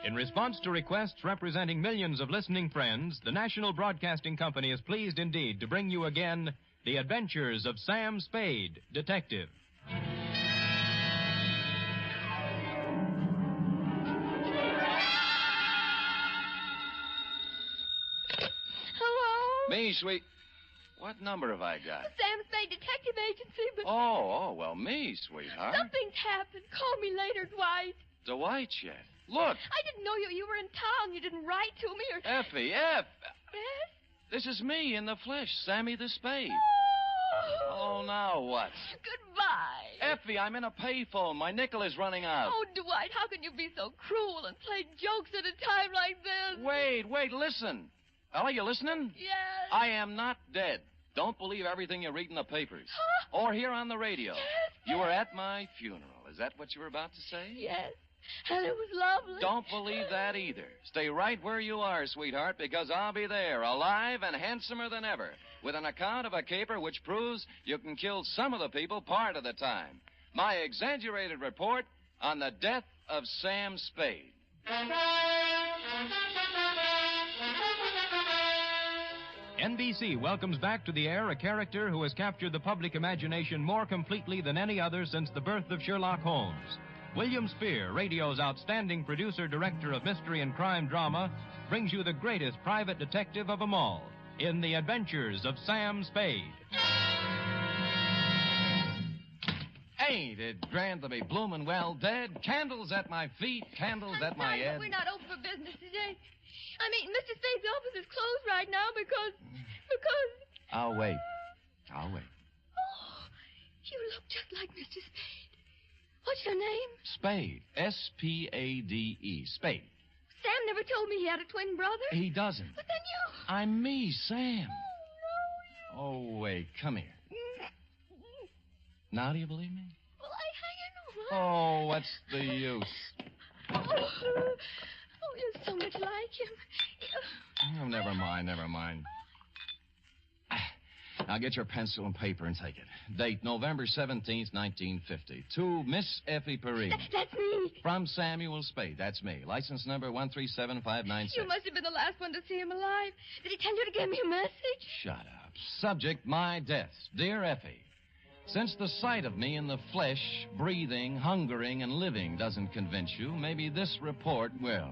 In response to requests representing millions of listening friends, the National Broadcasting Company is pleased indeed to bring you again The Adventures of Sam Spade, Detective. Hello? Me, sweet. What number have I got? The Sam Spade Detective Agency, but... Well, me, sweetheart. Something's happened. Call me later, Dwight. Dwight yet? Look. I didn't know you were in town. You didn't write to me or... Effie. Yes? This is me in the flesh, Sammy the Spade. Oh, now what? Goodbye. Effie, I'm in a payphone. My nickel is running out. Oh, Dwight, how can you be so cruel and play jokes at a time like this? Wait, listen. Ella, you listening? Yes. I am not dead. Don't believe everything you read in the papers. Huh? Or hear on the radio. Yes. You were at my funeral. Is that what you were about to say? Yes. And it was lovely. Don't believe that either. Stay right where you are, sweetheart, because I'll be there, alive and handsomer than ever, with an account of a caper which proves you can kill some of the people part of the time. My exaggerated report on the death of Sam Spade. NBC welcomes back to the air a character who has captured the public imagination more completely than any other since the birth of Sherlock Holmes. William Spear, radio's outstanding producer-director of mystery and crime drama, brings you the greatest private detective of them all in The Adventures of Sam Spade. Ain't it grand to be bloomin' well dead? Candles at my feet, candles at my head. We're not open for business today. I mean, Mr. Spade's office is closed right now because... I'll wait. Oh, you look just like Mr. Spade. What's your name? Spade. S-P-A-D-E. Spade. Sam never told me he had a twin brother. He doesn't. But then you... I'm me, Sam. Oh, Oh, wait, come here. Now do you believe me? Well, I know. Oh, what's the use? Oh, you're so much like him. Oh, never mind. Now get your pencil and paper and take it. Date November 17th, 1950. To Miss Effie Perrine. That's me. From Samuel Spade. That's me. License number 137596. You must have been the last one to see him alive. Did he tell you to give me a message? Shut up. Subject, my death. Dear Effie, since the sight of me in the flesh, breathing, hungering, and living doesn't convince you, maybe this report will.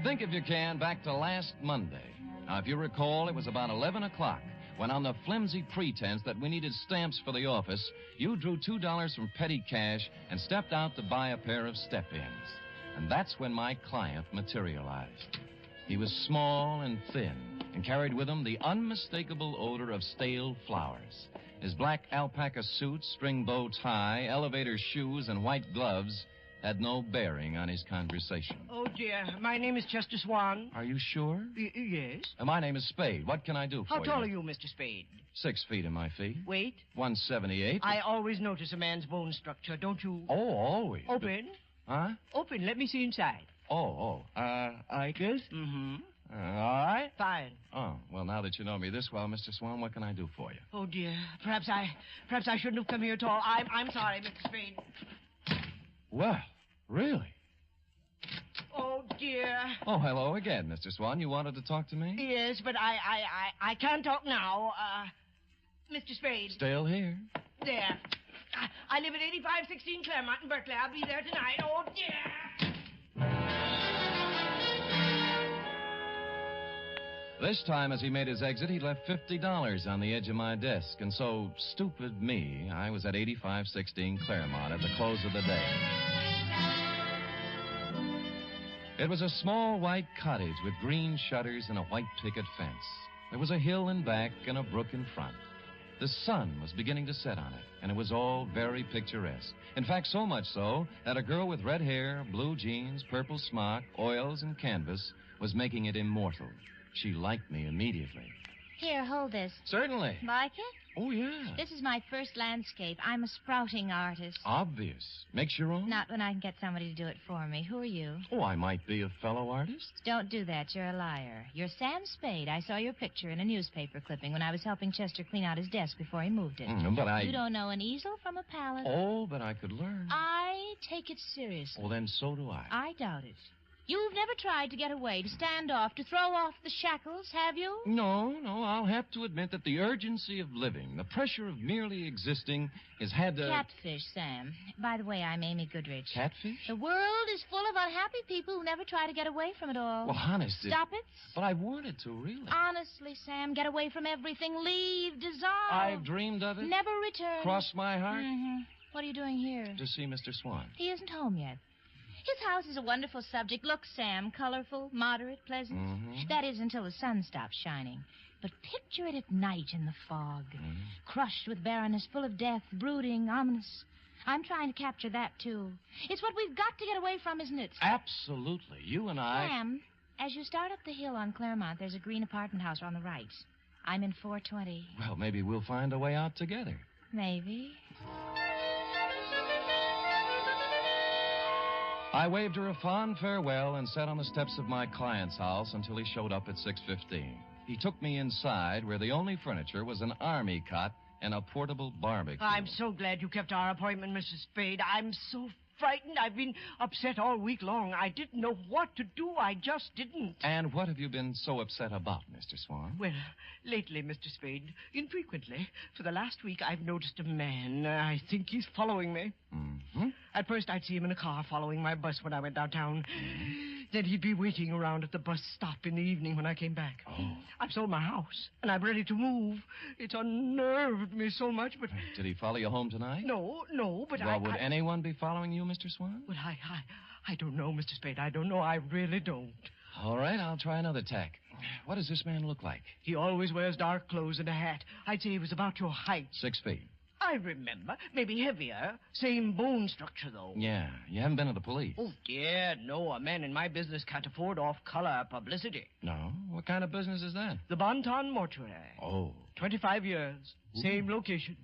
Think, if you can, back to last Monday. Now, if you recall, it was about 11 o'clock when, on the flimsy pretense that we needed stamps for the office, you drew $2 from petty cash and stepped out to buy a pair of step-ins. And that's when my client materialized. He was small and thin and carried with him the unmistakable odor of stale flowers. His black alpaca suit, string bow tie, elevator shoes, and white gloves had no bearing on his conversation. Oh, dear. My name is Chester Swan. Are you sure? Yes. My name is Spade. What can I do for you? How tall are you, Mr. Spade? 6 feet in my feet. Weight? 178. I always notice a man's bone structure, don't you? Oh, always. Open. Huh? Open. Let me see inside. I guess? Mm-hmm. All right. Fine. Oh, well, now that you know me this well, Mr. Swan, what can I do for you? Oh, dear. Perhaps I shouldn't have come here at all. I'm sorry, Mr. Spade. Well, really? Oh, dear. Oh, hello again, Mr. Swan. You wanted to talk to me? Yes, but I can't talk now. Mr. Spade. Still here. There. I live at 8516 Claremont in Berkeley. I'll be there tonight. Oh, dear. This time, as he made his exit, he left $50 on the edge of my desk. And so, stupid me, I was at 8516 Claremont at the close of the day. It was a small white cottage with green shutters and a white picket fence. There was a hill in back and a brook in front. The sun was beginning to set on it, and it was all very picturesque. In fact, so much so that a girl with red hair, blue jeans, purple smock, oils, and canvas was making it immortal. She liked me immediately. Here, hold this. Certainly. Like it? Oh, yeah. This is my first landscape. I'm a sprouting artist. Obvious. Makes your own? Not when I can get somebody to do it for me. Who are you? Oh, I might be a fellow artist. Don't do that. You're a liar. You're Sam Spade. I saw your picture in a newspaper clipping when I was helping Chester clean out his desk before he moved it. But You don't know an easel from a palette? Oh, but I could learn. I take it seriously. Well, then so do I. I doubt it. You've never tried to get away, to stand off, to throw off the shackles, have you? No, I'll have to admit that the urgency of living, the pressure of merely existing, has had to... Catfish, Sam. By the way, I'm Amy Goodrich. Catfish? The world is full of unhappy people who never try to get away from it all. Well, honest... Stop it? But I wanted to, really. Honestly, Sam, get away from everything. Leave, dissolve. I've dreamed of it. Never return. Cross my heart. Mm-hmm. What are you doing here? To see Mr. Swan. He isn't home yet. His house is a wonderful subject. Look, Sam, colorful, moderate, pleasant. Mm-hmm. That is until the sun stops shining. But picture it at night in the fog, crushed with barrenness, full of death, brooding, ominous. I'm trying to capture that, too. It's what we've got to get away from, isn't it? Absolutely. You and I... Sam, as you start up the hill on Claremont, there's a green apartment house on the right. I'm in 420. Well, maybe we'll find a way out together. Maybe. I waved her a fond farewell and sat on the steps of my client's house until he showed up at 6:15. He took me inside, where the only furniture was an army cot and a portable barbecue. I'm so glad you kept our appointment, Mrs. Spade. I'm so frightened. I've been upset all week long. I didn't know what to do. I just didn't. And what have you been so upset about, Mr. Swan? Well, lately, Mr. Spade, infrequently, for the last week, I've noticed a man. I think he's following me. Mm-hmm. At first, I'd see him in a car following my bus when I went downtown. Then he'd be waiting around at the bus stop in the evening when I came back. Oh. I've sold my house, and I'm ready to move. It's unnerved me so much, but... Did he follow you home tonight? No, but well, would anyone be following you, Mr. Swan? Well, I don't know, Mr. Spade. I don't know. I really don't. All right, I'll try another tack. What does this man look like? He always wears dark clothes and a hat. I'd say he was about your height. 6 feet. I remember. Maybe heavier. Same bone structure, though. Yeah. You haven't been to the police? Oh, dear, no. A man in my business can't afford off-color publicity. No? What kind of business is that? The Bonton Mortuary. Oh. 25 years. Ooh. Same location.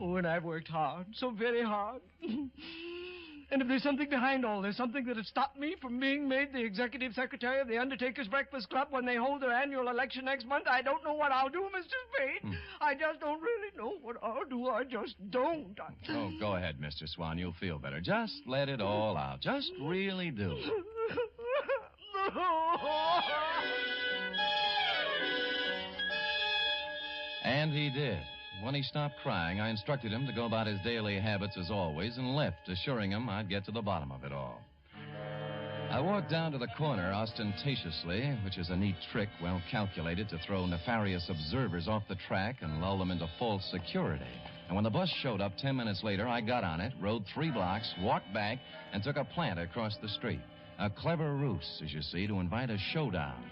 Oh, and I've worked hard. So very hard. And if there's something behind all this, something that has stopped me from being made the executive secretary of the Undertakers Breakfast Club when they hold their annual election next month, I don't know what I'll do, Mr. Spade. I just don't really know what I'll do. I just don't. Oh, go ahead, Mr. Swan. You'll feel better. Just let it all out. Just really do. And he did. When he stopped crying, I instructed him to go about his daily habits as always and left, assuring him I'd get to the bottom of it all. I walked down to the corner ostentatiously, which is a neat trick well calculated to throw nefarious observers off the track and lull them into false security. And when the bus showed up 10 minutes later, I got on it, rode 3 blocks, walked back, and took a plant across the street. A clever ruse, as you see, to invite a showdown.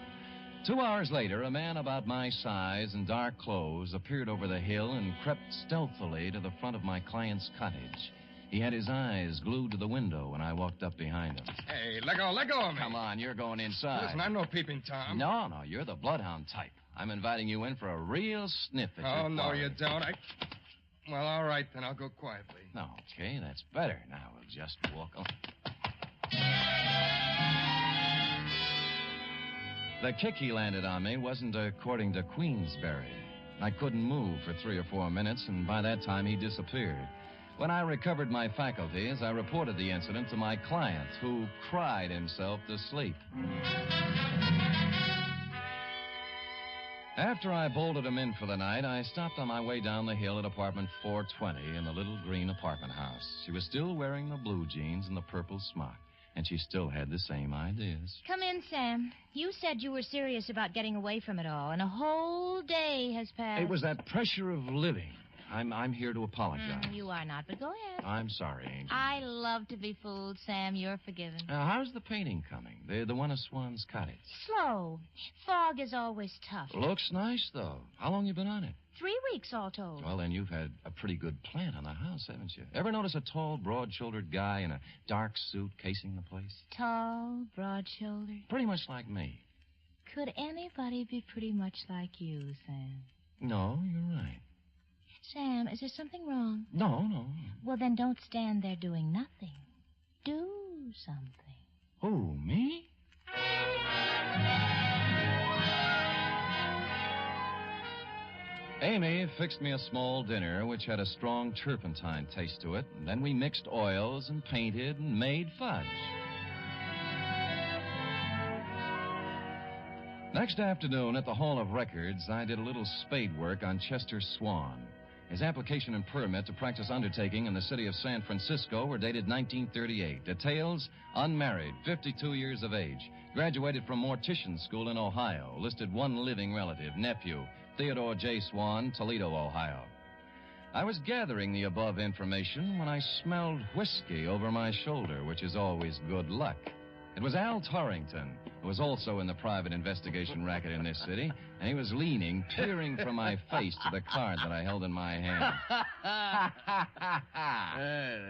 2 hours later, a man about my size in dark clothes appeared over the hill and crept stealthily to the front of my client's cottage. He had his eyes glued to the window when I walked up behind him. Hey, let go of me. Come on, you're going inside. Listen, I'm no peeping Tom. No, you're the bloodhound type. I'm inviting you in for a real sniff at your no, party. you don't. Well, all right, then I'll go quietly. Okay, that's better. Now we'll just walk on. The kick he landed on me wasn't according to Queensberry. I couldn't move for 3 or 4 minutes, and by that time he disappeared. When I recovered my faculties, I reported the incident to my client, who cried himself to sleep. After I bolted him in for the night, I stopped on my way down the hill at apartment 420 in the little green apartment house. She was still wearing the blue jeans and the purple smock. And she still had the same ideas. Come in, Sam. You said you were serious about getting away from it all, and a whole day has passed. It was that pressure of living. I'm here to apologize. You are not, but go ahead. I'm sorry, Angel. I love to be fooled, Sam. You're forgiven. How's the painting coming? The one of Swan's cottage. Slow. Fog is always tough. Looks nice, though. How long you been on it? 3 weeks all told. Well, then you've had a pretty good plant on the house, haven't you? Ever notice a tall, broad-shouldered guy in a dark suit casing the place? Tall, broad-shouldered. Pretty much like me. Could anybody be pretty much like you, Sam? No, you're right. Sam, is there something wrong? No. Well, then don't stand there doing nothing. Do something. Who, me? Amy fixed me a small dinner which had a strong turpentine taste to it, and then we mixed oils and painted and made fudge. Next afternoon at the Hall of Records, I did a little spade work on Chester Swan. His application and permit to practice undertaking in the city of San Francisco were dated 1938. Details: unmarried, 52 years of age, graduated from mortician school in Ohio, listed one living relative, nephew, Theodore J. Swan, Toledo, Ohio. I was gathering the above information when I smelled whiskey over my shoulder, which is always good luck. It was Al Torrington, who was also in the private investigation racket in this city, and he was leaning, peering from my face to the card that I held in my hand.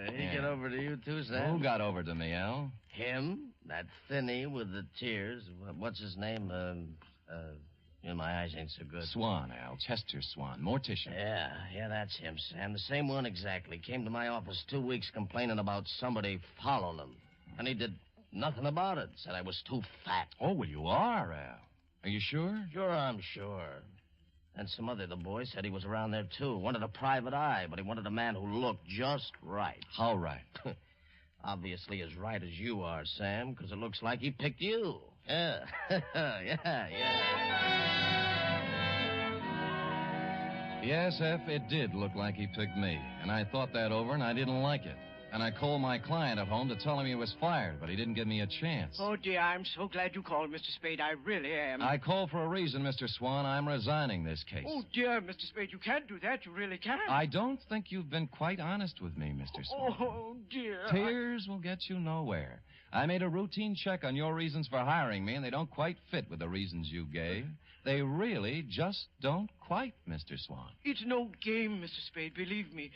Did he get over to you, too, Sam? Who got over to me, Al? Him? That thinny with the tears. What's his name? My eyes ain't so good. Swan, Al. Chester Swan. Mortician. Yeah, that's him, Sam. The same one exactly. Came to my office 2 weeks complaining about somebody following him. And he did nothing about it. Said I was too fat. Oh, well, you are, Al. Are you sure? Sure, I'm sure. And some other the boys said he was around there, too. Wanted a private eye, but he wanted a man who looked just right. How right? Obviously as right as you are, Sam, because it looks like he picked you. Yeah. yeah. Yes, F, it did look like he picked me. And I thought that over, and I didn't like it. And I called my client at home to tell him he was fired, but he didn't give me a chance. Oh, dear, I'm so glad you called, Mr. Spade. I really am. I called for a reason, Mr. Swan. I'm resigning this case. Oh, dear, Mr. Spade, you can't do that. You really can't. I don't think you've been quite honest with me, Mr. Swan. Oh, dear. Tears will get you nowhere. I made a routine check on your reasons for hiring me, and they don't quite fit with the reasons you gave. They really just don't quite, Mr. Swan. It's no game, Mr. Spade. Believe me.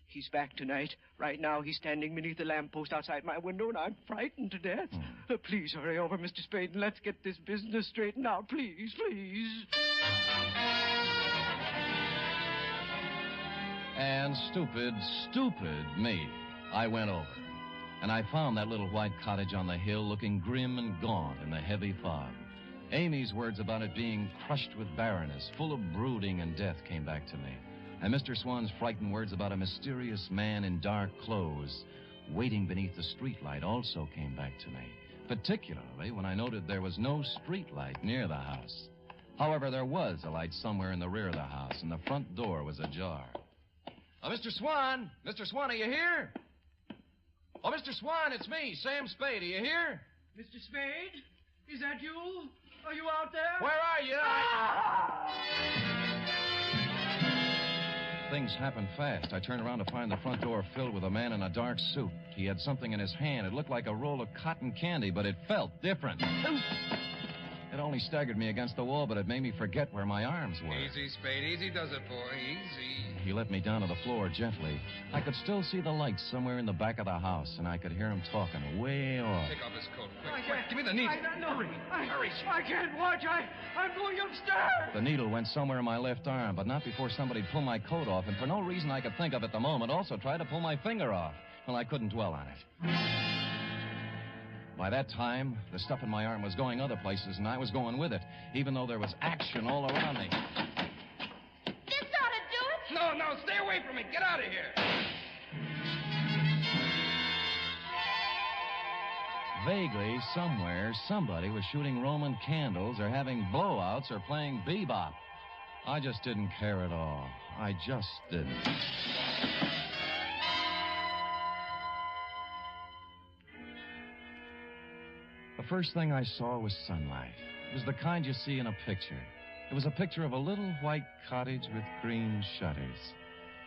He's back tonight. Right now, he's standing beneath the lamppost outside my window, and I'm frightened to death. Please hurry over, Mr. Spade, and let's get this business straightened out. Please, please. And stupid me, I went over. And I found that little white cottage on the hill looking grim and gaunt in the heavy fog. Amy's words about it being crushed with barrenness, full of brooding and death, came back to me. And Mr. Swan's frightened words about a mysterious man in dark clothes waiting beneath the streetlight also came back to me, particularly when I noted there was no streetlight near the house. However, there was a light somewhere in the rear of the house, and the front door was ajar. Mr. Swan! Mr. Swan, are you here? Oh, Mr. Swan, it's me, Sam Spade. Are you here? Mr. Spade? Is that you? Are you out there? Where are you? Things happened fast. I turned around to find the front door filled with a man in a dark suit. He had something in his hand. It looked like a roll of cotton candy, but it felt different. It only staggered me against the wall, but it made me forget where my arms were. Easy, Spade. Easy does it, boy. Easy. He let me down to the floor gently. I could still see the lights somewhere in the back of the house, and I could hear him talking way off. Take off his coat. Quick. Give me the needle. Hurry. I can't watch. I'm going upstairs. The needle went somewhere in my left arm, but not before somebody pulled my coat off, and for no reason I could think of at the moment, also tried to pull my finger off. Well, I couldn't dwell on it. By that time, the stuff in my arm was going other places, and I was going with it, even though there was action all around me. This ought to do it. No, stay away from me. Get out of here. Vaguely, somewhere, somebody was shooting Roman candles or having blowouts or playing bebop. I just didn't care at all. I just didn't. The first thing I saw was sunlight. It was the kind you see in a picture. It was a picture of a little white cottage with green shutters.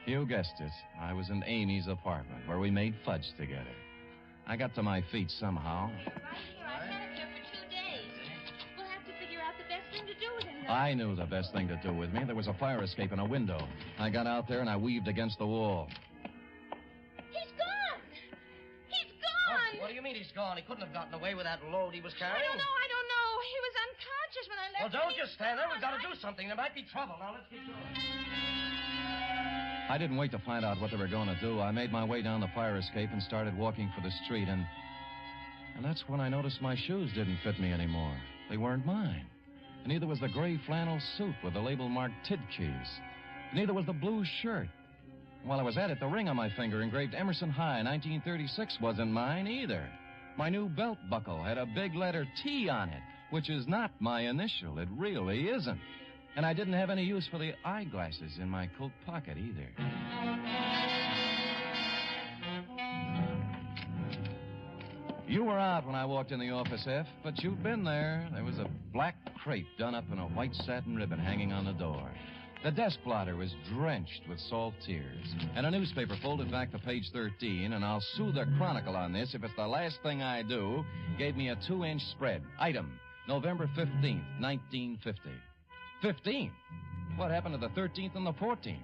You guessed it. I was in Amy's apartment, where we made fudge together. I got to my feet somehow. Right here. I've had it here for 2 days. We'll have to figure out the best thing to do with him, though. I knew the best thing to do with me. There was a fire escape in a window. I got out there and I weaved against the wall. He's gone. He's gone. What do you mean he's gone? He couldn't have gotten away with that load he was carrying. I don't know. He was unconscious when I left. Well, don't just stand there. We've got to do something. There might be trouble. Now, let's get to it. I didn't wait to find out what they were going to do. I made my way down the fire escape and started walking for the street, and that's when I noticed my shoes didn't fit me anymore. They weren't mine. And neither was the gray flannel suit with the label marked Tidkeys. Neither was the blue shirt. While I was at it, the ring on my finger engraved Emerson High 1936 wasn't mine either. My new belt buckle had a big letter T on it, which is not my initial. It really isn't. And I didn't have any use for the eyeglasses in my coat pocket either. You were out when I walked in the office, F, but you'd been there. There was a black crepe done up in a white satin ribbon hanging on the door. The desk blotter was drenched with salt tears, and a newspaper folded back to page 13, and I'll sue the Chronicle on this if it's the last thing I do, gave me a 2-inch spread. Item, November 15th, 1950. 15? What happened to the 13th and the 14th?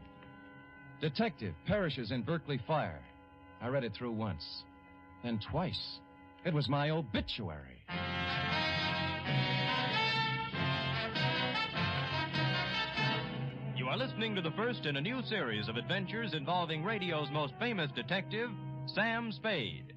Detective perishes in Berkeley fire. I read it through once, then twice. It was my obituary. You are listening to the first in a new series of adventures involving radio's most famous detective, Sam Spade.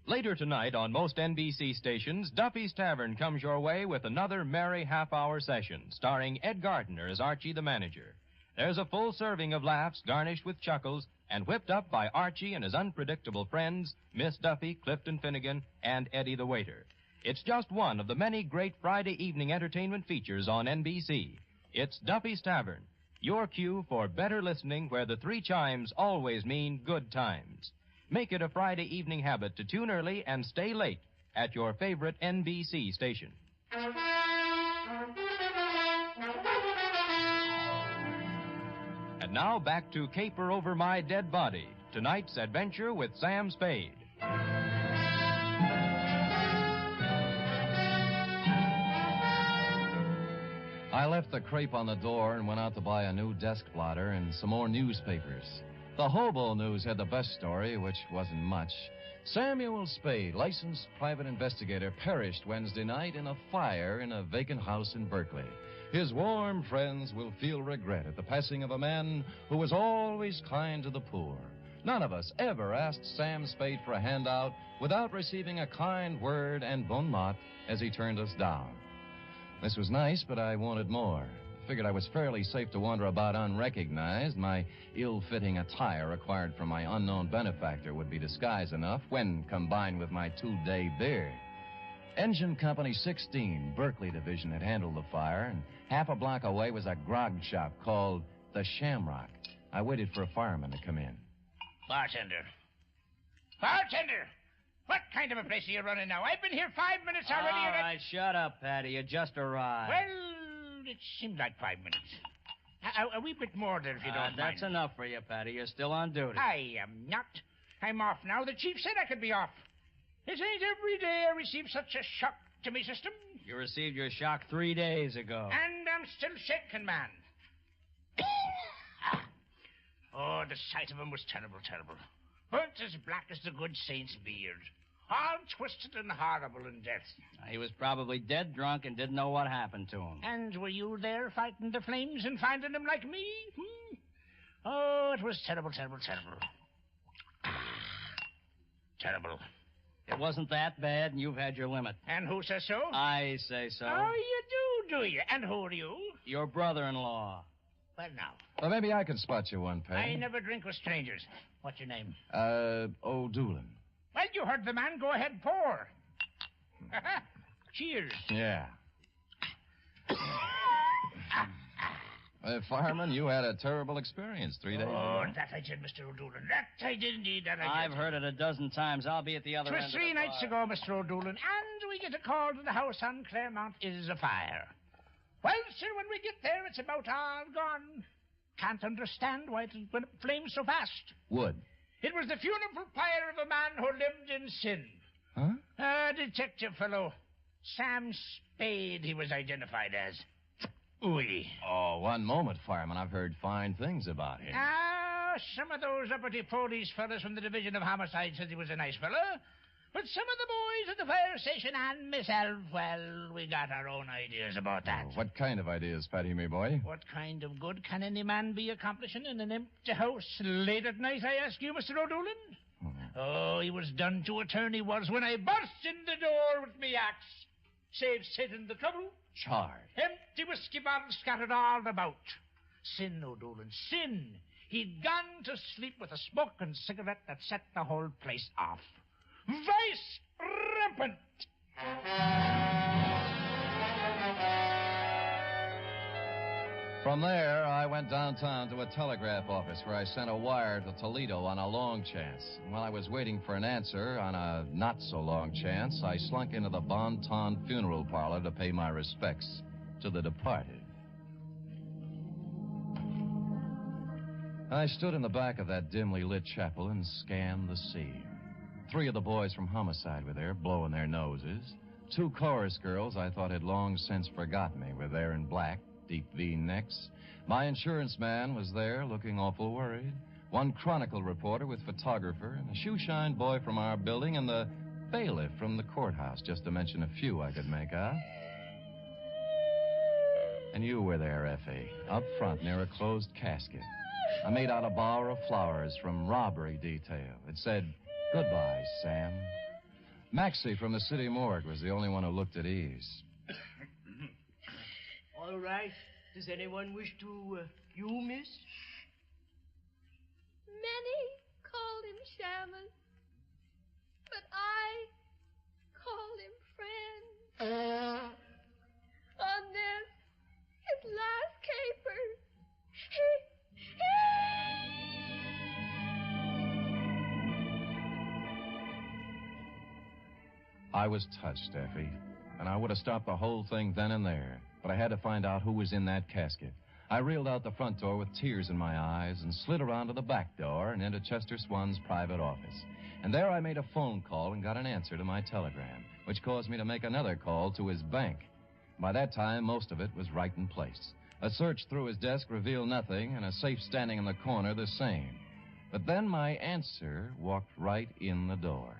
Later tonight on most NBC stations, Duffy's Tavern comes your way with another merry half-hour session, starring Ed Gardner as Archie the manager. There's a full serving of laughs garnished with chuckles and whipped up by Archie and his unpredictable friends, Miss Duffy, Clifton Finnegan, and Eddie the waiter. It's just one of the many great Friday evening entertainment features on NBC. It's Duffy's Tavern, your cue for better listening where the 3 chimes always mean good times. Make it a Friday evening habit to tune early and stay late at your favorite NBC station. And now back to Caper Over My Dead Body, tonight's adventure with Sam Spade. I left the crepe on the door and went out to buy a new desk blotter and some more newspapers. The Hobo News had the best story, which wasn't much. Samuel Spade, licensed private investigator, perished Wednesday night in a fire in a vacant house in Berkeley. His warm friends will feel regret at the passing of a man who was always kind to the poor. None of us ever asked Sam Spade for a handout without receiving a kind word and bon mot as he turned us down. This was nice, but I wanted more. Figured I was fairly safe to wander about unrecognized. My ill-fitting attire acquired from my unknown benefactor would be disguise enough when combined with my 2-day beard. Engine Company 16, Berkeley Division, had handled the fire, and half a block away was a grog shop called the Shamrock. I waited for a fireman to come in. Bartender! Bartender! What kind of a place are you running now? I've been here 5 minutes already. All right, shut up, Patty. You just arrived. Well, it seemed like 5 minutes. A wee bit more there, if you don't mind. That's enough for you, Patty. You're still on duty. I am not. I'm off now. The chief said I could be off. It ain't every day I receive such a shock to me system. You received your shock 3 days ago. And I'm still shaking, man. Oh, the sight of him was terrible, terrible. Burnt as black as the good saint's beard. All twisted and horrible in death. He was probably dead drunk and didn't know what happened to him. And were you there fighting the flames and finding him like me? Oh, it was terrible, terrible, terrible. Terrible. It wasn't that bad, and you've had your limit. And who says so? I say so. Oh, you do you? And who are you? Your brother-in-law. Well, now. Well, maybe I can spot you one, Patty. I never drink with strangers. What's your name? O'Doolin. Well, you heard the man. Go ahead, pour. Cheers. Yeah. Fireman, you had a terrible experience 3 days ago. Oh, that I did, Mr. O'Doolin. That I did indeed, that I did. I've heard it a dozen times. I'll be at the other end of the bar. 'Twas 3 nights ago, Mr. O'Doolin, and we get a call to the house on Claremont is afire. Well, sir, when we get there, it's about all gone. Can't understand why it went up flames so fast. Wood. It was the funeral pyre of a man who lived in sin. Huh? A detective fellow. Sam Spade, he was identified as. Ooh. Oh, one moment, Fireman. I've heard fine things about him. Ah, some of those uppity police fellas from the Division of Homicide said he was a nice fellow. But some of the boys at the fire station and myself, well, we got our own ideas about that. Oh, what kind of ideas, Patty, me boy? What kind of good can any man be accomplishing in an empty house late at night, I ask you, Mr. O'Doolin? Oh, he was done to a turn, he was, when I burst in the door with me axe. Save Satan the trouble. Charred. Empty whiskey bottles scattered all about. Sin, O'Dolan, sin. He'd gone to sleep with a smoke and cigarette that set the whole place off. Vice rampant. From there, I went downtown to a telegraph office where I sent a wire to Toledo on a long chance. And while I was waiting for an answer on a not-so-long chance, I slunk into the Bon Ton funeral parlor to pay my respects to the departed. I stood in the back of that dimly lit chapel and scanned the scene. 3 of the boys from homicide were there, blowing their noses. 2 chorus girls I thought had long since forgotten me were there in black, deep V-necks. My insurance man was there, looking awful worried. 1 Chronicle reporter with photographer, and a shoeshine boy from our building, and the bailiff from the courthouse, just to mention a few I could make out. And you were there, Effie, up front near a closed casket. I made out a bower of flowers from robbery detail. It said, "Goodbye, Sam." Maxie from the city morgue was the only one who looked at ease. All right. Does anyone wish to, you, miss? Many called him shaman, but I called him friend. On this, his last caper, I was touched, Effie, and I would have stopped the whole thing then and there, but I had to find out who was in that casket. I reeled out the front door with tears in my eyes and slid around to the back door and into Chester Swan's private office. And there I made a phone call and got an answer to my telegram, which caused me to make another call to his bank. By that time, most of it was right in place. A search through his desk revealed nothing, and a safe standing in the corner the same. But then my answer walked right in the door.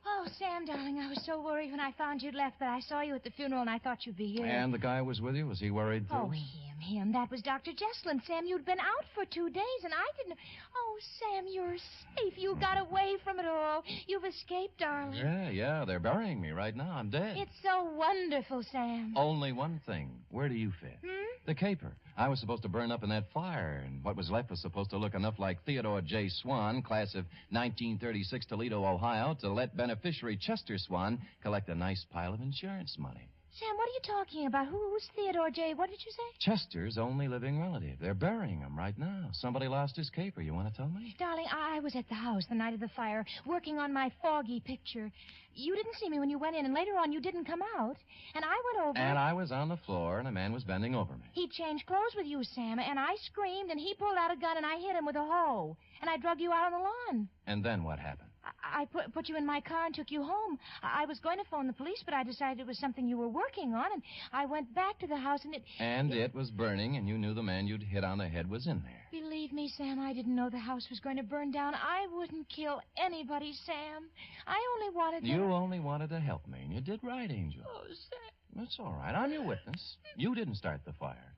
Oh, Sam, darling, I was so worried when I found you'd left, but I saw you at the funeral and I thought you'd be here. And the guy was with you? Was he worried, too? Oh, him. That was Dr. Jesslyn. Sam, you'd been out for 2 days, and I didn't... Oh, Sam, you're safe. You got away from it all. You've escaped, darling. Yeah. They're burying me right now. I'm dead. It's so wonderful, Sam. Only one thing. Where do you fit? The caper. I was supposed to burn up in that fire, and what was left was supposed to look enough like Theodore J. Swan, class of 1936, Toledo, Ohio, to let beneficiary Chester Swan collect a nice pile of insurance money. Sam, what are you talking about? Who's Theodore J.? What did you say? Chester's only living relative. They're burying him right now. Somebody lost his caper. You want to tell me? Darling, I was at the house the night of the fire, working on my foggy picture. You didn't see me when you went in, and later on you didn't come out. And I went over... And I was on the floor, and a man was bending over me. He changed clothes with you, Sam, and I screamed, and he pulled out a gun, and I hit him with a hoe. And I drug you out on the lawn. And then what happened? I put you in my car and took you home. I was going to phone the police, but I decided it was something you were working on, and I went back to the house, and it was burning, and you knew the man you'd hit on the head was in there. Believe me, Sam, I didn't know the house was going to burn down. I wouldn't kill anybody, Sam. I only wanted to... You only wanted to help me, and you did right, Angel. Oh, Sam. That's all right. I'm your witness. You didn't start the fire.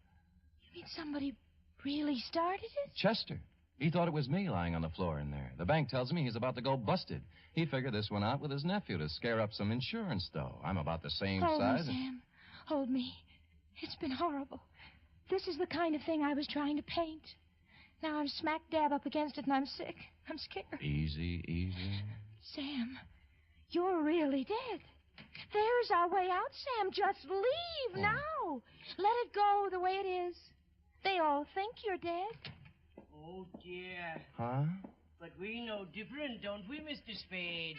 You mean somebody really started it? Chester. He thought it was me lying on the floor in there. The bank tells me he's about to go busted. He figured this one out with his nephew to scare up some insurance, though. I'm about the same size. Hold me, Sam. Hold me. It's been horrible. This is the kind of thing I was trying to paint. Now I'm smack dab up against it, and I'm sick. I'm scared. Easy. Sam, you're really dead. There's our way out, Sam. Just leave now. Let it go the way it is. They all think you're dead. Oh, dear. Huh? But we know different, don't we, Mr. Spade?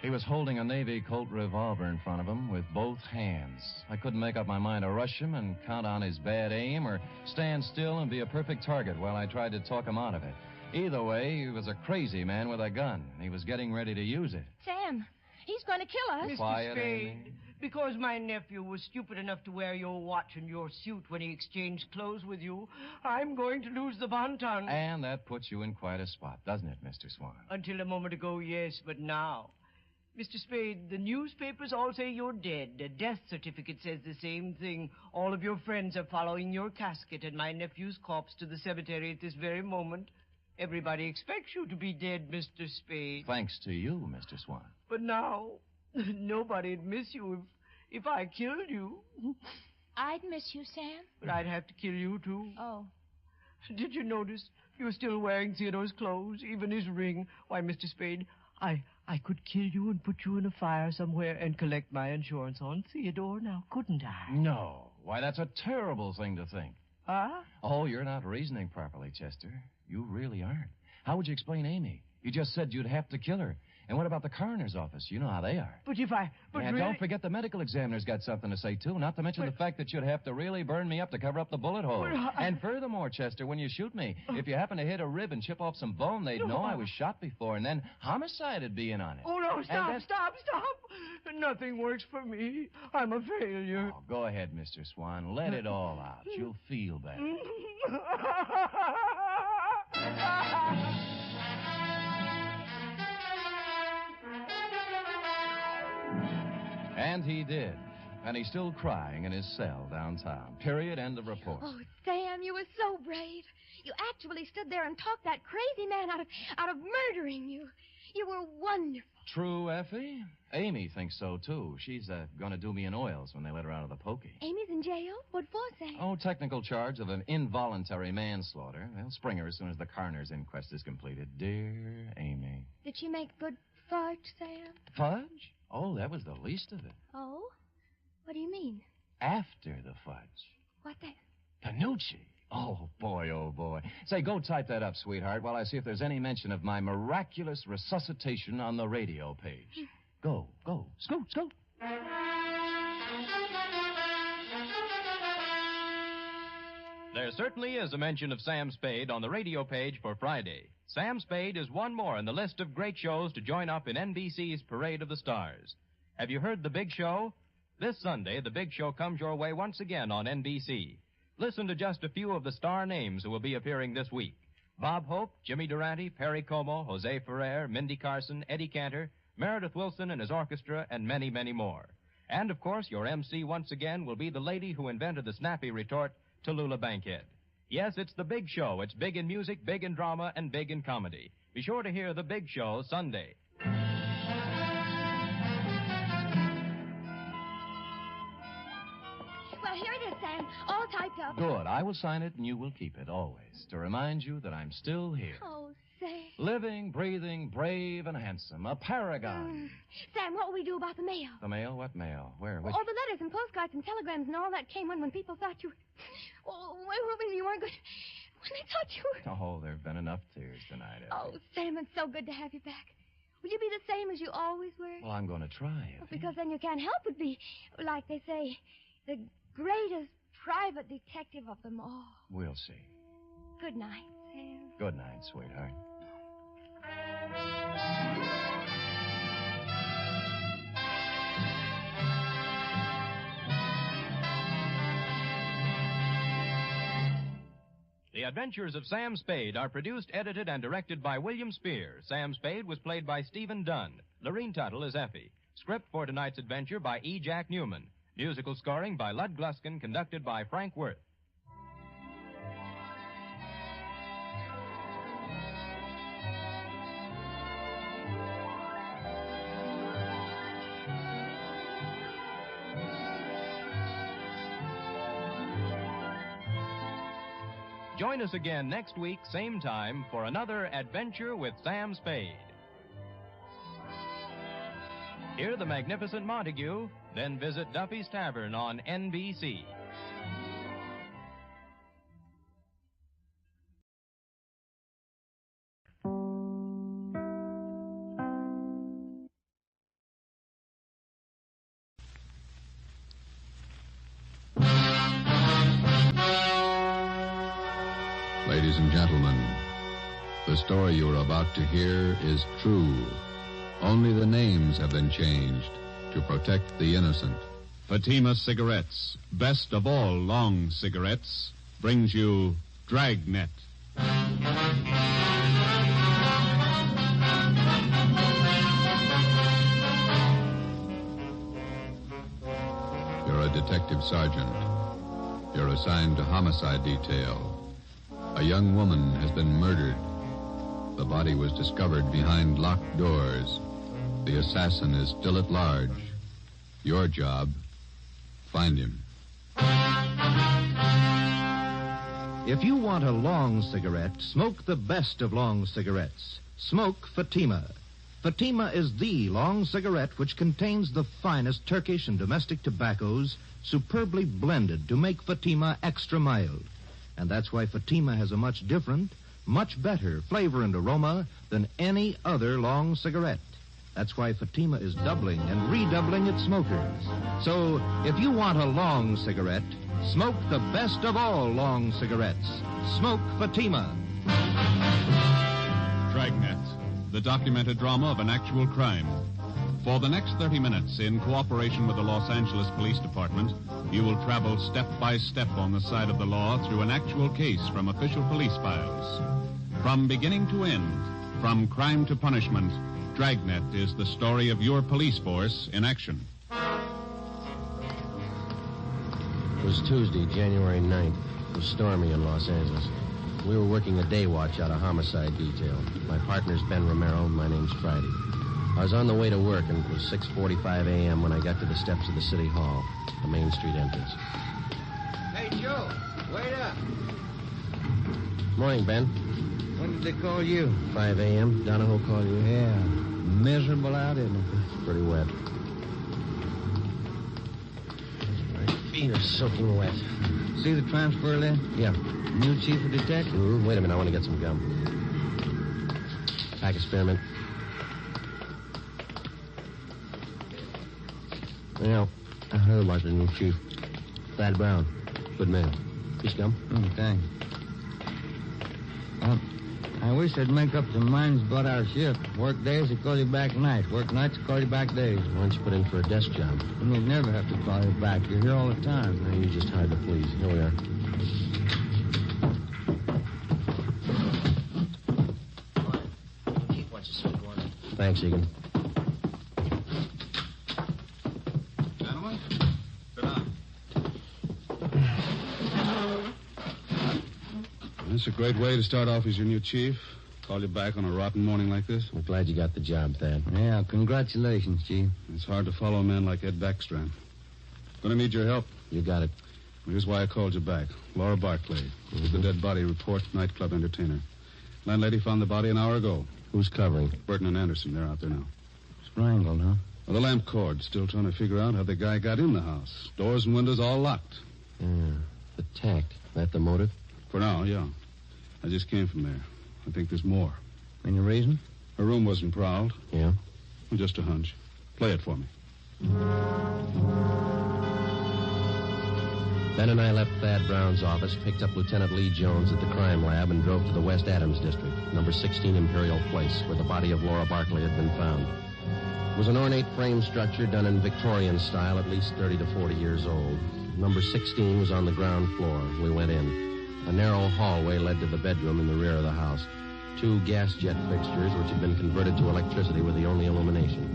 He was holding a Navy Colt revolver in front of him with both hands. I couldn't make up my mind to rush him and count on his bad aim or stand still and be a perfect target while I tried to talk him out of it. Either way, he was a crazy man with a gun, and he was getting ready to use it. Sam, he's going to kill us. Mr. Quiet, Spade. Amy. Because my nephew was stupid enough to wear your watch and your suit when he exchanged clothes with you, I'm going to lose the Bon Ton. And that puts you in quite a spot, doesn't it, Mr. Swan? Until a moment ago, yes, but now. Mr. Spade, the newspapers all say you're dead. The death certificate says the same thing. All of your friends are following your casket and my nephew's corpse to the cemetery at this very moment. Everybody expects you to be dead, Mr. Spade. Thanks to you, Mr. Swan. But now, nobody'd miss you if I killed you. I'd miss you, Sam. But I'd have to kill you, too. Oh. Did you notice you're still wearing Theodore's clothes, even his ring? Why, Mr. Spade, I could kill you and put you in a fire somewhere and collect my insurance on Theodore now, couldn't I? No. Why, that's a terrible thing to think. Huh? Oh, you're not reasoning properly, Chester. You really aren't. How would you explain Amy? You just said you'd have to kill her. And what about the coroner's office? You know how they are. But really... Don't forget the medical examiner's got something to say, too. Not to mention the fact that you'd have to really burn me up to cover up the bullet hole. And furthermore, Chester, when you shoot me, if you happen to hit a rib and chip off some bone, they'd know I was shot before, and then homicide would be in on it. Oh, no, stop. Nothing works for me. I'm a failure. Oh, go ahead, Mr. Swan. Let it all out. You'll feel better. And he did. And he's still crying in his cell downtown. Period. End of report. Oh, Sam, you were so brave. You actually stood there and talked that crazy man out of murdering you. You were wonderful. True, Effie? Amy thinks so, too. She's going to do me in oils when they let her out of the pokey. Amy's in jail? What for, Sam? Oh, technical charge of an involuntary manslaughter. They'll spring her as soon as the coroner's inquest is completed. Dear Amy. Did she make good fudge, Sam? Fudge? Oh, that was the least of it. Oh? What do you mean? After the fudge. What then? Panucci. Oh, boy. Say, go type that up, sweetheart, while I see if there's any mention of my miraculous resuscitation on the radio page. Go. Scoot. There certainly is a mention of Sam Spade on the radio page for Friday. Sam Spade is one more in the list of great shows to join up in NBC's Parade of the Stars. Have you heard The Big Show? This Sunday, The Big Show comes your way once again on NBC. Listen to just a few of the star names who will be appearing this week. Bob Hope, Jimmy Durante, Perry Como, Jose Ferrer, Mindy Carson, Eddie Cantor, Meredith Wilson and his orchestra, and many, many more. And, of course, your MC once again will be the lady who invented the snappy retort, Tallulah Bankhead. Yes, it's The Big Show. It's big in music, big in drama, and big in comedy. Be sure to hear The Big Show Sunday. Well, here it is, Sam. All typed up. Good. I will sign it, and you will keep it, always, to remind you that I'm still here. Oh, Sam. Living, breathing, brave, and handsome. A paragon. Sam, what will we do about the mail? The mail? What mail? Where? Which? All the letters and postcards and telegrams and all that came when people thought you... Oh, when you weren't good... When they thought you were... Oh, there have been enough tears tonight, Effie. Oh, Sam, it's so good to have you back. Will you be the same as you always were? Well, I'm going to try, Effie. Because then you can't help but be, like they say, the greatest private detective of them all. We'll see. Good night, Sam. Good night, sweetheart. The Adventures of Sam Spade are produced, edited, and directed by William Spear. Sam Spade was played by Stephen Dunn. Lorene Tuttle is Effie. Script for tonight's adventure by E. Jack Newman. Musical scoring by Lud Gluskin, conducted by Frank Worth. Join us again next week, same time, for another adventure with Sam Spade. Hear the magnificent Montague, then visit Duffy's Tavern on NBC. Ladies and gentlemen, the story you're about to hear is true. Only the names have been changed to protect the innocent. Fatima Cigarettes, best of all long cigarettes, brings you Dragnet. You're a detective sergeant. You're assigned to homicide detail. A young woman has been murdered. The body was discovered behind locked doors. The assassin is still at large. Your job, find him. If you want a long cigarette, smoke the best of long cigarettes. Smoke Fatima. Fatima is the long cigarette which contains the finest Turkish and domestic tobaccos superbly blended to make Fatima extra mild. And that's why Fatima has a much different, much better flavor and aroma than any other long cigarette. That's why Fatima is doubling and redoubling its smokers. So, if you want a long cigarette, smoke the best of all long cigarettes. Smoke Fatima. Dragnet, the documented drama of an actual crime. For the next 30 minutes, in cooperation with the Los Angeles Police Department, you will travel step by step on the side of the law through an actual case from official police files. From beginning to end, from crime to punishment, Dragnet is the story of your police force in action. It was Tuesday, January 9th. It was stormy in Los Angeles. We were working a day watch out of homicide detail. My partner's Ben Romero, and my name's Friday. I was on the way to work, and it was 6:45 a.m. when I got to the steps of the City Hall, the Main Street entrance. Hey, Joe, wait up. Morning, Ben. When did they call you? 5 a.m. Donahoe called you? Yeah. Miserable out, isn't it? It's pretty wet. My feet are soaking wet. See the transfer list? Yeah. New chief of detectives? Wait a minute, I want to get some gum. Pack of spearmint. Well, I heard about the new chief. Thad Brown. Good man. Piece of gum? Thanks. Well, I wish they'd make up their minds about our shift. Work days, they call you back nights. Work nights, they call you back days. Why don't you put in for a desk job? And we'll never have to call you back. You're here all the time. No, you just hard to please. Here we are. Chief wants to see you going. Thanks, Egan. Gentlemen, sit down. That's a great way to start off as your new chief. Call you back on a rotten morning like this. I'm glad you got the job, Thad. Yeah, congratulations, Chief. It's hard to follow a man like Ed Backstrand. Gonna need your help. You got it. Here's why I called you back. Laura Barclay. The dead body report, nightclub entertainer. Landlady found the body an hour ago. Who's covering? Burton and Anderson, they're out there now. Strangled, huh? Well, the lamp cord. Still trying to figure out how the guy got in the house. Doors and windows all locked. Yeah. Attacked. That the motive? For now, yeah. I just came from there. I think there's more. Any reason? Her room wasn't prowled. Yeah? Well, just a hunch. Play it for me. Ben and I left Thad Brown's office, picked up Lieutenant Lee Jones at the crime lab, and drove to the West Adams district, number 16 Imperial Place, where the body of Laura Barclay had been found. It was an ornate frame structure done in Victorian style, at least 30 to 40 years old. Number 16 was on the ground floor. We went in. A narrow hallway led to the bedroom in the rear of the house. 2 gas jet fixtures, which had been converted to electricity, were the only illumination.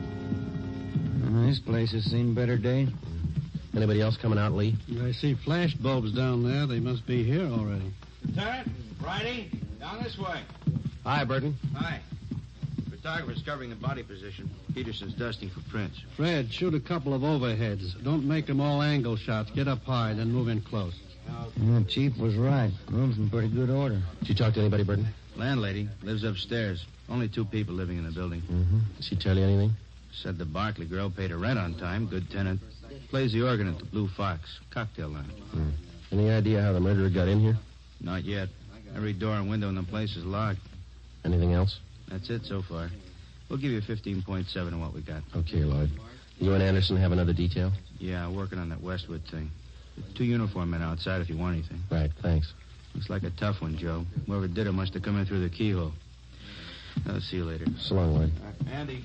This place has seen better days. Anybody else coming out, Lee? I see flash bulbs down there. They must be here already. Lieutenant, Friday, down this way. Hi, Burton. Hi. Photographer's covering the body position. Peterson's dusting for prints. Fred, shoot a couple of overheads. Don't make them all angle shots. Get up high, then move in close. Yeah, Chief was right. Room's in pretty good order. Did you talk to anybody, Burton? Landlady lives upstairs. Only 2 people living in the building. Mm-hmm. Did she tell you anything? Said the Barclay girl paid her rent on time. Good tenant. Plays the organ at the Blue Fox. Cocktail lounge. Any idea how the murderer got in here? Not yet. Every door and window in the place is locked. Anything else? That's it so far. We'll give you 15.7 of what we got. Okay, Lloyd. You and Anderson have another detail? Yeah, working on that Westwood thing. 2 uniform men outside if you want anything. Right, thanks. Looks like a tough one, Joe. Whoever did it must have come in through the keyhole. I'll see you later. So long, Lloyd. Andy.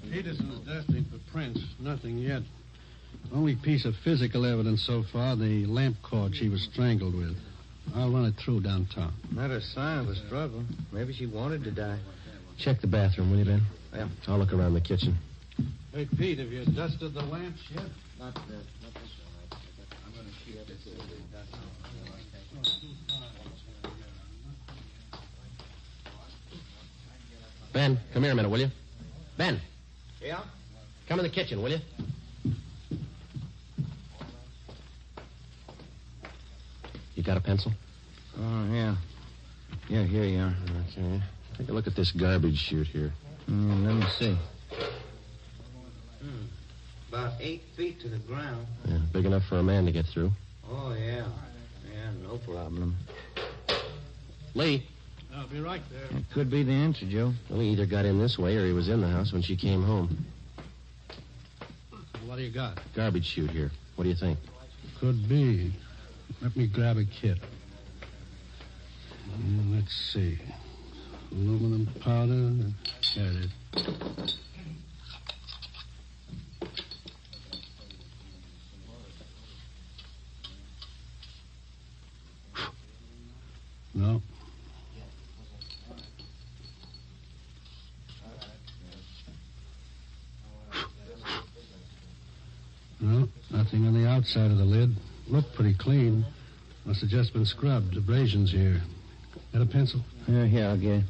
Peterson's dusting for prints. Nothing yet. Only piece of physical evidence so far, the lamp cord she was strangled with. I'll run it through downtown. Not a sign of a struggle. Maybe she wanted to die. Check the bathroom, will you, Ben? Yeah. I'll look around the kitchen. Hey, Pete, have you dusted the lamps yet? Not this one. I'm going to shoot it. Ben, come here a minute, will you? Ben. Yeah? Come in the kitchen, will you? You got a pencil? Oh, yeah. Yeah, here you are. Okay. Take a look at this garbage chute here. Let me see. About 8 feet to the ground. Yeah, big enough for a man to get through. Oh, yeah. Yeah, no problem. Lee. I'll be right there. It could be the answer, Joe. Well, he either got in this way or he was in the house when she came home. What do you got? Garbage chute here. What do you think? Could be. Let me grab a kit. Let's see. Aluminum powder. There it is. No. No, nothing on the outside of the lid. Looked pretty clean. Must have just been scrubbed. Abrasions here. Got a pencil? Yeah, I'll get it.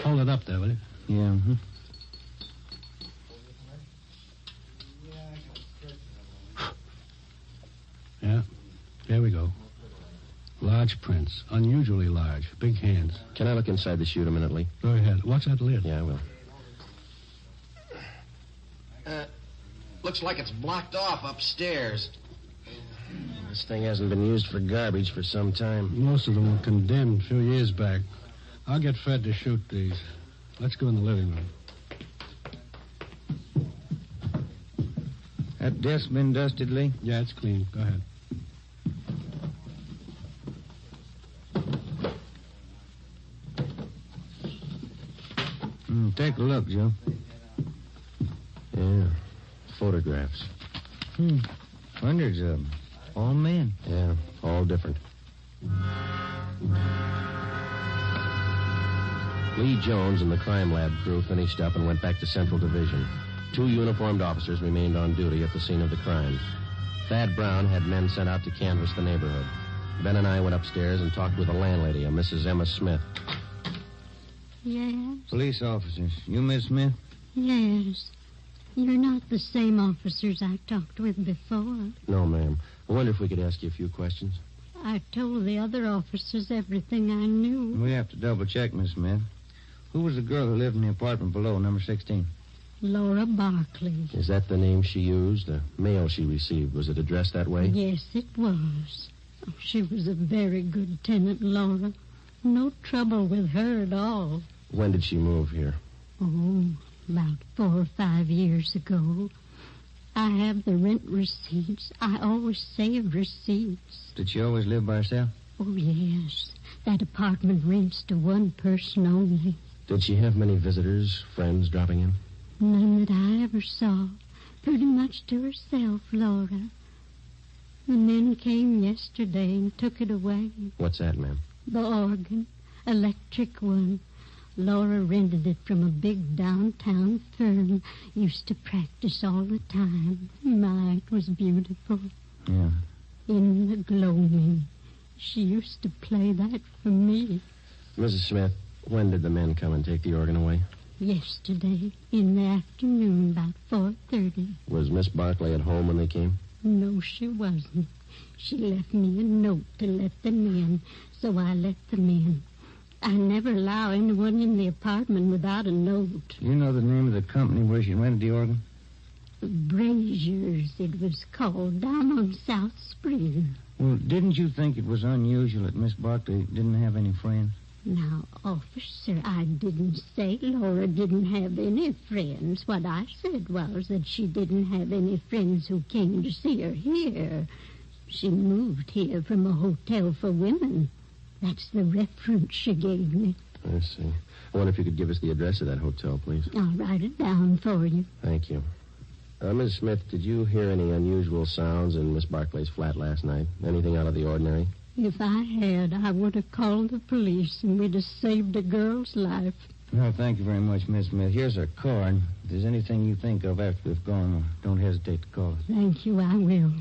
Hold it up there, will you? Yeah, Yeah, there we go. Large prints. Unusually large. Big hands. Can I look inside the chute a minute, Lee? Go ahead. Watch that lid. Yeah, I will. Looks like it's blocked off upstairs. This thing hasn't been used for garbage for some time. Most of them were condemned a few years back. I'll get Fred to shoot these. Let's go in the living room. That desk been dusted, Lee? Yeah, it's clean. Go ahead. Take a look, Joe. Yeah. Photographs. Hundreds of them. All men. Yeah, all different. Lee Jones and the crime lab crew finished up and went back to Central Division. 2 uniformed officers remained on duty at the scene of the crime. Thad Brown had men sent out to canvass the neighborhood. Ben and I went upstairs and talked with the landlady, a Mrs. Emma Smith. Yes? Police officers. You Miss Smith? Yes. You're not the same officers I talked with before. No, ma'am. I wonder if we could ask you a few questions. I told the other officers everything I knew. We have to double-check, Miss Smith. Who was the girl who lived in the apartment below, number 16? Laura Barkley. Is that the name she used? The mail she received, was it addressed that way? Yes, it was. Oh, she was a very good tenant, Laura. No trouble with her at all. When did she move here? Oh, about 4 or 5 years ago. I have the rent receipts. I always save receipts. Did she always live by herself? Oh, yes. That apartment rents to one person only. Did she have many visitors, friends dropping in? None that I ever saw. Pretty much to herself, Laura. The men came yesterday and took it away. What's that, ma'am? The organ. Electric one. Laura rented it from a big downtown firm. Used to practice all the time. My, it was beautiful. Yeah. In the gloaming. She used to play that for me. Mrs. Smith, when did the men come and take the organ away? Yesterday, in the afternoon, about 4:30. Was Miss Barkley at home when they came? No, she wasn't. She left me a note to let them in, so I let them in. I never allow anyone in the apartment without a note. You know the name of the company where she rented the organ? Braziers, it was called, down on South Spring. Well, didn't you think it was unusual that Miss Barkley didn't have any friends? Now, officer, I didn't say Laura didn't have any friends. What I said was that she didn't have any friends who came to see her here. She moved here from a hotel for women. That's the reference she gave me. I see. I wonder if you could give us the address of that hotel, please. I'll write it down for you. Thank you. Ms. Smith, did you hear any unusual sounds in Miss Barkley's flat last night? Anything out of the ordinary? If I had, I would have called the police and we'd have saved a girl's life. Well, thank you very much, Miss Smith. Here's our card. If there's anything you think of after we've gone, don't hesitate to call us. Thank you, I will.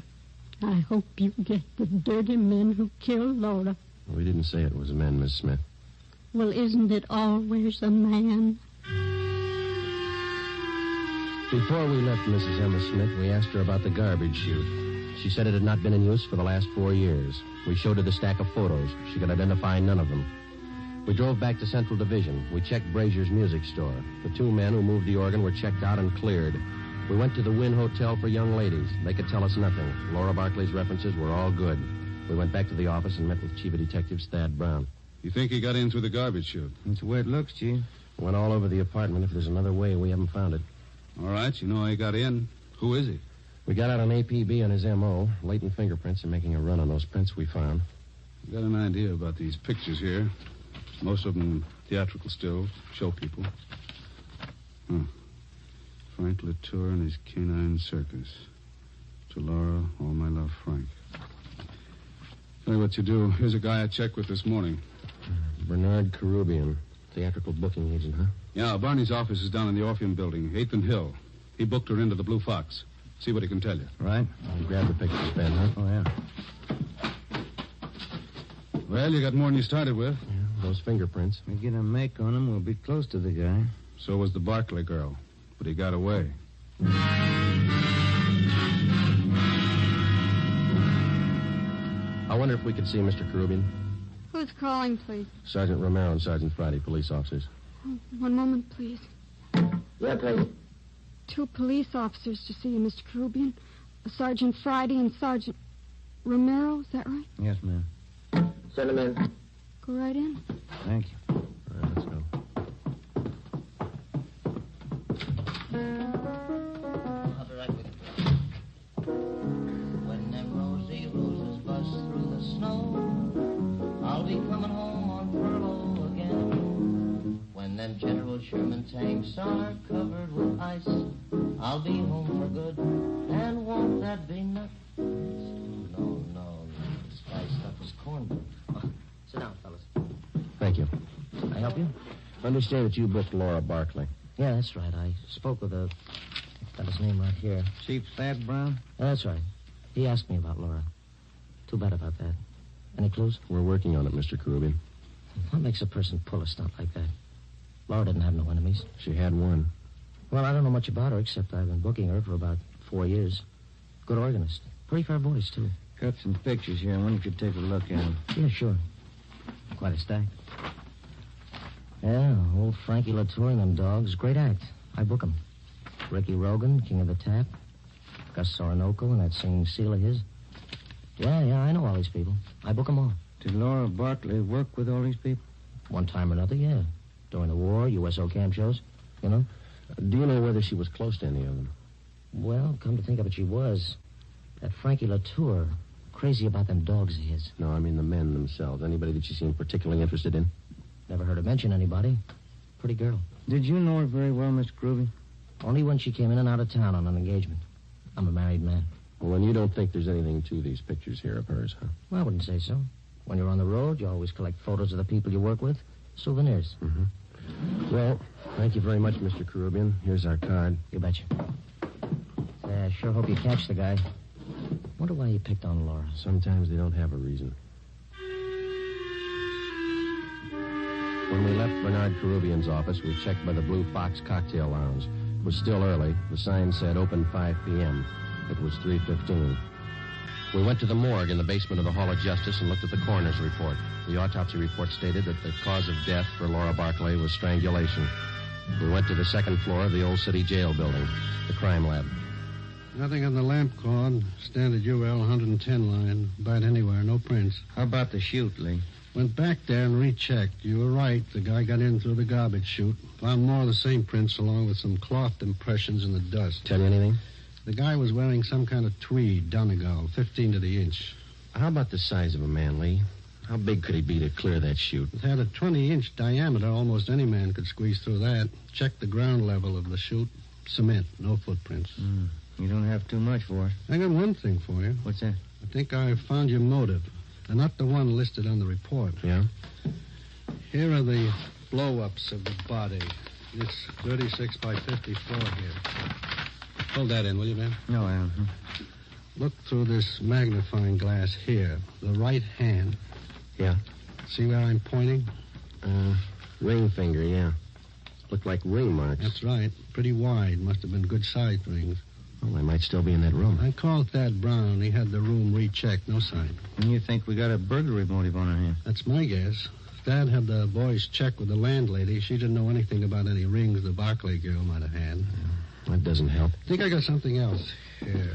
I hope you get the dirty men who killed Laura. We didn't say it was men, Miss Smith. Well, isn't it always a man? Before we left Mrs. Emma Smith, we asked her about the garbage chute. She said it had not been in use for the last 4 years. We showed her the stack of photos. She could identify none of them. We drove back to Central Division. We checked Brazier's music store. The 2 men who moved the organ were checked out and cleared. We went to the Wynn Hotel for young ladies. They could tell us nothing. Laura Barkley's references were all good. We went back to the office and met with Chief of Detectives Thad Brown. You think he got in through the garbage chute? That's the way it looks, Chief. Went all over the apartment. If there's another way, we haven't found it. All right, you know how he got in. Who is he? We got out an APB on his M.O., latent fingerprints, and making a run on those prints we found. You got an idea about these pictures here. Most of them theatrical stills, show people. Frank Latour and his canine circus. To Laura, all my love, Frank. Tell you what you do. Here's a guy I checked with this morning. Bernard Carubian, theatrical booking agent, huh? Yeah, Barney's office is down in the Orpheum building, 8th and Hill. He booked her into the Blue Fox. See what he can tell you. Right. You grab the pictures, Ben, huh? Oh, yeah. Well, you got more than you started with. Yeah, those fingerprints. We get a make on him, we'll be close to the guy. So was the Barkley girl. But he got away. I wonder if we could see Mr. Carubian. Who's calling, please? Sergeant Romero and Sergeant Friday, police officers. Oh, one moment, please. Yeah, please. 2 police officers to see you, Mr. Carubian. Sergeant Friday and Sergeant Romero, is that right? Yes, ma'am. Send him in. Go right in. Thank you. All right, let's go. When them rosy roses bust through the snow, I'll be coming home on furlough again. When them General Sherman tanks are covered with ice, I'll be home for good. And won't that be nuts? No. This guy's stuff is cornbread. Sit down, fellas. Thank you. Can I help you? Understand that you booked Laura Barkley. Yeah, that's right. I spoke with got his name right here. Chief Thad Brown? That's right. He asked me about Laura. Too bad about that. Any clues? We're working on it, Mr. Carubian. What makes a person pull a stunt like that? Laura didn't have no enemies. She had one. Well, I don't know much about her, except I've been booking her for about 4 years. Good organist. Pretty fair voice, too. Got some pictures here. I wonder if you could take a look at them. Yeah, sure. Quite a stack. Yeah, old Frankie Latour and them dogs. Great act. I book 'em. Ricky Rogan, King of the Tap. Gus Orinoco and that singing seal of his. Yeah, I know all these people. I book 'em all. Did Laura Barkley work with all these people? One time or another, yeah. During the war, USO camp shows, you know. Do you know whether she was close to any of them? Well, come to think of it, she was. That Frankie Latour, crazy about them dogs of his. No, I mean the men themselves. Anybody that she seemed particularly interested in? Never heard her mention anybody. Pretty girl. Did you know her very well, Mr. Groovy? Only when she came in and out of town on an engagement. I'm a married man. Well, then you don't think there's anything to these pictures here of hers, huh? Well, I wouldn't say so. When you're on the road, you always collect photos of the people you work with. Souvenirs. Mm-hmm. Well, thank you very much, Mr. Carubian. Here's our card. You betcha. I sure hope you catch the guy. Wonder why he picked on Laura. Sometimes they don't have a reason. When we left Bernard Carubian's office, we checked by the Blue Fox Cocktail Lounge. It was still early. The sign said open 5 p.m. It was 3:15. We went to the morgue in the basement of the Hall of Justice and looked at the coroner's report. The autopsy report stated that the cause of death for Laura Barkley was strangulation. We went to the second floor of the old city jail building, the crime lab. Nothing on the lamp cord. Standard UL 110 line. About anywhere. No prints. How about the chute, Lee? Went back there and rechecked. You were right. The guy got in through the garbage chute. Found more of the same prints along with some cloth impressions in the dust. Tell you anything? The guy was wearing some kind of tweed, Donegal, 15 to the inch. How about the size of a man, Lee? How big could he be to clear that chute? It had a 20-inch diameter. Almost any man could squeeze through that. Check the ground level of the chute. Cement, no footprints. You don't have too much for it. I got one thing for you. What's that? I think I found your motive. And not the one listed on the report. Yeah? Here are the blow-ups of the body. It's 36 by 54 here. Hold that in, will you, Ben? No, Al. Look through this magnifying glass here. The right hand. Yeah? See where I'm pointing? Ring finger, yeah. Looked like ring marks. That's right. Pretty wide. Must have been good-sized rings. Well, they might still be in that room. I called Thad Brown. He had the room rechecked. No sign. And you think we got a burglary motive on our hands? That's my guess. Thad had the boys check with the landlady. She didn't know anything about any rings the Barclay girl might have had. That doesn't help. I think I got something else. Here.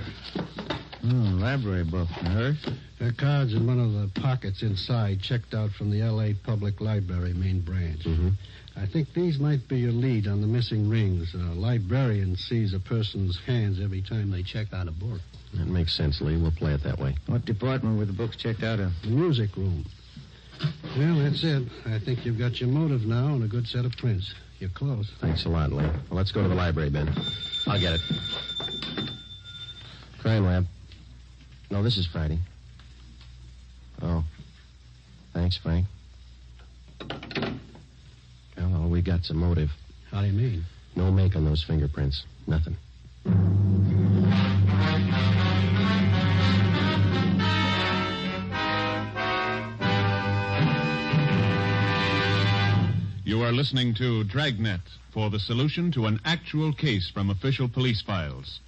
Library book. Hers? Her card's in one of the pockets inside, checked out from the L.A. Public Library main branch. Mm-hmm. I think these might be your lead on the missing rings. A librarian sees a person's hands every time they check out a book. That makes sense, Lee. We'll play it that way. What department were the books checked out of? The music room. Well, that's it. I think you've got your motive now and a good set of prints. You're close. Thanks a lot, Lee. Well, let's go to the library, Ben. I'll get it. Crime lab. No, this is Friday. Oh. Thanks, Frank. Well, we got some motive. How do you mean? No make on those fingerprints. Nothing. You are listening to Dragnet for the solution to an actual case from official police files.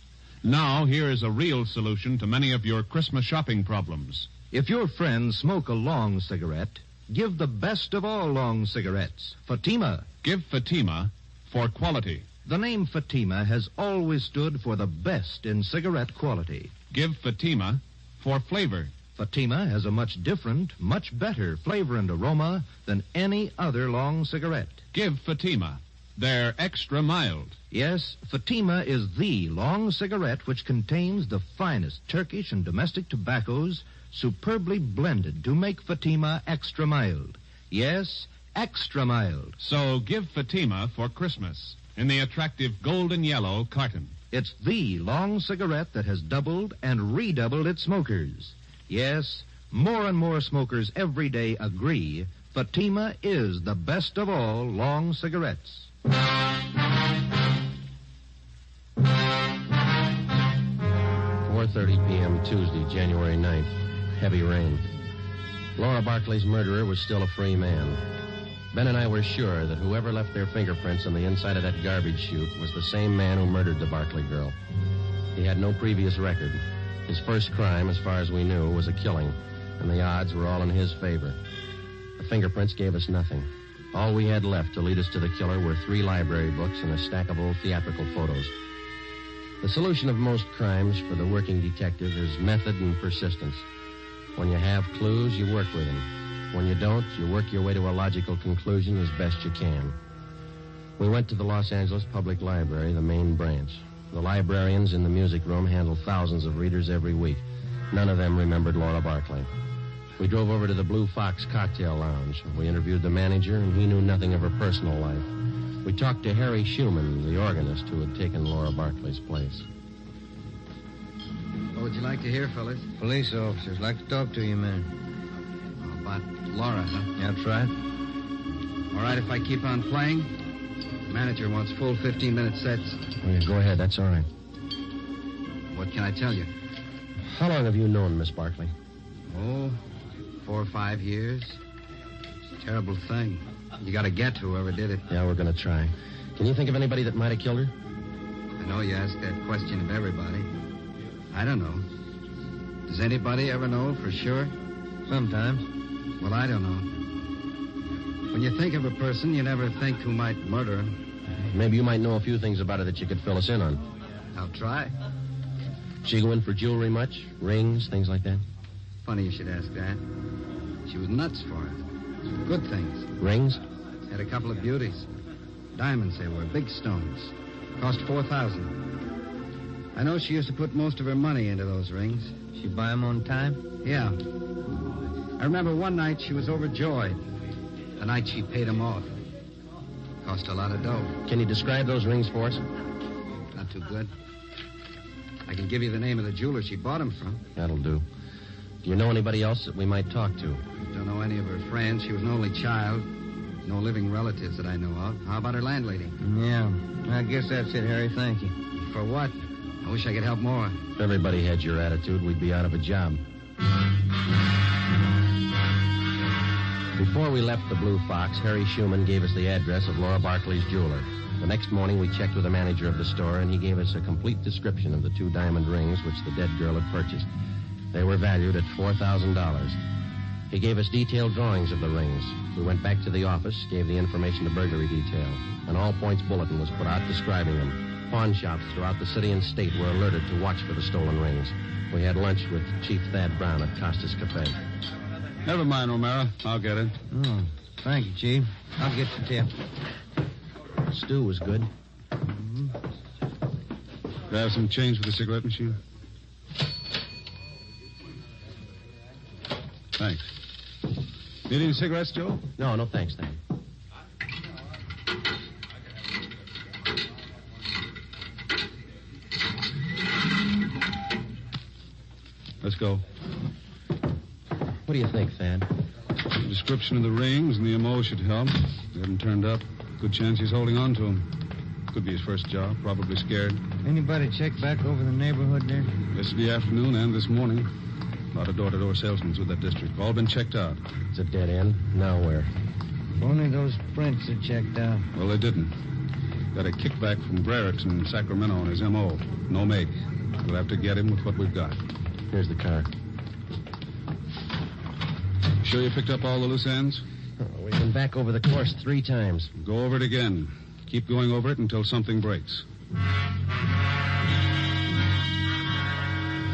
Now, here is a real solution to many of your Christmas shopping problems. If your friends smoke a long cigarette, give the best of all long cigarettes, Fatima. Give Fatima for quality. The name Fatima has always stood for the best in cigarette quality. Give Fatima for flavor. Fatima has a much different, much better flavor and aroma than any other long cigarette. Give Fatima. They're extra mild. Yes, Fatima is the long cigarette which contains the finest Turkish and domestic tobaccos superbly blended to make Fatima extra mild. Yes, extra mild. So give Fatima for Christmas in the attractive golden yellow carton. It's the long cigarette that has doubled and redoubled its smokers. Yes, more and more smokers every day agree Fatima is the best of all long cigarettes. 4:30 p.m. Tuesday, January 9th. Heavy rain. Laura Barclay's murderer was still a free man. Ben and I were sure that whoever left their fingerprints on the inside of that garbage chute was the same man who murdered the Barclay girl. He had no previous record. His first crime, as far as we knew, was a killing, and the odds were all in his favor. The fingerprints gave us nothing. All we had left to lead us to the killer were 3 library books and a stack of old theatrical photos. The solution of most crimes for the working detective is method and persistence. When you have clues, you work with them. When you don't, you work your way to a logical conclusion as best you can. We went to the Los Angeles Public Library, the main branch. The librarians in the music room handle thousands of readers every week. None of them remembered Laura Barclay. We drove over to the Blue Fox Cocktail Lounge. We interviewed the manager, and he knew nothing of her personal life. We talked to Harry Schumann, the organist who had taken Laura Barclay's place. What would you like to hear, fellas? Police officers like to talk to you, man. About Laura, huh? That's right. All right, if I keep on playing. The manager wants full 15-minute sets. Oh, yeah, go ahead. That's all right. What can I tell you? How long have you known Miss Barclay? Oh, 4 or 5 years. It's a terrible thing. You got to get to whoever did it. Yeah, we're going to try. Can you think of anybody that might have killed her? I know you ask that question of everybody. I don't know. Does anybody ever know for sure? Sometimes. Well, I don't know. When you think of a person, you never think who might murder him. Maybe you might know a few things about her that you could fill us in on. I'll try. She go in for jewelry much? Rings, things like that? Funny you should ask that. She was nuts for it. Good things. Rings? Had a couple of beauties. Diamonds they were, big stones. Cost $4,000. I know she used to put most of her money into those rings. She buy them on time? Yeah. I remember one night she was overjoyed. The night she paid them off. Cost a lot of dough. Can you describe those rings for us? Not too good. I can give you the name of the jeweler she bought them from. That'll do. Do you know anybody else that we might talk to? Don't know any of her friends. She was an only child. No living relatives that I know of. How about her landlady? Yeah. I guess that's it, Harry. Thank you. For what? I wish I could help more. If everybody had your attitude, we'd be out of a job. Before we left the Blue Fox, Harry Schumann gave us the address of Laura Barkley's jeweler. The next morning, we checked with the manager of the store, and he gave us a complete description of the 2 diamond rings which the dead girl had purchased. They were valued at $4,000. He gave us detailed drawings of the rings. We went back to the office, gave the information to burglary detail. An all-points bulletin was put out describing them. Pawn shops throughout the city and state were alerted to watch for the stolen rings. We had lunch with Chief Thad Brown at Costa's Cafe. Never mind, O'Mara. I'll get it. Oh, thank you, Chief. I'll get the tip. Stew was good. Do I have some change for the cigarette machine? Thanks. Need any cigarettes, Joe? No, thanks, Thad. Let's go. What do you think, Thad? The description of the rings and the MO should help. They haven't turned up. Good chance he's holding on to them. Could be his first job. Probably scared. Anybody check back over the neighborhood there? Yesterday afternoon and this morning. A lot of door-to-door salesmen through that district. All been checked out. It's a dead end. Now where? If only those prints are checked out. Well, they didn't. Got a kickback from Brereton in Sacramento on his MO. No make. We'll have to get him with what we've got. Here's the car. Sure you picked up all the loose ends? We've been back over the course 3 times. Go over it again. Keep going over it until something breaks.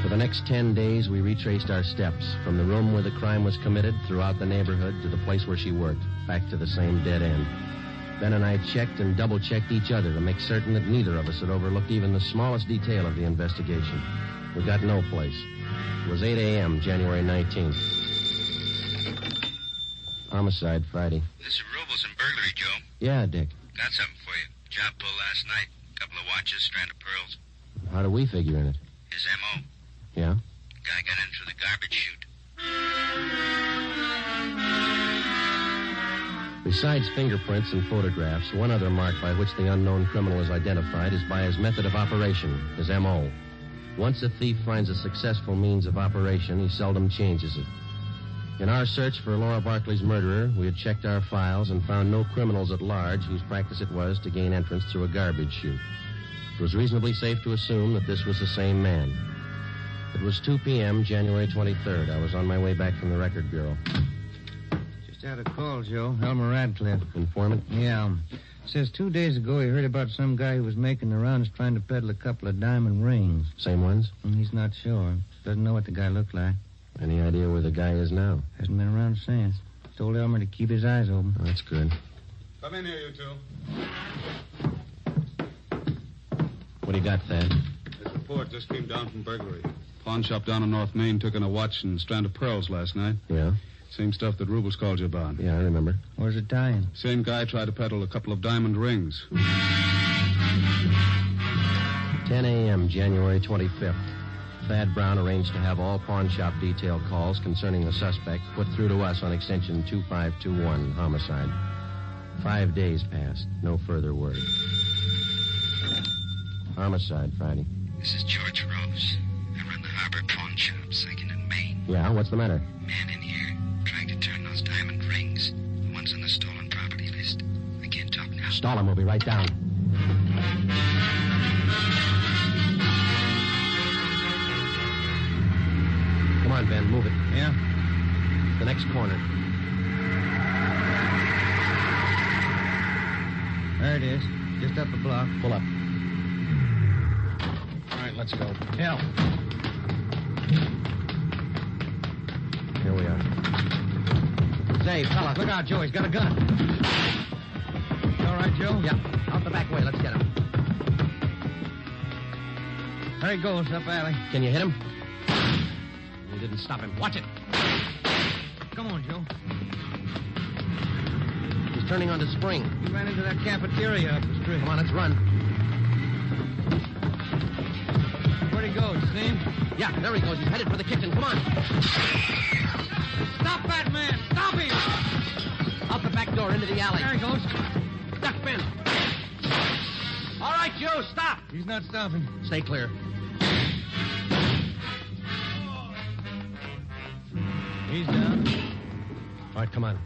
For the next 10 days, we retraced our steps from the room where the crime was committed throughout the neighborhood to the place where she worked, back to the same dead end. Ben and I checked and double-checked each other to make certain that neither of us had overlooked even the smallest detail of the investigation. We got no place. It was 8 a.m., January 19th. Homicide, Friday. This is Robles and burglary, Joe. Yeah, Dick. Got something for you. Job pull last night. Couple of watches, strand of pearls. How do we figure in it? His M.O. Yeah? Guy got in through the garbage chute. Besides fingerprints and photographs, one other mark by which the unknown criminal is identified is by his method of operation, his M.O. Once a thief finds a successful means of operation, he seldom changes it. In our search for Laura Barkley's murderer, we had checked our files and found no criminals at large whose practice it was to gain entrance through a garbage chute. It was reasonably safe to assume that this was the same man. It was 2 p.m., January 23rd. I was on my way back from the Record Bureau. Just had a call, Joe. Elmer Radcliffe. Informant? Yeah. Says 2 days ago he heard about some guy who was making the rounds trying to peddle a couple of diamond rings. Same ones? He's not sure. Doesn't know what the guy looked like. Any idea where the guy is now? Hasn't been around since. Told Elmer to keep his eyes open. Oh, that's good. Come in here, you two. What do you got, Thad? This report just came down from burglary. Pawn shop down on North Main took in a watch and strand of pearls last night. Yeah? Same stuff that Rubles called you about. Yeah, I remember. Where's it tying? Same guy tried to peddle a couple of diamond rings. 10 a.m., January 25th. Thad Brown arranged to have all pawn shop detail calls concerning the suspect put through to us on extension 2521, homicide. 5 days passed. No further word. Homicide, Friday. This is George Rose. I run the Harbor Pawn Shop, 2nd and Main. Yeah, what's the matter? Man in here, trying to turn those diamond rings. The ones on the stolen property list. I can't talk now. Stall him, we'll be right down. Come on, Ben, move it. Yeah? The next corner. There it is. Just up the block. Pull up. All right, let's go. Yeah. Here we are. Say, fella, look out, Joe. He's got a gun. You all right, Joe? Yeah. Out the back way. Let's get him. There he goes, up alley. Can you hit him? We didn't stop him. Watch it. Come on, Joe. He's turning onto Spring. He ran into that cafeteria up the street. Come on, let's run. Where'd he go? You see him? Yeah, there he goes. He's headed for the kitchen. Come on. Stop that man! Stop him! Out the back door into the alley. There he goes. Duck, Ben. All right, Joe, stop. He's not stopping. Stay clear. He's down. All right, come on.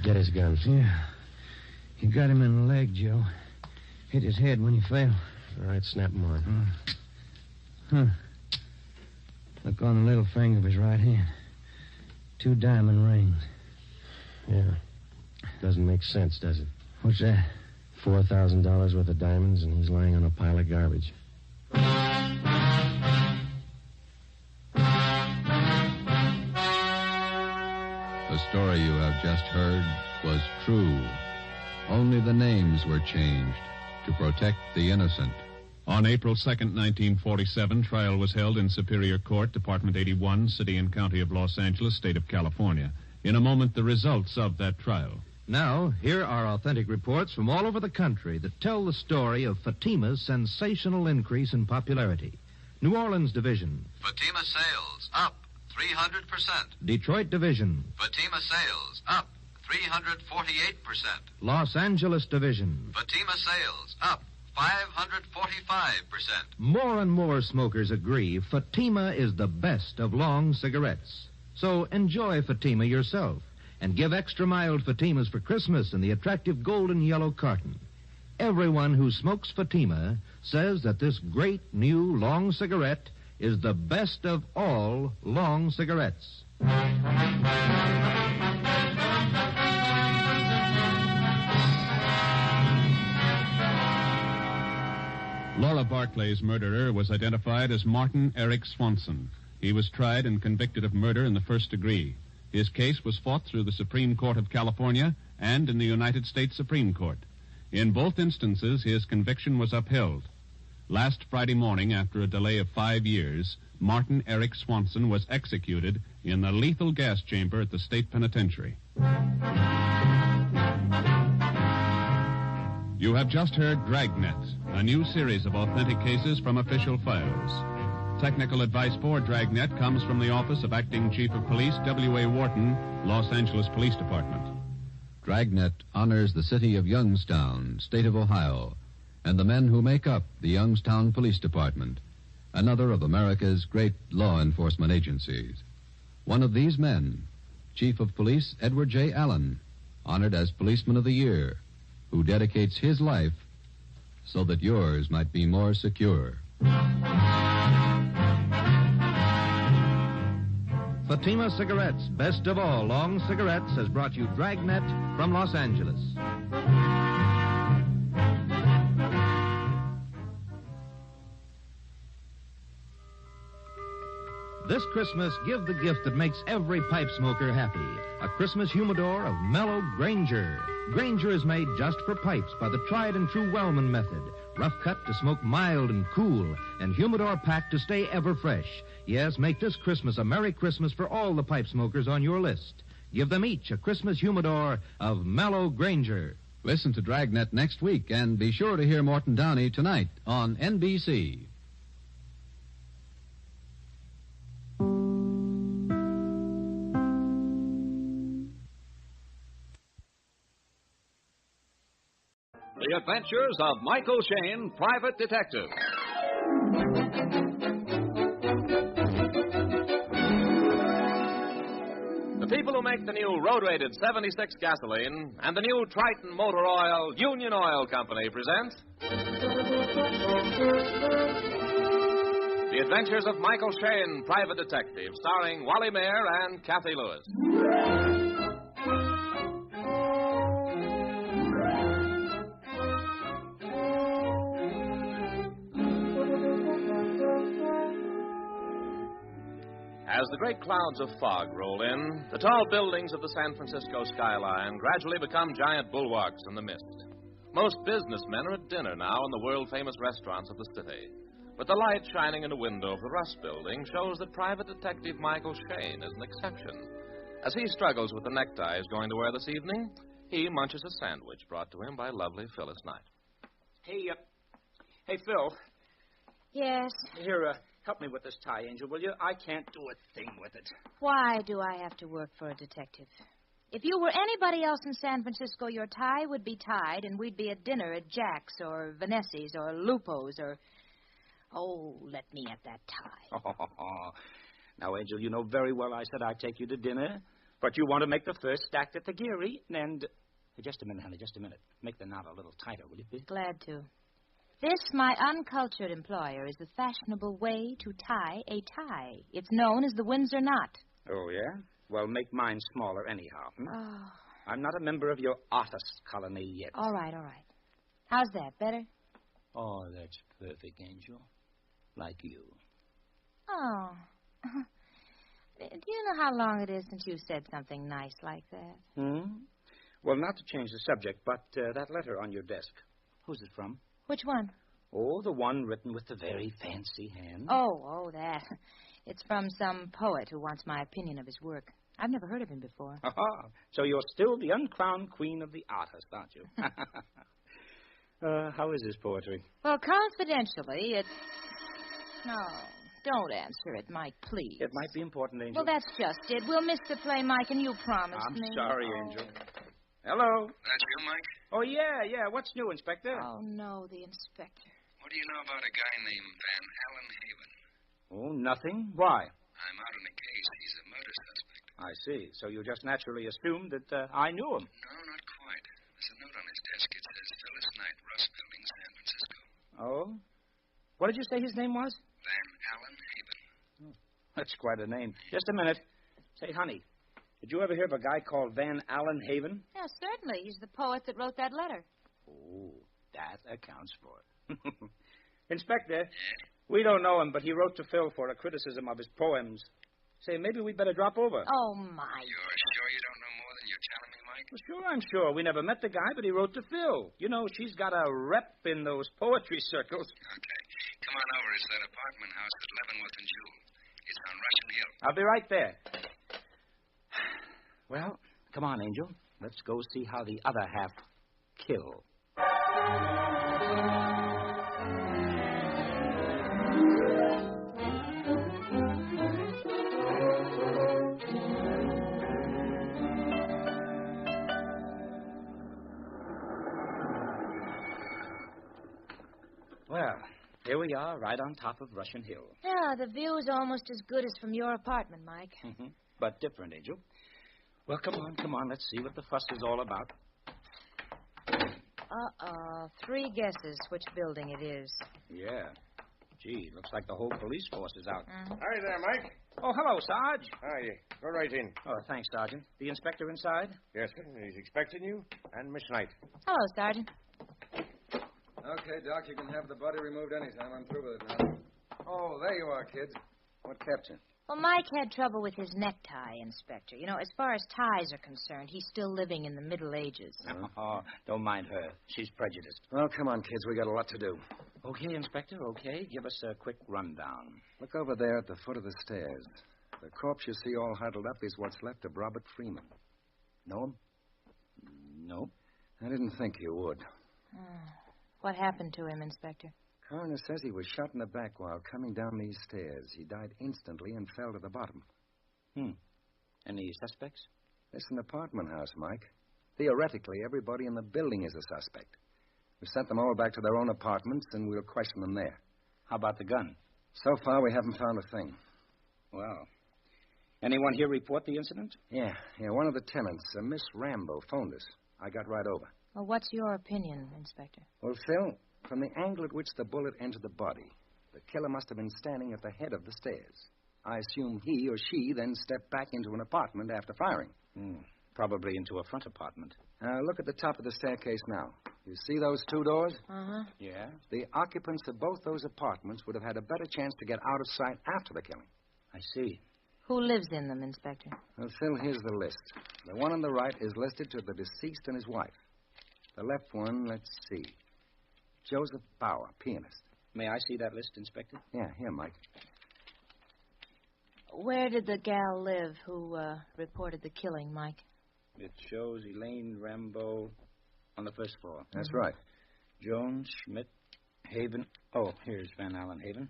Get his gun. Yeah. You got him in the leg, Joe. Hit his head when he fell. All right, snap him on. Huh. Look on the little finger of his right hand. 2 diamond rings. Yeah. Doesn't make sense, does it? What's that? $4,000 worth of diamonds, and he's lying on a pile of garbage. The story you have just heard was true. Only the names were changed to protect the innocent. On April 2nd, 1947, trial was held in Superior Court, Department 81, City and County of Los Angeles, State of California. In a moment, the results of that trial. Now, here are authentic reports from all over the country that tell the story of Fatima's sensational increase in popularity. New Orleans Division. Fatima sales up 300%. Detroit Division. Fatima sales up 348%. Los Angeles Division. Fatima sales up 545%. More and more smokers agree Fatima is the best of long cigarettes. So enjoy Fatima yourself and give extra mild Fatimas for Christmas in the attractive golden yellow carton. Everyone who smokes Fatima says that this great new long cigarette is the best of all long cigarettes. Laura Barclay's murderer was identified as Martin Eric Swanson. He was tried and convicted of murder in the first degree. His case was fought through the Supreme Court of California and in the United States Supreme Court. In both instances, his conviction was upheld. Last Friday morning, after a delay of 5 years, Martin Eric Swanson was executed in the lethal gas chamber at the state penitentiary. You have just heard Dragnet, a new series of authentic cases from official files. Technical advice for Dragnet comes from the Office of Acting Chief of Police W.A. Wharton, Los Angeles Police Department. Dragnet honors the city of Youngstown, state of Ohio, and the men who make up the Youngstown Police Department, another of America's great law enforcement agencies. One of these men, Chief of Police Edward J. Allen, honored as Policeman of the Year, who dedicates his life so that yours might be more secure. Fatima Cigarettes, best of all long cigarettes, has brought you Dragnet from Los Angeles. This Christmas, give the gift that makes every pipe smoker happy. A Christmas humidor of mellow Granger. Granger is made just for pipes by the tried and true Wellman method. Rough cut to smoke mild and cool, and humidor packed to stay ever fresh. Yes, make this Christmas a Merry Christmas for all the pipe smokers on your list. Give them each a Christmas humidor of mellow Granger. Listen to Dragnet next week, and be sure to hear Morton Downey tonight on NBC. The Adventures of Michael Shayne, Private Detective. The people who make the new road-rated 76 gasoline and the new Triton Motor Oil Union Oil Company present The Adventures of Michael Shayne, Private Detective, starring Wally Mayer and Kathy Lewis. As the great clouds of fog roll in, the tall buildings of the San Francisco skyline gradually become giant bulwarks in the mist. Most businessmen are at dinner now in the world-famous restaurants of the city. But the light shining in a window of the Russ building shows that Private Detective Michael Shayne is an exception. As he struggles with the necktie he's going to wear this evening, he munches a sandwich brought to him by lovely Phyllis Knight. Hey, Phil. Yes? Here, help me with this tie, Angel, will you? I can't do a thing with it. Why do I have to work for a detective? If you were anybody else in San Francisco, your tie would be tied, and we'd be at dinner at Jack's or Vanessi's or Lupo's or... Oh, let me at that tie. Now, Angel, you know very well I said I'd take you to dinner. But you want to make the first act at the Geary, and... Just a minute, honey, just a minute. Make the knot a little tighter, will you, please? Glad to. This, my uncultured employer, is the fashionable way to tie a tie. It's known as the Windsor knot. Oh, yeah? Well, make mine smaller anyhow. Oh. I'm not a member of your artist colony yet. All right. How's that? Better? Oh, that's perfect, Angel. Like you. Oh. Do you know how long it is since you said something nice like that? Well, not to change the subject, but that letter on your desk. Who's it from? Which one? Oh, the one written with the very fancy hand. Oh, that. It's from some poet who wants my opinion of his work. I've never heard of him before. So you're still the uncrowned queen of the artist, aren't you? How is his poetry? Well, confidentially, it's... No, don't answer it, Mike, please. It might be important, Angel. Well, that's just it. We'll miss the play, Mike, and you promised me. I'm sorry, Angel. Hello? That's you, Mike? Oh, yeah. What's new, Inspector? Oh, no, the inspector. What do you know about a guy named Van Allen Haven? Oh, nothing. Why? I'm out on a case. He's a murder suspect. I see. So you just naturally assumed that I knew him. No, not quite. There's a note on his desk. It says Phyllis Knight, Russ Building, San Francisco. Oh? What did you say his name was? Van Allen Haven. Oh, that's quite a name. Just a minute. Say, honey, did you ever hear of a guy called Van Allen Haven? Yeah, certainly. He's the poet that wrote that letter. Oh, that accounts for it. Inspector, we don't know him, but he wrote to Phil for a criticism of his poems. Say, maybe we'd better drop over. Oh, Mike. You're sure you don't know more than you're telling me, Mike? Well, sure, I'm sure. We never met the guy, but he wrote to Phil. You know, she's got a rep in those poetry circles. Okay. Come on over. It's that apartment house at Leavenworth and Jewel. It's on Russian Hill. I'll be right there. Well, come on, Angel. Let's go see how the other half kill. Well, here we are, right on top of Russian Hill. Yeah, the view is almost as good as from your apartment, Mike. But different, Angel. Well, come on. Let's see what the fuss is all about. 3 guesses which building it is. Yeah. Gee, looks like the whole police force is out. Hi there, Mike. Oh, hello, Sarge. Hi. Go right in. Oh, thanks, Sergeant. The inspector inside? Yes, sir. He's expecting you. And Miss Knight. Hello, Sergeant. Okay, Doc, you can have the body removed anytime. I'm through with it now. Oh, there you are, kids. What kept you? Well, Mike had trouble with his necktie, Inspector. You know, as far as ties are concerned, he's still living in the Middle Ages. Oh, don't mind her. She's prejudiced. Well, come on, kids. We got a lot to do. Okay, Inspector, okay. Give us a quick rundown. Look over there at the foot of the stairs. The corpse you see all huddled up is what's left of Robert Freeman. Know him? Nope. I didn't think you would. What happened to him, Inspector? Coroner says he was shot in the back while coming down these stairs. He died instantly and fell to the bottom. Any suspects? It's an apartment house, Mike. Theoretically, everybody in the building is a suspect. We sent them all back to their own apartments, and we'll question them there. How about the gun? So far, we haven't found a thing. Well, anyone here report the incident? Yeah, one of the tenants, Miss Rambo, phoned us. I got right over. Well, what's your opinion, Inspector? Well, Phil, from the angle at which the bullet entered the body, the killer must have been standing at the head of the stairs. I assume he or she then stepped back into an apartment after firing. Probably into a front apartment. Look at the top of the staircase now. You see those 2 doors? Yeah? The occupants of both those apartments would have had a better chance to get out of sight after the killing. I see. Who lives in them, Inspector? Well, Phil, here's the list. The one on the right is listed to the deceased and his wife. The left one, let's see. Joseph Bauer, pianist. May I see that list, Inspector? Yeah, here, Mike. Where did the gal live who reported the killing, Mike? It shows Elaine Rambo on the first floor. That's right. Jones, Schmidt, Haven. Oh, here's Van Allen Haven.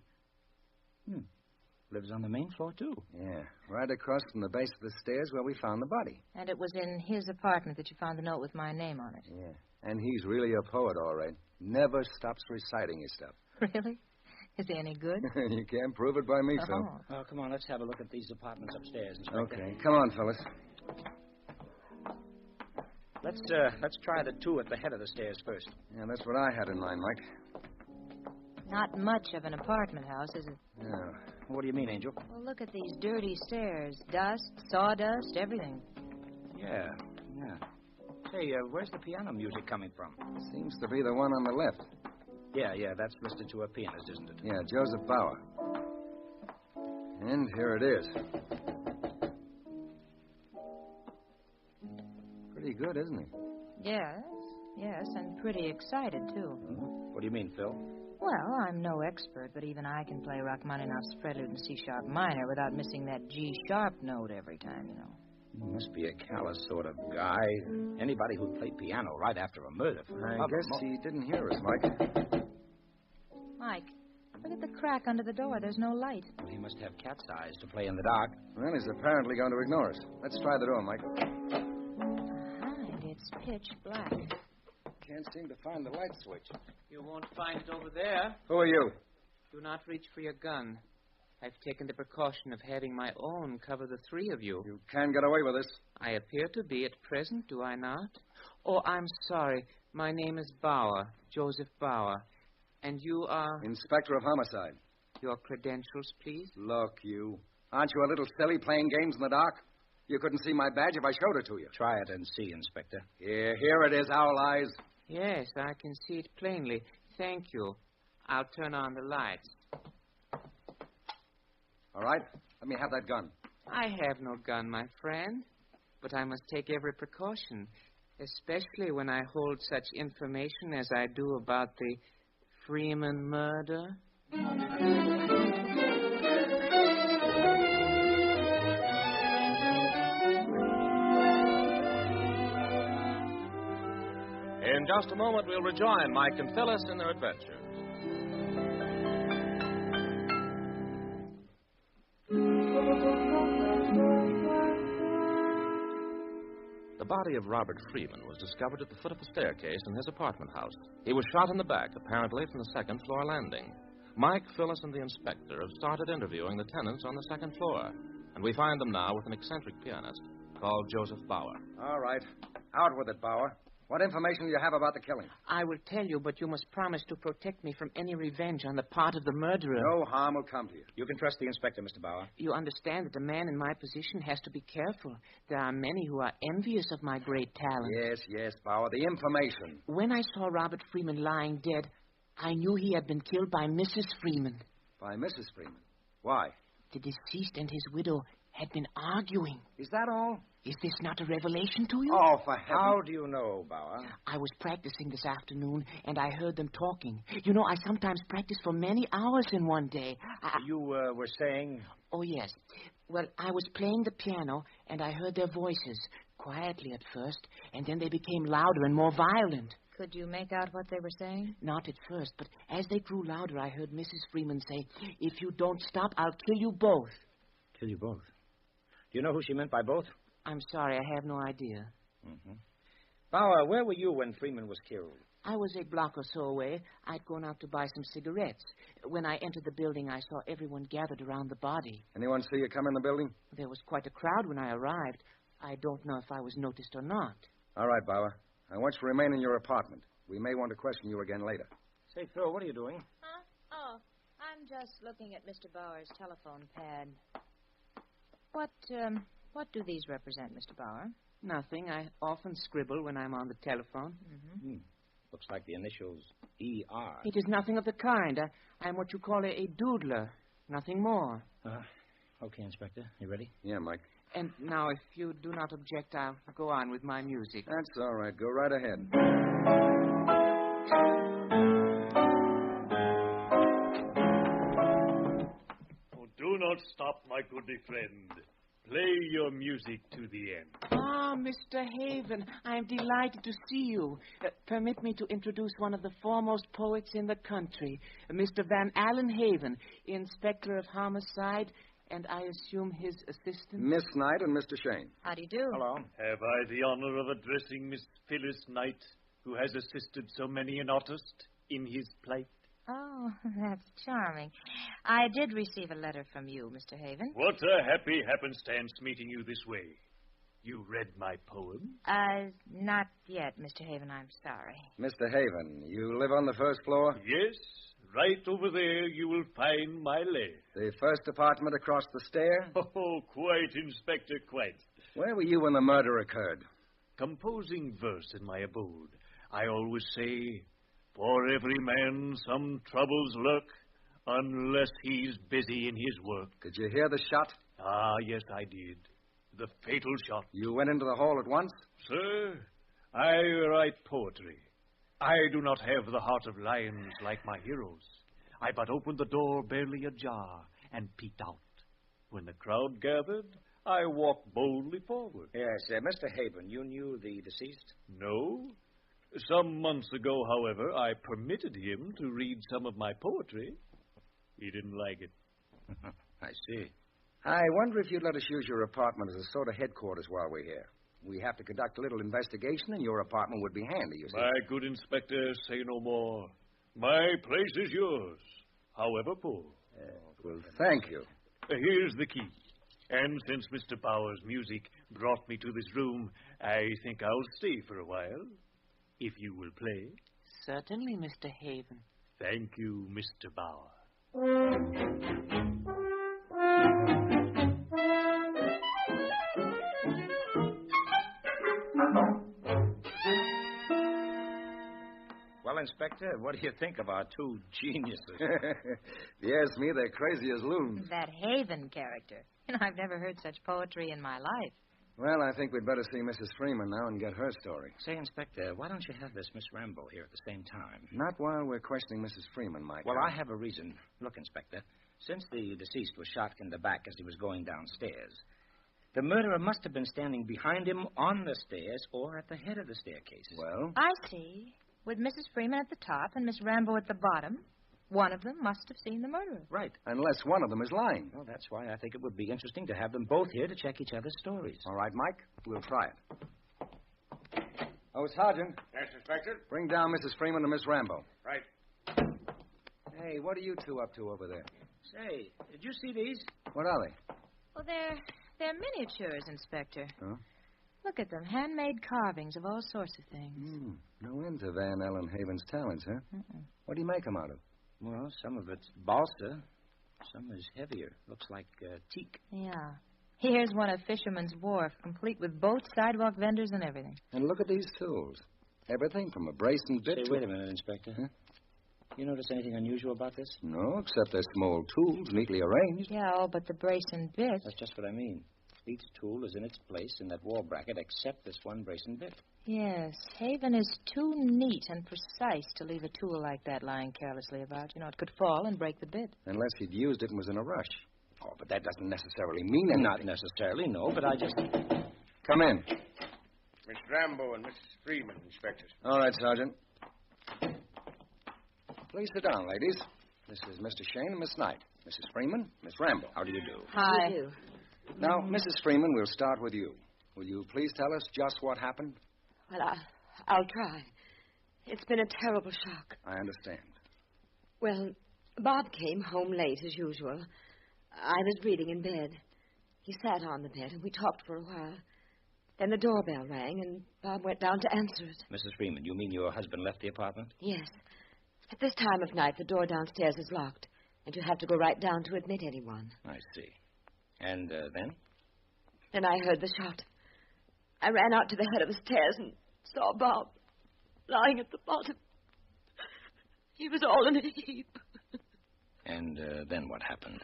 Lives on the main floor, too. Yeah, right across from the base of the stairs where we found the body. And it was in his apartment that you found the note with my name on it. Yeah, and he's really a poet, all right. Never stops reciting his stuff. Really? Is he any good? You can't prove it by me, Phil. Oh, come on, let's have a look at these apartments upstairs, Inspector. Okay, come on, fellas. Let's try the two at the head of the stairs first. Yeah, that's what I had in mind, Mike. Not much of an apartment house, is it? Yeah. What do you mean, Angel? Well, look at these dirty stairs. Dust, sawdust, everything. Yeah. Hey, where's the piano music coming from? Seems to be the one on the left. Yeah, that's listed to a pianist, isn't it? Yeah, Joseph Bauer. And here it is. Pretty good, isn't he? Yes, and pretty excited, too. What do you mean, Phil? Well, I'm no expert, but even I can play Rachmaninoff's Prelude in C-sharp minor without missing that G-sharp note every time, you know. You must be a callous sort of guy. Anybody who'd play piano right after a murder. I guess he didn't hear us, Mike. Mike, look at the crack under the door. There's no light. Well, he must have cat's eyes to play in the dark. Well, he's apparently going to ignore us. Let's try the door, Mike. Hide. It's pitch black. Can't seem to find the light switch. You won't find it over there. Who are you? Do not reach for your gun. I've taken the precaution of having my own cover the three of you. You can get away with this. I appear to be at present, do I not? Oh, I'm sorry. My name is Bauer, Joseph Bauer. And you are... Inspector of Homicide. Your credentials, please? Look, you. Aren't you a little silly playing games in the dark? You couldn't see my badge if I showed it to you. Try it and see, Inspector. Here it is, Owl Eyes. Yes, I can see it plainly. Thank you. I'll turn on the lights. All right. Let me have that gun. I have no gun, my friend. But I must take every precaution, especially when I hold such information as I do about the Freeman murder. In just a moment, we'll rejoin Mike and Phyllis in their adventures. The body of Robert Freeman was discovered at the foot of a staircase in his apartment house. He was shot in the back, apparently from the second-floor landing. Mike, Phyllis, and the inspector have started interviewing the tenants on the second floor, and we find them now with an eccentric pianist called Joseph Bauer. All right. Out with it, Bauer. What information do you have about the killing? I will tell you, but you must promise to protect me from any revenge on the part of the murderer. No harm will come to you. You can trust the inspector, Mr. Bauer. You understand that a man in my position has to be careful. There are many who are envious of my great talent. Yes, Bauer. The information. When I saw Robert Freeman lying dead, I knew he had been killed by Mrs. Freeman. By Mrs. Freeman? Why? The deceased and his widow had been arguing. Is that all? Is this not a revelation to you? Oh, for heaven. How do you know, Bauer? I was practicing this afternoon, and I heard them talking. You know, I sometimes practice for many hours in one day. You were saying? Oh, yes. Well, I was playing the piano, and I heard their voices, quietly at first, and then they became louder and more violent. Could you make out what they were saying? Not at first, but as they grew louder, I heard Mrs. Freeman say, "If you don't stop, I'll kill you both." Kill you both? Do you know who she meant by both? I'm sorry, I have no idea. Mm-hmm. Bauer, where were you when Freeman was killed? I was a block or so away. I'd gone out to buy some cigarettes. When I entered the building, I saw everyone gathered around the body. Anyone see you come in the building? There was quite a crowd when I arrived. I don't know if I was noticed or not. All right, Bauer. I want you to remain in your apartment. We may want to question you again later. Say, Phil, what are you doing? Huh? Oh, I'm just looking at Mr. Bauer's telephone pad. What do these represent, Mr. Bauer? Nothing. I often scribble when I'm on the telephone. Mm-hmm. Looks like the initials E.R. It is nothing of the kind. I'm what you call a doodler. Nothing more. Okay, Inspector. You ready? Yeah, Mike. And now, if you do not object, I'll go on with my music. That's all right. Go right ahead. Oh, do not stop, my goodly friend. Play your music to the end. Ah, Mr. Haven, I am delighted to see you. Permit me to introduce one of the foremost poets in the country, Mr. Van Allen Haven, Inspector of Homicide, and I assume his assistant. Miss Knight and Mr. Shane. How do you do? Hello. Have I the honor of addressing Miss Phyllis Knight, who has assisted so many an artist in his plight? Oh, that's charming. I did receive a letter from you, Mr. Haven. What a happy happenstance meeting you this way. You read my poem? Not yet, Mr. Haven. I'm sorry. Mr. Haven, you live on the first floor? Yes. Right over there you will find my lair. The first apartment across the stair? Oh, quite, Inspector, quite. Where were you when the murder occurred? Composing verse in my abode. I always say, for every man some troubles lurk, unless he's busy in his work. Did you hear the shot? Ah, yes, I did. The fatal shot. You went into the hall at once? Sir, I write poetry. I do not have the heart of lions like my heroes. I but opened the door barely ajar and peeked out. When the crowd gathered, I walked boldly forward. Yes, Mr. Haven, you knew the deceased? No. Some months ago, however, I permitted him to read some of my poetry. He didn't like it. I see. I wonder if you'd let us use your apartment as a sort of headquarters while we're here. We have to conduct a little investigation, and your apartment would be handy, you see. My good Inspector, say no more. My place is yours, however poor. Well, thank you. Here's the key. And since Mr. Bauer's music brought me to this room, I think I'll stay for a while, if you will play. Certainly, Mr. Haven. Thank you, Mr. Bauer. Well, Inspector, what do you think of our two geniuses? If you ask me, they're crazy as loons. That Haven character. I've never heard such poetry in my life. Well, I think we'd better see Mrs. Freeman now and get her story. Say, Inspector, why don't you have this Miss Rambo here at the same time? Not while we're questioning Mrs. Freeman, Mike. Well, I have a reason. Look, Inspector, since the deceased was shot in the back as he was going downstairs, the murderer must have been standing behind him on the stairs or at the head of the staircase. Well? I see. With Mrs. Freeman at the top and Miss Rambo at the bottom, one of them must have seen the murderer. Right. Unless one of them is lying. Well, that's why I think it would be interesting to have them both here to check each other's stories. All right, Mike, we'll try it. Oh, Sergeant. Yes, Inspector? Bring down Mrs. Freeman and Miss Rambo. Right. Hey, what are you two up to over there? Say, did you see these? What are they? Well, they're miniatures, Inspector. Huh? Look at them, handmade carvings of all sorts of things. No end to Van Allen Haven's talents, huh? What do you make them out of? Well, some of it's balsa. Some is heavier. Looks like teak. Yeah. Here's one of Fisherman's Wharf, complete with boats, sidewalk vendors, and everything. And look at these tools. Everything from a brace and bit Say, to... wait a minute, Inspector. Huh? You notice anything unusual about this? No, except they're small tools, neatly arranged. Yeah, all but the brace and bit. That's just what I mean. Each tool is in its place in that wall bracket except this one brace and bit. Yes, Haven is too neat and precise to leave a tool like that lying carelessly about. You know, it could fall and break the bit. Unless he'd used it and was in a rush. Oh, but that doesn't necessarily mean anything. Not necessarily, no, but I just... Come in. Miss Rambo and Mrs. Freeman, Inspector. All right, Sergeant. Please sit down, ladies. This is Mr. Shane and Miss Knight. Mrs. Freeman, Miss Rambo. How do you do? Hi. Now, Mrs. Freeman, we'll start with you. Will you please tell us just what happened? Well, I'll try. It's been a terrible shock. I understand. Well, Bob came home late, as usual. I was reading in bed. He sat on the bed, and we talked for a while. Then the doorbell rang, and Bob went down to answer it. Mrs. Freeman, you mean your husband left the apartment? Yes. At this time of night, the door downstairs is locked, and you have to go right down to admit anyone. I see. And then? Then I heard the shot. I ran out to the head of the stairs and saw Bob lying at the bottom. He was all in a heap. And then what happened?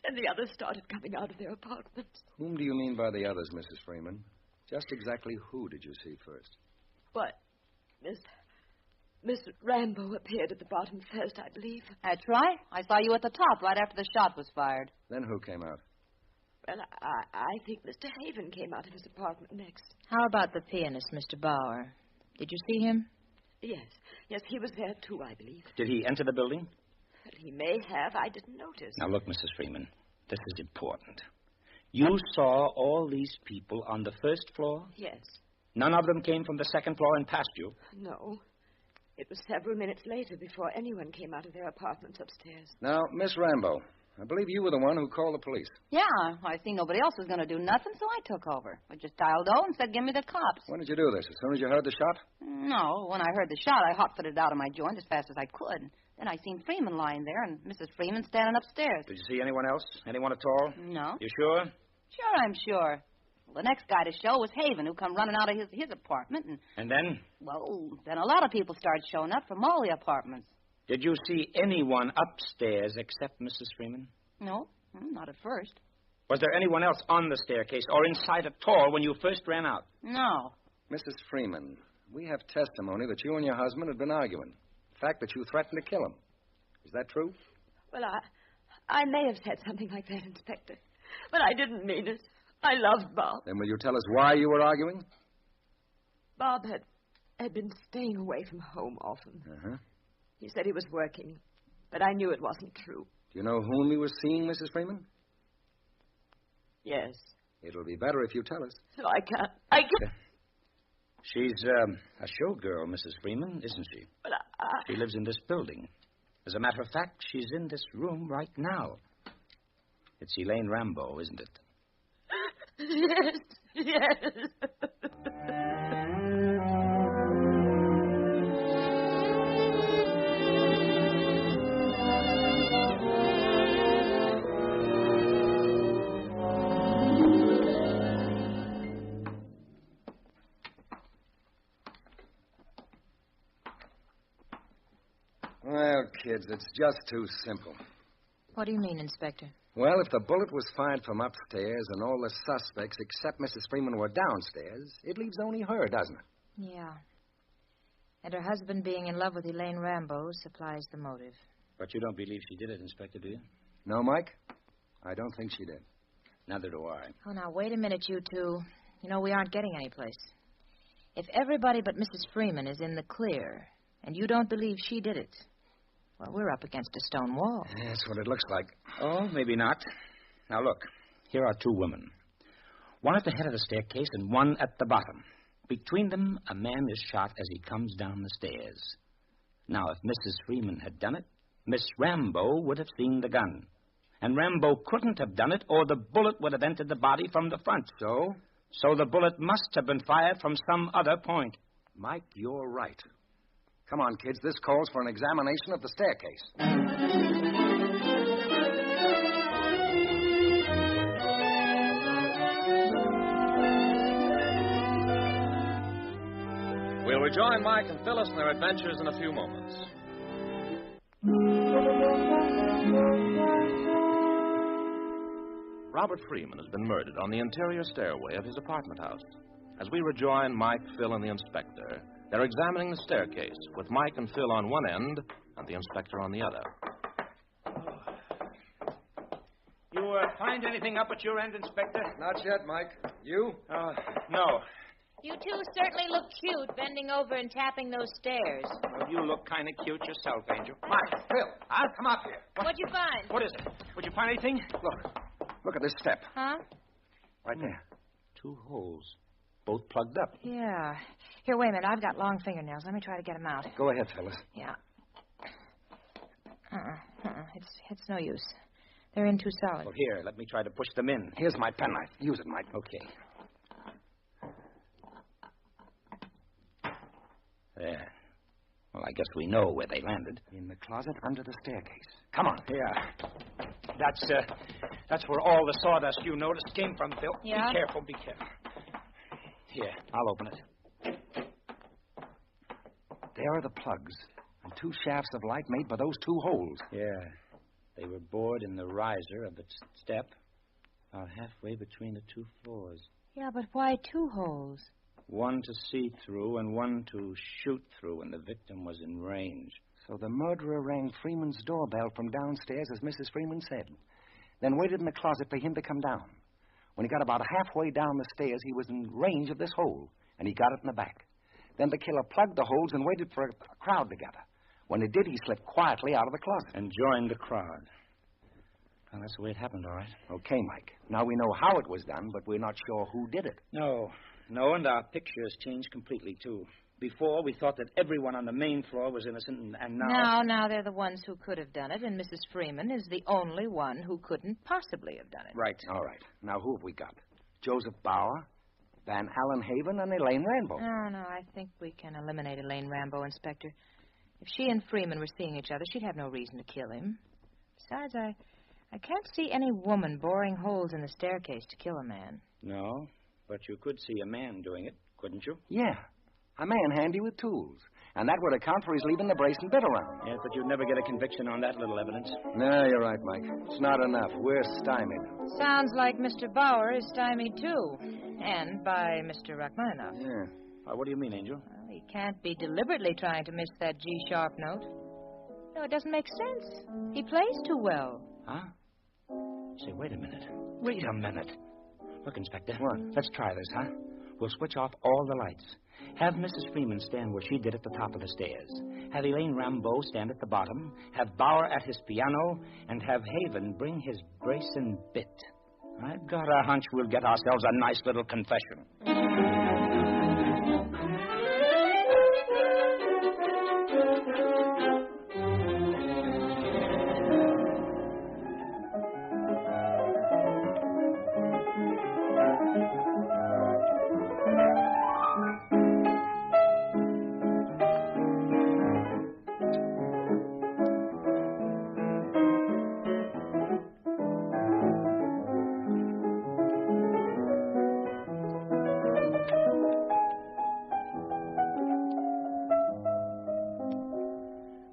And the others started coming out of their apartments. Whom do you mean by the others, Mrs. Freeman? Just exactly who did you see first? What? Miss Rambo appeared at the bottom first, I believe. That's right. I saw you at the top right after the shot was fired. Then who came out? Well, I think Mr. Haven came out of his apartment next. How about the pianist, Mr. Bauer? Did you see him? Yes, he was there too, I believe. Did he enter the building? Well, he may have. I didn't notice. Now, look, Mrs. Freeman, this is important. You saw all these people on the first floor? Yes. None of them came from the second floor and past you? No. It was several minutes later before anyone came out of their apartments upstairs. Now, Miss Rambo, I believe you were the one who called the police. Yeah, I seen nobody else was going to do nothing, so I took over. I just dialed O and said, give me the cops. When did you do this? As soon as you heard the shot? No, when I heard the shot, I hot-footed out of my joint as fast as I could. Then I seen Freeman lying there and Mrs. Freeman standing upstairs. Did you see anyone else? Anyone at all? No. You sure? Sure, I'm sure. Well, the next guy to show was Haven, who come running out of his apartment. And then? Well, then a lot of people started showing up from all the apartments. Did you see anyone upstairs except Mrs. Freeman? No, not at first. Was there anyone else on the staircase or inside at all when you first ran out? No. Mrs. Freeman, we have testimony that you and your husband had been arguing. The fact that you threatened to kill him. Is that true? Well, I may have said something like that, Inspector. But I didn't mean it. I loved Bob. Then will you tell us why you were arguing? Bob had been staying away from home often. Uh-huh. He said he was working, but I knew it wasn't true. Do you know whom he was seeing, Mrs. Freeman? Yes. It'll be better if you tell us. No, I can't. She's a showgirl, Mrs. Freeman, isn't she? But She lives in this building. As a matter of fact, she's in this room right now. It's Elaine Rambo, isn't it? Yes. Well, kids, it's just too simple. What do you mean, Inspector? Well, if the bullet was fired from upstairs and all the suspects except Mrs. Freeman were downstairs, it leaves only her, doesn't it? Yeah. And her husband being in love with Elaine Rambo supplies the motive. But you don't believe she did it, Inspector, do you? No, Mike? I don't think she did. Neither do I. Oh, now, wait a minute, you two. You know, we aren't getting anyplace. If everybody but Mrs. Freeman is in the clear, and you don't believe she did it, well, we're up against a stone wall. That's what it looks like. Oh, maybe not. Now, look. Here are two women. One at the head of the staircase and one at the bottom. Between them, a man is shot as he comes down the stairs. Now, if Mrs. Freeman had done it, Miss Rambo would have seen the gun. And Rambo couldn't have done it, or the bullet would have entered the body from the front. So? So the bullet must have been fired from some other point. Mike, you're right. Come on, kids. This calls for an examination of the staircase. We'll rejoin Mike and Phyllis in their adventures in a few moments. Robert Freeman has been murdered on the interior stairway of his apartment house. As we rejoin Mike, Phil, and the inspector, they're examining the staircase, with Mike and Phil on one end and the inspector on the other. You find anything up at your end, Inspector? Not yet, Mike. You? No. You two certainly look cute, bending over and tapping those stairs. Well, you look kind of cute yourself, Angel. Mike, Phil, I'll come up here. What'd you find? What is it? Would you find anything? Look at this step. Huh? Right there. Two holes. Both plugged up. Yeah. Here, wait a minute. I've got long fingernails. Let me try to get them out. Go ahead, Phyllis. Yeah. It's no use. They're in too solid. Well, here, let me try to push them in. Here's my penknife. Use it, Mike. Okay. There. Well, I guess we know where they landed. In the closet under the staircase. Come on. Yeah. That's where all the sawdust you noticed came from, Phil. Yeah? Be careful, be careful. Here, I'll open it. There are the plugs. And two shafts of light made by those two holes. Yeah. They were bored in the riser of the step, about halfway between the two floors. Yeah, but why two holes? One to see through and one to shoot through when the victim was in range. So the murderer rang Freeman's doorbell from downstairs, as Mrs. Freeman said, then waited in the closet for him to come down. When he got about halfway down the stairs, he was in range of this hole, and he got it in the back. Then the killer plugged the holes and waited for a crowd to gather. When it did, he slipped quietly out of the closet. And joined the crowd. Well, that's the way it happened, all right. Okay, Mike. Now we know how it was done, but we're not sure who did it. No, and our picture has changed completely, too. Before, we thought that everyone on the main floor was innocent, and now... Now they're the ones who could have done it, and Mrs. Freeman is the only one who couldn't possibly have done it. Right. All right. Now, who have we got? Joseph Bauer, Van Allen Haven, and Elaine Rambo. No, I think we can eliminate Elaine Rambo, Inspector. If she and Freeman were seeing each other, she'd have no reason to kill him. Besides, I can't see any woman boring holes in the staircase to kill a man. No, but you could see a man doing it, couldn't you? Yeah. A man handy with tools. And that would account for his leaving the brace and bit around. Yes, but you'd never get a conviction on that little evidence. No, you're right, Mike. It's not enough. We're stymied. Sounds like Mr. Bauer is stymied, too. And by Mr. Rachmaninoff. Yeah. What do you mean, Angel? Well, he can't be deliberately trying to miss that G-sharp note. No, it doesn't make sense. He plays too well. Huh? Say, wait a minute. Wait a minute. Look, Inspector. What? Let's try this, huh? We'll switch off all the lights. Have Mrs. Freeman stand where she did at the top of the stairs. Have Elaine Rambo stand at the bottom. Have Bauer at his piano. And have Haven bring his brace and bit. I've got a hunch we'll get ourselves a nice little confession.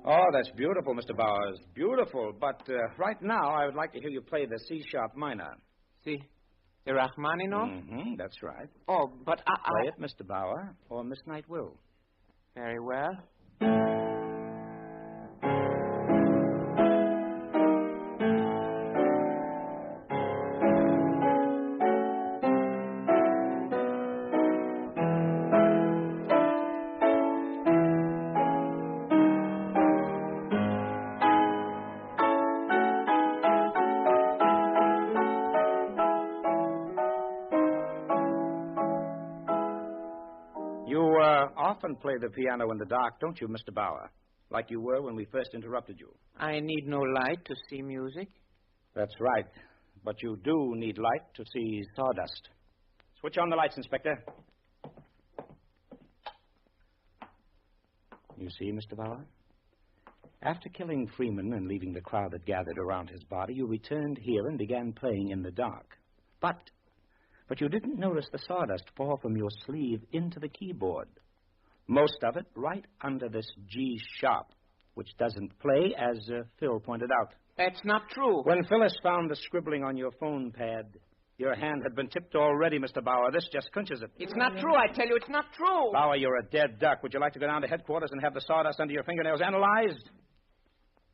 Oh, that's beautiful, Mr. Bowers. Beautiful. But right now, I would like to hear you play the C-sharp minor. See? The Rachmaninoff? Mm-hmm, that's right. Oh, but Play it, Mr. Bauer, or Miss Knight will. Very well. Often play the piano in the dark, don't you, Mr. Bauer? Like you were when we first interrupted you. I need no light to see music. That's right. But you do need light to see sawdust. Switch on the lights, Inspector. You see, Mr. Bauer? After killing Freeman and leaving the crowd that gathered around his body, you returned here and began playing in the dark. But you didn't notice the sawdust fall from your sleeve into the keyboard. Most of it right under this G-sharp, which doesn't play, as Phil pointed out. That's not true. When Phyllis found the scribbling on your phone pad, your hand had been tipped already, Mr. Bauer. This just clinches it. It's not true, I tell you. It's not true. Bauer, you're a dead duck. Would you like to go down to headquarters and have the sawdust under your fingernails analyzed?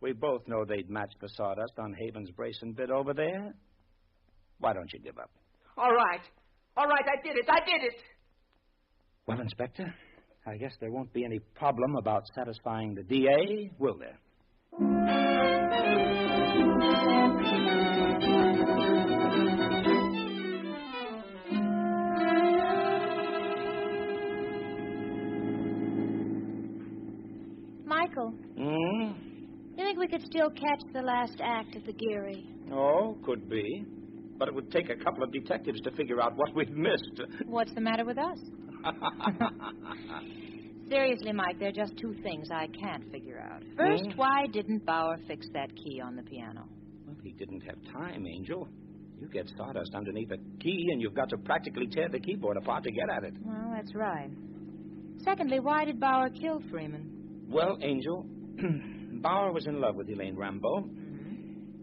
We both know they'd match the sawdust on Haven's brace and bit over there. Why don't you give up? All right. All right, I did it. Well, Inspector, I guess there won't be any problem about satisfying the DA, will there? Michael. Hmm? You think we could still catch the last act of the Geary? Oh, could be. But it would take a couple of detectives to figure out what we've missed. What's the matter with us? Seriously, Mike, there are just two things I can't figure out. First, why didn't Bauer fix that key on the piano? Well, he didn't have time, Angel. You get sawdust underneath a key, and you've got to practically tear the keyboard apart to get at it. Well, that's right. Secondly, why did Bauer kill Freeman? Well, Angel, Bauer was in love with Elaine Rambo.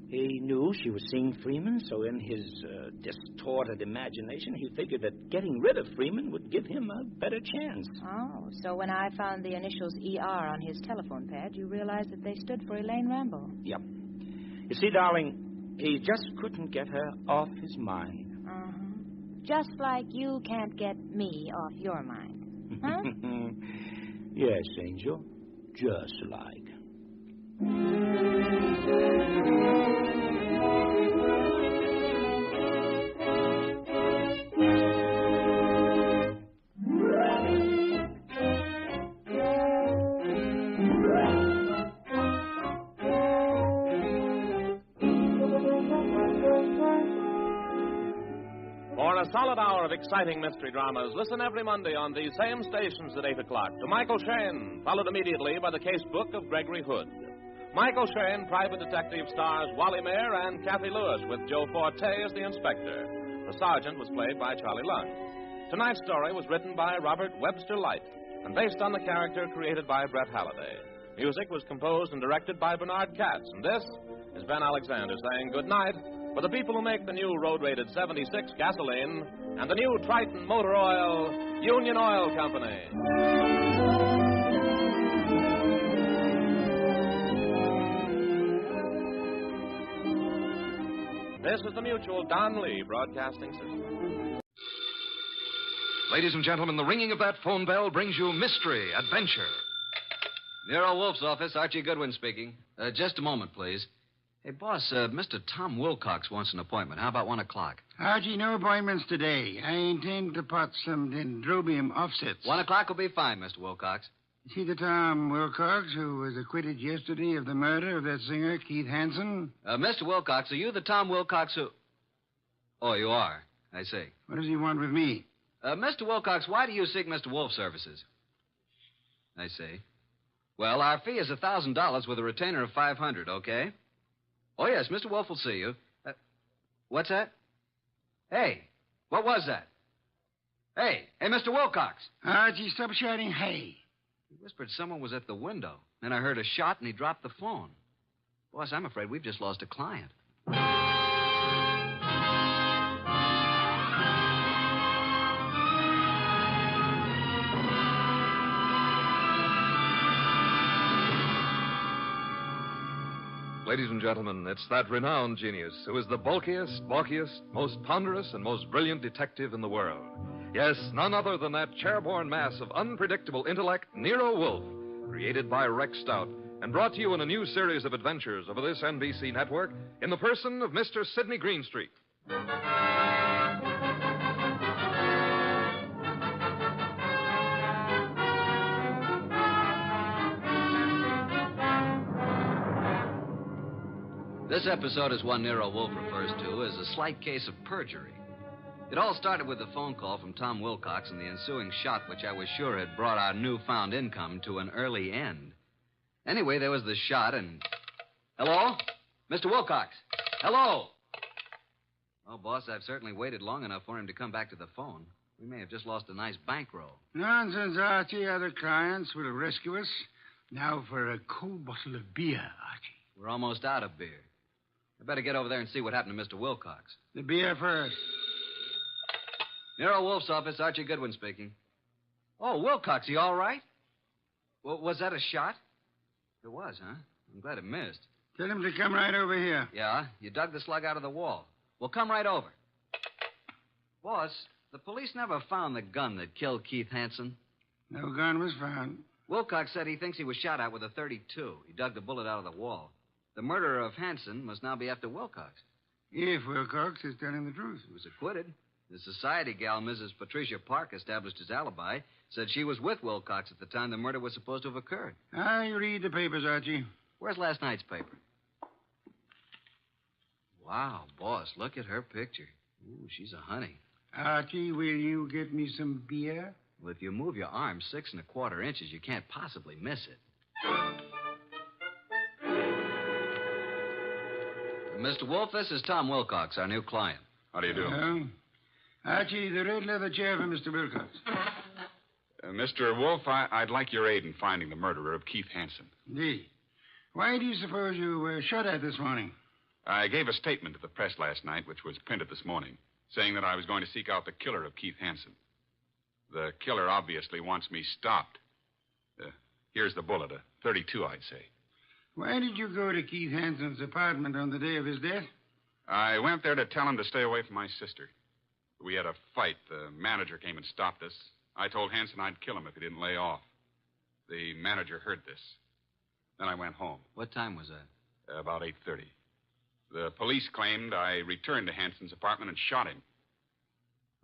He knew she was seeing Freeman, so in his distorted imagination, he figured that getting rid of Freeman would give him a better chance. Oh, so when I found the initials ER on his telephone pad, you realized that they stood for Elaine Rambo. Yep. You see, darling, he just couldn't get her off his mind. Just like you can't get me off your mind. Huh? Yes, Angel. Just like. hour of exciting mystery dramas, listen every Monday on these same stations at 8 o'clock to Michael Shane, followed immediately by the case book of Gregory Hood. Michael Shane, Private Detective, stars Wally Mayer and Kathy Lewis with Joe Forte as the inspector. The sergeant was played by Charlie Lund. Tonight's story was written by Robert Webster Light and based on the character created by Brett Halliday. Music was composed and directed by Bernard Katz. And this is Ben Alexander saying good night for the people who make the new road-rated 76 gasoline and the new Triton motor oil, Union Oil Company. This is the Mutual Don Lee Broadcasting System. Ladies and gentlemen, the ringing of that phone bell brings you mystery, adventure. Nero Wolfe's office, Archie Goodwin speaking. Just a moment, please. Hey, boss, Mr. Tom Wilcox wants an appointment. How about 1 o'clock? Archie, no appointments today. I intend to pot some dendrobium offsets. 1 o'clock will be fine, Mr. Wilcox. See the Tom Wilcox who was acquitted yesterday of the murder of that singer, Keith Hansen? Mr. Wilcox, are you the Tom Wilcox who... Oh, you are. I see. What does he want with me? Mr. Wilcox, why do you seek Mr. Wolfe's services? I see. Well, our fee is $1,000 with a retainer of $500, okay? Oh, yes, Mr. Wolfe will see you. What's that? Hey, what was that? Hey, Mr. Wilcox. Archie, stop shouting, hey. He whispered someone was at the window. Then I heard a shot, and he dropped the phone. Boss, I'm afraid we've just lost a client. Ladies and gentlemen, it's that renowned genius who is the bulkiest, bulkiest, most ponderous, and most brilliant detective in the world. Yes, none other than that chairborne mass of unpredictable intellect, Nero Wolfe, created by Rex Stout and brought to you in a new series of adventures over this NBC network in the person of Mr. Sidney Greenstreet. This episode is one Nero Wolfe refers to as a slight case of perjury. It all started with a phone call from Tom Wilcox and the ensuing shot, which I was sure had brought our newfound income to an early end. Anyway, there was the shot and... Hello? Mr. Wilcox? Hello? Oh, boss, I've certainly waited long enough for him to come back to the phone. We may have just lost a nice bankroll. Nonsense, Archie. Other clients will rescue us. Now for a cold bottle of beer, Archie. We're almost out of beer. I better get over there and see what happened to Mr. Wilcox. The beer first. Nero Wolfe's office, Archie Goodwin speaking. Oh, Wilcox, you all right? Well, was that a shot? It was, huh? I'm glad it missed. Tell him to come right over here. Yeah? You dug the slug out of the wall. Well, come right over. Boss, the police never found the gun that killed Keith Hansen. No gun was found. Wilcox said he thinks he was shot at with a .32. He dug the bullet out of the wall. The murderer of Hansen must now be after Wilcox. If Wilcox is telling the truth. He was acquitted. The society gal, Mrs. Patricia Park, established his alibi, said she was with Wilcox at the time the murder was supposed to have occurred. I read the papers, Archie. Where's last night's paper? Wow, boss, look at her picture. Ooh, she's a honey. Archie, will you get me some beer? Well, if you move your arm 6 1/4 inches, you can't possibly miss it. Mr. Wolfe, this is Tom Wilcox, our new client. How do you do? Archie, the red leather chair for Mr. Wilcox. Mr. Wolfe, I'd like your aid in finding the murderer of Keith Hansen. Indeed. Why do you suppose you were shot at this morning? I gave a statement to the press last night, which was printed this morning, saying that I was going to seek out the killer of Keith Hansen. The killer obviously wants me stopped. Here's the bullet, a .32, I'd say. Why did you go to Keith Hansen's apartment on the day of his death? I went there to tell him to stay away from my sister. We had a fight. The manager came and stopped us. I told Hansen I'd kill him if he didn't lay off. The manager heard this. Then I went home. What time was that? About 8:30. The police claimed I returned to Hansen's apartment and shot him.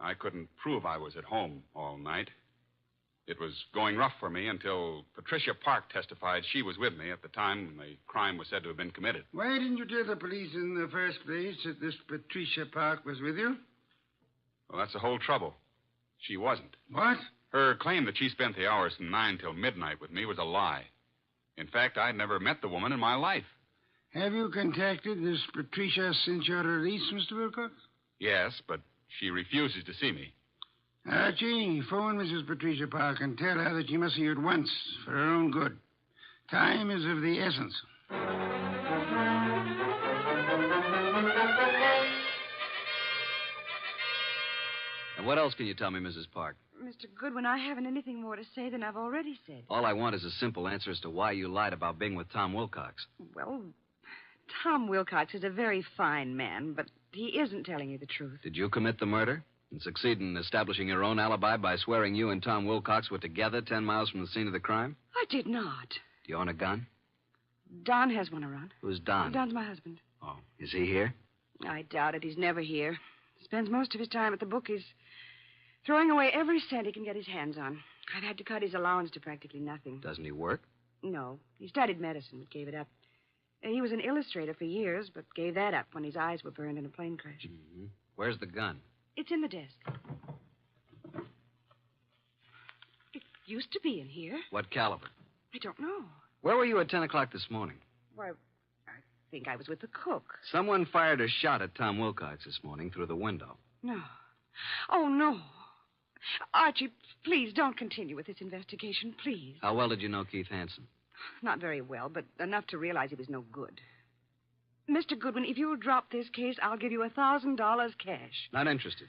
I couldn't prove I was at home all night. It was going rough for me until Patricia Park testified she was with me at the time when the crime was said to have been committed. Why didn't you tell the police in the first place that this Patricia Park was with you? Well, that's the whole trouble. She wasn't. What? Her claim that she spent the hours from 9 till midnight with me was a lie. In fact, I'd never met the woman in my life. Have you contacted this Patricia since your release, Mr. Wilcox? Yes, but she refuses to see me. Archie, phone Mrs. Patricia Park and tell her that she must see you at once for her own good. Time is of the essence. And what else can you tell me, Mrs. Park? Mr. Goodwin, I haven't anything more to say than I've already said. All I want is a simple answer as to why you lied about being with Tom Wilcox. Well, Tom Wilcox is a very fine man, but he isn't telling you the truth. Did you commit the murder and succeed in establishing your own alibi by swearing you and Tom Wilcox were together 10 miles from the scene of the crime? I did not. Do you own a gun? Don has one around. Who's Don? Don's my husband. Oh, is he here? I doubt it. He's never here. Spends most of his time at the bookies, throwing away every cent he can get his hands on. I've had to cut his allowance to practically nothing. Doesn't he work? No. He studied medicine, but gave it up. He was an illustrator for years, but gave that up when his eyes were burned in a plane crash. Mm-hmm. Where's the gun? It's in the desk. It used to be in here. What caliber? I don't know. Where were you at 10 o'clock this morning? Why, I think I was with the cook. Someone fired a shot at Tom Wilcox this morning through the window. No. Oh, no. Archie, please don't continue with this investigation, please. How well did you know Keith Hansen? Not very well, but enough to realize he was no good. Mr. Goodwin, if you'll drop this case, I'll give you $1,000 cash. Not interested.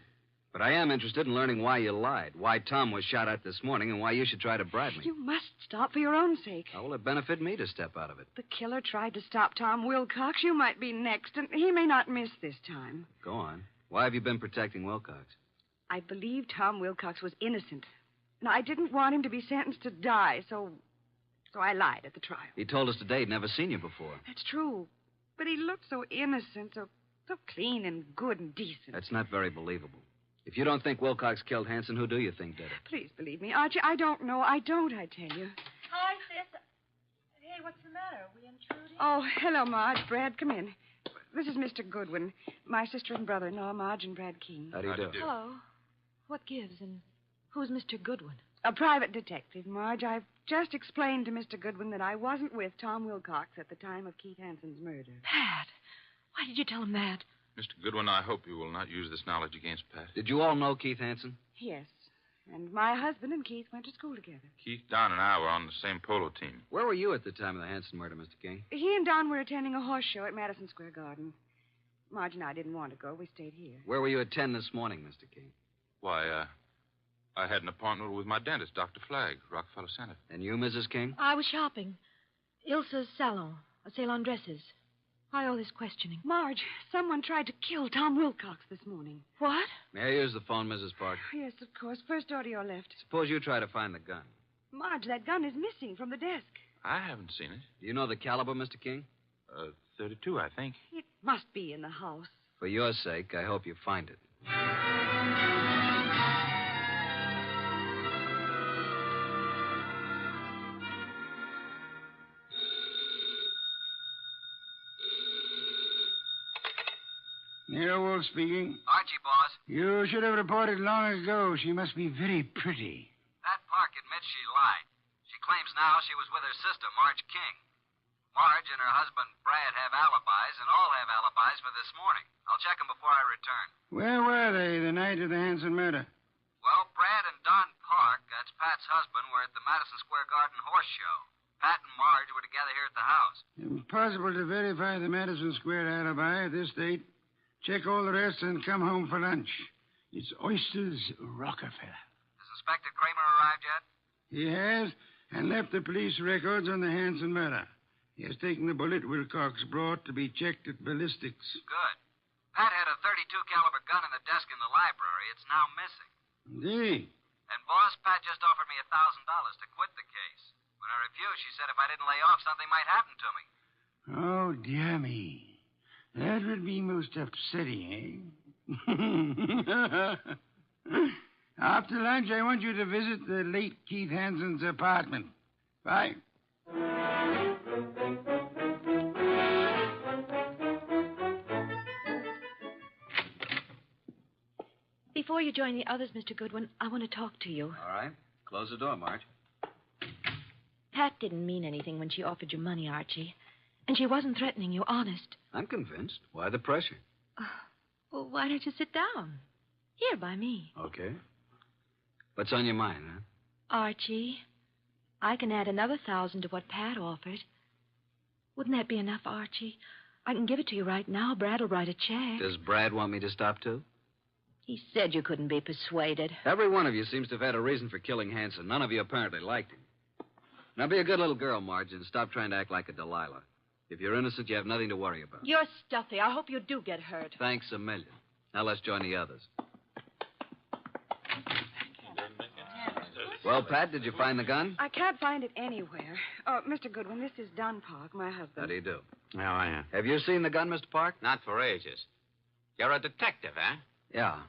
But I am interested in learning why you lied, why Tom was shot at this morning, and why you should try to bribe me. You must stop for your own sake. How will it benefit me to step out of it? The killer tried to stop Tom Wilcox. You might be next, and he may not miss this time. Go on. Why have you been protecting Wilcox? I believe Tom Wilcox was innocent. And I didn't want him to be sentenced to die, so I lied at the trial. He told us today he'd never seen you before. That's true. But he looked so innocent, so clean and good and decent. That's not very believable. If you don't think Wilcox killed Hansen, who do you think did it? Please believe me, Archie. I don't know. I tell you. Hi, sis. Hey, what's the matter? Are we intruding? Oh, hello, Marge. Brad, come in. This is Mr. Goodwin, my sister and brother-in-law, Marge and Brad Keene. How do you do? Hello. What gives, and who's Mr. Goodwin? A private detective, Marge. I've just explained to Mr. Goodwin that I wasn't with Tom Wilcox at the time of Keith Hansen's murder. Pat, why did you tell him that? Mr. Goodwin, I hope you will not use this knowledge against Pat. Did you all know Keith Hansen? Yes. And my husband and Keith went to school together. Keith, Don, and I were on the same polo team. Where were you at the time of the Hansen murder, Mr. King? He and Don were attending a horse show at Madison Square Garden. Marge and I didn't want to go. We stayed here. Where were you at 10 this morning, Mr. King? Why, I had an appointment with my dentist, Dr. Flagg, Rockefeller Center. And you, Mrs. King? I was shopping. Ilsa's salon, a sale on dresses. Why all this questioning? Marge, someone tried to kill Tom Wilcox this morning. What? May I use the phone, Mrs. Park? Yes, of course. First door to your left. Suppose you try to find the gun. Marge, that gun is missing from the desk. I haven't seen it. Do you know the caliber, Mr. King? 32, I think. It must be in the house. For your sake, I hope you find it. Nero Wolfe speaking. Archie, boss. You should have reported long ago. She must be very pretty. Pat Park admits she lied. She claims now she was with her sister, Marge King. Marge and her husband, Brad, have alibis, and all have alibis for this morning. I'll check them before I return. Where were they the night of the Hansen murder? Well, Brad and Don Park, that's Pat's husband, were at the Madison Square Garden horse show. Pat and Marge were together here at the house. Impossible to verify the Madison Square alibi at this date. Check all the rest and come home for lunch. It's Oysters Rockefeller. Has Inspector Kramer arrived yet? He has, and left the police records on the Hansen murder. He has taken the bullet Wilcox brought to be checked at ballistics. Good. Pat had a .32 caliber gun in the desk in the library. It's now missing. Indeed. And, boss, Pat just offered me $1,000 to quit the case. When I refused, she said if I didn't lay off, something might happen to me. Oh, dear me. That would be most upsetting, eh? After lunch, I want you to visit the late Keith Hansen's apartment. Bye. Before you join the others, Mr. Goodwin, I want to talk to you. All right. Close the door, Marge. Pat didn't mean anything when she offered you money, Archie. And she wasn't threatening you, honest. I'm convinced. Why the pressure? Well, why don't you sit down? Here, by me. Okay. What's on your mind, huh? Archie, I can add another 1,000 to what Pat offered. Wouldn't that be enough, Archie? I can give it to you right now. Brad will write a check. Does Brad want me to stop, too? He said you couldn't be persuaded. Every one of you seems to have had a reason for killing Hanson. None of you apparently liked him. Now, be a good little girl, Marge, and stop trying to act like a Delilah. If you're innocent, you have nothing to worry about. You're stuffy. I hope you do get hurt. Thanks a million. Now, let's join the others. Well, Pat, did you find the gun? I can't find it anywhere. Oh, Mr. Goodwin, this is Don Park, my husband. How do you do? How are you? Have you seen the gun, Mr. Park? Not for ages. You're a detective, huh? Yeah.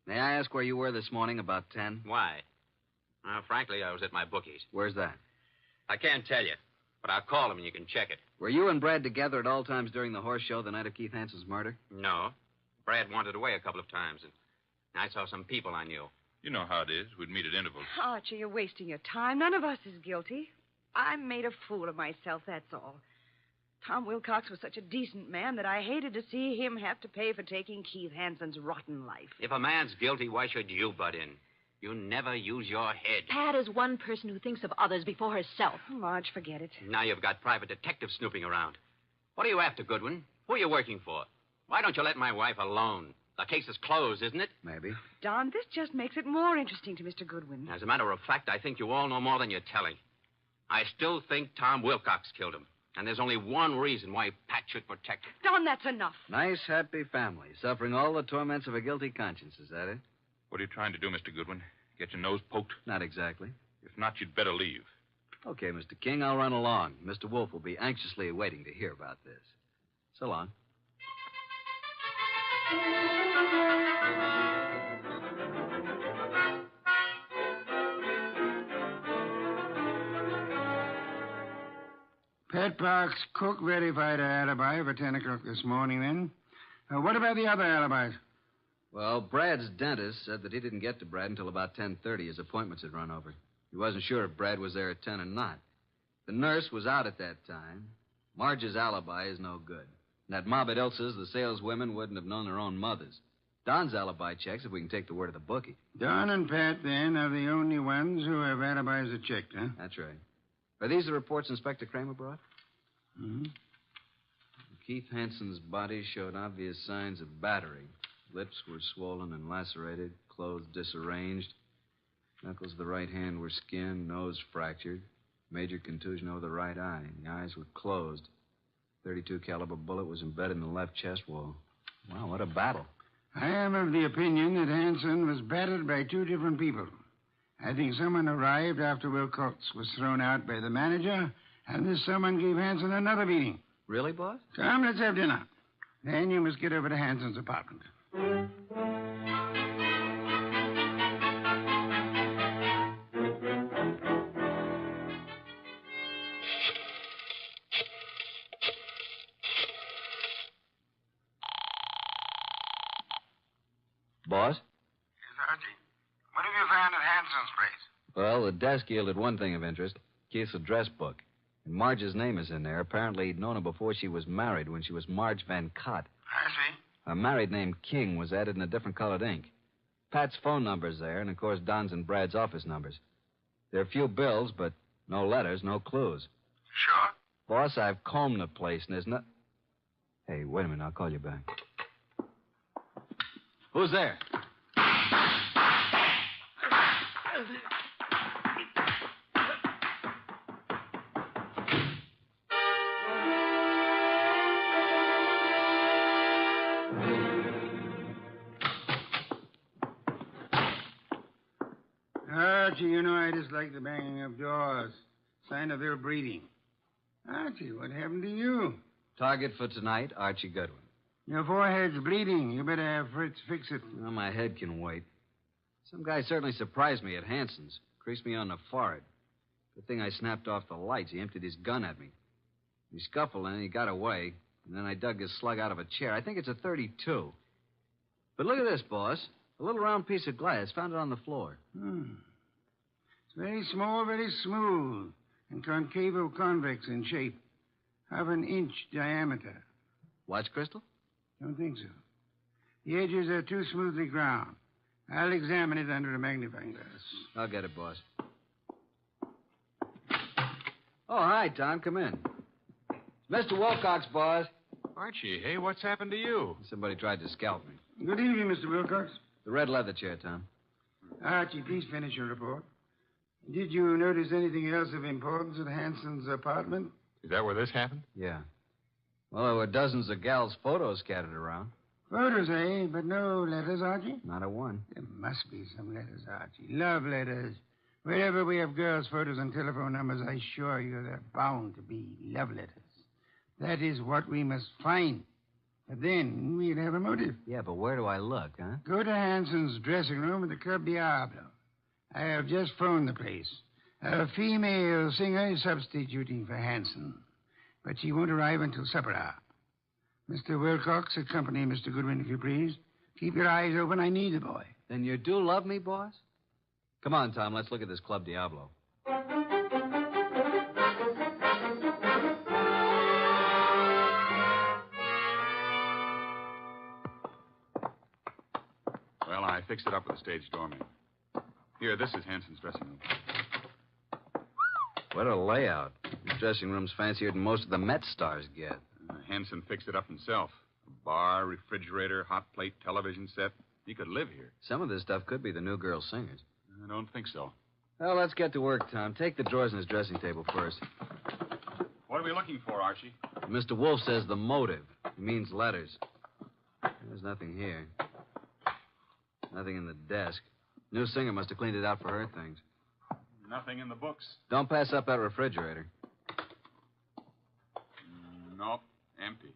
May I ask where you were this morning about 10? Why? Well, frankly, I was at my bookies. Where's that? I can't tell you, but I'll call him and you can check it. Were you and Brad together at all times during the horse show the night of Keith Hanson's murder? No. Brad wandered away a couple of times, and I saw some people I knew. You know how it is. We'd meet at intervals. Archie, you're wasting your time. None of us is guilty. I made a fool of myself, that's all. Tom Wilcox was such a decent man that I hated to see him have to pay for taking Keith Hanson's rotten life. If a man's guilty, why should you butt in? You never use your head. Pat is one person who thinks of others before herself. Marge, forget it. Now you've got private detectives snooping around. What are you after, Goodwin? Who are you working for? Why don't you let my wife alone? The case is closed, isn't it? Maybe. Don, this just makes it more interesting to Mr. Goodwin. As a matter of fact, I think you all know more than you're telling. I still think Tom Wilcox killed him. And there's only one reason why Pat should protect him. Don, that's enough. Nice, happy family, suffering all the torments of a guilty conscience. Is that it? What are you trying to do, Mr. Goodwin? Get your nose poked? Not exactly. If not, you'd better leave. Okay, Mr. King, I'll run along. Mr. Wolfe will be anxiously waiting to hear about this. So long. Pat Park's cook verified her alibi for 10 o'clock this morning, then. What about the other alibis? Well, Brad's dentist said that he didn't get to Brad until about 10:30. His appointments had run over. He wasn't sure if Brad was there at 10 or not. The nurse was out at that time. Marge's alibi is no good. And at Mob at Ilsa's, the saleswomen wouldn't have known their own mothers. Don's alibi checks if we can take the word of the bookie. Don and Pat, then, are the only ones who have alibis that checked, huh? That's right. Are these the reports Inspector Kramer brought? Mm-hmm. Keith Hanson's body showed obvious signs of battery. Lips were swollen and lacerated, clothes disarranged. Knuckles of the right hand were skinned, nose fractured. Major contusion over the right eye. The eyes were closed. .32 caliber bullet was embedded in the left chest wall. Wow, what a battle. I am of the opinion that Hanson was battered by two different people. I think someone arrived after Wilcox was thrown out by the manager, and this someone gave Hanson another beating. Really, boss? Come, let's have dinner. Then you must get over to Hanson's apartment. Boss? Yes, Archie. What have you found at Hanson's place? Well, the desk yielded one thing of interest. Keith's address book. And Marge's name is in there. Apparently, he'd known her before she was married, when she was Marge Van Cott. I see. A married name King was added in a different colored ink. Pat's phone number's there, and of course Don's and Brad's office numbers. There are a few bills, but no letters, no clues. Sure? Boss, I've combed the place, and there's no... Hey, wait a minute, I'll call you back. Who's there? Archie, you know I dislike the banging of doors. Sign of ill breeding. Archie, what happened to you? Target for tonight, Archie Goodwin. Your forehead's bleeding. You better have Fritz fix it. Well, my head can wait. Some guy certainly surprised me at Hanson's. Creased me on the forehead. Good thing I snapped off the lights. He emptied his gun at me. We scuffled and he got away. And then I dug his slug out of a chair. I think it's a .32. But look at this, boss. A little round piece of glass. Found it on the floor. It's very small, very smooth, and concavo-convex in shape. Half an inch diameter. Watch crystal? Don't think so. The edges are too smoothly ground. I'll examine it under a magnifying glass. I'll get it, boss. Oh, hi, Tom. Come in. Mr. Wilcox, boss. Archie, hey, what's happened to you? Somebody tried to scalp me. Good evening, Mr. Wilcox. The red leather chair, Tom. Archie, please finish your report. Did you notice anything else of importance at Hanson's apartment? Is that where this happened? Yeah. Well, there were dozens of gals' photos scattered around. Photos, eh? But no letters, Archie? Not a one. There must be some letters, Archie. Love letters. Wherever we have girls' photos and telephone numbers, I assure you there are bound to be love letters. That is what we must find. But then we'd have a motive. Yeah, but where do I look, huh? Go to Hanson's dressing room at the Club Diablo. I have just phoned the place. A female singer is substituting for Hanson, but she won't arrive until supper hour. Mr. Wilcox, accompany Mr. Goodwin, if you please. Keep your eyes open. I need the boy. Then you do love me, boss? Come on, Tom. Let's look at this Club Diablo. Well, I fixed it up with the stage doorman. Here, this is Hanson's dressing room. What a layout. This dressing room's fancier than most of the Met stars get. Hanson fixed it up himself. A bar, refrigerator, hot plate, television set. He could live here. Some of this stuff could be the new girl singers. I don't think so. Well, let's get to work, Tom. Take the drawers in his dressing table first. What are we looking for, Archie? Mr. Wolfe says the motive. He means letters. There's nothing here. Nothing in the desk. New singer must have cleaned it out for her things. Nothing in the books. Don't pass up that refrigerator. Nope. Empty.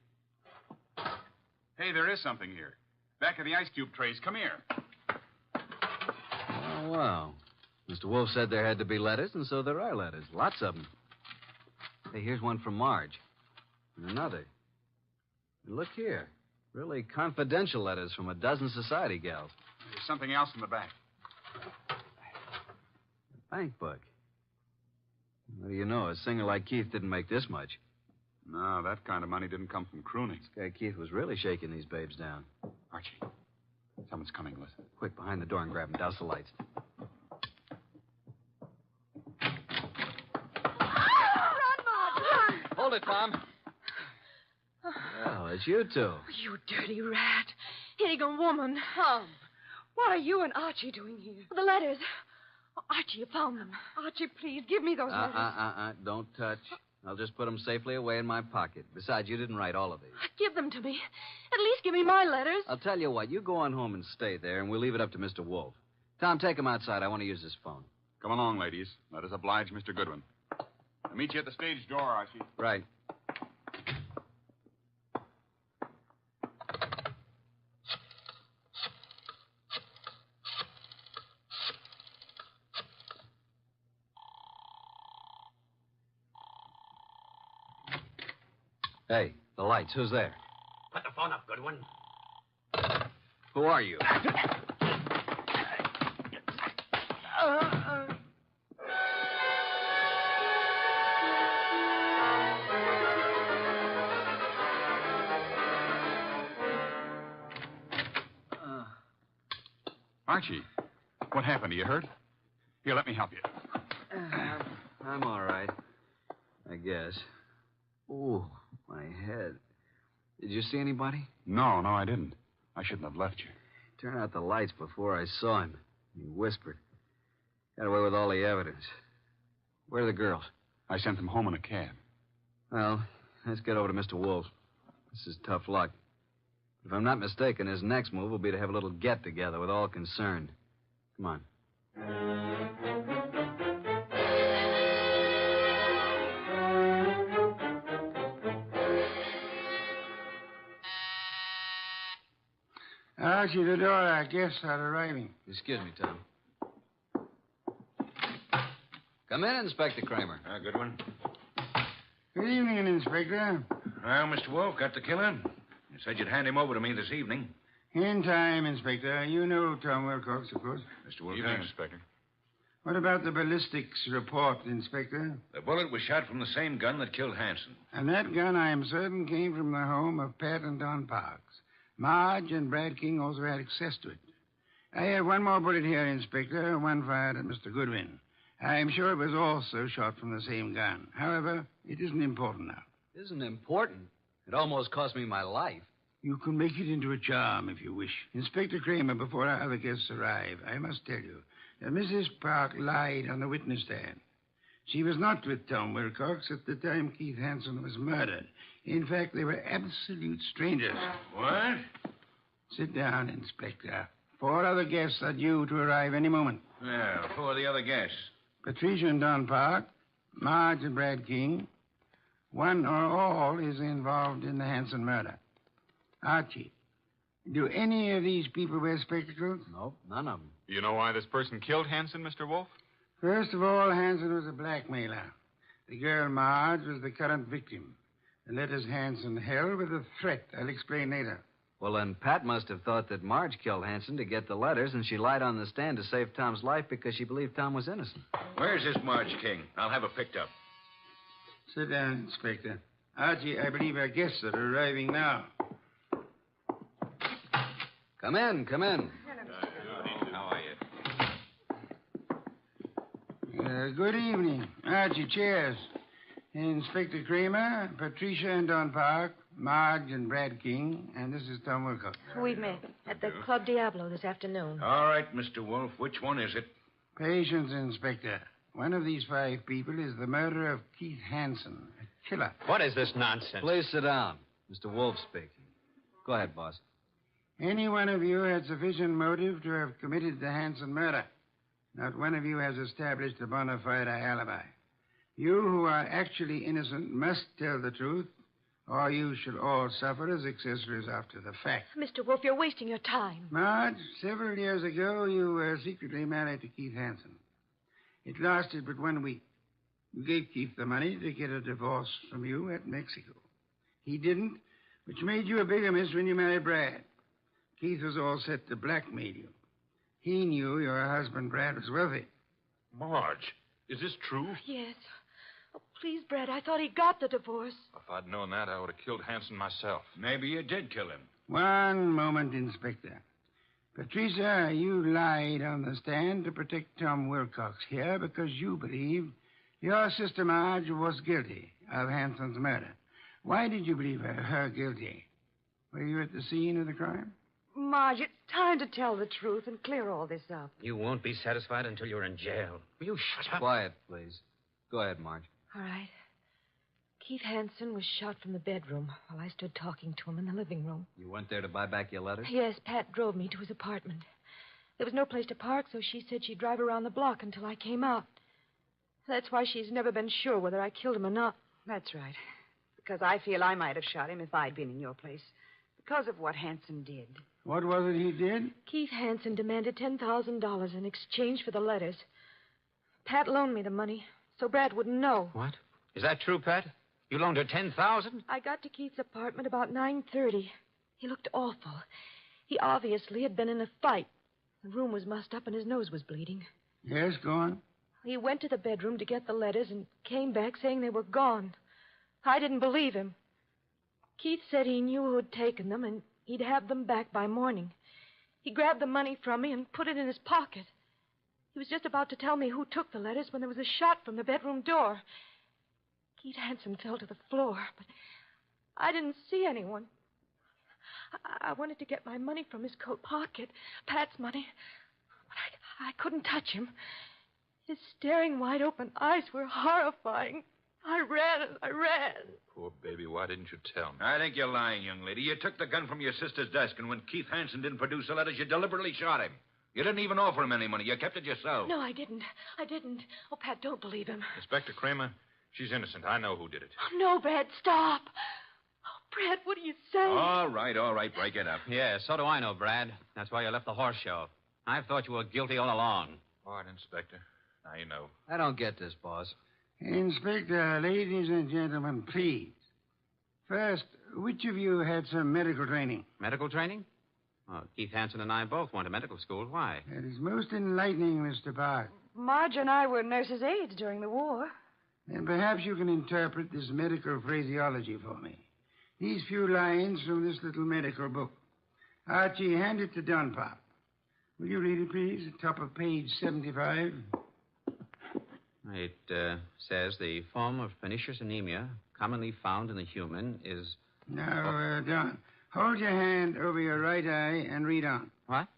Hey, there is something here. Back of the ice cube trays. Come here. Oh, wow. Mr. Wolfe said there had to be letters, and so there are letters. Lots of them. Hey, here's one from Marge. And another. And look here. Really confidential letters from a dozen society gals. There's something else in the back. A bank book. What do you know? A singer like Keith didn't make this much. No, that kind of money didn't come from crooning. This guy Keith was really shaking these babes down. Archie, someone's coming. Listen. Quick, behind the door and grab him. Douse the lights. Run, Marge, run! Hold it, Tom. Well, it's you two. You dirty rat. Higgin woman. Tom, what are you and Archie doing here? The letters. Archie, you found them. Archie, please, give me those letters. Don't touch. I'll just put them safely away in my pocket. Besides, you didn't write all of these. Give them to me. At least give me my letters. I'll tell you what. You go on home and stay there, and we'll leave it up to Mr. Wolfe. Tom, take him outside. I want to use this phone. Come along, ladies. Let us oblige Mr. Goodwin. I'll meet you at the stage door, Archie. Right. Hey, the lights. Who's there? Put the phone up, Goodwin. Who are you? Archie, what happened? Are you hurt? Here, let me help you. I'm all right. I guess. Ooh, my head. Did you see anybody? No, I didn't. I shouldn't have left you. Turn out the lights before I saw him. He whispered. Got away with all the evidence. Where are the girls? I sent them home in a cab. Well, let's get over to Mr. Wolfe. This is tough luck. If I'm not mistaken, his next move will be to have a little get-together with all concerned. Come on. Archie, the door, our guests are arriving. Excuse me, Tom. Come in, Inspector Kramer. Goodwin. Good evening, Inspector. Well, Mr. Wolfe, got the killer? You said you'd hand him over to me this evening. In time, Inspector. You know Tom Wilcox, of course. Mr. Wilcox. Inspector. What about the ballistics report, Inspector? The bullet was shot from the same gun that killed Hanson. And that gun, I am certain, came from the home of Pat and Don Parks. Marge and Brad King also had access to it. I have one more bullet here, Inspector, one fired at Mr. Goodwin. I am sure it was also shot from the same gun. However, it isn't important now. Isn't important? It almost cost me my life. You can make it into a charm if you wish. Inspector Kramer, before our other guests arrive, I must tell you that Mrs. Park lied on the witness stand. She was not with Tom Wilcox at the time Keith Hanson was murdered. In fact, they were absolute strangers. What? Sit down, Inspector. 4 other guests are due to arrive any moment. Well, who are the other guests? Patricia and Don Park, Marge and Brad King. One or all is involved in the Hanson murder. Archie, do any of these people wear spectacles? Nope, none of them. You know why this person killed Hanson, Mr. Wolfe? First of all, Hanson was a blackmailer. The girl Marge was the current victim. The letters Hanson held were the threat. I'll explain later. Well, then Pat must have thought that Marge killed Hanson to get the letters, and she lied on the stand to save Tom's life because she believed Tom was innocent. Where's this Marge King? I'll have her picked up. Sit down, Inspector. Archie, I believe our guests are arriving now. Come in, come in. How are you? Good evening. Archie, chairs. Inspector Kramer, Patricia and Don Park, Marge and Brad King, and this is Tom Wilcox. We met at the Club Diablo this afternoon. All right, Mr. Wolfe. Which one is it? Patience, Inspector. One of these 5 people is the murderer of Keith Hanson, a killer. What is this nonsense? Please sit down. Mr. Wolfe speaking. Go ahead, boss. Any one of you had sufficient motive to have committed the Hanson murder. Not one of you has established a bona fide alibi. You who are actually innocent must tell the truth, or you shall all suffer as accessories after the fact. Mr. Wolfe, you're wasting your time. Marge, several years ago, you were secretly married to Keith Hanson. It lasted but 1 week. You gave Keith the money to get a divorce from you at Mexico. He didn't, which made you a bigamist when you married Brad. Keith was all set to blackmail you. He knew your husband, Brad, was wealthy. Marge, is this true? Yes. Oh, please, Brad, I thought he got the divorce. If I'd known that, I would have killed Hanson myself. Maybe you did kill him. One moment, Inspector. Patricia, you lied on the stand to protect Tom Wilcox here because you believed your sister Marge was guilty of Hanson's murder. Why did you believe her guilty? Were you at the scene of the crime? Marge, it's time to tell the truth and clear all this up. You won't be satisfied until you're in jail. Will you shut up? Quiet, please. Go ahead, Marge. All right. Keith Hanson was shot from the bedroom while I stood talking to him in the living room. You went there to buy back your letters? Yes, Pat drove me to his apartment. There was no place to park, so she said she'd drive around the block until I came out. That's why she's never been sure whether I killed him or not. That's right. Because I feel I might have shot him if I'd been in your place. Because of what Hanson did. What was it he did? Keith Hanson demanded $10,000 in exchange for the letters. Pat loaned me the money, so Brad wouldn't know. What? Is that true, Pat? You loaned her $10,000? I got to Keith's apartment about 9:30. He looked awful. He obviously had been in a fight. The room was mussed up and his nose was bleeding. Yes, go on. He went to the bedroom to get the letters and came back saying they were gone. I didn't believe him. Keith said he knew who'd taken them and he'd have them back by morning. He grabbed the money from me and put it in his pocket. He was just about to tell me who took the letters when there was a shot from the bedroom door. Keith Hanson fell to the floor, but I didn't see anyone. I wanted to get my money from his coat pocket, Pat's money, but I couldn't touch him. His staring, wide-open eyes were horrifying. I ran. Poor baby, why didn't you tell me? I think you're lying, young lady. You took the gun from your sister's desk, and when Keith Hanson didn't produce the letters, you deliberately shot him. You didn't even offer him any money. You kept it yourself. No, I didn't. Oh, Pat, don't believe him. Inspector Kramer, she's innocent. I know who did it. Oh, no, Brad, stop. Oh, Brad, what do you say? All right. Break it up. Yeah, so do I know, Brad. That's why you left the horse show. I've thought you were guilty all along. All right, Inspector. Now you know. I don't get this, boss. Inspector, ladies and gentlemen, please. First, which of you had some medical training? Medical training? Well, Keith Hansen and I both went to medical school. Why? That is most enlightening, Mr. Park. Marge and I were nurses' aides during the war. Then perhaps you can interpret this medical phraseology for me. These few lines from this little medical book. Archie, hand it to Dunpop. Will you read it, please? Top of page 75. It says the form of pernicious anemia commonly found in the human is... Now, Don, hold your hand over your right eye and read on. What?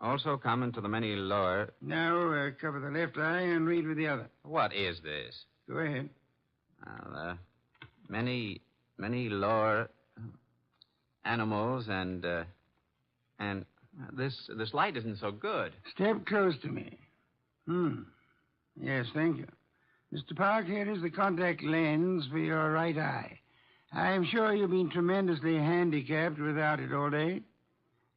Also common to the many lower... Now, cover the left eye and read with the other. What is this? Go ahead. Well, many lower animals and this light isn't so good. Step close to me. Yes, thank you. Mr. Park, here is the contact lens for your right eye. I am sure you've been tremendously handicapped without it all day.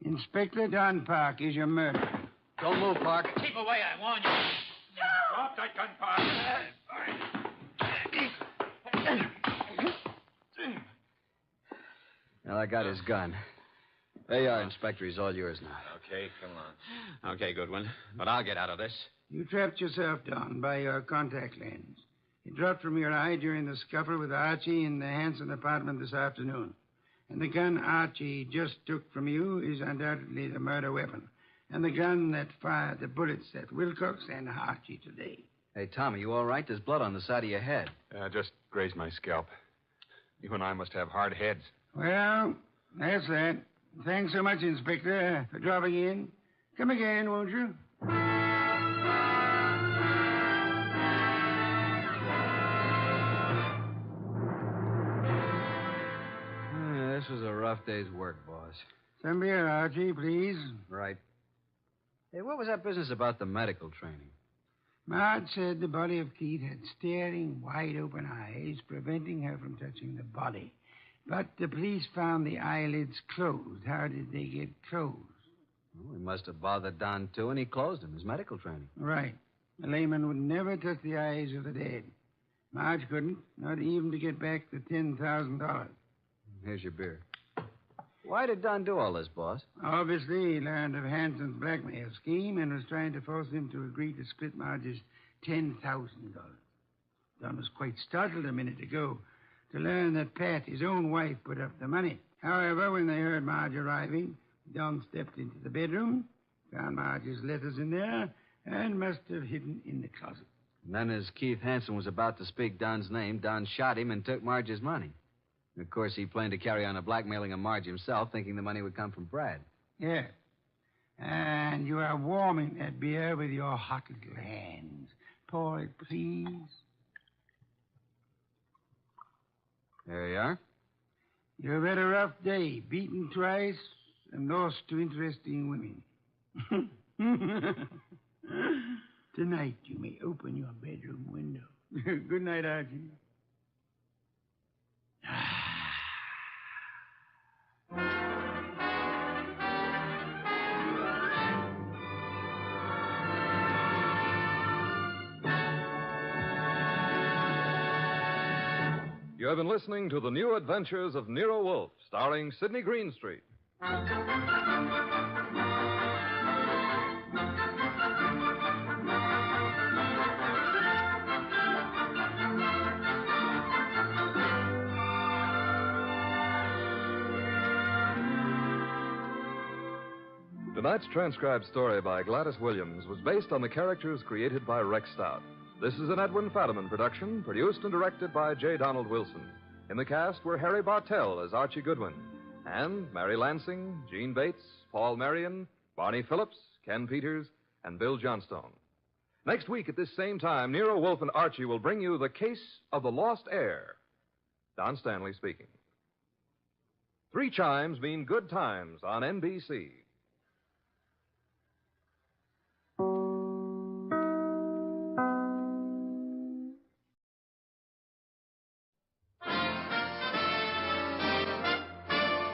Inspector Don Park is your murderer. Don't move, Park. Keep away, I warn you. Drop that gun, Park. Well, I got his gun. There you are, Inspector. He's all yours now. Okay, come on. Okay, Goodwin. But I'll get out of this. You trapped yourself, Don, by your contact lens. It dropped from your eye during the scuffle with Archie in the Hanson apartment this afternoon. And the gun Archie just took from you is undoubtedly the murder weapon. And the gun that fired the bullets at Wilcox and Archie today. Hey, Tom, are you all right? There's blood on the side of your head. Just grazed my scalp. You and I must have hard heads. Well, that's that. Thanks so much, Inspector, for dropping in. Come again, won't you? This was a rough day's work, boss. Some beer, Archie, please. Right. Hey, what was that business about the medical training? Marge said the body of Keith had staring, wide-open eyes, preventing her from touching the body. But the police found the eyelids closed. How did they get closed? Well, we must have bothered Don, too, and he closed them. His medical training. Right. A layman would never touch the eyes of the dead. Marge couldn't, not even to get back the $10,000. Here's your beer. Why did Don do all this, boss? Obviously, he learned of Hanson's blackmail scheme and was trying to force him to agree to split Marge's $10,000. Don was quite startled a minute ago to learn that Pat, his own wife, put up the money. However, when they heard Marge arriving, Don stepped into the bedroom, found Marge's letters in there, and must have hidden in the closet. And then as Keith Hansen was about to speak Don's name, Don shot him and took Marge's money. Of course, he planned to carry on the blackmailing of Marge himself, thinking the money would come from Brad. Yeah. And you are warming that beer with your hot little hands. Pour it, please. There you are. You've had a rough day, beaten twice and lost to interesting women. Tonight you may open your bedroom window. Good night, Archie. You have been listening to The New Adventures of Nero Wolfe, starring Sidney Greenstreet. Tonight's transcribed story by Gladys Williams was based on the characters created by Rex Stout. This is an Edwin Fadiman production, produced and directed by J. Donald Wilson. In the cast were Harry Bartell as Archie Goodwin, and Mary Lansing, Gene Bates, Paul Marion, Barney Phillips, Ken Peters, and Bill Johnstone. Next week at this same time, Nero Wolfe and Archie will bring you The Case of the Lost Heir. Don Stanley speaking. 3 chimes mean good times on NBC.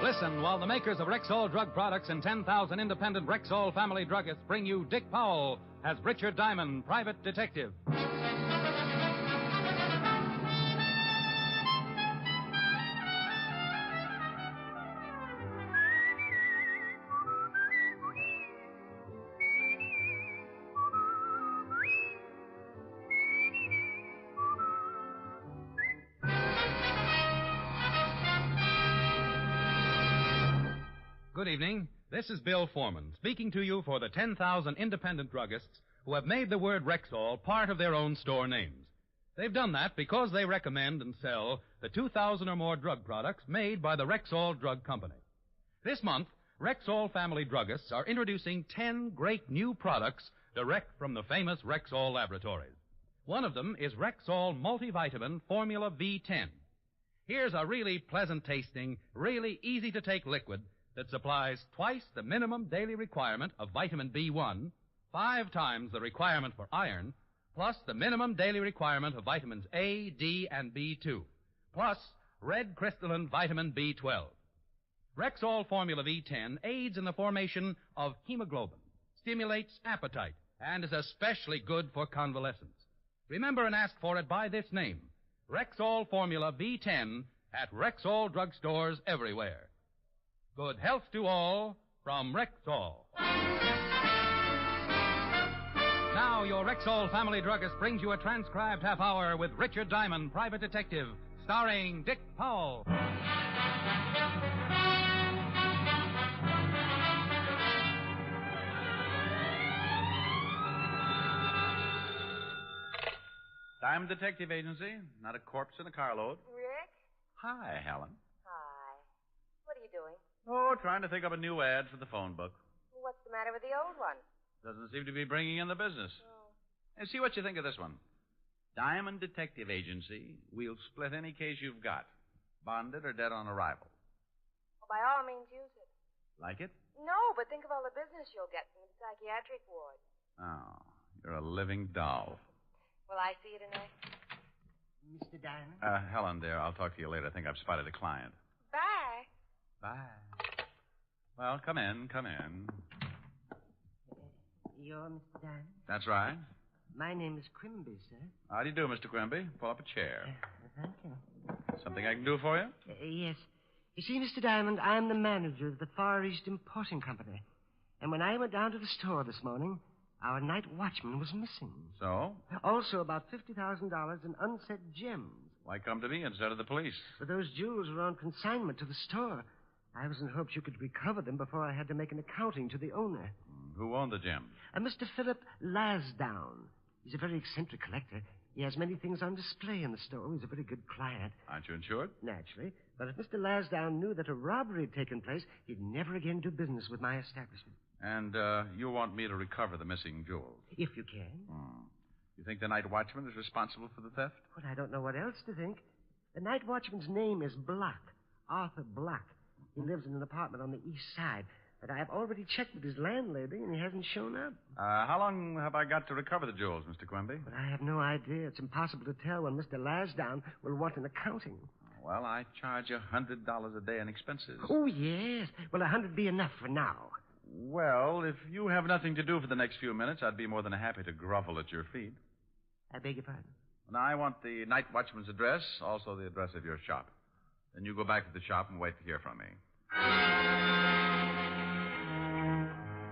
Listen while the makers of Rexall drug products and 10,000 independent Rexall family druggists bring you Dick Powell as Richard Diamond, private detective. Good evening. This is Bill Foreman, speaking to you for the 10,000 independent druggists who have made the word Rexall part of their own store names. They've done that because they recommend and sell the 2,000 or more drug products made by the Rexall Drug Company. This month, Rexall family druggists are introducing 10 great new products direct from the famous Rexall laboratories. One of them is Rexall Multivitamin Formula V10. Here's a really pleasant-tasting, really easy-to-take liquid that supplies twice the minimum daily requirement of vitamin B1, 5 times the requirement for iron, plus the minimum daily requirement of vitamins A, D, and B2, plus red crystalline vitamin B12. Rexall Formula V10 aids in the formation of hemoglobin, stimulates appetite, and is especially good for convalescents. Remember and ask for it by this name, Rexall Formula V10, at Rexall drugstores everywhere. Good health to all from Rexall. Now, your Rexall family druggist brings you a transcribed half hour with Richard Diamond, Private Detective, starring Dick Powell. Diamond Detective Agency, not a corpse in a carload. Rick? Hi, Helen. Hi. What are you doing? Oh, trying to think up a new ad for the phone book. What's the matter with the old one? Doesn't seem to be bringing in the business. Oh. And see what you think of this one. Diamond Detective Agency, we'll split any case you've got, bonded or dead on arrival. Well, by all means, use it. Like it? No, but think of all the business you'll get from the psychiatric ward. Oh, you're a living doll. Will I see you tonight? Mr. Diamond? Helen, dear, I'll talk to you later. I think I've spotted a client. Bye. Bye. Well, come in, come in. You're Mr. Diamond? That's right. My name is Quimby, sir. How do you do, Mr. Quimby? Pull up a chair. Thank you. Something I can do for you? Yes. You see, Mr. Diamond, I'm the manager of the Far East Importing Company. And when I went down to the store this morning, our night watchman was missing. So? Also, about $50,000 in unset gems. Why come to me instead of the police? But those jewels were on consignment to the store. I was in hopes you could recover them before I had to make an accounting to the owner. Who owned the gems? Mr. Philip Lasdown. He's a very eccentric collector. He has many things on display in the store. He's a very good client. Aren't you insured? Naturally. But if Mr. Lasdown knew that a robbery had taken place, he'd never again do business with my establishment. And you want me to recover the missing jewels? If you can. You think the night watchman is responsible for the theft? Well, I don't know what else to think. The night watchman's name is Block, Arthur Block. He lives in an apartment on the east side. But I have already checked with his landlady, and he hasn't shown up. How long have I got to recover the jewels, Mr. Quimby? But I have no idea. It's impossible to tell when Mr. Lasdown will want an accounting. Well, I charge $100 a day in expenses. Oh, yes. Well, 100 be enough for now. Well, if you have nothing to do for the next few minutes, I'd be more than happy to grovel at your feet. I beg your pardon? Now, I want the night watchman's address, also the address of your shop. Then you go back to the shop and wait to hear from me.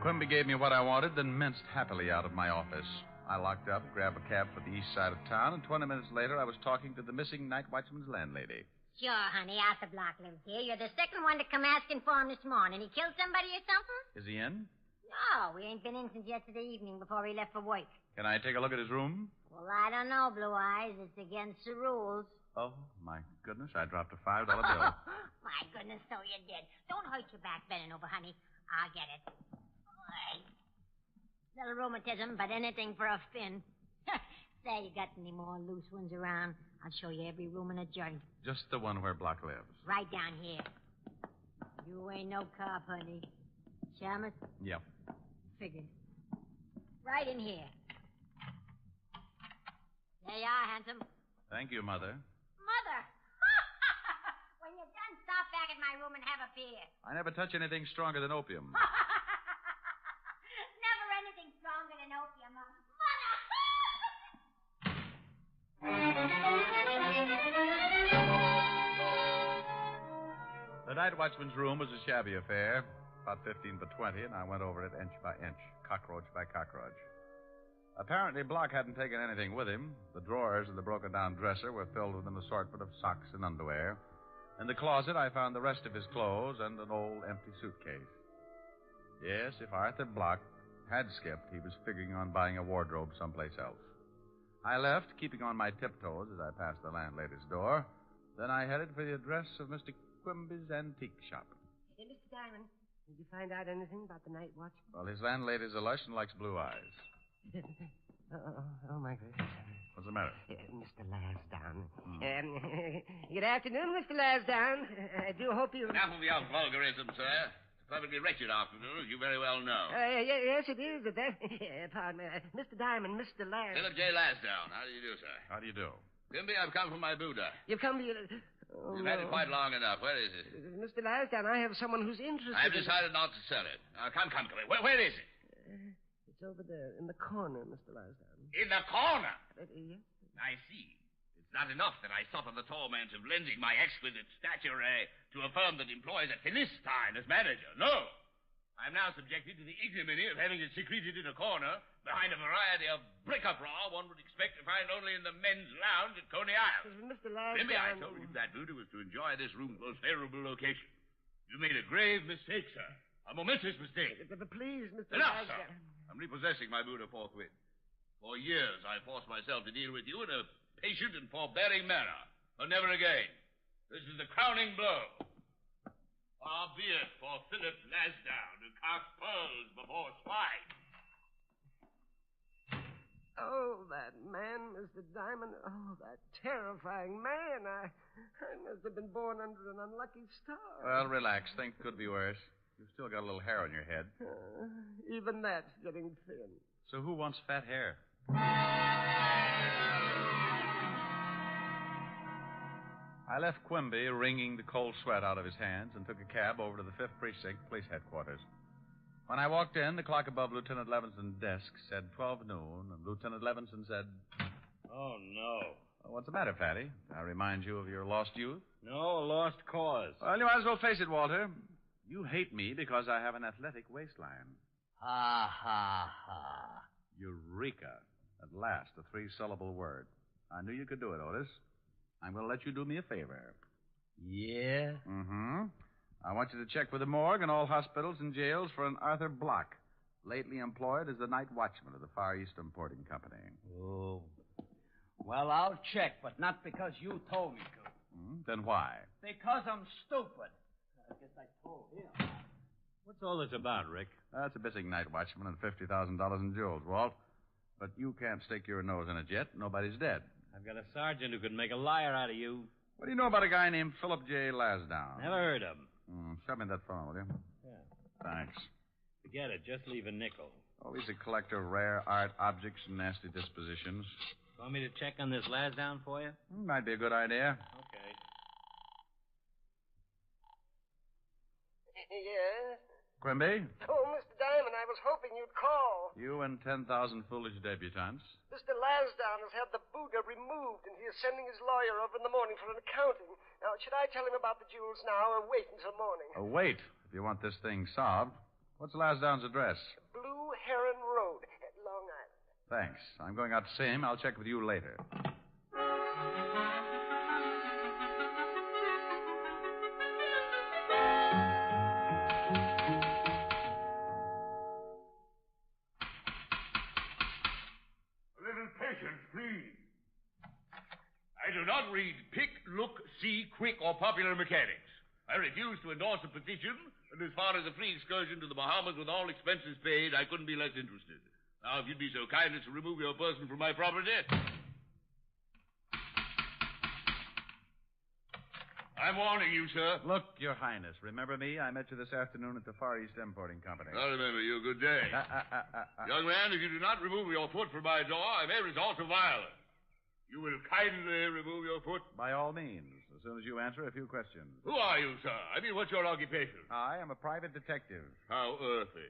Quimby gave me what I wanted, then minced happily out of my office. I locked up, grabbed a cab for the east side of town, and 20 minutes later I was talking to the missing night watchman's landlady. Sure, honey. Arthur Block lives here. You're the second one to come asking for him this morning. He killed somebody or something? Is he in? No, we ain't been in since yesterday evening before he left for work. Can I take a look at his room? Well, I don't know, Blue Eyes. It's against the rules. Oh, my goodness, I dropped a $5 bill. My goodness, so you did. Don't hurt your back bending over, honey. I'll get it. Right. Little rheumatism, but anything for a fin. Say, you got any more loose ones around? I'll show you every room in a joint. Just the one where Block lives. Right down here. You ain't no cop, honey. Shamus? Yep. Figured. Right in here. There you are, handsome. Thank you, Mother. Mother! When you're done, stop back at my room and have a beer. I never touch anything stronger than opium. Never anything stronger than opium. Mother! The night watchman's room was a shabby affair, about 15 by 20, and I went over it inch by inch, cockroach by cockroach. Apparently, Block hadn't taken anything with him. The drawers of the broken-down dresser were filled with an assortment of socks and underwear, In the closet, I found the rest of his clothes and an old empty suitcase. Yes, if Arthur Block had skipped, he was figuring on buying a wardrobe someplace else. I left, keeping on my tiptoes as I passed the landlady's door. Then I headed for the address of Mr. Quimby's antique shop. Hey, Mr. Diamond, did you find out anything about the night watch? Well, his landlady's a lush and likes blue eyes. Oh, my goodness. What's the matter? Mr. Lasdown. Good afternoon, Mr. Lasdown. I do hope you... Enough of your vulgarism, sir. It's a perfectly wretched afternoon, as you very well know. Yes, it is. Pardon me. Mr. Diamond, Mr. Lasdown. Philip J. Lasdown. How do you do, sir? How do you do? Quimby, I've come from my Buddha. You've come to... You've had it quite long enough. Where is it? Mr. Lasdown, I have someone who's interested I've decided not to sell it. Now, come. Where is it? It's over there, in the corner, Mr. Lasdown. In the corner? Yes. I see. It's not enough that I suffer the torment of lending my exquisite stature to a firm that employs a Philistine as manager. No. I'm now subjected to the ignominy of having it secreted in a corner behind a variety of bric-a-brac one would expect to find only in the men's lounge at Coney Island. Mr. Lasdown... Maybe I told you that Buddha was to enjoy this room's most favorable location. You made a grave mistake, sir. A momentous mistake. Please, Mr. Enough, Lasdown. sir. I'm repossessing my Buddha forthwith. For years, I forced myself to deal with you in a patient and forbearing manner. But never again. This is the crowning blow. Far be it for Philip Lasdown to cast pearls before swine. Oh, that man, Mr. Diamond. Oh, that terrifying man. I must have been born under an unlucky star. Well, relax. Things could be worse. You've still got a little hair on your head. Even that's getting thin. So who wants fat hair? I left Quimby wringing the cold sweat out of his hands and took a cab over to the 5th Precinct Police Headquarters. When I walked in, the clock above Lieutenant Levinson's desk said 12 noon, and Lieutenant Levinson said... Oh, no. Well, what's the matter, Fatty? I remind you of your lost youth? No, lost cause. Well, you might as well face it, Walter. You hate me because I have an athletic waistline. Ha, ha, ha. Eureka. At last, a 3-syllable word. I knew you could do it, Otis. I'm going to let you do me a favor. Yeah? Mm-hmm. I want you to check with the morgue and all hospitals and jails for an Arthur Block, lately employed as the night watchman of the Far East Importing Company. Oh. Well, I'll check, but not because you told me to. Then why? Because I'm stupid. I guess I told him. What's all this about, Rick? That's a missing night watchman and $50,000 in jewels, Walt. But you can't stick your nose in it yet. Nobody's dead. I've got a sergeant who could make a liar out of you. What do you know about a guy named Philip J. Lasdown? Never heard of him. Shove me that phone, will you? Yeah. Thanks. Forget it. Just leave a nickel. Oh, he's a collector of rare art objects and nasty dispositions. Want me to check on this Lasdown for you? Might be a good idea. Okay. Yes? Quimby? Oh, Mr. Diamond, I was hoping you'd call. You and 10,000 foolish debutantes. Mr. Lasdown has had the Buddha removed, and he is sending his lawyer over in the morning for an accounting. Now, should I tell him about the jewels now or wait until morning? Oh, wait, if you want this thing solved. What's Lasdown's address? Blue Heron Road, Long Island. Thanks. I'm going out to see him. I'll check with you later. Please. I do not read pick, look, see, quick, or popular mechanics. I refuse to endorse a petition, and as far as a free excursion to the Bahamas with all expenses paid, I couldn't be less interested. Now, if you'd be so kind as to remove your person from my property. I'm warning you, sir. Look, Your Highness, remember me? I met you this afternoon at the Far East Importing Company. I remember you. Good day. Young man, if you do not remove your foot from my door, I may resort to violence. You will kindly remove your foot? By all means, as soon as you answer a few questions. Who are you, sir? I mean, what's your occupation? I am a private detective. How earthy.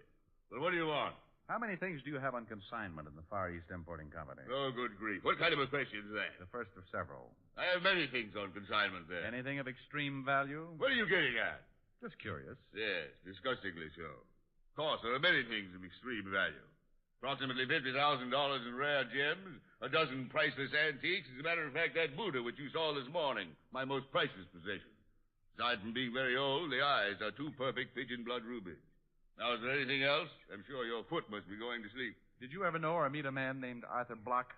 Well, what do you want? How many things do you have on consignment in the Far East Importing Company? Oh, good grief. What kind of a question is that? The first of several. I have many things on consignment there. Anything of extreme value? What are you getting at? Just curious. Yes, disgustingly so. Of course, there are many things of extreme value. Approximately $50,000 in rare gems, a dozen priceless antiques. As a matter of fact, that Buddha which you saw this morning, my most priceless possession. Aside from being very old, the eyes are two perfect pigeon blood rubies. Now, is there anything else? I'm sure your foot must be going to sleep. Did you ever know or meet a man named Arthur Block?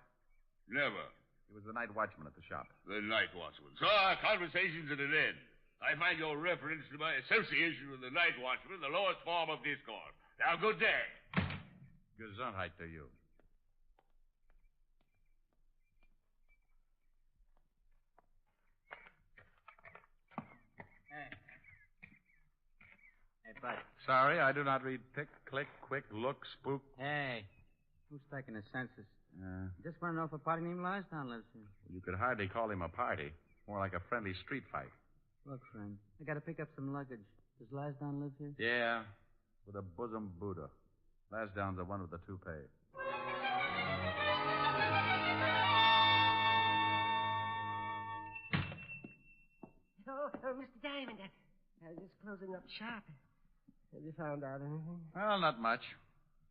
Never. He was the night watchman at the shop. The night watchman. So our conversation's at an end. I find your reference to my association with the night watchman the lowest form of discord. Now, good day. Gesundheit to you. Hey, bud. Sorry, I do not read pick, click, quick, look, spook. Hey, who's taking the census? Just want to know if a party named Larsdown lives here. You could hardly call him a party. More like a friendly street fight. Look, friend, I got to pick up some luggage. Does Larsdown live here? Yeah, with a bosom Buddha. Lansdown's the one with the toupee. Oh, Mr. Diamond, I was just closing up shop. Have you found out anything? Well, not much.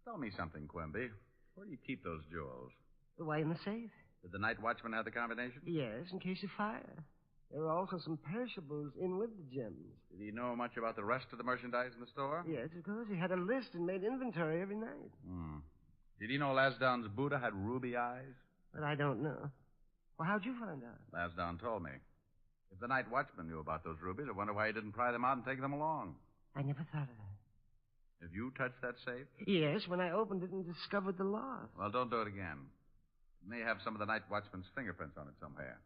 Tell me something, Quimby. Where do you keep those jewels? Why, in the safe? Did the night watchman have the combination? Yes, in case of fire. There are also some perishables in with the gems. Did he know much about the rest of the merchandise in the store? Yes, of course. He had a list and made inventory every night. Did he know Lasdown's Buddha had ruby eyes? But I don't know. Well, how'd you find out? Lasdown told me. If the night watchman knew about those rubies, I wonder why he didn't pry them out and take them along. I never thought of that. Have you touched that safe? Yes, when I opened it and discovered the loss. Well, don't do it again. It may have some of the night watchman's fingerprints on it somewhere.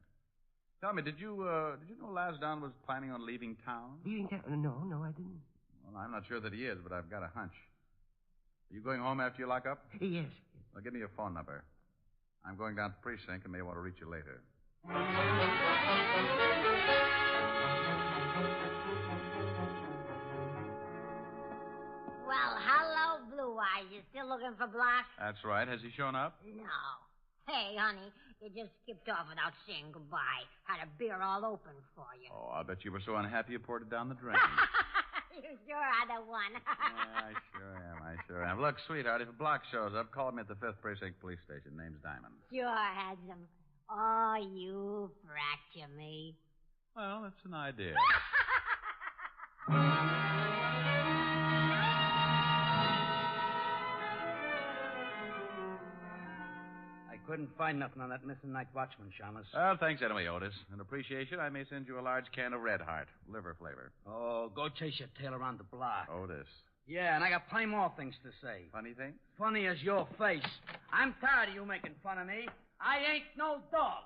Tell me, did you know Lasdown was planning on leaving town? Leaving town? No, I didn't. Well, I'm not sure that he is, but I've got a hunch. Are you going home after you lock up? Yes. Well, give me your phone number. I'm going down to the precinct and may want to reach you later. Well, hello, Blue Eyes. You still looking for Block? That's right. Has he shown up? No. Hey, honey, you just skipped off without saying goodbye. Had a beer all open for you. Oh, I bet you were so unhappy you poured it down the drain. You sure are the one. I sure am. Look, sweetheart, if a Block shows up, call me at the 5th Precinct Police Station. Name's Diamond. Sure, handsome. Oh, you fracture me. Well, that's an idea. I couldn't find nothing on that missing night watchman, Shamus. Well, thanks anyway, Otis. In appreciation, I may send you a large can of Red Heart, liver flavor. Oh, go chase your tail around the block. Otis. Yeah, and I got plenty more things to say. Funny thing? Funny as your face. I'm tired of you making fun of me. I ain't no dog.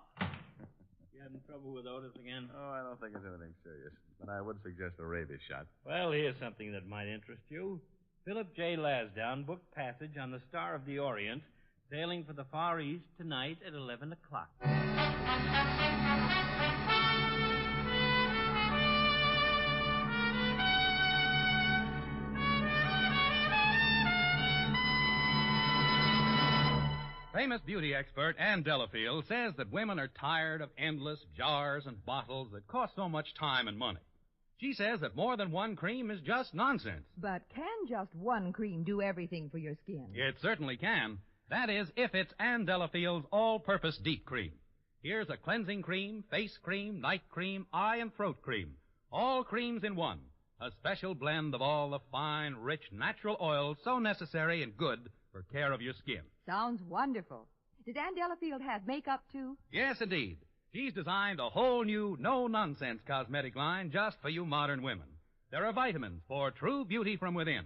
You having trouble with Otis again? Oh, I don't think it's anything serious. But I would suggest a rabies shot. Well, here's something that might interest you. Philip J. Lasdown booked passage on the Star of the Orient, sailing for the Far East tonight at 11 o'clock. Famous beauty expert Ann Delafield says that women are tired of endless jars and bottles that cost so much time and money. She says that more than one cream is just nonsense. But can just one cream do everything for your skin? It certainly can. That is, if it's Ann Delafield's all-purpose deep cream. Here's a cleansing cream, face cream, night cream, eye and throat cream. All creams in one. A special blend of all the fine, rich, natural oils so necessary and good for care of your skin. Sounds wonderful. Did Ann Delafield have makeup, too? Yes, indeed. She's designed a whole new, no-nonsense cosmetic line just for you modern women. There are vitamins for true beauty from within.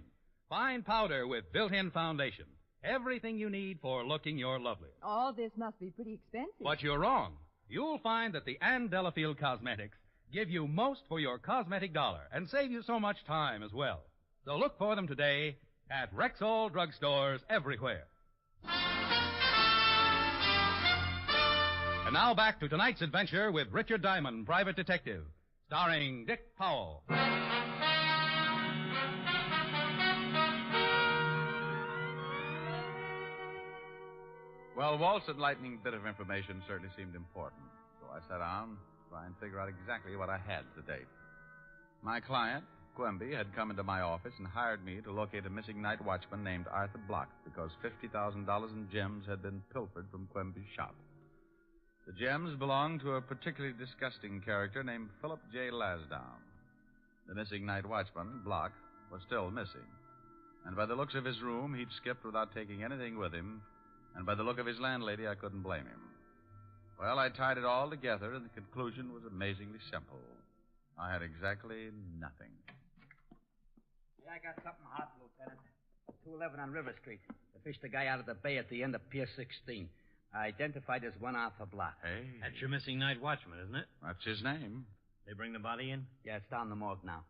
Fine powder with built-in foundation. Everything you need for looking your loveliest. All this must be pretty expensive. But you're wrong. You'll find that the Ann Delafield Cosmetics give you most for your cosmetic dollar and save you so much time as well. So look for them today at Rexall drugstores everywhere. And now back to tonight's adventure with Richard Diamond, Private Detective, starring Dick Powell. Well, Walt's enlightening bit of information certainly seemed important. So I sat down to try and figure out exactly what I had to date. My client, Quimby, had come into my office and hired me to locate a missing night watchman named Arthur Block because $50,000 in gems had been pilfered from Quimby's shop. The gems belonged to a particularly disgusting character named Philip J. Lasdown. The missing night watchman, Block, was still missing. And by the looks of his room, he'd skipped without taking anything with him. And by the look of his landlady, I couldn't blame him. Well, I tied it all together, and the conclusion was amazingly simple. I had exactly nothing. Yeah, I got something hot, Lieutenant. 211 on River Street. They fished the guy out of the bay at the end of Pier 16. Identified as one Arthur Block. Hey. That's your missing night watchman, isn't it? That's his name. They bring the body in? Yeah, it's down the morgue now.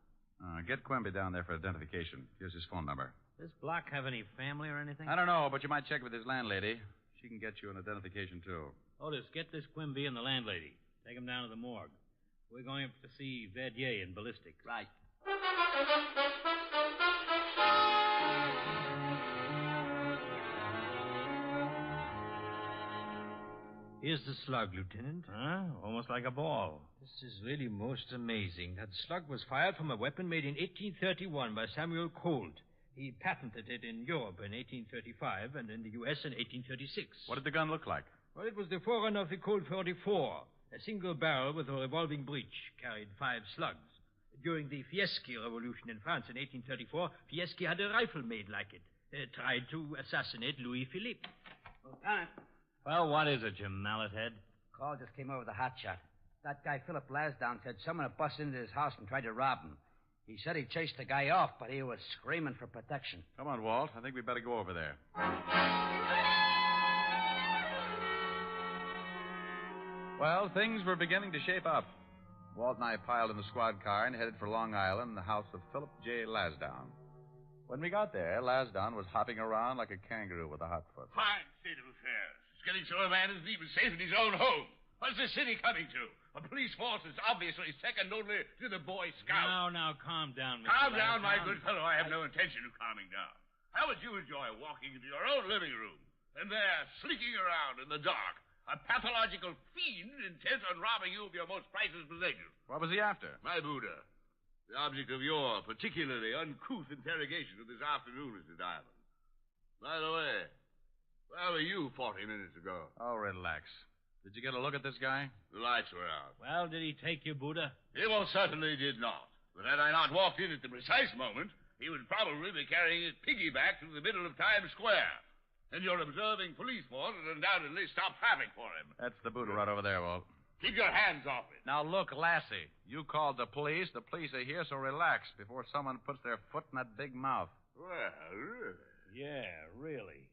Get Quimby down there for identification. Here's his phone number. Does Block have any family or anything? I don't know, but you might check with his landlady. She can get you an identification, too. Otis, get this Quimby and the landlady. Take them down to the morgue. We're going up to see Verdier in ballistics. Right. Here's the slug, Lieutenant. Huh? Almost like a ball. This is really most amazing. That slug was fired from a weapon made in 1831 by Samuel Colt. He patented it in Europe in 1835 and in the U.S. in 1836. What did the gun look like? Well, it was the forerunner of the Colt 44. A single barrel with a revolving breech carried 5 slugs. During the Fieschi Revolution in France in 1834, Fieschi had a rifle made like it. Tried to assassinate Louis Philippe. Lieutenant. Well, what is it, you mallet-head? Call just came over the hotshot. That guy, Philip Lasdown, said someone had busted into his house and tried to rob him. He said he chased the guy off, but he was screaming for protection. Come on, Walt. I think we'd better go over there. Well, things were beginning to shape up. Walt and I piled in the squad car and headed for Long Island, the house of Philip J. Lasdown. When we got there, Lasdown was hopping around like a kangaroo with a hot foot. Fine state of affairs. It's getting so a man isn't even safe in his own home. What's the city coming to? A police force is obviously second only to the Boy Scouts. Now, calm down, Mr. Calm down, my Lasdown. good fellow. I have no intention of calming down. How would you enjoy walking into your own living room and there, slinking around in the dark, a pathological fiend intent on robbing you of your most priceless possession? What was he after? My Buddha. The object of your particularly uncouth interrogation of this afternoon, Mr. Diamond. By the way, where were you 40 minutes ago? Oh, relax. Did you get a look at this guy? The lights were out. Well, did he take you, Buddha? He most certainly did not. But had I not walked in at the precise moment, he would probably be carrying his piggyback through the middle of Times Square. And your observing police force would undoubtedly stop traffic for him. That's the Buddha right over there, Walt. Keep your hands off it. Now, look, Lassie, you called the police. The police are here, so relax before someone puts their foot in that big mouth. Well, really? Yeah, really.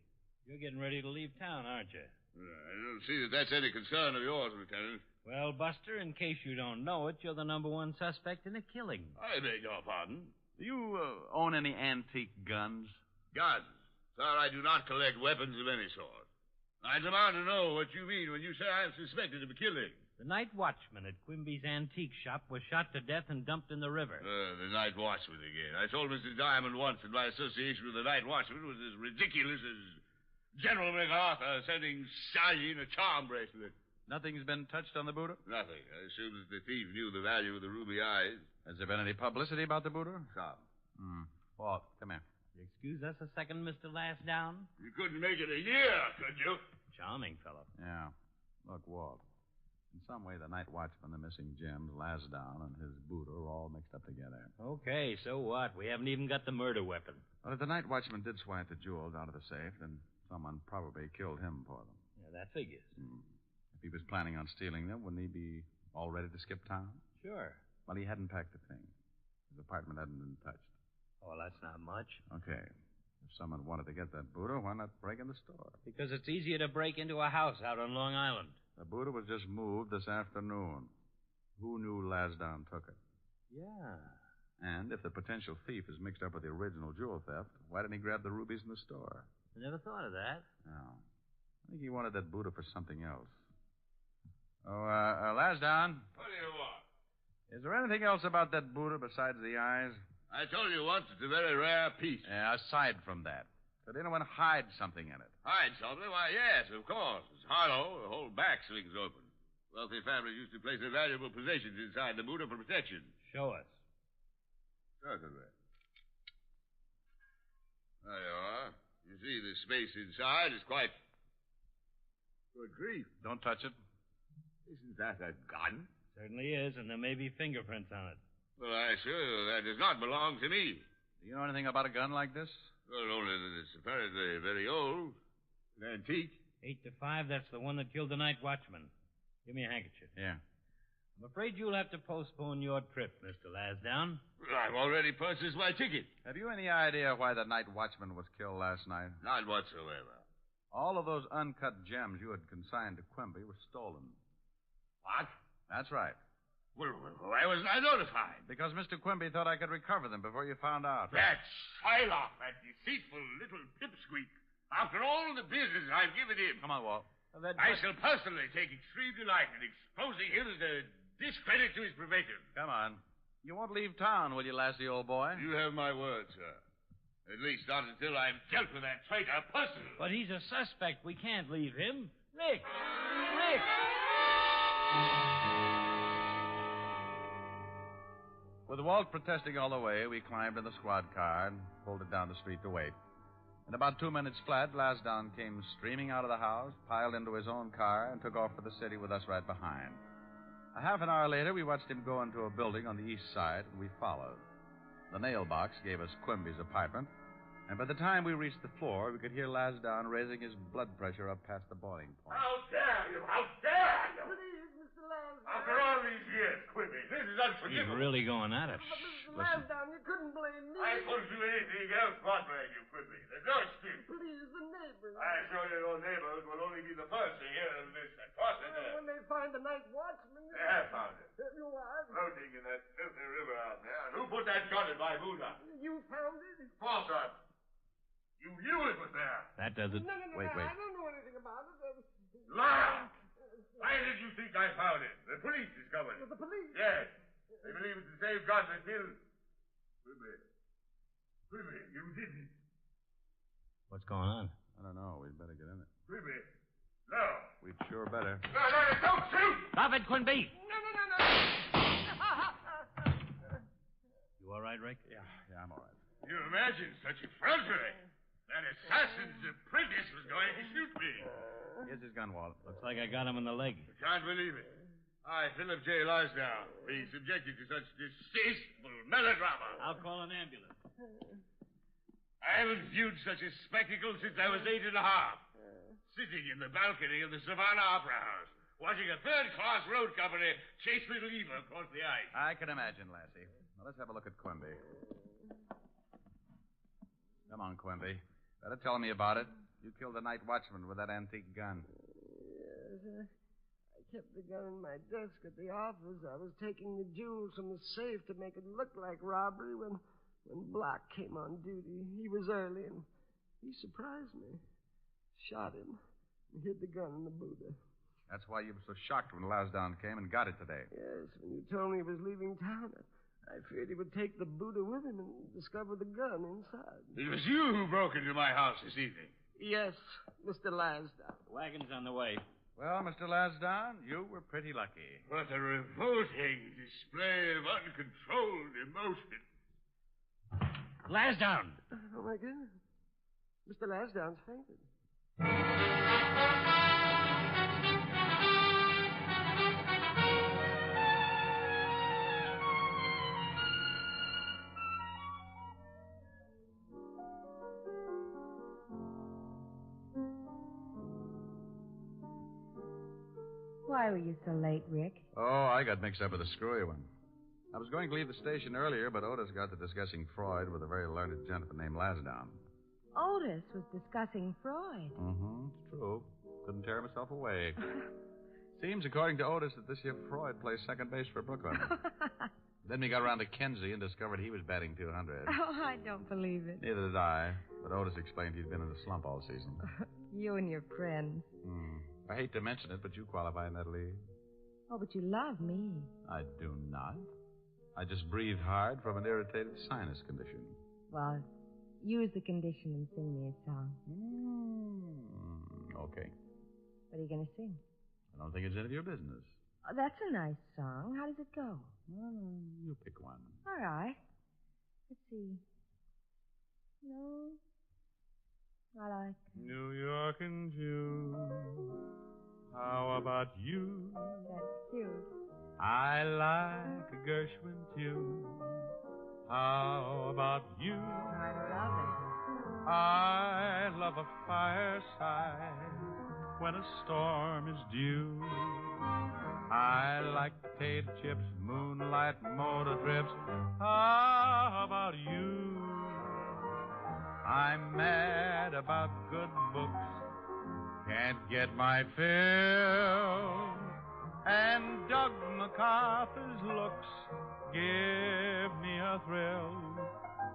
You're getting ready to leave town, aren't you? I don't see that that's any concern of yours, Lieutenant. Well, Buster, in case you don't know it, you're the number 1 suspect in a killing. I beg your pardon? Do you own any antique guns? Guns? Sir, I do not collect weapons of any sort. I demand to know what you mean when you say I am suspected of a killing. The night watchman at Quimby's antique shop was shot to death and dumped in the river. The night watchman again. I told Mr. Diamond once that my association with the night watchman was as ridiculous as General MacArthur sending Stalin a charm bracelet. Nothing's been touched on the Buddha? Nothing. I assume that the thief knew the value of the ruby eyes. Has there been any publicity about the Buddha? Some. Walt, come here. You excuse us a second, Mr. Lasdown? You couldn't make it a year, could you? Charming fellow. Yeah. Look, Walt. In some way, the night watchman, the missing gems, Lasdown, and his Buddha are all mixed up together. Okay, so what? We haven't even got the murder weapon. Well, if the night watchman did swipe the jewels out of the safe, then someone probably killed him for them. Yeah, that figures. If he was planning on stealing them, wouldn't he be all ready to skip town? Sure. Well, he hadn't packed a thing. His apartment hadn't been touched. Oh, that's not much. Okay. If someone wanted to get that Buddha, why not break in the store? Because it's easier to break into a house out on Long Island. The Buddha was just moved this afternoon. Who knew Lasdown took it? Yeah. And if the potential thief is mixed up with the original jewel theft, why didn't he grab the rubies in the store? I never thought of that. No. I think he wanted that Buddha for something else. Oh, Lasdown. What do you want? Is there anything else about that Buddha besides the eyes? I told you once it's a very rare piece. Yeah, aside from that. Could anyone hide something in it? Hide something? Why, yes, of course. It's hollow. The whole back swings open. Wealthy families used to place their valuable possessions inside the Buddha for protection. Show us. Certainly. There you are. You see, the space inside is quite... Good grief. Don't touch it. Isn't that a gun? Certainly is, and there may be fingerprints on it. Well, I assure you that does not belong to me. Do you know anything about a gun like this? Well, only that it's apparently very old. An antique. 8 to 5, that's the one that killed the night watchman. Give me a handkerchief. Yeah. I'm afraid you'll have to postpone your trip, Mr. Lasdown. Well, I've already purchased my ticket. Have you any idea why the night watchman was killed last night? Not whatsoever. All of those uncut gems you had consigned to Quimby were stolen. What? That's right. Well, why wasn't I notified? Because Mr. Quimby thought I could recover them before you found out. That Shylock, that deceitful little pipsqueak. After all the business I've given him. Come on, Walt. I shall personally take extreme delight in exposing him as a discredit to his profession. Come on. You won't leave town, will you, Lassie, old boy? You have my word, sir. At least not until I've dealt with that traitor personally. But he's a suspect. We can't leave him. Rick! Rick! With Walt protesting all the way, we climbed in the squad car and pulled it down the street to wait. In about 2 minutes flat, Lasdown came streaming out of the house, piled into his own car, and took off for the city with us right behind. A half an hour later, we watched him go into a building on the east side, and we followed. The nail box gave us Quimby's apartment, and by the time we reached the floor, we could hear Lasdown raising his blood pressure up past the boiling point. How dare you! How dare you! Please, Mr. Lasdown. After all these years, Quimby, this is unforgivable. He's really going at it. Mr. Lasdown, you couldn't blame me. I couldn't do anything else but blame you, Quimby. There's no excuse. Please, the neighbors. I assure you your neighbors will only be the first to hear of this atrocity. When they find the night watchman... They have found it. You are? Floating in that filthy river out there. And who put that gun in my boot up? You found it? False up. You knew it was there. That does it. No, Wait. I don't know anything about it. Liar! Why did you think I found it? The police discovered it. The police? Yes. They believe it's the same gun that killed... Quimby, you didn't. What's going on? I don't know. We'd better get in it. Quimby, no. We'd sure better. No, don't shoot! Stop it, Quimby! No. You all right, Rick? Yeah, I'm all right. You imagine such effrontery? That assassin's apprentice was going to shoot me. Here's his gun, Walt. Looks like I got him in the leg. I can't believe it. I, Philip J. Lasdown, being subjected to such distasteful melodrama. I'll call an ambulance. I haven't viewed such a spectacle since I was 8 and a half. Sitting in the balcony of the Savannah Opera House, watching a third-class road company chase Little Eva across the ice. I can imagine, Lassie. Now, let's have a look at Quimby. Come on, Quimby. Better tell me about it. You killed the night watchman with that antique gun. Yes, I kept the gun in my desk at the office. I was taking the jewels from the safe to make it look like robbery when Block came on duty. He was early, and he surprised me. Shot him and hid the gun in the Buddha. That's why you were so shocked when Lasdown came and got it today. Yes, when you told me he was leaving town, I feared he would take the Buddha with him and discover the gun inside. It was you who broke into my house this evening. Yes, Mr. Lasdown. The wagon's on the way. Well, Mr. Lasdown, you were pretty lucky. What a revolting display of uncontrolled emotion. Lasdown! Oh, my goodness. Mr. Lasdown's fainted. Why were you so late, Rick? Oh, I got mixed up with a screwy one. I was going to leave the station earlier, but Otis got to discussing Freud with a very learned gentleman named Lasdown. Otis was discussing Freud. Mm-hmm. It's true. Couldn't tear himself away. Seems, according to Otis, that this year Freud plays second base for Brooklyn. Then we got around to Kenzie and discovered he was batting 200. Oh, I don't believe it. Neither did I. But Otis explained he'd been in a slump all season. You and your friends. I hate to mention it, but you qualify in that league. Oh, but you love me. I do not. I just breathe hard from an irritated sinus condition. Well, use the condition and sing me a song. Okay. What are you going to sing? I don't think it's any of your business. Oh, that's a nice song. How does it go? Well, you pick one. All right. Let's see. No. I like... New York in June. How about you? That's cute. I like a Gershwin tune. How about you? I love it. I love a fireside when a storm is due. I like potato chips, moonlight motor trips. How about you? I'm mad about good books, can't get my fill. And Doug MacArthur's looks give me a thrill.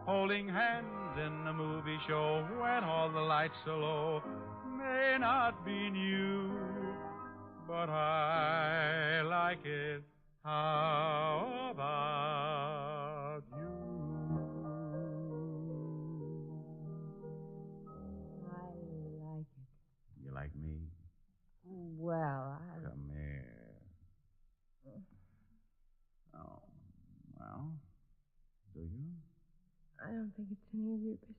Holding hands in a movie show when all the lights are low may not be new, but I like it. How about you? I like it. You like me? Well, Come here. Oh, well, do you? I don't think it's any of your business.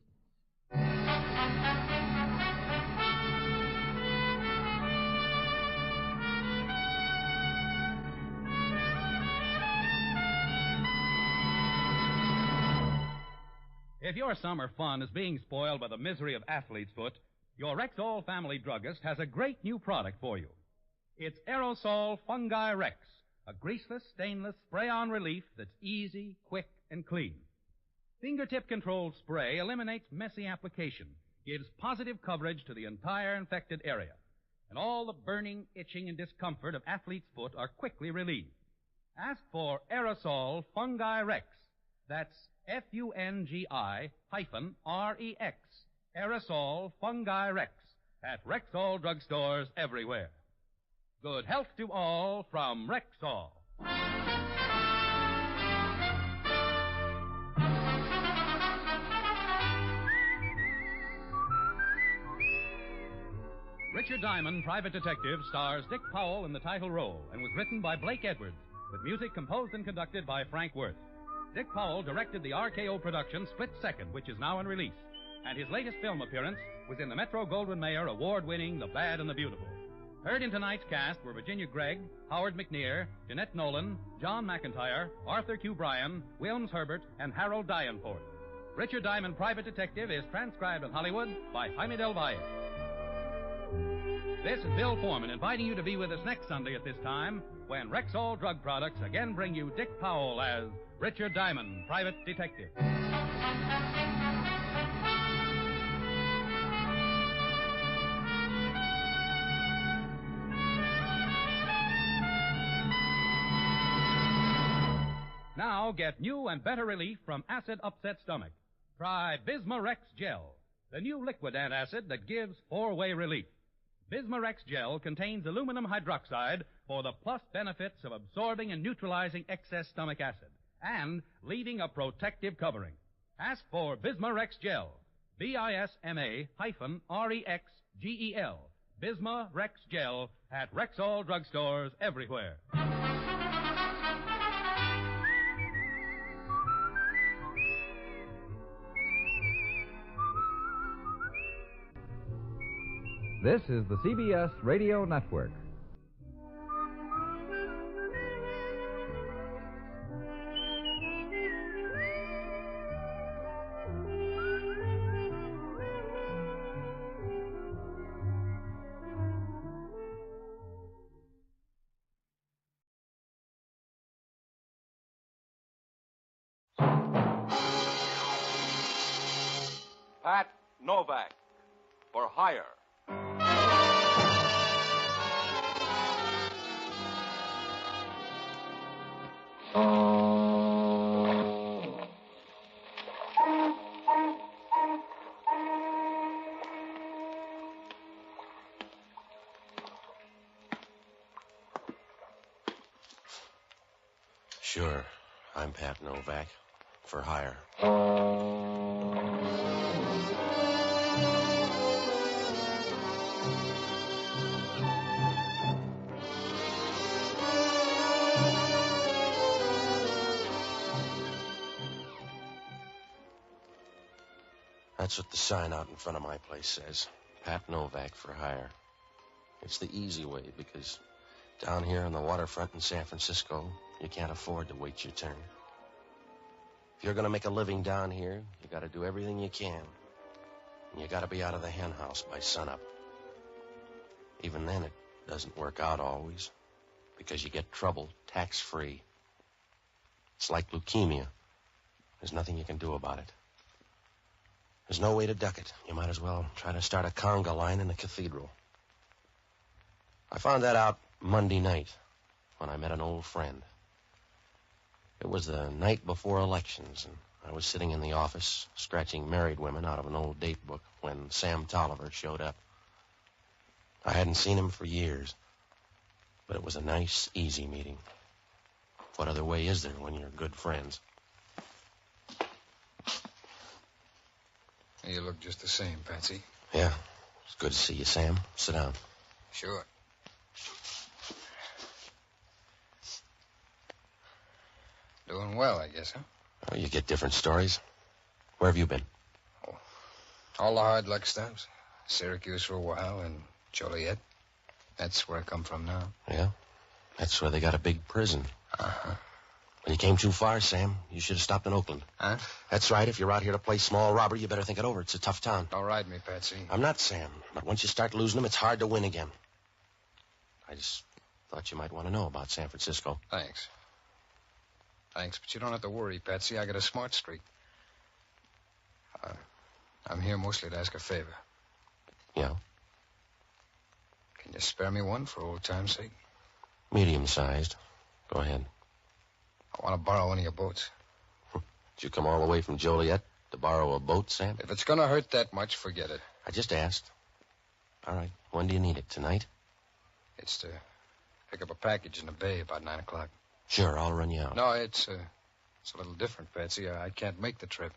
If your summer fun is being spoiled by the misery of athlete's foot, your Rexall family druggist has a great new product for you. It's Aerosol Fungi Rex, a greaseless, stainless spray-on relief that's easy, quick, and clean. Fingertip-controlled spray eliminates messy application, gives positive coverage to the entire infected area, and all the burning, itching, and discomfort of athlete's foot are quickly relieved. Ask for Aerosol Fungi Rex. That's Fungi-REX. Aerosol Fungi Rex at Rexall drugstores everywhere. Good health to all from Rexall. Richard Diamond, Private Detective, stars Dick Powell in the title role and was written by Blake Edwards, with music composed and conducted by Frank Worth. Dick Powell directed the RKO production Split Second, which is now in release, and his latest film appearance was in the Metro-Goldwyn-Mayer award-winning The Bad and the Beautiful. Heard in tonight's cast were Virginia Gregg, Howard McNear, Jeanette Nolan, John McIntyre, Arthur Q. Bryan, Wilms Herbert, and Harold Dianforth. Richard Diamond, Private Detective is transcribed in Hollywood by Jaime Del Valle. This is Bill Foreman inviting you to be with us next Sunday at this time when Rexall Drug Products again bring you Dick Powell as Richard Diamond, Private Detective. Now get new and better relief from acid upset stomach. Try Bismarex Gel, the new liquid antacid that gives four-way relief. Bismarex Gel contains aluminum hydroxide for the plus benefits of absorbing and neutralizing excess stomach acid and leaving a protective covering. Ask for Bismarex Gel, Bisma-REXGEL, Bismarex Gel at Rexall drugstores everywhere. This is the CBS Radio Network. Pat Novak, for hire. Sure. I'm Pat Novak. For hire. That's what the sign out in front of my place says. Pat Novak for hire. It's the easy way because Down here on the waterfront in San Francisco, you can't afford to wait your turn. If you're going to make a living down here, you got to do everything you can. And you got to be out of the hen house by sunup. Even then, it doesn't work out always, because you get trouble tax-free. It's like leukemia. There's nothing you can do about it. There's no way to duck it. You might as well try to start a conga line in the cathedral. I found that out Monday night when I met an old friend. It was the night before elections, and I was sitting in the office scratching married women out of an old date book when Sam Tolliver showed up. I hadn't seen him for years, but it was a nice, easy meeting. What other way is there when you're good friends? You look just the same, Patsy. Yeah, it's good to see you, Sam. Sit down. Sure. Doing well, I guess, huh? Oh, you get different stories. Where have you been? All the hard luck stops. Syracuse for a while and Joliet. That's where I come from now. Yeah? That's where they got a big prison. Uh-huh. When you came too far, Sam, you should have stopped in Oakland. Huh? That's right. If you're out here to play small robbery, you better think it over. It's a tough town. Don't ride me, Patsy. I'm not, Sam. But once you start losing them, it's hard to win again. I just thought you might want to know about San Francisco. Thanks. Thanks, but you don't have to worry, Patsy. I got a smart streak. I'm here mostly to ask a favor. Yeah? Can you spare me one for old time's sake? Medium-sized. Go ahead. I want to borrow one of your boats. Did you come all the way from Joliet to borrow a boat, Sam? If it's going to hurt that much, forget it. I just asked. All right. When do you need it? Tonight? It's to pick up a package in the bay about 9 o'clock. Sure, I'll run you out. No, it's a little different, Patsy. I can't make the trip.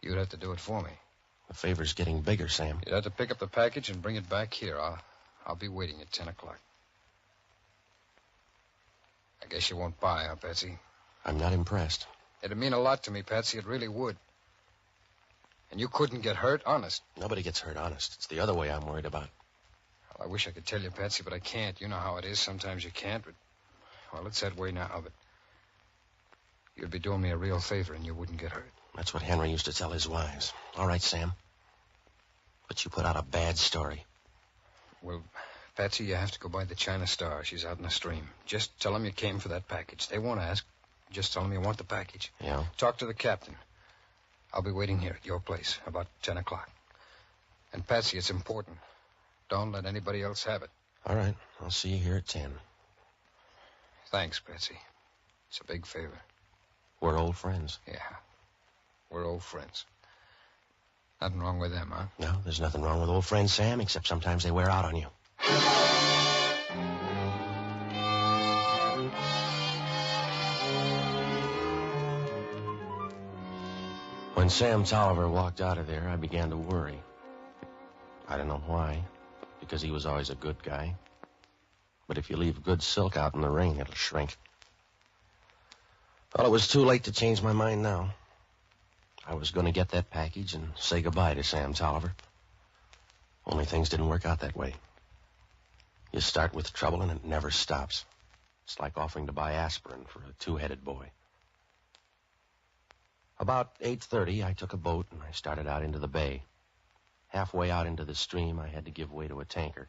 You'd have to do it for me. The favor's getting bigger, Sam. You'd have to pick up the package and bring it back here. I'll be waiting at 10 o'clock. I guess you won't buy, huh, Patsy? I'm not impressed. It'd mean a lot to me, Patsy. It really would. And you couldn't get hurt, honest. Nobody gets hurt, honest. It's the other way I'm worried about. Well, I wish I could tell you, Patsy, but I can't. You know how it is. Sometimes you can't, but... Well, it's that way now, but... You'd be doing me a real favor and you wouldn't get hurt. That's what Henry used to tell his wives. All right, Sam. But you put out a bad story. Well, Patsy, you have to go by the China Star. She's out in the stream. Just tell them you came for that package. They won't ask. Just tell them you want the package. Yeah? Talk to the captain. I'll be waiting here at your place about 10 o'clock. And, Patsy, it's important. Don't let anybody else have it. All right. I'll see you here at 10. Thanks, Patsy. It's a big favor. We're old friends. Yeah. We're old friends. Nothing wrong with them, huh? No, there's nothing wrong with old friends, Sam, except sometimes they wear out on you. When Sam Tolliver walked out of there, I began to worry. I don't know why, because he was always a good guy. But if you leave good silk out in the rain, it'll shrink. Well, it was too late to change my mind now. I was going to get that package and say goodbye to Sam Tolliver. Only things didn't work out that way. You start with trouble and it never stops. It's like offering to buy aspirin for a two-headed boy. About 8:30, I took a boat and I started out into the bay. Halfway out into the stream, I had to give way to a tanker.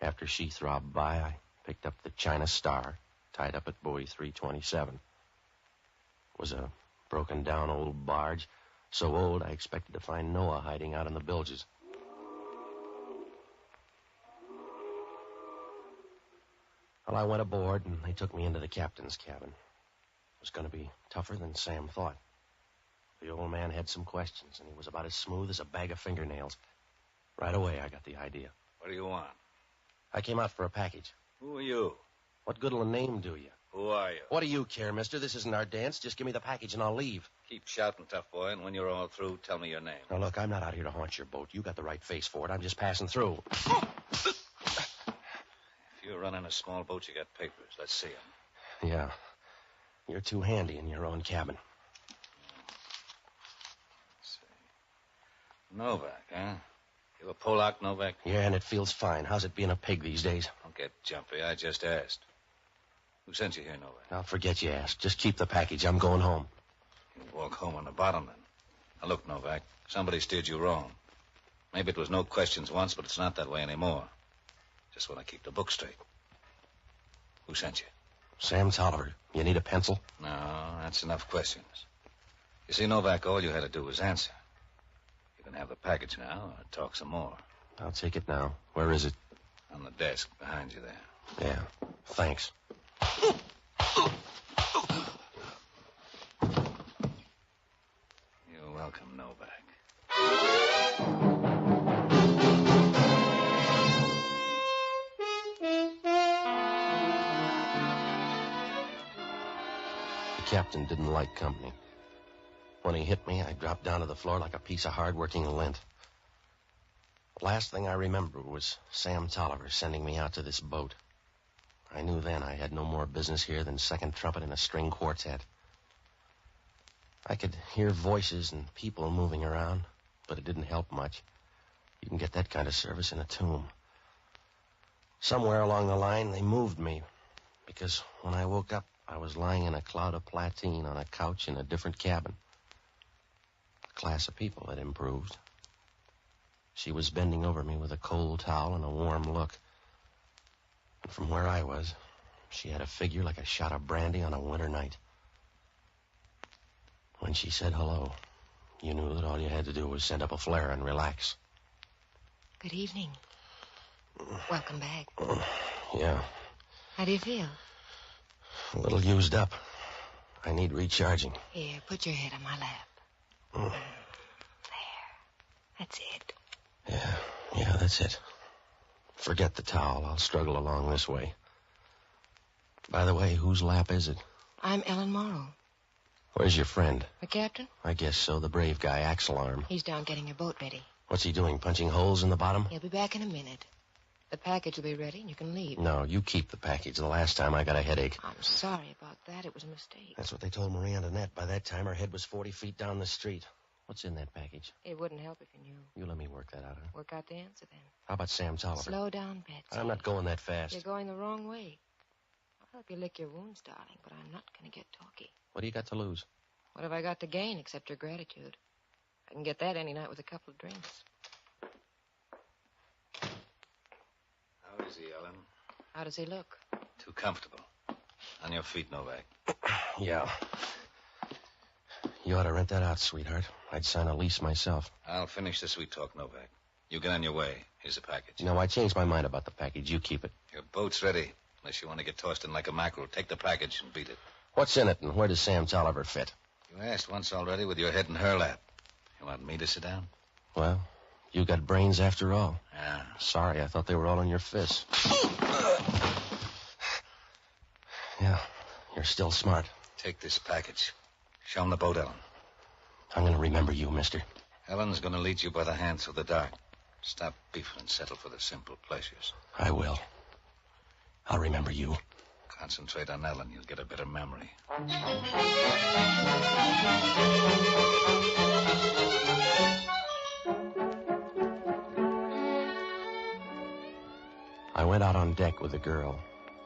After she throbbed by, I picked up the China Star, tied up at buoy 327. It was a broken-down old barge, so old I expected to find Noah hiding out in the bilges. Well, I went aboard, and they took me into the captain's cabin. It was going to be tougher than Sam thought. The old man had some questions, and he was about as smooth as a bag of fingernails. Right away, I got the idea. What do you want? I came out for a package. Who are you? What good'll a name do you? Who are you? What do you care, mister? This isn't our dance. Just give me the package and I'll leave. Keep shouting, tough boy, and when you're all through, tell me your name. Now, look, I'm not out here to haunt your boat. You got the right face for it. I'm just passing through. If you're running a small boat, you got papers. Let's see them. Yeah. You're too handy in your own cabin. Let's see. Novak, huh? You a Polak, Novak? Yeah, and it feels fine. How's it being a pig these days? Don't get jumpy. I just asked. Who sent you here, Novak? I'll forget you asked. Just keep the package. I'm going home. You can walk home on the bottom, then. Now, look, Novak. Somebody steered you wrong. Maybe it was no questions once, but it's not that way anymore. Just want to keep the book straight. Who sent you? Sam Tolliver. You need a pencil? No, that's enough questions. You see, Novak, all you had to do was answer. You can have the package now or talk some more. I'll take it now. Where is it? On the desk behind you there. Yeah. Thanks. You're welcome, Novak. The captain didn't like company. When he hit me, I dropped down to the floor like a piece of hard-working lint. The last thing I remember was Sam Tolliver sending me out to this boat. I knew then I had no more business here than second trumpet in a string quartet. I could hear voices and people moving around, but it didn't help much. You can get that kind of service in a tomb. Somewhere along the line, they moved me, because when I woke up, I was lying in a cloud of platine on a couch in a different cabin. The class of people had improved. She was bending over me with a cold towel and a warm look. And from where I was, she had a figure like a shot of brandy on a winter night. When she said hello, you knew that all you had to do was send up a flare and relax. Good evening. Welcome back. Yeah, How do you feel? a little used up. I need recharging. Here, put your head on my lap. Mm. That's it. Yeah, that's it. Forget the towel. I'll struggle along this way. By the way, whose lap is it? I'm Ellen Morrow. Where's your friend? The captain? I guess so, the brave guy, Axel Arm. He's down getting your boat ready. What's he doing, punching holes in the bottom? He'll be back in a minute. The package will be ready and you can leave. No, you keep the package. The last time I got a headache. I'm sorry about that. It was a mistake. That's what they told Marie Antoinette. By that time, her head was 40 feet down the street. What's in that package? It wouldn't help if you knew. You let me work that out, huh? Work out the answer then. How about Sam Tolliver? Slow down, Betsy. I'm not going that fast. You're going the wrong way. I'll help you lick your wounds, darling, but I'm not going to get talky. What do you got to lose? What have I got to gain except your gratitude? I can get that any night with a couple of drinks. How is he, Ellen? How does he look? Too comfortable. On your feet, Novak. Yeah. You ought to rent that out, sweetheart. I'd sign a lease myself. I'll finish the sweet talk, Novak. You get on your way. Here's the package. No, I changed my mind about the package. You keep it. Your boat's ready. Unless you want to get tossed in like a mackerel, take the package and beat it. What's in it, and where does Sam Tolliver fit? You asked once already with your head in her lap. You want me to sit down? Well, you got brains after all. Yeah. Sorry, I thought they were all in your fists. Yeah, you're still smart. Take this package. Show him the boat, Ellen. I'm going to remember you, mister. Ellen's going to lead you by the hand through the dark. Stop beefing and settle for the simple pleasures. I will. I'll remember you. Concentrate on Ellen. You'll get a better memory. I went out on deck with the girl,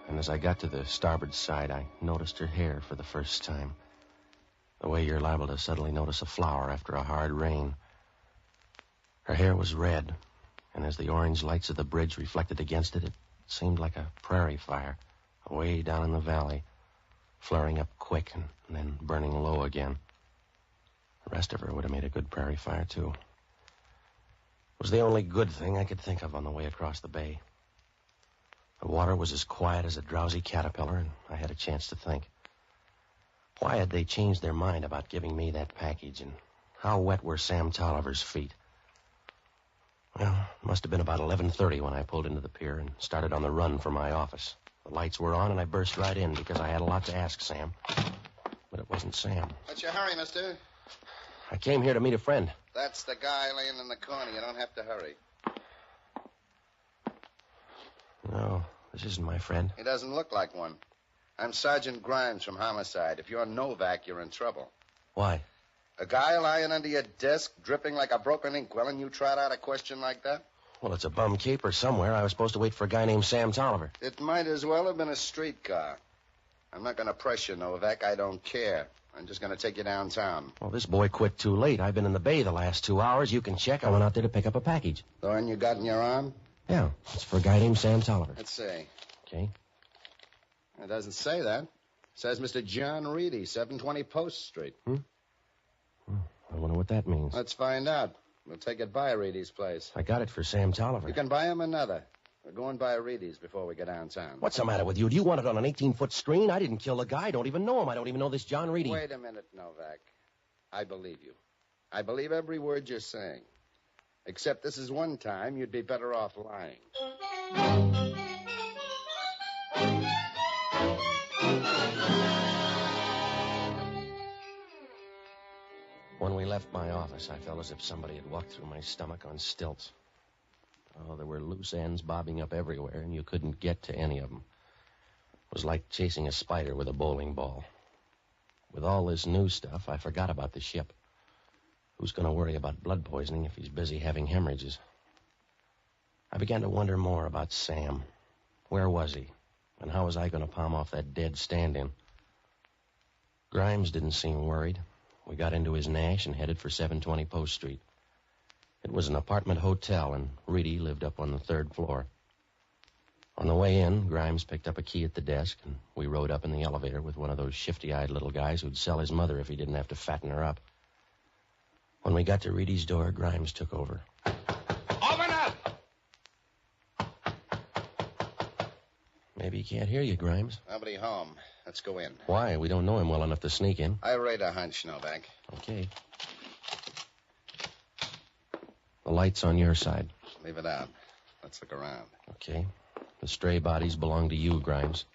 and as I got to the starboard side, I noticed her hair for the first time. The way you're liable to suddenly notice a flower after a hard rain. Her hair was red, and as the orange lights of the bridge reflected against it, it seemed like a prairie fire, away down in the valley, flaring up quick and then burning low again. The rest of her would have made a good prairie fire, too. It was the only good thing I could think of on the way across the bay. The water was as quiet as a drowsy caterpillar, and I had a chance to think. Why had they changed their mind about giving me that package, and how wet were Sam Tolliver's feet? Well, it must have been about 11:30 when I pulled into the pier and started on the run for my office. The lights were on, and I burst right in because I had a lot to ask Sam. But it wasn't Sam. What's your hurry, mister? I came here to meet a friend. That's the guy laying in the corner. You don't have to hurry. No, this isn't my friend. He doesn't look like one. I'm Sergeant Grimes from Homicide. If you're Novak, you're in trouble. Why? A guy lying under your desk, dripping like a broken inkwell, and you trot out a question like that? Well, it's a bum caper somewhere. I was supposed to wait for a guy named Sam Tolliver. It might as well have been a streetcar. I'm not going to press you, Novak. I don't care. I'm just going to take you downtown. Well, this boy quit too late. I've been in the bay the last 2 hours. You can check. I went out there to pick up a package. The one you got in your arm? Yeah, it's for a guy named Sam Tolliver. Let's see. Okay. It doesn't say that. It says Mr. John Reedy, 720 Post Street. I wonder what that means. Let's find out. We'll take it by Reedy's place. I got it for Sam Tolliver. You can buy him another. We're going by Reedy's before we get downtown. What's the matter with you? Do you want it on an 18-foot screen? I didn't kill the guy. I don't even know him. I don't even know this John Reedy. Wait a minute, Novak. I believe you. I believe every word you're saying. Except this is one time you'd be better off lying. When we left my office, I felt as if somebody had walked through my stomach on stilts. Oh, there were loose ends bobbing up everywhere, and you couldn't get to any of them. It was like chasing a spider with a bowling ball. With all this new stuff, I forgot about the ship. Who's going to worry about blood poisoning if he's busy having hemorrhages? I began to wonder more about Sam. Where was he? And how was I going to palm off that dead stand-in? Grimes didn't seem worried. We got into his Nash and headed for 720 Post Street. It was an apartment hotel, and Reedy lived up on the 3rd floor. On the way in, Grimes picked up a key at the desk, and we rode up in the elevator with one of those shifty-eyed little guys who'd sell his mother if he didn't have to fatten her up. When we got to Reedy's door, Grimes took over. Open up! Maybe he can't hear you, Grimes. Nobody home. Let's go in. Why? We don't know him well enough to sneak in. I rate a hunch, Novak. Okay. The light's on your side. Leave it out. Let's look around. Okay. The stray bodies belong to you, Grimes.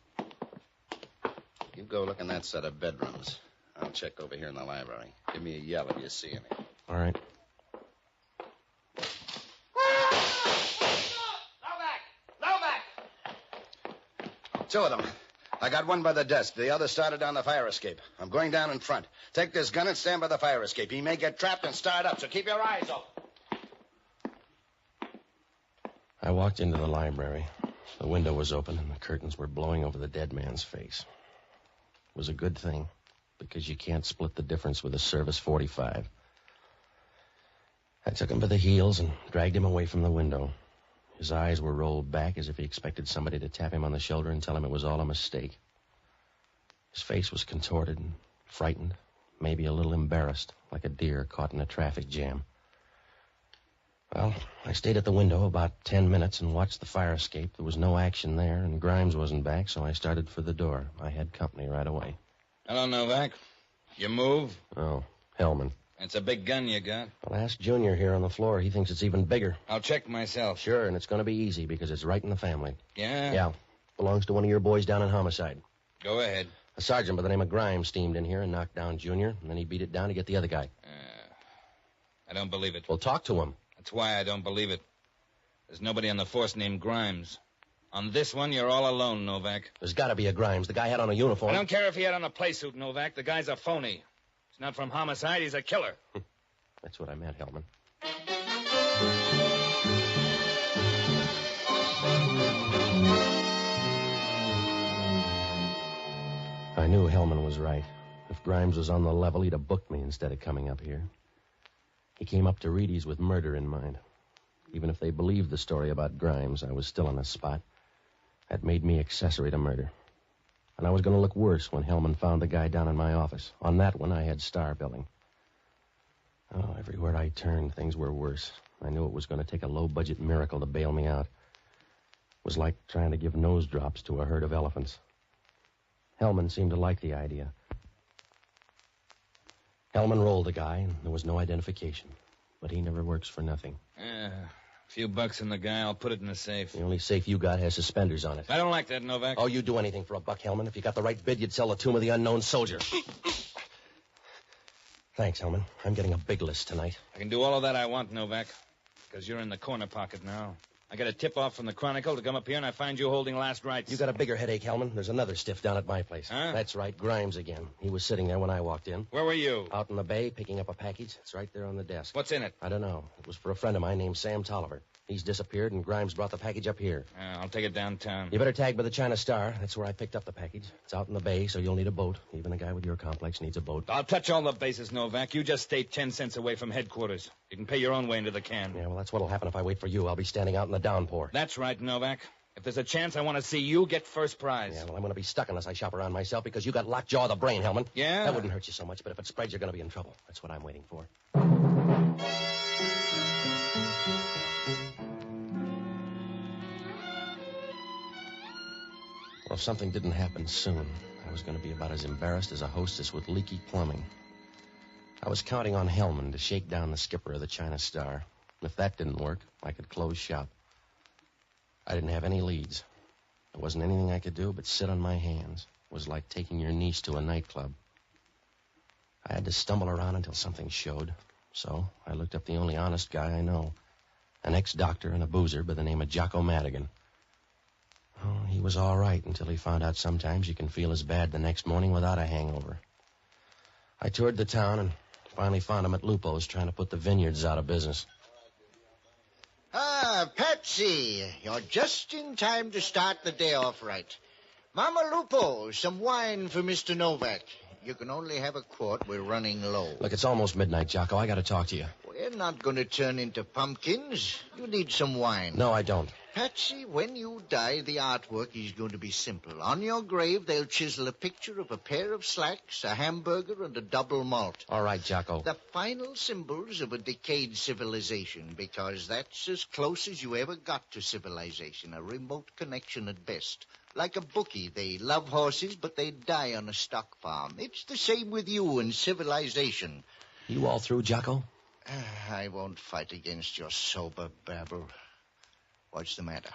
You go look in that set of bedrooms. I'll check over here in the library. Give me a yell if you see any. All right. Novak! Two of them. I got one by the desk. The other started down the fire escape. I'm going down in front. Take this gun and stand by the fire escape. He may get trapped and start up, so keep your eyes open. I walked into the library. The window was open, and the curtains were blowing over the dead man's face. It was a good thing, because you can't split the difference with a service 45. I took him by the heels and dragged him away from the window. His eyes were rolled back as if he expected somebody to tap him on the shoulder and tell him it was all a mistake. His face was contorted and frightened, maybe a little embarrassed, like a deer caught in a traffic jam. Well, I stayed at the window about 10 minutes and watched the fire escape. There was no action there, and Grimes wasn't back, so I started for the door. I had company right away. Hello, Novak. You move? Oh, Hellman. It's a big gun you got. Well, ask Junior here on the floor. He thinks it's even bigger. I'll check myself. Sure, and it's going to be easy because it's right in the family. Yeah? Yeah. Belongs to one of your boys down in homicide. Go ahead. A sergeant by the name of Grimes steamed in here and knocked down Junior, and then he beat it down to get the other guy. I don't believe it. Well, talk to him. That's why I don't believe it. There's nobody on the force named Grimes. On this one, you're all alone, Novak. There's got to be a Grimes. The guy had on a uniform. I don't care if he had on a playsuit, Novak. The guy's a phony. He's not from homicide. He's a killer. That's what I meant, Hellman. I knew Hellman was right. If Grimes was on the level, he'd have booked me instead of coming up here. He came up to Reedy's with murder in mind. Even if they believed the story about Grimes, I was still on the spot. That made me accessory to murder. And I was going to look worse when Hellman found the guy down in my office. On that one, I had star billing. Oh, everywhere I turned, things were worse. I knew it was going to take a low-budget miracle to bail me out. It was like trying to give nose drops to a herd of elephants. Hellman seemed to like the idea. Hellman rolled the guy, and there was no identification. But he never works for nothing. A few bucks in the guy. I'll put it in the safe. The only safe you got has suspenders on it. I don't like that, Novak. Oh, you'd do anything for a buck, Hellman. If you got the right bid, you'd sell the tomb of the unknown soldier. Thanks, Hellman. I'm getting a big list tonight. I can do all of that I want, Novak, because you're in the corner pocket now. I got a tip-off from the Chronicle to come up here, and I find you holding last rites. You got a bigger headache, Hellman. There's another stiff down at my place. Huh? That's right, Grimes again. He was sitting there when I walked in. Where were you? Out in the bay, picking up a package. It's right there on the desk. What's in it? I don't know. It was for a friend of mine named Sam Tolliver. He's disappeared, and Grimes brought the package up here. I'll take it downtown. You better tag by the China Star. That's where I picked up the package. It's out in the bay, so you'll need a boat. Even a guy with your complex needs a boat. I'll touch all the bases, Novak. You just stay 10 cents away from headquarters. You can pay your own way into the can. Yeah, well, that's what'll happen if I wait for you. I'll be standing out in the downpour. That's right, Novak. If there's a chance, I want to see you get first prize. Yeah, well, I'm going to be stuck unless I shop around myself because you got lockjaw of the brain, Hellman. Yeah? That wouldn't hurt you so much, but if it spreads, you're going to be in trouble. That's what I'm waiting for. Well, if something didn't happen soon, I was going to be about as embarrassed as a hostess with leaky plumbing. I was counting on Hellman to shake down the skipper of the China Star. If that didn't work, I could close shop. I didn't have any leads. There wasn't anything I could do but sit on my hands. It was like taking your niece to a nightclub. I had to stumble around until something showed. So I looked up the only honest guy I know, an ex-doctor and a boozer by the name of Jocko Madigan. Oh, he was all right until he found out sometimes you can feel as bad the next morning without a hangover. I toured the town and finally found him at Lupo's trying to put the vineyards out of business. Ah, Patsy, you're just in time to start the day off right. Mama Lupo, some wine for Mr. Novak. You can only have a quart. We're running low. Look, it's almost midnight, Jocko. I got to talk to you. We're not going to turn into pumpkins. You need some wine. No, I don't. Patsy, when you die, the artwork is going to be simple. On your grave, they'll chisel a picture of a pair of slacks, a hamburger, and a double malt. All right, Jocko. The final symbols of a decayed civilization, because that's as close as you ever got to civilization, a remote connection at best. Like a bookie, they love horses, but they die on a stock farm. It's the same with you and civilization. You all through, Jocko? I won't fight against your sober babble. What's the matter?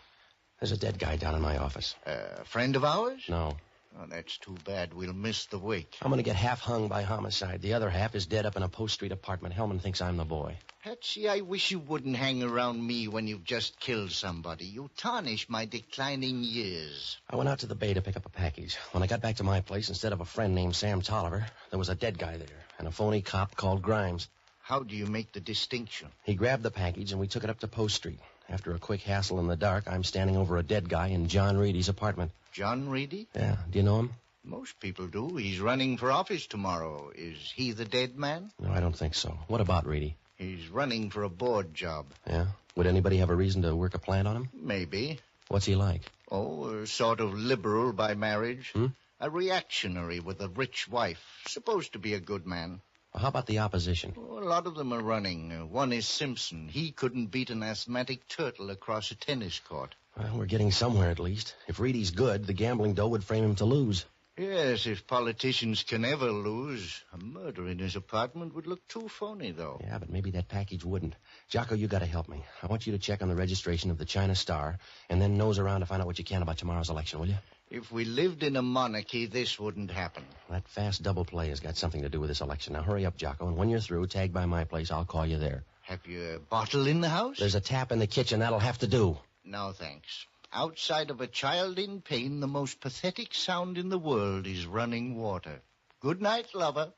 There's a dead guy down in my office. A friend of ours? No. Oh, that's too bad. We'll miss the wake. I'm going to get half hung by homicide. The other half is dead up in a Post Street apartment. Hellman thinks I'm the boy. Patsy, I wish you wouldn't hang around me when you've just killed somebody. You tarnish my declining years. I went out to the bay to pick up a package. When I got back to my place, instead of a friend named Sam Tolliver, there was a dead guy there and a phony cop called Grimes. How do you make the distinction? He grabbed the package and we took it up to Post Street. After a quick hassle in the dark, I'm standing over a dead guy in John Reedy's apartment. John Reedy? Yeah. Do you know him? Most people do. He's running for office tomorrow. Is he the dead man? No, I don't think so. What about Reedy? He's running for a board job. Yeah? Would anybody have a reason to work a plant on him? Maybe. What's he like? Oh, a sort of liberal by marriage. A reactionary with a rich wife. Supposed to be a good man. Well, how about the opposition? Oh, a lot of them are running. One is Simpson. He couldn't beat an asthmatic turtle across a tennis court. Well, we're getting somewhere at least. If Reedy's good, the gambling dough would frame him to lose. Yes, if politicians can ever lose. A murder in his apartment would look too phony, though. Yeah, but maybe that package wouldn't. Jocko, you got to help me. I want you to check on the registration of the China Star and then nose around to find out what you can about tomorrow's election, will you? If we lived in a monarchy, this wouldn't happen. That fast double play has got something to do with this election. Now, hurry up, Jocko, and when you're through, tag by my place. I'll call you there. Have you a bottle in the house? There's a tap in the kitchen. That'll have to do. No, thanks. Outside of a child in pain, the most pathetic sound in the world is running water. Good night, lover.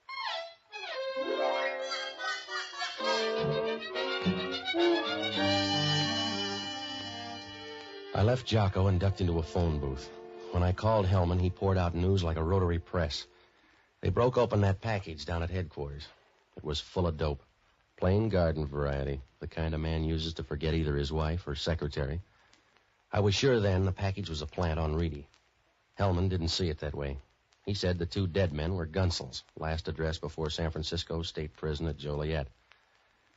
I left Jocko and ducked into a phone booth. When I called Hellman, he poured out news like a rotary press. They broke open that package down at headquarters. It was full of dope. Plain garden variety, the kind a man uses to forget either his wife or secretary. I was sure then the package was a plant on Reedy. Hellman didn't see it that way. He said the two dead men were Gunsels, last addressed before San Francisco State Prison at Joliet.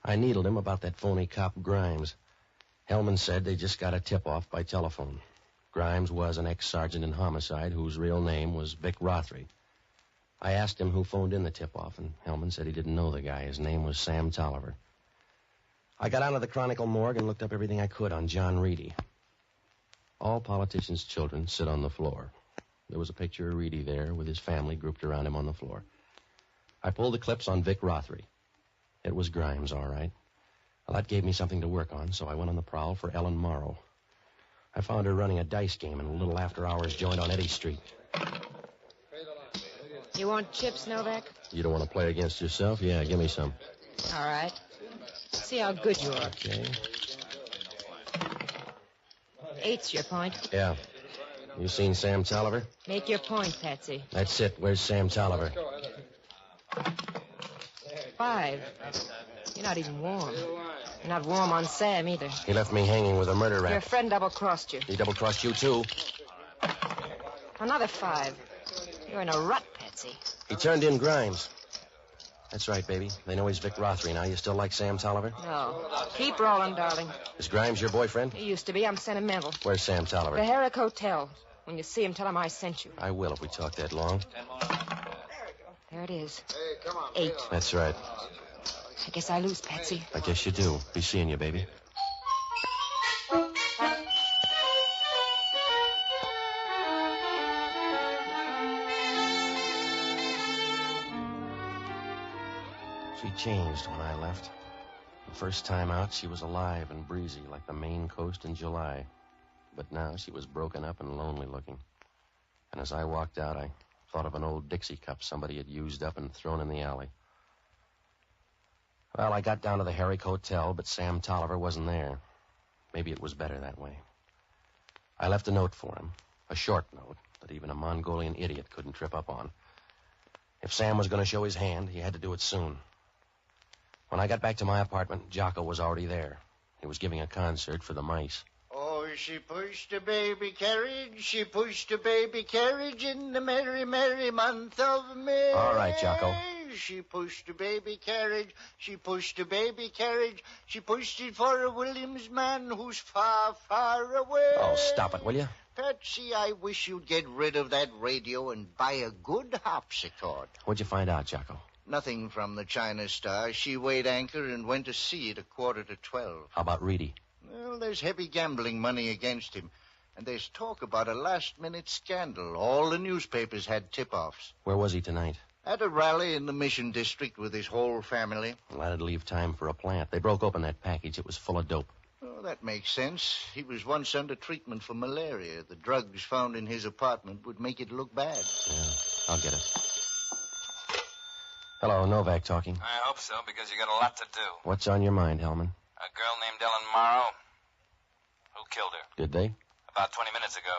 I needled him about that phony cop Grimes. Hellman said they just got a tip-off by telephone. Grimes was an ex-sergeant in homicide whose real name was Vic Rothery. I asked him who phoned in the tip-off, and Hellman said he didn't know the guy. His name was Sam Tolliver. I got out of the Chronicle morgue and looked up everything I could on John Reedy. All politicians' children sit on the floor. There was a picture of Reedy there with his family grouped around him on the floor. I pulled the clips on Vic Rothery. It was Grimes, all right. Well, that gave me something to work on, so I went on the prowl for Ellen Morrow. I found her running a dice game in a little after-hours joint on Eddy Street. You want chips, Novak? You don't want to play against yourself? Yeah, give me some. All right. See how good you are. Okay. 8's your point. Yeah. You seen Sam Tolliver? Make your point, Patsy. That's it. Where's Sam Tolliver? 5. You're not even warm. You're not warm on Sam, either. He left me hanging with a murder rap. Your friend double-crossed you. He double-crossed you, too. Another 5. You're in a rut, Patsy. He turned in Grimes. That's right, baby. They know he's Vic Rothery now. You still like Sam Tolliver? No. Keep rolling, darling. Is Grimes your boyfriend? He used to be. I'm sentimental. Where's Sam Tolliver? The Herrick Hotel. When you see him, tell him I sent you. I will if we talk that long. There it is. Hey, come on. 8. That's right. I guess I lose, Patsy. I guess you do. Be seeing you, baby. She changed when I left. The first time out, she was alive and breezy like the Maine coast in July. But now she was broken up and lonely looking. And as I walked out, I thought of an old Dixie cup somebody had used up and thrown in the alley. Well, I got down to the Herrick Hotel, but Sam Tolliver wasn't there. Maybe it was better that way. I left a note for him, a short note that even a Mongolian idiot couldn't trip up on. If Sam was going to show his hand, he had to do it soon. When I got back to my apartment, Jocko was already there. He was giving a concert for the mice. Oh, she pushed a baby carriage, she pushed a baby carriage in the merry, merry month of May. All right, Jocko. She pushed a baby carriage, she pushed a baby carriage, she pushed it for a Williams man who's far, far away. Oh, stop it, will you? Patsy, I wish you'd get rid of that radio and buy a good harpsichord. What'd you find out, Jocko? Nothing from the China Star. She weighed anchor and went to sea at 11:45. How about Reedy? Well, there's heavy gambling money against him. And there's talk about a last-minute scandal. All the newspapers had tip-offs. Where was he tonight? At a rally in the Mission District with his whole family. Well, that'd leave time for a plant. They broke open that package. It was full of dope. Oh, that makes sense. He was once under treatment for malaria. The drugs found in his apartment would make it look bad. Yeah, I'll get it. Hello, Novak talking. I hope so, because you got a lot to do. What's on your mind, Hellman? A girl named Ellen Morrow. Who killed her? Did they? About 20 minutes ago.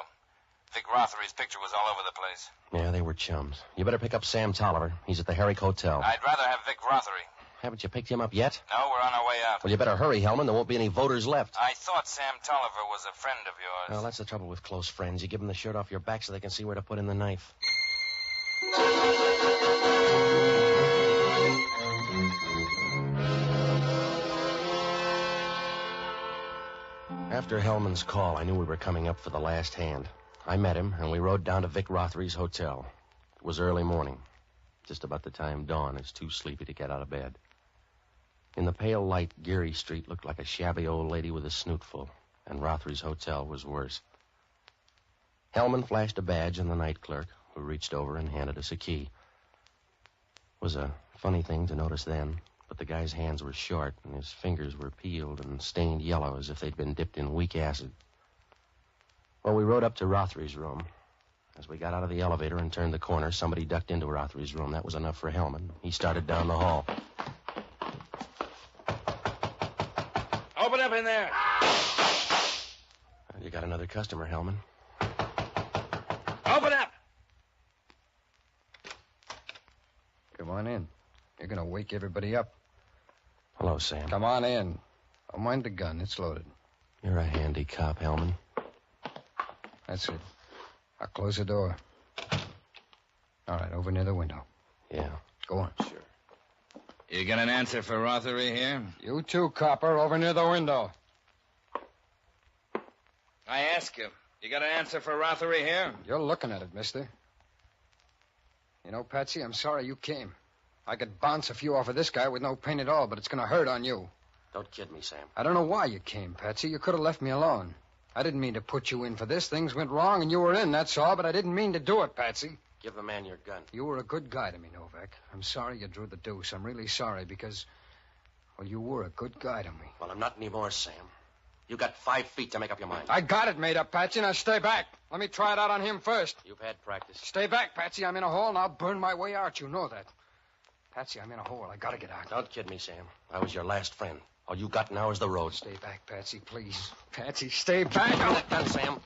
Vic Rothery's picture was all over the place. Yeah, they were chums. You better pick up Sam Tolliver. He's at the Herrick Hotel. I'd rather have Vic Rothery. Haven't you picked him up yet? No, we're on our way out. Well, you better hurry, Hellman. There won't be any voters left. I thought Sam Tolliver was a friend of yours. Well, that's the trouble with close friends. You give them the shirt off your back so they can see where to put in the knife. After Hellman's call, I knew we were coming up for the last hand. I met him, and we rode down to Vic Rothery's hotel. It was early morning, just about the time Dawn is too sleepy to get out of bed. In the pale light, Geary Street looked like a shabby old lady with a snootful, and Rothery's hotel was worse. Hellman flashed a badge on the night clerk, who reached over and handed us a key. It was a funny thing to notice then, but the guy's hands were short, and his fingers were peeled and stained yellow as if they'd been dipped in weak acid. Well, we rode up to Rothery's room. As we got out of the elevator and turned the corner, somebody ducked into Rothery's room. That was enough for Hellman. He started down the hall. Open up in there. You got another customer, Hellman. Open up. Come on in. You're going to wake everybody up. Hello, Sam. Come on in. Don't mind the gun. It's loaded. You're a handy cop, Hellman. That's it. I'll close the door. All right, over near the window. Yeah. Go on. Sure. You got an answer for Rothery here? You too, copper, over near the window. I ask you, you got an answer for Rothery here? You're looking at it, mister. You know, Patsy, I'm sorry you came. I could bounce a few off of this guy with no pain at all, but it's going to hurt on you. Don't kid me, Sam. I don't know why you came, Patsy. You could have left me alone. I didn't mean to put you in for this. Things went wrong and you were in, that's all, but I didn't mean to do it, Patsy. Give the man your gun. You were a good guy to me, Novak. I'm sorry you drew the deuce. I'm really sorry because, well, you were a good guy to me. Well, I'm not anymore, Sam. You got 5 feet to make up your mind. I got it made up, Patsy. Now stay back. Let me try it out on him first. You've had practice. Stay back, Patsy. I'm in a hole, and I'll burn my way out. You know that. Patsy, I'm in a hole. I gotta get out. Don't kid me, Sam. I was your last friend. All you got now is the road. Stay back, Patsy, please. Patsy, stay back. Give me that gun, Sam.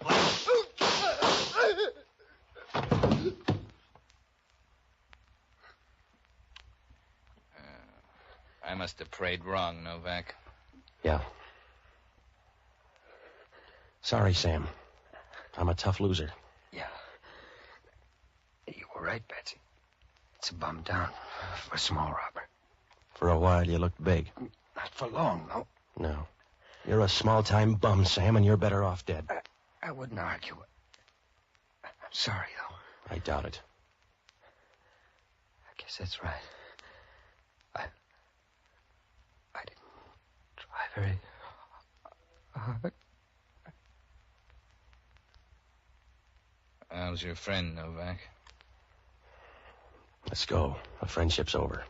I must have prayed wrong, Novak. Yeah. Sorry, Sam. I'm a tough loser. Yeah. You were right, Patsy. It's a bum down for a small robber. For a while, you looked big. Not for long, though. No. You're a small-time bum, Sam, and you're better off dead. I wouldn't argue. I'm sorry, though. I doubt it. I guess that's right. I didn't try very hard. How's your friend, Novak? Let's go. The friendship's over.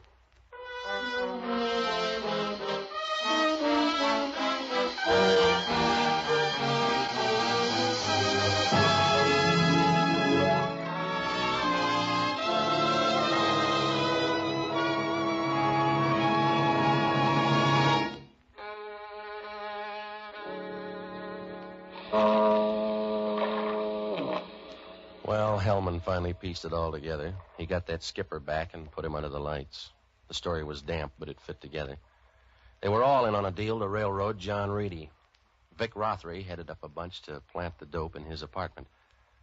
Well, Hellman finally pieced it all together. He got that skipper back and put him under the lights. The story was damp, but it fit together. They were all in on a deal to railroad John Reedy. Vic Rothery headed up a bunch to plant the dope in his apartment.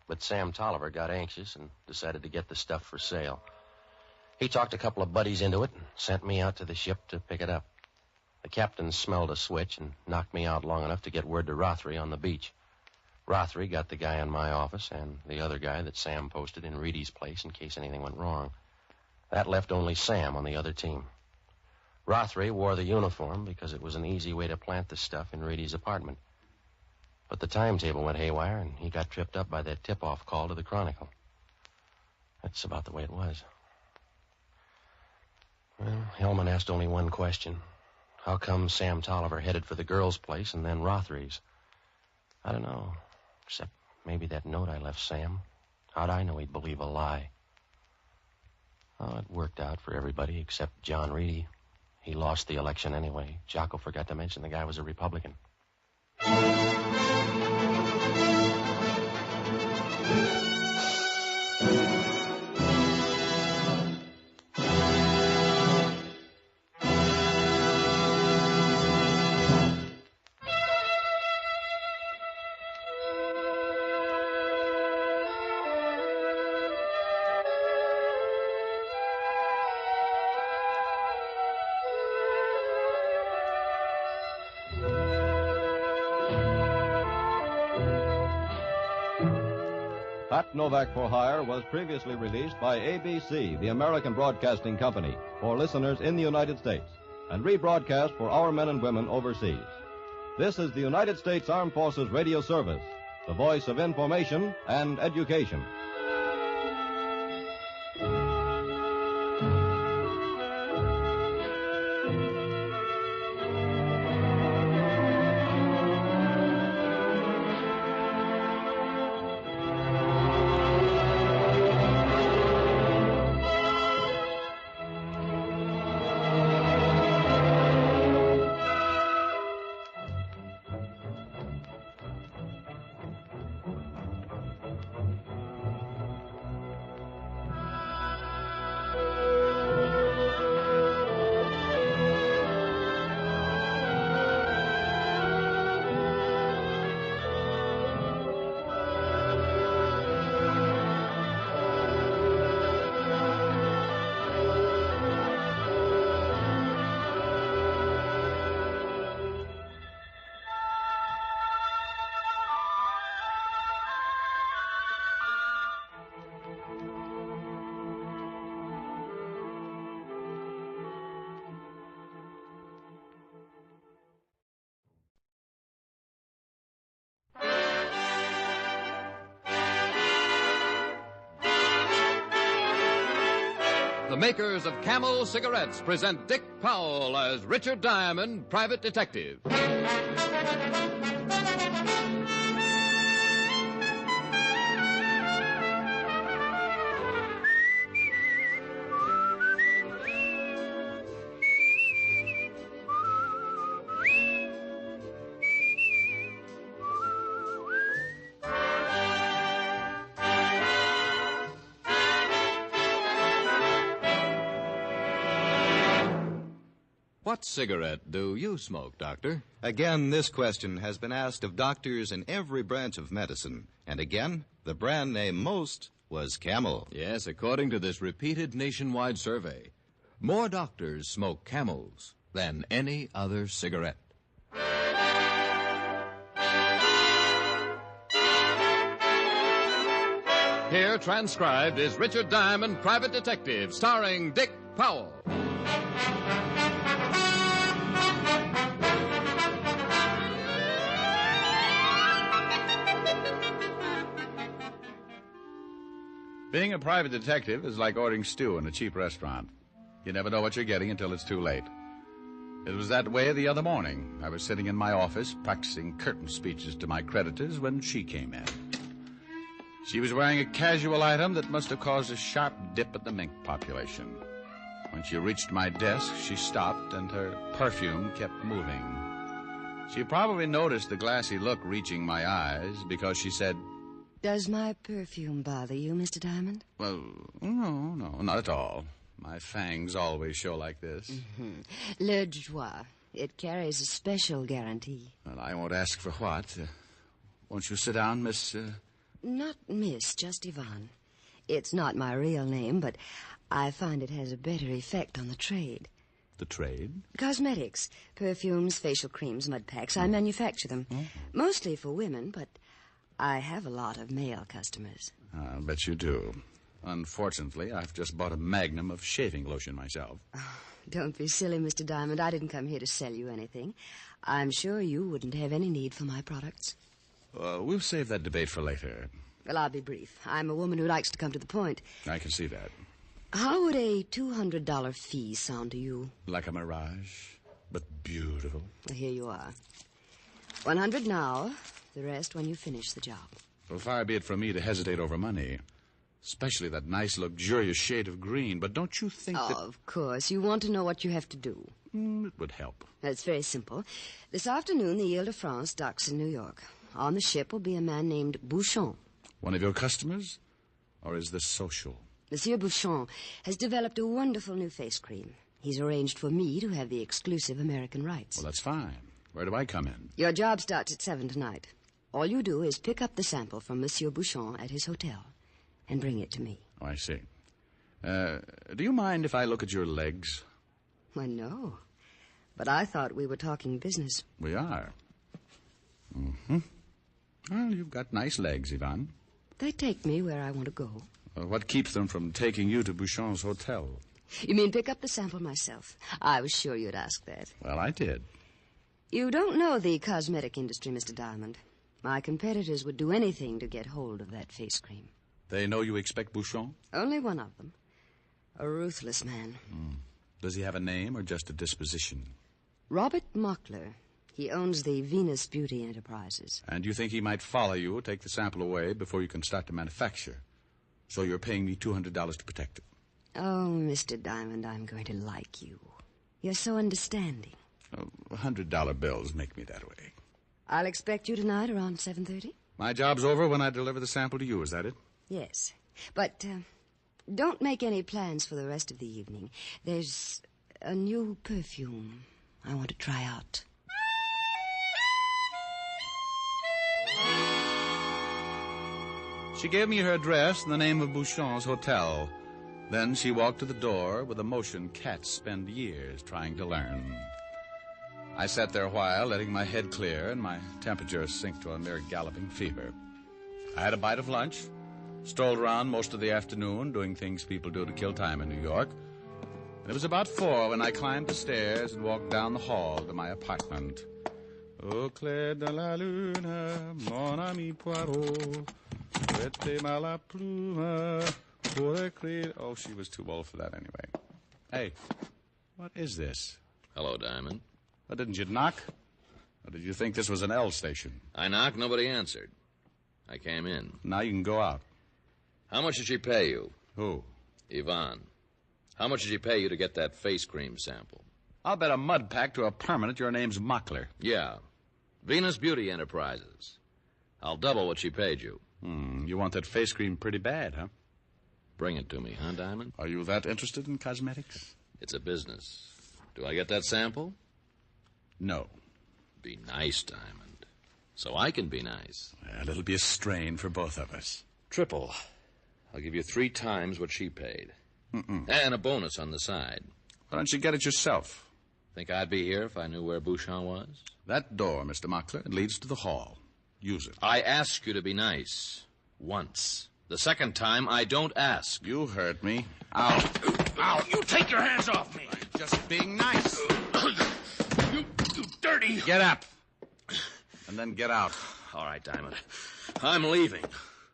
But Sam Tolliver got anxious and decided to get the stuff for sale. He talked a couple of buddies into it and sent me out to the ship to pick it up. The captain smelled a switch and knocked me out long enough to get word to Rothery on the beach. Rothery got the guy in my office and the other guy that Sam posted in Reedy's place in case anything went wrong. That left only Sam on the other team. Rothery wore the uniform because it was an easy way to plant the stuff in Reedy's apartment. But the timetable went haywire, and he got tripped up by that tip-off call to the Chronicle. That's about the way it was. Well, Hellman asked only one question. How come Sam Tolliver headed for the girls' place and then Rothery's? I don't know. Except maybe that note I left Sam. How'd I know he'd believe a lie? Oh, it worked out for everybody except John Reedy. He lost the election anyway. Jocko forgot to mention the guy was a Republican. Pat Novak for Hire was previously released by ABC, the American Broadcasting Company, for listeners in the United States, and rebroadcast for our men and women overseas. This is the United States Armed Forces Radio Service, the voice of information and education. The makers of Camel cigarettes present Dick Powell as Richard Diamond, private detective. What cigarette do you smoke, Doctor? Again, this question has been asked of doctors in every branch of medicine. And again, the brand name most was Camel. Yes, according to this repeated nationwide survey, more doctors smoke Camels than any other cigarette. Here, transcribed, is Richard Diamond, Private Detective, starring Dick Powell. Being a private detective is like ordering stew in a cheap restaurant. You never know what you're getting until it's too late. It was that way the other morning. I was sitting in my office practicing curtain speeches to my creditors when she came in. She was wearing a casual item that must have caused a sharp dip at the mink population. When she reached my desk, she stopped and her perfume kept moving. She probably noticed the glassy look reaching my eyes because she said, "Does my perfume bother you, Mr. Diamond?" "Well, no, not at all. My fangs always show like this." Mm-hmm. Le Joie. It carries a special guarantee. Well, I won't ask for what. Won't you sit down, Miss... Not Miss, just Yvonne. It's not my real name, but I find it has a better effect on the trade. The trade? Cosmetics. Perfumes, facial creams, mud packs. I manufacture them. Mostly for women, but I have a lot of male customers. I'll bet you do. Unfortunately, I've just bought a magnum of shaving lotion myself. Oh, don't be silly, Mr. Diamond. I didn't come here to sell you anything. I'm sure you wouldn't have any need for my products. We'll save that debate for later. Well, I'll be brief. I'm a woman who likes to come to the point. I can see that. How would a $200 fee sound to you? Like a mirage, but beautiful. Well, here you are. 100 now, the rest when you finish the job. Well, far be it from me to hesitate over money. Especially that nice, luxurious shade of green. But don't you think that... Of course. You want to know what you have to do. It would help. It's very simple. This afternoon, the Ile-de-France docks in New York. On the ship will be a man named Bouchon. One of your customers? Or is this social? Monsieur Bouchon has developed a wonderful new face cream. He's arranged for me to have the exclusive American rights. Well, that's fine. Where do I come in? Your job starts at 7 tonight. All you do is pick up the sample from Monsieur Bouchon at his hotel and bring it to me. Oh, I see. Do you mind if I look at your legs? Why, no. But I thought we were talking business. We are. Mm-hmm. Well, you've got nice legs, Yvonne. They take me where I want to go. What keeps them from taking you to Bouchon's hotel? You mean pick up the sample myself? I was sure you'd ask that. Well, I did. You don't know the cosmetic industry, Mr. Diamond. My competitors would do anything to get hold of that face cream. They know you expect Bouchon? Only one of them. A ruthless man. Does he have a name or just a disposition? Robert Mockler. He owns the Venus Beauty Enterprises. And you think he might follow you, take the sample away before you can start to manufacture? So you're paying me $200 to protect it? Oh, Mr. Diamond, I'm going to like you. You're so understanding. $100 bills make me that way. I'll expect you tonight around 7:30. My job's over when I deliver the sample to you, is that it? Yes. But don't make any plans for the rest of the evening. There's a new perfume I want to try out. She gave me her address and the name of Bouchon's hotel. Then she walked to the door with a motion cats spend years trying to learn. I sat there a while, letting my head clear and my temperature sink to a mere galloping fever. I had a bite of lunch, strolled around most of the afternoon, doing things people do to kill time in New York. And it was about 4 when I climbed the stairs and walked down the hall to my apartment. Au clair de la lune, mon ami Poirot. Oh, she was too old for that anyway. Hey, what is this? Hello, Diamond. Well, didn't you knock? Or did you think this was an L station? I knocked, nobody answered. I came in. Now you can go out. How much did she pay you? Who? Yvonne. How much did she pay you to get that face cream sample? I'll bet a mud pack to a permanent your name's Mockler. Yeah. Venus Beauty Enterprises. I'll double what she paid you. You want that face cream pretty bad, huh? Bring it to me, huh, Diamond? Are you that interested in cosmetics? It's a business. Do I get that sample? No. Be nice, Diamond. So I can be nice. Well, it'll be a strain for both of us. Triple. I'll give you 3 times what she paid. Mm-mm. And a bonus on the side. Why don't you get it yourself? Think I'd be here if I knew where Bouchon was? That door, Mr. Mockler, it leads to the hall. Use it. I ask you to be nice. Once. The second time, I don't ask. You heard me. Ow. Ow, you take your hands off me. I'm just being nice. You dirty. Get up. And then get out. All right, Diamond. I'm leaving.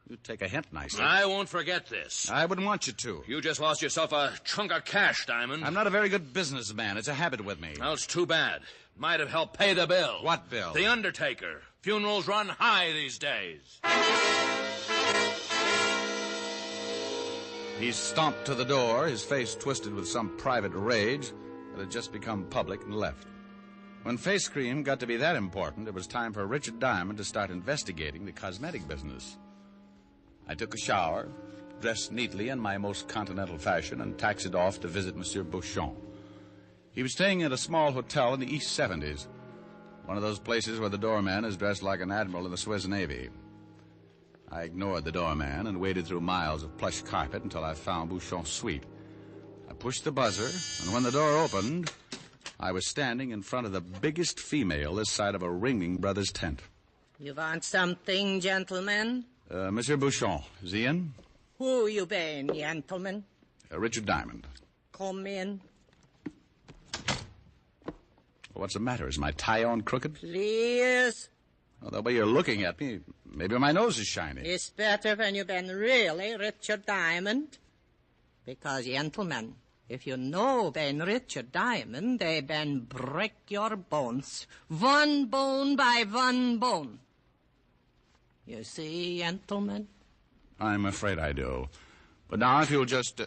You take a hint nicely. I won't forget this. I wouldn't want you to. You just lost yourself a chunk of cash, Diamond. I'm not a very good businessman. It's a habit with me. Well, it's too bad. Might have helped pay the bill. What bill? The undertaker. Funerals run high these days. He stomped to the door, his face twisted with some private rage that had just become public, and left. When face cream got to be that important, it was time for Richard Diamond to start investigating the cosmetic business. I took a shower, dressed neatly in my most continental fashion, and taxied off to visit Monsieur Bouchon. He was staying at a small hotel in the East 70s, one of those places where the doorman is dressed like an admiral in the Swiss Navy. I ignored the doorman and waded through miles of plush carpet until I found Bouchon's suite. I pushed the buzzer, and when the door opened, I was standing in front of the biggest female this side of a Ringling Brothers tent. You want something, gentlemen? Monsieur Bouchon, is he in? Who you been, gentlemen? Richard Diamond. Come in. What's the matter? Is my tie on crooked? Please. Well, the way you're looking at me, maybe my nose is shiny. It's better when you've been really Richard Diamond. Because, gentlemen, if you know Ben Richard Diamond, they ben break your bones. One bone by one bone. You see, gentlemen? I'm afraid I do. But now if you'll just...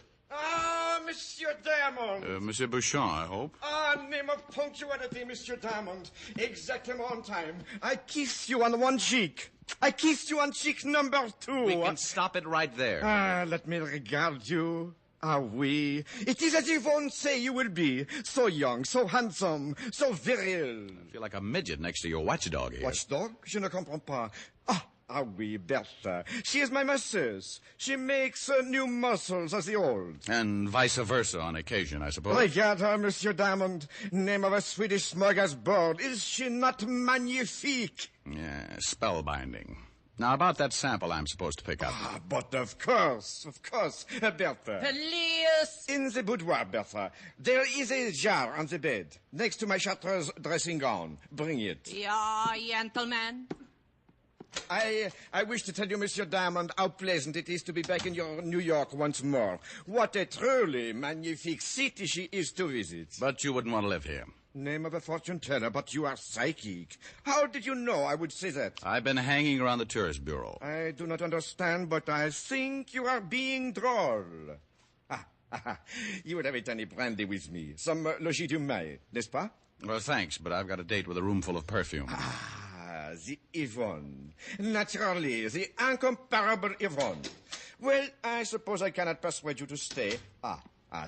Monsieur Diamond. Monsieur Bouchon, I hope. Name of punctuality, Monsieur Diamond. Exactly on time. I kissed you on one cheek. I kissed you on cheek number 2. We can stop it right there. Let me regard you. Ah, oui. It is as Yvonne say you will be. So young, so handsome, so viril. I feel like a midget next to your watchdog here. Watchdog? Je ne comprends pas. Ah, oui, Bertha. She is my masseuse. She makes new muscles as the old. And vice versa on occasion, I suppose. Regard her, Monsieur Diamond. Name of a Swedish smorgasbord. Is she not magnifique? Yeah, spellbinding. Now, about that sample I'm supposed to pick up. But of course, Bertha. Please. In the boudoir, Bertha, there is a jar on the bed, next to my Chartreuse dressing gown. Bring it. Yeah, gentlemen. I wish to tell you, Monsieur Diamond, how pleasant it is to be back in your New York once more. What a truly magnifique city she is to visit. But you wouldn't want to live here. Name of a fortune teller, but you are psychic. How did you know I would say that? I've been hanging around the tourist bureau. I do not understand, but I think you are being droll. You would have a tiny brandy with me. Some logis du mai, n'est-ce pas? Well, thanks, but I've got a date with a room full of perfume. The Yvonne. Naturally, the incomparable Yvonne. Well, I suppose I cannot persuade you to stay.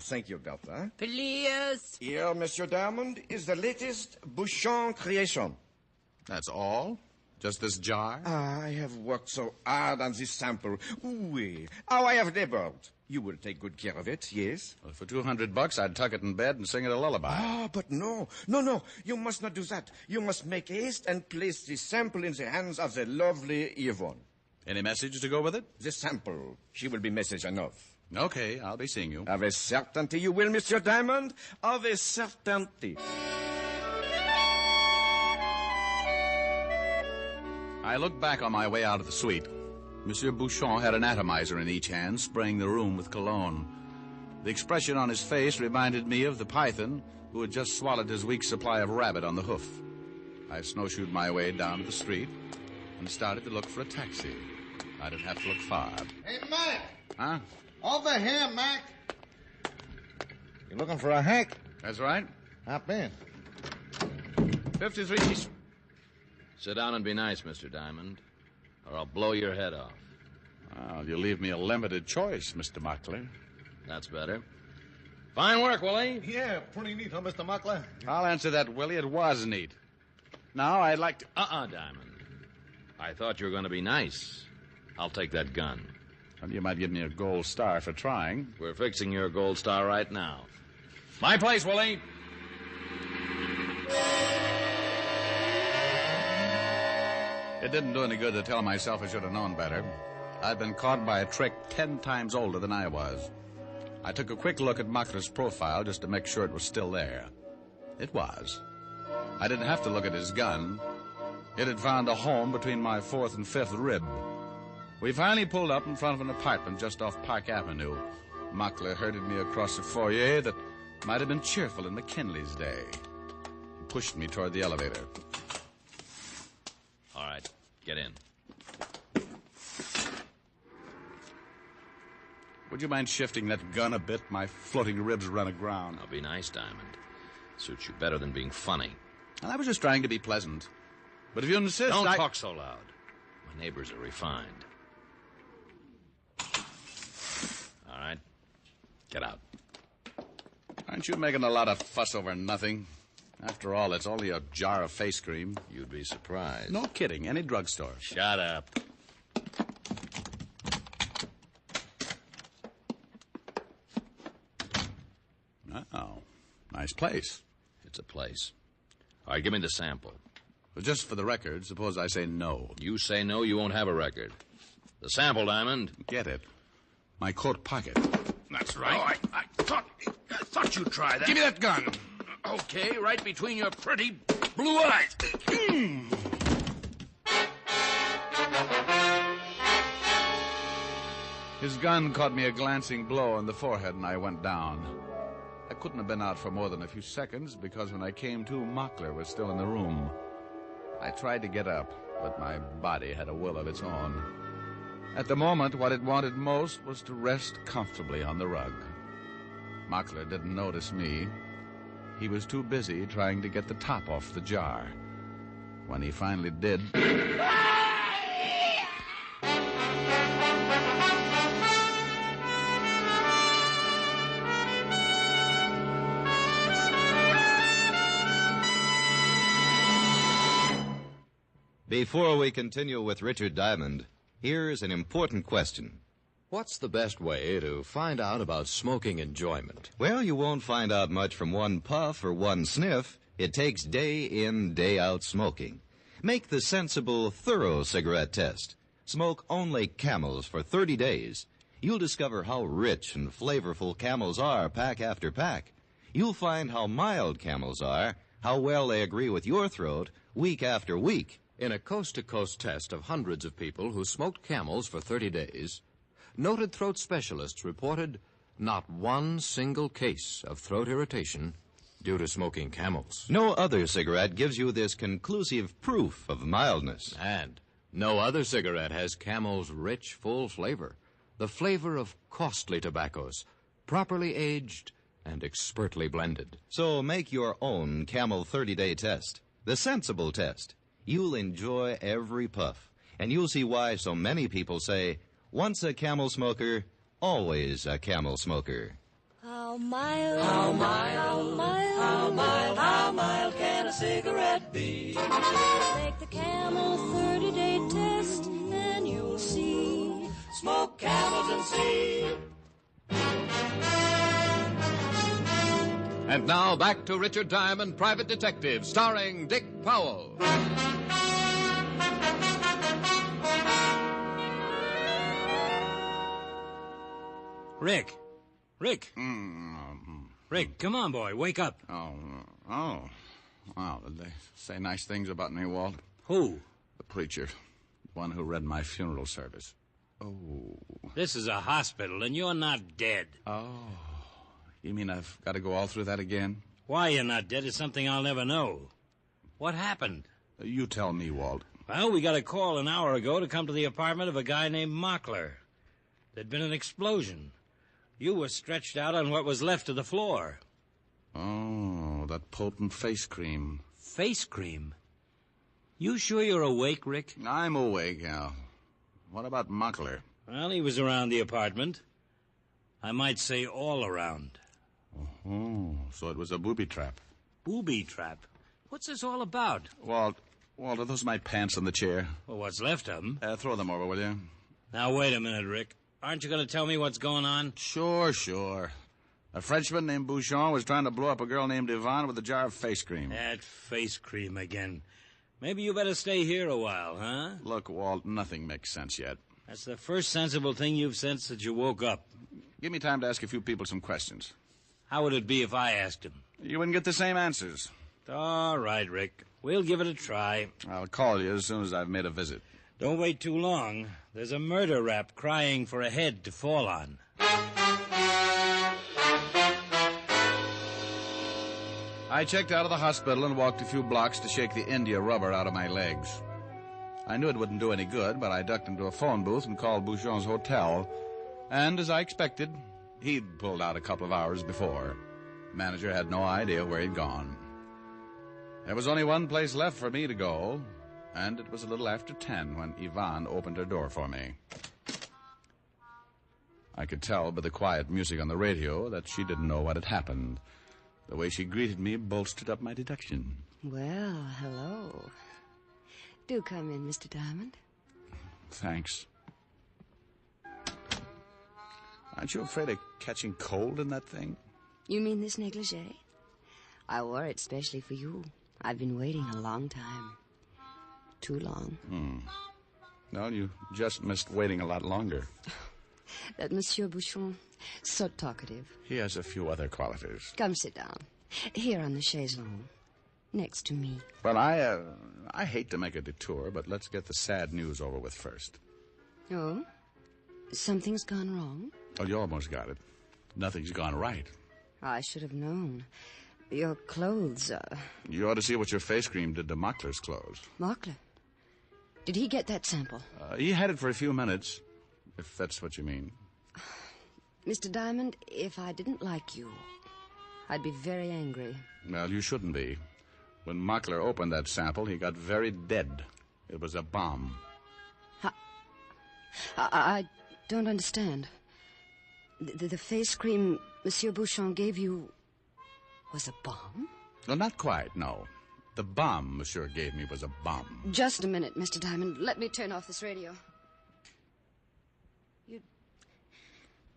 Thank you, Bertha. Please. Here, Monsieur Diamond, is the latest Bouchon creation. That's all? Just this jar? I have worked so hard on this sample. Oui. How I have labored. You will take good care of it, yes? Well, for $200, I'd tuck it in bed and sing it a lullaby. But no. No. You must not do that. You must make haste and place the sample in the hands of the lovely Yvonne. Any message to go with it? The sample. She will be message enough. Okay, I'll be seeing you. Of a certainty you will, Monsieur Diamond. Of a certainty. I looked back on my way out of the suite. Monsieur Bouchon had an atomizer in each hand, spraying the room with cologne. The expression on his face reminded me of the python who had just swallowed his week's supply of rabbit on the hoof. I snowshoed my way down to the street and started to look for a taxi. I didn't have to look far. Hey, Mac! Huh? Over here, Mac. You looking for a hack? That's right. Hop in. 53 East. Sit down and be nice, Mr. Diamond, or I'll blow your head off. Well, you leave me a limited choice, Mr. Mockler. That's better. Fine work, Willie. Yeah, pretty neat, huh, Mr. Mockler? I'll answer that, Willie. It was neat. Now, I'd like to... Diamond. I thought you were going to be nice. I'll take that gun. Well, you might give me a gold star for trying. We're fixing your gold star right now. My place, Willie. It didn't do any good to tell myself I should have known better. I'd been caught by a trick 10 times older than I was. I took a quick look at Mockler's profile just to make sure it was still there. It was. I didn't have to look at his gun. It had found a home between my 4th and 5th rib. We finally pulled up in front of an apartment just off Park Avenue. Mockler herded me across a foyer that might have been cheerful in McKinley's day. He pushed me toward the elevator. All right, get in. Would you mind shifting that gun a bit? My floating ribs run aground. Now, be nice, Diamond. Suits you better than being funny. And I was just trying to be pleasant. But if you insist, Don't talk so loud. My neighbors are refined. All right, get out. Aren't you making a lot of fuss over nothing? After all, it's only a jar of face cream. You'd be surprised. No kidding. Any drugstore. Shut up. Oh, nice place. It's a place. All right, give me the sample. Well, just for the record, suppose I say no. You say no, you won't have a record. The sample, Diamond. Get it. My coat pocket. That's right. Oh, I thought you'd try that. Give me that gun. Okay, right between your pretty blue eyes. His gun caught me a glancing blow on the forehead, and I went down. I couldn't have been out for more than a few seconds, because when I came to, Mockler was still in the room. I tried to get up, but my body had a will of its own. At the moment, what it wanted most was to rest comfortably on the rug. Mockler didn't notice me. He was too busy trying to get the top off the jar. When he finally did... Before we continue with Richard Diamond, here's an important question. What's the best way to find out about smoking enjoyment? Well, you won't find out much from one puff or one sniff. It takes day in, day out smoking. Make the sensible, thorough cigarette test. Smoke only Camels for 30 days. You'll discover how rich and flavorful Camels are pack after pack. You'll find how mild Camels are, how well they agree with your throat week after week. In a coast-to-coast test of hundreds of people who smoked Camels for 30 days, noted throat specialists reported not one single case of throat irritation due to smoking Camels. No other cigarette gives you this conclusive proof of mildness. And no other cigarette has Camel's rich, full flavor, the flavor of costly tobaccos, properly aged and expertly blended. So make your own Camel 30-day test, the sensible test. You'll enjoy every puff, and you'll see why so many people say, once a Camel smoker, always a Camel smoker. How mild, how mild, how mild, how mild, how mild can a cigarette be? Take the Camel 30-day test, and you'll see. Smoke Camels and see. And now back to Richard Diamond, Private Detective, starring Dick Powell. Rick. Rick, come on, boy. Wake up. Oh. Wow, did they say nice things about me, Walt? Who? The preacher. The one who read my funeral service. Oh. This is a hospital, and you're not dead. Oh. You mean I've got to go all through that again? Why you're not dead is something I'll never know. What happened? You tell me, Walt. Well, we got a call an hour ago to come to the apartment of a guy named Mockler. There'd been an explosion. You were stretched out on what was left of the floor. Oh, that potent face cream. Face cream? You sure you're awake, Rick? I'm awake, yeah. What about Mockler? Well, he was around the apartment. I might say all around. Oh, so it was a booby trap. Booby trap? What's this all about? Walter, those are my pants on the chair. Well, what's left of them? Throw them over, will you? Now, wait a minute, Rick. Aren't you going to tell me what's going on? Sure. A Frenchman named Bouchon was trying to blow up a girl named Yvonne with a jar of face cream. That face cream again. Maybe you better stay here a while, huh? Look, Walt, nothing makes sense yet. That's the first sensible thing you've said since you woke up. Give me time to ask a few people some questions. How would it be if I asked them? You wouldn't get the same answers. All right, Rick. We'll give it a try. I'll call you as soon as I've made a visit. Don't wait too long. There's a murder rap crying for a head to fall on. I checked out of the hospital and walked a few blocks to shake the India rubber out of my legs. I knew it wouldn't do any good, but I ducked into a phone booth and called Bouchon's hotel. And as I expected, he'd pulled out a couple of hours before. Manager had no idea where he'd gone. There was only one place left for me to go, and it was a little after 10 when Yvonne opened her door for me. I could tell by the quiet music on the radio that she didn't know what had happened. The way she greeted me bolstered up my deduction. Well, hello. Do come in, Mr. Diamond. Thanks. Aren't you afraid of catching cold in that thing? You mean this negligee? I wore it specially for you. I've been waiting a long time. Too long. Well, you just missed waiting a lot longer. That Monsieur Bouchon, so talkative. He has a few other qualities. Come sit down. Here on the chaise longue. Next to me. Well, I hate to make a detour, but let's get the sad news over with first. Oh? Something's gone wrong? Oh, you almost got it. Nothing's gone right. I should have known. Your clothes, You ought to see what your face cream did to Mockler's clothes. Mockler? Did he get that sample? He had it for a few minutes, if that's what you mean. Mr. Diamond, if I didn't like you, I'd be very angry. Well, you shouldn't be. When Mockler opened that sample, he got very dead. It was a bomb. I don't understand. The face cream Monsieur Bouchon gave you was a bomb? Well, not quite, no. The bomb Monsieur gave me was a bomb. Just a minute, Mr. Diamond. Let me turn off this radio.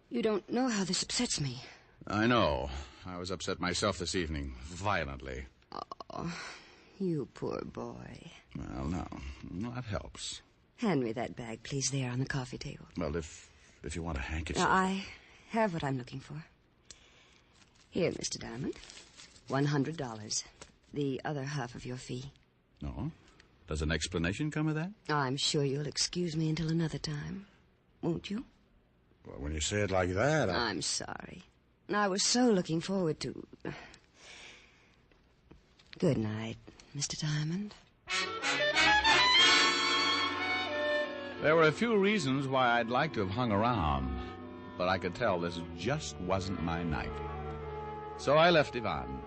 You don't know how this upsets me. I know. I was upset myself this evening, violently. Oh, you poor boy. Well, no, that helps. Hand me that bag, please, there on the coffee table. Well, if you want a handkerchief. Now, I have what I'm looking for. Here, Mr. Diamond. $100. The other half of your fee. No? Does an explanation come of that? I'm sure you'll excuse me until another time. Won't you? Well, when you say it like that, I'm sorry. I was so looking forward to... Good night, Mr. Diamond. There were a few reasons why I'd like to have hung around, but I could tell this just wasn't my night. So I left Yvonne,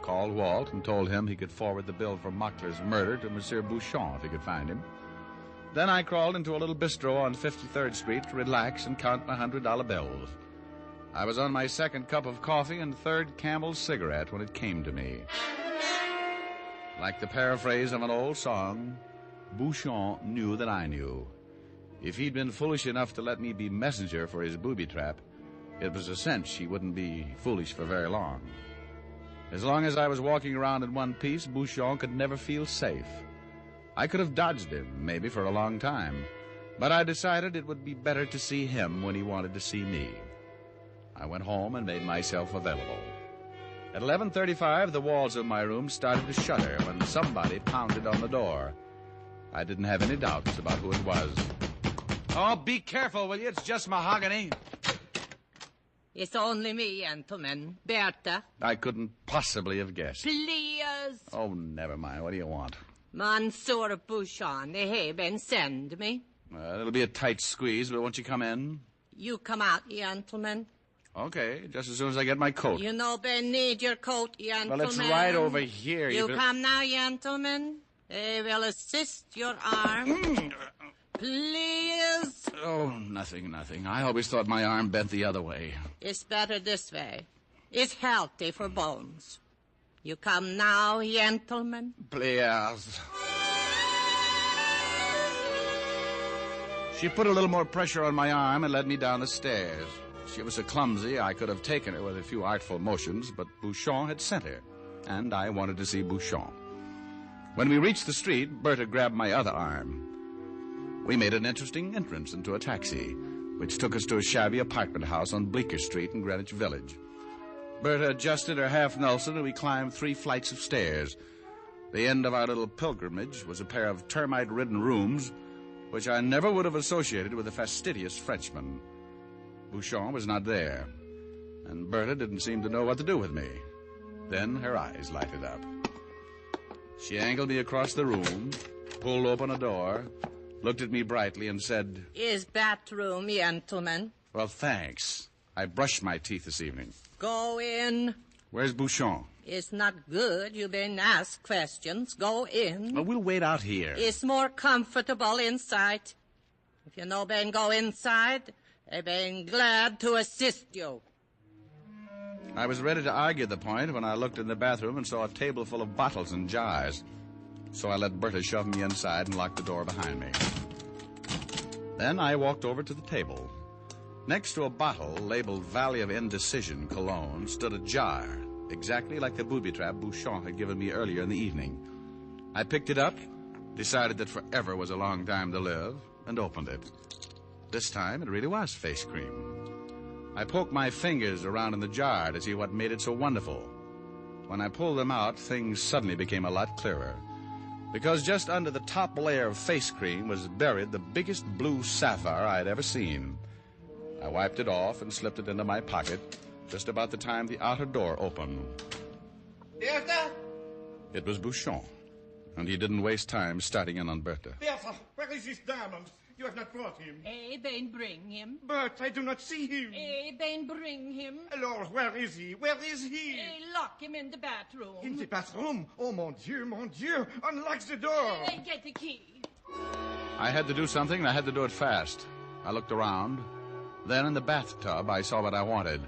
called Walt, and told him he could forward the bill for Mockler's murder to Monsieur Bouchon if he could find him. Then I crawled into a little bistro on 53rd Street to relax and count my $100 bills. I was on my second cup of coffee and third Campbell's cigarette when it came to me. Like the paraphrase of an old song, Bouchon knew that I knew. If he'd been foolish enough to let me be messenger for his booby trap, it was a cinch he wouldn't be foolish for very long. As long as I was walking around in one piece, Bouchon could never feel safe. I could have dodged him, maybe for a long time, but I decided it would be better to see him when he wanted to see me. I went home and made myself available. At 11:35, the walls of my room started to shudder when somebody pounded on the door. I didn't have any doubts about who it was. Oh, be careful, will you? It's just mahogany. It's only me, gentlemen. Bertha. I couldn't possibly have guessed. Please. Oh, never mind. What do you want? Monsieur Bouchon, they have been send me. It'll be a tight squeeze, but won't you come in? You come out, gentlemen. Okay, just as soon as I get my coat. You know Ben need your coat, gentlemen. Well, it's right over here. You come now, gentlemen. They will assist your arm. Please. Oh, nothing. I always thought my arm bent the other way. It's better this way. is healthy for bones. You come now, gentlemen? Please. She put a little more pressure on my arm and led me down the stairs. She was so clumsy I could have taken her with a few artful motions, but Bouchon had sent her, and I wanted to see Bouchon. When we reached the street, Bertha grabbed my other arm. We made an interesting entrance into a taxi, which took us to a shabby apartment house on Bleecker Street in Greenwich Village. Bertha adjusted her half-Nelson, and we climbed 3 flights of stairs. The end of our little pilgrimage was a pair of termite-ridden rooms, which I never would have associated with a fastidious Frenchman. Bouchon was not there, and Bertha didn't seem to know what to do with me. Then her eyes lighted up. She angled me across the room, pulled open a door, looked at me brightly, and said, Is bathroom, gentlemen? Well, thanks. I brushed my teeth this evening. Go in. Where's Bouchon? It's not good. You been asked questions. Go in. Well, we'll wait out here. It's more comfortable inside. If you no been go inside, I been glad to assist you. I was ready to argue the point when I looked in the bathroom and saw a table full of bottles and jars. So I let Bertha shove me inside and locked the door behind me. Then I walked over to the table. Next to a bottle labeled Valley of Indecision Cologne stood a jar, exactly like the booby trap Bouchon had given me earlier in the evening. I picked it up, decided that forever was a long time to live, and opened it. This time it really was face cream. I poked my fingers around in the jar to see what made it so wonderful. When I pulled them out, things suddenly became a lot clearer. Because just under the top layer of face cream was buried the biggest blue sapphire I had ever seen. I wiped it off and slipped it into my pocket just about the time the outer door opened. Bertha? It was Bouchon, and he didn't waste time starting in on Bertha. Bertha, where is this diamond? You have not brought him. Been bring him. But I do not see him. Been bring him. Lord, where is he? Where is he? Lock him in the bathroom. In the bathroom? Oh, mon Dieu, mon Dieu. Unlock the door. Get the key. I had to do something, and I had to do it fast. I looked around. Then in the bathtub, I saw what I wanted.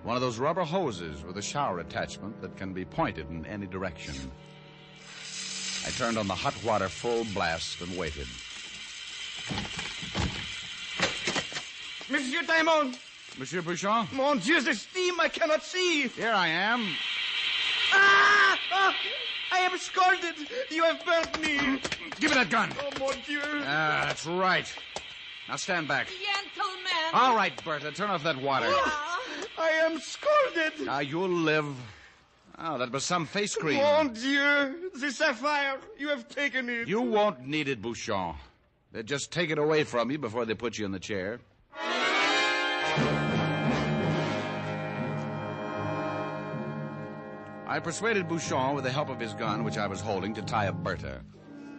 One of those rubber hoses with a shower attachment that can be pointed in any direction. I turned on the hot water full blast and waited. Monsieur Diamond! Monsieur Bouchon? Mon Dieu, the steam, I cannot see! Here I am. Ah! Ah! I am scalded! You have burnt me! Give me that gun! Oh, mon Dieu! Ah, that's right. Now stand back. Gentlemen! All right, Bertha, turn off that water. I am scalded! Now, you'll live. Oh, that was some face cream. Mon Dieu! The sapphire! You have taken it! You won't need it, Bouchon. They'd just take it away from you before they put you in the chair. I persuaded Bouchon, with the help of his gun, which I was holding, to tie up Bertha.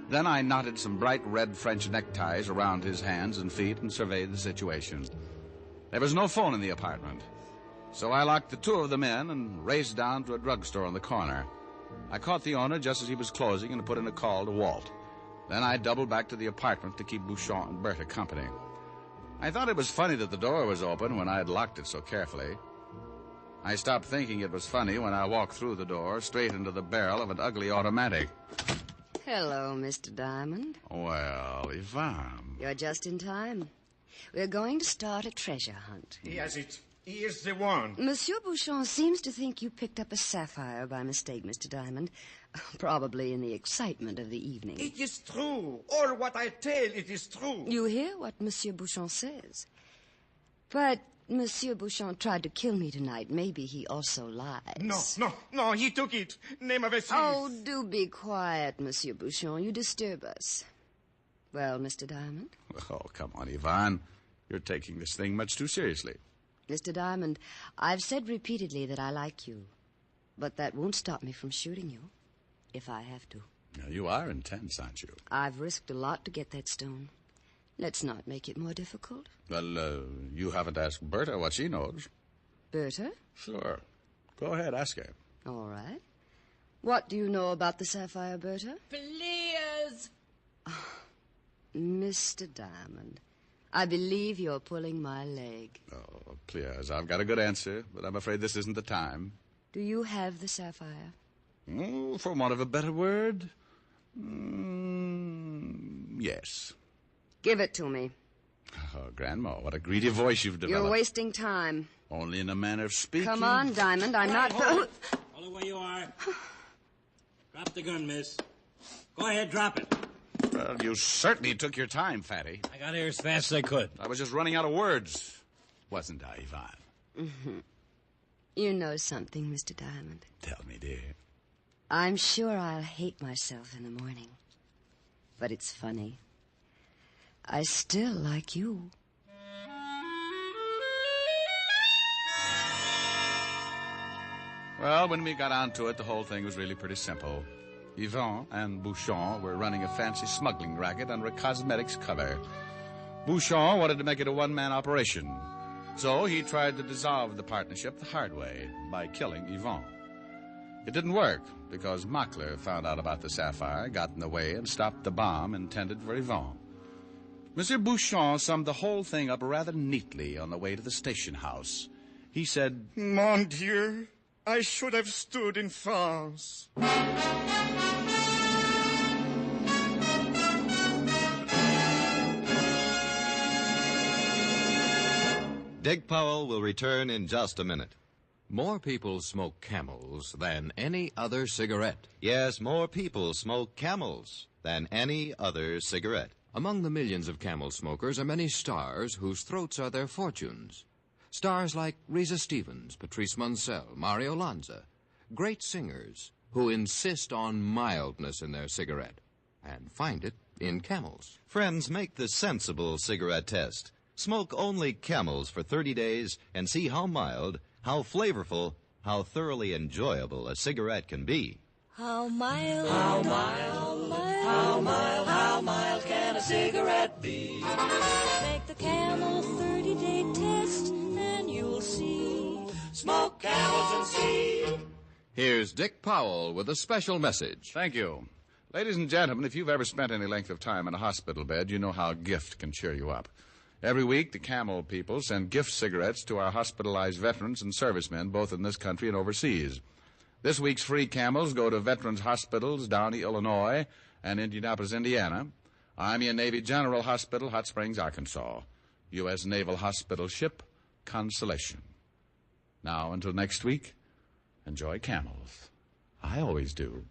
Then I knotted some bright red French neckties around his hands and feet and surveyed the situation. There was no phone in the apartment, so I locked the 2 of them in and raced down to a drugstore on the corner. I caught the owner just as he was closing and put in a call to Walt. Then I doubled back to the apartment to keep Bouchon and Bertha company. I thought it was funny that the door was open when I had locked it so carefully. I stopped thinking it was funny when I walked through the door straight into the barrel of an ugly automatic. Hello, Mr. Diamond. Well, Yvonne. You're just in time. We're going to start a treasure hunt. He has it. He is the one. Monsieur Bouchon seems to think you picked up a sapphire by mistake, Mr. Diamond. Probably in the excitement of the evening. It is true. All what I tell, it is true. You hear what Monsieur Bouchon says. But Monsieur Bouchon tried to kill me tonight. Maybe he also lies. No, he took it. Name of a thief. Oh, do be quiet, Monsieur Bouchon. You disturb us. Well, Mr. Diamond? Oh, come on, Yvonne. You're taking this thing much too seriously. Mr. Diamond, I've said repeatedly that I like you. But that won't stop me from shooting you, if I have to. Now, you are intense, aren't you? I've risked a lot to get that stone. Let's not make it more difficult. Well, you haven't asked Bertha what she knows. Bertha? Sure. Go ahead, ask her. All right. What do you know about the sapphire, Bertha? Please! Mr. Diamond, I believe you're pulling my leg. Oh, please. I've got a good answer, but I'm afraid this isn't the time. Do you have the sapphire? Oh, for want of a better word, yes. Give it to me. Oh, Grandma, what a greedy voice you've developed. You're wasting time. Only in a manner of speaking. Come on, Diamond. I'm not... Hold it where you are. Drop the gun, miss. Go ahead, drop it. Well, you certainly took your time, Fatty. I got here as fast as I could. I was just running out of words. Wasn't I, Yvonne? Mm-hmm. You know something, Mr. Diamond. Tell me, dear. I'm sure I'll hate myself in the morning. But it's funny. I still like you. Well, when we got onto it, the whole thing was really pretty simple. Yvonne and Bouchon were running a fancy smuggling racket under a cosmetics cover. Bouchon wanted to make it a one-man operation. So he tried to dissolve the partnership the hard way by killing Yvonne. It didn't work because Mockler found out about the sapphire, got in the way, and stopped the bomb intended for Yvonne. Monsieur Bouchon summed the whole thing up rather neatly on the way to the station house. He said, Mon Dieu, I should have stood in France. Dick Powell will return in just a minute. More people smoke Camels than any other cigarette. Yes, more people smoke Camels than any other cigarette. Among the millions of Camel smokers are many stars whose throats are their fortunes. Stars like Reza Stevens, Patrice Munsell, Mario Lanza. Great singers who insist on mildness in their cigarette and find it in Camels. Friends, make the sensible cigarette test. Smoke only Camels for 30 days and see how mild, how flavorful, how thoroughly enjoyable a cigarette can be. How mild, how mild, how mild, how mild can a cigarette be? Make the Camel 30-day test and you'll see. Smoke Camels and see. Here's Dick Powell with a special message. Thank you. Ladies and gentlemen, if you've ever spent any length of time in a hospital bed, you know how a gift can cheer you up. Every week, the Camel people send gift cigarettes to our hospitalized veterans and servicemen, both in this country and overseas. This week's free Camels go to veterans' hospitals, Downey, Illinois, and Indianapolis, Indiana, Army and Navy General Hospital, Hot Springs, Arkansas, U.S. Naval Hospital ship, Constellation. Now, until next week, enjoy Camels. I always do.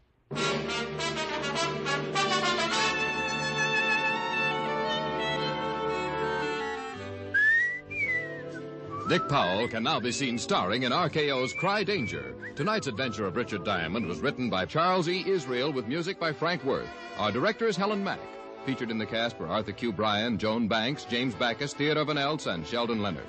Dick Powell can now be seen starring in RKO's Cry Danger. Tonight's adventure of Richard Diamond was written by Charles E. Israel with music by Frank Worth. Our director is Helen Mack. Featured in the cast were Arthur Q. Bryan, Joan Banks, James Backus, Theodore Van Eltz, and Sheldon Leonard.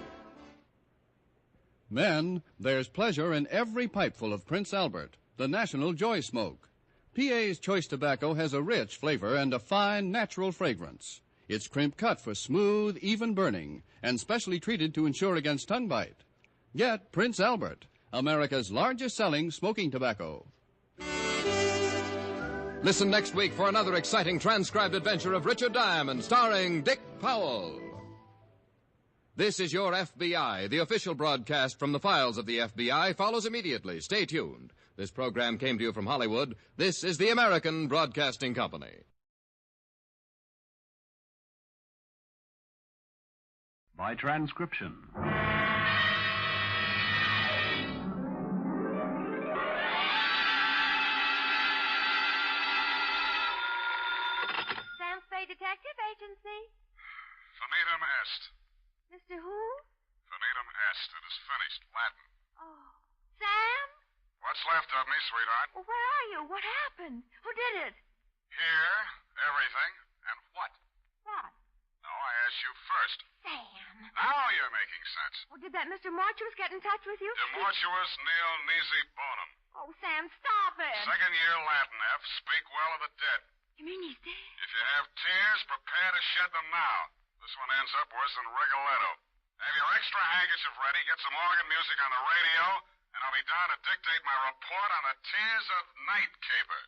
Men, there's pleasure in every pipeful of Prince Albert, the national joy smoke. PA's choice tobacco has a rich flavor and a fine, natural fragrance. It's crimp cut for smooth, even burning, and specially treated to ensure against tongue bite. Get Prince Albert, America's largest selling smoking tobacco. Listen next week for another exciting transcribed adventure of Richard Diamond, starring Dick Powell. This is Your FBI. The official broadcast from the files of the FBI follows immediately. Stay tuned. This program came to you from Hollywood. This is the American Broadcasting Company. By transcription. Sam Spade Detective Agency. Finitum est. Mr. Who? Finitum est. It is finished. Latin. Oh. Sam? What's left of me, sweetheart? Well, where are you? What happened? Who did it? Here, everything, and what? What? No, I asked you first. Sam. Now you're making sense. Well, did that Mr. Mortuus get in touch with you? Demortuus nil nisi bonum. Oh, Sam, stop it. Second year Latin, F. Speak well of the dead. You mean he's dead? If you have tears, prepare to shed them now. This one ends up worse than Rigoletto. Have your extra handkerchief ready, get some organ music on the radio, and I'll be down to dictate my report on the tears of Night Caper.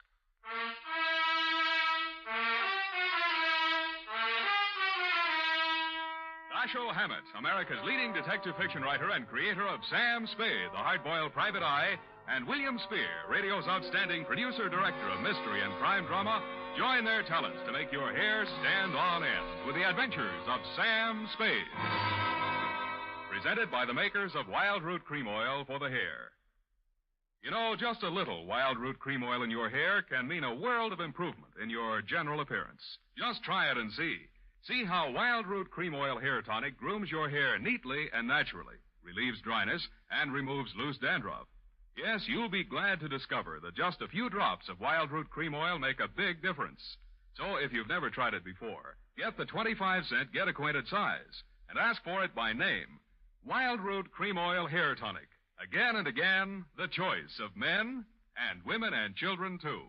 Dashiell Hammett, America's leading detective fiction writer and creator of Sam Spade, the hard-boiled private eye, and William Spear, radio's outstanding producer-director of mystery and crime drama, join their talents to make your hair stand on end with the adventures of Sam Spade. Presented by the makers of Wild Root Cream Oil for the hair. You know, just a little Wild Root Cream Oil in your hair can mean a world of improvement in your general appearance. Just try it and see. See how Wild Root Cream Oil Hair Tonic grooms your hair neatly and naturally, relieves dryness, and removes loose dandruff. Yes, you'll be glad to discover that just a few drops of Wild Root Cream Oil make a big difference. So if you've never tried it before, get the 25-cent Get Acquainted size and ask for it by name. Wild Root Cream Oil Hair Tonic. Again and again, the choice of men and women and children, too.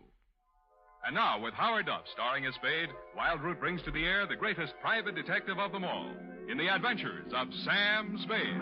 And now, with Howard Duff starring as Spade, Wild Root brings to the air the greatest private detective of them all in the adventures of Sam Spade.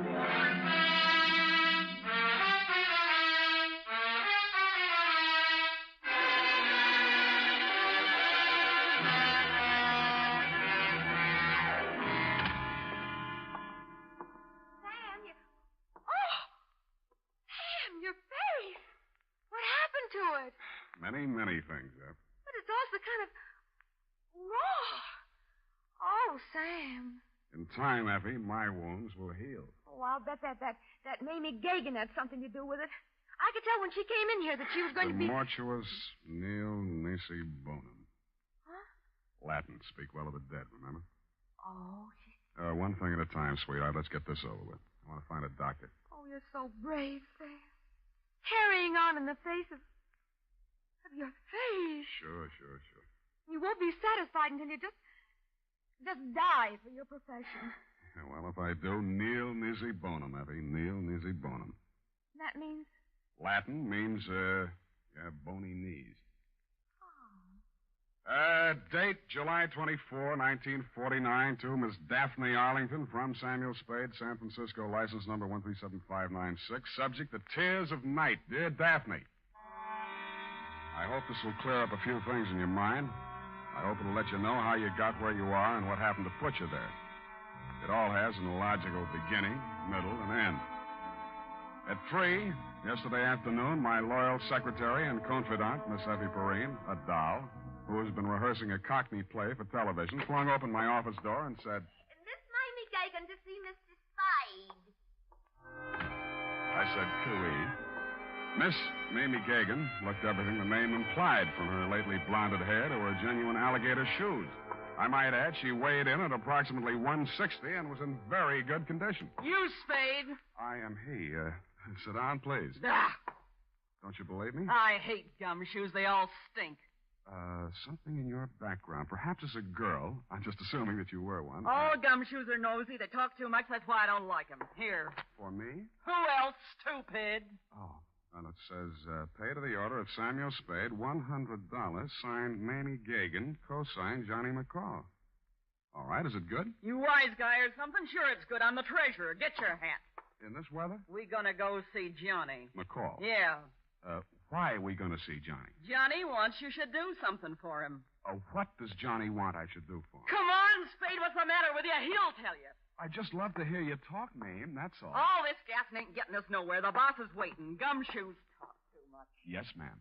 Many things, Eph. But it's also kind of raw. Oh, Sam. In time, Effie, my wounds will heal. Oh, I'll bet that Mamie Gagan had something to do with it. I could tell when she came in here that she was going to be... Mortuus nil nisi bonum. Huh? Latin. Speak well of the dead, remember? Oh, One thing at a time, sweetheart. Let's get this over with. I want to find a doctor. Oh, you're so brave, Sam. Carrying on in the face of your face. Sure. You won't be satisfied until you just die for your profession. Yeah, well, if I do, nil nisi bonum, Effie. Nil nisi bonum. That means? Latin means, bony knees. Oh. Date, July 24, 1949, to Miss Daphne Arlington from Samuel Spade, San Francisco, license number 137596. Subject, the tears of night. Dear Daphne, I hope this will clear up a few things in your mind. I hope it'll let you know how you got where you are and what happened to put you there. It all has an illogical beginning, middle, and end. At 3, yesterday afternoon, my loyal secretary and confidant, Miss Effie Perrine, a doll, who has been rehearsing a Cockney play for television, flung open my office door and said, Miss Mamie Gagan to see Mr. Spade. I said, cooey. Miss Mamie Gagan looked everything the name implied, from her lately blonded hair to her genuine alligator shoes. I might add, she weighed in at approximately 160 and was in very good condition. You, Spade. I am he. Sit down, please. Ah. Don't you believe me? I hate gumshoes. They all stink. Something in your background. Perhaps as a girl. I'm just assuming that you were one. All gumshoes are nosy. They talk too much. That's why I don't like them. Here. For me? Who else, stupid? Oh. Well, it says, pay to the order of Samuel Spade, $100, signed Mamie Gagan, co-signed Johnny McCall. All right, is it good? You wise guy or something? Sure, it's good. I'm the treasurer. Get your hat. In this weather? We gonna go see Johnny. McCall? Yeah. Why are we going to see Johnny? Johnny wants you should do something for him. What does Johnny want I should do for him? Come on, Spade. What's the matter with you? He'll tell you. I just love to hear you talk, Mame. That's all. All this gassing ain't getting us nowhere. The boss is waiting. Gumshoes talk too much. Yes, ma'am.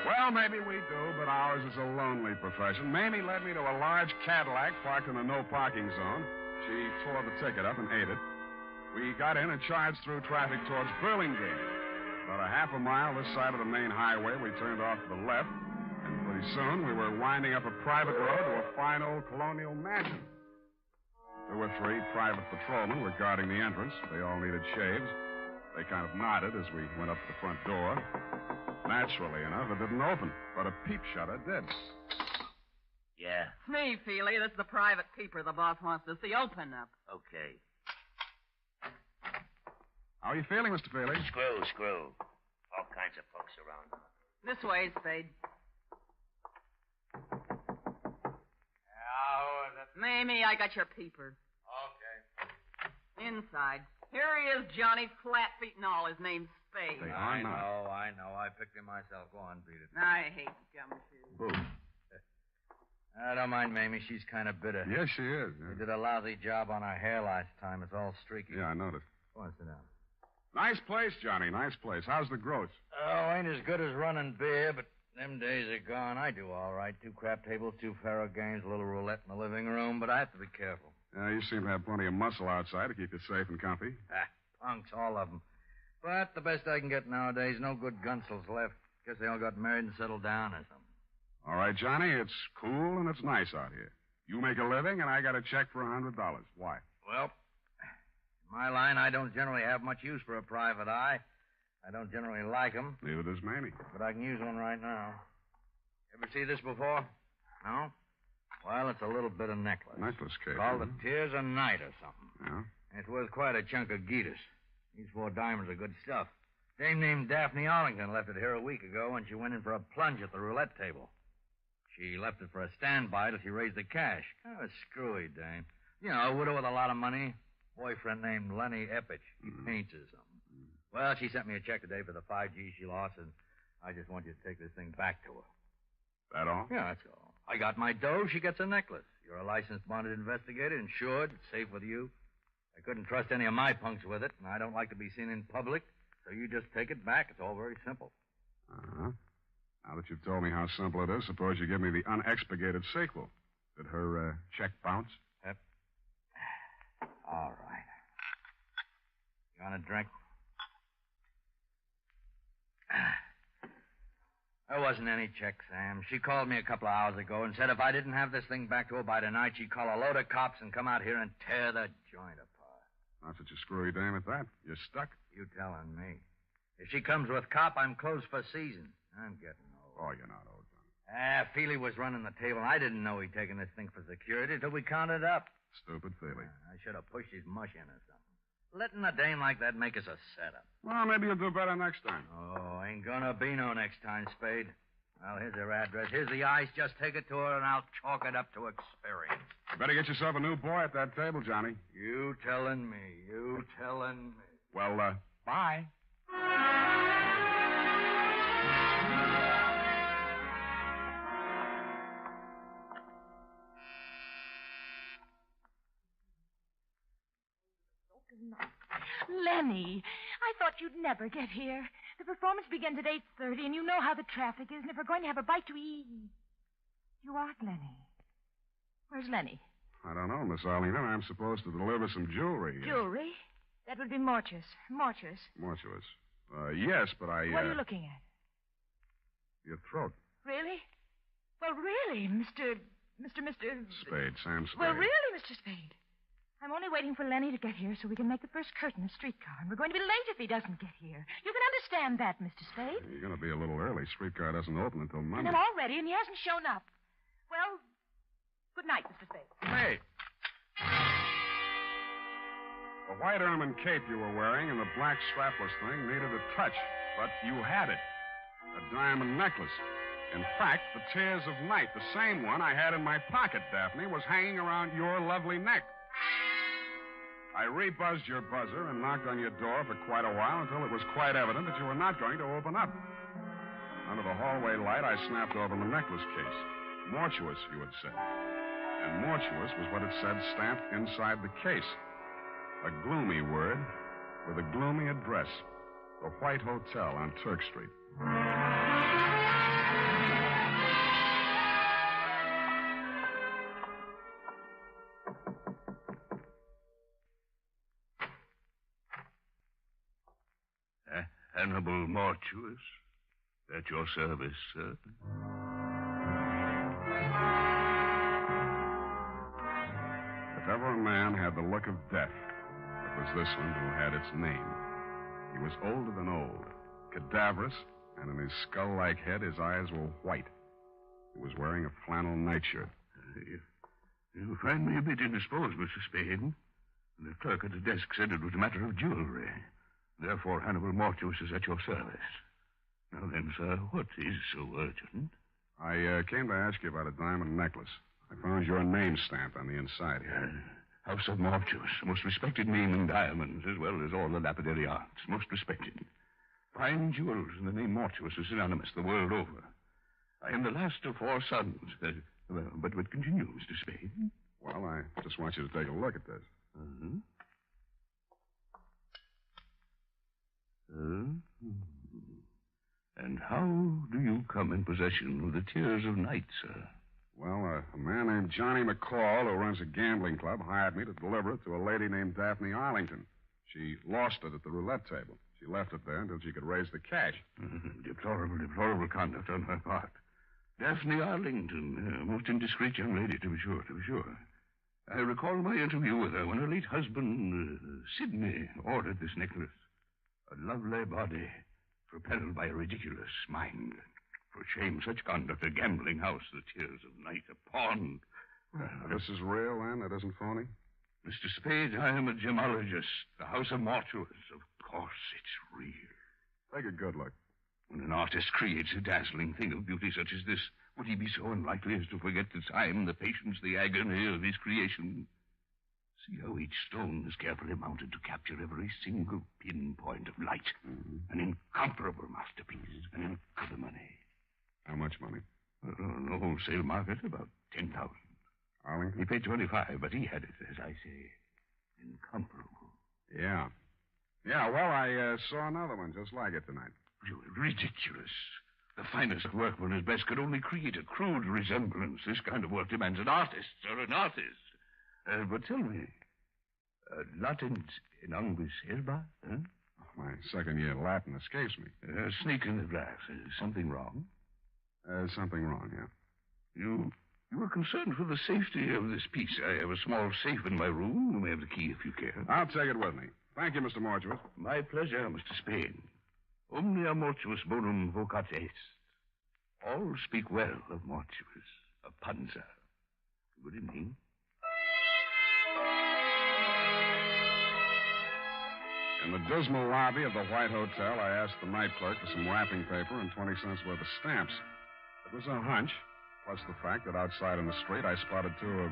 Well, maybe we do, but ours is a lonely profession. Mamie led me to a large Cadillac parked in a no-parking zone. She tore the ticket up and ate it. We got in and charged through traffic towards Burlingame. About a half a mile this side of the main highway, we turned off to the left. And pretty soon, we were winding up a private road to a fine old colonial mansion. 2 or 3 private patrolmen were guarding the entrance. They all needed shaves. They kind of nodded as we went up to the front door. Naturally enough, it didn't open, but a peep shutter did. Yeah. It's me, Feely. This is the private peeper the boss wants to see. Open up. Okay. How are you feeling, Mr. Feely? Screw. All kinds of folks around. This way, Spade. How is it? Mamie, I got your peeper. Okay. Inside. Here he is, Johnny, flat feet and all. His name's Spade. They I are not. know. I picked him myself. Go on, beat it. I hate gumshoes. Boo. Don't mind Mamie. She's kind of bitter. Yes, she is. Yeah. We did a lousy job on her hair last time. It's all streaky. Yeah, I noticed. Go on, sit down. Nice place, Johnny. Nice place. How's the growth? Oh, ain't as good as running beer, but them days are gone. I do all right. 2 crap tables, 2 faro games, a little roulette in the living room, but I have to be careful. You seem to have plenty of muscle outside to keep you safe and comfy. Punks, all of them. But the best I can get nowadays, no good gunsels left. Guess they all got married and settled down or something. All right, Johnny, it's cool and it's nice out here. You make a living, and I got a check for $100. Why? Well, in my line, I don't generally have much use for a private eye. I don't generally like them. Neither does Mamie. But I can use one right now. Ever see this before? No? Well, it's a little bit of necklace. Necklace case. Called the Tears of Night or something. Yeah? It's worth quite a chunk of Geetus. These 4 diamonds are good stuff. Dame named Daphne Arlington left it here a week ago when she went in for a plunge at the roulette table. She left it for a standby till she raised the cash. Kind of a screwy dame. You know, a widow with a lot of money. Boyfriend named Lenny Eppich. He paints or something. Well, she sent me a check today for the 5 G's she lost, and I just want you to take this thing back to her. That all? Yeah, that's all. I got my dough, she gets a necklace. You're a licensed bonded investigator, insured, it's safe with you. I couldn't trust any of my punks with it, and I don't like to be seen in public, so you just take it back. It's all very simple. Uh-huh. Now that you've told me how simple it is, suppose you give me the unexpurgated sequel. Did her check bounce? Yep. All right. You want a drink? There wasn't any check, Sam. She called me a couple of hours ago and said if I didn't have this thing back to her by tonight, she'd call a load of cops and come out here and tear the joint apart. Not such a screwy dame at that. You're stuck. You telling me. If she comes with cop, I'm closed for season. I'm getting old. Oh, you're not old, Johnny. Feely was running the table. I didn't know he'd taken this thing for security till we counted up. Stupid Feely. I should have pushed his mush in or something. Letting a dame like that make us a setup. Well, maybe you'll do better next time. Oh, ain't gonna be no next time, Spade. Well, here's her address. Here's the ice. Just take it to her, and I'll chalk it up to experience. You better get yourself a new boy at that table, Johnny. You telling me. You telling me. Well, bye. Lenny, I thought you'd never get here. The performance begins at 8:30, and you know how the traffic is, and if we're going to have a bite to eat... You aren't Lenny. Where's Lenny? I don't know, Miss Arlena. I'm supposed to deliver some jewelry. Jewelry? That would be mortuous. Mortuous. Mortuous. Yes, but I... What are you looking at? Your throat. Really? Well, really, Mr. Spade, Sam Spade. Well, really, Mr. Spade. I'm only waiting for Lenny to get here so we can make the first curtain of streetcar, and we're going to be late if he doesn't get here. You can understand that, Mr. Spade. You're going to be a little early. Streetcar doesn't open until Monday. And I'm all ready, and he hasn't shown up. Well, good night, Mr. Spade. Hey! The white ermine cape you were wearing and the black strapless thing needed a touch, but you had it. A diamond necklace. In fact, the Tears of Night, the same one I had in my pocket, Daphne, was hanging around your lovely neck. I rebuzzed your buzzer and knocked on your door for quite a while until it was quite evident that you were not going to open up. Under the hallway light, I snapped open the necklace case. Mortuous, you had said. And mortuous was what it said stamped inside the case. A gloomy word with a gloomy address. The White Hotel on Turk Street. Hannibal Mortuous. At your service, sir. If ever a man had the look of death, it was this one who had its name. He was older than old, cadaverous, and in his skull-like head his eyes were white. He was wearing a flannel nightshirt. You find me a bit indisposed, Mr. Spade. The clerk at the desk said it was a matter of jewelry. Therefore, Hannibal Mortuous is at your service. Now then, sir, what is so urgent? I came to ask you about a diamond necklace. I found your name stamped on the inside here. House of Mortuous, most respected name in diamonds, as well as all the lapidary arts. Most respected. Fine jewels, and the name Mortuous is synonymous the world over. I am the last of 4 sons. But continue, Mr. Spade. Well, I just want you to take a look at this. Uh-huh. And how do you come in possession of the Tears of Night, sir? Well, a man named Johnny McCall, who runs a gambling club, hired me to deliver it to a lady named Daphne Arlington. She lost it at the roulette table. She left it there until she could raise the cash. Deplorable conduct on her part. Daphne Arlington, most indiscreet young lady, to be sure. I recall my interview with her when her late husband, Sidney, ordered this necklace. A lovely body, propelled by a ridiculous mind. For shame, such conduct, a gambling house, the Tears of Night, a pawn. Well, this is real, then? It isn't phony? Mr. Spade, I am a gemologist. The House of Mortuors. Of course, it's real. Take a good look. When an artist creates a dazzling thing of beauty such as this, would he be so unlikely as to forget the time, the patience, the agony of his creation? See how each stone is carefully mounted to capture every single pinpoint of light. An incomparable masterpiece. An incredible money. How much money? On the wholesale market, about 10,000. Arlington? He paid 25, but he had it, as I say, incomparable. Yeah. Yeah, well, I saw another one just like it tonight. Ridiculous. The finest workman at best could only create a crude resemblance. This kind of work demands an artist, or an artist. But tell me, Latin in anguis herba, huh? My second-year Latin escapes me. Snake in the glass. Something wrong? Something wrong, yeah. You are concerned for the safety of this piece. I have a small safe in my room. You may have the key if you care. I'll take it with me. Thank you, Mr. Mortuus. My pleasure, Mr. Spade. Omnia mortuus bonum vocat est. All speak well of Mortuus, of Panza. Good evening. In the dismal lobby of the White Hotel, I asked the night clerk for some wrapping paper and 20 cents worth of stamps. It was a hunch, plus the fact that outside in the street I spotted two of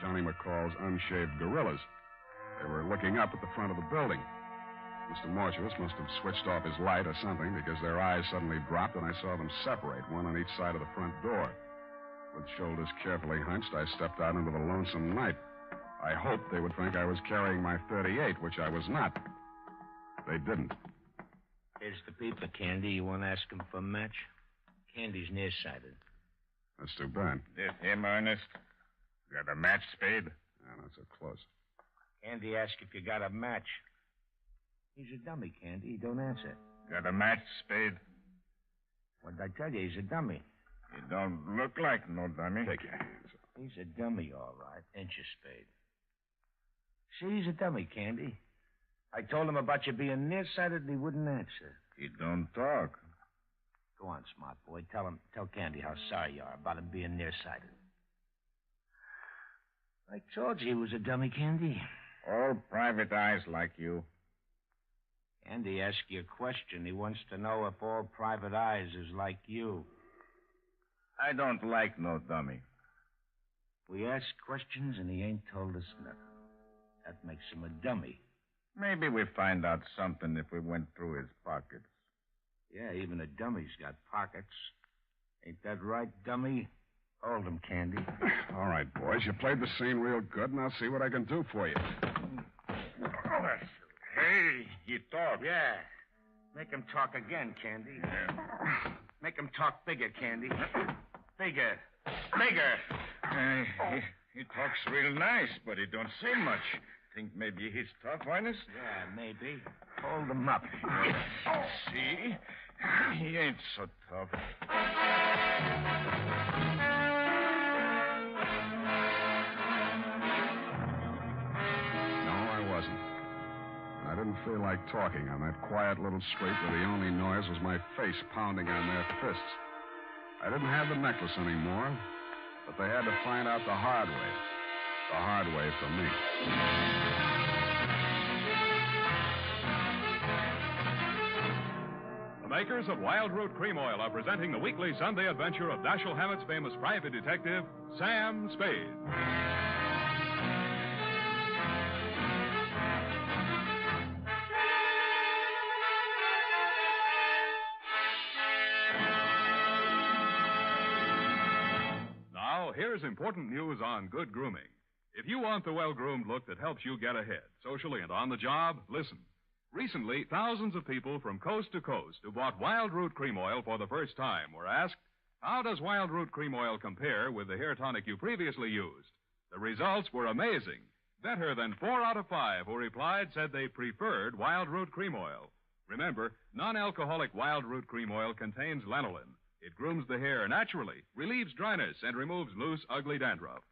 Johnny McCall's unshaved gorillas. They were looking up at the front of the building. Mr. Mortuus must have switched off his light or something because their eyes suddenly dropped and I saw them separate, one on each side of the front door. With shoulders carefully hunched, I stepped out into the lonesome night. I hoped they would think I was carrying my .38, which I was not. They didn't. Here's the paper, Candy. You want to ask him for a match? Candy's nearsighted. That's too bad. This him, Ernest? Got a match, Spade? Yeah, not so close. Candy asked if you got a match. He's a dummy, Candy. He don't answer. Got a match, Spade? What did I tell you? He's a dummy. He don't look like no dummy. Take your hands off. He's a dummy, all right. Ain't you, Spade? See, he's a dummy, Candy. I told him about you being nearsighted, and he wouldn't answer. He don't talk. Go on, smart boy. Tell Candy how sorry you are about him being nearsighted. I told you he was a dummy, Candy. All private eyes like you. Candy asked you a question. He wants to know if all private eyes is like you. I don't like no dummy. We ask questions, and he ain't told us nothing. That makes him a dummy. Maybe we find out something if we went through his pockets. Yeah, even a dummy's got pockets. Ain't that right, dummy? Hold him, Candy. All right, boys. You played the scene real good, and I'll see what I can do for you. Hey, he talks. Yeah. Make him talk again, Candy. Yeah. Make him talk bigger, Candy. Bigger. Bigger. He talks real nice, but he don't say much. Think maybe he's tough, Ernest? Yeah, maybe. Hold him up. See? He ain't so tough. No, I wasn't. I didn't feel like talking on that quiet little street where the only noise was my face pounding on their fists. I didn't have the necklace anymore, but they had to find out the hard way. The hard way for me. The makers of Wild Root Cream Oil are presenting the weekly Sunday adventure of Dashiell Hammett's famous private detective, Sam Spade. Now, here's important news on good grooming. If you want the well-groomed look that helps you get ahead, socially and on the job, listen. Recently, thousands of people from coast to coast who bought Wild Root Cream Oil for the first time were asked, how does Wild Root Cream Oil compare with the hair tonic you previously used? The results were amazing. Better than 4 out of 5 who replied said they preferred Wild Root Cream Oil. Remember, non-alcoholic Wild Root Cream Oil contains lanolin. It grooms the hair naturally, relieves dryness, and removes loose, ugly dandruff.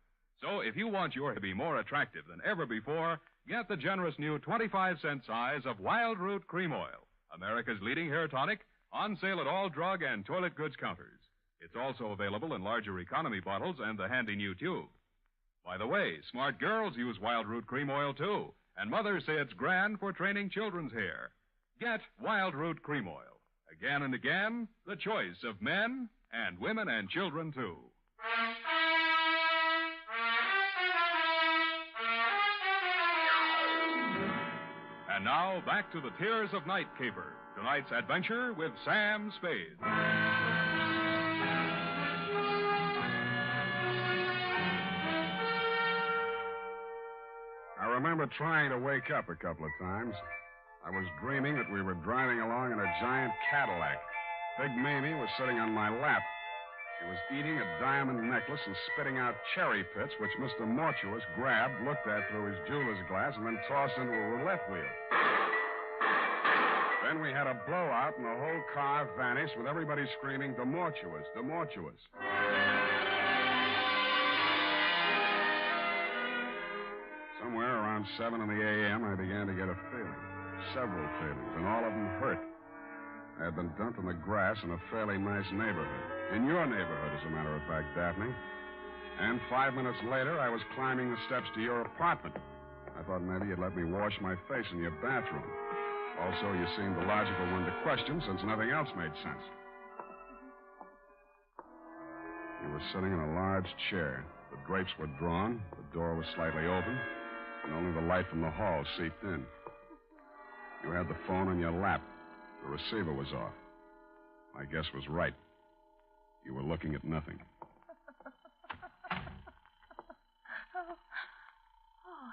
So if you want your hair to be more attractive than ever before, get the generous new 25-cent size of Wild Root Cream Oil, America's leading hair tonic, on sale at all drug and toilet goods counters. It's also available in larger economy bottles and the handy new tube. By the way, smart girls use Wild Root Cream Oil, too, and mothers say it's grand for training children's hair. Get Wild Root Cream Oil. Again and again, the choice of men and women and children, too. And now, back to the Tears of Night caper. Tonight's adventure with Sam Spade. I remember trying to wake up a couple of times. I was dreaming that we were driving along in a giant Cadillac. Big Mamie was sitting on my lap. She was eating a diamond necklace and spitting out cherry pits, which Mr. Mortuus grabbed, looked at through his jeweler's glass, and then tossed into a roulette wheel. Then we had a blowout, and the whole car vanished with everybody screaming, "De Mortuus, De Mortuus." Somewhere around 7 in the a.m., I began to get a feeling. Several feelings, and all of them hurt. I had been dumped in the grass in a fairly nice neighborhood. In your neighborhood, as a matter of fact, Daphne. And 5 minutes later, I was climbing the steps to your apartment. I thought maybe you'd let me wash my face in your bathroom. Also, you seemed the logical one to question, since nothing else made sense. You were sitting in a large chair. The drapes were drawn, the door was slightly open, and only the light from the hall seeped in. You had the phone on your lap. The receiver was off. My guess was right. You were looking at nothing. Oh,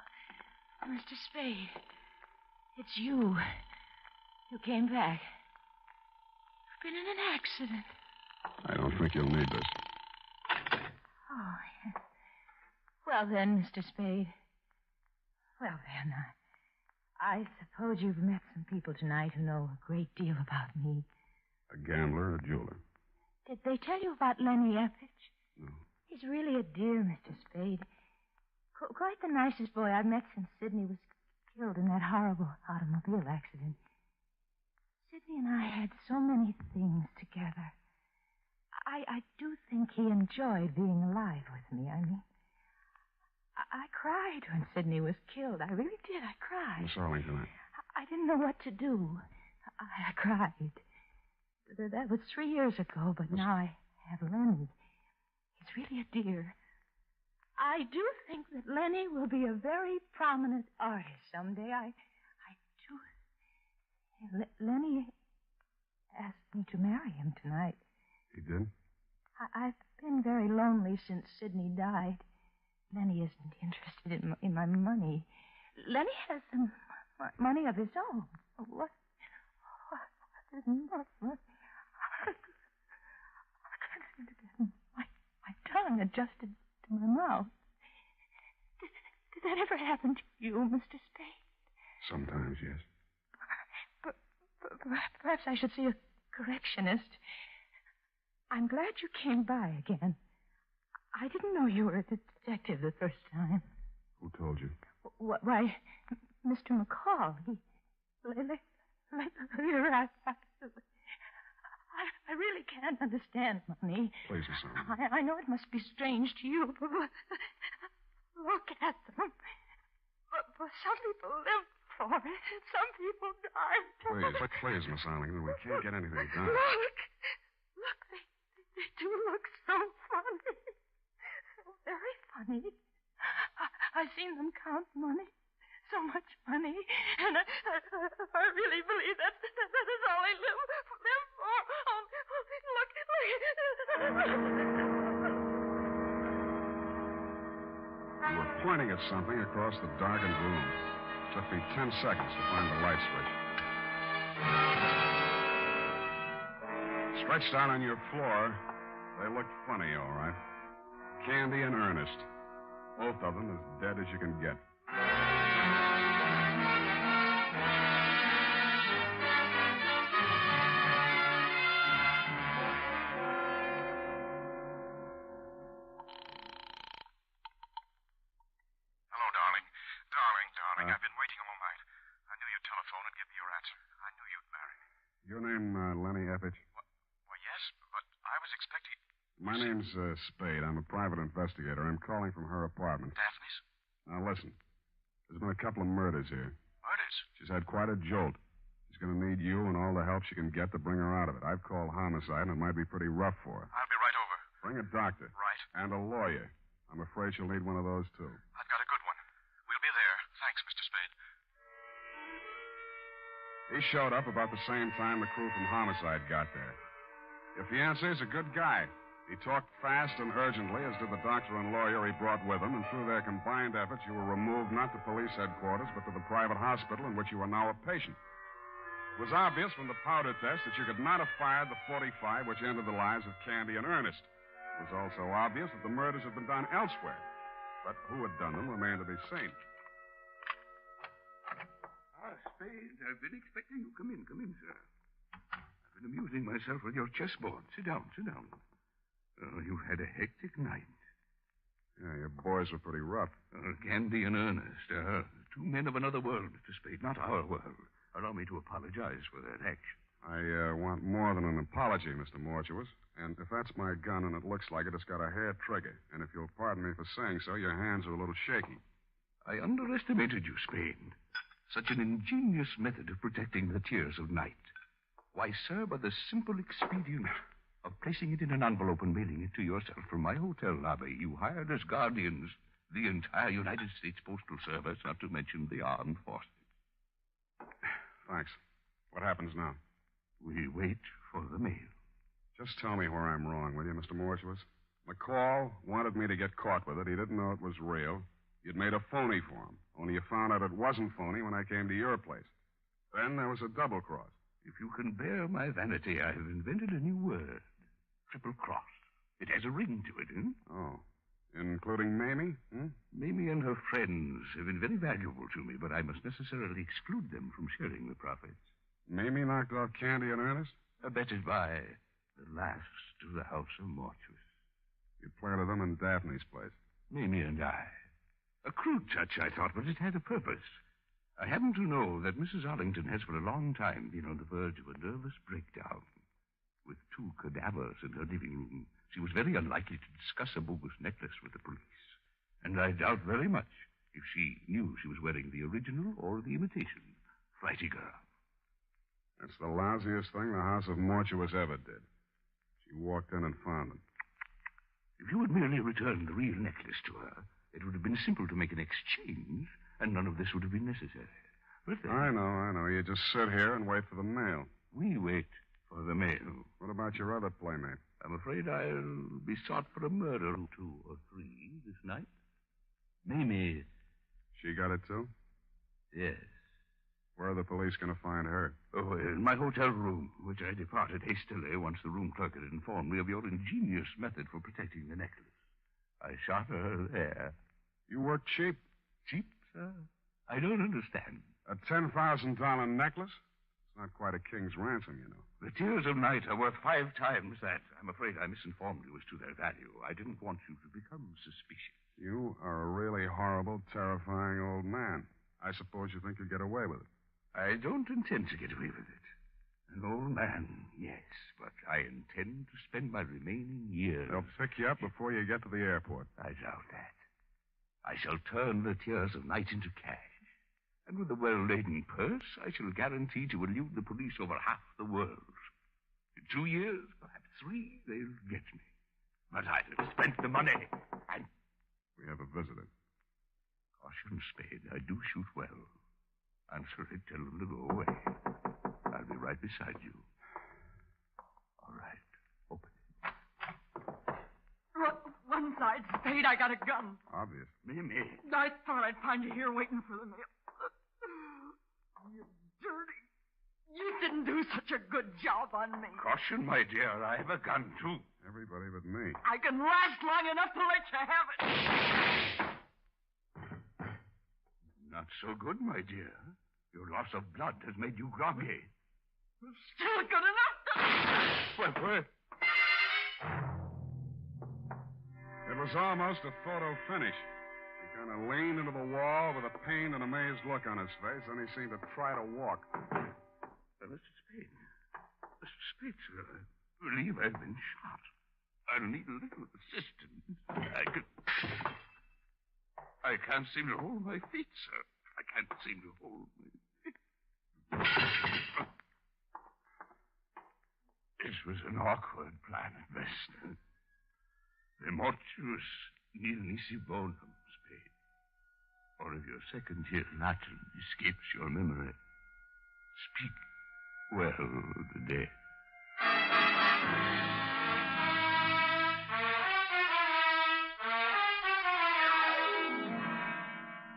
Mr. Spade. It's you. You came back. You've been in an accident. I don't think you'll need this. Oh, yes. Well then, Mr. Spade. Well then, I suppose you've met some people tonight who know a great deal about me. A gambler, a jeweler. Did they tell you about Lenny Eppich? No. He's really a dear, Mr. Spade. Quite the nicest boy I've met since Sidney was killed in that horrible automobile accident. Sidney and I had so many things together. I do think he enjoyed being alive with me. I mean, I cried when Sidney was killed. I really did. I cried. Miss Arlington, I didn't know what to do. I cried. That was 3 years ago, but now I have Lenny. He's really a dear. I do think that Lenny will be a very prominent artist someday. I do. Lenny asked me to marry him tonight. He did? I've been very lonely since Sidney died. Lenny isn't interested in my money. Lenny has some money of his own. What is enough? I can't seem to get my tongue adjusted to my mouth. Did that ever happen to you, Mr. Spade? Sometimes, yes. Perhaps I should see a correctionist. I'm glad you came by again. I didn't know you were a detective the first time. Who told you? Why, Mr. McCall. I really can't understand money. Please, Miss Arlington. I know it must be strange to you, but look at them. But some people live for it, and some people die for it. Please, Miss Arlington, we can't get anything done. Look, they do look so funny. So very funny. I've seen them count money. So much money. And I really believe that is all they live for. Oh, look. pointing at something across the darkened room. It took me 10 seconds to find the light switch. Stretched out on your floor, they looked funny, all right. Candy and Ernest. Both of them as dead as you can get. Darling, I've been waiting all night. I knew you'd telephone and give me your answer. I knew you'd marry me. Your name, Lenny Eppich? Well, yes, but I was expecting... My name's Spade. I'm a private investigator. I'm calling from her apartment. Daphne's? Now, listen. There's been a couple of murders here. Murders? She's had quite a jolt. She's going to need you and all the help she can get to bring her out of it. I've called homicide, and it might be pretty rough for her. I'll be right over. Bring a doctor. Right. And a lawyer. I'm afraid she'll need one of those, too. I've got a good one. We'll be there. Thanks, Mr. Spade. He showed up about the same time the crew from homicide got there. Your fiancé's a good guy. He talked fast and urgently, as did the doctor and lawyer he brought with him, and through their combined efforts, you were removed not to police headquarters, but to the private hospital in which you are now a patient. It was obvious from the powder test that you could not have fired the .45 which ended the lives of Candy and Ernest. It was also obvious that the murders had been done elsewhere. But who had done them remained to be seen. Spade, I've been expecting you. Come in, sir. I've been amusing myself with your chessboard. Sit down. Oh, you've had a hectic night. Yeah, your boys were pretty rough. Candy and Ernest, two men of another world, Mr. Spade, not our world. Allow me to apologize for that action. I want more than an apology, Mr. Mortuus. And if that's my gun and it looks like it, it's got a hair trigger. And if you'll pardon me for saying so, your hands are a little shaky. I underestimated you, Spade. Such an ingenious method of protecting the tears of night. Why, sir, by the simple expedient of placing it in an envelope and mailing it to yourself from my hotel lobby, you hired as guardians the entire United States Postal Service, not to mention the armed forces. Thanks. What happens now? We wait for the mail. Just tell me where I'm wrong, will you, Mr. Mortuus? McCall wanted me to get caught with it. He didn't know it was real. You'd made a phony for him, only you found out it wasn't phony when I came to your place. Then there was a double cross. If you can bear my vanity, I've invented a new word. Triple cross. It has a ring to it, Oh. Including Mamie? Mamie and her friends have been very valuable to me, but I must necessarily exclude them from sharing the profits. Mamie knocked off Candy and Ernest? Abetted by the last of the House of Mortuus. You planted them in Daphne's place. Mamie and I. A crude touch, I thought, but it had a purpose. I happen to know that Mrs. Arlington has for a long time been on the verge of a nervous breakdown. With two cadavers in her living room, she was very unlikely to discuss a bogus necklace with the police. And I doubt very much if she knew she was wearing the original or the imitation. Flighty girl. That's the lousiest thing the House of Mortuus ever did. She walked in and found it. If you had merely returned the real necklace to her, it would have been simple to make an exchange, and none of this would have been necessary. But then... I know. You just sit here and wait for the mail. We wait for the mail. What about your other playmate? I'm afraid I'll be sought for a murder or 2 or 3 this night. Mamie. She got it, too? Yes. Where are the police going to find her? Oh, in my hotel room, which I departed hastily once the room clerk had informed me of your ingenious method for protecting the necklace. I shot her there. You work cheap. Cheap, sir? I don't understand. A $10,000 necklace? It's not quite a king's ransom, you know. The tears of night are worth 5 times that. I'm afraid I misinformed you as to their value. I didn't want you to become suspicious. You are a really horrible, terrifying old man. I suppose you think you'll get away with it. I don't intend to get away with it. An old man, yes, but I intend to spend my remaining years... They'll pick you up before you get to the airport. I doubt that. I shall turn the tears of night into cash. And with a well-laden purse, I shall guarantee to elude the police over half the world. In 2 years, perhaps 3, they'll get me. But I'll have spent the money. And... We have a visitor. Caution, Spade. I do shoot well. Answer it, tell them to go away. I'll be right beside you. All right. Open it. One Besides, Spade, I got a gun. Obvious. Mimi. I thought I'd find you here waiting for the mail. You dirty. You didn't do such a good job on me. Caution, my dear. I have a gun, too. Everybody but me. I can last long enough to let you have it. Not so good, my dear. Your loss of blood has made you groggy. Still good enough to... Well. It was almost a photo finish. He kind of leaned into the wall with a pained and amazed look on his face, then he seemed to try to walk. Mr. Spade. Mr. Spade, sir, I believe I've been shot. I'll need a little assistance. I can't seem to hold my feet, sir. I can't seem to hold my feet. This was an awkward plan at best. The mortuus nil nisi bonum, Spade. Or if your second-year Latin escapes your memory, speak well the dead.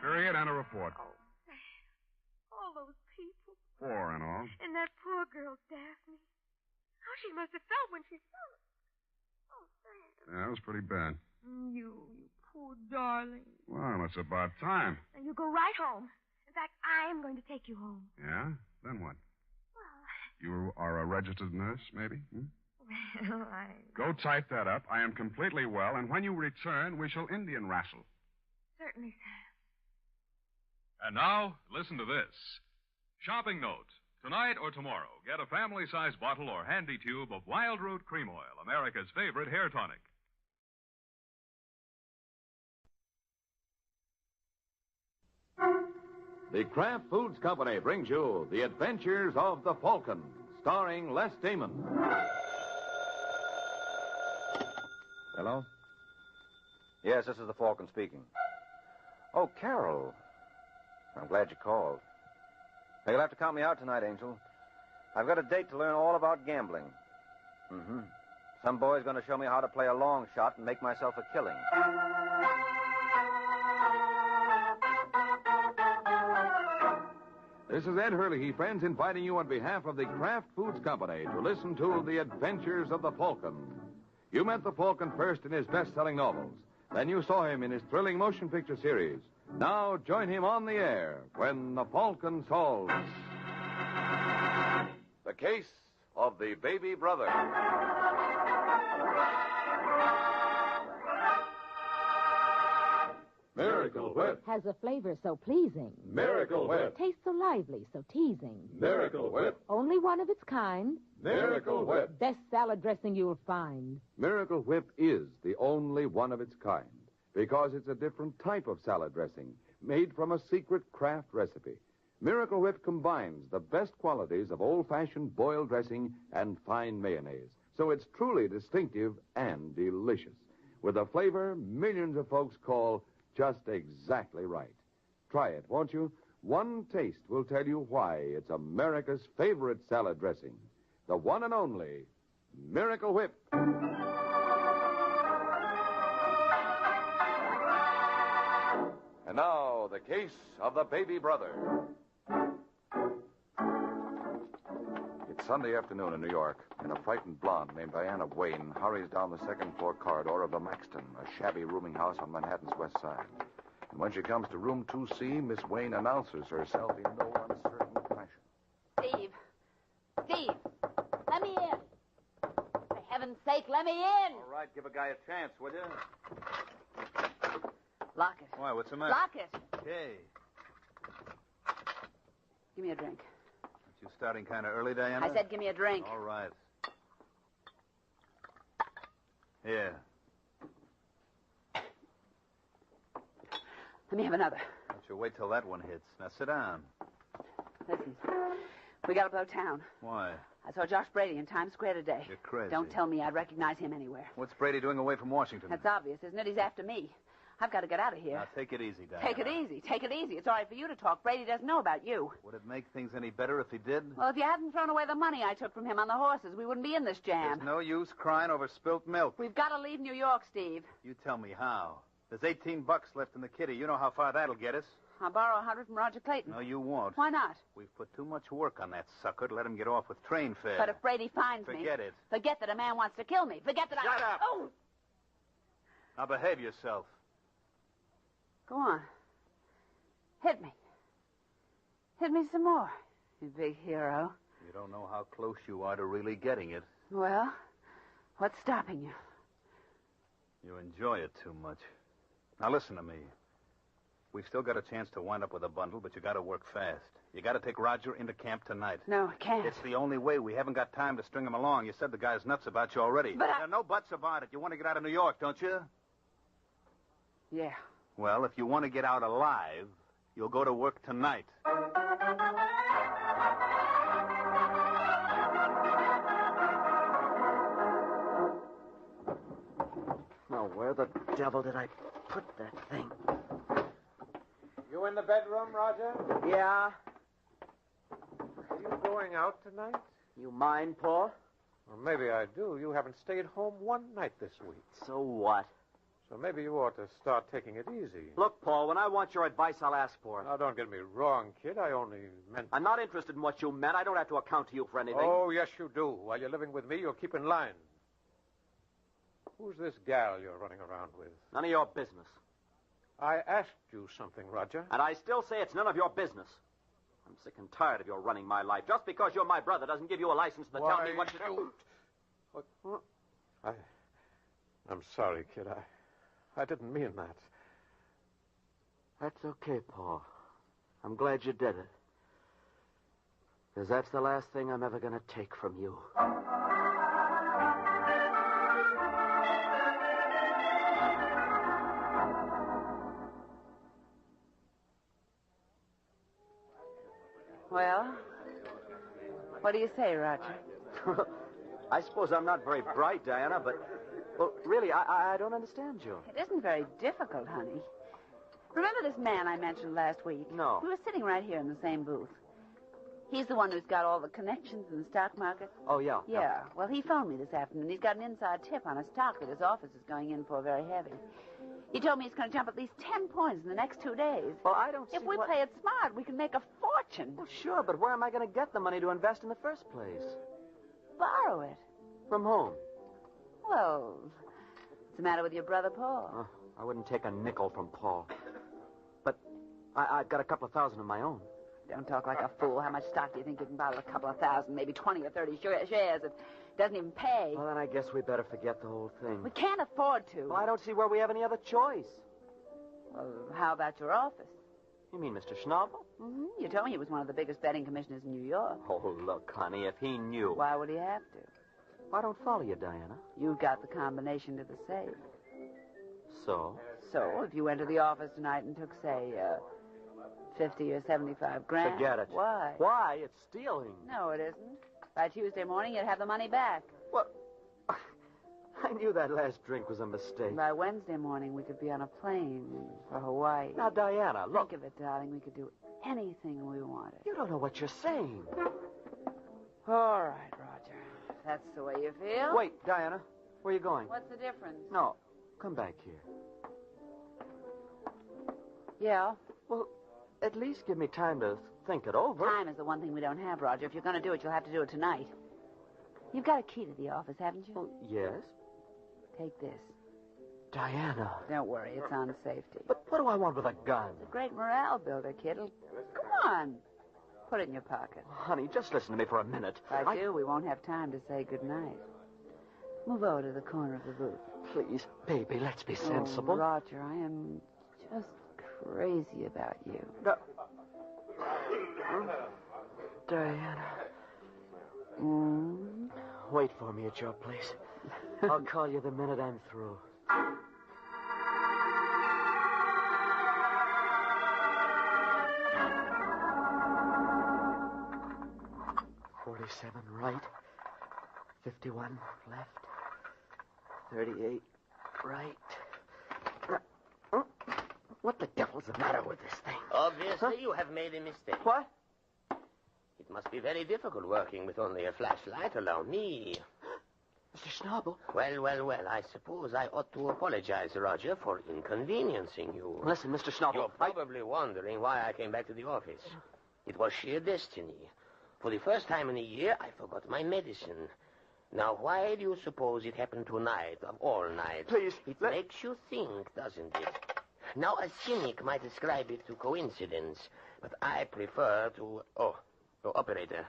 Period and a report. Oh, Sam. All those people. 4 in all. And that poor girl, Daphne. How she must have felt when she saw it. Oh, Sam. Yeah, it was pretty bad. You poor darling. Well, it's about time. Now you go right home. In fact, I am going to take you home. Yeah? Then what? Well, You are a registered nurse, maybe? well, Go type that up. I am completely well, and when you return, we shall Indian wrestle. Certainly, Sam. And now, listen to this. Shopping note. Tonight or tomorrow, get a family-sized bottle or handy tube of Wild Root Cream Oil, America's favorite hair tonic. The Kraft Foods Company brings you The Adventures of the Falcon, starring Les Damon. Hello? Yes, this is the Falcon speaking. Oh, Carol. I'm glad you called. Now, you'll have to count me out tonight, Angel. I've got a date to learn all about gambling. Mm-hmm. Some boy's going to show me how to play a long shot and make myself a killing. This is Ed Hurley, friends, inviting you on behalf of the Kraft Foods Company to listen to The Adventures of the Falcon. You met the Falcon first in his best-selling novels. Then you saw him in his thrilling motion picture series. Now join him on the air when the Falcon solves the case of the baby brother. Miracle Whip. Has a flavor so pleasing. Miracle Whip. Tastes so lively, so teasing. Miracle Whip. Only one of its kind. Miracle Whip. Best salad dressing you'll find. Miracle Whip is the only one of its kind because it's a different type of salad dressing made from a secret Kraft recipe. Miracle Whip combines the best qualities of old-fashioned boiled dressing and fine mayonnaise, so it's truly distinctive and delicious, with a flavor millions of folks call just exactly right. Try it, won't you? One taste will tell you why it's America's favorite salad dressing. The one and only Miracle Whip. And now, the case of the baby brother. It's Sunday afternoon in New York, and a frightened blonde named Diana Wayne hurries down the second-floor corridor of the Maxton, a shabby rooming house on Manhattan's west side. And when she comes to room 2C, Miss Wayne announces herself in no uncertain fashion. Steve. Steve. Let me in. For heaven's sake, let me in. All right, give a guy a chance, will you? Lock it. Why, what's the matter? Lock it. Hey, Give me a drink. aren't you starting kind of early, Diana? I said give me a drink. All right. Here. Let me have another. Don't you wait till that one hits. Now, sit down. Listen. We got to blow town. Why? I saw Josh Brady in Times Square today. You're crazy. Don't tell me I'd recognize him anywhere. What's Brady doing away from Washington? That's obvious, isn't it? He's after me. I've got to get out of here. Now, take it easy, Diana. Take it easy. Take it easy. It's all right for you to talk. Brady doesn't know about you. Would it make things any better if he did? Well, if you hadn't thrown away the money I took from him on the horses, we wouldn't be in this jam. There's no use crying over spilt milk. We've got to leave New York, Steve. You tell me how. There's $18 left in the kitty. You know how far that'll get us. I'll borrow $100 from Roger Clayton. No, you won't. Why not? We've put too much work on that sucker to let him get off with train fare. But if Brady finds me... Forget it. Forget that a man wants to kill me. Forget that Shut up. Oh! Now behave yourself. Go on. Hit me. Hit me some more, you big hero. You don't know how close you are to really getting it. Well, what's stopping you? You enjoy it too much. Now listen to me. We've still got a chance to wind up with a bundle, but you got to work fast. You got to take Roger into camp tonight. No, I can't. It's the only way. We haven't got time to string him along. You said the guy's nuts about you already. But There are no buts about it. You want to get out of New York, don't you? Yeah. Well, if you want to get out alive, you'll go to work tonight. Now, where the devil did I put that thing? You in the bedroom, Roger? Yeah? Are you going out tonight? You mind, Paul? Well, maybe I do. You haven't stayed home one night this week. So what? So maybe you ought to start taking it easy. Look, Paul, when I want your advice, I'll ask for it. Now, don't get me wrong, kid. I only meant... I'm not interested in what you meant. I don't have to account to you for anything. Oh, yes, you do. While you're living with me, you'll keep in line. Who's this gal you're running around with? None of your business. I asked you something, Roger. And I still say it's none of your business. I'm sick and tired of your running my life. Just because you're my brother doesn't give you a license to tell me what to do. What? I'm sorry, kid. I didn't mean that. That's okay, Paul. I'm glad you did it. Because that's the last thing I'm ever going to take from you. Well, what do you say, Roger? I suppose I'm not very bright, Diana, but... Well, really, I don't understand you. It isn't very difficult, honey. Remember this man I mentioned last week? No. We were sitting right here in the same booth. He's the one who's got all the connections in the stock market. Oh, yeah. Yeah. Well, he phoned me this afternoon. He's got an inside tip on a stock that his office is going in for very heavy. He told me it's going to jump at least 10 points in the next 2 days. Well, I don't see If we play it smart, we can make a fortune. Well, sure, but where am I going to get the money to invest in the first place? Borrow it. From whom? Well, what's the matter with your brother, Paul? I wouldn't take a nickel from Paul. But I've got a couple of thousand of my own. Don't talk like a fool. How much stock do you think you can buy with a couple of thousand, maybe 20 or 30 shares? It doesn't even pay. Well, then I guess we better forget the whole thing. We can't afford to. Well, I don't see where we have any other choice. Well, how about your office? You mean Mr. Schnabel? Mm-hmm. You told me he was one of the biggest betting commissioners in New York. Oh, look, honey, if he knew. Why would he have to? I don't follow you, Diana. You've got the combination to the safe. So? So, if you went to the office tonight and took, say, 50 or 75 grand... Forget it. Why? Why? It's stealing. No, it isn't. By Tuesday morning, you'd have the money back. What? I knew that last drink was a mistake. By Wednesday morning, we could be on a plane for Hawaii. Now, Diana, look. Think of it, darling. We could do anything we wanted. You don't know what you're saying. All right, Roger. If that's the way you feel. Wait, Diana. Where are you going? What's the difference? No. Come back here. Yeah? Well, at least give me time to think it over. Time is the one thing we don't have, Roger. If you're going to do it, you'll have to do it tonight. You've got a key to the office, haven't you? Well, yes. Take this. Diana. Don't worry, it's on safety. But what do I want with a gun? It's a great morale builder, kid. Come on. Put it in your pocket. Honey, just listen to me for a minute. If I do, we won't have time to say goodnight. Move over to the corner of the booth. Please, baby, let's be sensible. Oh, Roger, I am just crazy about you. No. Diana. Wait for me at your place. I'll call you the minute I'm through. $47 right, 51 left, 38 right. What the devil's the matter with this thing? Obviously, you have made a mistake. What? It must be very difficult working with only a flashlight. Allow me. Mr. Schnabel. Well. I suppose I ought to apologize, Roger, for inconveniencing you. Listen, Mr. Schnabel. You're probably wondering why I came back to the office. It was sheer destiny. For the first time in a year, I forgot my medicine. Now, why do you suppose it happened tonight, of all nights? Please. It makes you think, doesn't it? Now, a cynic might ascribe it to coincidence, but I prefer to... Oh, operator,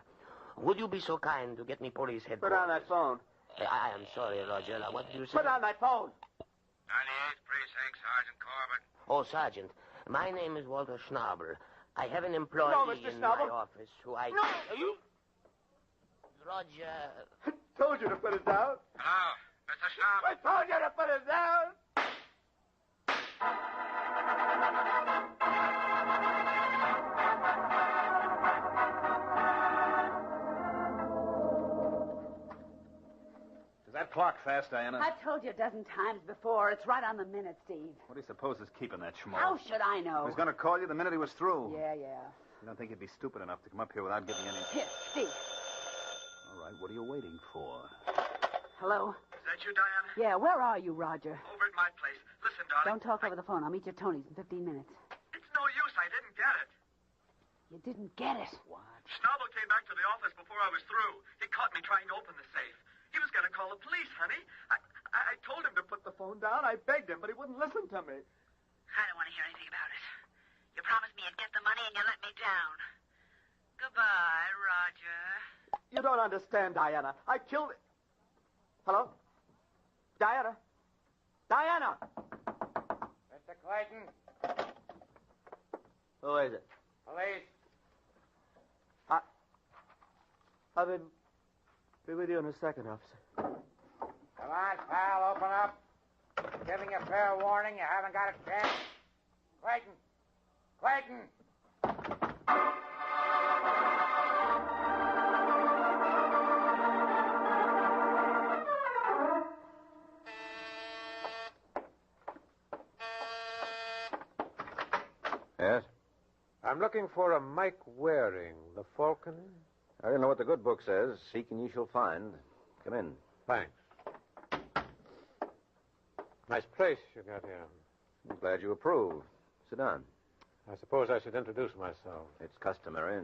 would you be so kind to get me police headquarters? Put down that phone. I am sorry, Roger. Now, what did you say? Put down that phone. 98th Precinct, Sergeant Corbett. Oh, Sergeant, my name is Walter Schnabel. I have an employee No, Mr. in Schnabel. my office who I... No. Roger... I told you to put it down. Hello, Mr. Schnabel. I told you to put it down. Is that clock fast, Diana? I've told you a dozen times before. It's right on the minute, Steve. What do you suppose is keeping that schmo? How should I know? He was going to call you the minute he was through. Yeah. You don't think he'd be stupid enough to come up here without giving any... Here, Steve. All right, what are you waiting for? Hello? Is that you, Diana? Yeah, where are you, Roger? Over at my place. Listen, darling. Don't talk over the phone. I'll meet you at Tony's in 15 minutes. It's no use. I didn't get it. You didn't get it. What? Schnabel came back to the office before I was through. He caught me trying to open the safe. He was going to call the police, honey. I told him to put the phone down. I begged him, but he wouldn't listen to me. I don't want to hear anything about it. You promised me you'd get the money and you let me down. Goodbye, Roger. You don't understand, Diana. I killed... Hello? Diana? Diana! Mr. Clayton. Who is it? Police. I'll be with you in a second, officer. Come on, pal, open up. Giving you fair warning, you haven't got a chance. Clayton! Yes? I'm looking for a Mike Waring, the Falcon. I don't know what the good book says. Seek and ye shall find. Come in. Thanks. Nice place you got here. I'm glad you approve. Sit down. I suppose I should introduce myself. It's customary.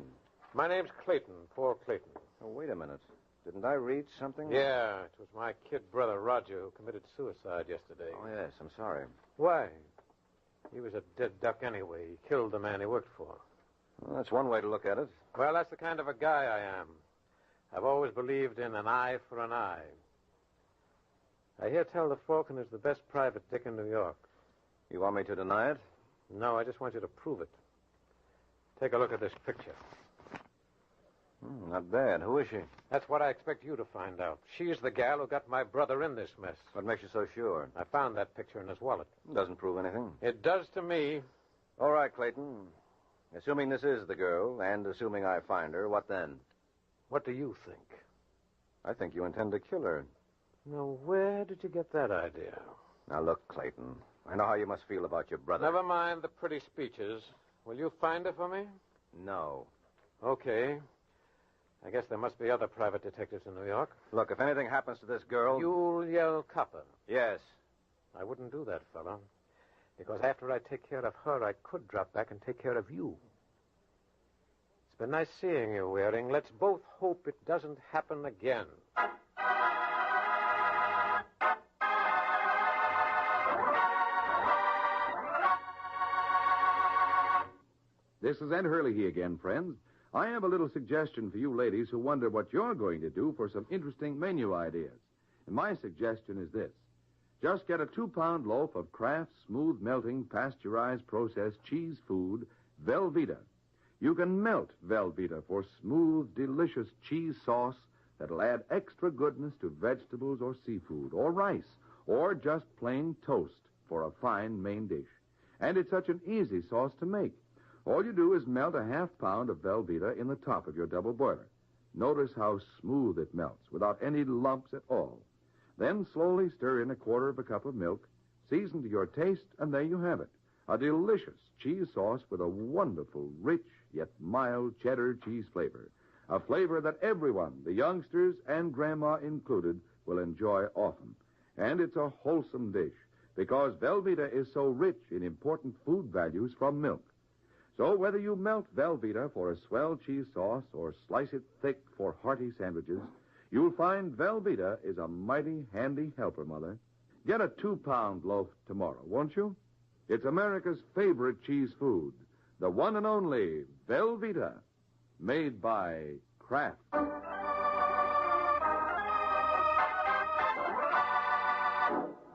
My name's Clayton, Paul Clayton. Oh, wait a minute. Didn't I read something? Yeah, it was my kid brother, Roger, who committed suicide yesterday. Oh, yes, I'm sorry. Why? He was a dead duck anyway. He killed the man he worked for. Well, that's one way to look at it. Well, that's the kind of a guy I am. I've always believed in an eye for an eye. I hear tell the Falcon is the best private dick in New York. You want me to deny it? No, I just want you to prove it. Take a look at this picture. Not bad. Who is she? That's what I expect you to find out. She's the gal who got my brother in this mess. What makes you so sure? I found that picture in his wallet. Doesn't prove anything. It does to me. All right, Clayton. Assuming this is the girl, and assuming I find her, what then? What do you think? I think you intend to kill her. Now, where did you get that idea? Now, look, Clayton. I know how you must feel about your brother. Never mind the pretty speeches. Will you find her for me? No. Okay. I guess there must be other private detectives in New York. Look, if anything happens to this girl... You'll yell copper. Yes. I wouldn't do that, fella. Because after I take care of her, I could drop back and take care of you. It's been nice seeing you, Waring. Let's both hope it doesn't happen again. This is Ed Hurley again, friends. I have a little suggestion for you ladies who wonder what you're going to do for some interesting menu ideas. And my suggestion is this. Just get a 2-pound loaf of Kraft's smooth melting, pasteurized, processed cheese food, Velveeta. You can melt Velveeta for smooth, delicious cheese sauce that'll add extra goodness to vegetables or seafood or rice or just plain toast for a fine main dish. And it's such an easy sauce to make. All you do is melt a 1/2 pound of Velveeta in the top of your double boiler. Notice how smooth it melts without any lumps at all. Then slowly stir in 1/4 cup of milk, season to your taste, and there you have it. A delicious cheese sauce with a wonderful, rich, yet mild cheddar cheese flavor. A flavor that everyone, the youngsters and Grandma included, will enjoy often. And it's a wholesome dish because Velveeta is so rich in important food values from milk. So whether you melt Velveeta for a swell cheese sauce or slice it thick for hearty sandwiches, you'll find Velveeta is a mighty handy helper, Mother. Get a 2-pound loaf tomorrow, won't you? It's America's favorite cheese food, the one and only Velveeta, made by Kraft.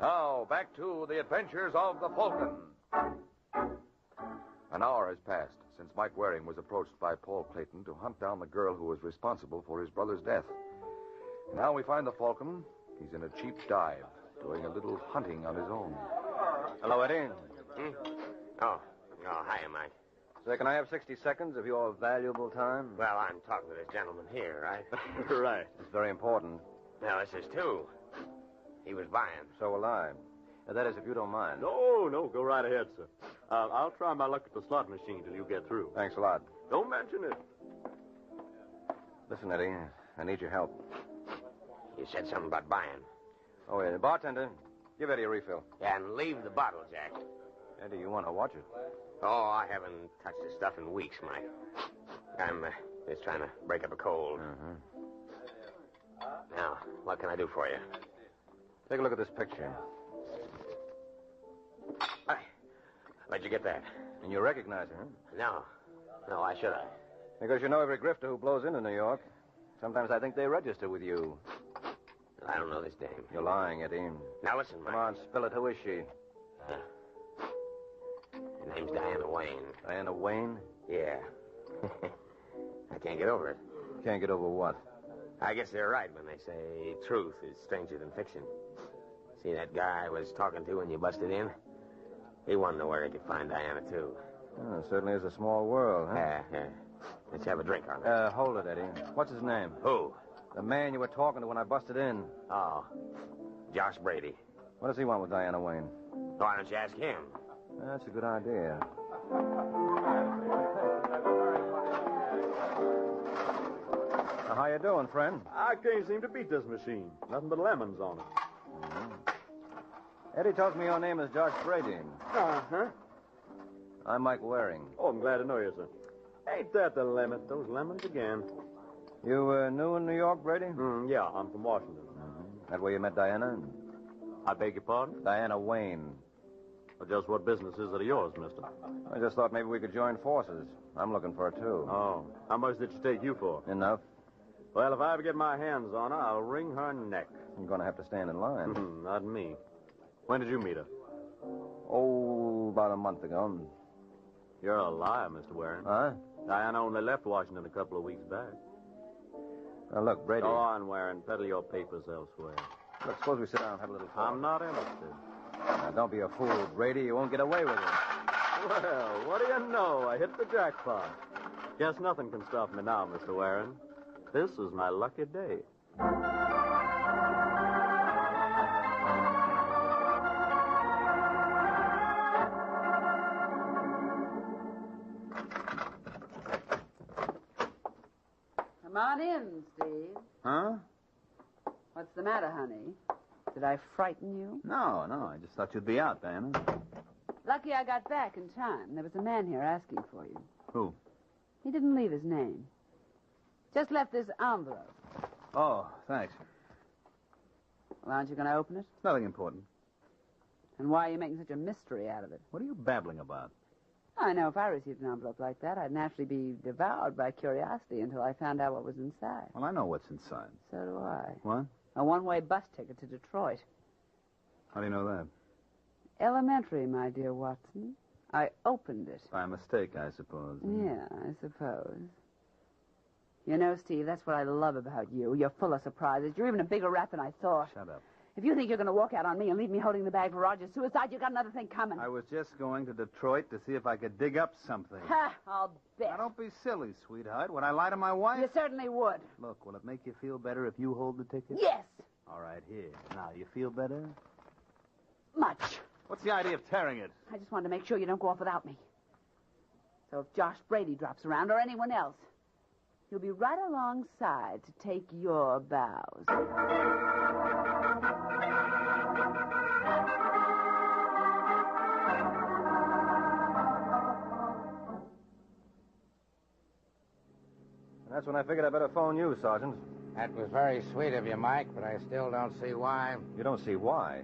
Now, back to the adventures of the Falcon. An hour has passed since Mike Waring was approached by Paul Clayton to hunt down the girl who was responsible for his brother's death. Now we find the Falcon. He's in a cheap dive, doing a little hunting on his own. Hello, Eddie. Oh, hi, Mike. Say, can I have 60 seconds of your valuable time? Well, I'm talking to this gentleman here, right? Right. It's very important. Now, this is too. He was buying. So will I. That is, if you don't mind. No, go right ahead, sir. I'll try my luck at the slot machine till you get through. Thanks a lot. Don't mention it. Listen, Eddie, I need your help. You said something about buying. Oh, yeah. Bartender, give Eddie a refill. Yeah, and leave the bottle, Jack. Eddie, you want to watch it? Oh, I haven't touched this stuff in weeks, Mike. I'm just trying to break up a cold. Now, what can I do for you? Take a look at this picture. Where'd you get that? And you recognize her, huh? No, why should I? Because you know every grifter who blows into New York. Sometimes I think they register with you. I don't know this dame. You're lying, Eddie. Now, listen, Mike. Come on, spill it. Who is she? Her name's Diana Wayne. Diana Wayne? Yeah. I can't get over it. Can't get over what? I guess they're right when they say truth is stranger than fiction. See that guy I was talking to when you busted in? He wanted to know where he could find Diana, too. Oh, it certainly is a small world, huh? Yeah. Let's have a drink on it. Hold it, Eddie. What's his name? Who? The man you were talking to when I busted in. Oh, Josh Brady. What does he want with Diana Wayne? Why don't you ask him? That's a good idea. Now, how you doing, friend? I can't seem to beat this machine. Nothing but lemons on it. Eddie tells me your name is Josh Brady. Uh-huh. I'm Mike Waring. Oh, I'm glad to know you, sir. Ain't that the limit? Those lemons again. You new in New York, Brady? Yeah, I'm from Washington. That where you met Diana? I beg your pardon? Diana Wayne. Well, just what business is it of yours, mister? I just thought maybe we could join forces. I'm looking for her, too. Oh, how much did she take you for? Enough. Well, if I ever get my hands on her, I'll wring her neck. You're going to have to stand in line. Not me. When did you meet her? Oh, about a month ago. You're a liar, Mr. Waring. Huh? Diana only left Washington a couple of weeks back. Now, look, Brady. Go on, Waring. Peddle your papers elsewhere. Look, suppose we sit down and have a little talk. I'm not interested. Now, don't be a fool, Brady. You won't get away with it. Well, what do you know? I hit the jackpot. Guess nothing can stop me now, Mr. Waring. This is my lucky day. Come on in, Steve. Huh? What's the matter, honey? Did I frighten you? No. I just thought you'd be out, Diana. Lucky I got back in time. There was a man here asking for you. Who? He didn't leave his name. Just left this envelope. Oh, thanks. Well, aren't you going to open it? Nothing important. And why are you making such a mystery out of it? What are you babbling about? I know if I received an envelope like that, I'd naturally be devoured by curiosity until I found out what was inside. Well, I know what's inside. So do I. What? A one-way bus ticket to Detroit. How do you know that? Elementary, my dear Watson. I opened it. By mistake, I suppose. Yeah, I suppose. You know, Steve, that's what I love about you. You're full of surprises. You're even a bigger rat than I thought. Shut up. If you think you're going to walk out on me and leave me holding the bag for Roger's suicide, you got another thing coming. I was just going to Detroit to see if I could dig up something. Ha! I'll bet. Now, don't be silly, sweetheart. Would I lie to my wife? You certainly would. Look, will it make you feel better if you hold the ticket? Yes. All right, here. Now, you feel better? Much. What's the idea of tearing it? I just wanted to make sure you don't go off without me. So if Josh Brady drops around or anyone else, you'll be right alongside to take your bows. That's when I figured I'd better phone you, Sergeant. That was very sweet of you, Mike, but I still don't see why. You don't see why?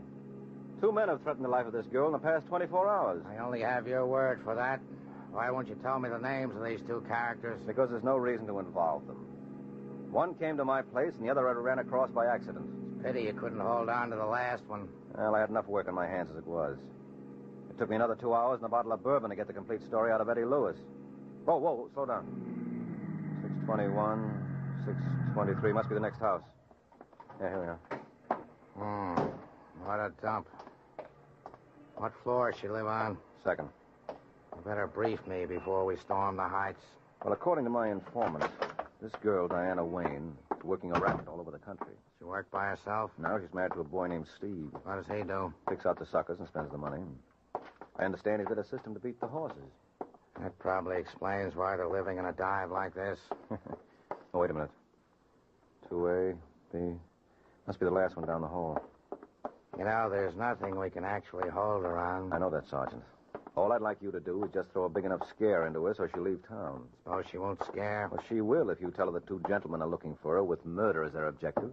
2 men have threatened the life of this girl in the past 24 hours. I only have your word for that. Why won't you tell me the names of these two characters? Because there's no reason to involve them. One came to my place, and the other I ran across by accident. It's a pity you couldn't hold on to the last one. Well, I had enough work on my hands as it was. It took me another 2 hours and a bottle of bourbon to get the complete story out of Eddie Lewis. Whoa, slow down. 621, 623, must be the next house. Yeah, here we are. What a dump. What floor does she live on? Second. You better brief me before we storm the heights. Well, according to my informant, this girl, Diana Wayne, is working a racket all over the country. She work by herself? No, she's married to a boy named Steve. What does he do? Picks out the suckers and spends the money. I understand he's got a system to beat the horses. That probably explains why they're living in a dive like this. Oh, wait a minute. 2A, B. Must be the last one down the hall. You know, there's nothing we can actually hold her on. I know that, Sergeant. All I'd like you to do is just throw a big enough scare into her so she'll leave town. Suppose she won't scare? Well, she will if you tell her the two gentlemen are looking for her with murder as their objective.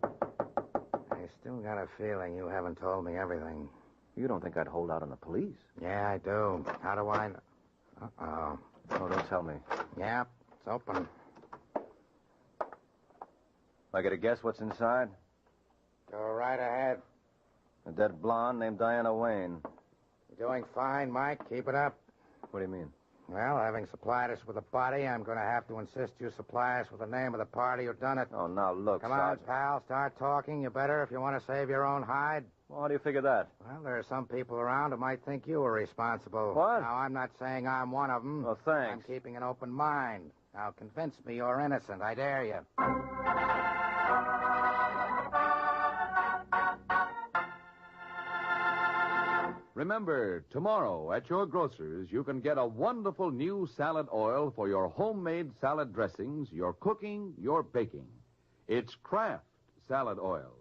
I still got a feeling you haven't told me everything. You don't think I'd hold out on the police? Yeah, I do. How do I know? Uh-oh. Oh, don't tell me. Yeah, it's open. I get a guess what's inside? Go right ahead. A dead blonde named Diana Wayne. You're doing fine, Mike. Keep it up. What do you mean? Well, having supplied us with a body, I'm going to have to insist you supply us with the name of the party who done it. Oh, now look, Come on, pal. Start talking. You better if you want to save your own hide. Well, how do you figure that? Well, there are some people around who might think you were responsible. What? Now, I'm not saying I'm one of them. Oh, thanks. I'm keeping an open mind. Now, convince me you're innocent. I dare you. Remember, tomorrow at your grocer's, you can get a wonderful new salad oil for your homemade salad dressings, your cooking, your baking. It's Kraft Salad Oil,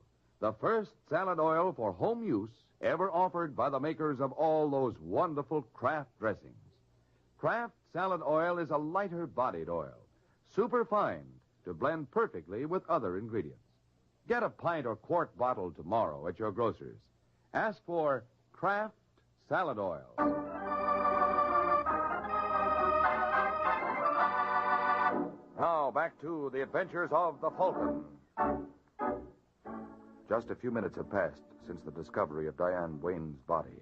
the first salad oil for home use ever offered by the makers of all those wonderful Kraft dressings. Kraft Salad Oil is a lighter-bodied oil, superfine to blend perfectly with other ingredients. Get a pint or quart bottle tomorrow at your grocer's. Ask for Kraft Salad Oil. Now, back to the adventures of the Falcon. Just a few minutes have passed since the discovery of Diane Wayne's body.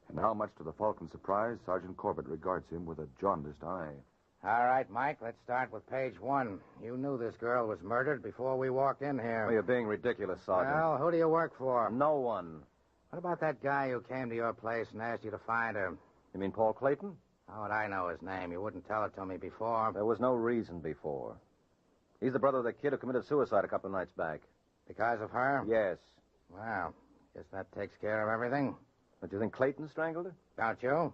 And now, much to the Falcon's surprise, Sergeant Corbett regards him with a jaundiced eye. All right, Mike, let's start with page 1. You knew this girl was murdered before we walked in here. Well, you're being ridiculous, Sergeant. Well, who do you work for? No one. What about that guy who came to your place and asked you to find her? You mean Paul Clayton? How would I know his name? You wouldn't tell it to me before. There was no reason before. He's the brother of the kid who committed suicide a couple of nights back. Because of her? Yes. Well, guess that takes care of everything. But you think Clayton strangled her? Don't you?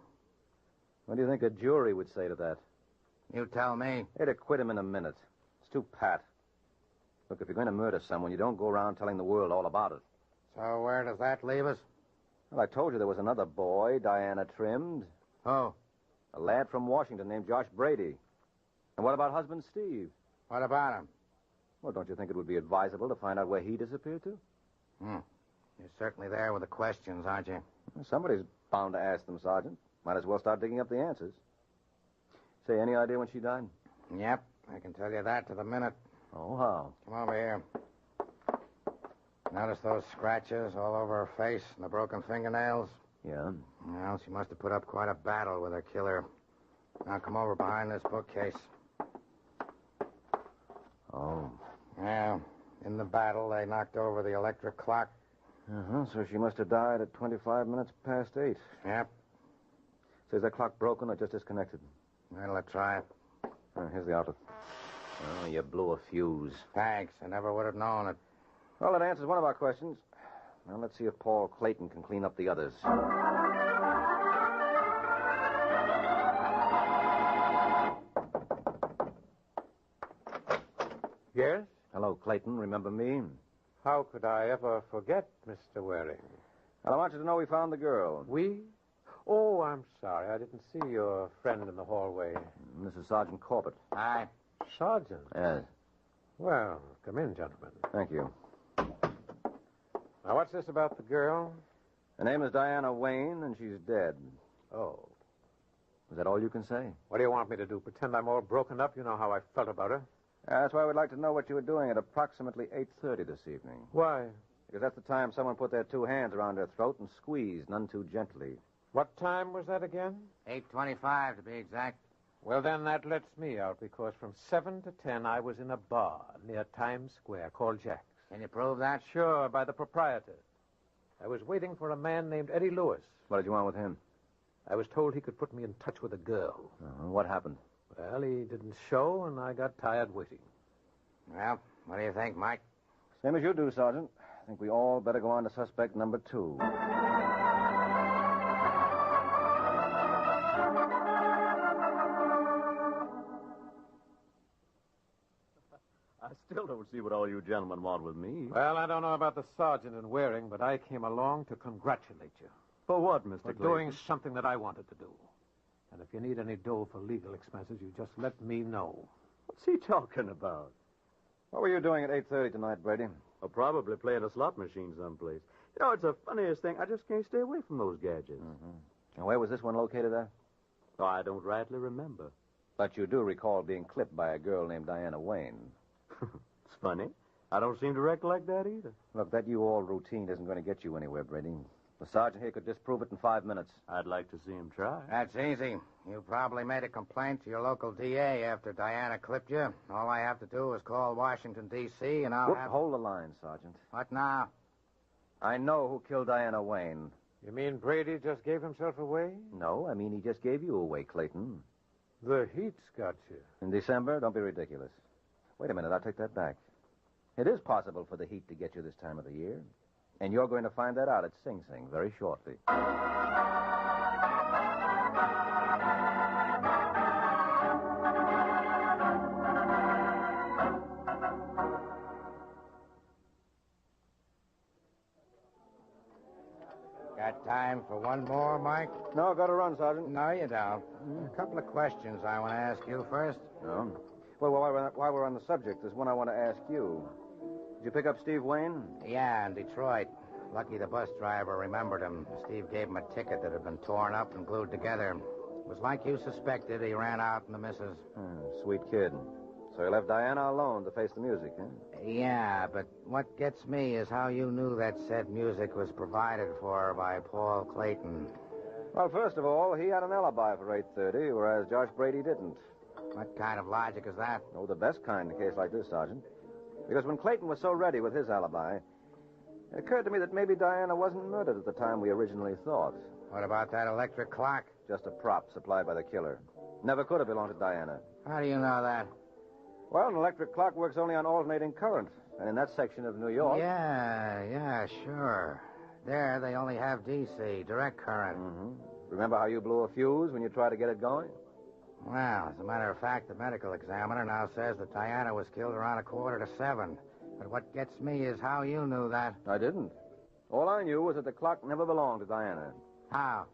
What do you think a jury would say to that? You tell me. They'd acquit him in a minute. It's too pat. Look, if you're going to murder someone, you don't go around telling the world all about it. So where does that leave us? Well, I told you there was another boy Diana trimmed. Oh? A lad from Washington named Josh Brady. And what about husband Steve? What about him? Well, don't you think it would be advisable to find out where he disappeared to? You're certainly there with the questions, aren't you? Well, somebody's bound to ask them, Sergeant. Might as well start digging up the answers. Say, any idea when she died? Yep, I can tell you that to the minute. Oh, how? Come over here. Notice those scratches all over her face and the broken fingernails? Yeah. Well, she must have put up quite a battle with her killer. Now come over behind this bookcase. Oh. Yeah, in the battle, they knocked over the electric clock. Uh-huh, so she must have died at 25 minutes past 8. Yep. So is that clock broken or just disconnected? Well, let's try it. Here's the outlet. Oh, you blew a fuse. Thanks. I never would have known it. Well, that answers one of our questions. Now, let's see if Paul Clayton can clean up the others. Yes? Hello, Clayton. Remember me? How could I ever forget, Mr. Waring? Well, I want you to know we found the girl. We? Oh, I'm sorry. I didn't see your friend in the hallway. This is Sergeant Corbett. Hi. Sergeant? Yes. Well, come in, gentlemen. Thank you. Now, what's this about the girl? Her name is Diana Wayne, and she's dead. Oh. Is that all you can say? What do you want me to do? Pretend I'm all broken up? You know how I felt about her. That's why we'd like to know what you were doing at approximately 8:30 this evening. Why? Because that's the time someone put their two hands around her throat and squeezed, none too gently. What time was that again? 8:25 to be exact. Well, then that lets me out, because from 7 to 10 I was in a bar near Times Square called Jack's. Can you prove that? Sure, by the proprietor. I was waiting for a man named Eddie Lewis. What did you want with him? I was told he could put me in touch with a girl. What happened? Well, he didn't show, and I got tired waiting. Well, what do you think, Mike? Same as you do, Sergeant. I think we all better go on to suspect number 2. I still don't see what all you gentlemen want with me. Well, I don't know about the sergeant and Waring, but I came along to congratulate you. For what, Mr. For Clayton? doing something that I wanted to do. And if you need any dough for legal expenses, you just let me know. What's he talking about? What were you doing at 8:30 tonight, Brady? Oh, probably playing a slot machine someplace. You know, it's the funniest thing. I just can't stay away from those gadgets. And where was this one located at? Oh, I don't rightly remember. But you do recall being clipped by a girl named Diana Wayne. It's funny. I don't seem to recollect that either. Look, that you-all routine isn't going to get you anywhere, Brady. The sergeant here could disprove it in 5 minutes. I'd like to see him try. That's easy. You probably made a complaint to your local DA after Diana clipped you. All I have to do is call Washington, D.C., and I'll Look, have... hold the line, Sergeant. What now? I know who killed Diana Wayne. You mean Brady just gave himself away? No, I mean he just gave you away, Clayton. The heat's got you. In December? Don't be ridiculous. Wait a minute, I'll take that back. It is possible for the heat to get you this time of the year. And you're going to find that out at Sing Sing very shortly. Got time for one more, Mike? No, I've got to run, Sergeant. No, you don't. A couple of questions I want to ask you first. No? Well, while we're on the subject, there's one I want to ask you. Did you pick up Steve Wayne? Yeah, in Detroit. Lucky the bus driver remembered him. Steve gave him a ticket that had been torn up and glued together. It was like you suspected. He ran out and the missus. Sweet kid. So he left Diana alone to face the music, huh? Yeah, but what gets me is how you knew that said music was provided for by Paul Clayton. Well, first of all, he had an alibi for 8:30, whereas Josh Brady didn't. What kind of logic is that? Oh, the best kind in a case like this, Sergeant. Because when Clayton was so ready with his alibi, it occurred to me that maybe Diana wasn't murdered at the time we originally thought. What about that electric clock? Just a prop supplied by the killer. Never could have belonged to Diana. How do you know that? Well, an electric clock works only on alternating current. And in that section of New York... Yeah, sure. There, they only have DC, direct current. Remember how you blew a fuse when you tried to get it going? Well, as a matter of fact, the medical examiner now says that Diana was killed around 6:45. But what gets me is how you knew that. I didn't. All I knew was that the clock never belonged to Diana. How?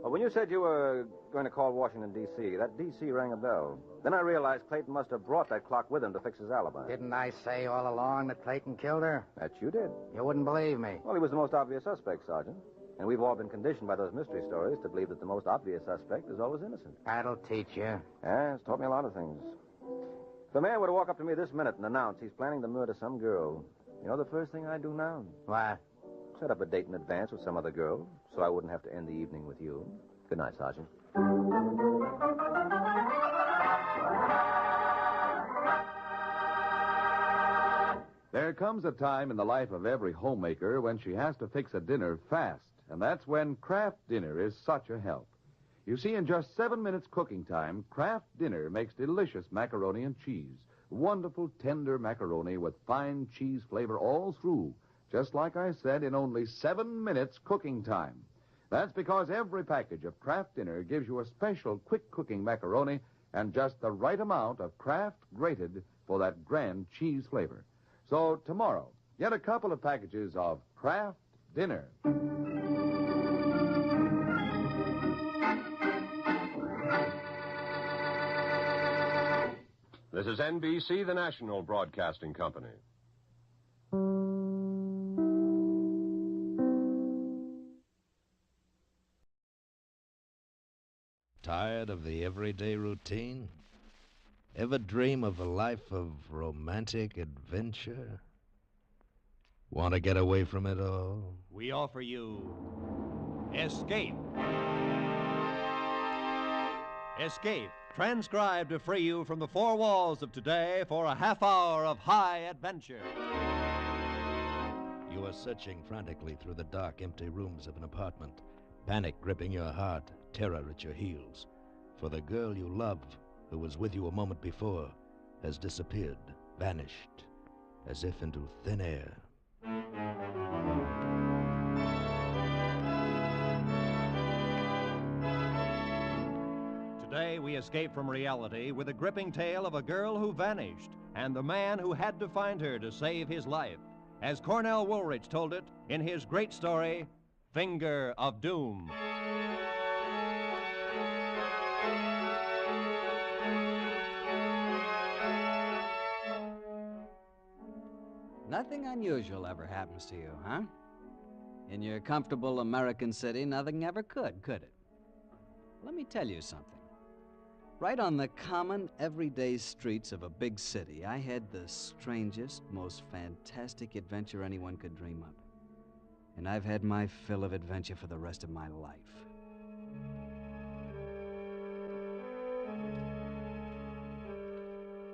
Well, when you said you were going to call Washington, D.C., that D.C. rang a bell. Then I realized Clayton must have brought that clock with him to fix his alibi. Didn't I say all along that Clayton killed her? That you did. You wouldn't believe me. Well, he was the most obvious suspect, Sergeant. And we've all been conditioned by those mystery stories to believe that the most obvious suspect is always innocent. That'll teach you. Yeah, it's taught me a lot of things. If a man were to walk up to me this minute and announce he's planning to murder some girl, you know the first thing I'd do now? What? Set up a date in advance with some other girl so I wouldn't have to end the evening with you. Good night, Sergeant. There comes a time in the life of every homemaker when she has to fix a dinner fast, and that's when Kraft Dinner is such a help. You see, in just 7 minutes cooking time, Kraft Dinner makes delicious macaroni and cheese. Wonderful, tender macaroni with fine cheese flavor all through. just like I said, in only 7 minutes cooking time. That's because every package of Kraft Dinner gives you a special quick-cooking macaroni and just the right amount of Kraft grated for that grand cheese flavor. So tomorrow, get a couple of packages of Kraft Dinner. This is NBC, the national broadcasting company. Tired of the everyday routine? Ever dream of a life of romantic adventure? Want to get away from it all? We offer you Escape. Escape, transcribed to free you from the four walls of today for a half hour of high adventure. You are searching frantically through the dark, empty rooms of an apartment, panic gripping your heart, terror at your heels. For the girl you love, who was with you a moment before, has disappeared, vanished, as if into thin air. Today, we escape from reality with a gripping tale of a girl who vanished and the man who had to find her to save his life, as Cornell Woolrich told it in his great story, Finger of Doom. Nothing unusual ever happens to you, huh? In your comfortable American city, nothing ever could it? Let me tell you something. Right on the common, everyday streets of a big city, I had the strangest, most fantastic adventure anyone could dream of. And I've had my fill of adventure for the rest of my life.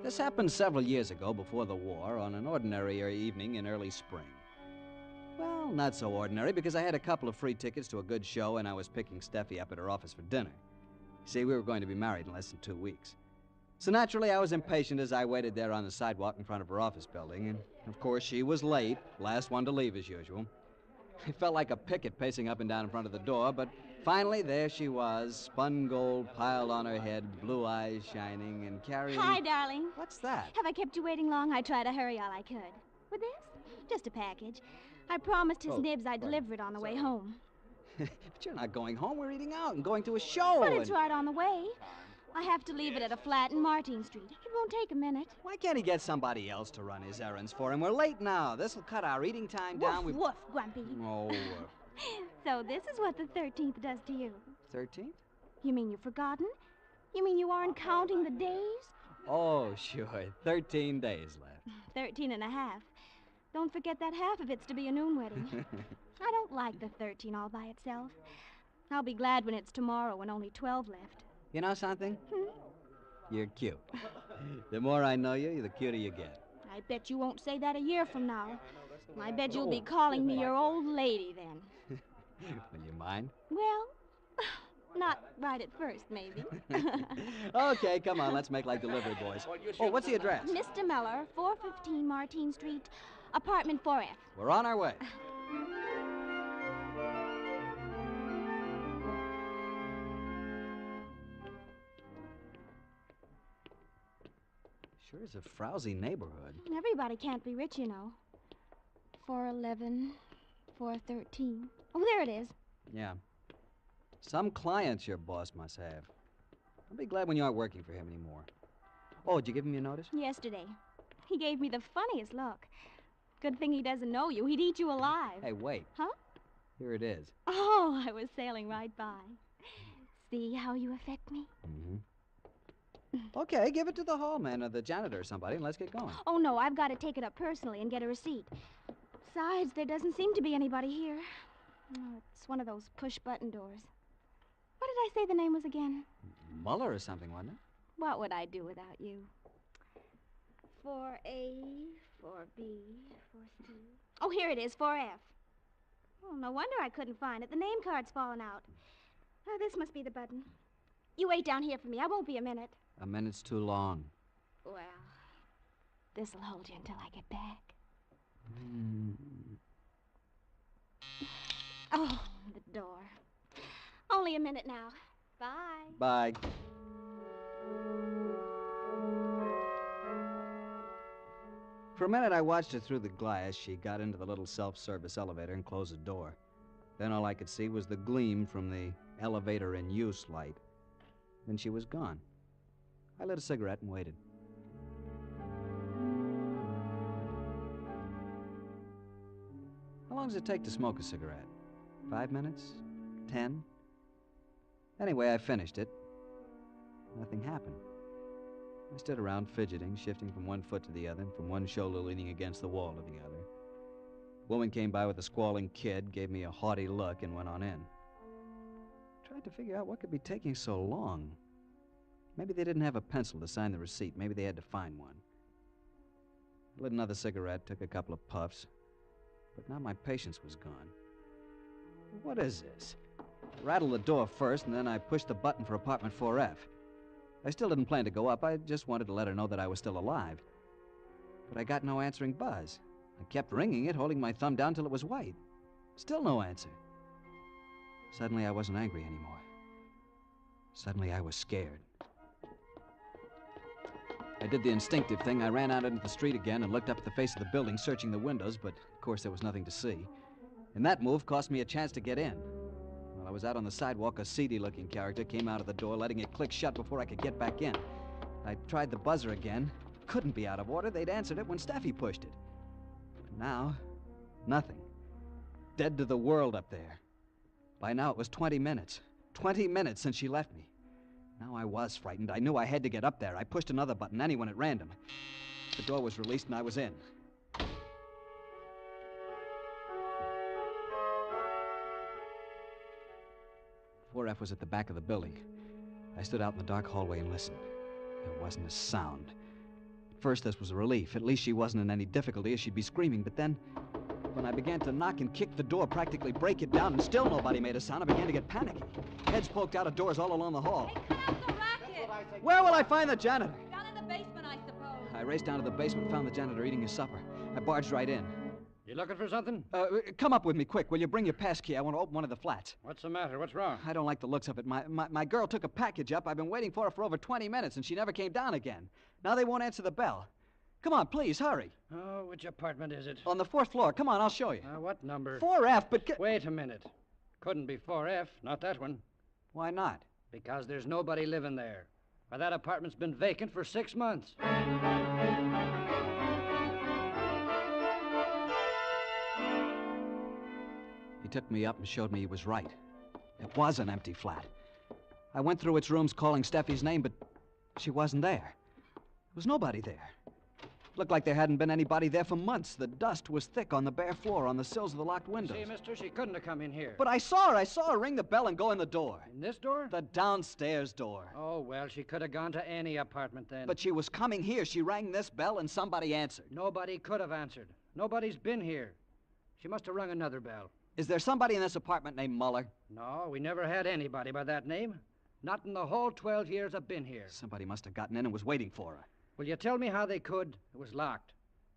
This happened several years ago, before the war, on an ordinary evening in early spring. Well, not so ordinary, because I had a couple of free tickets to a good show, and I was picking Steffi up at her office for dinner. See, we were going to be married in less than 2 weeks. So naturally, I was impatient as I waited there on the sidewalk in front of her office building, and of course, she was late, last one to leave as usual. I felt like a picket pacing up and down in front of the door, but finally, there she was, spun gold piled on her head, blue eyes shining, and carrying... Hi, darling. What's that? Have I kept you waiting long? I tried to hurry all I could. With this? Just a package. I promised his nibs I'd deliver it on the way home. But you're not going home. We're eating out and going to a show. But it's right on the way. I have to leave it at a flat in Martine Street. It won't take a minute. Why can't he get somebody else to run his errands for him? We're late now. This'll cut our eating time down. Woof, woof, Grumpy. Oh, So this is what the 13th does to you. 13th? You mean you've forgotten? You mean you aren't counting the days? Oh, sure. 13 days left. 13 and a half. Don't forget that half of it's to be a noon wedding. I don't like the 13 all by itself. I'll be glad when it's tomorrow when only 12 left. You know something? You're cute. The more I know you, the cuter you get. I bet you won't say that a year from now. I bet you'll be calling me your old lady then. Will you mind? Well, not right at first, maybe. Okay, come on, let's make like delivery boys. Oh, what's the address? Mr. Miller, 415 Martine Street, apartment 4F. We're on our way. Sure is a frowsy neighborhood. Everybody can't be rich, you know. 411, 413. Oh, there it is. Yeah. Some clients your boss must have. I'll be glad when you aren't working for him anymore. Oh, did you give him your notice? Yesterday. He gave me the funniest look. Good thing he doesn't know you. He'd eat you alive. Hey, wait. Huh? Here it is. Oh, I was sailing right by. See how you affect me? Mm-hmm. Okay, give it to the hall man or the janitor or somebody, and let's get going. Oh, no, I've got to take it up personally and get a receipt. Besides, there doesn't seem to be anybody here. Oh, it's one of those push-button doors. What did I say the name was again? Muller or something, wasn't it? What would I do without you? 4A, 4B, 4C. Oh, here it is, 4F. Oh, no wonder I couldn't find it. The name card's fallen out. Oh, this must be the button. You wait down here for me. I won't be a minute. A minute's too long. Well, this'll hold you until I get back. only a minute now. Bye. Bye. For a minute, I watched her through the glass. She got into the little self-service elevator and closed the door. Then all I could see was the gleam from the elevator in use light. Then she was gone. I lit a cigarette and waited. How long does it take to smoke a cigarette? 5 minutes? 10? Anyway, I finished it. Nothing happened. I stood around fidgeting, shifting from one foot to the other, and from one shoulder leaning against the wall to the other. A woman came by with a squalling kid, gave me a haughty look, and went on in. I tried to figure out what could be taking so long. Maybe they didn't have a pencil to sign the receipt. Maybe they had to find one. I lit another cigarette, took a couple of puffs, but now my patience was gone. What is this? I rattled the door first, and then I pushed the button for apartment 4F. I still didn't plan to go up. I just wanted to let her know that I was still alive. But I got no answering buzz. I kept ringing it, holding my thumb down till it was white. Still no answer. Suddenly, I wasn't angry anymore. Suddenly, I was scared. I did the instinctive thing. I ran out into the street again and looked up at the face of the building, searching the windows, but of course there was nothing to see. And that move cost me a chance to get in. While I was out on the sidewalk, a seedy-looking character came out of the door, letting it click shut before I could get back in. I tried the buzzer again. Couldn't be out of order. They'd answered it when Steffi pushed it. But now, nothing. Dead to the world up there. By now it was 20 minutes. 20 minutes since she left me. Now I was frightened. I knew I had to get up there. I pushed another button, anyone at random. The door was released and I was in. .4F was at the back of the building. I stood out in the dark hallway and listened. There wasn't a sound. At first, this was a relief. At least she wasn't in any difficulty, or she'd be screaming. But then, when I began to knock and kick the door, practically break it down, and still nobody made a sound, I began to get panicky. Heads poked out of doors all along the hall. Hey, cut out the racket! Where will I find the janitor? Down in the basement, I suppose. I raced down to the basement and found the janitor eating his supper. I barged right in. You looking for something? Come up with me, quick. Will you bring your pass key? I want to open one of the flats. What's the matter? What's wrong? I don't like the looks of it. My girl took a package up. I've been waiting for her for over 20 minutes, and she never came down again. Now they won't answer the bell. Come on, please, hurry. Oh, which apartment is it? On the 4th floor. Come on, I'll show you. What number? 4F, but... Wait a minute. Couldn't be 4F, not that one. Why not? Because there's nobody living there. Why, that apartment's been vacant for 6 months. He took me up and showed me he was right. It was an empty flat. I went through its rooms calling Steffi's name, but she wasn't there. There was nobody there. Looked like there hadn't been anybody there for months. The dust was thick on the bare floor, on the sills of the locked windows. See, mister, she couldn't have come in here. But I saw her ring the bell and go in the door. In this door? The downstairs door. Oh, well, she could have gone to any apartment then. But she was coming here. She rang this bell and somebody answered. Nobody could have answered. Nobody's been here. She must have rung another bell. Is there somebody in this apartment named Muller? No, we never had anybody by that name. Not in the whole 12 years I've been here. Somebody must have gotten in and was waiting for her. Will you tell me how they could? It was locked.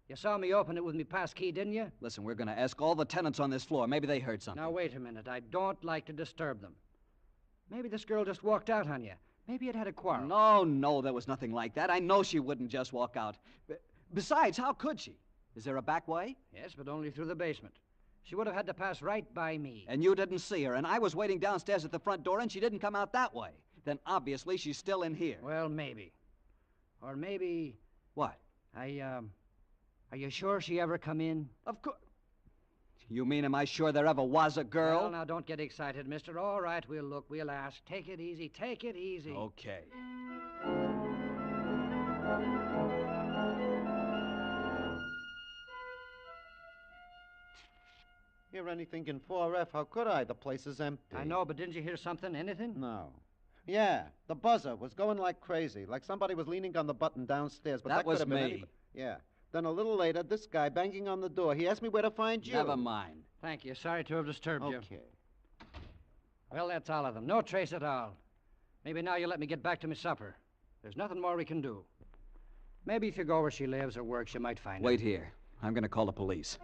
You saw me open it with me pass key, didn't you? Listen, we're going to ask all the tenants on this floor. Maybe they heard something. Now, wait a minute. I don't like to disturb them. Maybe this girl just walked out on you. Maybe it had a quarrel. No, there was nothing like that. I know she wouldn't just walk out. Besides, how could she? Is there a back way? Yes, but only through the basement. She would have had to pass right by me. And you didn't see her, and I was waiting downstairs at the front door, and she didn't come out that way. Then obviously she's still in here. Well, maybe. Or maybe... What? Are you sure she ever come in? Of course. You mean, am I sure there ever was a girl? Well, now, don't get excited, mister. All right, we'll look, we'll ask. Take it easy, take it easy. Okay. Hear anything in 4F? How could I? The place is empty. I know, but didn't you hear something? Anything? No. Yeah, the buzzer was going like crazy, like somebody was leaning on the button downstairs. But that was could have been me. anybody. Yeah. Then a little later, this guy banging on the door. He asked me where to find you. Never mind. Thank you. Sorry to have disturbed you. Okay. Well, that's all of them. No trace at all. Maybe now you'll let me get back to my supper. There's nothing more we can do. Maybe if you go where she lives or works, you might find her. Wait here. I'm going to call the police.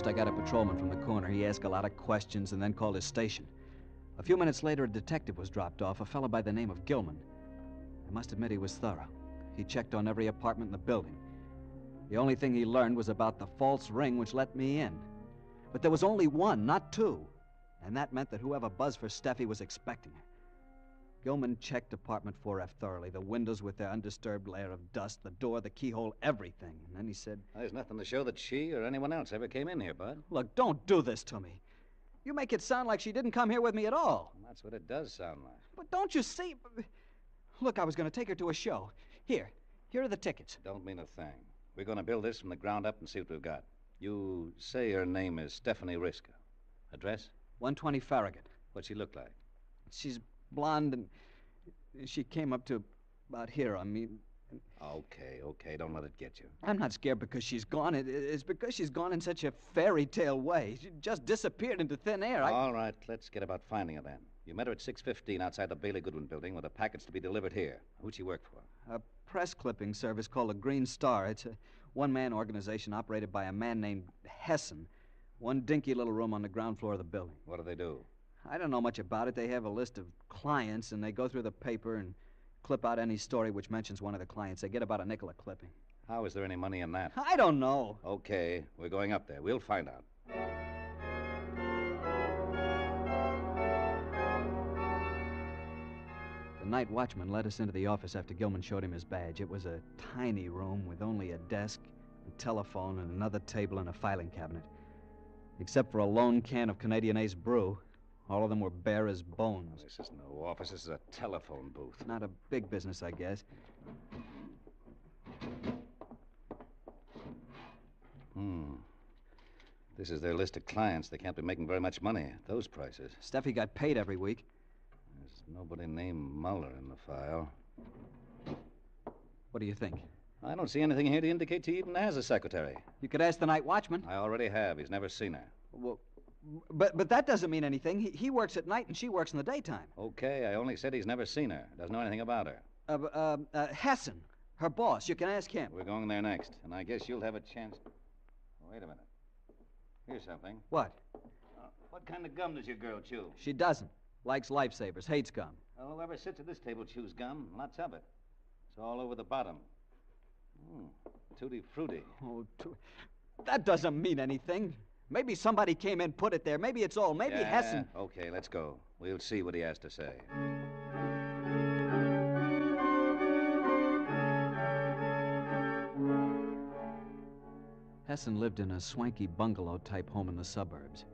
First, I got a patrolman from the corner. He asked a lot of questions and then called his station. A few minutes later, a detective was dropped off, a fellow by the name of Gilman. I must admit he was thorough. He checked on every apartment in the building. The only thing he learned was about the false ring which let me in. But there was only one, not two. And that meant that whoever buzzed for Steffi was expecting her. Gilman checked apartment 4F thoroughly, the windows with their undisturbed layer of dust, the door, the keyhole, everything. And then he said... There's nothing to show that she or anyone else ever came in here, Bud. Look, don't do this to me. You make it sound like she didn't come here with me at all. That's what it does sound like. But don't you see... Look, I was going to take her to a show. Here are the tickets. Don't mean a thing. We're going to build this from the ground up and see what we've got. You say her name is Stephanie Riska. Address? 120 Farragut. What's she look like? She's blonde, and she came up to about here on me. Okay. Don't let it get you. I'm not scared because she's gone. It's because she's gone in such a fairy tale way. She just disappeared into thin air. All right, let's get about finding her then. You met her at 6:15 outside the Bailey Goodwin building with a package to be delivered here. Who'd she work for? A press clipping service called the Green Star. It's a one-man organization operated by a man named Hessen. One dinky little room on the ground floor of the building. What do they do? I don't know much about it. They have a list of clients, and they go through the paper and clip out any story which mentions one of the clients. They get about a nickel a clipping. How is there any money in that? I don't know. Okay, we're going up there. We'll find out. The night watchman led us into the office after Gilman showed him his badge. It was a tiny room with only a desk, a telephone, and another table and a filing cabinet. Except for a lone can of Canadian Ace brew, all of them were bare as bones. This is no office. This is a telephone booth. Not a big business, I guess. This is their list of clients. They can't be making very much money at those prices. Steffi got paid every week. There's nobody named Muller in the file. What do you think? I don't see anything here to indicate she even has a secretary. You could ask the night watchman. I already have. He's never seen her. Well, but that doesn't mean anything. He works at night and she works in the daytime. Okay, I only said he's never seen her. Doesn't know anything about her. Hessen, her boss. You can ask him. We're going there next, and I guess you'll have a chance. Wait a minute. Here's something. What? What kind of gum does your girl chew? She doesn't. Likes Lifesavers, hates gum. Well, whoever sits at this table chews gum. Lots of it. It's all over the bottom. Tutti frutti. Oh, that doesn't mean anything. Maybe somebody came in, put it there. Maybe it's all. Maybe Hessen. Okay, let's go. We'll see what he has to say. Hessen lived in a swanky bungalow-type home in the suburbs.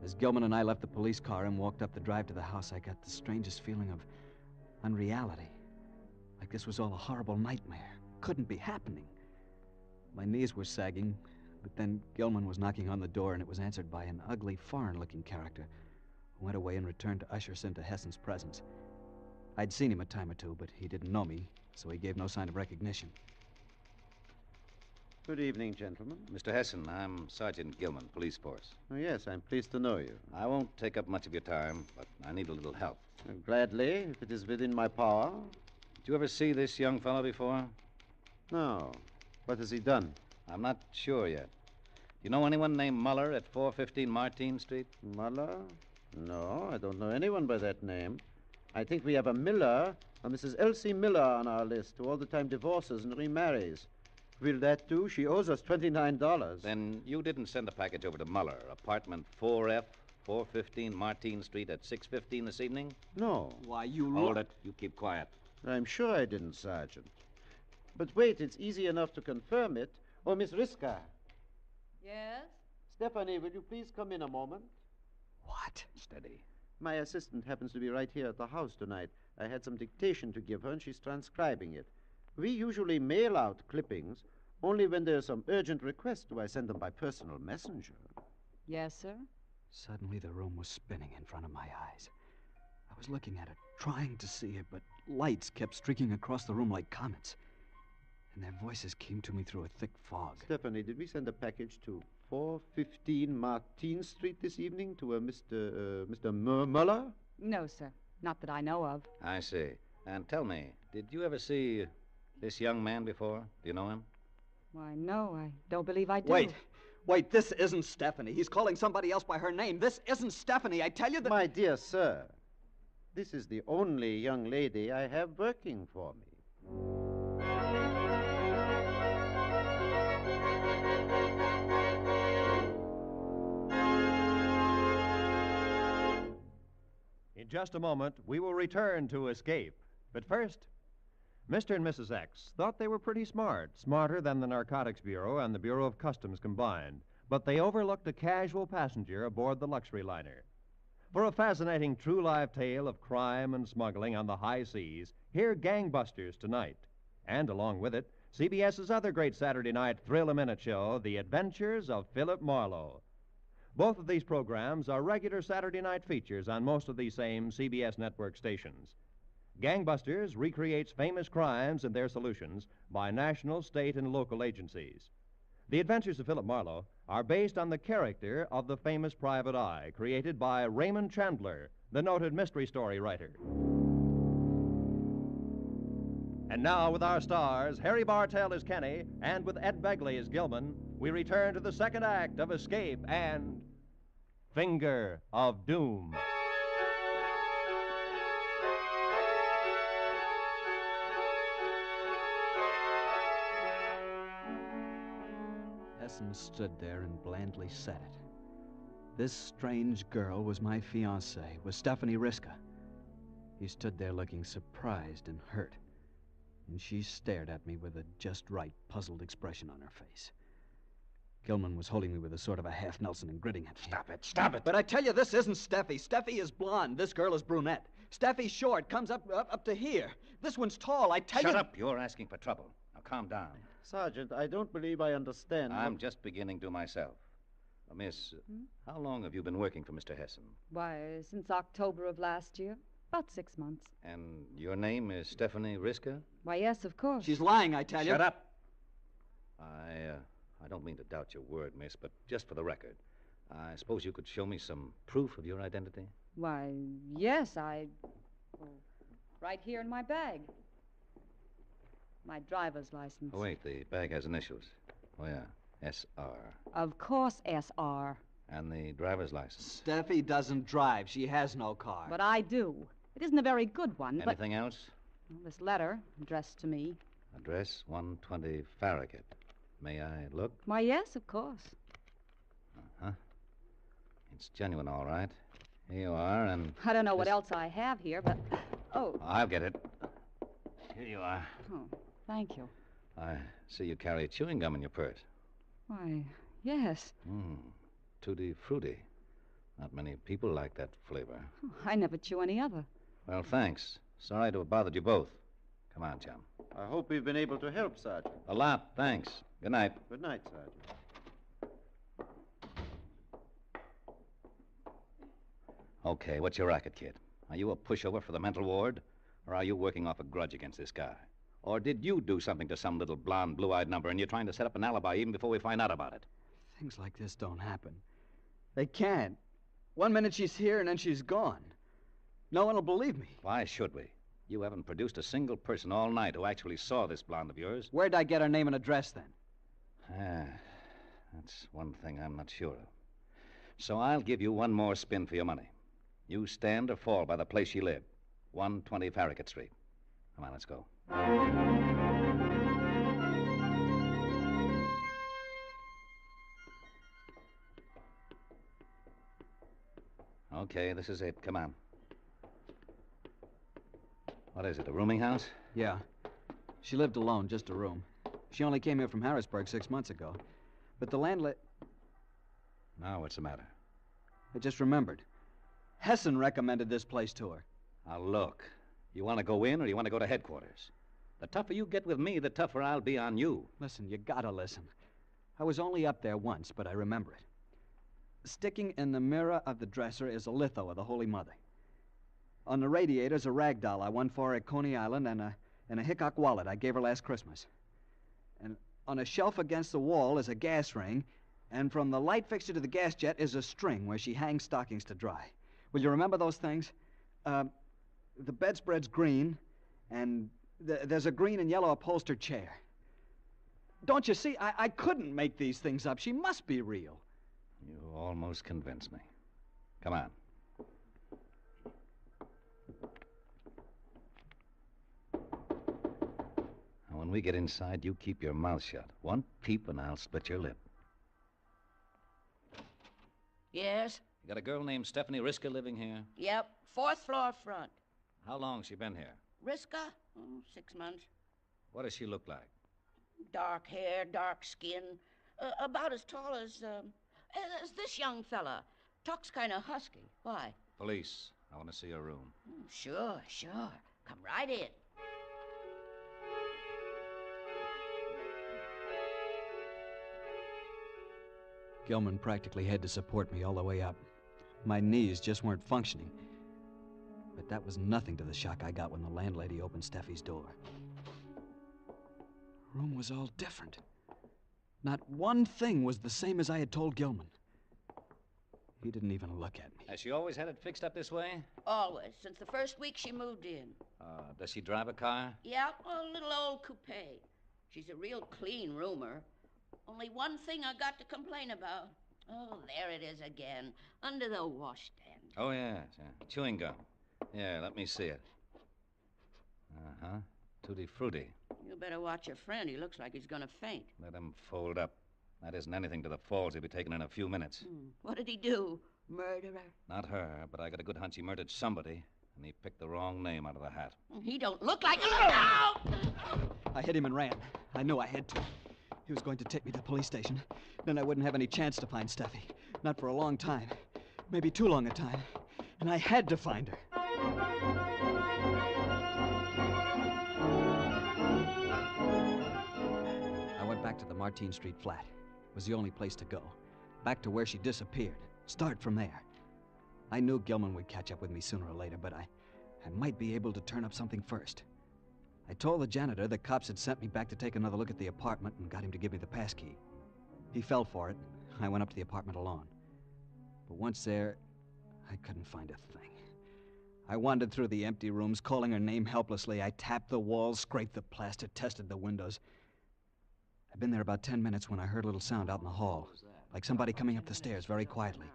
As Gilman and I left the police car and walked up the drive to the house, I got the strangest feeling of unreality. Like this was all a horrible nightmare. Couldn't be happening. My knees were sagging, but then Gilman was knocking on the door, and it was answered by an ugly, foreign-looking character who went away and returned to usher us into Hessen's presence. I'd seen him a time or two, but he didn't know me, so he gave no sign of recognition. Good evening, gentlemen. Mr. Hessen, I'm Sergeant Gilman, police force. Oh, yes, I'm pleased to know you. I won't take up much of your time, but I need a little help. Gladly, if it is within my power. Did you ever see this young fellow before? No. What has he done? I'm not sure yet. Do you know anyone named Muller at 415 Martine Street? Muller? No, I don't know anyone by that name. I think we have a Miller, a Mrs. Elsie Miller, on our list, who all the time divorces and remarries. Will that do? She owes us $29. Then you didn't send a package over to Muller, apartment 4F, 415 Martine Street at 6:15 this evening? No. Why, you... Hold it. You keep quiet. I'm sure I didn't, Sergeant. But wait, it's easy enough to confirm it. Oh, Miss Riska. Yes? Stephanie, will you please come in a moment? What? Steady. My assistant happens to be right here at the house tonight. I had some dictation to give her, and she's transcribing it. We usually mail out clippings. Only when there's some urgent request do I send them by personal messenger. Yes, sir? Suddenly the room was spinning in front of my eyes. I was looking at it, trying to see it, but lights kept streaking across the room like comets. And their voices came to me through a thick fog. Stephanie, did we send a package to 415 Martine Street this evening to a Mr. Muller? No, sir. Not that I know of. I see. And tell me, did you ever see this young man before? Do you know him? Why, no, I don't believe I do. Wait, Wait, this isn't Stephanie. He's calling somebody else by her name. This isn't Stephanie. I tell you that... My dear sir, this is the only young lady I have working for me. In just a moment, we will return to Escape. But first, Mr. and Mrs. X thought they were pretty smart, smarter than the Narcotics Bureau and the Bureau of Customs combined. But they overlooked a casual passenger aboard the luxury liner. For a fascinating true-life tale of crime and smuggling on the high seas, hear Gangbusters tonight. And along with it, CBS's other great Saturday night thrill-a-minute show, The Adventures of Philip Marlowe. Both of these programs are regular Saturday night features on most of these same CBS network stations. Gangbusters recreates famous crimes and their solutions by national, state, and local agencies. The Adventures of Philip Marlowe are based on the character of the famous private eye, created by Raymond Chandler, the noted mystery story writer. And now, with our stars, Harry Bartell as Kenny, and with Ed Begley as Gilman, we return to the second act of Escape and Finger of Doom. Hessen stood there and blandly said it. This strange girl was my fiancée, was Stephanie Riska. He stood there looking surprised and hurt, and she stared at me with a just right, puzzled expression on her face. Gilman was holding me with a sort of a half Nelson and gritting at me. Stop it. But I tell you, this isn't Steffi. Steffi is blonde. This girl is brunette. Steffi's short, comes up to here. This one's tall. I tell you... Shut up. You're asking for trouble. Now, calm down. Sergeant, I don't believe I understand. I'm just beginning to myself. Miss, how long have you been working for Mr. Hessen? Why, since October of last year. About 6 months. And your name is Stephanie Riska? Why, yes, of course. She's lying, I tell you. Shut up. I don't mean to doubt your word, miss, but just for the record, I suppose you could show me some proof of your identity? Why, yes, right here in my bag. My driver's license. Oh, wait, the bag has initials. Oh, yeah, S.R. Of course, S.R. And the driver's license. Steffi doesn't drive. She has no car. But I do. It isn't a very good one, Anything else? Well, this letter, addressed to me. Address 120 Farragut. May I look? Why, yes, of course. Uh-huh. It's genuine, all right. Here you are, and... I don't know what else I have here, but... Oh. I'll get it. Here you are. Oh, thank you. I see you carry chewing gum in your purse. Why, yes. Tutti frutti. Not many people like that flavor. Oh, I never chew any other. Well, thanks. Sorry to have bothered you both. Come on, chum. I hope we've been able to help, Sergeant. A lot, thanks. Good night. Good night, Sergeant. Okay, what's your racket, kid? Are you a pushover for the mental ward? Or are you working off a grudge against this guy? Or did you do something to some little blonde, blue-eyed number and you're trying to set up an alibi even before we find out about it? Things like this don't happen. They can't. 1 minute she's here and then she's gone. No one will believe me. Why should we? You haven't produced a single person all night who actually saw this blonde of yours. Where'd I get her name and address, then? That's one thing I'm not sure of. So I'll give you one more spin for your money. You stand or fall by the place she lived, 120 Farragut Street. Come on, let's go. Okay, this is it. Come on. What is it, a rooming house? Yeah. She lived alone, just a room. She only came here from Harrisburg 6 months ago. But the landlady... Now, what's the matter? I just remembered. Hessen recommended this place to her. Now, look. You want to go in or you want to go to headquarters? The tougher you get with me, the tougher I'll be on you. Listen, you gotta listen. I was only up there once, but I remember it. Sticking in the mirror of the dresser is a litho of the Holy Mother. On the radiator's a rag doll I won for her at Coney Island and a Hickok wallet I gave her last Christmas. And on a shelf against the wall is a gas ring, and from the light fixture to the gas jet is a string where she hangs stockings to dry. Will you remember those things? The bedspread's green, and there's a green and yellow upholstered chair. Don't you see? I couldn't make these things up. She must be real. You almost convinced me. Come on. Now, when we get inside, you keep your mouth shut. One peep and I'll split your lip. Yes? You got a girl named Stephanie Riska living here? Yep. 4th floor front. How long's she been here? Riska? 6 months. What does she look like? Dark hair, dark skin. About as tall as this young fella. Talks kind of husky. Why? Police. I want to see her room. Sure. Come right in. Gilman practically had to support me all the way up. My knees just weren't functioning. But that was nothing to the shock I got when the landlady opened Steffi's door. The room was all different. Not one thing was the same as I had told Gilman. He didn't even look at me. Has she always had it fixed up this way? Always. Since the first week she moved in. Does she drive a car? Yeah, a little old coupe. She's a real clean roomer. Only one thing I got to complain about. Oh, there it is again, under the washstand. Oh, yes. Yeah. Chewing gum. Yeah, let me see it. Uh-huh. Tutti frutti. You better watch your friend. He looks like he's going to faint. Let him fold up. That isn't anything to the falls he'll be taking in a few minutes. What did he do? Murderer? Not her, but I got a good hunch he murdered somebody, and he picked the wrong name out of the hat. He don't look like... Look out! I hit him and ran. I knew I had to. He was going to take me to the police station. Then I wouldn't have any chance to find Steffi. Not for a long time. Maybe too long a time. And I had to find her. I went back to the Martine Street flat. It was the only place to go. Back to where she disappeared. Start from there. I knew Gilman would catch up with me sooner or later, but I might be able to turn up something first. I told the janitor the cops had sent me back to take another look at the apartment and got him to give me the passkey. He fell for it. I went up to the apartment alone. But once there, I couldn't find a thing. I wandered through the empty rooms, calling her name helplessly. I tapped the walls, scraped the plaster, tested the windows. I'd been there about 10 minutes when I heard a little sound out in the hall, like somebody coming up the stairs very quietly.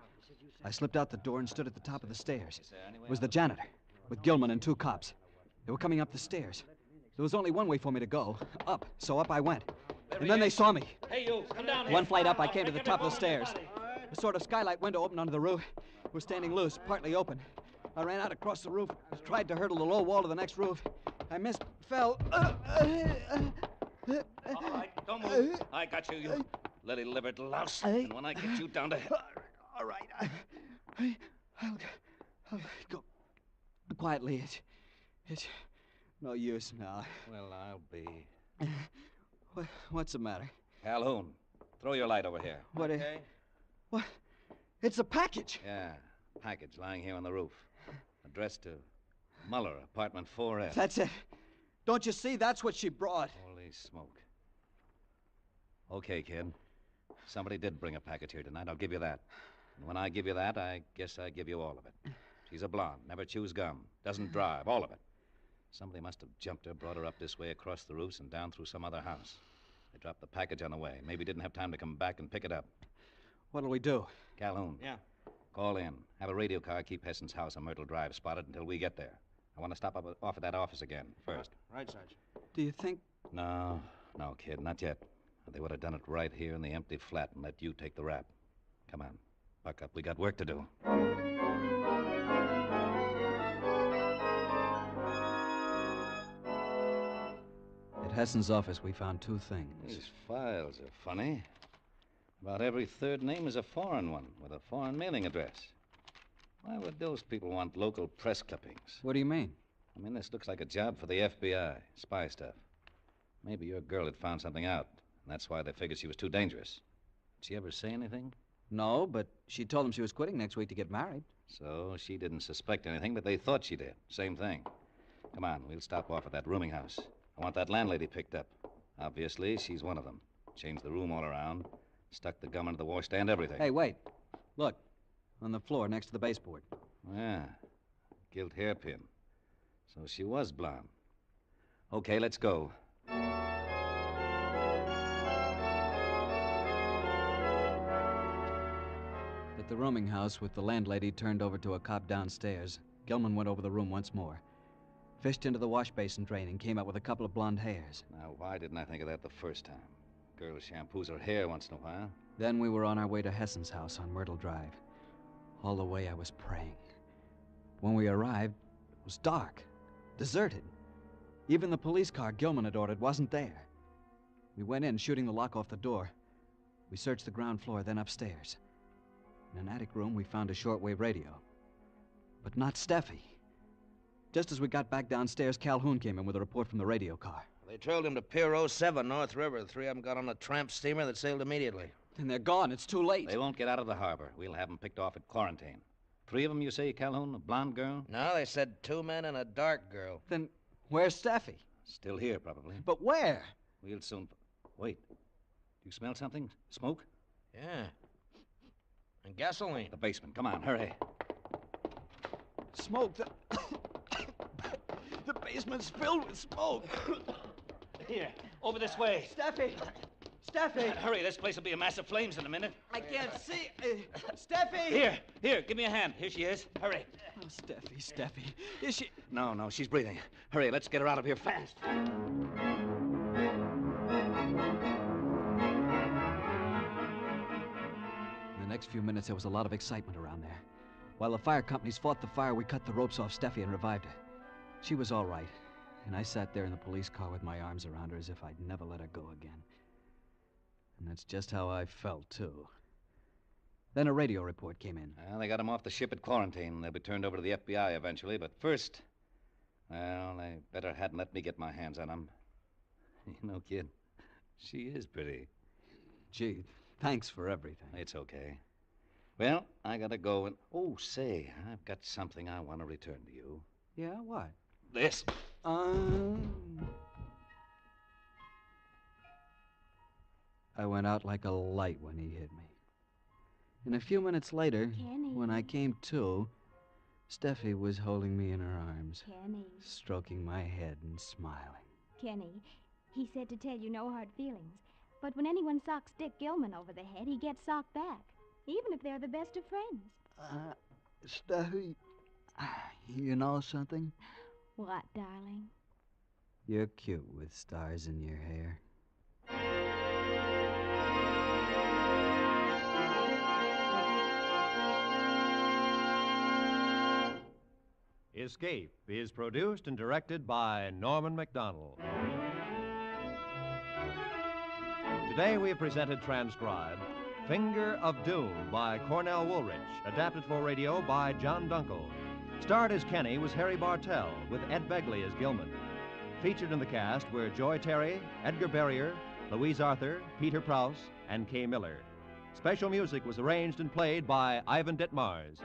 I slipped out the door and stood at the top of the stairs. It was the janitor, with Gilman and 2 cops. They were coming up the stairs. There was only one way for me to go, up, so up I went. And then they saw me. Hey, you, come down here. One flight up, I came to the top of the stairs. A sort of skylight window opened onto the roof. It was standing loose, partly open. I ran out across the roof, tried to hurdle the low wall to the next roof. I missed, fell. All right, don't move. I got you, you lily-livered louse. And when I get you down to hell... All right, I'll go quietly. It's no use now. Well, I'll be... What's the matter? Calhoun, throw your light over here. What? Okay. What? It's a package. Yeah, package lying here on the roof. Addressed to Muller, apartment 4F. That's it. Don't you see? That's what she brought. Holy smoke. Okay, kid. Somebody did bring a package here tonight. I'll give you that. And when I give you that, I guess I give you all of it. She's a blonde, never chews gum, doesn't drive, all of it. Somebody must have jumped her, brought her up this way across the roofs and down through some other house. They dropped the package on the way. Maybe didn't have time to come back and pick it up. What'll we do? Calhoun. Yeah. Call in. Have a radio car keep Hesson's house on Myrtle Drive spotted until we get there. I want to stop off at that office again first. Right, Sarge. Do you think... No, kid, not yet. They would have done it right here in the empty flat and let you take the rap. Come on, buck up. We got work to do. At Hesson's office, we found 2 things. These files are funny. About every third name is a foreign one with a foreign mailing address. Why would those people want local press clippings? What do you mean? I mean, this looks like a job for the FBI, spy stuff. Maybe your girl had found something out, and that's why they figured she was too dangerous. Did she ever say anything? No, but she told them she was quitting next week to get married. So she didn't suspect anything, but they thought she did. Same thing. Come on, we'll stop off at that rooming house. I want that landlady picked up. Obviously, she's one of them. Changed the room all around, stuck the gum under the washstand, everything. Hey, wait. Look, on the floor next to the baseboard. Yeah, gilt hairpin. So she was blonde. Okay, let's go. At the rooming house, with the landlady turned over to a cop downstairs, Gilman went over the room once more, fished into the wash basin drain, and came out with a couple of blonde hairs. Now, why didn't I think of that the first time? Girl shampoos her hair once in a while. Then we were on our way to Hessen's house on Myrtle Drive. All the way I was praying. When we arrived, it was dark, deserted. Even the police car Gilman had ordered wasn't there. We went in, shooting the lock off the door. We searched the ground floor, then upstairs. In an attic room, we found a shortwave radio. But not Steffi. Just as we got back downstairs, Calhoun came in with a report from the radio car. They trailed him to Pier 07, North River. The three of them got on a tramp steamer that sailed immediately. And they're gone. It's too late. They won't get out of the harbor. We'll have them picked off at quarantine. 3 of them, you say, Calhoun? A blonde girl? No, they said 2 men and a dark girl. Then where's Steffi? Still here, probably. But where? We'll soon... Wait. Do you smell something? Smoke? Yeah. And gasoline. The basement. Come on, hurry. Smoke. The basement's filled with smoke. Here, over this way. Steffi! Steffi! Hurry, this place will be a mass of flames in a minute. I can't see. Steffi! Here, give me a hand. Here she is. Hurry. Oh, Steffi. Is she... No, she's breathing. Hurry, let's get her out of here fast. In the next few minutes, there was a lot of excitement around there. While the fire companies fought the fire, we cut the ropes off Steffi and revived her. She was all right, and I sat there in the police car with my arms around her as if I'd never let her go again. And that's just how I felt, too. Then a radio report came in. Well, they got him off the ship at quarantine. They'll be turned over to the FBI eventually, but first... Well, they better hadn't let me get my hands on him. You know, kid, she is pretty. Gee, thanks for everything. It's okay. Well, I gotta go and... Oh, say, I've got something I want to return to you. Yeah, what? This. I went out like a light when he hit me. And a few minutes later, Kenny. when I came to, Steffi was holding me in her arms, Kenny. stroking my head and smiling. Kenny, he said to tell you no hard feelings. But when anyone socks Dick Gilman over the head, he gets socked back, even if they're the best of friends. Steffi, you know something? What, darling? You're cute with stars in your hair. Escape is produced and directed by Norman MacDonald. Today we have presented transcribed Finger of Doom by Cornell Woolrich, adapted for radio by John Dunkel. Starred as Kenny was Harry Bartell, with Ed Begley as Gilman. Featured in the cast were Joy Terry, Edgar Barrier, Louise Arthur, Peter Prouse, and Kay Miller. Special music was arranged and played by Ivan Ditmars.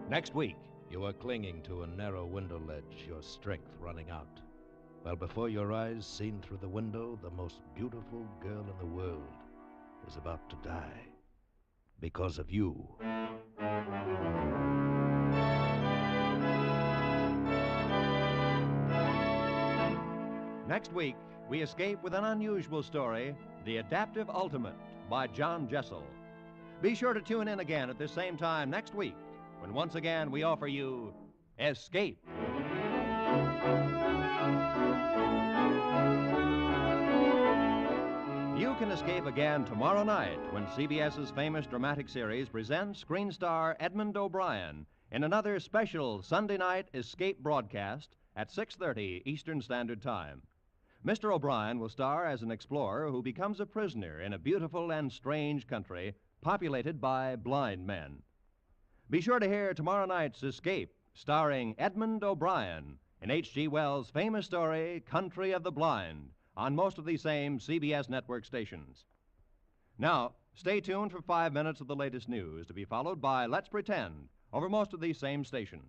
Next week. You are clinging to a narrow window ledge, your strength running out. While before your eyes, seen through the window, the most beautiful girl in the world is about to die. Because of you. Next week, we escape with an unusual story, The Adaptive Ultimate by John Jessel. Be sure to tune in again at this same time next week, when once again we offer you Escape. You can escape again tomorrow night when CBS's famous dramatic series presents screen star Edmund O'Brien in another special Sunday night escape broadcast at 6:30 Eastern Standard Time. Mr. O'Brien will star as an explorer who becomes a prisoner in a beautiful and strange country populated by blind men. Be sure to hear tomorrow night's Escape, starring Edmund O'Brien in H.G. Wells' famous story, Country of the Blind, on most of these same CBS network stations. Now, stay tuned for 5 minutes of the latest news, to be followed by Let's Pretend, over most of these same stations.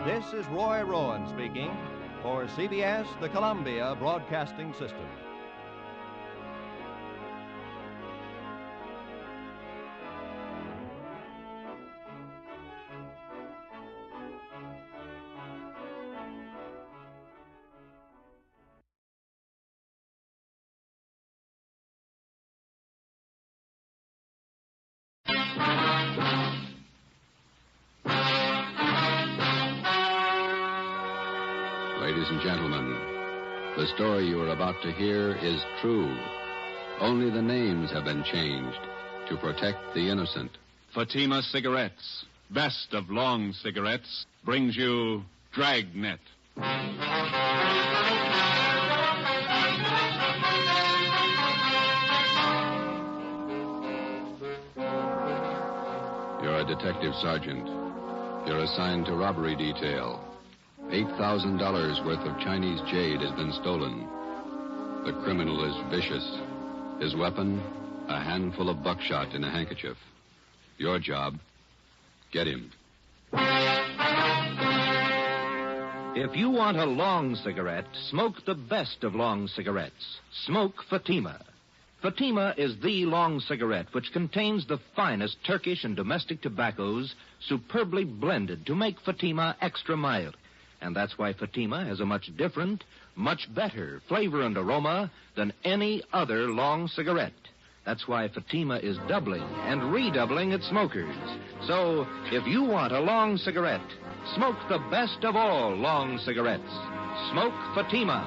This is Roy Rowan speaking for CBS, the Columbia Broadcasting System. Ladies and gentlemen, the story you are about to hear is true. Only the names have been changed to protect the innocent. Fatima Cigarettes, best of long cigarettes, brings you Dragnet. You're a detective sergeant. You're assigned to robbery detail. $8,000 worth of Chinese jade has been stolen. The criminal is vicious. His weapon, a handful of buckshot in a handkerchief. Your job, get him. If you want a long cigarette, smoke the best of long cigarettes. Smoke Fatima. Fatima is the long cigarette which contains the finest Turkish and domestic tobaccos superbly blended to make Fatima extra mild. And that's why Fatima has a much different, much better flavor and aroma than any other long cigarette. That's why Fatima is doubling and redoubling its smokers. So, if you want a long cigarette, smoke the best of all long cigarettes. Smoke Fatima.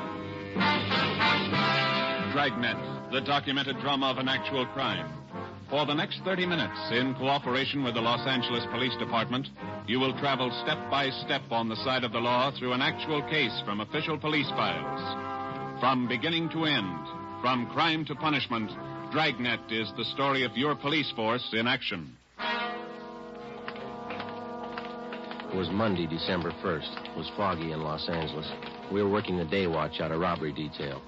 Dragnet, the documented drama of an actual crime. For the next 30 minutes, in cooperation with the Los Angeles Police Department, you will travel step by step on the side of the law through an actual case from official police files. From beginning to end, from crime to punishment, Dragnet is the story of your police force in action. It was Monday, December 1st. It was foggy in Los Angeles. We were working the day watch out of robbery detail.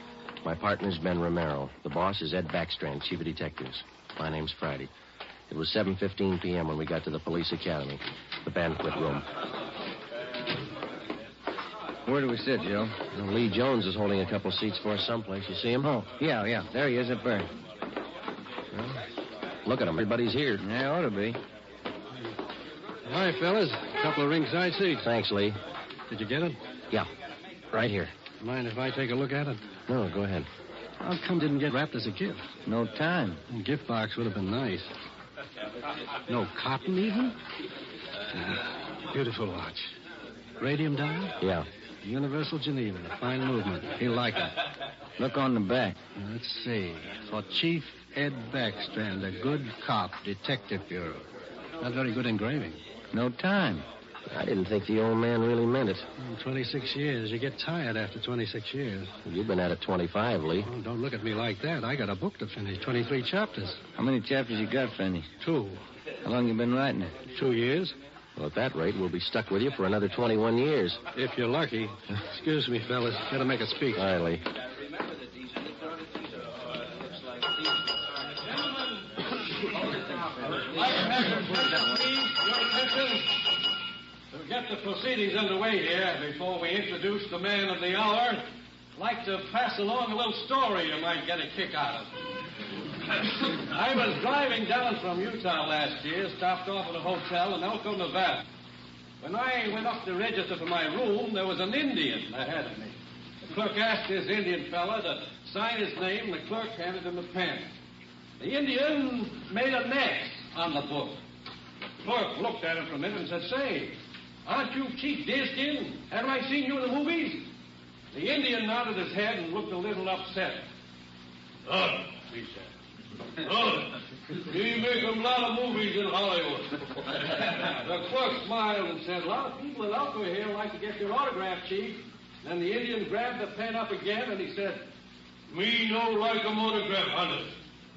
My partner's Ben Romero. The boss is Ed Backstrand, chief of detectives. My name's Friday. It was 7:15 p.m. when we got to the police academy, the banquet room. Where do we sit, Joe? Lee Jones is holding a couple seats for us someplace. You see him? Oh, yeah. There he is up there. Well, look at him. Everybody's here. Yeah, ought to be. Hi, fellas. A couple of ringside seats. Thanks, Lee. Did you get it? Yeah, right here. Mind if I take a look at it? No, go ahead. How come it didn't get wrapped as a gift? No time. A gift box would have been nice. No cotton, even? Beautiful watch. Radium dial? Yeah. Universal Geneva. A fine movement. He'll like it. Look on the back. Let's see. For Chief Ed Backstrand, a good cop, Detective Bureau. Not very good engraving. No time. I didn't think the old man really meant it. 26 years. You get tired after 26 years. You've been at it 25, Lee. Oh, don't look at me like that. I got a book to finish. 23 chapters. How many chapters you got, Fanny? 2. How long you been writing it? 2 years. Well, at that rate, we'll be stuck with you for another 21 years. If you're lucky. Excuse me, fellas. Gotta make a speech. All right, Lee. To get the proceedings underway here, before we introduce the man of the hour, I'd like to pass along a little story you might get a kick out of. I was driving down from Utah last year, stopped off at a hotel in Elko, Nevada. When I went up to register for my room, there was an Indian ahead of me. The clerk asked this Indian fella to sign his name, and the clerk handed him a pen. The Indian made an X on the book. The clerk looked at him for a minute and said, "Say, aren't you Chief Deerskin? Haven't I seen you in the movies?" The Indian nodded his head and looked a little upset. "Oh," he said. "Oh, we make a lot of movies in Hollywood." The clerk smiled and said, "A lot of people in Elko here like to get your autograph, Chief." Then the Indian grabbed the pen up again and he said, "Me no like a autograph, hunter.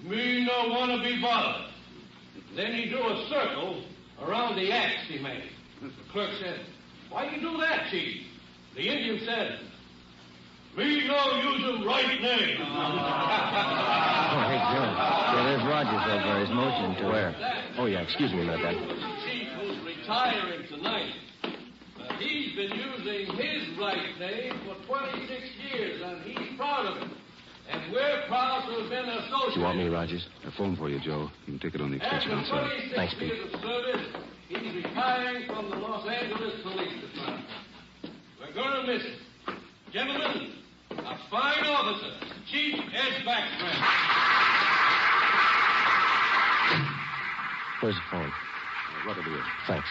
Me no want to be bothered." Then he drew a circle around the axe he made. The clerk said, "Why you do that, Chief?" The Indian said, "Me no use him right name." Oh, hey, Joe. Yeah, there's Rogers over there. He's motioning to Where? Oh, yeah, excuse me a minute, Dad. The chief who's retiring tonight. He's been using his right name for 26 years, and he's proud of it. And we're proud to have been associated. You want me, Rogers? I phoned for you, Joe. You can take it on the extension After outside. 26 Thanks, Pete. years of service, he's retiring from the Los Angeles Police Department. We're going to miss him. Gentlemen, a fine officer, Chief Ed Backstrand. Where's the phone? Right over here. Thanks.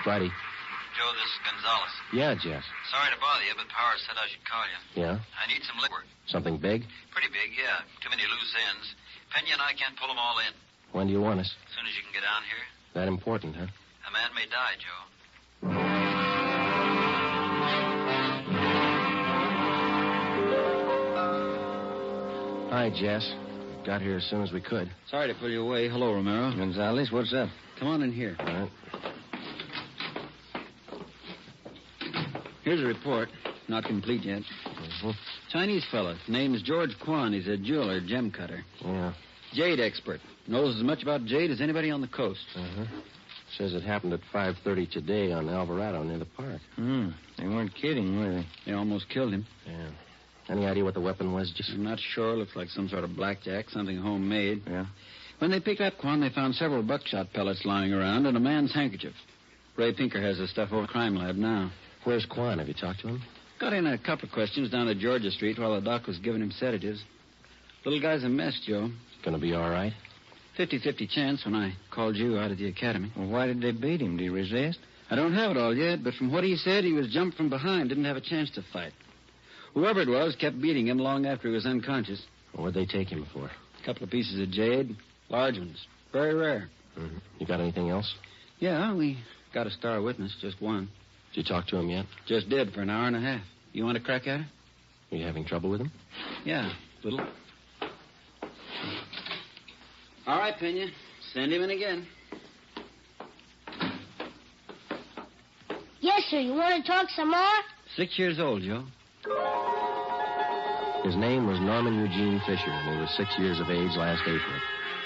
Friday. Joe, this is Gonzalez. Yeah, Jess. Sorry to bother you, but Powers said I should call you. Yeah? I need some liquor. Something big? Pretty big, yeah. Too many loose ends. Pena and I can't pull them all in. When do you want us? As soon as you can get down here. That important, huh? A man may die, Joe. Hi, Jess. Got here as soon as we could. Sorry to pull you away. Hello, Romero. Gonzalez, what's up? Come on in here. All right. Here's a report. Not complete yet. Chinese fella. Name's George Kwan. He's a jeweler, gem cutter. Yeah. Jade expert. Knows as much about jade as anybody on the coast. Uh-huh. Says it happened at 5:30 today on Alvarado near the park. They weren't kidding, were they? They almost killed him. Yeah. Any idea what the weapon was? I'm not sure. Looks like some sort of blackjack, something homemade. Yeah. When they picked up Kwan, they found several buckshot pellets lying around and a man's handkerchief. Ray Pinker has the stuff over at crime lab now. Where's Kwan? Have you talked to him? Got in a couple of questions down at Georgia Street while the doc was giving him sedatives. Little guy's a mess, Joe. Gonna be all right? 50-50 chance when I called you out of the academy. Well, why did they beat him? Did he resist? I don't have it all yet, but from what he said, he was jumped from behind, didn't have a chance to fight. Whoever it was kept beating him long after he was unconscious. Well, what'd they take him for? A couple of pieces of jade, large ones, very rare. Mm-hmm. You got anything else? Yeah, we got a star witness, just one. Did you talk to him yet? Just did for an hour and a half. You want to crack at her? Are you having trouble with him? Yeah, little. All right, Pena. Send him in again. Yes, sir. You want to talk some more? 6 years old, Joe. His name was Norman Eugene Fisher, and he was 6 years of age last April.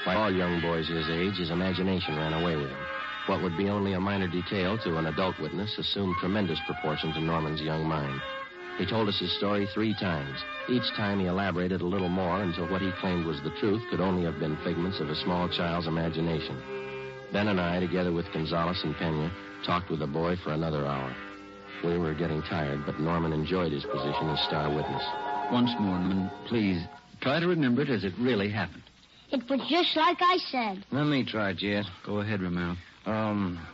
Like all young boys his age, his imagination ran away with him. What would be only a minor detail to an adult witness assumed tremendous proportions in Norman's young mind. He told us his story 3 times. Each time he elaborated a little more until what he claimed was the truth could only have been figments of a small child's imagination. Ben and I, together with Gonzalez and Pena, talked with the boy for another hour. We were getting tired, but Norman enjoyed his position as star witness. Once more, Norman, please, try to remember it as it really happened. It was just like I said. Let me try, Jess. Go ahead, Romero.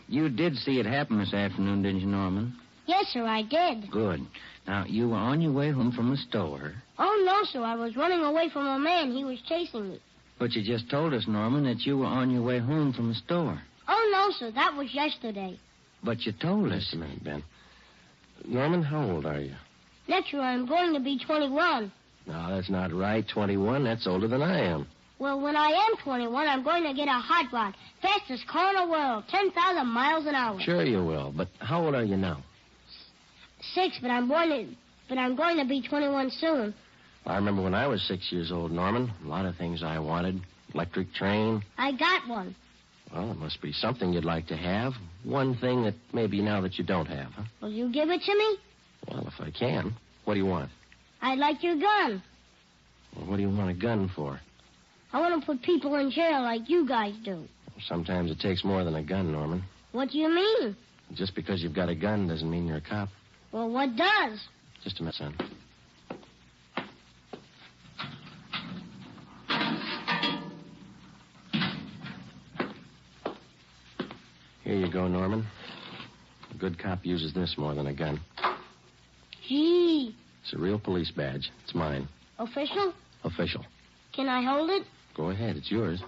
You did see it happen this afternoon, didn't you, Norman? Yes, sir, I did. Good. Now, you were on your way home from the store. Oh, no, sir. I was running away from a man. He was chasing me. But you just told us, Norman, that you were on your way home from the store. Oh, no, sir. That was yesterday. But you told us. Just a minute, Ben. Norman, how old are you? Next year, I'm going to be 21. No, that's not right. 21, that's older than I am. Well, when I am 21, I'm going to get a hot rod. Fastest car in the world. 10,000 miles an hour. Sure you will, but how old are you now? 6, but I'm going to be 21 soon. I remember when I was 6 years old, Norman. A lot of things I wanted. Electric train. I got one. Well, it must be something you'd like to have. One thing that maybe now that you don't have, huh? Will you give it to me? Well, if I can. What do you want? I'd like your gun. Well, what do you want a gun for? I want to put people in jail like you guys do. Sometimes it takes more than a gun, Norman. What do you mean? Just because you've got a gun doesn't mean you're a cop. Well, what does? Just a minute, son. Here you go, Norman. A good cop uses this more than a gun. Gee. It's a real police badge. It's mine. Official? Official. Can I hold it? Go ahead. It's yours.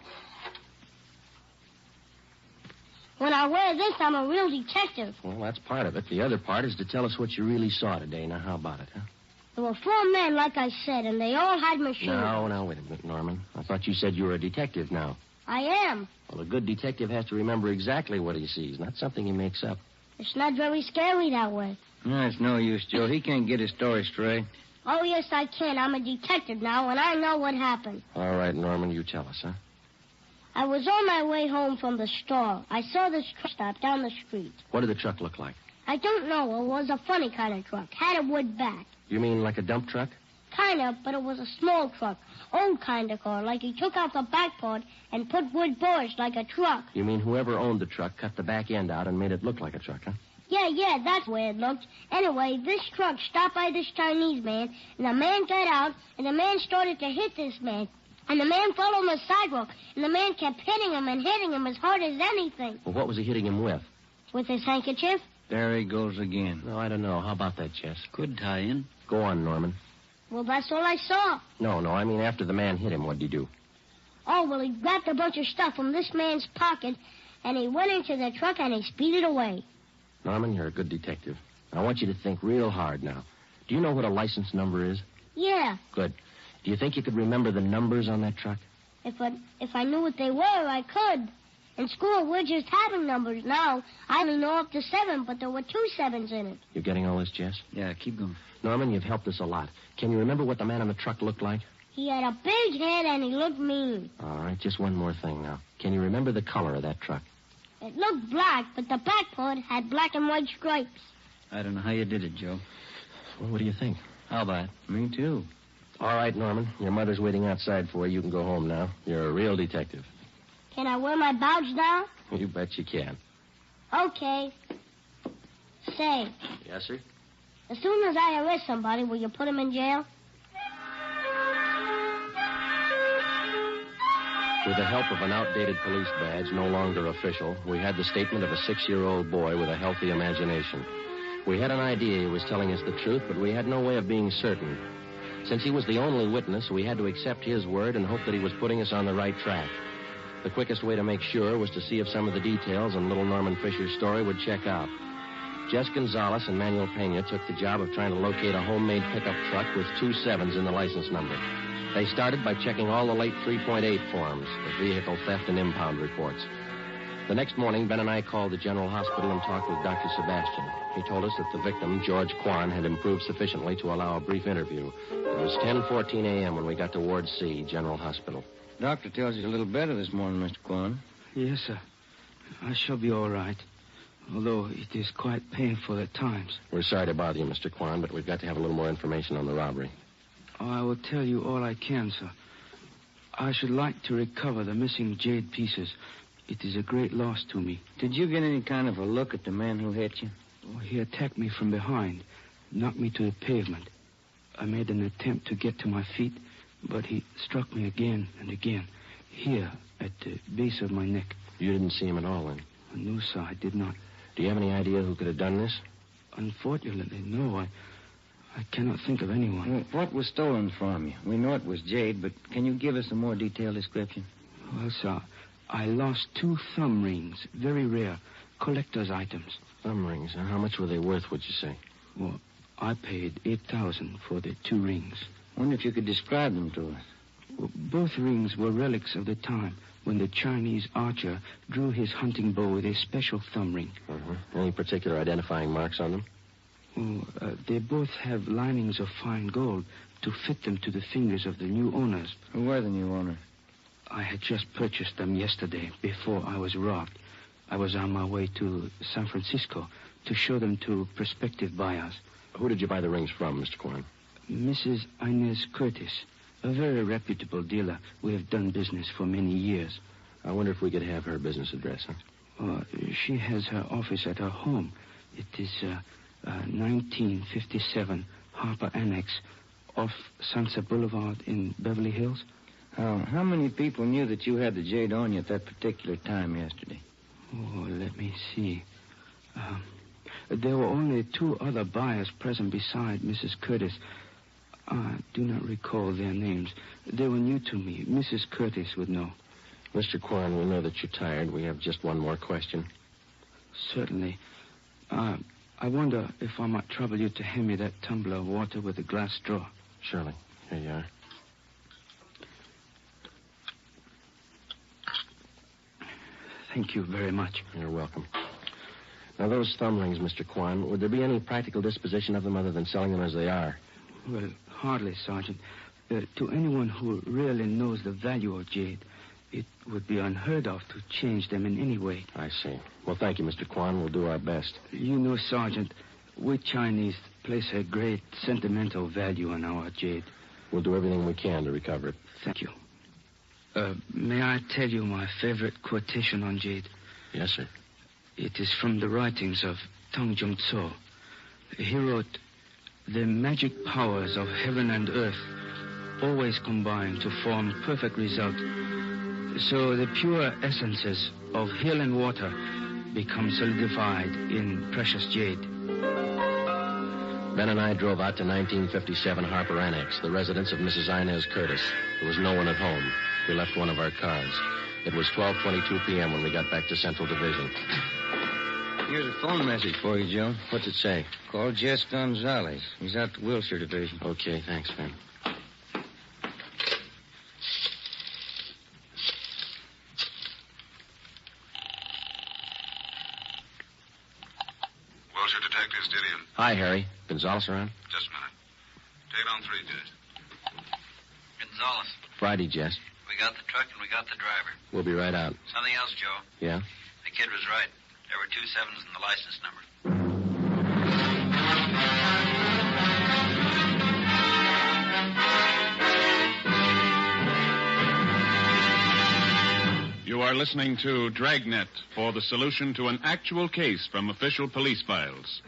When I wear this, I'm a real detective. Well, that's part of it. The other part is to tell us what you really saw today. Now, how about it, huh? There were 4 men, like I said, and they all had machine guns. Now, wait a minute, Norman. I thought you said you were a detective now. I am. Well, a good detective has to remember exactly what he sees, not something he makes up. It's not very scary that way. No, it's no use, Joe. He can't get his story straight. Oh, yes, I can. I'm a detective now, and I know what happened. All right, Norman, you tell us, huh? I was on my way home from the store. I saw this truck stop down the street. What did the truck look like? I don't know. It was a funny kind of truck. Had a wood back. You mean like a dump truck? Kind of, but it was a small truck. Old kind of car, like he took out the back part and put wood boards like a truck. You mean whoever owned the truck cut the back end out and made it look like a truck, huh? Yeah, that's the way it looked. Anyway, this truck stopped by this Chinese man, and the man got out, and the man started to hit this man. And the man fell on the sidewalk, and the man kept hitting him and hitting him as hard as anything. Well, what was he hitting him with? With his handkerchief? There he goes again. No, I don't know. How about that, Jess? Good tie-in. Go on, Norman. Well, that's all I saw. No, I mean after the man hit him, what'd he do? Oh, well, he grabbed a bunch of stuff from this man's pocket, and he went into the truck and he speeded away. Norman, you're a good detective. I want you to think real hard now. Do you know what a license number is? Yeah. Good. Do you think you could remember the numbers on that truck? If I knew what they were, I could. In school, we're just having numbers now. I only know up to 7, but there were 2 7s in it. You getting all this, Jess? Yeah, keep going. Norman, you've helped us a lot. Can you remember what the man on the truck looked like? He had a big head and he looked mean. All right, just one more thing now. Can you remember the color of that truck? It looked black, but the back part had black and white stripes. I don't know how you did it, Joe. Well, what do you think? How about? Me too. All right, Norman. Your mother's waiting outside for you. You can go home now. You're a real detective. Can I wear my badge now? You bet you can. Okay. Say, Yes, sir? as soon as I arrest somebody, will you put him in jail? With the help of an outdated police badge, no longer official, we had the statement of a 6-year-old boy with a healthy imagination. We had an idea he was telling us the truth, but we had no way of being certain. Since he was the only witness, we had to accept his word and hope that he was putting us on the right track. The quickest way to make sure was to see if some of the details in little Norman Fisher's story would check out. Jess Gonzalez and Manuel Pena took the job of trying to locate a homemade pickup truck with 2 7s in the license number. They started by checking all the late 3.8 forms, the vehicle theft and impound reports. The next morning, Ben and I called the General Hospital and talked with Dr. Sebastian. He told us that the victim, George Kwan, had improved sufficiently to allow a brief interview. It was 10:14 a.m. when we got to Ward C, General Hospital. Doctor tells you a little better this morning, Mr. Kwan. Yes, sir. I shall be all right, although it is quite painful at times. We're sorry to bother you, Mr. Kwan, but we've got to have a little more information on the robbery. Oh, I will tell you all I can, sir. I should like to recover the missing jade pieces. It is a great loss to me. Did you get any kind of a look at the man who hit you? Oh, he attacked me from behind, knocked me to the pavement. I made an attempt to get to my feet, but he struck me again and again, here at the base of my neck. You didn't see him at all, then? No, sir, I did not. Do you have any idea who could have done this? Unfortunately, no. I cannot think of anyone. Well, what was stolen from you? We know it was jade, but can you give us a more detailed description? Well, sir, I lost 2 thumb rings, very rare, collector's items. Thumb rings? How much were they worth, would you say? Well, I paid $8,000 for the 2 rings. Wonder if you could describe them to us. Well, both rings were relics of the time when the Chinese archer drew his hunting bow with a special thumb ring. Any particular identifying marks on them? Oh, they both have linings of fine gold to fit them to the fingers of the new owners. Who were the new owners? I had just purchased them yesterday, before I was robbed. I was on my way to San Francisco to show them to prospective buyers. Who did you buy the rings from, Mr. Kwan? Mrs. Inez Curtis, a very reputable dealer. We have done business for many years. I wonder if we could have her business address, huh? She has her office at her home. It is 1957 Harper Annex off Sunset Boulevard in Beverly Hills. How many people knew that you had the jade on you at that particular time yesterday? Oh, let me see. There were only 2 other buyers present beside Mrs. Curtis. I do not recall their names. They were new to me. Mrs. Curtis would know. Mr. Kwan, we know that you're tired. We have just one more question. Certainly. I wonder if I might trouble you to hand me that tumbler of water with a glass straw. Surely. Here you are. Thank you very much. You're welcome. Now, those thumb rings, Mr. Kwan, would there be any practical disposition of them other than selling them as they are? Well, hardly, Sergeant. To anyone who really knows the value of jade, it would be unheard of to change them in any way. I see. Well, thank you, Mr. Kwan. We'll do our best. You know, Sergeant, we Chinese place a great sentimental value on our jade. We'll do everything we can to recover it. Thank you. May I tell you my favorite quotation on jade? Yes, sir. It is from the writings of Tong Jung-tso. He wrote, "The magic powers of heaven and earth always combine to form perfect result. So the pure essences of hill and water become solidified in precious jade. Ben and I drove out to 1957 Harper Annex, the residence of Mrs. Inez Curtis. There was no one at home. We left one of our cars. It was 12:22 p.m. when we got back to Central Division. Here's a phone message for you, Joe. What's it say? Call Jess Gonzalez. He's out the Wilshire Division. Okay, thanks, Ben. Wilshire Detectives, Didion. Hi, Harry. Gonzalez around? Just a minute. Take it on 3, Jess. Gonzalez, Friday, Jess. we got the truck and we got the driver. We'll be right out. Something else, Joe. Yeah? The kid was right. There were 2 7s in the license number. You are listening to Dragnet for the solution to an actual case from official police files.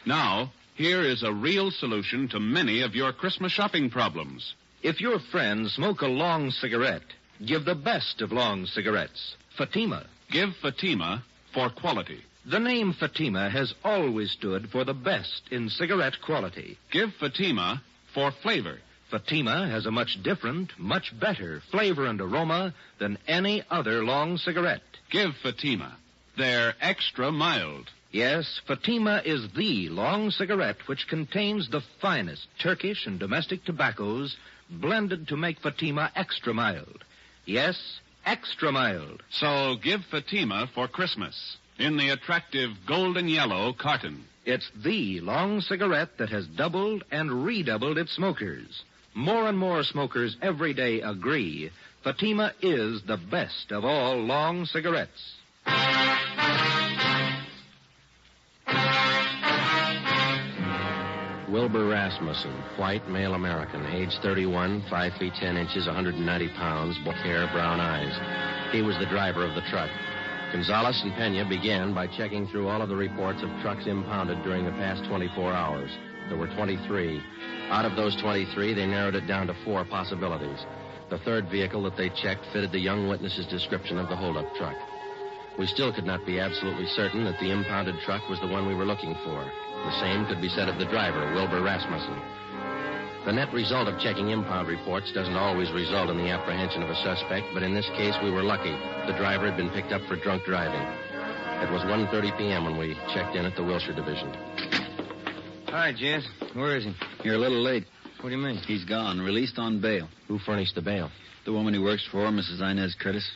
Now, here is a real solution to many of your Christmas shopping problems. If your friends smoke a long cigarette, give the best of long cigarettes, Fatima. Give Fatima for quality. The name Fatima has always stood for the best in cigarette quality. Give Fatima for flavor. Fatima has a much different, much better flavor and aroma than any other long cigarette. Give Fatima. They're extra mild. Yes, Fatima is the long cigarette which contains the finest Turkish and domestic tobaccos blended to make Fatima extra mild. Yes, extra mild. So give Fatima for Christmas in the attractive golden yellow carton. It's the long cigarette that has doubled and redoubled its smokers. More and more smokers every day agree Fatima is the best of all long cigarettes. Wilbur Rasmussen, white, male American, age 31, 5 feet 10 inches, 190 pounds, black hair, brown eyes. He was the driver of the truck. Gonzalez and Pena began by checking through all of the reports of trucks impounded during the past 24 hours. There were 23. Out of those 23, they narrowed it down to 4 possibilities. The third vehicle that they checked fitted the young witness's description of the holdup truck. We still could not be absolutely certain that the impounded truck was the one we were looking for. The same could be said of the driver, Wilbur Rasmussen. The net result of checking impound reports doesn't always result in the apprehension of a suspect, but in this case we were lucky. The driver had been picked up for drunk driving. It was 1:30 p.m. when we checked in at the Wilshire Division. Hi, Jess. Where is he? You're a little late. What do you mean? He's gone, released on bail. Who furnished the bail? The woman he works for, Mrs. Inez Curtis.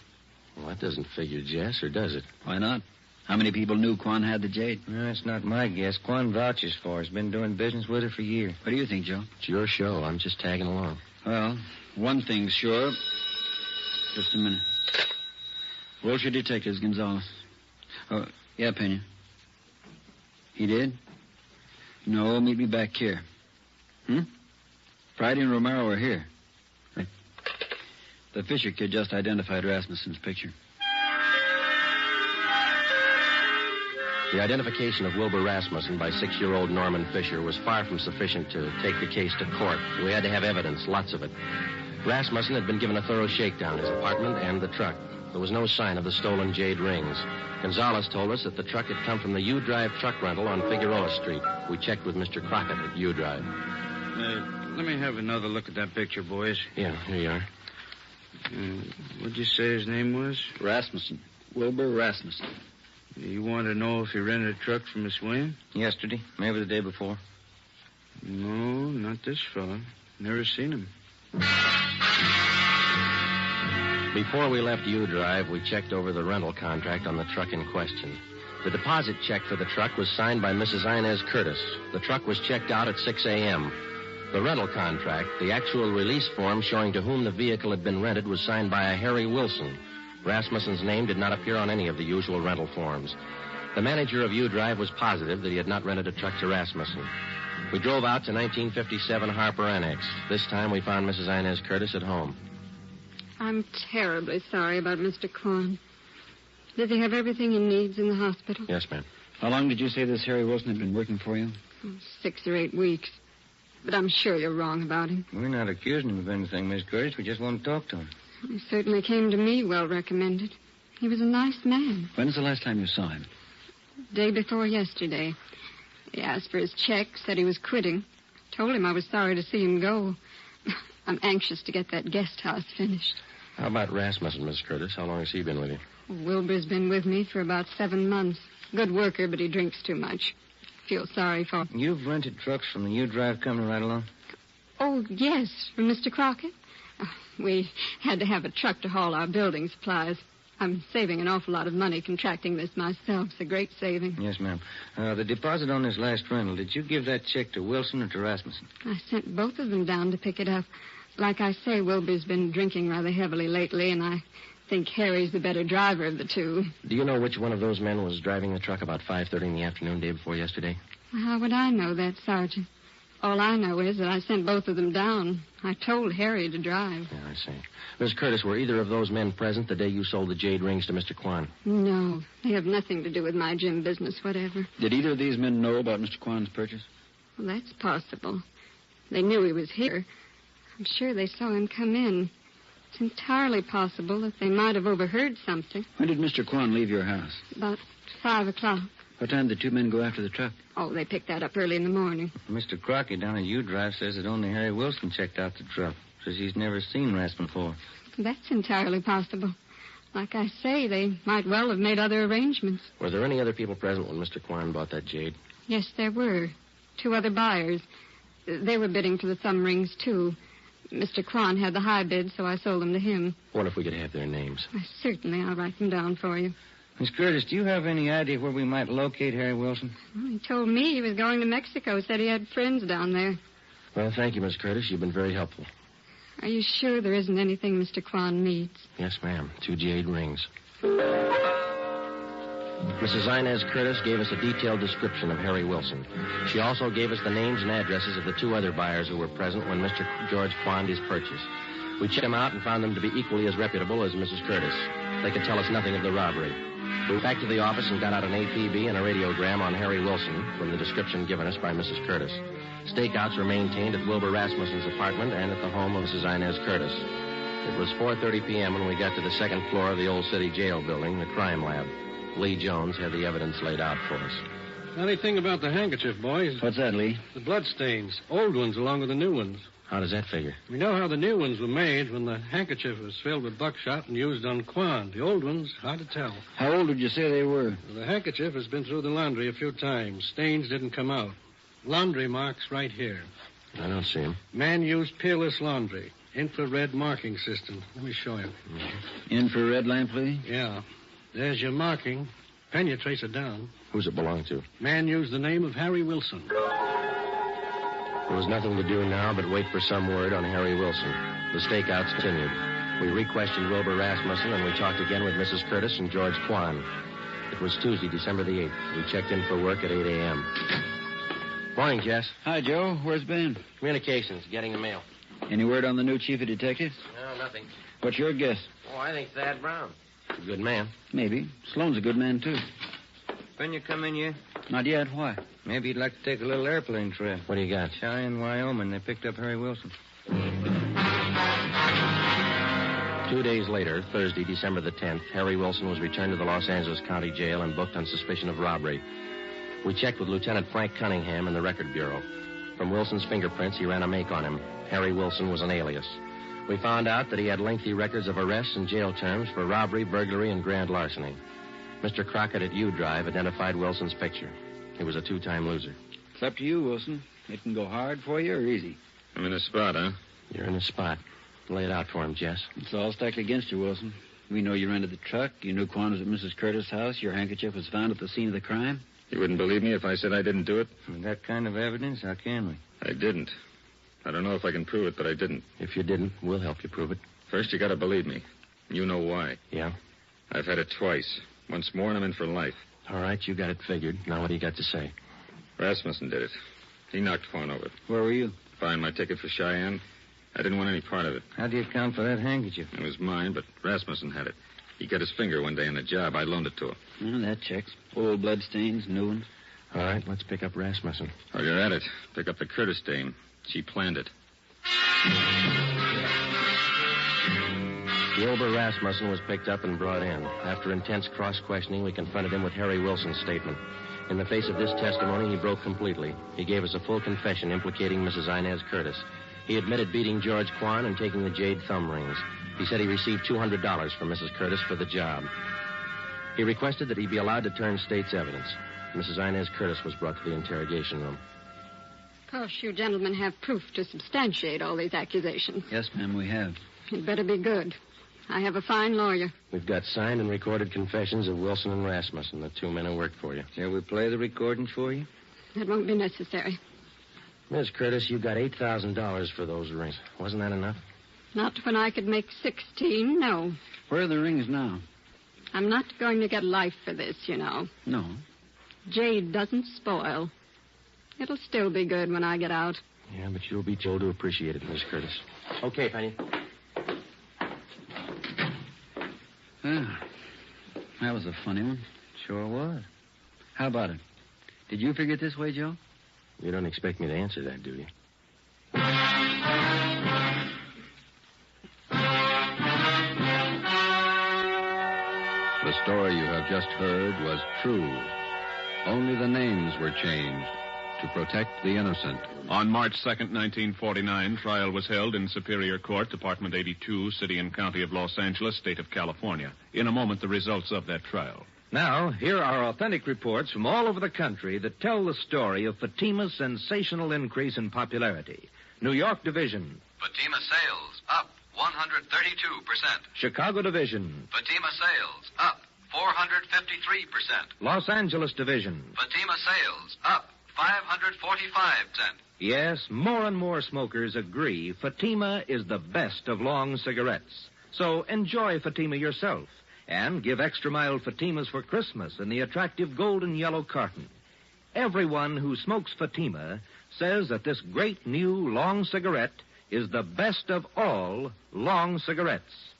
Well, that doesn't figure, Jess, or does it? Why not? How many people knew Quan had the jade? No, it's not my guess. Quan vouches for her. He's been doing business with her for years. What do you think, Joe? It's your show. I'm just tagging along. Well, one thing's sure. Just a minute. Wilshire Detectives, Gonzalez. Oh, yeah, Pena. He did? No, meet me back here. Friday and Romero are here. Right. The Fisher kid just identified Rasmussen's picture. The identification of Wilbur Rasmussen by 6-year-old Norman Fisher was far from sufficient to take the case to court. We had to have evidence, lots of it. Rasmussen had been given a thorough shakedown, his apartment and the truck. There was no sign of the stolen jade rings. Gonzalez told us that the truck had come from the U-Drive truck rental on Figueroa Street. We checked with Mr. Crockett at U-Drive. Let me have another look at that picture, boys. Yeah, here you are. What'd you say his name was? Rasmussen. Wilbur Rasmussen. You want to know if he rented a truck from Miss Wayne? Yesterday, maybe the day before. No, not this fella. Never seen him. Before we left U-Drive, we checked over the rental contract on the truck in question. The deposit check for the truck was signed by Mrs. Inez Curtis. The truck was checked out at 6 a.m. The rental contract, the actual release form showing to whom the vehicle had been rented, was signed by a Harry Wilson. Rasmussen's name did not appear on any of the usual rental forms. The manager of U-Drive was positive that he had not rented a truck to Rasmussen. We drove out to 1957 Harper Annex. This time we found Mrs. Inez Curtis at home. I'm terribly sorry about Mr. Quan. Does he have everything he needs in the hospital? Yes, ma'am. How long did you say this Harry Wilson had been working for you? 6 or 8 weeks. But I'm sure you're wrong about him. We're not accusing him of anything, Miss Curtis. We just want to talk to him. He certainly came to me well recommended. He was a nice man. When's the last time you saw him? Day before yesterday. He asked for his check, said he was quitting. Told him I was sorry to see him go. I'm anxious to get that guest house finished. How about Rasmussen, Miss Curtis? How long has he been with you? Wilbur's been with me for about 7 months. Good worker, but he drinks too much. Feel sorry for him. You've rented trucks from the U-Drive company right along? Oh, yes, from Mr. Crockett. We had to have a truck to haul our building supplies. I'm saving an awful lot of money contracting this myself. It's a great saving. Yes, ma'am. The deposit on this last rental, did you give that check to Wilson or to Rasmussen? I sent both of them down to pick it up. Like I say, Wilbur's been drinking rather heavily lately, and I think Harry's the better driver of the two. Do you know which one of those men was driving the truck about 5:30 in the afternoon, day before yesterday? How would I know that, Sergeant? All I know is that I sent both of them down. I told Harry to drive. Yeah, I see. Miss Curtis, were either of those men present the day you sold the jade rings to Mr. Kwan? No, they have nothing to do with my gym business, whatever. Did either of these men know about Mr. Kwan's purchase? Well, that's possible. They knew he was here. I'm sure they saw him come in. It's entirely possible that they might have overheard something. When did Mr. Kwan leave your house? About 5 o'clock. What time did the two men go after the truck? Oh, they picked that up early in the morning. Mr. Crockett down at U-Drive says that only Harry Wilson checked out the truck. Says he's never seen Rasmussen before. That's entirely possible. Like I say, they might well have made other arrangements. Were there any other people present when Mr. Kwan bought that jade? Yes, there were. 2 other buyers. They were bidding for the thumb rings, too. Mr. Kwan had the high bid, so I sold them to him. What if we could have their names? Certainly, I'll write them down for you. Miss Curtis, do you have any idea where we might locate Harry Wilson? Well, he told me he was going to Mexico, said he had friends down there. Well, thank you, Miss Curtis. You've been very helpful. Are you sure there isn't anything Mr. Kwan needs? Yes, ma'am. 2 jade rings. Mrs. Inez Curtis gave us a detailed description of Harry Wilson. She also gave us the names and addresses of the 2 other buyers who were present when Mr. George Quandt is purchased. We checked them out and found them to be equally as reputable as Mrs. Curtis. They could tell us nothing of the robbery. We went back to the office and got out an APB and a radiogram on Harry Wilson from the description given us by Mrs. Curtis. Stakeouts were maintained at Wilbur Rasmussen's apartment and at the home of Mrs. Inez Curtis. It was 4:30 p.m. when we got to the 2nd floor of the old city jail building, the crime lab. Lee Jones had the evidence laid out for us. Funny thing about the handkerchief, boys. What's that, Lee? The blood stains. Old ones along with the new ones. How does that figure? We know how the new ones were made when the handkerchief was filled with buckshot and used on Quan. The old ones, hard to tell. How old would you say they were? Well, the handkerchief has been through the laundry a few times. Stains didn't come out. Laundry marks right here. I don't see them. Man used peerless laundry. Infrared marking system. Let me show you. Infrared lamp, Lee? Yeah. There's your marking. Pen you trace it down. Who's it belong to? Man used the name of Harry Wilson. There was nothing to do now but wait for some word on Harry Wilson. The stakeouts continued. We re-questioned Wilbur Rasmussen, and we talked again with Mrs. Curtis and George Kwan. It was Tuesday, December the 8th. We checked in for work at 8 a.m. Morning, Jess. Hi, Joe. Where's Ben? Communications, getting the mail. Any word on the new chief of detectives? No, nothing. What's your guess? Oh, I think Thad Brown. A good man. Maybe. Sloan's a good man, too. When you come in here? Not yet. Why? Maybe you'd like to take a little airplane trip. What do you got? Cheyenne, Wyoming. They picked up Harry Wilson. 2 days later, Thursday, December the 10th, Harry Wilson was returned to the Los Angeles County Jail and booked on suspicion of robbery. We checked with Lieutenant Frank Cunningham in the Record Bureau. From Wilson's fingerprints, he ran a make on him. Harry Wilson was an alias. We found out that he had lengthy records of arrests and jail terms for robbery, burglary, and grand larceny. Mr. Crockett at U-Drive identified Wilson's picture. He was a 2-time loser. It's up to you, Wilson. It can go hard for you or easy. I'm in a spot, huh? You're in a spot. Lay it out for him, Jess. It's all stacked against you, Wilson. We know you rented the truck. You knew Quan was at Mrs. Curtis' house. Your handkerchief was found at the scene of the crime. You wouldn't believe me if I said I didn't do it? With that kind of evidence, how can we? I didn't. I don't know if I can prove it, but I didn't. If you didn't, we'll help you prove it. First, you gotta believe me. You know why. Yeah? I've had it twice. Once more, and I'm in for life. All right, you got it figured. Now what do you got to say? Rasmussen did it. He knocked Quan over. Where were you? Buying my ticket for Cheyenne. I didn't want any part of it. How do you account for that handkerchief? It was mine, but Rasmussen had it. He got his finger one day on the job. I loaned it to him. Well, that checks. Old blood stains, new ones. All right, let's pick up Rasmussen. Oh, you're at it. Pick up the Curtis dame. She planned it. Wilbur Rasmussen was picked up and brought in. After intense cross-questioning, we confronted him with Harry Wilson's statement. In the face of this testimony, he broke completely. He gave us a full confession implicating Mrs. Inez Curtis. He admitted beating George Quan and taking the jade thumb rings. He said he received $200 from Mrs. Curtis for the job. He requested that he be allowed to turn state's evidence. Mrs. Inez Curtis was brought to the interrogation room. Of course, you gentlemen have proof to substantiate all these accusations. Yes, ma'am, we have. It better be good. I have a fine lawyer. We've got signed and recorded confessions of Wilson and Rasmussen, the two men who worked for you. Shall we play the recording for you? That won't be necessary. Miss Curtis, you got $8,000 for those rings. Wasn't that enough? Not when I could make 16, no. Where are the rings now? I'm not going to get life for this, you know. No. Jade doesn't spoil. It'll still be good when I get out. Yeah, but you'll be told to appreciate it, Miss Curtis. Okay, Penny. That was a funny one. Sure was. How about it? Did you figure it this way, Joe? You don't expect me to answer that, do you? The story you have just heard was true. Only the names were changed to protect the innocent. On March 2nd, 1949, trial was held in Superior Court, Department 82, City and County of Los Angeles, State of California. In a moment, the results of that trial. Now, here are authentic reports from all over the country that tell the story of Fatima's sensational increase in popularity. New York Division. Fatima sales up 132%. Chicago Division. Fatima sales up 453%. Los Angeles Division. Fatima sales up 545%. Yes, more and more smokers agree Fatima is the best of long cigarettes. So enjoy Fatima yourself and give extra mild Fatimas for Christmas in the attractive golden yellow carton. Everyone who smokes Fatima says that this great new long cigarette is the best of all long cigarettes.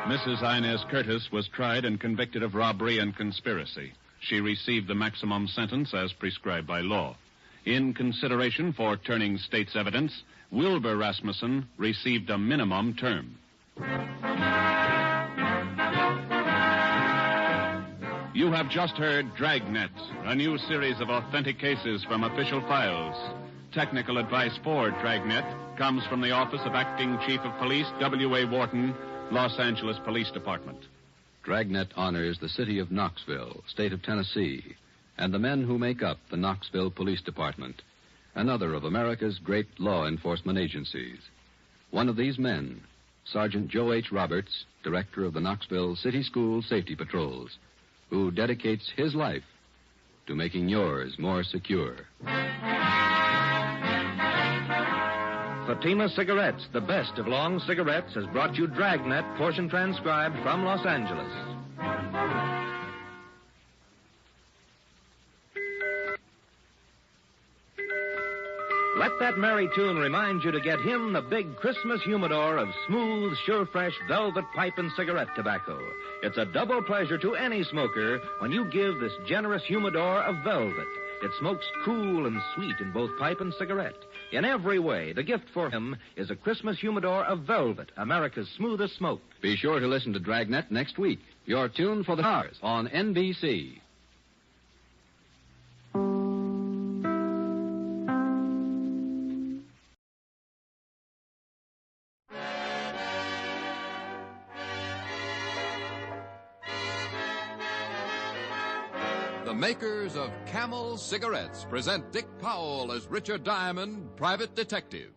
Mrs. Inez Curtis was tried and convicted of robbery and conspiracy. She received the maximum sentence as prescribed by law. In consideration for turning state's evidence, Wilbur Rasmussen received a minimum term. You have just heard Dragnet, a new series of authentic cases from official files. Technical advice for Dragnet comes from the Office of Acting Chief of Police, W.A. Wharton, Los Angeles Police Department. Dragnet honors the city of Knoxville, state of Tennessee, and the men who make up the Knoxville Police Department, another of America's great law enforcement agencies. One of these men, Sergeant Joe H. Roberts, director of the Knoxville City School Safety Patrols, who dedicates his life to making yours more secure. Fatima Cigarettes, the best of long cigarettes, has brought you Dragnet, portion transcribed from Los Angeles. Let that merry tune remind you to get him the big Christmas humidor of smooth, sure fresh velvet pipe and cigarette tobacco. It's a double pleasure to any smoker when you give this generous humidor of velvet. It smokes cool and sweet in both pipe and cigarette. In every way, the gift for him is a Christmas humidor of velvet, America's smoothest smoke. Be sure to listen to Dragnet next week. Your tune for the stars on NBC. The makers of Camel Cigarettes present Dick Powell as Richard Diamond, private detective.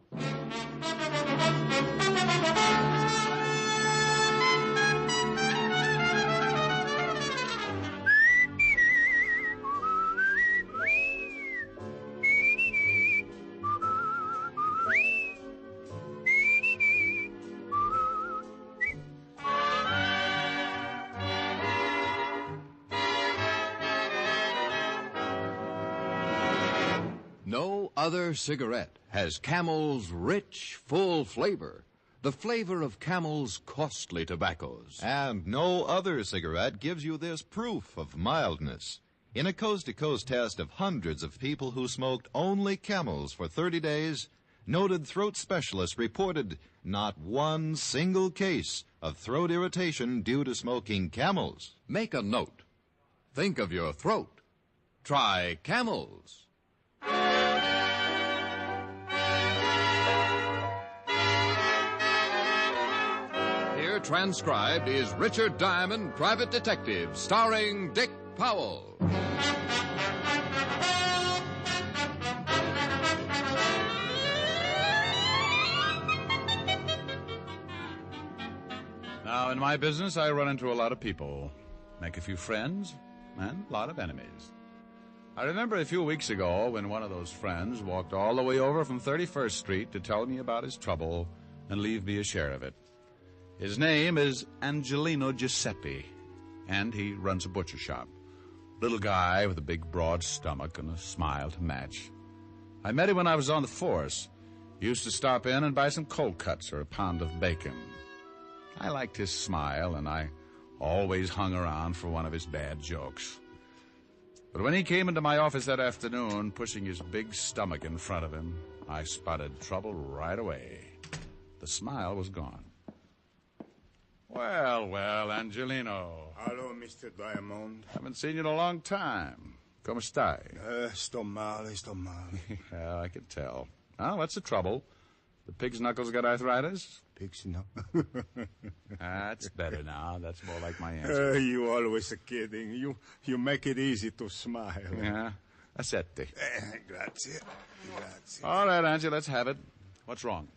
No other cigarette has Camel's rich, full flavor, the flavor of Camel's costly tobaccos. And no other cigarette gives you this proof of mildness. In a coast-to-coast test of hundreds of people who smoked only Camels for 30 days, noted throat specialists reported not one single case of throat irritation due to smoking Camels. Make a note. Think of your throat. Try Camels. Here transcribed is Richard Diamond, Private Detective, starring Dick Powell. Now, in my business, I run into a lot of people, make a few friends, and a lot of enemies. I remember a few weeks ago when one of those friends walked all the way over from 31st Street to tell me about his trouble and leave me a share of it. His name is Angelino Giuseppe, and he runs a butcher shop. Little guy with a big, broad stomach and a smile to match. I met him when I was on the force. He used to stop in and buy some cold cuts or a pound of bacon. I liked his smile, and I always hung around for one of his bad jokes. But when he came into my office that afternoon, pushing his big stomach in front of him, I spotted trouble right away. The smile was gone. Well, Angelino. Hello, Mr. Diamond. Haven't seen you in a long time. Come stai? Sto male. Yeah, I can tell. Now, what's the trouble? The pig's knuckles got arthritis? Pig's knuckles? That's better now. That's more like my answer. You always kidding. You make it easy to smile. Yeah. Accetti. Grazie. All right, Angie, let's have it. What's wrong?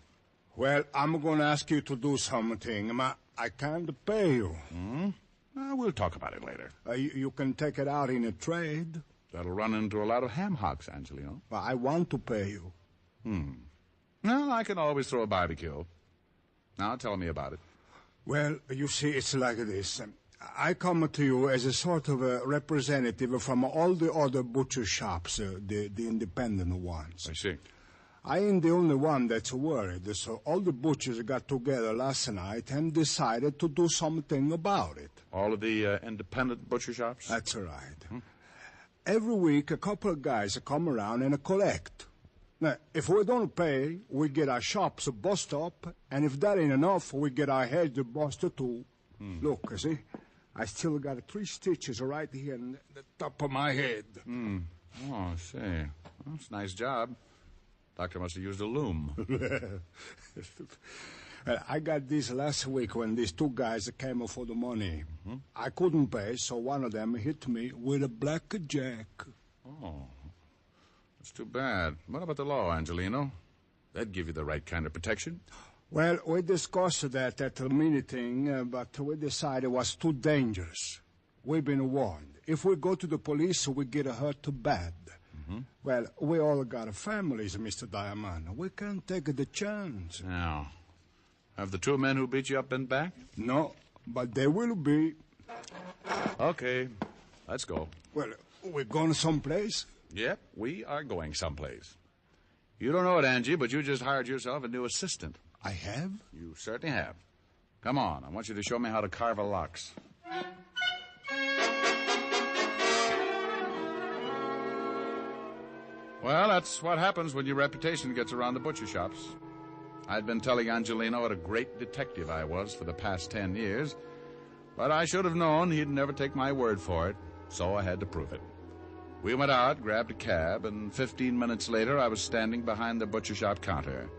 Well, I'm going to ask you to do something. I can't pay you. We'll talk about it later. You can take it out in a trade. That'll run into a lot of ham hocks, Angelino. I want to pay you. Well, I can always throw a barbecue. Now, tell me about it. Well, you see, it's like this. I come to you as a sort of a representative from all the other butcher shops, the independent ones. I see. I ain't the only one that's worried, so all the butchers got together last night and decided to do something about it. All of the independent butcher shops? That's right. Every week, a couple of guys come around and collect. Now, if we don't pay, we get our shops bust up, and if that ain't enough, we get our heads busted too. Look, see, I still got 3 stitches right here in the top of my head. Oh, I see. Well, it's a nice job. Doctor must have used a loom. I got this last week when these 2 guys came for the money. I couldn't pay, so one of them hit me with a blackjack. Oh, that's too bad. What about the law, Angelino? That'd give you the right kind of protection. Well, we discussed that at the meeting, but we decided it was too dangerous. We've been warned. If we go to the police, we get hurt too bad. Well, we all got families, Mr. Diamond. We can't take the chance. Now, have the 2 men who beat you up been back? No, but they will be. Okay, let's go. Well, we're going someplace? Yep, we are going someplace. You don't know it, Angie, but you just hired yourself a new assistant. I have? You certainly have. Come on, I want you to show me how to carve a lox. Well, that's what happens when your reputation gets around the butcher shops. I'd been telling Angelino what a great detective I was for the past 10 years, but I should have known he'd never take my word for it, so I had to prove it. We went out, grabbed a cab, and 15 minutes later I was standing behind the butcher shop counter.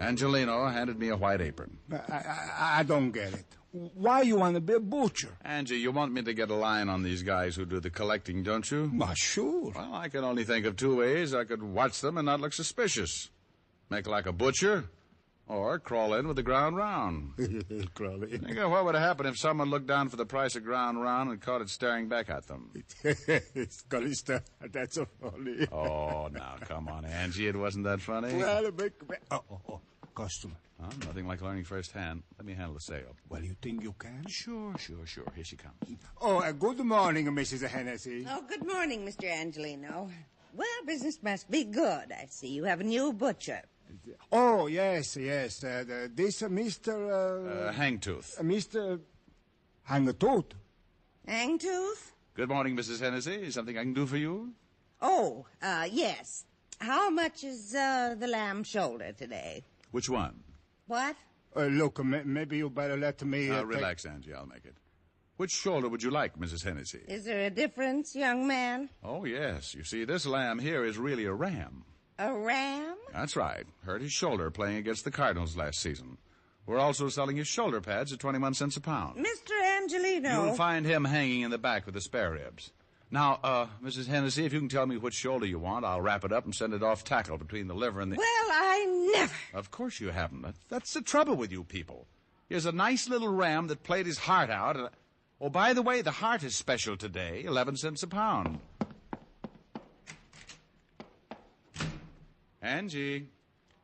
Angelino handed me a white apron. I don't get it. Why you want to be a butcher? Angie, you want me to get a line on these guys who do the collecting, don't you? Well, sure. Well, I can only think of 2 ways I could watch them and not look suspicious. Make like a butcher, or crawl in with the ground round. Crawl in. Think of what would happen if someone looked down for the price of ground round and caught it staring back at them. It's gonna start. That's so funny. Oh, now, come on, Angie. It wasn't that funny. Well, customer. Oh, nothing like learning firsthand. Let me handle the sale. Well, you think you can? Sure. Here she comes. Oh, good morning, Mrs. Hennessy. Oh, good morning, Mr. Angelino. Well, business must be good. I see you have a new butcher. Oh, yes. This Mr. Hangtooth. Mr. Hangtooth. Hangtooth? Good morning, Mrs. Hennessy. Something I can do for you? Oh, yes. How much is the lamb shoulder today? Which one? What? Look, maybe you better let me... Relax, Angie. I'll make it. Which shoulder would you like, Mrs. Hennessy? Is there a difference, young man? Oh, yes. You see, this lamb here is really a ram. A ram? That's right. Hurt his shoulder playing against the Cardinals last season. We're also selling his shoulder pads at 21 cents a pound. Mr. Angelino. You'll find him hanging in the back with the spare ribs. Now, Mrs. Hennessy, if you can tell me which shoulder you want, I'll wrap it up and send it off tackle between the liver and the... Well, I never... Of course you haven't. That's the trouble with you people. Here's a nice little ram that played his heart out. And... Oh, by the way, the heart is special today, 11 cents a pound. Angie.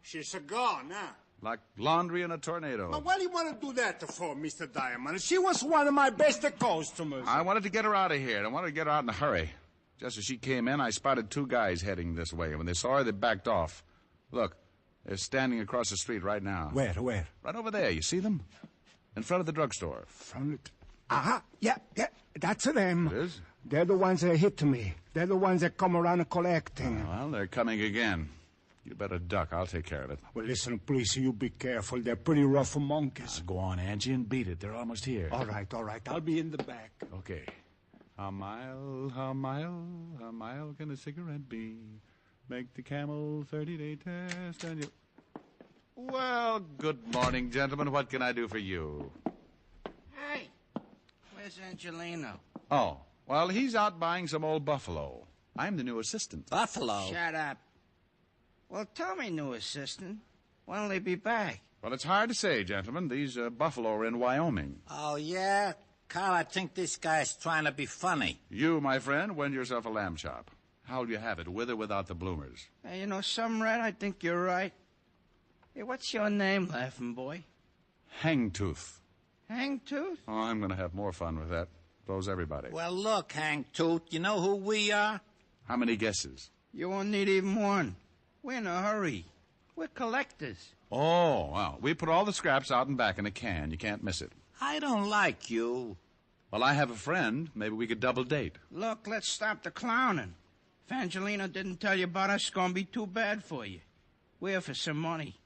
She's gone, huh? Like laundry in a tornado. But what do you want to do that for, Mr. Diamond? She was one of my best customers. I wanted to get her out of here, and I wanted to get her out in a hurry. Just as she came in, I spotted two guys heading this way, and when they saw her, they backed off. Look, they're standing across the street right now. Where? Right over there. You see them? In front of the drugstore. Yeah, that's them. It is? They're the ones that hit me. They're the ones that come around collecting. Well, they're coming again. You better duck. I'll take care of it. Well, listen, please, you be careful. They're pretty rough monkeys. Go on, Angie, and beat it. They're almost here. All right. I'll be in the back. Okay. How mile can a cigarette be? Make the Camel 30-day test and you... Well, good morning, gentlemen. What can I do for you? Hey, where's Angelino? Oh, well, he's out buying some old buffalo. I'm the new assistant. Buffalo? Shut up. Well, tell me, new assistant, when'll they be back? Well, it's hard to say, gentlemen. These buffalo are in Wyoming. Oh, yeah? Carl, I think this guy's trying to be funny. You, my friend, win yourself a lamb chop. How'll you have it, with or without the bloomers? Hey, you know, some Red, I think you're right. Hey, what's your name, laughing boy? Hangtooth. Hangtooth? Oh, I'm going to have more fun with that. Blows everybody. Well, look, Hangtooth, you know who we are? How many guesses? You won't need even one. We're in a hurry. We're collectors. Oh, well, we put all the scraps out and back in a can. You can't miss it. I don't like you. Well, I have a friend. Maybe we could double date. Look, let's stop the clowning. If Angelino didn't tell you about us, it's going to be too bad for you. We're here for some money.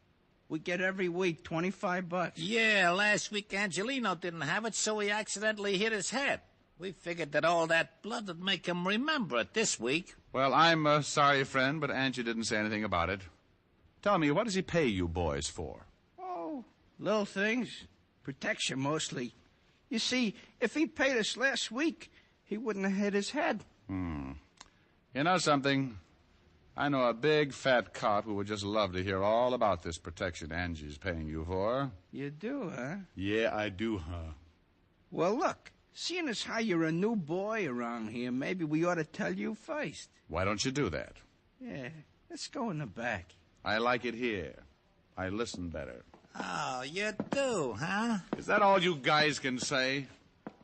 We get every week $25. Yeah, last week Angelino didn't have it, so he accidentally hit his head. We figured that all that blood would make him remember it this week. Well, I'm sorry, friend, but Angie didn't say anything about it. Tell me, what does he pay you boys for? Oh, little things. Protection, mostly. You see, if he paid us last week, he wouldn't have hit his head. You know something? I know a big, fat cop who would just love to hear all about this protection Angie's paying you for. You do, huh? Yeah, I do, huh? Well, look, seeing as how you're a new boy around here, maybe we ought to tell you first. Why don't you do that? Yeah, let's go in the back. I like it here. I listen better. Oh, you do, huh? Is that all you guys can say?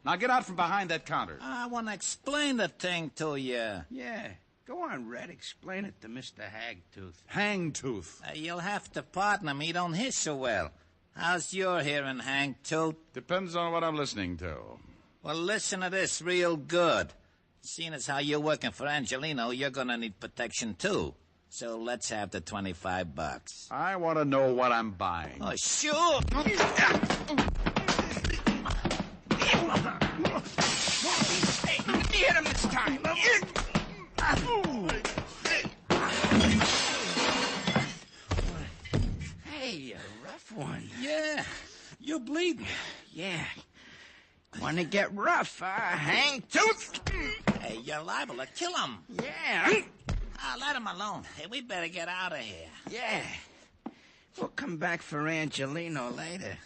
Now get out from behind that counter. I want to explain the thing to you. Yeah. Go on, Red. Explain it to Mr. Hagtooth. Hangtooth. You'll have to partner me. Don't hear so well. How's your hearing, Hangtooth? Depends on what I'm listening to. Well, listen to this real good. Seeing as how you're working for Angelino, you're going to need protection, too. So let's have the $25. I want to know what I'm buying. Oh, sure. Hit him this time. Hey, a rough one. Yeah, you're bleeding. Yeah. Want to get rough, Hangtooth? Hey, you're liable to kill him. Yeah. Let him alone. Hey, we better get out of here. Yeah. We'll come back for Angelino later.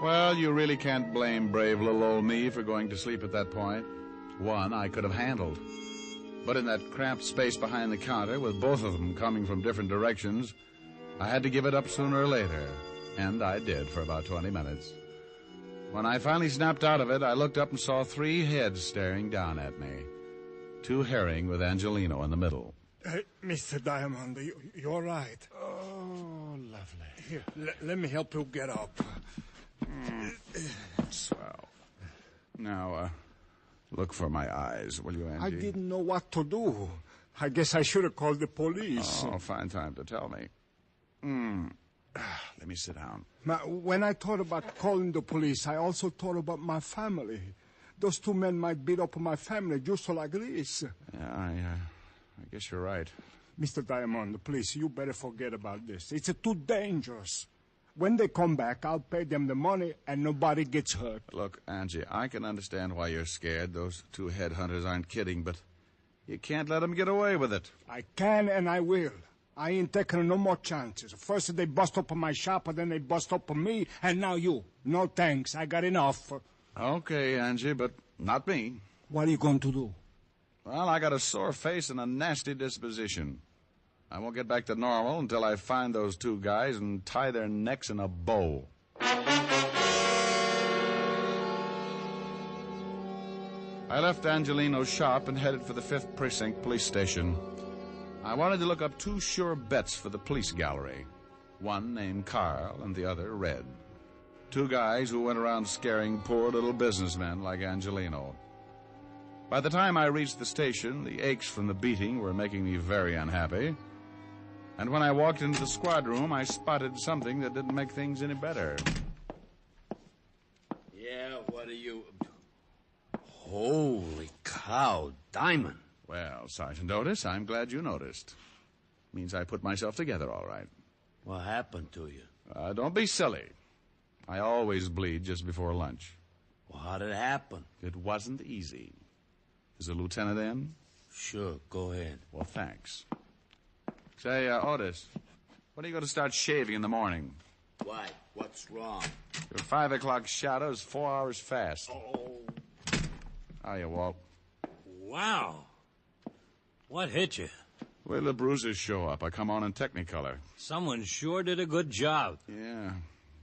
Well, you really can't blame brave little old me for going to sleep at that point. One I could have handled. But in that cramped space behind the counter, with both of them coming from different directions, I had to give it up sooner or later. And I did for about 20 minutes. When I finally snapped out of it, I looked up and saw 3 heads staring down at me. Two herring with Angelino in the middle. Hey, Mr. Diamond, you're right. Oh, lovely. Here, let me help you get up. Swell. Now, look for my eyes, will you, Angie? I didn't know what to do. I guess I should have called the police. Oh, fine time to tell me. Let me sit down. When I thought about calling the police, I also thought about my family. Those two men might beat up my family just like this. Yeah, I guess you're right. Mr. Diamond, please, you better forget about this. It's too dangerous. When they come back, I'll pay them the money and nobody gets hurt. Look, Angie, I can understand why you're scared. Those two headhunters aren't kidding, but you can't let them get away with it. I can and I will. I ain't taking no more chances. First they bust up my shop, and then they bust up me, and now you. No thanks. I got enough. Okay, Angie, but not me. What are you going to do? Well, I got a sore face and a nasty disposition. I won't get back to normal until I find those two guys and tie their necks in a bow. I left Angelino's shop and headed for the 5th Precinct Police Station. I wanted to look up 2 sure bets for the police gallery. One named Carl and the other Red. 2 guys who went around scaring poor little businessmen like Angelino. By the time I reached the station, the aches from the beating were making me very unhappy. And when I walked into the squad room, I spotted something that didn't make things any better. Yeah, what are you... Holy cow, Diamond. Well, Sergeant Otis, I'm glad you noticed. Means I put myself together all right. What happened to you? Don't be silly. I always bleed just before lunch. Well, how did it happen? It wasn't easy. Is the lieutenant in? Sure, go ahead. Well, thanks. Say, Otis, when are you going to start shaving in the morning? Why? What's wrong? Your 5 o'clock shadow is 4 hours fast. Oh. Hiya, Walt. Wow. What hit you? Wait till the bruises show up. I come on in Technicolor. Someone sure did a good job. Yeah.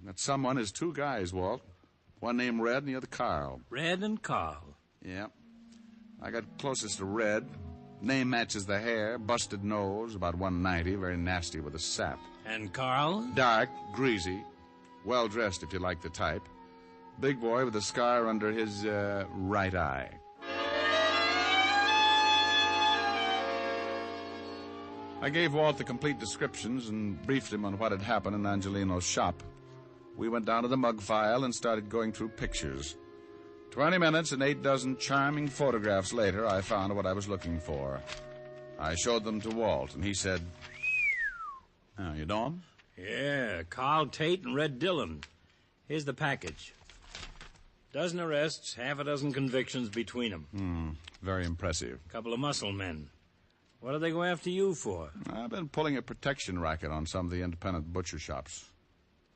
That someone is 2 guys, Walt. One named Red and the other Carl. Red and Carl? Yeah. I got closest to Red. Name matches the hair, busted nose, about 190, very nasty with a sap. And Carl? Dark, greasy, well-dressed if you like the type. Big boy with a scar under his right eye. I gave Walt the complete descriptions and briefed him on what had happened in Angelino's shop. We went down to the mug file and started going through pictures. 20 minutes and 8 dozen charming photographs later, I found what I was looking for. I showed them to Walt, and he said, "Oh, you done?" Yeah, Carl Tate and Red Dillon. Here's the package. Dozen arrests, half a dozen convictions between them. Very impressive. Couple of muscle men. What do they go after you for? I've been pulling a protection racket on some of the independent butcher shops.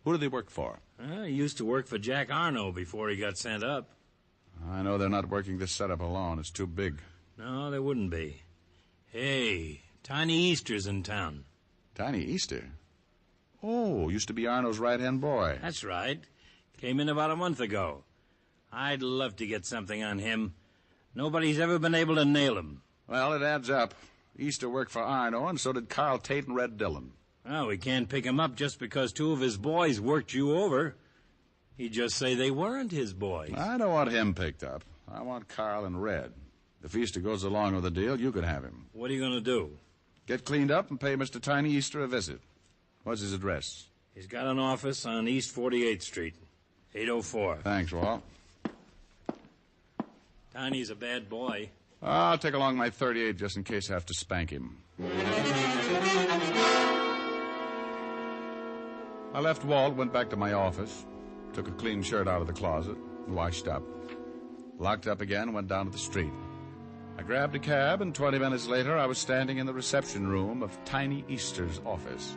Who do they work for? He used to work for Jack Arno before he got sent up. I know they're not working this setup alone. It's too big. No, they wouldn't be. Hey, Tiny Easter's in town. Tiny Easter? Oh, used to be Arno's right-hand boy. That's right. Came in about a month ago. I'd love to get something on him. Nobody's ever been able to nail him. Well, it adds up. Easter worked for Arno, and so did Carl Tate and Red Dillon. Well, we can't pick him up just because 2 of his boys worked you over. He'd just say they weren't his boys. I don't want him picked up. I want Carl and Red. If Easter goes along with the deal, you can have him. What are you going to do? Get cleaned up and pay Mr. Tiny Easter a visit. What's his address? He's got an office on East 48th Street, 804. Thanks, Walt. Tiny's a bad boy. I'll take along my 38 just in case I have to spank him. I left Walt, went back to my office, took a clean shirt out of the closet, washed up. Locked up again, went down to the street. I grabbed a cab, and 20 minutes later, I was standing in the reception room of Tiny Easter's office.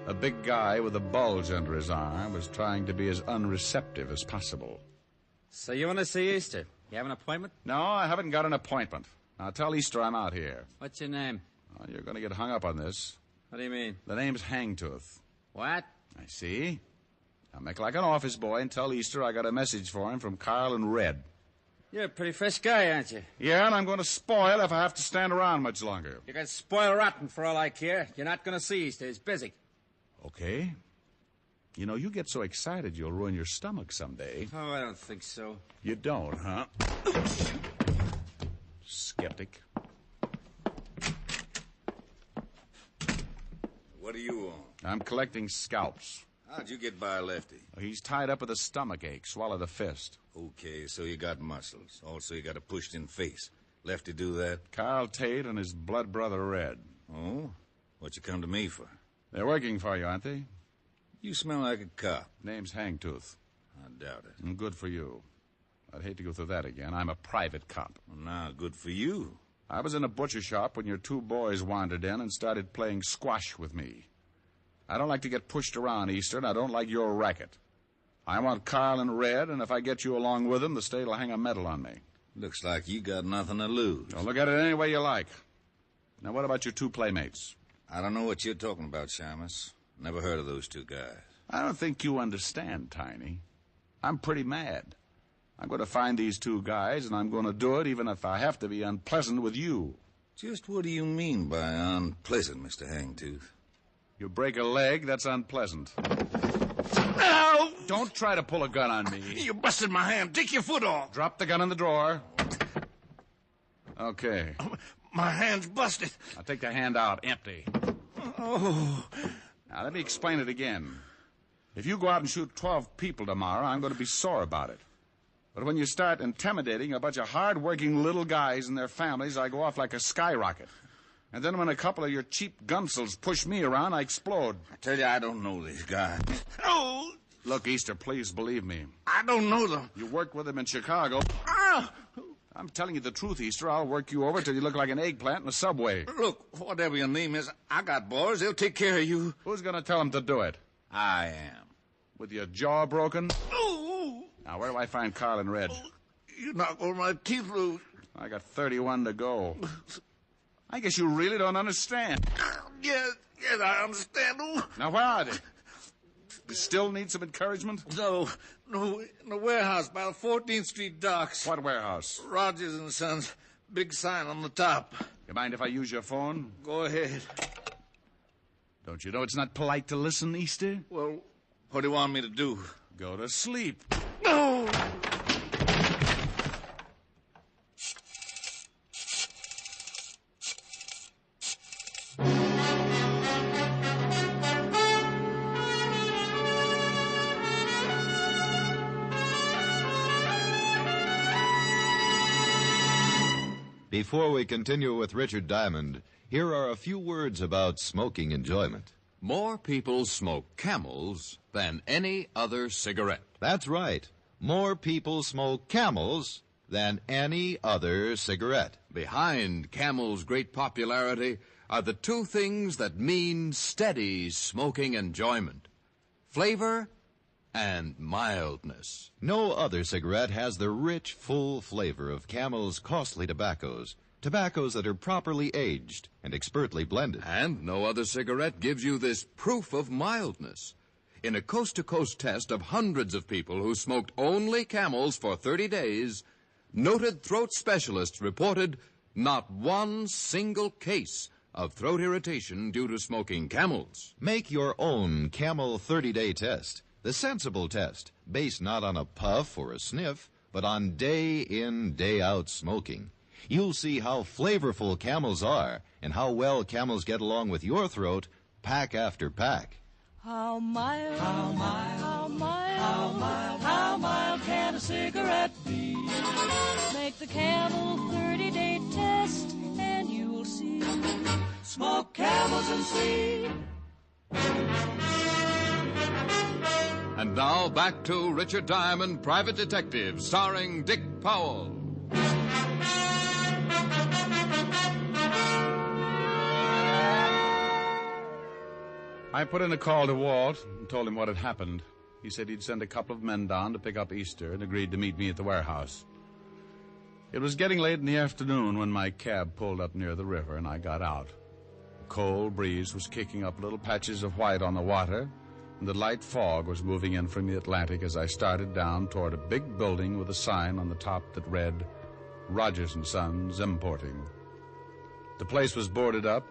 A big guy with a bulge under his arm was trying to be as unreceptive as possible. So you want to see Easter? You have an appointment? No, I haven't got an appointment. Now, tell Easter I'm out here. What's your name? Oh, you're going to get hung up on this. What do you mean? The name's Hangtooth. What? I see. Now, make like an office boy and tell Easter I got a message for him from Carl and Red. You're a pretty fresh guy, aren't you? Yeah, and I'm going to spoil if I have to stand around much longer. You can spoil rotten for all I care. You're not going to see Easter. He's busy. Okay. You know, you get so excited you'll ruin your stomach someday. Oh, I don't think so. You don't, huh? Skeptic. What are you on? I'm collecting scalps. How'd you get by Lefty? He's tied up with a stomach ache. Swallowed a fist. Okay, so you got muscles. Also, you got a pushed-in face. Lefty do that? Carl Tate and his blood brother Red. Oh? What you come to me for? They're working for you, aren't they? You smell like a cop. Name's Hangtooth. I doubt it. And good for you. I'd hate to go through that again. I'm a private cop. Well, now, good for you. I was in a butcher shop when your two boys wandered in and started playing squash with me. I don't like to get pushed around, Easter, and I don't like your racket. I want Carl and Red, and if I get you along with them, the state will hang a medal on me. Looks like you got nothing to lose. Don't look at it any way you like. Now, what about your two playmates? I don't know what you're talking about, Shamus. Never heard of those two guys. I don't think you understand, Tiny. I'm pretty mad. I'm going to find these two guys, and I'm going to do it even if I have to be unpleasant with you. Just what do you mean by unpleasant, Mr. Hangtooth? You break a leg, that's unpleasant. Ow! Don't try to pull a gun on me. You busted my hand. Take your foot off. Drop the gun in the drawer. Okay. My hand's busted. I'll take the hand out, empty. Oh. Now, let me explain it again. If you go out and shoot 12 people tomorrow, I'm going to be sore about it. But when you start intimidating a bunch of hard-working little guys and their families, I go off like a skyrocket. And then when a couple of your cheap gunsels push me around, I explode. I tell you, I don't know these guys. Oh! Look, Easter, please believe me. I don't know them. You worked with them in Chicago. Ah! I'm telling you the truth, Easter. I'll work you over till you look like an eggplant in a subway. Look, whatever your name is, I got boys. They'll take care of you. Who's going to tell them to do it? I am. With your jaw broken? Oh! Now, where do I find Carl and Red? Oh, you knocked all my teeth loose. I got 31 to go. I guess you really don't understand. Yes, I understand. Oh. Now, where are they? You still need some encouragement? No, in the warehouse by the 14th Street docks. What warehouse? Rogers and Sons. Big sign on the top. You mind if I use your phone? Go ahead. Don't you know it's not polite to listen, Easter? Well, what do you want me to do? Go to sleep. No! Before we continue with Richard Diamond, here are a few words about smoking enjoyment. More people smoke Camels than any other cigarette. That's right. More people smoke Camels than any other cigarette. Behind Camel's great popularity are the two things that mean steady smoking enjoyment: flavor and mildness. No other cigarette has the rich, full flavor of Camel's costly tobaccos that are properly aged and expertly blended. And no other cigarette gives you this proof of mildness. In a coast-to-coast test of hundreds of people who smoked only Camels for 30 days, noted throat specialists reported not one single case of throat irritation due to smoking Camels. Make your own Camel 30-day test. The sensible test, based not on a puff or a sniff, but on day-in, day-out smoking. You'll see how flavorful Camels are and how well Camels get along with your throat, pack after pack. How mild, how mild, how mild, how mild, how mild can a cigarette be? Make the Camel 30-day test and you will see. Smoke Camels and see. And now back to Richard Diamond, Private Detective, starring Dick Powell. I put in a call to Walt and told him what had happened. He said he'd send a couple of men down to pick up Easter and agreed to meet me at the warehouse. It was getting late in the afternoon when my cab pulled up near the river and I got out. The cold breeze was kicking up little patches of white on the water, and the light fog was moving in from the Atlantic as I started down toward a big building with a sign on the top that read, Rogers & Sons Importing. The place was boarded up,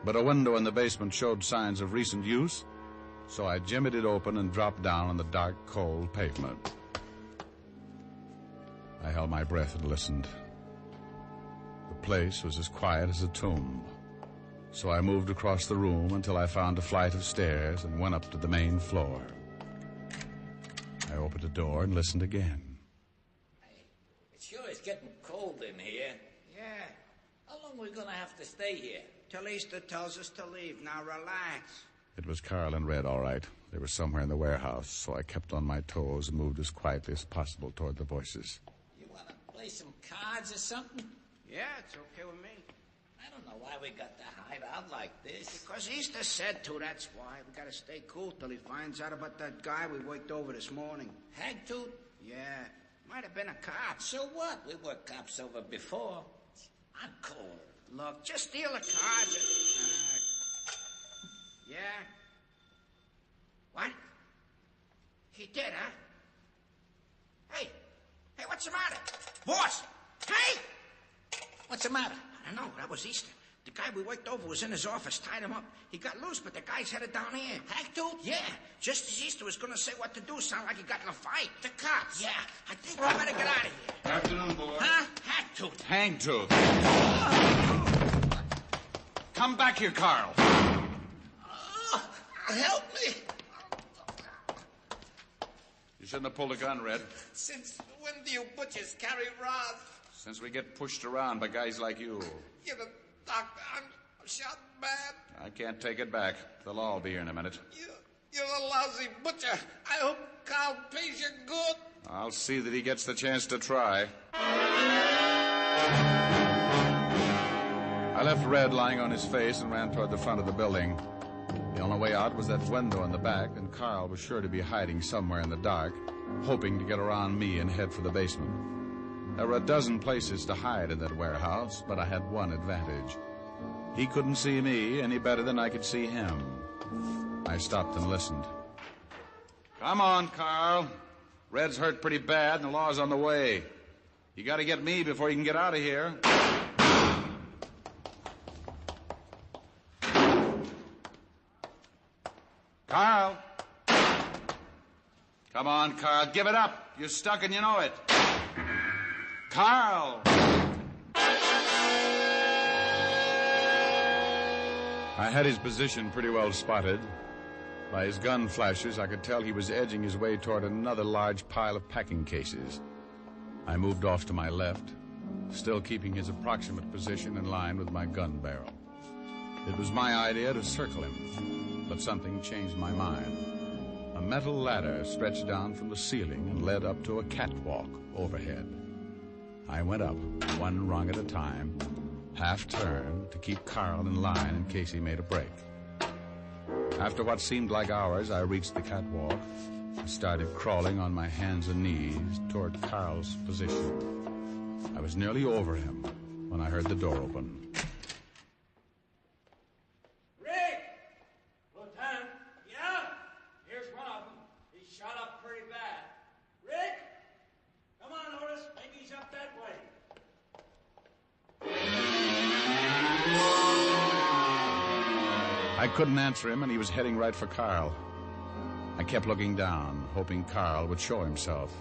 but a window in the basement showed signs of recent use, so I jimmied it open and dropped down on the dark, cold pavement. I held my breath and listened. The place was as quiet as a tomb, so I moved across the room until I found a flight of stairs and went up to the main floor. I opened the door and listened again. It sure is getting cold in here. Yeah, How long are we gonna have to stay here? till Easter tells us to leave. Now relax. It was Carl and Red, all right. They were somewhere in the warehouse, so I kept on my toes and moved as quietly as possible toward the voices. You wanna play some cards or something? Yeah, it's okay with me. I don't know why we got to hide out like this. Because Easter said to, that's why. We gotta stay cool till he finds out about that guy we worked over this morning. Hagtooth? Yeah, might have been a cop. So what? We were cops over before. I'm cold. Look, just steal the cards. Yeah? What? He did, huh? Hey, what's the matter? Boss! Hey! What's the matter? I don't know, that was Easter. The guy we worked over was in his office, tied him up. He got loose, but the guy's headed down here. Hagtooth? Yeah, just as Easter was gonna say what to do, sounded like he got in a fight. The cops? Yeah, I think we better get out of here. Afternoon, boy. Huh? Hagtooth. Hangtooth. Come back here, Carl. Help me. You shouldn't have pulled a gun, Red. Since when do you butchers carry rods? Since we get pushed around by guys like you. You're the doctor. I'm shot bad. I can't take it back. They'll all be here in a minute. You're a lousy butcher. I hope Carl pays you good. I'll see that he gets the chance to try. I left Red lying on his face and ran toward the front of the building. The only way out was that window in the back, and Carl was sure to be hiding somewhere in the dark, hoping to get around me and head for the basement. There were a dozen places to hide in that warehouse, but I had one advantage. He couldn't see me any better than I could see him. I stopped and listened. Come on, Carl. Red's hurt pretty bad, and the law's on the way. You gotta get me before you can get out of here. Carl! Come on, Carl. Give it up. You're stuck and you know it. Carl! I had his position pretty well spotted. By his gun flashes, I could tell he was edging his way toward another large pile of packing cases. I moved off to my left, still keeping his approximate position in line with my gun barrel. It was my idea to circle him, but something changed my mind. A metal ladder stretched down from the ceiling and led up to a catwalk overhead. I went up, one rung at a time, half-turned to keep Carl in line in case he made a break. After what seemed like hours, I reached the catwalk and started crawling on my hands and knees toward Carl's position. I was nearly over him when I heard the door open. Rick! Lieutenant? Yeah? Here's one of them. He's shot up pretty bad. Rick? Come on, Otis. Maybe he's up that way. I couldn't answer him, and he was heading right for Carl. I kept looking down, hoping Carl would show himself.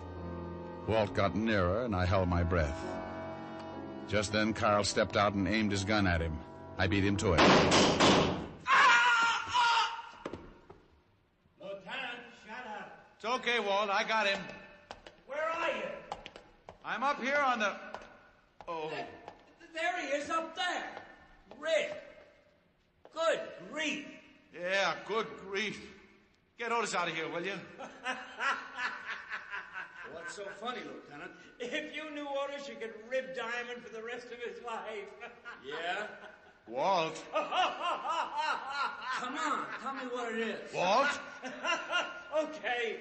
Walt got nearer, and I held my breath. Just then, Carl stepped out and aimed his gun at him. I beat him to it. Lieutenant, shut up. It's okay, Walt. I got him. Where are you? I'm up here on the... Oh. There he is up there. Rick. Good grief. Yeah, good grief. Get Otis out of here, will you? What's so funny, Lieutenant? If you knew Otis, you could rib Diamond for the rest of his life. Yeah? Walt. Come on, tell me what it is. Walt? Okay.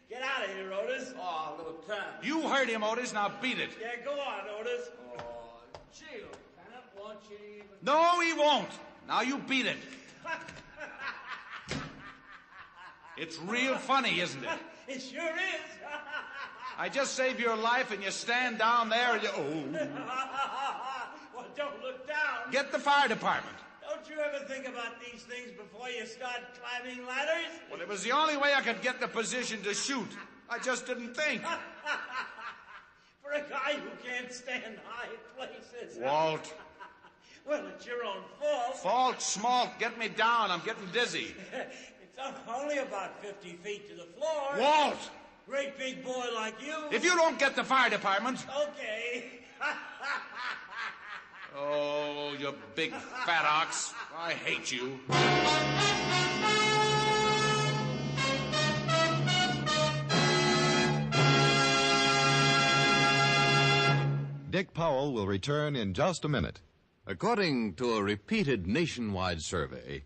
Get out of here, Otis. Oh, Lieutenant. You heard him, Otis. Now beat it. Yeah, go on, Otis. Oh, gee, Lieutenant, won't you even... No, he won't. Now you beat it. It's real funny, isn't it? It sure is. I just saved your life, and you stand down there and you... Oh. Well, don't look down. Get the fire department. Don't you ever think about these things before you start climbing ladders? Well, it was the only way I could get in a position to shoot. I just didn't think. For a guy who can't stand high places. Walt. Well, it's your own fault. Fault, smalt, get me down. I'm getting dizzy. It's only about 50 feet to the floor. Walt! Great big boy like you. If you don't get the fire department... Okay. Oh, you big fat ox. I hate you. Dick Powell will return in just a minute. According to a repeated nationwide survey,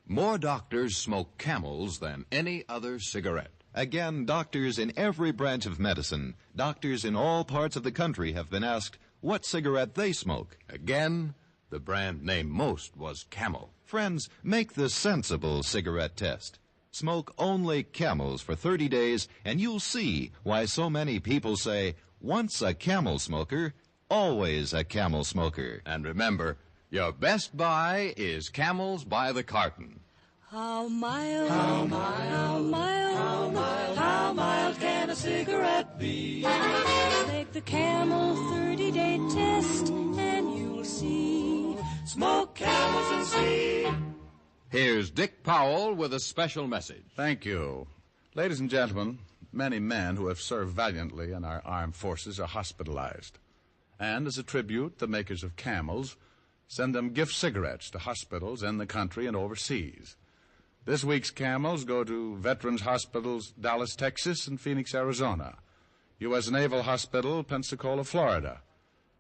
more doctors smoke Camels than any other cigarette. Again, doctors in every branch of medicine, doctors in all parts of the country have been asked what cigarette they smoke. Again, the brand named most was Camel. Friends, make the sensible cigarette test. Smoke only Camels for 30 days, and you'll see why so many people say, once a Camel smoker, always a Camel smoker. And remember, your best buy is Camels by the carton. How mild, how mild, how mild, how mild, how mild can a cigarette be? Make the Camel 30-day test, and you'll see. Smoke Camels and see. Here's Dick Powell with a special message. Thank you. Ladies and gentlemen, many men who have served valiantly in our armed forces are hospitalized. And as a tribute, the makers of Camels send them gift cigarettes to hospitals in the country and overseas. This week's Camels go to Veterans Hospitals, Dallas, Texas, and Phoenix, Arizona, U.S. Naval Hospital, Pensacola, Florida,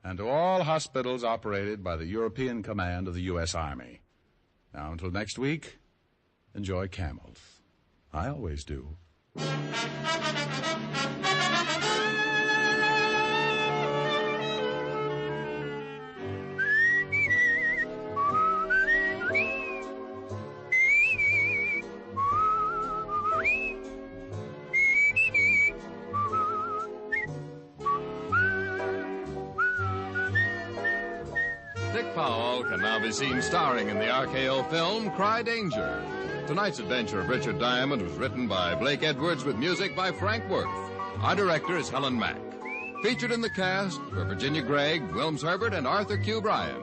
and to all hospitals operated by the European Command of the U.S. Army. Now, until next week, enjoy Camels. I always do. Dick Powell can now be seen starring in the RKO film Cry Danger. Tonight's adventure of Richard Diamond was written by Blake Edwards with music by Frank Worth. Our director is Helen Mack. Featured in the cast were Virginia Gregg, Wilms Herbert, and Arthur Q. Bryan.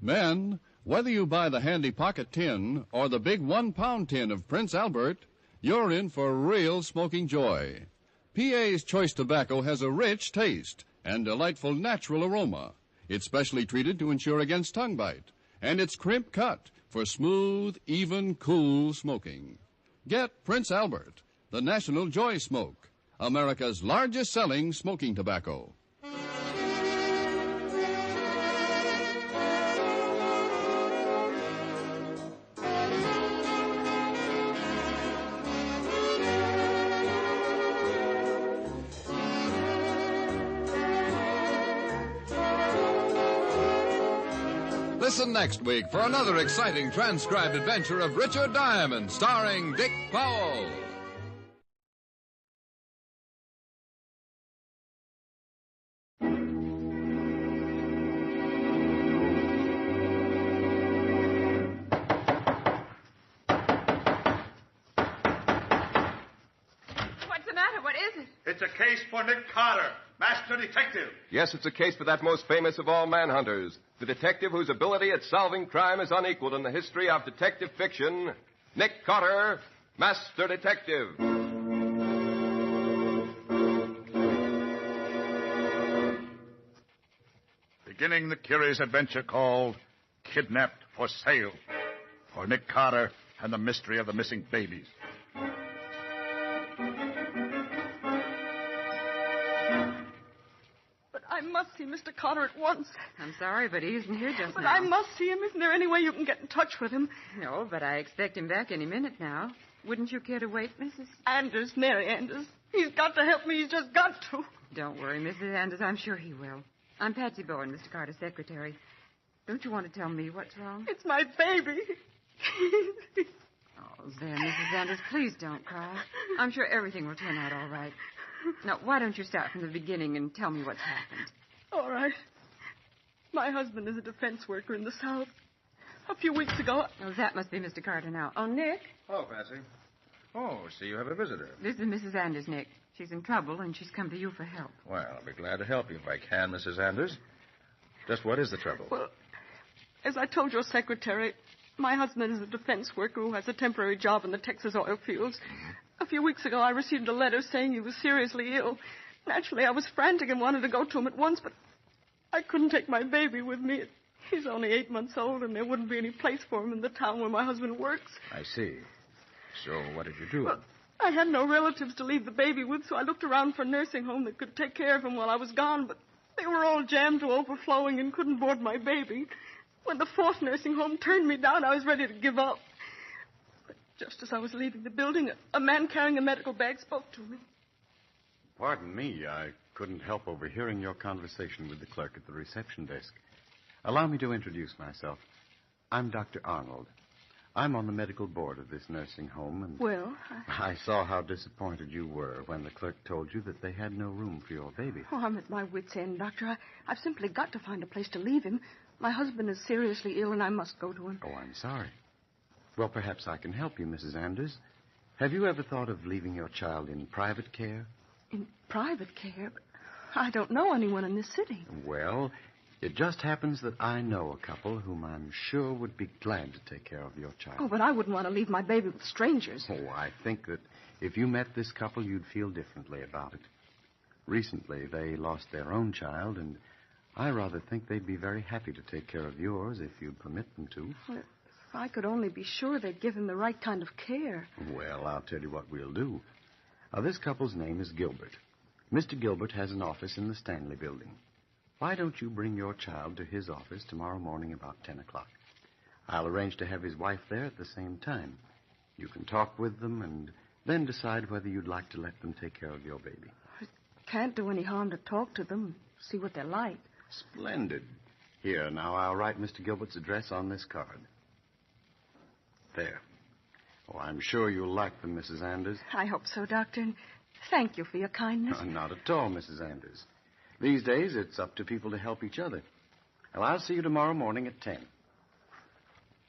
Men, whether you buy the handy pocket tin or the big 1-pound tin of Prince Albert, you're in for real smoking joy. PA's Choice Tobacco has a rich taste and delightful natural aroma. It's specially treated to ensure against tongue bite, and it's crimp cut for smooth, even, cool smoking. Get Prince Albert, the National Joy Smoke, America's largest selling smoking tobacco. Listen next week for another exciting transcribed adventure of Richard Diamond, starring Dick Powell. What's the matter? What is it? It's a case for Nick Carter, master detective. Yes, it's a case for that most famous of all manhunters, the detective whose ability at solving crime is unequaled in the history of detective fiction, Nick Carter, master detective. Beginning the curious adventure called Kidnapped for Sale, for Nick Carter and the mystery of the missing babies. I must see Mr. Carter at once. I'm sorry, but he isn't here just But now. I must see him. Isn't there any way you can get in touch with him? No, but I expect him back any minute now. Wouldn't you care to wait, Mrs.? Anders, Mary Anders. He's got to help me. He's just got to. Don't worry, Mrs. Anders. I'm sure he will. I'm Patsy Bowen, Mr. Carter's secretary. Don't you want to tell me what's wrong? It's my baby. Oh, there, Mrs. Anders, please don't cry. I'm sure everything will turn out all right. Now, why don't you start from the beginning and tell me what's happened? All right. My husband is a defense worker in the South. A few weeks ago... Oh, that must be Mr. Carter now. Oh, Nick? Oh, Patsy. Oh, so you have a visitor. This is Mrs. Anders, Nick. She's in trouble, and she's come to you for help. Well, I'll be glad to help you if I can, Mrs. Anders. Just what is the trouble? Well, as I told your secretary, my husband is a defense worker who has a temporary job in the Texas oil fields. A few weeks ago, I received a letter saying he was seriously ill. Naturally, I was frantic and wanted to go to him at once, but I couldn't take my baby with me. He's only 8 months old, and there wouldn't be any place for him in the town where my husband works. I see. So what did you do? Well, I had no relatives to leave the baby with, so I looked around for a nursing home that could take care of him while I was gone, but they were all jammed to overflowing and couldn't board my baby. When the fourth nursing home turned me down, I was ready to give up. But just as I was leaving the building, a man carrying a medical bag spoke to me. Pardon me, I couldn't help overhearing your conversation with the clerk at the reception desk. Allow me to introduce myself. I'm Dr. Arnold. I'm on the medical board of this nursing home, and Well, I saw how disappointed you were when the clerk told you that they had no room for your baby. Oh, I'm at my wit's end, Doctor. I've simply got to find a place to leave him. My husband is seriously ill, and I must go to him. Oh, I'm sorry. Well, perhaps I can help you, Mrs. Anders. Have you ever thought of leaving your child in private care? In private care? But I don't know anyone in this city. Well, it just happens that I know a couple whom I'm sure would be glad to take care of your child. Oh, but I wouldn't want to leave my baby with strangers. Oh, I think that if you met this couple, you'd feel differently about it. Recently, they lost their own child, and I rather think they'd be very happy to take care of yours if you'd permit them to. Well, if I could only be sure they'd give him the right kind of care. Well, I'll tell you what we'll do. This couple's name is Gilbert. Mr. Gilbert has an office in the Stanley building. Why don't you bring your child to his office tomorrow morning about 10 o'clock? I'll arrange to have his wife there at the same time. You can talk with them and then decide whether you'd like to let them take care of your baby. It can't do any harm to talk to them, see what they're like. Splendid. Here, now, I'll write Mr. Gilbert's address on this card. There. Oh, I'm sure you'll like them, Mrs. Anders. I hope so, Doctor, and thank you for your kindness. Not at all, Mrs. Anders. These days, it's up to people to help each other. Well, I'll see you tomorrow morning at 10.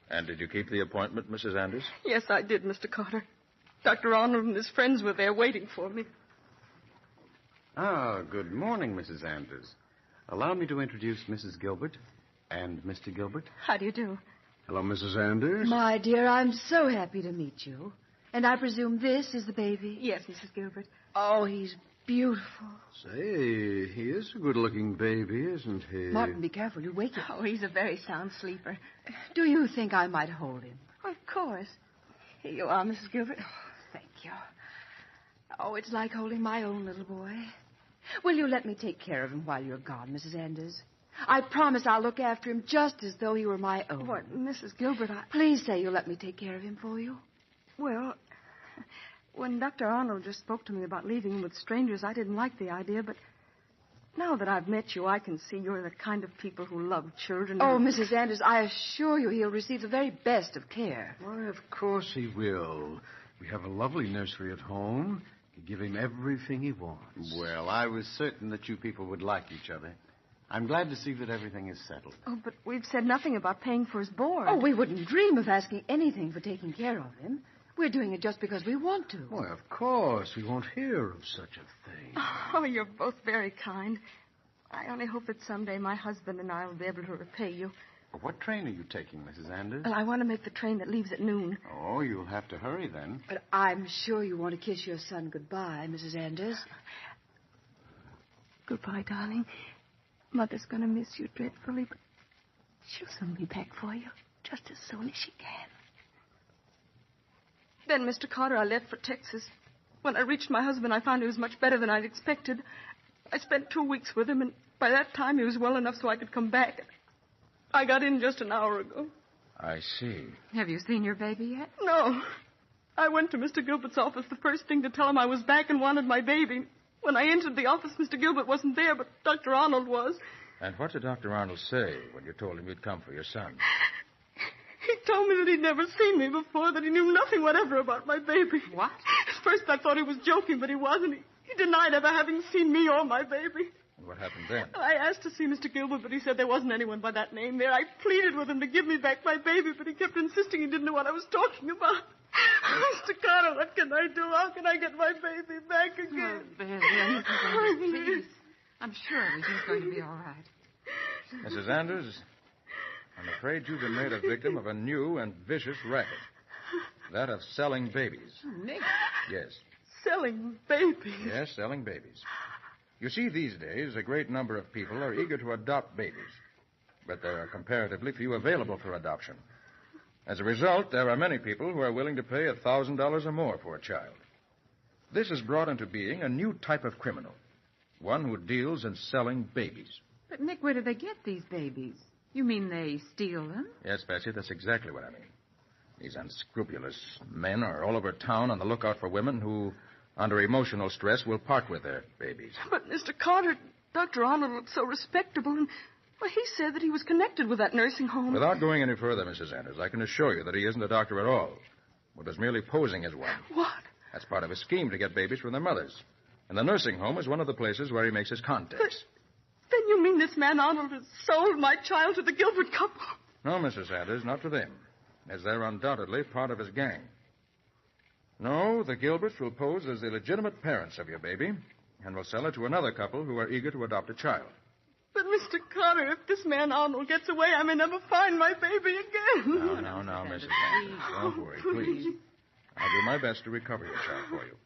And did you keep the appointment, Mrs. Anders? Yes, I did, Mr. Carter. Dr. Arnold and his friends were there waiting for me. Good morning, Mrs. Anders. Allow me to introduce Mrs. Gilbert and Mr. Gilbert. How do you do? Hello, Mrs. Anders. My dear, I'm so happy to meet you. And I presume this is the baby? Yes, Mrs. Gilbert. Oh, he's beautiful. Say, he is a good-looking baby, isn't he? Martin, be careful. You wake him. Oh, he's a very sound sleeper. Do you think I might hold him? Of course. Here you are, Mrs. Gilbert. Thank you. Oh, it's like holding my own little boy. Will you let me take care of him while you're gone, Mrs. Anders? I promise I'll look after him just as though he were my own. What, Mrs. Gilbert, Please say you'll let me take care of him for you. Well, when Dr. Arnold just spoke to me about leaving him with strangers, I didn't like the idea, but now that I've met you, I can see you're the kind of people who love children. Oh, Mrs. Anders, I assure you he'll receive the very best of care. Why, of course he will. We have a lovely nursery at home. We give him everything he wants. Well, I was certain that you people would like each other. I'm glad to see that everything is settled. Oh, but we've said nothing about paying for his board. Oh, we wouldn't dream of asking anything for taking care of him. We're doing it just because we want to. Why, of course. We won't hear of such a thing. Oh, you're both very kind. I only hope that someday my husband and I will be able to repay you. Well, what train are you taking, Mrs. Anders? Well, I want to make the train that leaves at noon. Oh, you'll have to hurry then. But I'm sure you want to kiss your son goodbye, Mrs. Anders. Goodbye, darling. Mother's going to miss you dreadfully, but she'll soon be back for you, just as soon as she can. Then, Mr. Carter, I left for Texas. When I reached my husband, I found he was much better than I'd expected. I spent 2 weeks with him, and by that time he was well enough so I could come back. I got in just an hour ago. I see. Have you seen your baby yet? No. I went to Mr. Gilbert's office the first thing to tell him I was back and wanted my baby. When I entered the office, Mr. Gilbert wasn't there, but Dr. Arnold was. And what did Dr. Arnold say when you told him you'd come for your son? He told me that he'd never seen me before, that he knew nothing whatever about my baby. What? At first I thought he was joking, but he wasn't. He denied ever having seen me or my baby. And what happened then? I asked to see Mr. Gilbert, but he said there wasn't anyone by that name there. I pleaded with him to give me back my baby, but he kept insisting he didn't know what I was talking about. Mr. Carter, what can I do? How can I get my baby back again? Oh, Mrs. Andrews, please. I'm sure everything's going to be all right. Mrs. Andrews, I'm afraid you've been made a victim of a new and vicious racket. That of selling babies. Nick. Yes. Selling babies? Yes, selling babies. You see, these days, a great number of people are eager to adopt babies. But there are comparatively few available for adoption. As a result, there are many people who are willing to pay $1,000 or more for a child. This has brought into being a new type of criminal. One who deals in selling babies. But, Nick, where do they get these babies? You mean they steal them? Yes, Patsy, that's exactly what I mean. These unscrupulous men are all over town on the lookout for women who, under emotional stress, will part with their babies. But, Mr. Carter, Dr. Arnold looked so respectable, and well, he said that he was connected with that nursing home. Without going any further, Mrs. Andrews, I can assure you that he isn't a doctor at all, but was merely posing as one. What? That's part of his scheme to get babies from their mothers. And the nursing home is one of the places where he makes his contacts. Then you mean this man Arnold has sold my child to the Gilbert couple? No, Mrs. Andrews, not to them, as they're undoubtedly part of his gang. No, the Gilberts will pose as the legitimate parents of your baby and will sell it to another couple who are eager to adopt a child. But, Mr. Carter, if this man Arnold gets away, I may never find my baby again. No, Mrs. Andrews. Don't worry, please. I'll do my best to recover your child for you.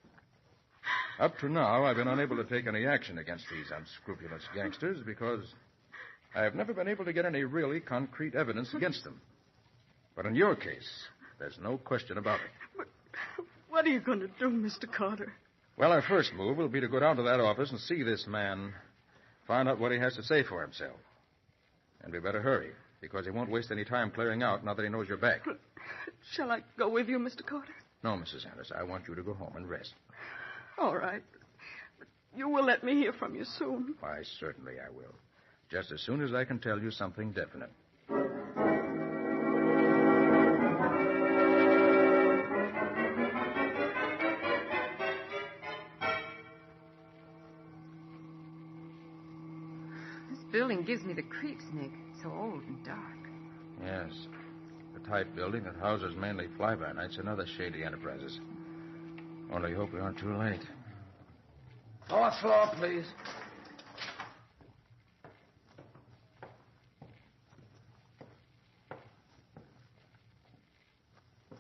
Up to now, I've been unable to take any action against these unscrupulous gangsters because I have never been able to get any really concrete evidence against them. But in your case, there's no question about it. But what are you going to do, Mr. Carter? Well, our first move will be to go down to that office and see this man, find out what he has to say for himself. And we better hurry, because he won't waste any time clearing out now that he knows you're back. Shall I go with you, Mr. Carter? No, Mrs. Anderson, I want you to go home and rest. All right. But you will let me hear from you soon. Why, certainly I will. Just as soon as I can tell you something definite. This building gives me the creeps, Nick. It's so old and dark. Yes. The type building that houses mainly fly-by-nights and other shady enterprises. Only hope we aren't too late. Fourth floor, please.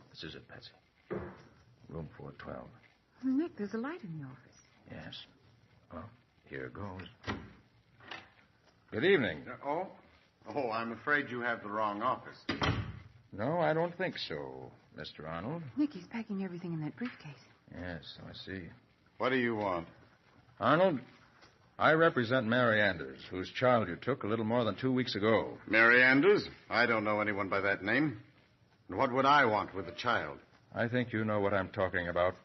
This is it, Patsy. Room 412. Nick, there's a light in the office. Yes. Well, here goes. Good evening. Oh, I'm afraid you have the wrong office. No, I don't think so, Mr. Arnold. Nick, he's packing everything in that briefcase. Yes, I see. What do you want? Arnold, I represent Mary Anders, whose child you took a little more than 2 weeks ago. Mary Anders? I don't know anyone by that name. And what would I want with the child? I think you know what I'm talking about.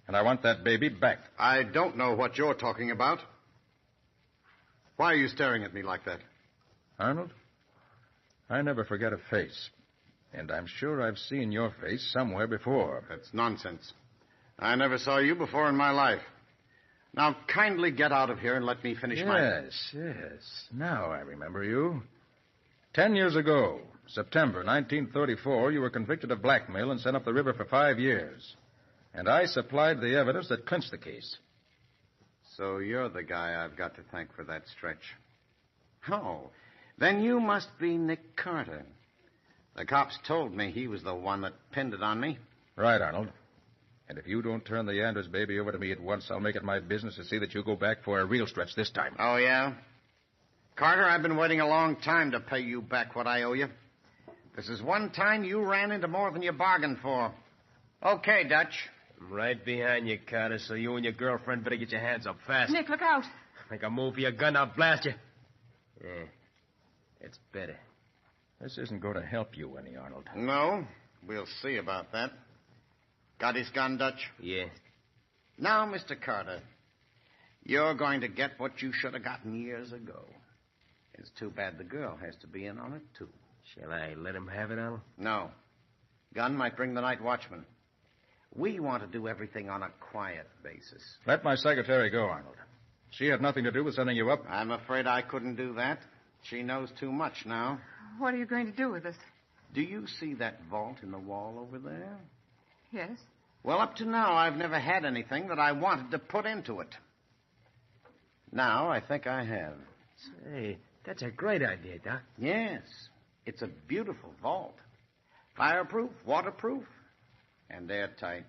And I want that baby back. I don't know what you're talking about. Why are you staring at me like that? Arnold, I never forget a face. And I'm sure I've seen your face somewhere before. That's nonsense. I never saw you before in my life. Now, kindly get out of here and let me finish my... Yes. Now I remember you. 10 years ago, September 1934, you were convicted of blackmail and sent up the river for 5 years. And I supplied the evidence that clinched the case. So you're the guy I've got to thank for that stretch. Oh, then you must be Nick Carter. The cops told me he was the one that pinned it on me. Right, Arnold. And if you don't turn the Anders baby over to me at once, I'll make it my business to see that you go back for a real stretch this time. Oh, yeah? Carter, I've been waiting a long time to pay you back what I owe you. This is one time you ran into more than you bargained for. Okay, Dutch. I'm right behind you, Carter, so you and your girlfriend better get your hands up fast. Nick, look out. Make a move for your gun, I'll blast you. Yeah, it's better. This isn't going to help you any, Arnold. No, we'll see about that. Got his gun, Dutch? Yeah. Now, Mr. Carter, you're going to get what you should have gotten years ago. It's too bad the girl has to be in on it, too. Shall I let him have it, Arnold? No. Gun might bring the night watchman. We want to do everything on a quiet basis. Let my secretary go, Arnold. She had nothing to do with setting you up. I'm afraid I couldn't do that. She knows too much now. What are you going to do with us? Do you see that vault in the wall over there? Yes. Well, up to now, I've never had anything that I wanted to put into it. Now, I think I have. Say, that's a great idea, Doc. Yes. It's a beautiful vault. Fireproof, waterproof, and airtight.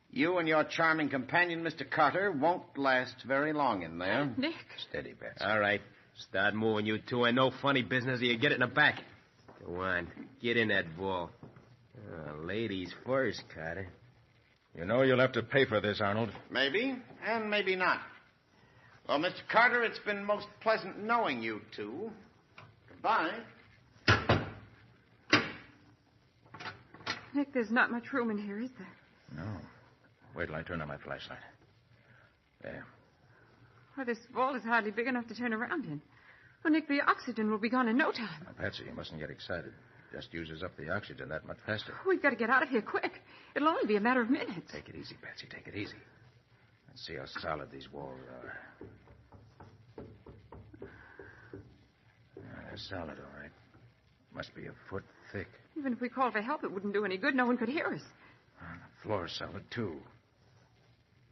You and your charming companion, Mr. Carter, won't last very long in there. Nick. Steady, Betsy. All right. Start moving, you two. And no funny business, or you get it in the back. Go on. Get in that ball. Oh, ladies first, Carter. You know you'll have to pay for this, Arnold. Maybe, and maybe not. Well, Mr. Carter, it's been most pleasant knowing you two. Goodbye. Nick, there's not much room in here, is there? No. Wait till I turn on my flashlight. There. Why, this vault is hardly big enough to turn around in. Well, Nick, the oxygen will be gone in no time. Now, Patsy, you mustn't get excited. Just uses up the oxygen that much faster. We've got to get out of here quick. It'll only be a matter of minutes. Take it easy, Patsy. Take it easy. Let's see how solid these walls are. They're solid, all right. Must be a foot thick. Even if we called for help, it wouldn't do any good. No one could hear us. The floor's solid, too.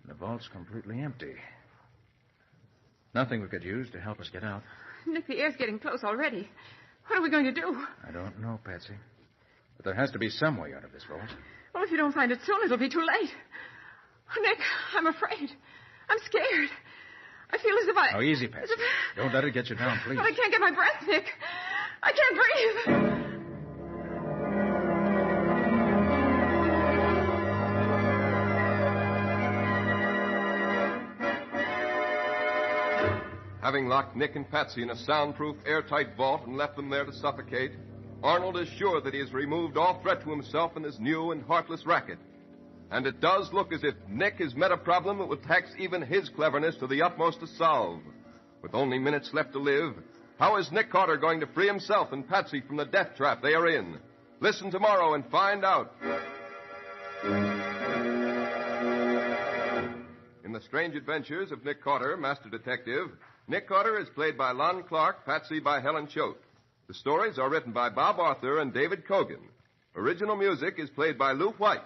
And the vault's completely empty. Nothing we could use to help us get out. Nick, the air's getting close already. What are we going to do? I don't know, Patsy. But there has to be some way out of this vault. Well, if you don't find it soon, it'll be too late. Oh, Nick, I'm afraid. I'm scared. I feel as if I... Oh, easy, Patsy. Don't let it get you down, please. But I can't get my breath, Nick. I can't breathe. Having locked Nick and Patsy in a soundproof, airtight vault and left them there to suffocate, Arnold is sure that he has removed all threat to himself in this new and heartless racket. And it does look as if Nick has met a problem that would tax even his cleverness to the utmost to solve. With only minutes left to live, how is Nick Carter going to free himself and Patsy from the death trap they are in? Listen tomorrow and find out. In the strange adventures of Nick Carter, Master Detective, Nick Carter is played by Lon Clark, Patsy by Helen Choate. The stories are written by Bob Arthur and David Cogan. Original music is played by Lou White.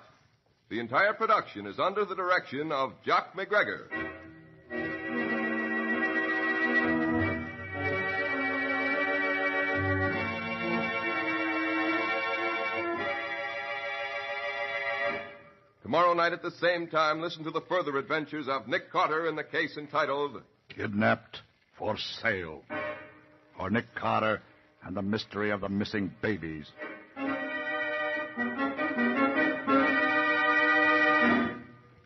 The entire production is under the direction of Jock McGregor. Tomorrow night at the same time, listen to the further adventures of Nick Carter in the case entitled Kidnapped for Sale. For Nick Carter and the Mystery of the Missing Babies.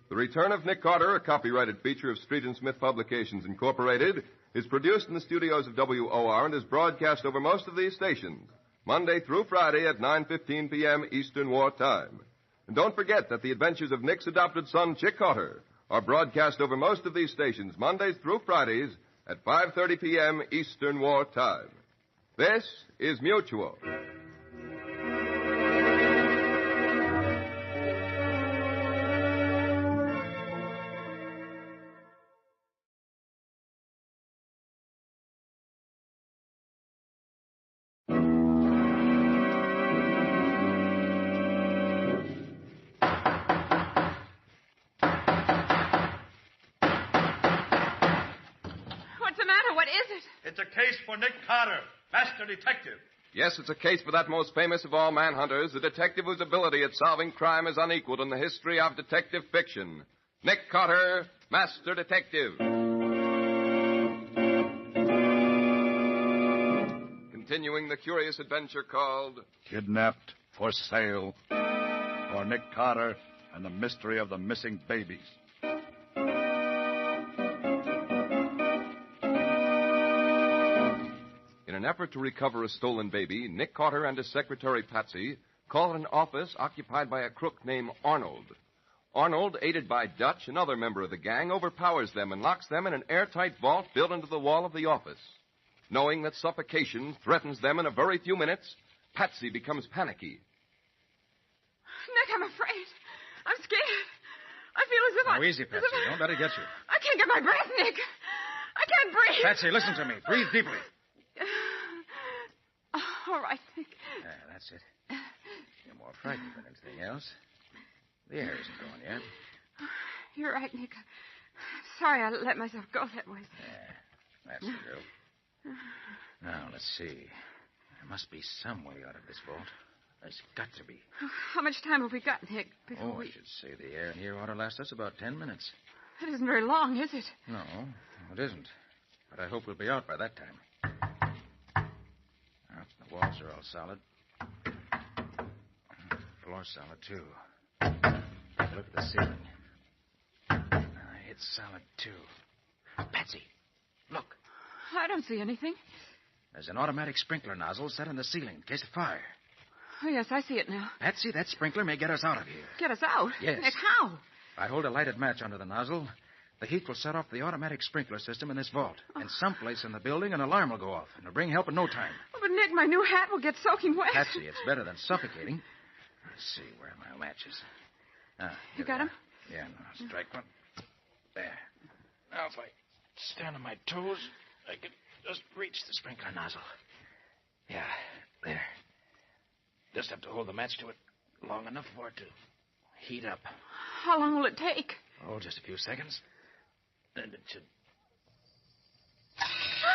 The Return of Nick Carter, a copyrighted feature of Street and Smith Publications, Incorporated, is produced in the studios of WOR and is broadcast over most of these stations, Monday through Friday at 9:15 p.m. Eastern War Time. And don't forget that the adventures of Nick's adopted son, Chick Carter, are broadcast over most of these stations, Mondays through Fridays at 5:30 p.m. Eastern War Time. This is Mutual. It's a case for Nick Carter, Master Detective. Yes, it's a case for that most famous of all manhunters, the detective whose ability at solving crime is unequaled in the history of detective fiction. Nick Carter, Master Detective. Continuing the curious adventure called Kidnapped for Sale. For Nick Carter and the Mystery of the Missing Babies. In an effort to recover a stolen baby, Nick Carter and his secretary, Patsy, call at an office occupied by a crook named Arnold. Arnold, aided by Dutch, another member of the gang, overpowers them and locks them in an airtight vault built into the wall of the office. Knowing that suffocation threatens them in a very few minutes, Patsy becomes panicky. Nick, I'm afraid. I'm scared. I feel as if Now, easy, Patsy. Don't let it get you. I can't get my breath, Nick. I can't breathe. Patsy, listen to me. Breathe deeply. All right, Nick. That's it. You're more frightened than anything else. The air isn't going yet. You're right, Nick. Sorry I let myself go that way. That's the girl. Now, let's see. There must be some way out of this vault. There's got to be. How much time have we got, Nick? Before I should say the air in here ought to last us about 10 minutes. That isn't very long, is it? No, it isn't. But I hope we'll be out by that time. Well, the walls are all solid. The floor's solid, too. Look at the ceiling. It's solid, too. Patsy, look. I don't see anything. There's an automatic sprinkler nozzle set in the ceiling in case of fire. Oh, yes, I see it now. Patsy, that sprinkler may get us out of here. Get us out? Yes. Nick, how? If I hold a lighted match under the nozzle, the heat will set off the automatic sprinkler system in this vault. And someplace in the building, an alarm will go off, and it'll bring help in no time. Oh, but, Nick, my new hat will get soaking wet. Patsy, it's better than suffocating. Let's see, where are my matches? You got them? Yeah, now strike one. There. Now, if I stand on my toes, I can just reach the sprinkler nozzle. Yeah, there. Just have to hold the match to it long enough for it to heat up. How long will it take? Oh, just a few seconds. Then it should...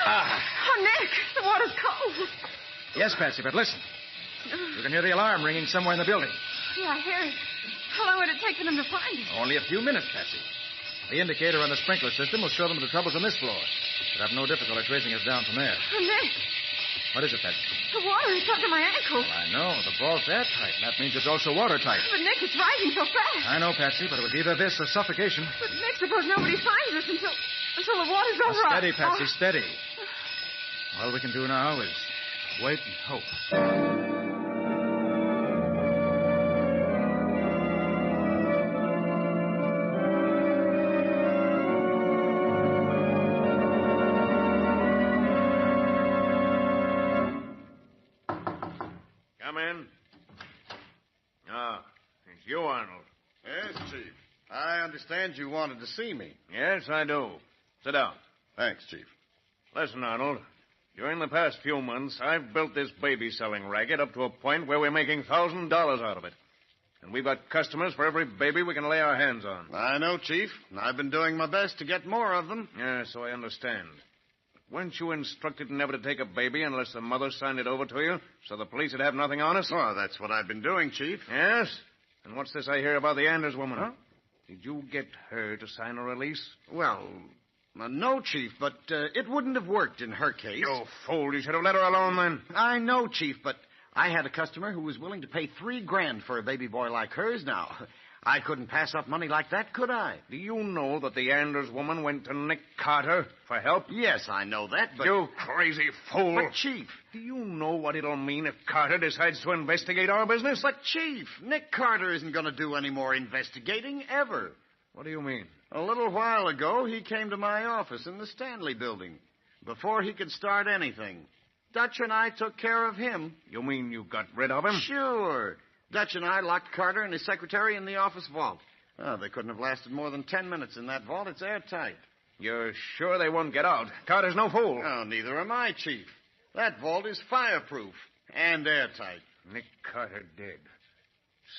Oh, Nick, the water's cold. Yes, Patsy, but listen. You can hear the alarm ringing somewhere in the building. Yeah, I hear it. How long would it take for them to find it? Only a few minutes, Patsy. The indicator on the sprinkler system will show them the troubles on this floor. They'll have no difficulty tracing us down from there. Oh, Nick, What is it, Patsy? the water is up to my ankles. Well, I know. The vault's airtight, and that means it's also watertight. But, Nick, it's rising so fast. I know, Patsy, but it was either this or suffocation. But, Nick, suppose nobody finds us until the water's over. Steady, Patsy, steady. All we can do now is wait and hope. Come in. Ah, it's you, Arnold. Yes, Chief. I understand you wanted to see me. Yes, I do. Sit down. Thanks, Chief. Listen, Arnold. During the past few months, I've built this baby-selling racket up to a point where we're making $1,000 out of it. And we've got customers for every baby we can lay our hands on. I know, Chief. I've been doing my best to get more of them. Yeah, so I understand. Weren't you instructed never to take a baby unless the mother signed it over to you, so the police would have nothing on us? Oh, that's what I've been doing, Chief. Yes? And what's this I hear about the Anders woman? Huh? Did you get her to sign a release? Well, no, Chief, but it wouldn't have worked in her case. You fool. You should have let her alone, then. I know, Chief, but I had a customer who was willing to pay $3,000 for a baby boy like hers now. I couldn't pass up money like that, could I? Do you know that the Anders woman went to Nick Carter for help? Yes, I know that, but... You crazy fool. But, Chief... Do you know what it'll mean if Carter decides to investigate our business? But, Chief, Nick Carter isn't going to do any more investigating, ever. What do you mean? A little while ago, he came to my office in the Stanley building. Before he could start anything, Dutch and I took care of him. You mean you got rid of him? Sure. Dutch and I locked Carter and his secretary in the office vault. Oh, they couldn't have lasted more than 10 minutes in that vault. It's airtight. You're sure they won't get out? Carter's no fool. Oh, neither am I, Chief. That vault is fireproof and airtight. Nick Carter dead.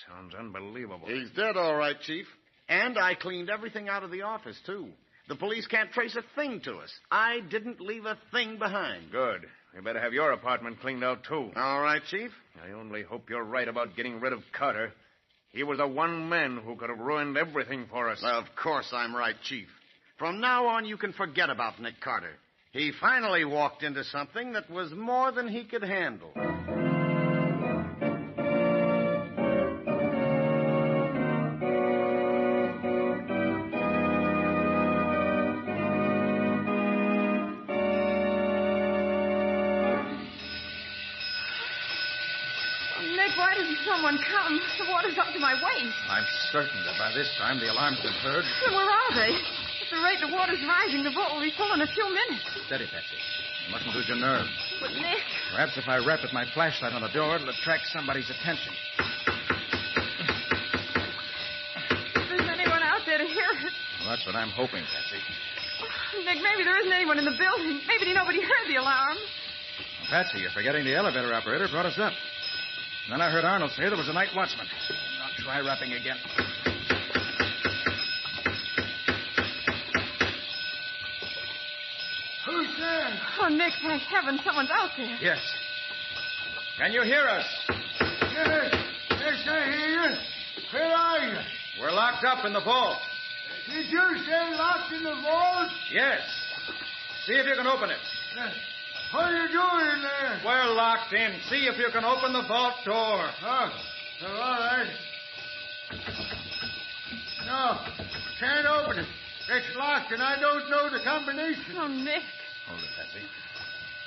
Sounds unbelievable. He's dead, all right, Chief. And I cleaned everything out of the office, too. The police can't trace a thing to us. I didn't leave a thing behind. Good. We better have your apartment cleaned out, too. All right, Chief. I only hope you're right about getting rid of Carter. He was the one man who could have ruined everything for us. Of course I'm right, Chief. From now on, you can forget about Nick Carter. He finally walked into something that was more than he could handle. Why doesn't someone come? The water's up to my waist. I'm certain that by this time the alarm's been heard. Then where are they? At the rate the water's rising, the vault will be full in a few minutes. Steady, Patsy. You mustn't lose your nerve. But, Nick... Perhaps if I rap with my flashlight on the door, it'll attract somebody's attention. If there's anyone out there to hear it... Well, that's what I'm hoping, Patsy. Nick, maybe there isn't anyone in the building. Maybe nobody heard the alarm. Well, Patsy, you're forgetting the elevator operator brought us up. And then I heard Arnold say there was a night watchman. I'll try rapping again. Who's there? Oh, Nick, thank heaven someone's out there. Yes. Can you hear us? Yes, I hear you. Where are you? We're locked up in the vault. Did you say locked in the vault? Yes. See if you can open it. What are you doing in there? We're locked in. See if you can open the vault door. Oh, all right. No, can't open it. It's locked, and I don't know the combination. Oh, Nick. Hold it, Patsy.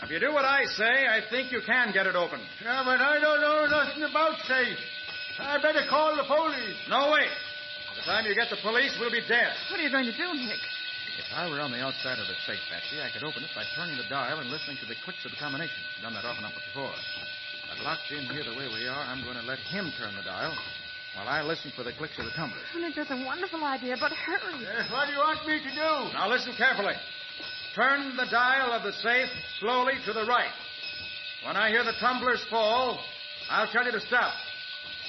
If you do what I say, I think you can get it open. Yeah, but I don't know nothing about safe. I better call the police. No, wait. By the time you get the police, we'll be dead. What are you going to do, Nick? If I were on the outside of the safe, Patsy, I could open it by turning the dial and listening to the clicks of the combination. I've done that often enough before. But locked in here the way we are, I'm going to let him turn the dial while I listen for the clicks of the tumblers. Oh, Nick, that's a wonderful idea, but hurry. What do you want me to do? Now listen carefully. Turn the dial of the safe slowly to the right. When I hear the tumblers fall, I'll tell you to stop.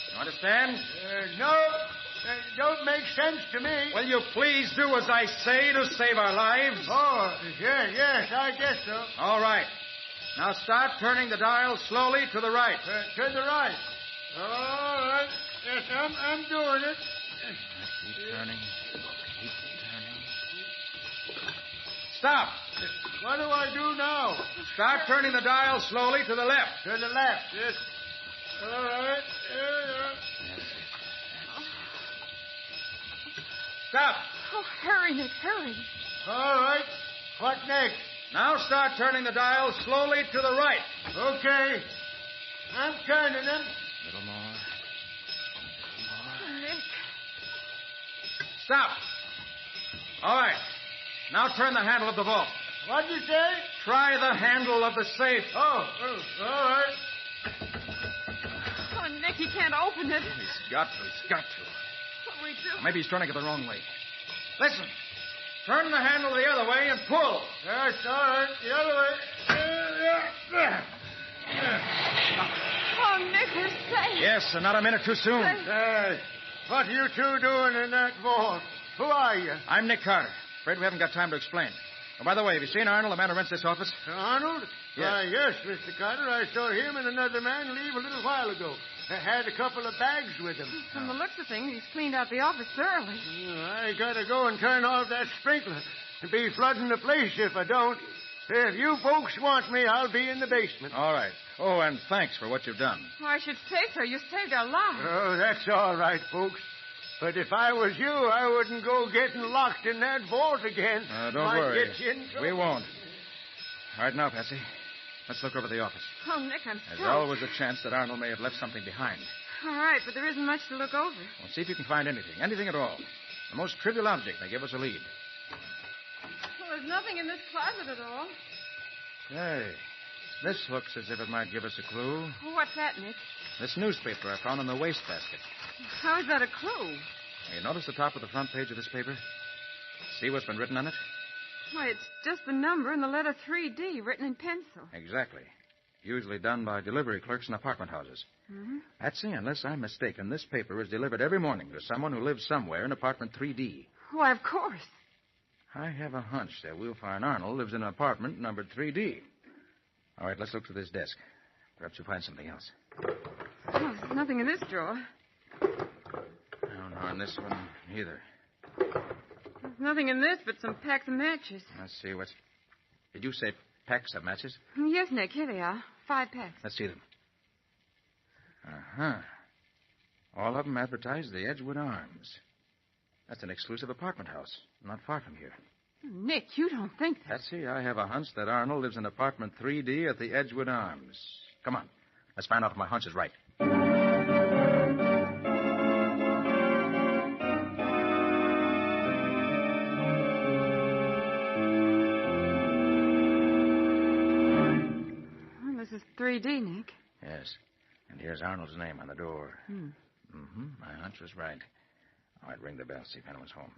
You understand? No. Don't make sense to me. Will you please do as I say to save our lives? Oh, yes, I guess so. All right. Now start turning the dial slowly to the right. To the right. All right. Yes, I'm doing it. Keep turning. Keep turning. Stop. What do I do now? Start turning the dial slowly to the left. To the left, yes. All right. Stop. Oh, hurry, Nick, hurry. All right. What next? Now start turning the dial slowly to the right. Okay. I'm turning them. A little more. Oh, Nick. Stop. All right. Now turn the handle of the vault. What'd you say? Try the handle of the safe. Oh, all right. Oh, Nick, he can't open it. He's got to. What do we do? Maybe he's turning it the wrong way. Listen. Turn the handle the other way and pull. Yes, all right. The other way. Oh, Nick, we're safe. Yes, and not a minute too soon. What are you two doing in that vault? Who are you? I'm Nick Carter. Afraid we haven't got time to explain. Oh, by the way, have you seen Arnold, the man who rents this office? Arnold? Yes. Yes, Mr. Carter. I saw him and another man leave a little while ago. They had a couple of bags with him. From the looks of things, he's cleaned out the office thoroughly. I gotta go and turn off that sprinkler. It'll be flooding the place if I don't. If you folks want me, I'll be in the basement. All right. Oh, and thanks for what you've done. Well, I should say so. You saved our lives. Oh, that's all right, folks. But if I was you, I wouldn't go getting locked in that vault again. Don't Might worry. get you in trouble. We won't. All right, now, Patsy. Let's look over the office. Oh, Nick, I'm There's stumped. always a chance that Arnold may have left something behind. All right, but there isn't much to look over. Well, see if you can find anything at all. The most trivial object may give us a lead. Well, there's nothing in this closet at all. Hey, this looks as if it might give us a clue. Well, what's that, Nick? This newspaper I found in the wastebasket. How is that a clue? You notice the top of the front page of this paper? See what's been written on it? Why, it's just the number and the letter 3D written in pencil. Exactly. Usually done by delivery clerks in apartment houses. Mm-hmm. Patsy, unless I'm mistaken, this paper is delivered every morning to someone who lives somewhere in apartment 3D. Why, of course. I have a hunch that we'll find Arnold lives in apartment numbered 3D. All right, let's look through this desk. Perhaps you'll find something else. Oh, there's nothing in this drawer. No, in this one either. There's nothing in this but some packs of matches. Let's see what's... Did you say packs of matches? Yes, Nick, here they are. 5 packs. Let's see them. Uh-huh. All of them advertise the Edgewood Arms. That's an exclusive apartment house, not far from here. Nick, you don't think that... Patsy, I have a hunch that Arnold lives in apartment 3D at the Edgewood Arms. Come on. Let's find out if my hunch is right. 3D, Nick. Yes. And here's Arnold's name on the door. Hmm. Mm-hmm. My hunch was right. All right, ring the bell, see if anyone's home.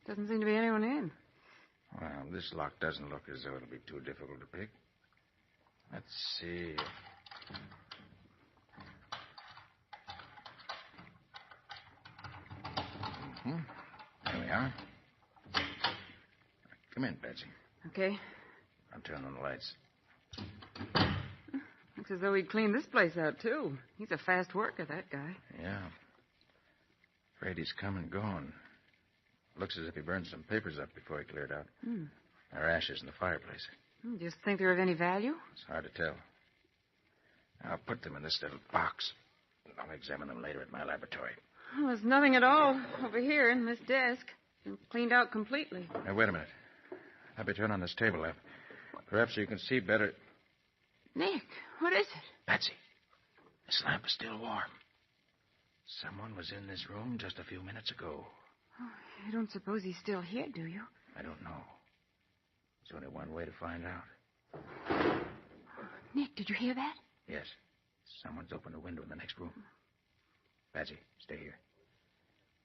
Doesn't seem to be anyone in. Well, this lock doesn't look as though it'll be too difficult to pick. Let's see. Mm-hmm. There we are. Come in, Betsy. Okay. I'll turn on the lights. Looks as though he'd cleaned this place out, too. He's a fast worker, that guy. Yeah. Afraid he's come and gone. Looks as if he burned some papers up before he cleared out. Hmm. There are ashes in the fireplace. Do you think they're of any value? It's hard to tell. I'll put them in this little box. I'll examine them later at my laboratory. Well, there's nothing at all over here in this desk. Been cleaned out completely. Now, wait a minute. Have me turn on this table lamp. Perhaps you can see better. Nick, what is it? Betsy, this lamp is still warm. Someone was in this room just a few minutes ago. Oh, you don't suppose he's still here, do you? I don't know. There's only one way to find out. Nick, did you hear that? Yes. Someone's opened a window in the next room. Betsy, stay here.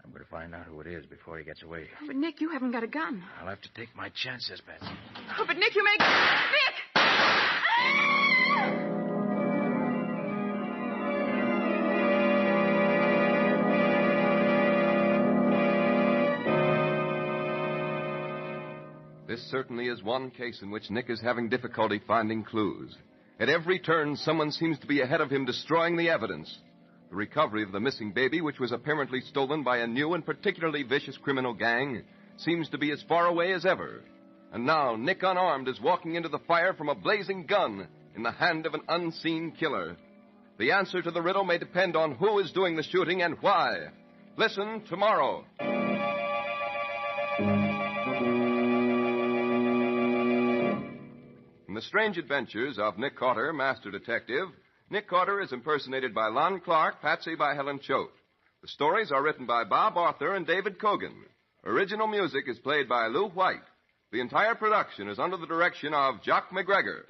I'm going to find out who it is before he gets away. Oh, but Nick, you haven't got a gun. I'll have to take my chances, Betsy. Oh, but Nick, you may... Nick! This certainly is one case in which Nick is having difficulty finding clues. At every turn, someone seems to be ahead of him, destroying the evidence. The recovery of the missing baby, which was apparently stolen by a new and particularly vicious criminal gang, seems to be as far away as ever. And now, Nick, unarmed, is walking into the fire from a blazing gun in the hand of an unseen killer. The answer to the riddle may depend on who is doing the shooting and why. Listen tomorrow. In the strange adventures of Nick Carter, Master Detective, Nick Carter is impersonated by Lon Clark, Patsy by Helen Choate. The stories are written by Bob Arthur and David Cogan. Original music is played by Lou White. The entire production is under the direction of Jock McGregor.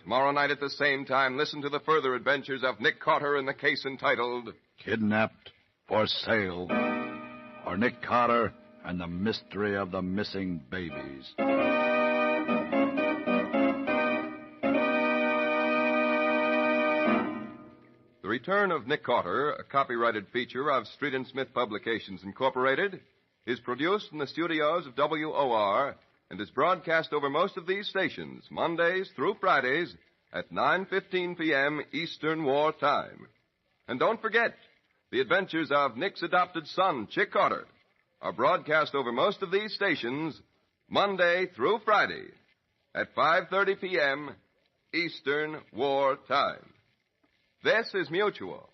Tomorrow night at the same time, listen to the further adventures of Nick Carter in the case entitled Kidnapped for Sale, or Nick Carter and the Mystery of the Missing Babies. The Return of Nick Carter, a copyrighted feature of Street and Smith Publications, Incorporated, is produced in the studios of WOR and is broadcast over most of these stations, Mondays through Fridays at 9:15 p.m. Eastern War Time. And don't forget, the adventures of Nick's adopted son, Chick Carter, are broadcast over most of these stations, Monday through Friday at 5:30 p.m. Eastern War Time. This is Mutual.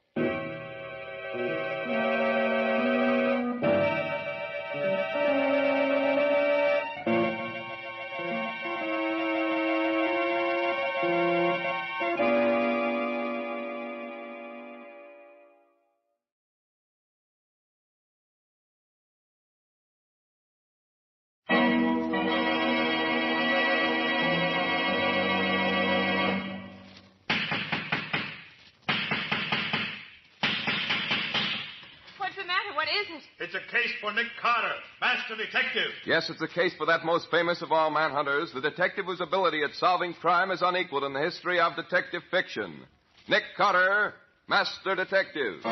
It's a case for Nick Carter, Master Detective. Yes, it's a case for that most famous of all manhunters, the detective whose ability at solving crime is unequaled in the history of detective fiction. Nick Carter, Master Detective.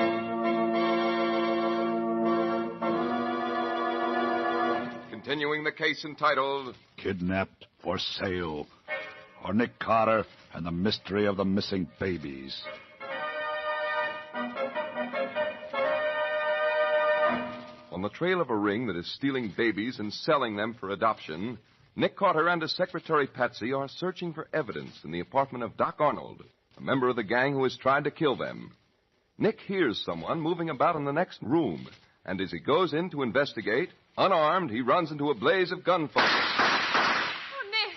Continuing the case entitled Kidnapped for Sale, or Nick Carter and the Mystery of the Missing Babies. On the trail of a ring that is stealing babies and selling them for adoption, Nick Carter and his secretary Patsy are searching for evidence in the apartment of Doc Arnold, a member of the gang who has tried to kill them. Nick hears someone moving about in the next room, and as he goes in to investigate, Unarmed, he runs into a blaze of gunfire. Oh, Nick.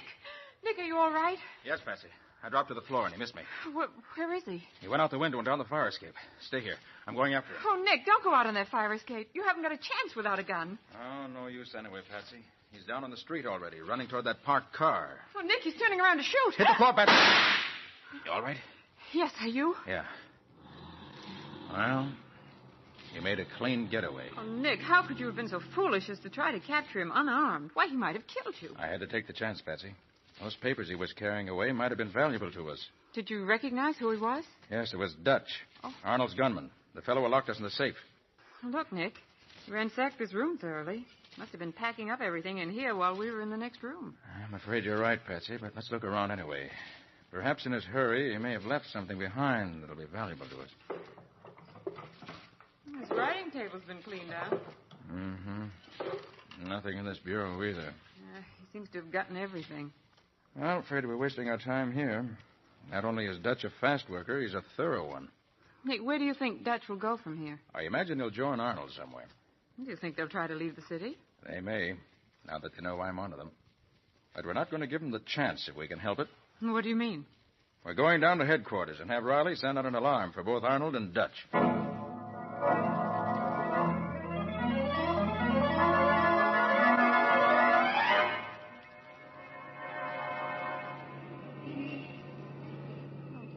Nick, are you all right? Yes, Patsy. I dropped to the floor and he missed me. Where is he? He went out the window and down the fire escape. Stay here. I'm going after him. Oh, Nick, don't go out on that fire escape. You haven't got a chance without a gun. Oh, no use anyway, Patsy. He's down on the street already, running toward that parked car. Oh, Nick, he's turning around to shoot. Hit the floor, Patsy. You all right? Yes, are you? Yeah. Well, you made a clean getaway. Oh, Nick, how could you have been so foolish as to try to capture him unarmed? Why, he might have killed you. I had to take the chance, Patsy. Those papers he was carrying away might have been valuable to us. Did you recognize who he was? Yes, it was Dutch. Oh. Arnold's gunman. The fellow who locked us in the safe. Look, Nick, he ransacked this room thoroughly. Must have been packing up everything in here while we were in the next room. I'm afraid you're right, Patsy, but let's look around anyway. Perhaps in his hurry, he may have left something behind that'll be valuable to us. His writing table's been cleaned out. Mm-hmm. Nothing in this bureau either. He seems to have gotten everything. Well, I'm afraid we're wasting our time here. Not only is Dutch a fast worker, he's a thorough one. Nick, where do you think Dutch will go from here? I imagine he'll join Arnold somewhere. Do you think they'll try to leave the city? They may, now that they know I'm onto them. But we're not going to give them the chance if we can help it. What do you mean? We're going down to headquarters and have Riley send out an alarm for both Arnold and Dutch.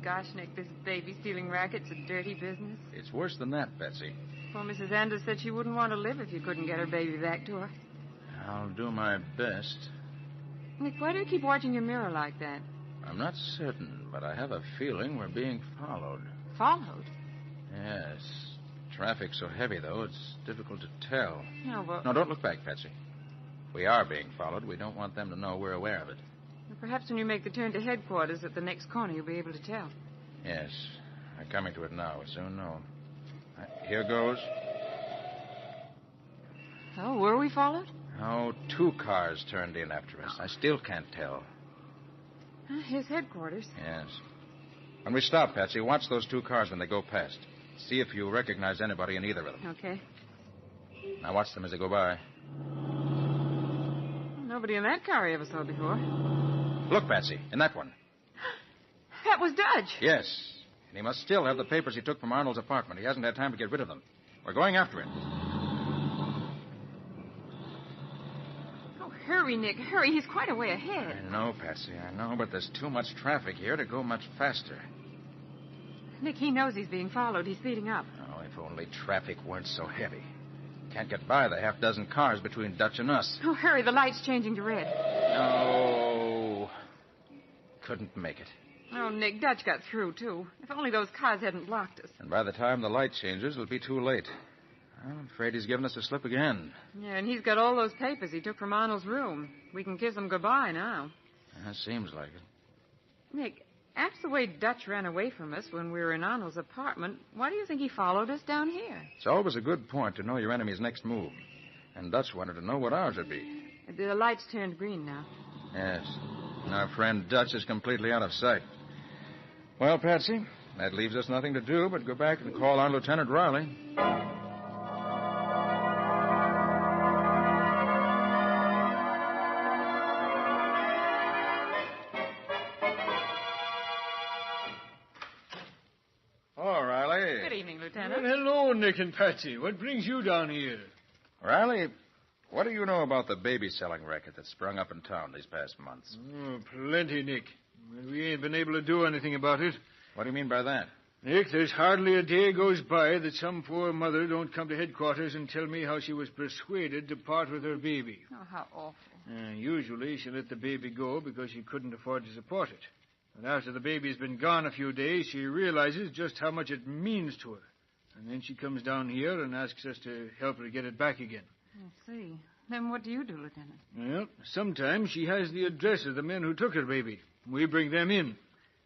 Gosh, Nick, this baby stealing racket's a dirty business. It's worse than that, Betsy. Well, Mrs. Anders said she wouldn't want to live if you couldn't get her baby back to her. I'll do my best. Nick, why do you keep watching your mirror like that? I'm not certain, but I have a feeling we're being followed. Followed? Yes. Traffic's so heavy, though, it's difficult to tell. No, but... No, don't look back, Patsy. We are being followed. We don't want them to know we're aware of it. Perhaps when you make the turn to headquarters at the next corner, you'll be able to tell. Yes. I'm coming to it now. We'll soon know. Here goes. Oh, were we followed? Oh, 2 cars turned in after us. I still can't tell. Here's headquarters. Yes. When we stop, Patsy, watch those 2 cars when they go past. See if you recognize anybody in either of them. Okay. Now watch them as they go by. Nobody in that car I ever saw before. Look, Patsy, in that one. That was Dutch. Yes. And he must still have the papers he took from Arnold's apartment. He hasn't had time to get rid of them. We're going after him. Oh, hurry, Nick, hurry. He's quite a way ahead. I know, Patsy, I know, but there's too much traffic here to go much faster. Nick, he knows he's being followed. He's speeding up. Oh, if only traffic weren't so heavy. Can't get by the half-dozen cars between Dutch and us. Oh, hurry. The light's changing to red. No. Couldn't make it. Oh, Nick, Dutch got through, too. If only those cars hadn't blocked us. And by the time the light changes, it'll be too late. I'm afraid he's given us a slip again. Yeah, and he's got all those papers he took from Arnold's room. We can kiss him goodbye now. Seems like it. Nick, after the way Dutch ran away from us when we were in Arnold's apartment, why do you think he followed us down here? It's always a good point to know your enemy's next move. And Dutch wanted to know what ours would be. The light's turned green now. Yes. And our friend Dutch is completely out of sight. Well, Patsy, that leaves us nothing to do but go back and call on Lieutenant Riley. Oh, Riley. Good evening, Lieutenant. Well, hello, Nick and Patsy. What brings you down here? Riley, what do you know about the baby selling racket that sprung up in town these past months? Oh, plenty, Nick. We ain't been able to do anything about it. What do you mean by that? Nick, there's hardly a day goes by that some poor mother don't come to headquarters and tell me how she was persuaded to part with her baby. Oh, how awful. Usually she let the baby go because she couldn't afford to support it. And after the baby's been gone a few days, she realizes just how much it means to her. And then she comes down here and asks us to help her get it back again. I see. Then what do you do, Lieutenant? Well, sometimes she has the address of the men who took her baby. We bring them in.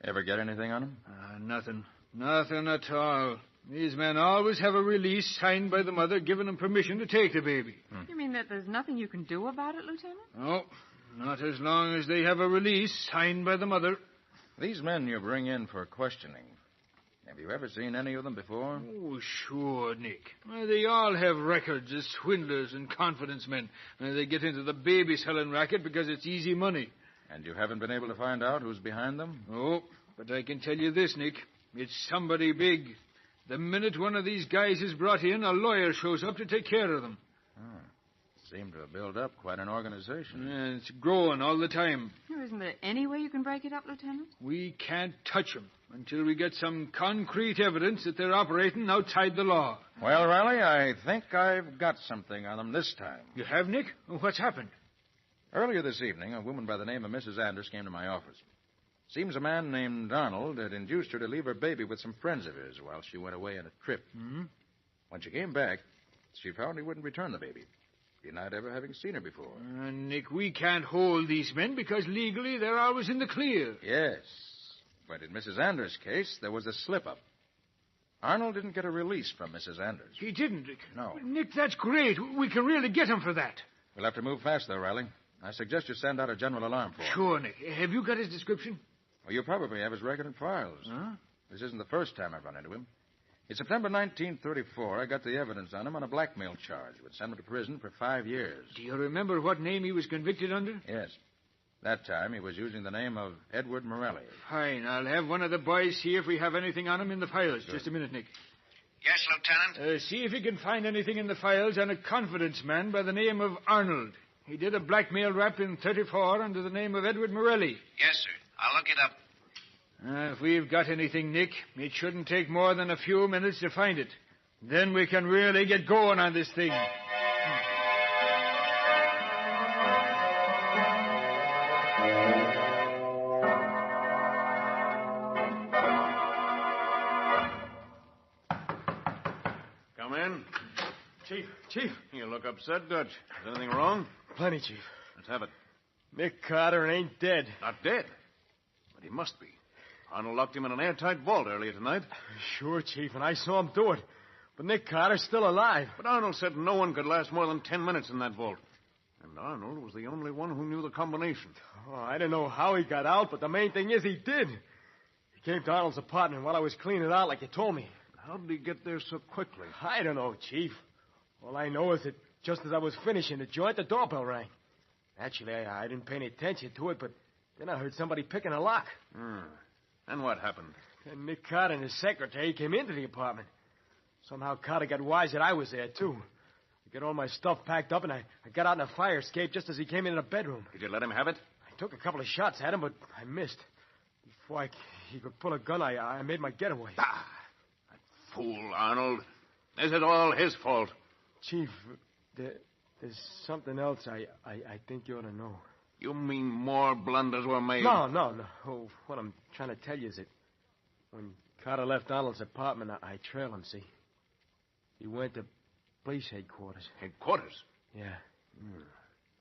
Ever get anything on them? Nothing. Nothing at all. These men always have a release signed by the mother giving them permission to take the baby. You mean that there's nothing you can do about it, Lieutenant? No, not as long as they have a release signed by the mother. These men you bring in for questioning, Have you ever seen any of them before? Oh, sure, Nick. They all have records as swindlers and confidence men. They get into the baby-selling racket because it's easy money. And you haven't been able to find out who's behind them? Oh, but I can tell you this, Nick. It's somebody big. The minute one of these guys is brought in, a lawyer shows up to take care of them. Oh, seem to have built up quite an organization. Yeah, it's growing all the time. Isn't there any way you can break it up, Lieutenant? We can't touch them until we get some concrete evidence that they're operating outside the law. Well, Riley, I think I've got something on them this time. You have, Nick? What's happened? Earlier this evening, a woman by the name of Mrs. Anders came to my office. Seems a man named Donald had induced her to leave her baby with some friends of his while she went away on a trip. Hmm? When she came back, she found he wouldn't return the baby, denied ever having seen her before. Nick, we can't hold these men because legally they're always in the clear. Yes, but in Mrs. Anders' case, there was a slip-up. Arnold didn't get a release from Mrs. Anders. He didn't, Nick? No. Nick, that's great. We can really get him for that. We'll have to move fast, though, Riley. I suggest you send out a general alarm for him. Sure, Nick. Have you got his description? Well, you probably have his record and files. Huh? This isn't the first time I've run into him. In September 1934, I got the evidence on him on a blackmail charge, which sent him to prison for 5 years. Do you remember what name he was convicted under? Yes. That time, he was using the name of Edward Morelli. Fine. I'll have one of the boys see if we have anything on him in the files. Good. Just a minute, Nick. Yes, Lieutenant? See if he can find anything in the files on a confidence man by the name of Arnold. He did a blackmail rap in 34 under the name of Edward Morelli. Yes, sir. I'll look it up. If we've got anything, Nick, it shouldn't take more than a few minutes to find it. Then we can really get going on this thing. Come in. Chief. You look upset, Dutch. Is anything wrong? Plenty, Chief. Let's have it. Nick Carter ain't dead. Not dead. But he must be. Arnold locked him in an airtight vault earlier tonight. Sure, Chief, and I saw him do it. But Nick Carter's still alive. But Arnold said no one could last more than 10 minutes in that vault. And Arnold was the only one who knew the combination. Oh, I don't know how he got out, but the main thing is he did. He came to Arnold's apartment while I was cleaning it out like you told me. How did he get there so quickly? I don't know, Chief. All I know is that just as I was finishing the joint, the doorbell rang. Actually, I didn't pay any attention to it, but then I heard somebody picking a lock. And what happened? And Nick Carter and his secretary came into the apartment. Somehow Carter got wise that I was there, too. I got all my stuff packed up, and I got out in a fire escape just as he came into the bedroom. Did you let him have it? I took a couple of shots at him, but I missed. Before he could pull a gun, I made my getaway. That fool, Arnold. Is it all his fault? Chief, there's something else I think you ought to know. You mean more blunders were made? No. Oh, what I'm trying to tell you is that when Carter left Arnold's apartment, I trailed him, see? He went to police headquarters. Headquarters? Yeah.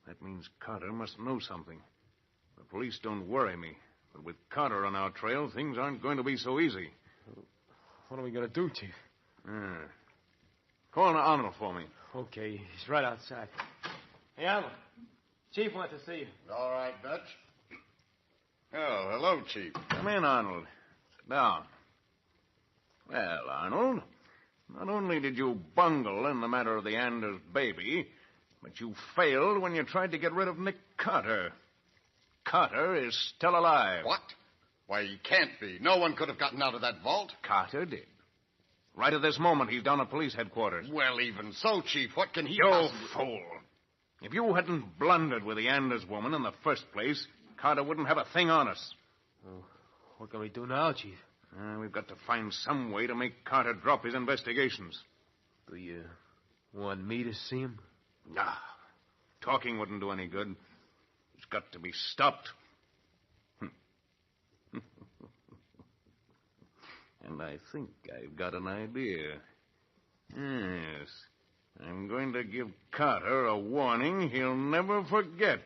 That means Carter must know something. The police don't worry me. But with Carter on our trail, things aren't going to be so easy. What are we going to do, Chief? Call Arnold for me. Okay, he's right outside. Hey, Arnold. Chief wants to see you. All right, Dutch. Oh, hello, Chief. Come in, Arnold. Sit down. Well, Arnold, not only did you bungle in the matter of the Anders baby, but you failed when you tried to get rid of Nick Carter. Carter is still alive. What? Why, he can't be. No one could have gotten out of that vault. Carter did. Right at this moment, he's down at police headquarters. Well, even so, Chief, what can he You possibly... fool. If you hadn't blundered with the Anders woman in the first place, Carter wouldn't have a thing on us. What can we do now, Chief? We've got to find some way to make Carter drop his investigations. Do you want me to see him? Nah. Talking wouldn't do any good. It's got to be stopped. And I think I've got an idea. Yes. I'm going to give Carter a warning he'll never forget.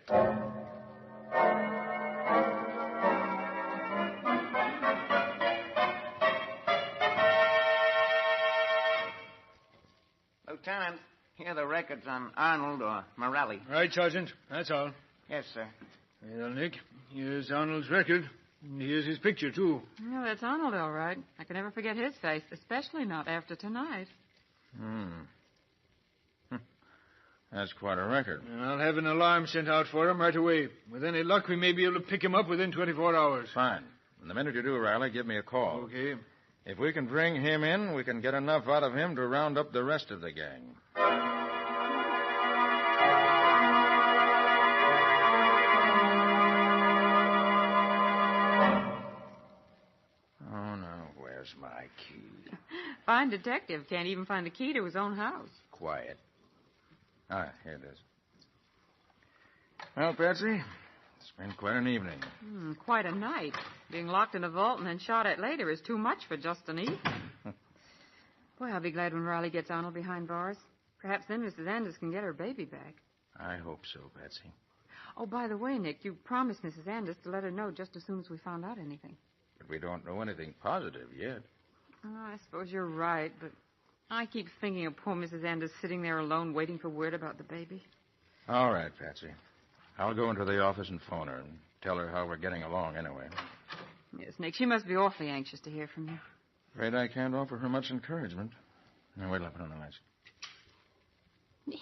Lieutenant, here are the records on Arnold or Morelli. Right, Sergeant. That's all. Yes, sir. Well, Nick, here's Arnold's record. And here's his picture, too. Well, that's Arnold, all right. I can never forget his face, especially not after tonight. That's quite a record. And I'll have an alarm sent out for him right away. With any luck, we may be able to pick him up within 24 hours. Fine. And the minute you do, Riley, give me a call. Okay. If we can bring him in, we can get enough out of him to round up the rest of the gang. Oh, now, where's my key? Fine detective. Can't even find the key to his own house. Quiet. Ah, here it is. Well, Patsy, it's been quite an evening. Quite a night. Being locked in a vault and then shot at later is too much for just an evening. Boy, I'll be glad when Riley gets Arnold behind bars. Perhaps then Mrs. Anders can get her baby back. I hope so, Patsy. Oh, by the way, Nick, you promised Mrs. Anders to let her know just as soon as we found out anything. But we don't know anything positive yet. Oh, I suppose you're right, but I keep thinking of poor Mrs. Anders sitting there alone waiting for word about the baby. All right, Patsy. I'll go into the office and phone her and tell her how we're getting along anyway. Yes, Nick, she must be awfully anxious to hear from you. Afraid I can't offer her much encouragement. Now, wait till I put on the lights. Nick,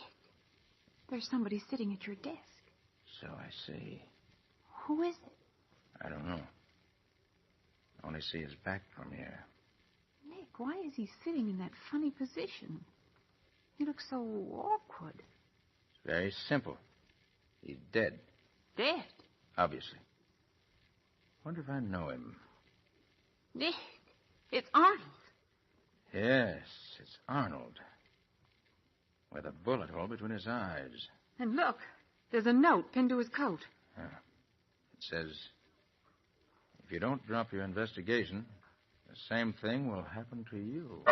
there's somebody sitting at your desk. So I see. Who is it? I don't know. I only see his back from here. Nick, why is he sitting in that funny position? He looks so awkward. It's very simple. He's dead. Dead? Obviously. Wonder if I know him. Nick, it's Arnold. Yes, it's Arnold. With a bullet hole between his eyes. And look, there's a note pinned to his coat. It says, if you don't drop your investigation, the same thing will happen to you.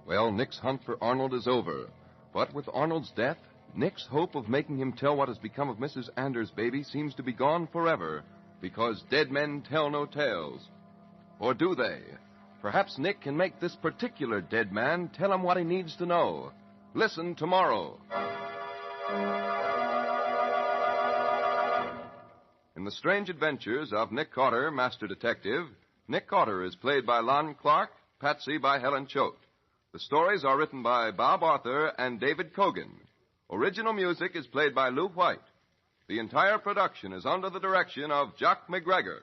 Well, Nick's hunt for Arnold is over. But with Arnold's death, Nick's hope of making him tell what has become of Mrs. Anders' baby seems to be gone forever, because dead men tell no tales. Or do they? Perhaps Nick can make this particular dead man tell him what he needs to know. Listen tomorrow. In the strange adventures of Nick Carter, Master Detective, Nick Carter is played by Lon Clark, Patsy by Helen Choate. The stories are written by Bob Arthur and David Cogan. Original music is played by Lou White. The entire production is under the direction of Jock McGregor.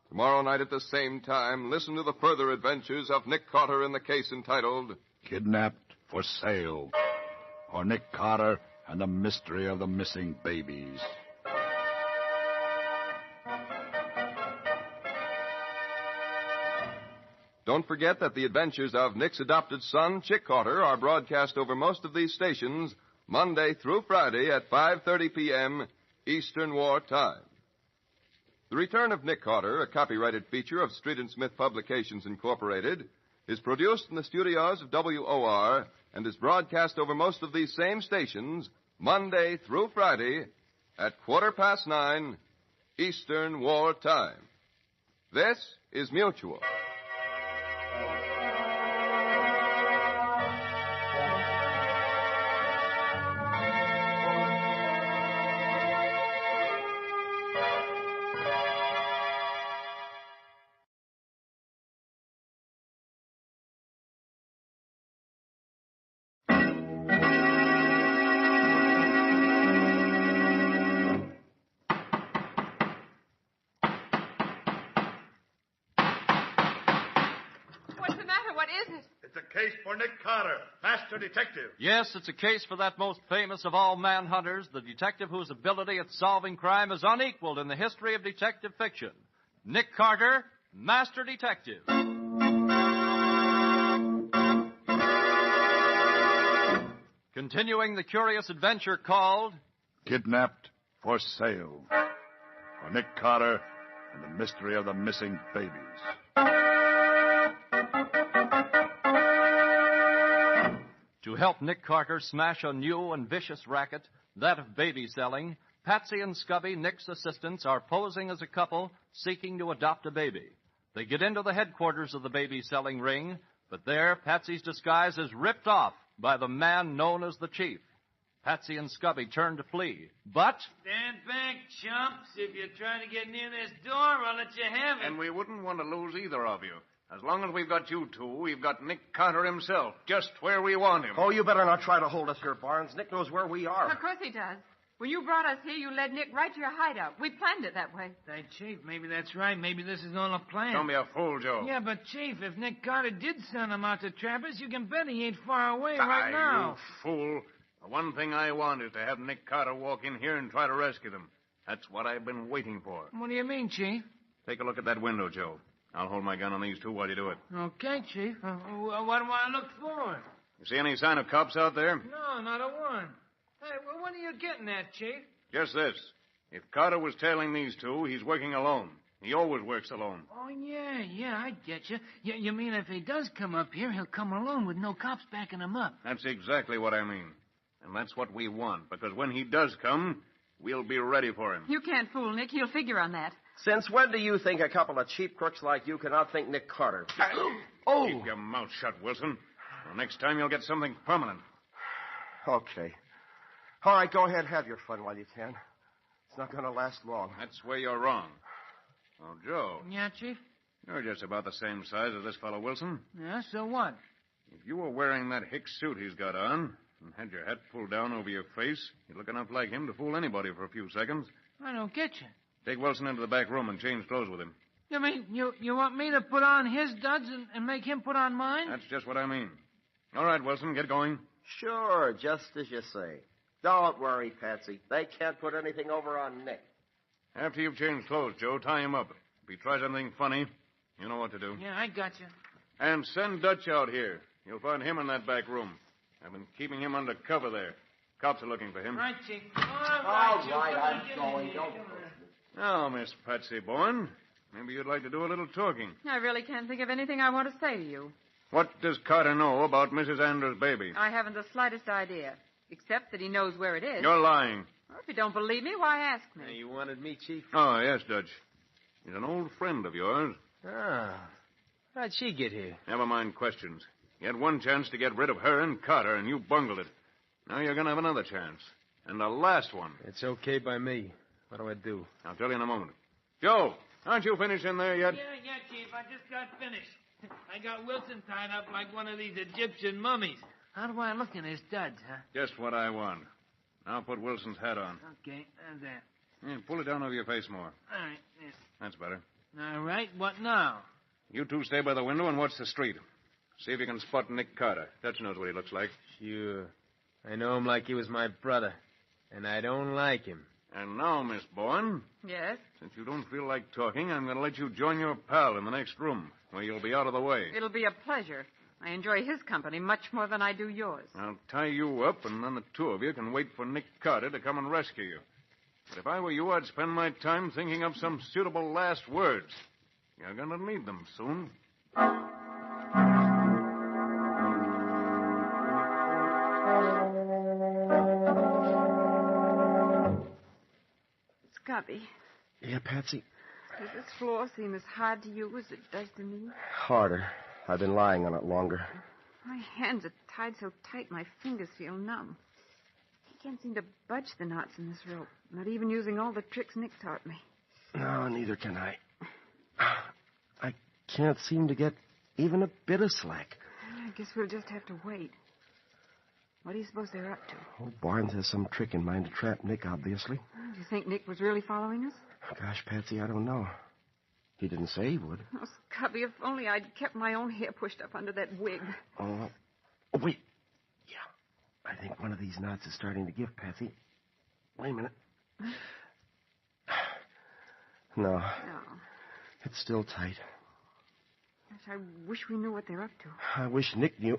Tomorrow night at the same time, listen to the further adventures of Nick Carter in the case entitled Kidnapped for Sale, or Nick Carter and the Mystery of the Missing Babies. Don't forget that the adventures of Nick's adopted son, Chick Carter, are broadcast over most of these stations Monday through Friday at 5:30 p.m. Eastern War Time. The Return of Nick Carter, a copyrighted feature of Street and Smith Publications, Incorporated, is produced in the studios of WOR and is broadcast over most of these same stations Monday through Friday at 9:15 Eastern War Time. This is Mutual. Case for Nick Carter, Master Detective. Yes, it's a case for that most famous of all manhunters, the detective whose ability at solving crime is unequaled in the history of detective fiction. Nick Carter, Master Detective. Continuing the curious adventure called Kidnapped for Sale, for Nick Carter and the Mystery of the Missing Babies. help Nick Carter smash a new and vicious racket, that of baby selling, Patsy and Scubby, Nick's assistants, are posing as a couple seeking to adopt a baby. They get into the headquarters of the baby-selling ring, but there Patsy's disguise is ripped off by the man known as the Chief. Patsy and Scubby turn to flee, but... Stand back, chumps. If you're trying to get near this door, I'll let you have it. And we wouldn't want to lose either of you. As long as we've got you two, we've got Nick Carter himself, just where we want him. Oh, you better not try to hold us here, Barnes. Nick knows where we are. Of course he does. When you brought us here, you led Nick right to your hideout. We planned it that way. Hey, Chief, maybe that's right. Maybe this is all a plan. Don't be a fool, Joe. Yeah, but, Chief, if Nick Carter did send him out to trap us, you can bet he ain't far away right now. You fool. The one thing I want is to have Nick Carter walk in here and try to rescue them. That's what I've been waiting for. What do you mean, Chief? Take a look at that window, Joe. I'll hold my gun on these two while you do it. Okay, Chief. What do I look for? You see any sign of cops out there? No, not a one. Hey, what are you getting at, Chief? Just this. If Carter was tailing these two, he's working alone. He always works alone. Oh, yeah, I get you. You mean if he does come up here, he'll come alone with no cops backing him up? That's exactly what I mean. And that's what we want, because when he does come, we'll be ready for him. You can't fool Nick. He'll figure on that. Since when do you think a couple of cheap crooks like you can outthink Nick Carter? Oh! Keep your mouth shut, Wilson. Well, next time you'll get something permanent. Okay. All right, go ahead, have your fun while you can. It's not going to last long. That's where you're wrong. Oh, Joe. Yeah, Chief? You're just about the same size as this fellow Wilson. Yeah, so what? If you were wearing that hick suit he's got on and had your hat pulled down over your face, you'd look enough like him to fool anybody for a few seconds. I don't get you. Take Wilson into the back room and change clothes with him. You mean you want me to put on his duds and make him put on mine? That's just what I mean. All right, Wilson, get going. Sure, just as you say. Don't worry, Patsy. They can't put anything over on Nick. After you've changed clothes, Joe, tie him up. If he tries anything funny, you know what to do. Yeah, I got you. And send Dutch out here. You'll find him in that back room. I've been keeping him under cover there. Cops are looking for him. Right, Chief. All right, I'm going. Don't. Now, Miss Patsy Bourne, maybe you'd like to do a little talking. I really can't think of anything I want to say to you. What does Carter know about Mrs. Anders' baby? I haven't the slightest idea, except that he knows where it is. You're lying. Well, if you don't believe me, why ask me? You wanted me, Chief? Oh, yes, Dutch. He's an old friend of yours. Ah. How'd she get here? Never mind questions. You had one chance to get rid of her and Carter, and you bungled it. Now you're going to have another chance. And the last one. It's okay by me. What do I do? I'll tell you in a moment. Joe, aren't you finished in there yet? Yeah, Chief. I just got finished. I got Wilson tied up like one of these Egyptian mummies. How do I look in his duds, huh? Just what I want. Now put Wilson's hat on. Okay, there's that. Yeah, pull it down over your face more. All right, yes. That's better. All right, what now? You two stay by the window and watch the street. See if you can spot Nick Carter. Dutch knows what he looks like. Sure. I know him like he was my brother. And I don't like him. And now, Miss Bourne. Yes? Since you don't feel like talking, I'm going to let you join your pal in the next room, where you'll be out of the way. It'll be a pleasure. I enjoy his company much more than I do yours. I'll tie you up, and then the two of you can wait for Nick Carter to come and rescue you. But if I were you, I'd spend my time thinking of some suitable last words. You're going to need them soon. Scubby, Yeah, Patsy? does this floor seem as hard to you as it does to me? Harder. I've been lying on it longer. My hands are tied so tight my fingers feel numb. I can't seem to budge the knots in this rope, not even using all the tricks Nick taught me. No, neither can I. I can't seem to get even a bit of slack. I guess we'll just have to wait. What do you suppose they're up to? Oh, Barnes has some trick in mind to trap Nick, obviously. Do you think Nick was really following us? Gosh, Patsy, I don't know. He didn't say he would. Oh, Scubby, if only I'd kept my own hair pushed up under that wig. Oh, wait. Yeah, I think one of these knots is starting to give, Patsy. Wait a minute. No. No. It's still tight. Gosh, I wish we knew what they're up to. I wish Nick knew.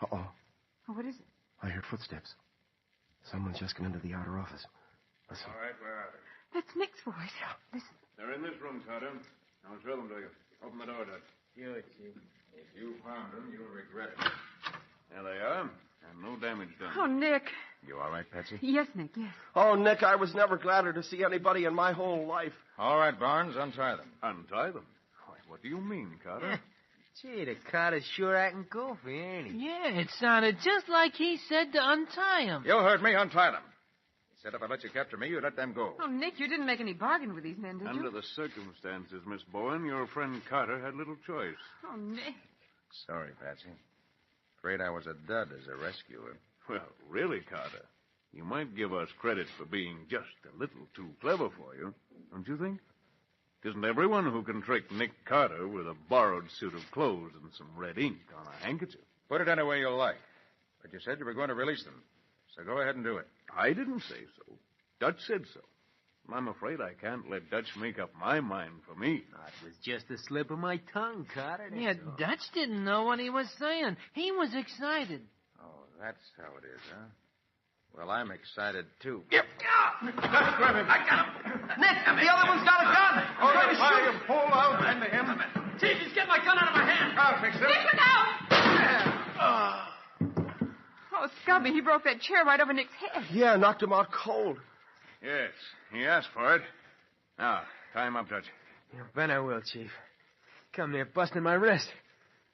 Uh-oh. Oh, what is it? I heard footsteps. Someone's just come into the outer office. Listen. All right, where are they? That's Nick's voice. Listen. They're in this room, Carter. I'll show them to you. Open the door, Dutch. Sure, Chief. If you found them, you'll regret it. There they are. And no damage done. Oh, Nick. You all right, Patsy? Yes, Nick, yes. Oh, Nick, I was never gladder to see anybody in my whole life. All right, Barnes, untie them. Untie them? Why, what do you mean, Carter? Gee, the Carter's sure acting goofy, ain't he? Yeah, it sounded just like he said to untie him. You heard me. Untie them. He said if I let you capture me, you'd let them go. Oh, Nick, you didn't make any bargain with these men, did you? Under the circumstances, Miss Bowen, your friend Carter had little choice. Oh, Nick. Sorry, Patsy. Afraid I was a dud as a rescuer. Well, really, Carter, you might give us credit for being just a little too clever for you, don't you think? It isn't everyone who can trick Nick Carter with a borrowed suit of clothes and some red ink on a handkerchief. Put it any way you like. But you said you were going to release them. So go ahead and do it. I didn't say so. Dutch said so. I'm afraid I can't let Dutch make up my mind for me. It was just a slip of my tongue, Carter. Yeah, Dutch didn't know what he was saying. He was excited. Oh, that's how it is, huh? Well, I'm excited, too. Yep. Grab him. I got him. Nick, the other one's got a gun. All right, fire your pole out into him. Chief, he's getting my gun out of my hand. I'll fix it. Nick, look out! Oh, Scubby, he broke that chair right over Nick's head. Yeah, knocked him out cold. Yes, he asked for it. Now, tie him up, Dutch. You bet I will, Chief. Come near busting my wrist.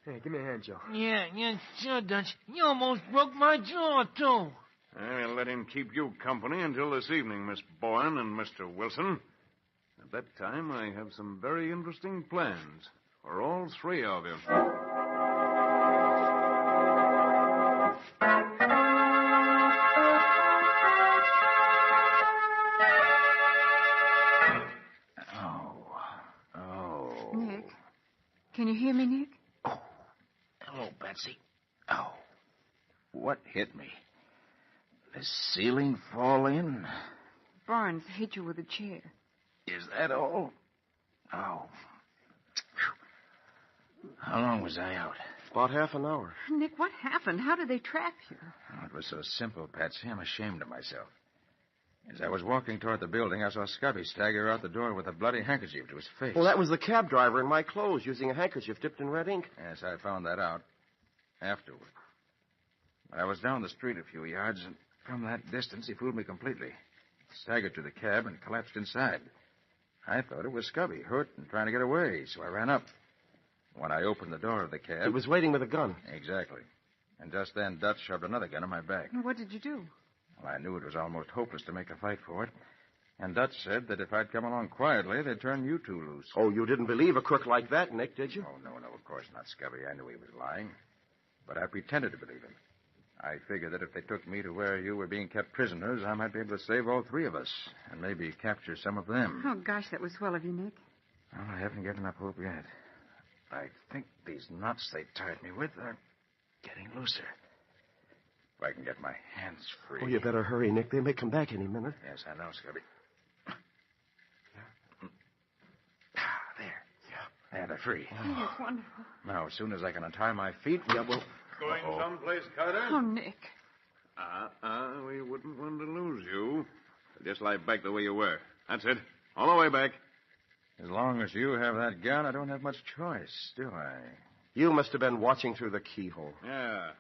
Hey, give me a hand, Joe. Yeah, sure, Dutch. You almost broke my jaw, too. I'll let him keep you company until this evening, Miss Bowen and Mr. Wilson. At that time, I have some very interesting plans for all three of you. Nick, can you hear me, Nick? Hello, Betsy. Oh, what hit me? The ceiling fall in? Barnes hit you with a chair. Is that all? Oh. How long was I out? About half an hour. Nick, what happened? How did they trap you? Oh, it was so simple, Patsy. I'm ashamed of myself. As I was walking toward the building, I saw Scubby stagger out the door with a bloody handkerchief to his face. Well, that was the cab driver in my clothes using a handkerchief dipped in red ink. Yes, I found that out afterward. I was down the street a few yards, and from that distance, he fooled me completely. Staggered to the cab and collapsed inside. I thought it was Scubby, hurt and trying to get away, so I ran up. When I opened the door of the cab... He was waiting with a gun. Exactly. And just then, Dutch shoved another gun in my back. What did you do? Well, I knew it was almost hopeless to make a fight for it. And Dutch said that if I'd come along quietly, they'd turn you two loose. Oh, you didn't believe a crook like that, Nick, did you? Oh, no, of course not, Scubby. I knew he was lying. But I pretended to believe him. I figured that if they took me to where you were being kept prisoners, I might be able to save all three of us and maybe capture some of them. Oh, gosh, that was swell of you, Nick. Well, I haven't given up hope yet. I think these knots they tied me with are getting looser. If I can get my hands free. Oh, you better hurry, Nick. They may come back any minute. Yes, I know, Scubby. There, they're free. Oh, that's wonderful. Now, as soon as I can untie my feet, yeah, well... Going someplace, Carter? Oh, Nick. We wouldn't want to lose you. Just lie back the way you were. That's it. All the way back. As long as you have that gun, I don't have much choice, do I? You must have been watching through the keyhole. Yeah.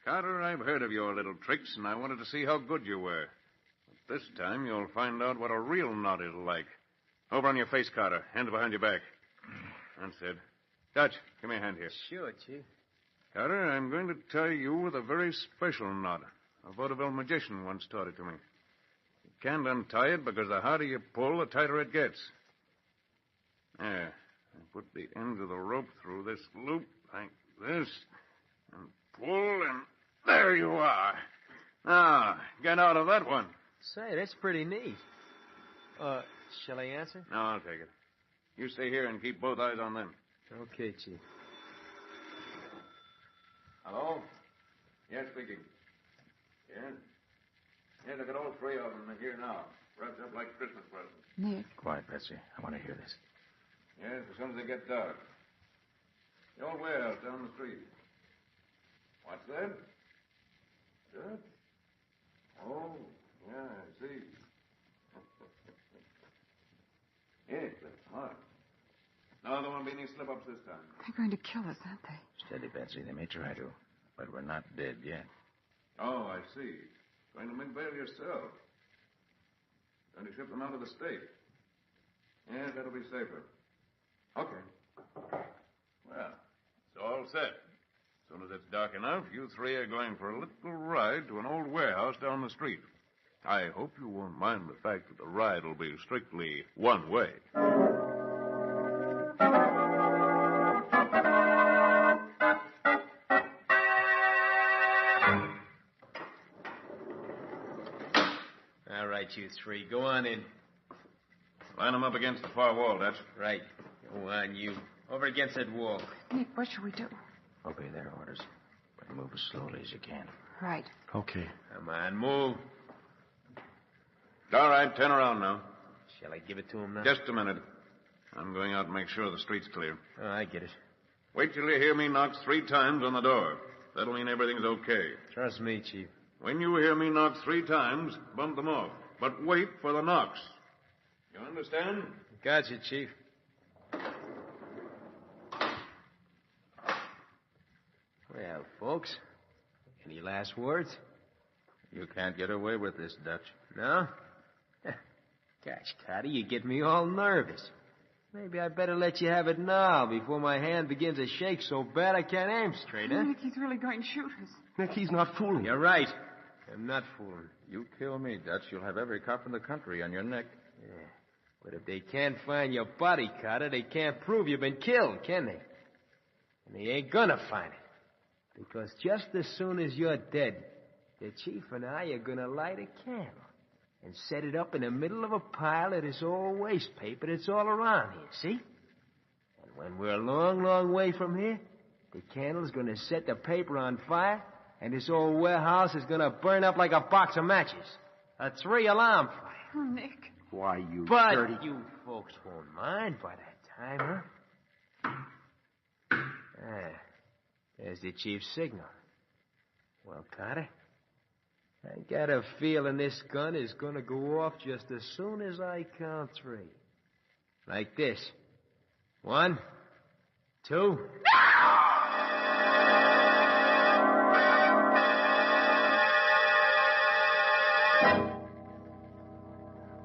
Carter, I've heard of your little tricks, and I wanted to see how good you were. But this time, you'll find out what a real knot is like. Over on your face, Carter. Hands behind your back. That's it. Dutch, give me a hand here. Sure, Chief. Carter, I'm going to tie you with a very special knot. A vaudeville magician once taught it to me. You can't untie it because the harder you pull, the tighter it gets. There. I put the ends of the rope through this loop like this, and pull, and there you are. Now, get out of that one. Say, that's pretty neat. Shall I answer? No, I'll take it. You stay here and keep both eyes on them. Okay, Chief. Hello? Yes, speaking. Yes? Yes, I got all three of them here now. Wrapped up like Christmas presents. Nick. Quiet, Betsy. I want to hear this. Yes, as soon as they get dark. The old warehouse down the street. What's that? Dutch? Oh, yeah, I see. Yes, that's smart. No, there won't be any slip-ups this time. They're going to kill us, aren't they? Steady, Betsy. They may try to. But we're not dead yet. Oh, I see. Going to make bail yourself. Going to ship them out of the state. Yeah, that'll be safer. Okay. Well, it's all set. As soon as it's dark enough, you three are going for a little ride to an old warehouse down the street. I hope you won't mind the fact that the ride will be strictly one way. All right, you three. Go on in. Line them up against the far wall, Dutch. Right. Go on, you. Over against that wall. Nick, what should we do? Obey their orders, but move as slowly as you can. Right. Okay. Come on, move. All right, turn around now. Shall I give it to him now? Just a minute. I'm going out and make sure the street's clear. Oh, I get it. Wait till you hear me knock 3 times on the door. That'll mean everything's okay. Trust me, Chief. When you hear me knock 3 times, bump them off. But wait for the knocks. You understand? Gotcha, Chief. Well, folks, any last words? You can't get away with this, Dutch. No? Gosh, Carter, you get me all nervous. Maybe I better let you have it now before my hand begins to shake so bad I can't aim straight, huh? Nick, he's really going to shoot us. Nick, he's not fooling. You're right. I'm not fooling. You kill me, Dutch, you'll have every cop in the country on your neck. Yeah. But if they can't find your body, Carter, they can't prove you've been killed, can they? And they ain't gonna find it. Because just as soon as you're dead, the chief and I are gonna light a candle and set it up in the middle of a pile of this old waste paper that's all around here, see? And when we're a long, long way from here, the candle's gonna set the paper on fire, and this old warehouse is gonna burn up like a box of matches. A 3-alarm fire. Oh, Nick. Why, you But dirty... you folks won't mind by that time, huh? There's the chief's signal. Well, Carter, I got a feeling this gun is going to go off just as soon as I count 3. Like this. 1, 2...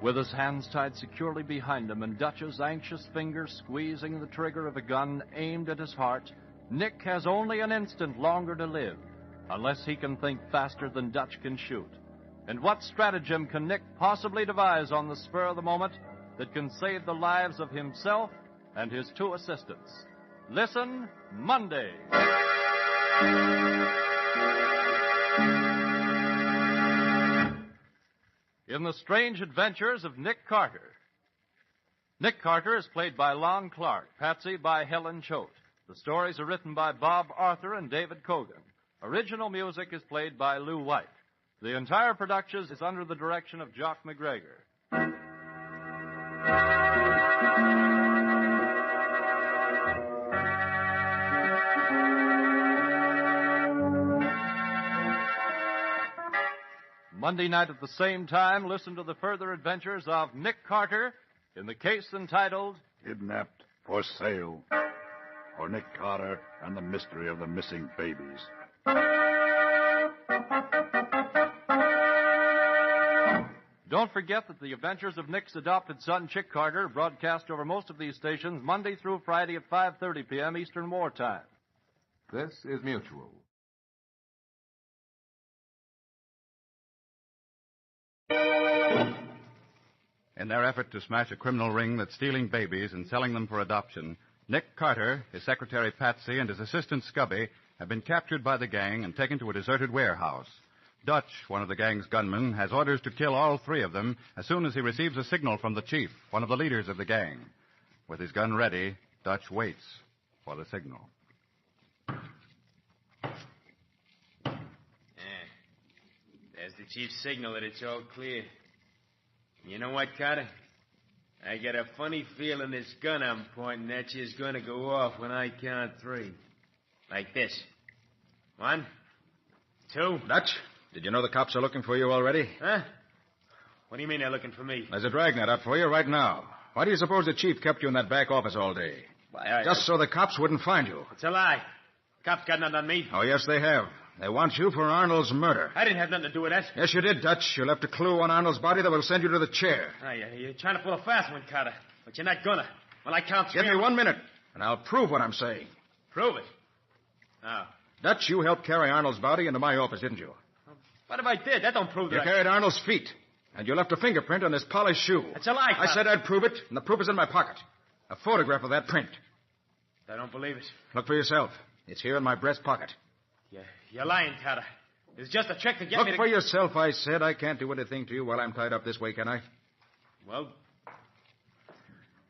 With his hands tied securely behind him and Dutch's anxious fingers squeezing the trigger of a gun aimed at his heart, Nick has only an instant longer to live, unless he can think faster than Dutch can shoot. And what stratagem can Nick possibly devise on the spur of the moment that can save the lives of himself and his 2 assistants? Listen Monday. In the Strange Adventures of Nick Carter. Nick Carter is played by Lon Clark, Patsy by Helen Choate. The stories are written by Bob Arthur and David Cogan. Original music is played by Lou White. The entire production is under the direction of Jock McGregor. Monday night at the same time, listen to the further adventures of Nick Carter in the case entitled Kidnapped for Sale, or Nick Carter and the Mystery of the Missing Babies. Don't forget that the adventures of Nick's adopted son, Chick Carter, broadcast over most of these stations Monday through Friday at 5:30 p.m. Eastern Wartime. This is Mutual. In their effort to smash a criminal ring that's stealing babies and selling them for adoption, Nick Carter, his secretary Patsy, and his assistant Scubby have been captured by the gang and taken to a deserted warehouse. Dutch, one of the gang's gunmen, has orders to kill all 3 of them as soon as he receives a signal from the chief, one of the leaders of the gang. With his gun ready, Dutch waits for the signal. There's the chief's signal that it's all clear. You know what, Carter? I got a funny feeling this gun I'm pointing at you is going to go off when I count 3. Like this. 1, 2... Dutch, did you know the cops are looking for you already? Huh? What do you mean they're looking for me? There's a dragnet out for you right now. Why do you suppose the chief kept you in that back office all day? Why, Just so the cops wouldn't find you. It's a lie. Cops got nothing on me. Oh, yes, they have. They want you for Arnold's murder. I didn't have nothing to do with that. Yes, you did, Dutch. You left a clue on Arnold's body that will send you to the chair. You're trying to pull a fast one, Carter. But you're not gonna. When I count three... Give me 1 minute, and I'll prove what I'm saying. Prove it. Now. Dutch, you helped carry Arnold's body into my office, didn't you? What if I did? That don't prove that You carried Arnold's feet, and you left a fingerprint on his polished shoe. That's a lie, Carter. I said I'd prove it, and the proof is in my pocket. A photograph of that print. I don't believe it. Look for yourself. It's here in my breast pocket. You're lying, Carter. It's just a trick to get me to... Look for yourself, I said. I can't do anything to you while I'm tied up this way, can I? Well,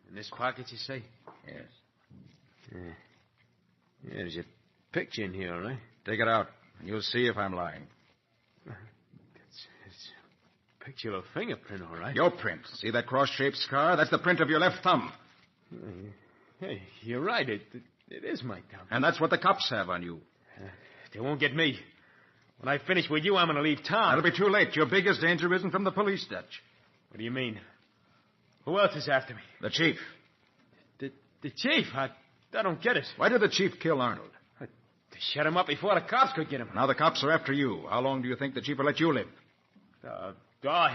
in this pocket, you say? Yes. Yeah, there's a picture in here, all right? Take it out, and you'll see if I'm lying. It's a picture of a fingerprint, all right? Your print. See that cross-shaped scar? That's the print of your left thumb. Hey, you're right. It is my thumb. And that's what the cops have on you. They won't get me. When I finish with you, I'm going to leave town. That'll be too late. Your biggest danger isn't from the police, Dutch. What do you mean? Who else is after me? The chief. The chief? I don't get it. Why did the chief kill Arnold? To shut him up before the cops could get him. Now the cops are after you. How long do you think the chief will let you live?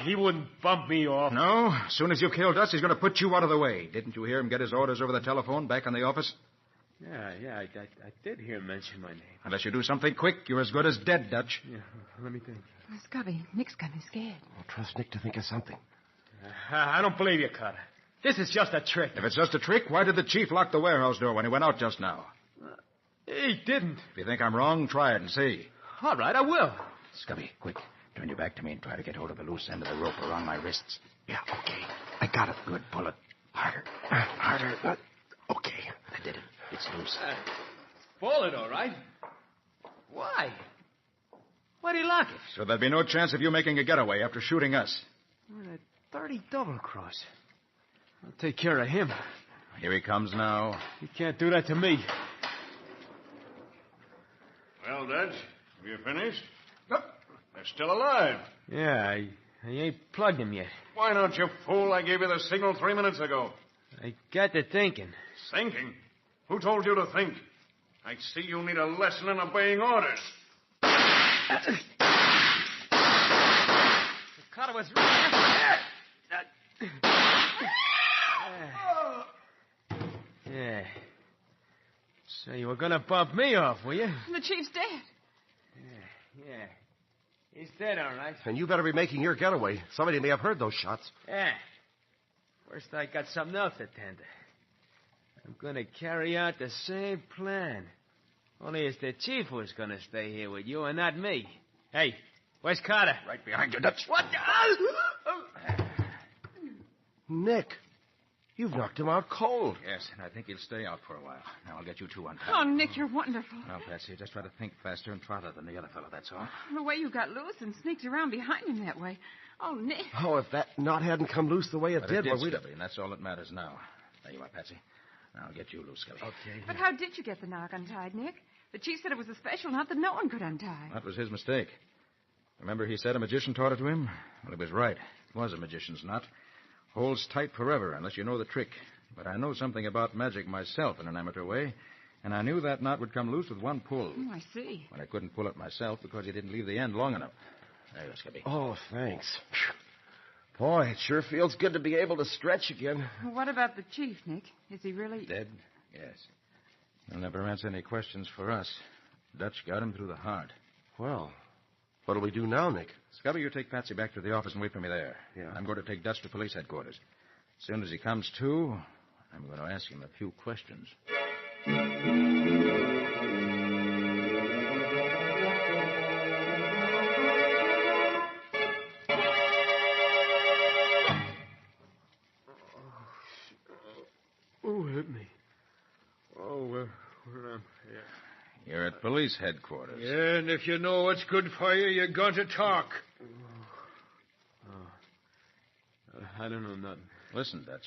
He wouldn't bump me off. No? As soon as you killed us, he's going to put you out of the way. Didn't you hear him get his orders over the telephone back in the office? Yeah, I did hear him mention my name. Unless you do something quick, you're as good as dead, Dutch. Yeah, let me think. Scubby, Nick's got me scared. I'll trust Nick to think of something. I don't believe you, Carter. This is just a trick. If it's just a trick, why did the chief lock the warehouse door when he went out just now? He didn't. If you think I'm wrong, try it and see. All right, I will. Scubby, quick. Turn your back to me and try to get hold of the loose end of the rope around my wrists. Yeah, okay. I got it. Good. Pull it. Harder. Harder. Okay. I did it. It's loose. Pull it, all right. Why? Why'd he lock it? So there'll be no chance of you making a getaway after shooting us. What a 30 double-cross. I'll take care of him. Here he comes now. He can't do that to me. Well, Dutch, have you finished? Nope. They're still alive. Yeah, I ain't plugged him yet. Why not, you fool? I gave you the signal 3 minutes ago. I got to thinking. Thinking? Who told you to think? I see you need a lesson in obeying orders. Carter was right. Yeah. So you were going to bump me off, were you? The chief's dead. Yeah. He's dead, all right. And you better be making your getaway. Somebody may have heard those shots. Yeah. First, I got something else to tend to. I'm going to carry out the same plan. Only it's the chief who's going to stay here with you and not me. Hey, where's Carter? Right behind you, Dutch. What? Nick, you've knocked him out cold. Yes, and I think he'll stay out for a while. Now I'll get you two untied. Oh, Nick, you're wonderful. Well, Patsy, just try to think faster and farther than the other fellow, that's all. The way you got loose and sneaked around behind him that way. Oh, Nick. Oh, if that knot hadn't come loose the way it But did, it did, well, we'd... Scubby, and that's all that matters now. There you are, Patsy. Now I'll get you loose, Scubby. Okay. But how did you get the knock untied, Nick? The chief said it was a special knot that no one could untie. That was his mistake. Remember he said a magician taught it to him? Well, he was right. It was a magician's knot. Holds tight forever unless you know the trick. But I know something about magic myself in an amateur way, and I knew that knot would come loose with one pull. Oh, I see. But I couldn't pull it myself because he didn't leave the end long enough. There you go, Scubby. Oh, thanks. Boy, it sure feels good to be able to stretch again. What about the chief, Nick? Is he really... Dead? Yes. He'll never answer any questions for us. Dutch got him through the heart. Well, what'll we do now, Nick? Scubby, you take Patsy back to the office and wait for me there. Yeah. I'm going to take Dutch to police headquarters. As soon as he comes to, I'm going to ask him a few questions. Who hit me? Oh, where am I? You're at police headquarters. Yeah, and if you know what's good for you, you're going to talk. I don't know nothing. Listen, Dutch.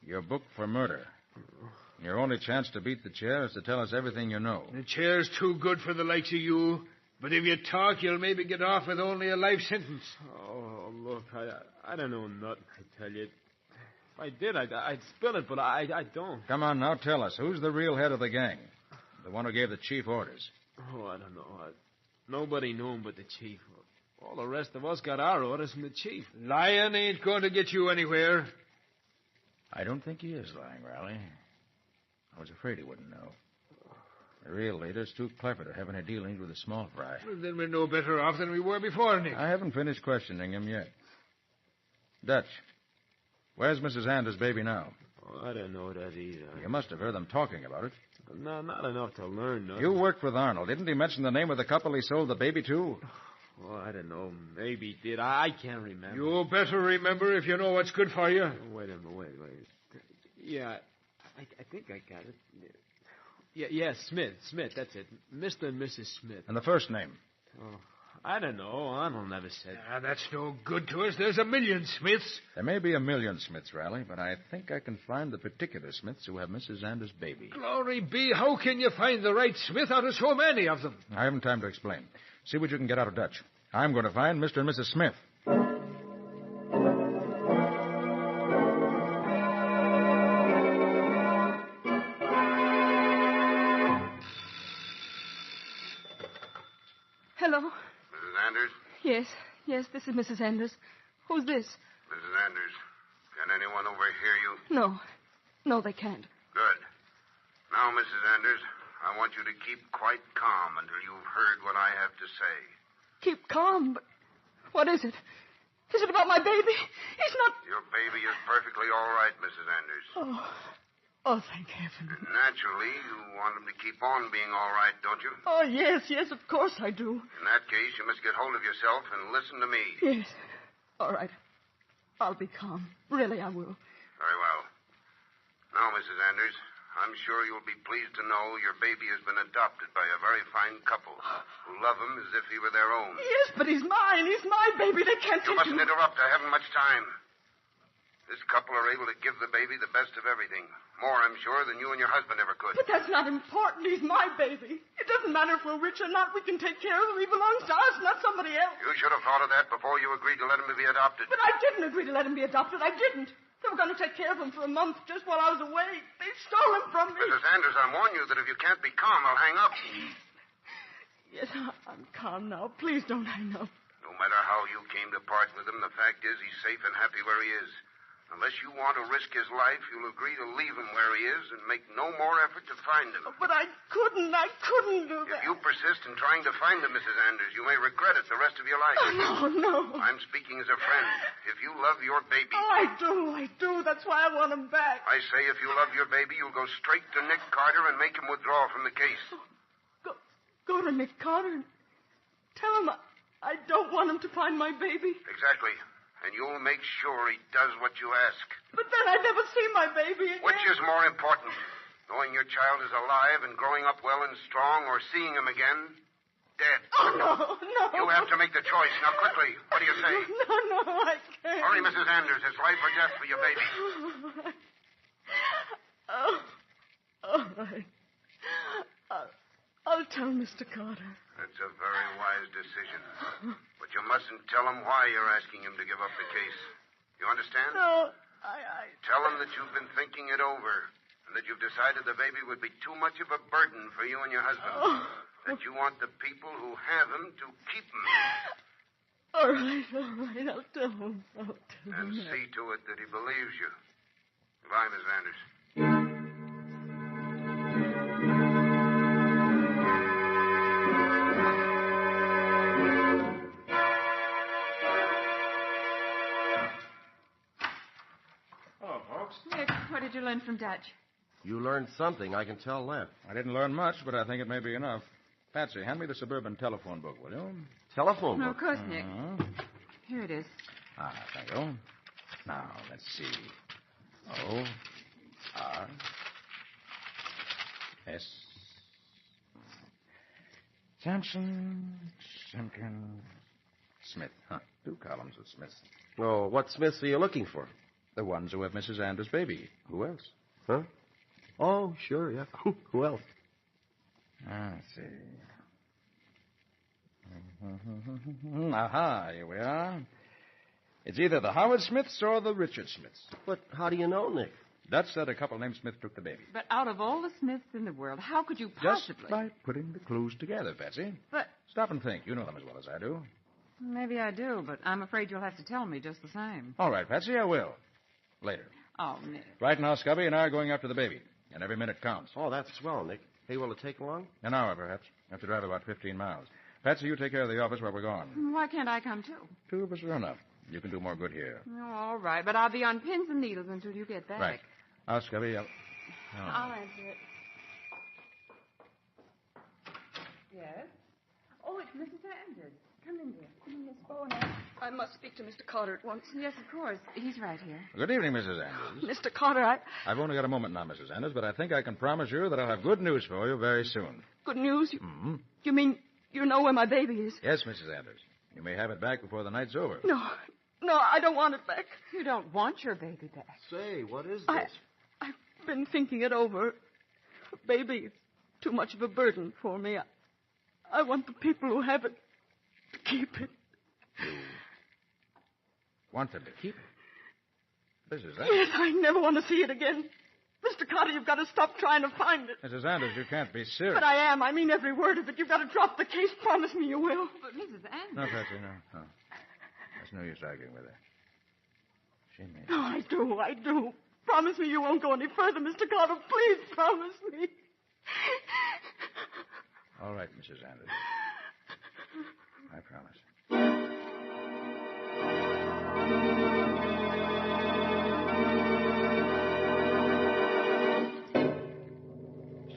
You're booked for murder. Your only chance to beat the chair is to tell us everything you know. The chair's too good for the likes of you. But if you talk, you'll maybe get off with only a life sentence. Oh, look, I don't know nothing, I tell you. If I did, I'd spill it, but I don't. Come on now, tell us. Who's the real head of the gang? The one who gave the chief orders. Oh, I don't know. Nobody knew him but the chief. All the rest of us got our orders from the chief. Lying ain't going to get you anywhere. I don't think he is lying, Riley. I was afraid he wouldn't know. The real leader's too clever to have any dealings with a small fry. Well, then we're no better off than we were before, Nick. I haven't finished questioning him yet. Dutch, where's Mrs. Anders' baby now? Oh, I don't know that either. You must have heard them talking about it. No, not enough to learn nothing. You worked with Arnold. Didn't he mention the name of the couple he sold the baby to? Oh, I don't know. Maybe he did. I can't remember. You better remember if you know what's good for you. Oh, wait a minute. Wait. Yeah, I think I got it. Yeah, Smith, that's it. Mr. and Mrs. Smith. And the first name? Oh, I don't know. Arnold never said. That's no good to us. There's a million Smiths. There may be a million Smiths, Riley, but I think I can find the particular Smiths who have Mrs. Anders' baby. Glory be, how can you find the right Smith out of so many of them? I haven't time to explain. See what you can get out of Dutch. I'm going to find Mr. and Mrs. Smith. Hello? Mrs. Anders? Yes, this is Mrs. Anders. Who's this? Mrs. Anders, can anyone overhear you? No, they can't. Good. Now, Mrs. Anders, I want you to keep quite calm until you've heard what I have to say. Keep calm, but what is it? Is it about my baby? He's not... Your baby is perfectly all right, Mrs. Anders. Oh, thank heaven. Naturally, you want him to keep on being all right, don't you? Oh, yes, of course I do. In that case, you must get hold of yourself and listen to me. Yes. All right. I'll be calm. Really, I will. Very well. Now, Mrs. Anders, I'm sure you'll be pleased to know your baby has been adopted by a very fine couple who love him as if he were their own. Yes, but he's mine. He's my baby. They can't You take him. mustn't interrupt. I haven't much time. This couple are able to give the baby the best of everything. More, I'm sure, than you and your husband ever could. But that's not important. He's my baby. It doesn't matter if we're rich or not. We can take care of him. He belongs to us, not somebody else. You should have thought of that before you agreed to let him be adopted. But I didn't agree to let him be adopted. I didn't. They were going to take care of him for a month just while I was away. They stole him from me. Mrs. Anders, I warn you that if you can't be calm, I'll hang up. Yes, I'm calm now. Please don't hang up. No matter how you came to part with him, the fact is he's safe and happy where he is. Unless you want to risk his life, you'll agree to leave him where he is and make no more effort to find him. But I couldn't do that. If you persist in trying to find him, Mrs. Anders, you may regret it the rest of your life. Oh, no. I'm speaking as a friend. If you love your baby... Oh, I do. That's why I want him back. I say if you love your baby, you'll go straight to Nick Carter and make him withdraw from the case. Go to Nick Carter and tell him I don't want him to find my baby. Exactly. And you'll make sure he does what you ask. But then I'd never see my baby again. Which is more important? Knowing your child is alive and growing up well and strong, or seeing him again dead? Oh, no. You have to make the choice. Now, quickly. What do you say? No, I can't. Hurry, Mrs. Anders. It's life or death for your baby. All right. I'll tell Mr. Carter. That's a very wise decision. But you mustn't tell him why you're asking him to give up the case. You understand? No, Tell him that you've been thinking it over, and that you've decided the baby would be too much of a burden for you and your husband. That you want the people who have him to keep him. All right. I'll tell him. And see to it that he believes you. Goodbye, Miss Anders. Nick, what did you learn from Dutch? You learned something, I can tell that. I didn't learn much, but I think it may be enough. Patsy, hand me the suburban telephone book, will you? Telephone No, book? of course, Nick. Here it is. Thank you. Now, let's see. O-R-S. Sampson, Simpkins, Smith. 2 columns of Smiths. Oh, what Smiths are you looking for? The ones who have Mrs. Anders' baby. Who else? Huh? Oh, sure, yeah. Who else? Let's see. Aha, here we are. It's either the Howard Smiths or the Richard Smiths. But how do you know, Nick? Dutch said a couple named Smith took the baby. But out of all the Smiths in the world, how could you Just possibly... by putting the clues together, Patsy. But Stop and think. You know them as well as I do. Maybe I do, but I'm afraid you'll have to tell me just the same. All right, Patsy, I will. Later. Oh, Nick. Right now, Scubby and I are going after the baby, and every minute counts. Oh, that's swell, Nick. Hey, will it take long? An hour, perhaps. I have to drive about 15 miles. Patsy, you take care of the office while we're gone. Why can't I come, too? 2 of us are enough. You can do more good here. Oh, all right, but I'll be on pins and needles until you get back. Right. Now, Scubby, I'll... I'll answer it. Yes? Oh, it's Mrs. Anders. Come in, dear. Come in, Miss Bowen. I must speak to Mr. Carter at once. Yes, of course. He's right here. Good evening, Mrs. Anders. Mr. Carter, I've only got a moment now, Mrs. Anders, but I think I can promise you that I'll have good news for you very soon. Good news? Mm-hmm. You mean you know where my baby is? Yes, Mrs. Anders. You may have it back before the night's over. No, I don't want it back. You don't want your baby back. Say, what is this? I've been thinking it over. Baby is too much of a burden for me. I want the people who have it to keep it. You want them to keep it? Mrs. Anders? Yes, I never want to see it again. Mr. Carter, you've got to stop trying to find it. Mrs. Anders, you can't be serious. But I am. I mean every word of it. You've got to drop the case. Promise me you will. But Mrs. Anders... No, Patsy, no. There's no use arguing with her. She may... No, I do. Promise me you won't go any further, Mr. Carter. Please promise me. All right, Mrs. Anders. I promise.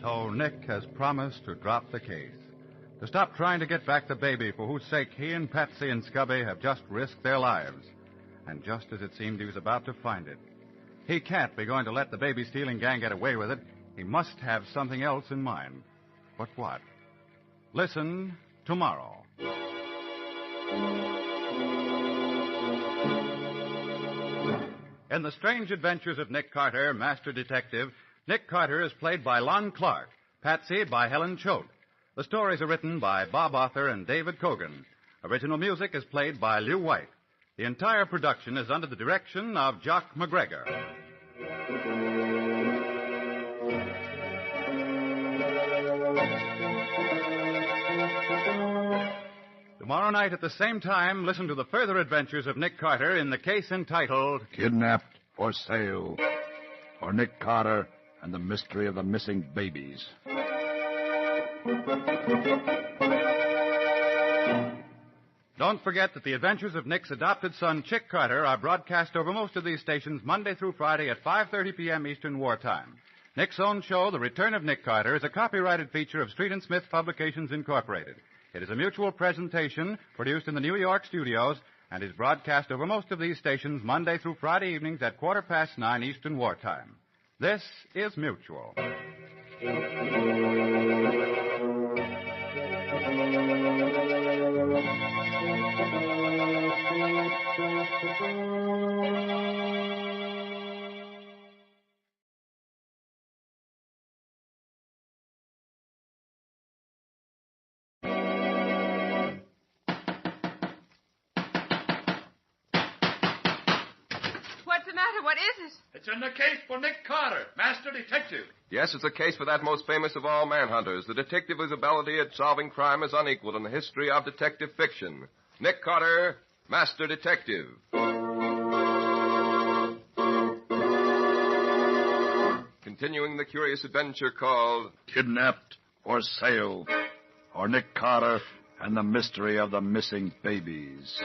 So Nick has promised to drop the case, to stop trying to get back the baby for whose sake he and Patsy and Scubby have just risked their lives. And just as it seemed he was about to find it, he can't be going to let the baby-stealing gang get away with it. He must have something else in mind. But what? Listen tomorrow. In The Strange Adventures of Nick Carter, Master Detective, Nick Carter is played by Lon Clark, Patsy by Helen Choate. The stories are written by Bob Arthur and David Cogan. Original music is played by Lew White. The entire production is under the direction of Jock McGregor. Tomorrow night at the same time, listen to the further adventures of Nick Carter in the case entitled Kidnapped for Sale, or Nick Carter and the Mystery of the Missing Babies. Don't forget that the adventures of Nick's adopted son, Chick Carter, are broadcast over most of these stations Monday through Friday at 5:30 p.m. Eastern Wartime. Nick's own show, The Return of Nick Carter, is a copyrighted feature of Street and Smith Publications, Incorporated. It is a mutual presentation produced in the New York studios and is broadcast over most of these stations Monday through Friday evenings at 9:15 Eastern Wartime. This is Mutual. What's the matter? What is it? It's in the case for Nick Carter, Master Detective. Yes, it's a case for that most famous of all manhunters, the detective whose ability at solving crime is unequaled in the history of detective fiction. Nick Carter, Master Detective. Continuing the curious adventure called Kidnapped for Sale, or Nick Carter and the Mystery of the Missing Babies.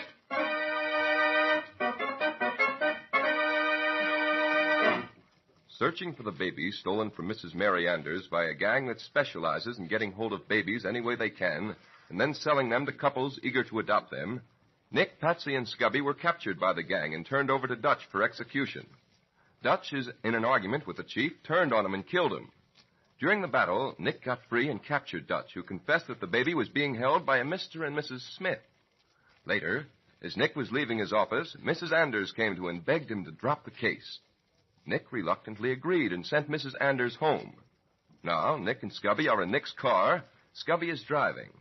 Searching for the babies stolen from Mrs. Mary Anders by a gang that specializes in getting hold of babies any way they can and then selling them to couples eager to adopt them, Nick, Patsy, and Scubby were captured by the gang and turned over to Dutch for execution. Dutch is in an argument with the chief, turned on him and killed him. During the battle, Nick got free and captured Dutch, who confessed that the baby was being held by a Mr. and Mrs. Smith. Later, as Nick was leaving his office, Mrs. Anders came to him and begged him to drop the case. Nick reluctantly agreed and sent Mrs. Anders home. Now, Nick and Scubby are in Nick's car. Scubby is driving.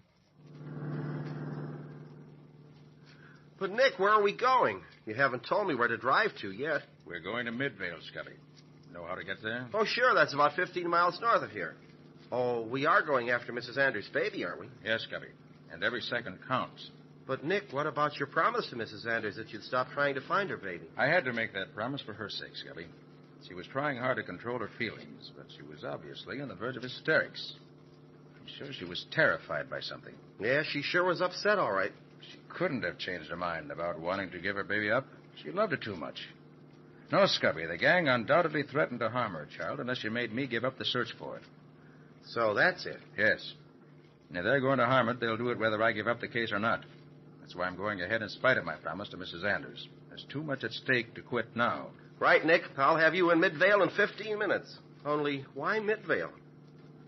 But, Nick, where are we going? You haven't told me where to drive to yet. We're going to Midvale, Scubby. Know how to get there? Oh, sure. That's about 15 miles north of here. Oh, we are going after Mrs. Anders' baby, aren't we? Yes, Scubby. And every second counts. But, Nick, what about your promise to Mrs. Anders that you'd stop trying to find her baby? I had to make that promise for her sake, Scubby. She was trying hard to control her feelings, but she was obviously on the verge of hysterics. I'm sure she was terrified by something. Yeah, she sure was upset, all right. She couldn't have changed her mind about wanting to give her baby up. She loved her too much. No, Scubby, the gang undoubtedly threatened to harm her child unless she made me give up the search for it. So that's it? Yes. And if they're going to harm it, they'll do it whether I give up the case or not. That's why I'm going ahead in spite of my promise to Mrs. Anders. There's too much at stake to quit now. Right, Nick. I'll have you in Midvale in 15 minutes. Only, why Midvale?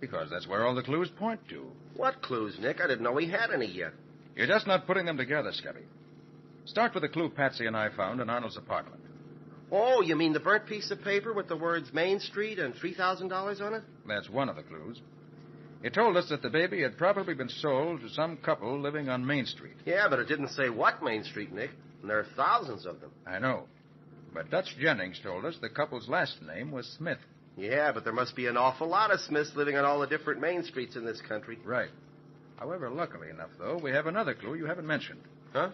Because that's where all the clues point to. What clues, Nick? I didn't know we had any yet. You're just not putting them together, Scubby. Start with the clue Patsy and I found in Arnold's apartment. Oh, you mean the burnt piece of paper with the words Main Street and $3,000 on it? That's one of the clues. It told us that the baby had probably been sold to some couple living on Main Street. Yeah, but it didn't say what Main Street, Nick. And there are thousands of them. I know. But Dutch Jennings told us the couple's last name was Smith. Yeah, but there must be an awful lot of Smiths living on all the different Main Streets in this country. Right. However, luckily enough, though, we have another clue you haven't mentioned. Huh?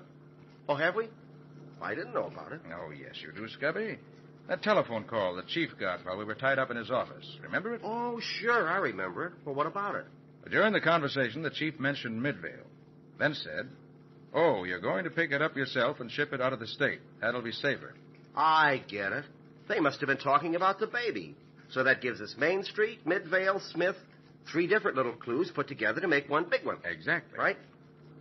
Oh, have we? I didn't know about it. Oh, yes, you do, Scubby. That telephone call the chief got while we were tied up in his office. Remember it? Oh, sure, I remember it. Well, what about it? During the conversation, the chief mentioned Midvale. Then said, "Oh, you're going to pick it up yourself and ship it out of the state. That'll be safer." I get it. They must have been talking about the baby. So that gives us Main Street, Midvale, Smith, 3 different little clues put together to make one big one. Exactly. Right?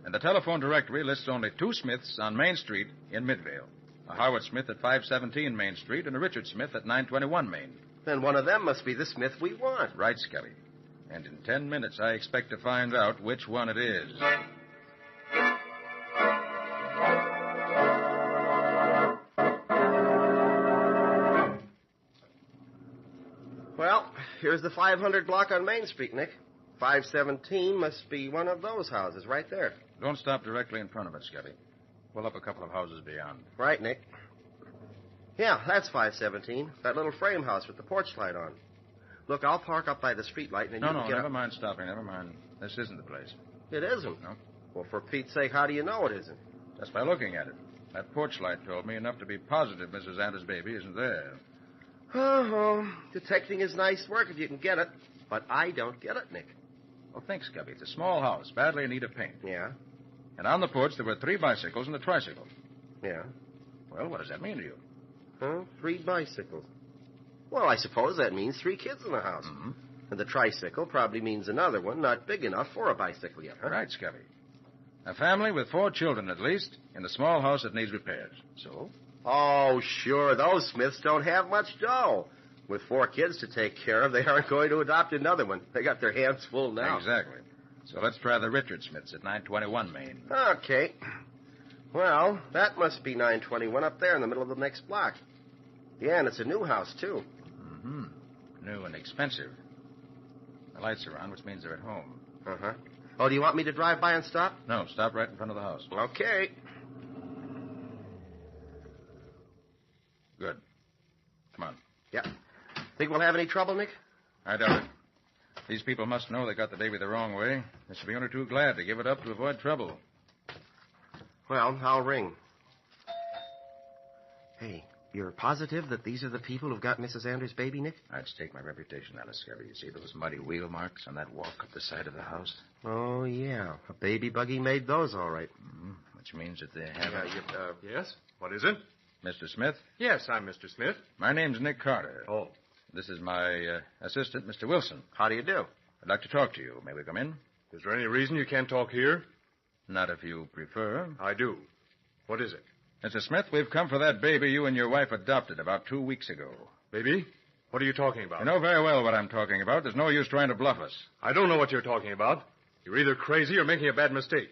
And the telephone directory lists only 2 Smiths on Main Street in Midvale. A Howard Smith at 517 Main Street and a Richard Smith at 921 Main. Then one of them must be the Smith we want. Right, Scubby. And in 10 minutes, I expect to find out which one it is. Well, here's the 500 block on Main Street, Nick. 517 must be one of those houses right there. Don't stop directly in front of it, Scubby. Pull up a couple of houses beyond. Right, Nick. Yeah, that's 517. That little frame house with the porch light on. Look, I'll park up by the street light and then you can get never up. mind stopping. Never mind. This isn't the place. It isn't? No. Well, for Pete's sake, how do you know it isn't? Just by looking at it. That porch light told me enough to be positive Mrs. Anders' baby isn't there. Oh, detecting is nice work if you can get it. But I don't get it, Nick. Well, think, Scubby. It's a small house, badly in need of paint. Yeah? And on the porch, there were 3 bicycles and a tricycle. Yeah. Well, what does that mean to you? Huh? 3 bicycles. Well, I suppose that means 3 kids in the house. Mm-hmm. And the tricycle probably means another one, not big enough for a bicycle yet, huh? Right, Scubby. A family with 4 children, at least, in a small house that needs repairs. So? Oh, sure. Those Smiths don't have much dough. With 4 kids to take care of, they aren't going to adopt another one. They got their hands full now. Exactly. So let's try the Richard Smiths at 921 Main. Okay. Well, that must be 921 up there in the middle of the next block. Yeah, and it's a new house, too. Mm-hmm. New and expensive. The lights are on, which means they're at home. Uh-huh. Oh, do you want me to drive by and stop? No, stop right in front of the house. Okay. Good. Come on. Yeah. Think we'll have any trouble, Nick? I doubt it. These people must know they got the baby the wrong way. They should be only too glad to give it up to avoid trouble. Well, I'll ring. Hey, you're positive that these are the people who've got Mrs. Anders' baby, Nick? I'd stake my reputation on it, Scubby. You see those muddy wheel marks on that walk up the side of the house? Oh, yeah. A baby buggy made those, all right. Mm-hmm. Which means that they have... Yes? What is it? Mr. Smith? Yes, I'm Mr. Smith. My name's Nick Carter. Oh. This is my assistant, Mr. Wilson. How do you do? I'd like to talk to you. May we come in? Is there any reason you can't talk here? Not if you prefer. I do. What is it? Mr. Smith, we've come for that baby you and your wife adopted about 2 weeks ago. Baby? What are you talking about? You know very well what I'm talking about. There's no use trying to bluff us. I don't know what you're talking about. You're either crazy or making a bad mistake.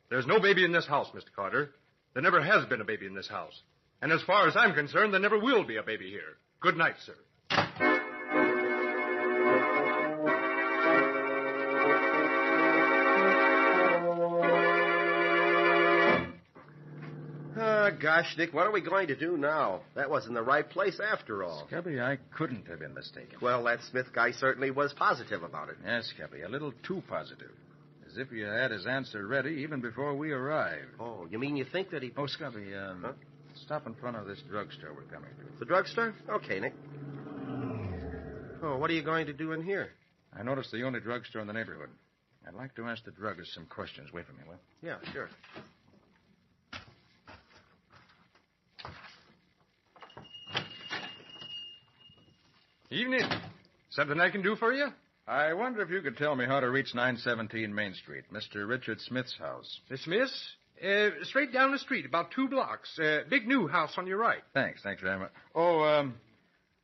There's no baby in this house, Mr. Carter. There never has been a baby in this house. And as far as I'm concerned, there never will be a baby here. Good night, sir. Gosh, Nick, what are we going to do now? That wasn't the right place after all. Scubby, I couldn't have been mistaken. Well, that Smith guy certainly was positive about it. Yes, Scubby, a little too positive. As if he had his answer ready even before we arrived. Oh, you mean you think that he... Oh, Scubby, stop in front of this drugstore we're coming to. The drugstore? Okay, Nick. Oh, what are you going to do in here? I noticed the only drugstore in the neighborhood. I'd like to ask the druggist some questions. Wait for me, will you? Yeah, sure. Evening. Something I can do for you? I wonder if you could tell me how to reach 917 Main Street, Mr. Richard Smith's house. The Smiths? Straight down the street, about 2 blocks. Big new house on your right. Thanks very much. Oh,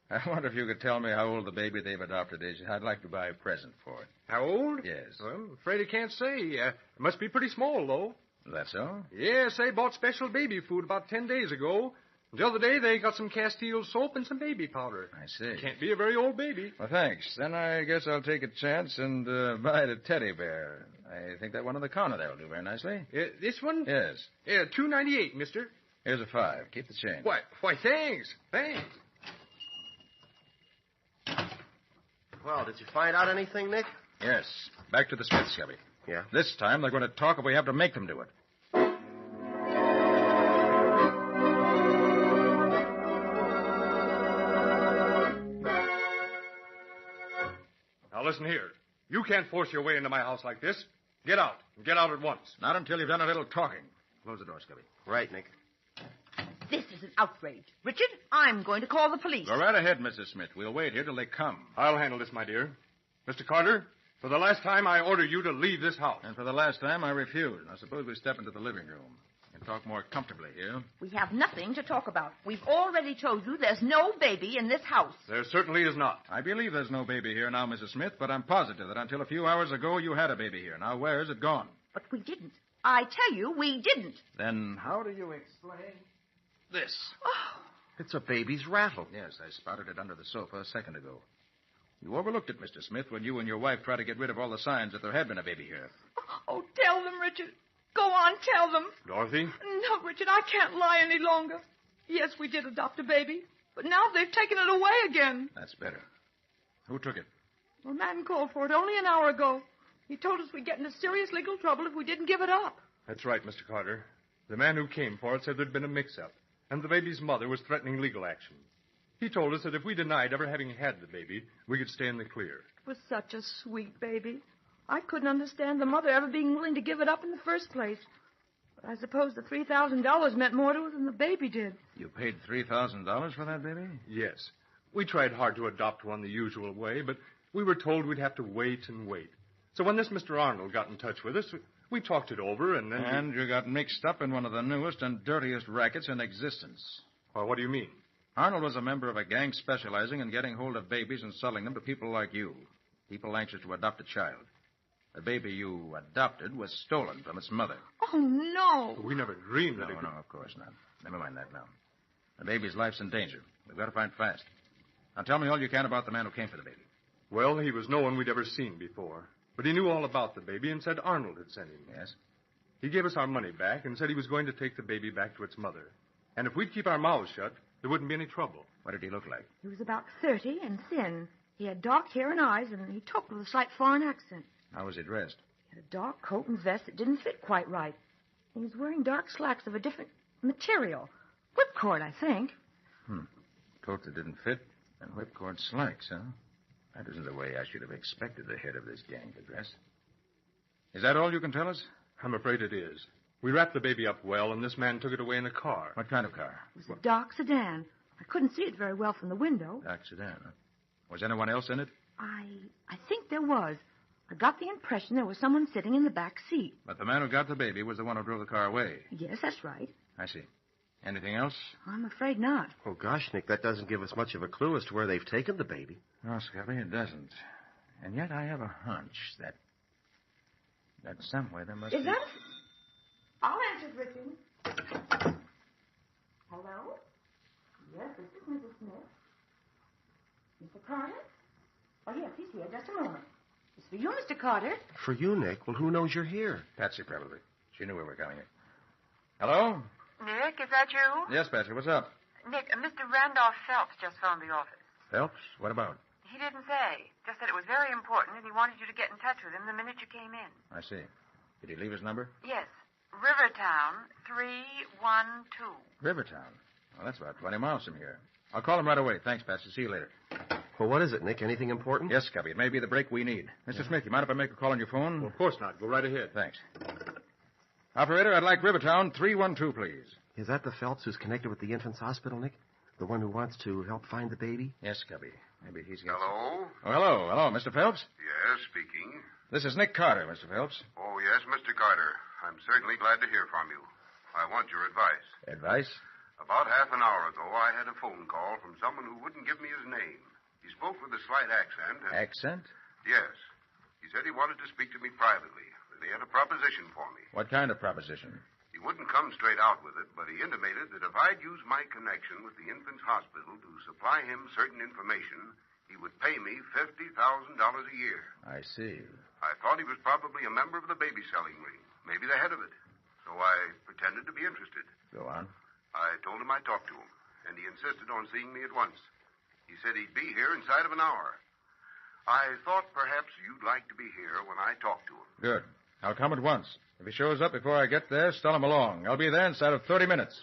I wonder if you could tell me how old the baby they've adopted is. I'd like to buy a present for it. How old? Yes. Well, I'm afraid I can't say. It must be pretty small, though. Is that so? Yes, they bought special baby food about 10 days ago. The other day, they got some Castile soap and some baby powder. I see. Can't be a very old baby. Well, thanks. Then I guess I'll take a chance and buy the teddy bear. I think that one on the counter there will do very nicely. This one? Yes. $2.98, mister. Here's a 5. Keep the change. Why, thanks. Well, did you find out anything, Nick? Yes. Back to the Smiths, Scubby. Yeah? This time they're going to talk if we have to make them do it. Now, listen here. You can't force your way into my house like this. Get out. And get out at once. Not until you've done a little talking. Close the door, Scubby. Right, Nick. This is an outrage. Richard, I'm going to call the police. Go right ahead, Mrs. Smith. We'll wait here till they come. I'll handle this, my dear. Mr. Carter, for the last time, I order you to leave this house. And for the last time, I refuse. Now, suppose we step into the living room. We can talk more comfortably here. We have nothing to talk about. We've already told you there's no baby in this house. There certainly is not. I believe there's no baby here now, Mrs. Smith, but I'm positive that until a few hours ago, you had a baby here. Now, where is it gone? But we didn't. I tell you, we didn't. Then how do you explain this? Oh. It's a baby's rattle. Yes, I spotted it under the sofa a second ago. You overlooked it, Mr. Smith, when you and your wife tried to get rid of all the signs that there had been a baby here. Oh, tell them, Richard. Go on, tell them. Dorothy? No, Richard, I can't lie any longer. Yes, we did adopt a baby, but now they've taken it away again. That's better. Who took it? Well, a man called for it only an hour ago. He told us we'd get into serious legal trouble if we didn't give it up. That's right, Mr. Carter. The man who came for it said there'd been a mix-up, and the baby's mother was threatening legal action. He told us that if we denied ever having had the baby, we could stay in the clear. It was such a sweet baby. I couldn't understand the mother ever being willing to give it up in the first place. But I suppose the $3,000 meant more to us than the baby did. You paid $3,000 for that baby? Yes. We tried hard to adopt one the usual way, but we were told we'd have to wait and wait. So when this Mr. Arnold got in touch with us, we talked it over, and then... And you got mixed up in one of the newest and dirtiest rackets in existence. Well, what do you mean? Arnold was a member of a gang specializing in getting hold of babies and selling them to people like you. People anxious to adopt a child. The baby you adopted was stolen from its mother. Oh, no. We never dreamed that No, of course not. Never mind that now. The baby's life's in danger. We've got to find fast. Now tell me all you can about the man who came for the baby. Well, he was no one we'd ever seen before. But he knew all about the baby and said Arnold had sent him. Yes? He gave us our money back and said he was going to take the baby back to its mother. And if we'd keep our mouths shut, there wouldn't be any trouble. What did he look like? He was about 30 and thin. He had dark hair and eyes, and he talked with a slight foreign accent. How was he dressed? He had a dark coat and vest that didn't fit quite right. He was wearing dark slacks of a different material. Whipcord, I think. Coat that didn't fit and whipcord slacks, huh? That isn't the way I should have expected the head of this gang to dress. Is that all you can tell us? I'm afraid it is. We wrapped the baby up well, and this man took it away in a car. What kind of car? It was a dark sedan. I couldn't see it very well from the window. Dark sedan, huh? Was anyone else in it? I think there was. I got the impression there was someone sitting in the back seat. But the man who got the baby was the one who drove the car away. Yes, that's right. I see. Anything else? I'm afraid not. Oh, gosh, Nick, that doesn't give us much of a clue as to where they've taken the baby. No, Scubby, it doesn't. And yet I have a hunch that somewhere there must be... Is that... I'll answer, Richard. Hello? Yes, this is Mrs. Smith. Mr. Carter? Oh, yes, he's here. Just a moment. It's for you, Mr. Carter. For you, Nick? Well, who knows you're here? Patsy, probably. She knew we were coming. Hello? Nick, is that you? Yes, Patsy, what's up? Nick, Mr. Randolph Phelps just phoned the office. Phelps? What about? He didn't say. Just said it was very important and he wanted you to get in touch with him the minute you came in. I see. Did he leave his number? Yes. Rivertown 312. Rivertown. Well, that's about 20 miles from here. I'll call him right away. Thanks, Patsy. See you later. Well, what is it, Nick? Anything important? Yes, Scubby. It may be the break we need. Mr. Smith, you mind if I make a call on your phone? Well, of course not. Go right ahead. Thanks. Operator, I'd like Rivertown 312, please. Is that the Phelps who's connected with the infant's hospital, Nick? The one who wants to help find the baby? Yes, Scubby. Maybe he's got... Hello? Oh, hello. Hello, Mr. Phelps? Yes, speaking. This is Nick Carter, Mr. Phelps. Oh, yes, Mr. Carter. I'm certainly glad to hear from you. I want your advice. Advice? About half an hour ago, I had a phone call from someone who wouldn't give me his name. He spoke with a slight accent. And... Accent? Yes. He said he wanted to speak to me privately. That he had a proposition for me. What kind of proposition? He wouldn't come straight out with it, but he intimated that if I'd use my connection with the infant's hospital to supply him certain information, he would pay me $50,000 a year. I see. I thought he was probably a member of the baby selling ring, maybe the head of it. So I pretended to be interested. Go on. I told him I'd talk to him, and he insisted on seeing me at once. He said he'd be here inside of an hour. I thought perhaps you'd like to be here when I talk to him. Good. I'll come at once. If he shows up before I get there, stall him along. I'll be there inside of 30 minutes.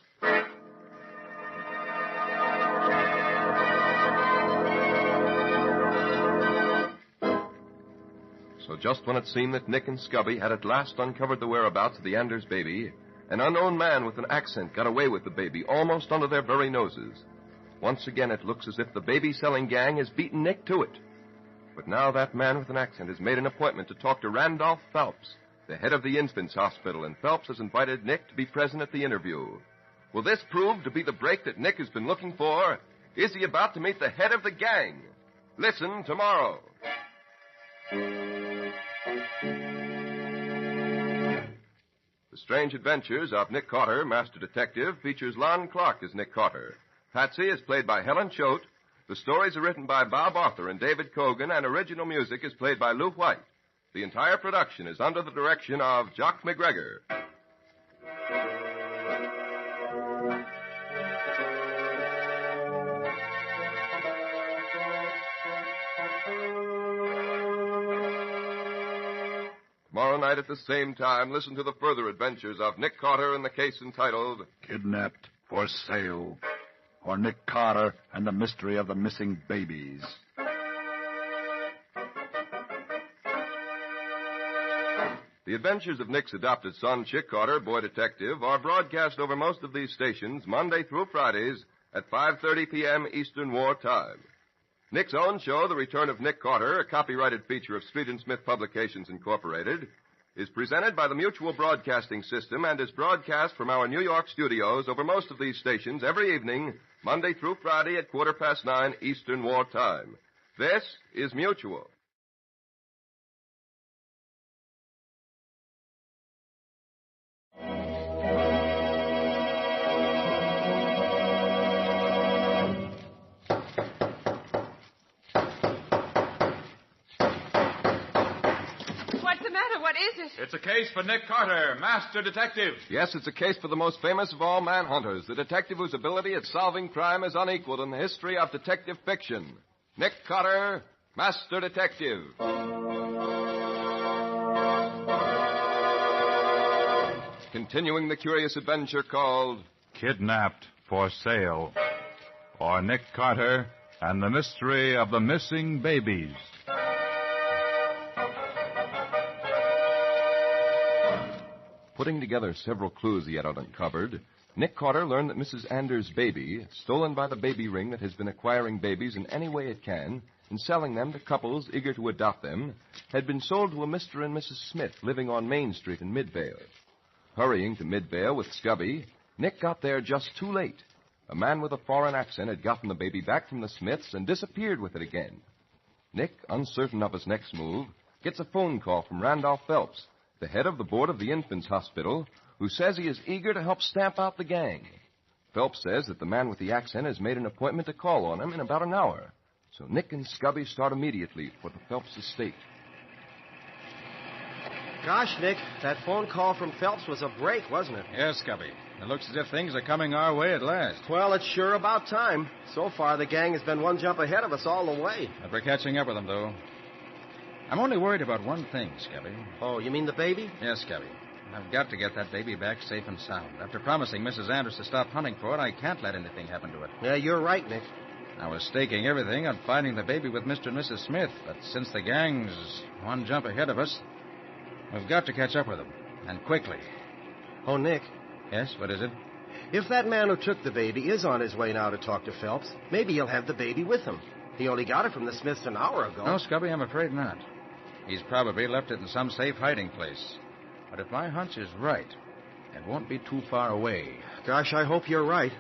So just when it seemed that Nick and Scubby had at last uncovered the whereabouts of the Anders baby, an unknown man with an accent got away with the baby almost under their very noses. Once again, it looks as if the baby-selling gang has beaten Nick to it. But now that man with an accent has made an appointment to talk to Randolph Phelps, the head of the infant's hospital, and Phelps has invited Nick to be present at the interview. Will this prove to be the break that Nick has been looking for? Is he about to meet the head of the gang? Listen tomorrow. The Strange Adventures of Nick Carter, Master Detective, features Lon Clark as Nick Carter. Patsy is played by Helen Choate. The stories are written by Bob Arthur and David Cogan, and original music is played by Lou White. The entire production is under the direction of Jock McGregor. Tomorrow night at the same time, listen to the further adventures of Nick Carter in the case entitled Kidnapped for Sale, or Nick Carter and the Mystery of the Missing Babies. The adventures of Nick's adopted son, Chick Carter, boy detective, are broadcast over most of these stations Monday through Fridays at 5:30 p.m. Eastern War Time. Nick's own show, The Return of Nick Carter, a copyrighted feature of Street and Smith Publications, Incorporated, is presented by the Mutual Broadcasting System and is broadcast from our New York studios over most of these stations every evening, Monday through Friday at 9:15 Eastern War Time. This is Mutual. What is it? It's a case for Nick Carter, Master Detective. Yes, it's a case for the most famous of all manhunters, the detective whose ability at solving crime is unequaled in the history of detective fiction. Nick Carter, Master Detective. Continuing the curious adventure called Kidnapped for Sale, or Nick Carter and the Mystery of the Missing Babies. Putting together several clues he had uncovered, Nick Carter learned that Mrs. Anders' baby, stolen by the baby ring that has been acquiring babies in any way it can and selling them to couples eager to adopt them, had been sold to a Mr. and Mrs. Smith living on Main Street in Midvale. Hurrying to Midvale with Scubby, Nick got there just too late. A man with a foreign accent had gotten the baby back from the Smiths and disappeared with it again. Nick, uncertain of his next move, gets a phone call from Randolph Phelps, the head of the board of the infant's hospital, who says he is eager to help stamp out the gang. Phelps says that the man with the accent has made an appointment to call on him in about an hour. So Nick and Scubby start immediately for the Phelps estate. Gosh, Nick, that phone call from Phelps was a break, wasn't it? Yes, Scubby. It looks as if things are coming our way at last. Well, it's sure about time. So far, the gang has been one jump ahead of us all the way. But we're catching up with them, though. I'm only worried about one thing, Scubby. Oh, you mean the baby? Yes, Scubby. I've got to get that baby back safe and sound. After promising Mrs. Anders to stop hunting for it, I can't let anything happen to it. Yeah, you're right, Nick. I was staking everything on finding the baby with Mr. and Mrs. Smith, but since the gang's one jump ahead of us, we've got to catch up with them, and quickly. Oh, Nick. Yes, what is it? If that man who took the baby is on his way now to talk to Phelps, maybe he'll have the baby with him. He only got it from the Smiths an hour ago. No, Scubby, I'm afraid not. He's probably left it in some safe hiding place. But if my hunch is right, it won't be too far away. Gosh, I hope you're right.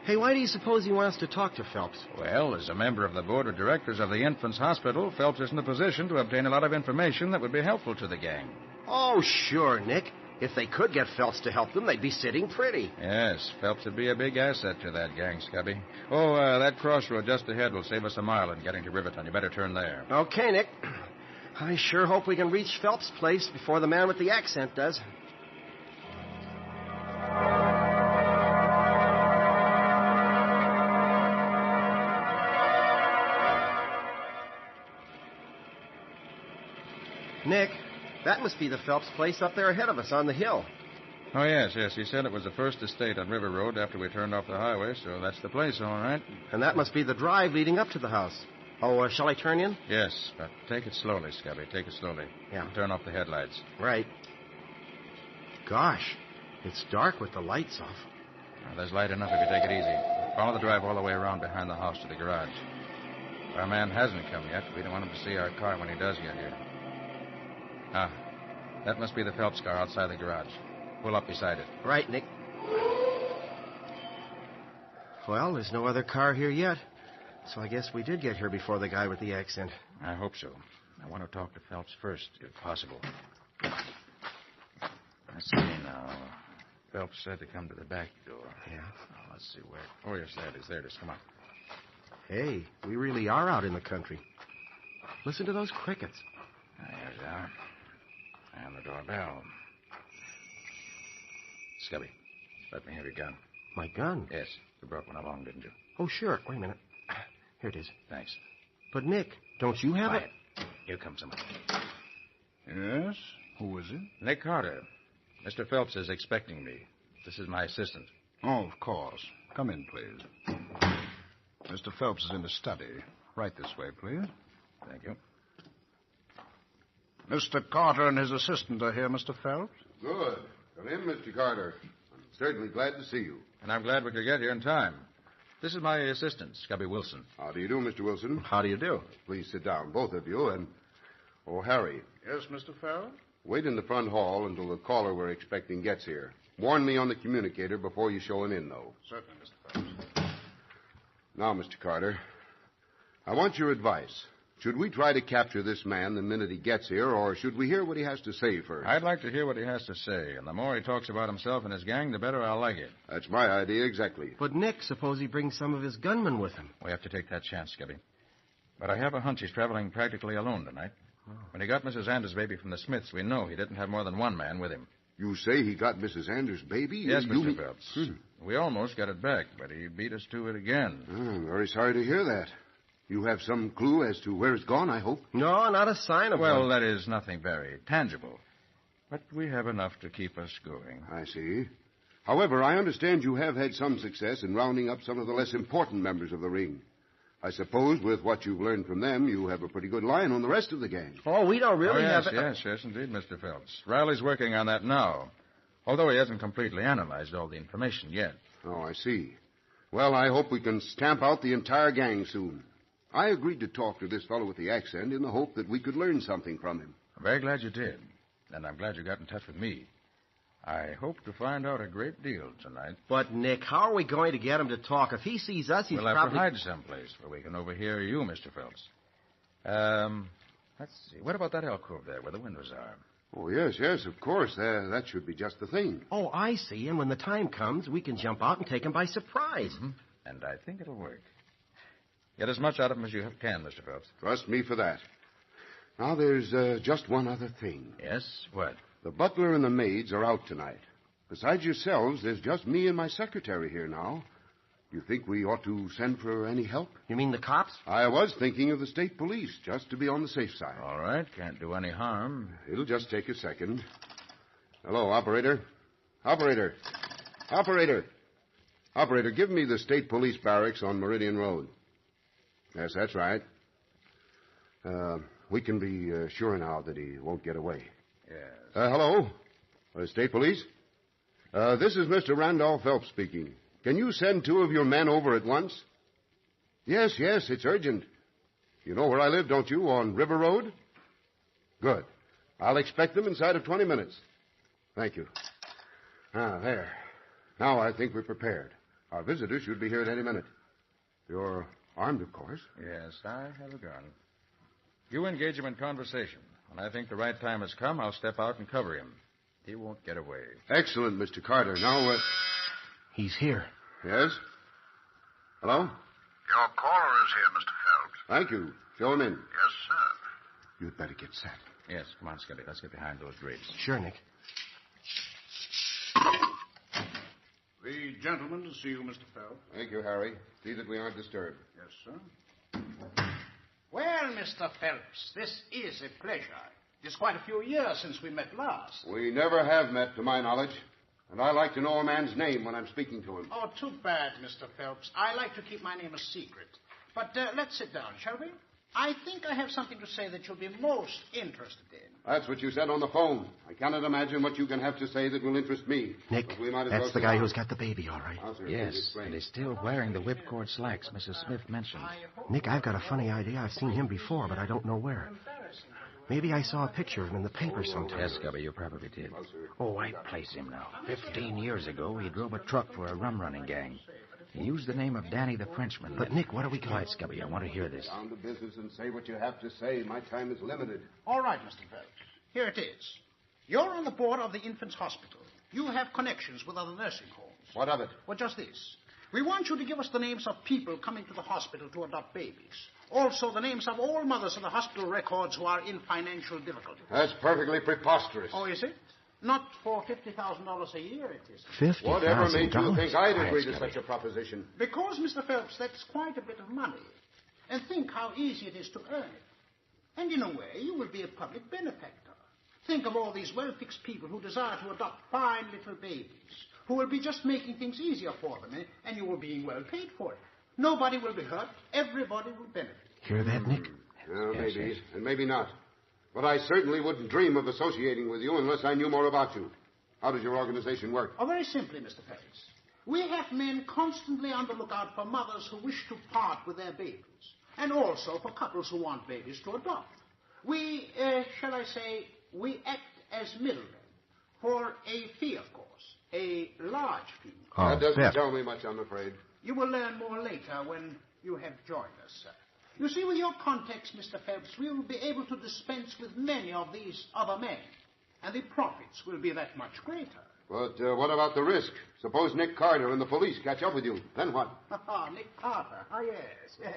Hey, why do you suppose he wants to talk to Phelps? Well, as a member of the board of directors of the Infants Hospital, Phelps is in a position to obtain a lot of information that would be helpful to the gang. Oh, sure, Nick. If they could get Phelps to help them, they'd be sitting pretty. Yes, Phelps would be a big asset to that gang, Scubby. Oh, that crossroad just ahead will save us a mile in getting to Riverton. You better turn there. Okay, Nick. I sure hope we can reach Phelps' place before the man with the accent does. Nick, that must be the Phelps place up there ahead of us on the hill. Oh, yes. He said it was the first estate on River Road after we turned off the highway, so that's the place, all right. And that must be the drive leading up to the house. Oh, shall I turn in? Yes, but take it slowly, Scubby. Take it slowly. Yeah. Turn off the headlights. Right. Gosh, it's dark with the lights off. Well, there's light enough if you take it easy. Follow the drive all the way around behind the house to the garage. Our man hasn't come yet. We don't want him to see our car when he does get here. Ah, that must be the Phelps car outside the garage. Pull up beside it. Right, Nick. Well, there's no other car here yet. So I guess we did get here before the guy with the accent. I hope so. I want to talk to Phelps first, if possible. Let's see now. Phelps said to come to the back door. Yeah. Oh, let's see where. Oh, yes, there it is. Come on. Hey, we really are out in the country. Listen to those crickets. There they are. And the doorbell. Scubby, let me have your gun. My gun? Yes. You brought one along, didn't you? Oh, sure. Wait a minute. Here it is. Thanks. But, Nick, don't you have Quiet. Here comes somebody. Yes? Who is it? Nick Carter. Mr. Phelps is expecting me. This is my assistant. Oh, of course. Come in, please. Mr. Phelps is in the study. Right this way, please. Thank you. Mr. Carter and his assistant are here, Mr. Phelps. Good. Come in, Mr. Carter. I'm certainly glad to see you. And I'm glad we could get here in time. This is my assistant, Scubby Wilson. How do you do, Mr. Wilson? How do you do? Please sit down, both of you, and... Oh, Harry. Yes, Mr. Phelps? Wait in the front hall until the caller we're expecting gets here. Warn me on the communicator before you show him in, though. Certainly, Mr. Phelps. Now, Mr. Carter, I want your advice. Should we try to capture this man the minute he gets here, or should we hear what he has to say first? I'd like to hear what he has to say, and the more he talks about himself and his gang, the better I'll like it. That's my idea exactly. But, Nick, suppose he brings some of his gunmen with him. We have to take that chance, Scubby. But I have a hunch he's traveling practically alone tonight. Oh. When he got Mrs. Anders' baby from the Smiths, we know he didn't have more than one man with him. You say he got Mrs. Anders' baby? Yes, Mr. Phelps. We almost got it back, but he beat us to it again. I'm very sorry to hear that. You have some clue as to where it's gone, I hope? No, not a sign of Well, one. that is nothing very tangible. But we have enough to keep us going. I see. However, I understand you have had some success in rounding up some of the less important members of the ring. I suppose with what you've learned from them, you have a pretty good line on the rest of the gang. Oh, we don't really yes, have... Yes, indeed, Mr. Phelps. Riley's working on that now, although he hasn't completely analyzed all the information yet. Oh, I see. Well, I hope we can stamp out the entire gang soon. I agreed to talk to this fellow with the accent in the hope that we could learn something from him. I'm very glad you did. And I'm glad you got in touch with me. I hope to find out a great deal tonight. But, Nick, how are we going to get him to talk? If he sees us, he's we'll probably... have to hide someplace where we can overhear you, Mr. Phelps. Let's see. What about that alcove there where the windows are? Oh, yes, of course. That should be just the thing. Oh, I see. And when the time comes, we can jump out and take him by surprise. Mm-hmm. And I think it'll work. Get as much out of him as you can, Mr. Phelps. Trust me for that. Now, there's just one other thing. Yes? What? The butler and the maids are out tonight. Besides yourselves, there's just me and my secretary here now. You think we ought to send for any help? You mean the cops? I was thinking of the state police, just to be on the safe side. All right. Can't do any harm. It'll just take a second. Hello, operator. Operator. Operator. Operator, give me the state police barracks on Meridian Road. Yes, that's right. We can be sure now that he won't get away. Yes. Hello? State police? This is Mr. Randolph Phelps speaking. Can you send 2 of your men over at once? Yes, it's urgent. You know where I live, don't you? On River Road? Good. I'll expect them inside of 20 minutes. Thank you. There. Now I think we're prepared. Our visitor should be here at any minute. You're armed, of course. Yes, I have a gun. You engage him in conversation. When I think the right time has come, I'll step out and cover him. He won't get away. Excellent, Mr. Carter. Now, He's here. Yes? Hello? Your caller is here, Mr. Phelps. Thank you. Show him in. Yes, sir. You'd better get set. Yes, come on, Scubby. Let's get behind those drapes. Sure, Nick. The gentleman to see you, Mr. Phelps. Thank you, Harry. See that we aren't disturbed. Yes, sir. Well, Mr. Phelps, this is a pleasure. It's quite a few years since we met last. We never have met, to my knowledge. And I like to know a man's name when I'm speaking to him. Oh, too bad, Mr. Phelps. I like to keep my name a secret. But let's sit down, shall we? I think I have something to say that you'll be most interested in. That's what you said on the phone. I cannot imagine what you can have to say that will interest me. Nick, that's the guy who's got the baby, all right. Yes, and he's still wearing the whipcord slacks Mrs. Smith mentioned. Nick, I've got a funny idea. I've seen him before, but I don't know where. Maybe I saw a picture of him in the paper sometime. Yes, Scubby, you probably did. Oh, I place him now. 15 years ago, he drove a truck for a rum-running gang. He used the name of Danny the Frenchman. But, Nick, what are we going to... Quiet, Scubby. I want to hear this. Down to business and say what you have to say. My time is limited. All right, Mr. Phelps. Here it is. You're on the board of the Infants Hospital. You have connections with other nursing homes. What of it? Well, just this. We want you to give us the names of people coming to the hospital to adopt babies. Also, the names of all mothers in the hospital records who are in financial difficulty. That's perfectly preposterous. Oh, is it? Not for $50,000 a year, it is. $50,000? Whatever made you think I'd agree to such a proposition? Because, Mr. Phelps, that's quite a bit of money. And think how easy it is to earn it. And in a way, you will be a public benefactor. Think of all these well-fixed people who desire to adopt fine little babies, who will be just making things easier for them, and you will be being well paid for it. Nobody will be hurt. Everybody will benefit. Hear that, Nick? Well, maybe, and maybe not. But I certainly wouldn't dream of associating with you unless I knew more about you. How does your organization work? Oh, very simply, Mr. Phelps. We have men constantly on the lookout for mothers who wish to part with their babies, and also for couples who want babies to adopt. We, shall I say, we act as middlemen for a fee, of course, a large fee. That doesn't tell me much, I'm afraid. You will learn more later when you have joined us, sir. You see, with your contacts, Mr. Phelps, we will be able to dispense with many of these other men, and the profits will be that much greater. But what about the risk? Suppose Nick Carter and the police catch up with you. Then what? Nick Carter. Ah, yes.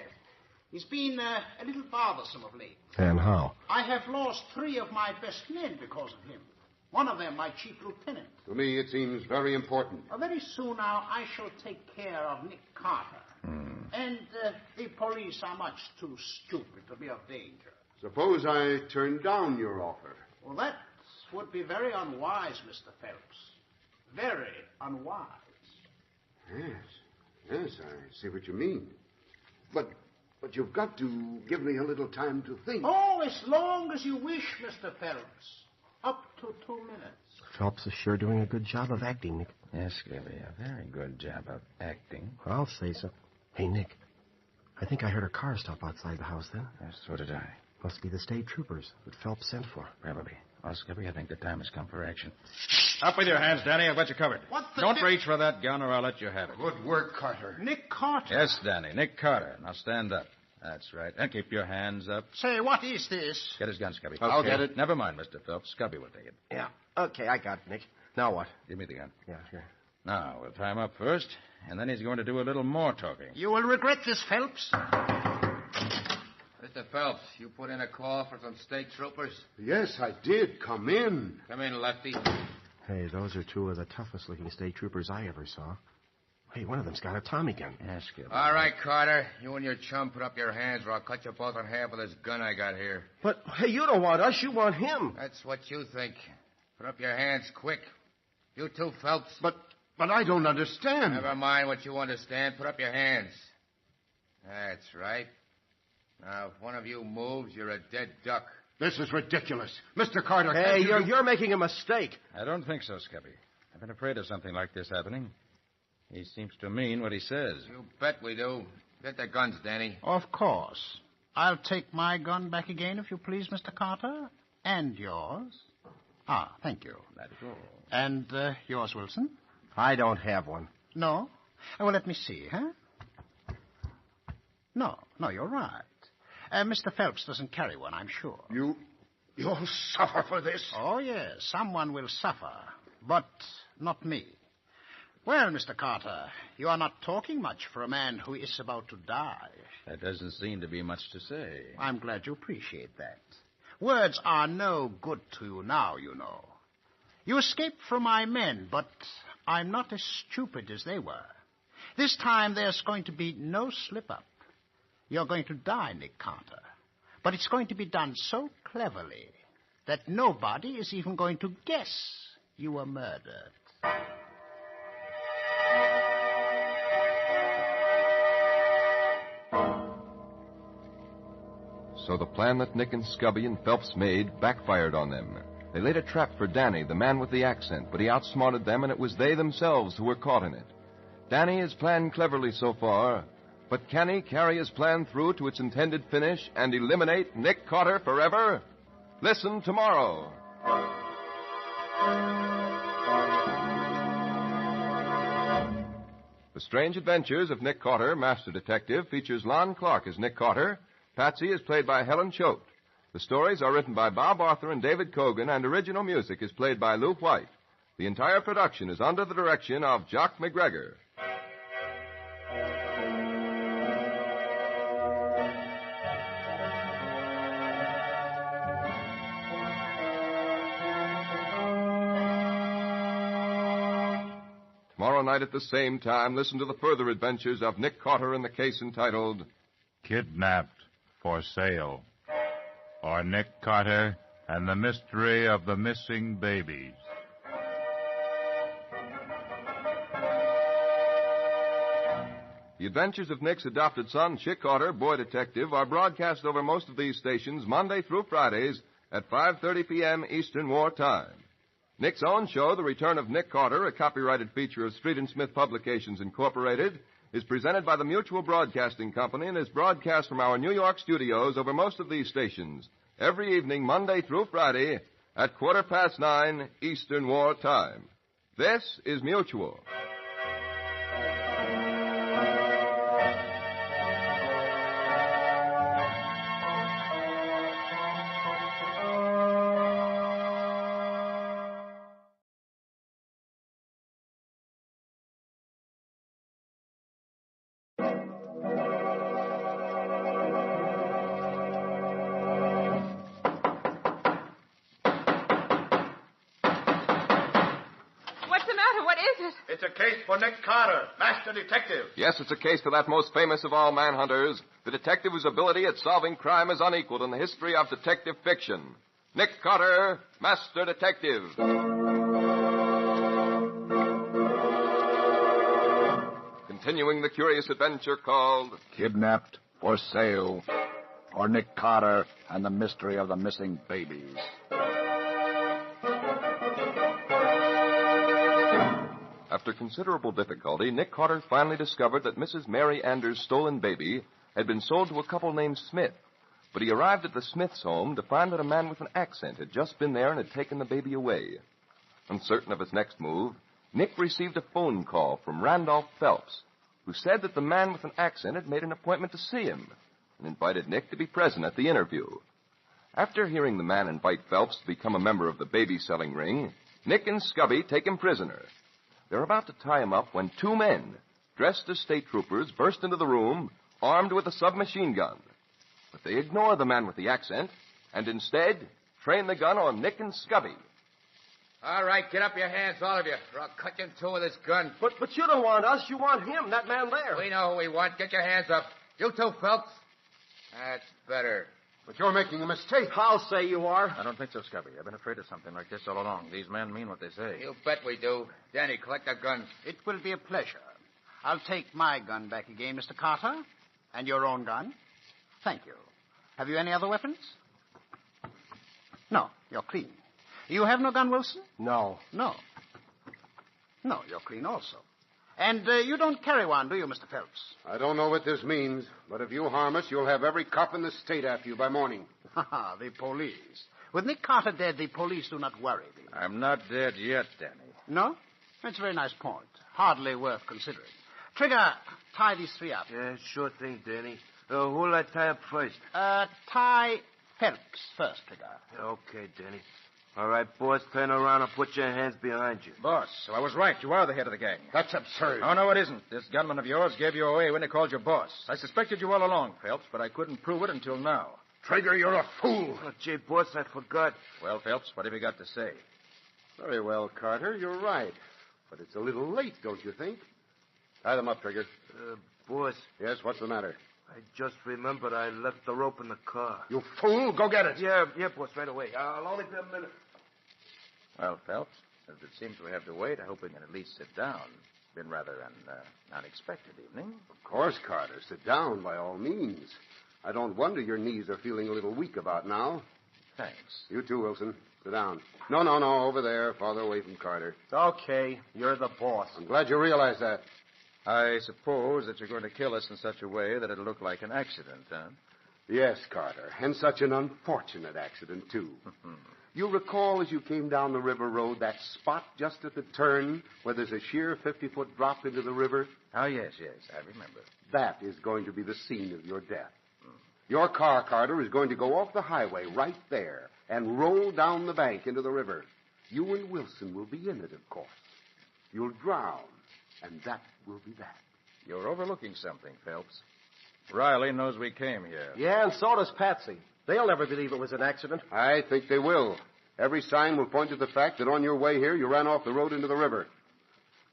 He's been a little bothersome of late. And how? I have lost 3 of my best men because of him. One of them, my chief lieutenant. To me, it seems very important. Very soon now, I shall take care of Nick Carter. And the police are much too stupid to be of danger. Suppose I turn down your offer. Well, that would be very unwise, Mr. Phelps. Very unwise. Yes, I see what you mean. But you've got to give me a little time to think. Oh, as long as you wish, Mr. Phelps. Up to 2 minutes. Phelps is sure doing a good job of acting, Nick. Yes, Scubby, a very good job of acting. I'll say so. Hey, Nick, I think I heard a car stop outside the house then. Yes, so did I. Must be the state troopers that Phelps sent for. Probably. Well, Scubby, I think the time has come for action. Up with your hands, Danny. I've got you covered. What the... Don't reach for that gun or I'll let you have it. Good work, Carter. Nick Carter? Yes, Danny. Nick Carter. Now stand up. That's right. And keep your hands up. Say, what is this? Get his gun, Scubby. Okay. I'll get it. Never mind, Mr. Phelps. Scubby will take it. Yeah. Okay, I got it, Nick. Now what? Give me the gun. Yeah, sure. Now, we'll tie him up first, and then he's going to do a little more talking. You will regret this, Phelps. Mr. Phelps, you put in a call for some state troopers? Yes, I did. Come in. Come in, Lefty. Hey, those are two of the toughest-looking state troopers I ever saw. Hey, one of them's got a Tommy gun. Ask him. All right, Carter. You and your chum put up your hands or I'll cut you both in half with this gun I got here. But, hey, you don't want us. You want him. That's what you think. Put up your hands quick. You too, Phelps. But I don't understand. Never mind what you understand. Put up your hands. That's right. Now, if one of you moves, you're a dead duck. This is ridiculous. Mr. Carter, hey, you're making a mistake. I don't think so, Scubby. I've been afraid of something like this happening. He seems to mean what he says. You bet we do. Get the guns, Danny. Of course. I'll take my gun back again, if you please, Mr. Carter. And yours. Ah, thank you. That's all. And yours, Wilson? I don't have one. No? Well, let me see, huh? No, you're right. Mr. Phelps doesn't carry one, I'm sure. You'll suffer for this? Oh, yes. Someone will suffer. But not me. Well, Mr. Carter, you are not talking much for a man who is about to die. That doesn't seem to be much to say. I'm glad you appreciate that. Words are no good to you now, you know. You escaped from my men, but I'm not as stupid as they were. This time there's going to be no slip-up. You're going to die, Nick Carter. But it's going to be done so cleverly that nobody is even going to guess you were murdered. So the plan that Nick and Scubby and Phelps made backfired on them. They laid a trap for Danny, the man with the accent, but he outsmarted them, and it was they themselves who were caught in it. Danny has planned cleverly so far, but can he carry his plan through to its intended finish and eliminate Nick Carter forever? Listen tomorrow. The Strange Adventures of Nick Carter, Master Detective, features Lon Clark as Nick Carter. Patsy is played by Helen Choate. The stories are written by Bob Arthur and David Cogan, and original music is played by Lou White. The entire production is under the direction of Jock McGregor. Tomorrow night at the same time, listen to the further adventures of Nick Carter in the case entitled Kidnapped for Sale, or Nick Carter and the Mystery of the Missing Babies. The adventures of Nick's adopted son, Chick Carter, boy detective, are broadcast over most of these stations Monday through Fridays at 5:30 p.m. Eastern War Time. Nick's own show, The Return of Nick Carter, a copyrighted feature of Street and Smith Publications, Incorporated, is presented by the Mutual Broadcasting Company and is broadcast from our New York studios over most of these stations every evening, Monday through Friday, at 9:15 Eastern War Time. This is Mutual. It's a case for Nick Carter, Master Detective. Yes, it's a case for that most famous of all manhunters, the detective whose ability at solving crime is unequaled in the history of detective fiction. Nick Carter, Master Detective. Continuing the curious adventure called Kidnapped for Sale, or Nick Carter and the Mystery of the Missing Babies. After considerable difficulty, Nick Carter finally discovered that Mrs. Mary Anders' stolen baby had been sold to a couple named Smith. But he arrived at the Smiths' home to find that a man with an accent had just been there and had taken the baby away. Uncertain of his next move, Nick received a phone call from Randolph Phelps, who said that the man with an accent had made an appointment to see him and invited Nick to be present at the interview. After hearing the man invite Phelps to become a member of the baby-selling ring, Nick and Scubby take him prisoner. They're about to tie him up when two men, dressed as state troopers, burst into the room, armed with a submachine gun. But they ignore the man with the accent and instead train the gun on Nick and Scubby. All right, get up your hands, all of you, or I'll cut you in two with this gun. But you don't want us. You want him, that man there. We know who we want. Get your hands up. You too, Phelps. That's better. But you're making a mistake. I'll say you are. I don't think so, Scubby. I've been afraid of something like this all along. These men mean what they say. You bet we do. Danny, collect that gun. It will be a pleasure. I'll take my gun back again, Mr. Carter. And your own gun. Thank you. Have you any other weapons? No, you're clean. You have no gun, Wilson? No. No. No, you're clean also. And you don't carry one, do you, Mr. Phelps? I don't know what this means, but if you harm us, you'll have every cop in the state after you by morning. Ha, the police. With Nick Carter dead, the police do not worry me. I'm not dead yet, Danny. No? That's a very nice point. Hardly worth considering. Trigger, tie these three up. Yeah, sure thing, Danny. Who'll I tie up first? Tie Phelps first, Trigger. Okay, Danny. All right, boss, turn around and put your hands behind you. Boss, so I was right. You are the head of the gang. That's absurd. Oh, no, it isn't. This gunman of yours gave you away when he called you boss. I suspected you all along, Phelps, but I couldn't prove it until now. Trigger, you're a fool. Oh, gee, boss, I forgot. Well, Phelps, what have you got to say? Very well, Carter, you're right. But it's a little late, don't you think? Tie them up, Trigger. Boss. Yes, what's the matter? I just remembered I left the rope in the car. You fool! Go get it. Yeah, boss, right away. I'll only be a minute. Well, Phelps, as it seems we have to wait, I hope we can at least sit down. Been rather an unexpected evening. Of course, Carter. Sit down, by all means. I don't wonder your knees are feeling a little weak about now. Thanks. You too, Wilson. Sit down. No, over there, farther away from Carter. Okay, you're the boss. I'm glad you realize that. I suppose that you're going to kill us in such a way that it'll look like an accident, huh? Yes, Carter, and such an unfortunate accident, too. You recall as you came down the river road that spot just at the turn where there's a sheer 50-foot drop into the river? Oh, yes, I remember. That is going to be the scene of your death. Your car, Carter, is going to go off the highway right there and roll down the bank into the river. You and Wilson will be in it, of course. You'll drown, and that will be that. You're overlooking something, Phelps. Riley knows we came here. Yeah, and so does Patsy. They'll never believe it was an accident. I think they will. Every sign will point to the fact that on your way here, you ran off the road into the river.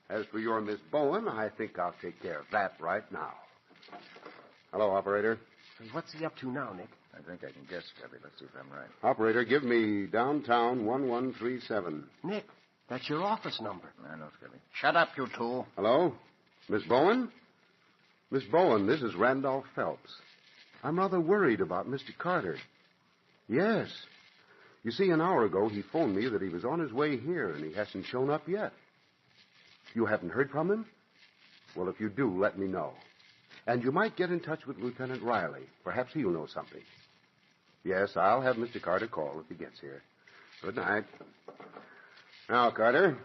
As for your Miss Bowen, I think I'll take care of that right now. Hello, operator. Hey, what's he up to now, Nick? I think I can guess, Scubby. Let's see if I'm right. Operator, give me downtown 1137. Nick, that's your office number. I know, Scubby. Shut up, you two. Hello? Miss Bowen? Miss Bowen, this is Randolph Phelps. I'm rather worried about Mr. Carter. Yes. You see, an hour ago, he phoned me that he was on his way here, and he hasn't shown up yet. You haven't heard from him? Well, if you do, let me know. And you might get in touch with Lieutenant Riley. Perhaps he'll know something. Yes, I'll have Mr. Carter call if he gets here. Good night. Now, Carter,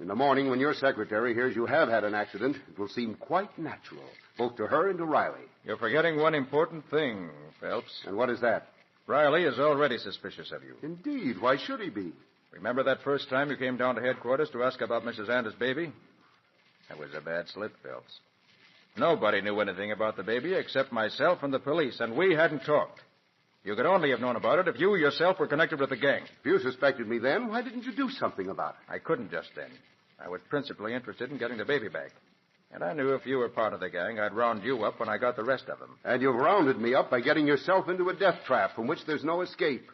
in the morning when your secretary hears you have had an accident, it will seem quite natural, both to her and to Riley. You're forgetting one important thing, Phelps. And what is that? Riley is already suspicious of you. Indeed. Why should he be? Remember that first time you came down to headquarters to ask about Mrs. Anders' baby? That was a bad slip, Phelps. Nobody knew anything about the baby except myself and the police, and we hadn't talked. You could only have known about it if you yourself were connected with the gang. If you suspected me then, why didn't you do something about it? I couldn't just then. I was principally interested in getting the baby back. And I knew if you were part of the gang, I'd round you up when I got the rest of them. And you've rounded me up by getting yourself into a death trap from which there's no escape.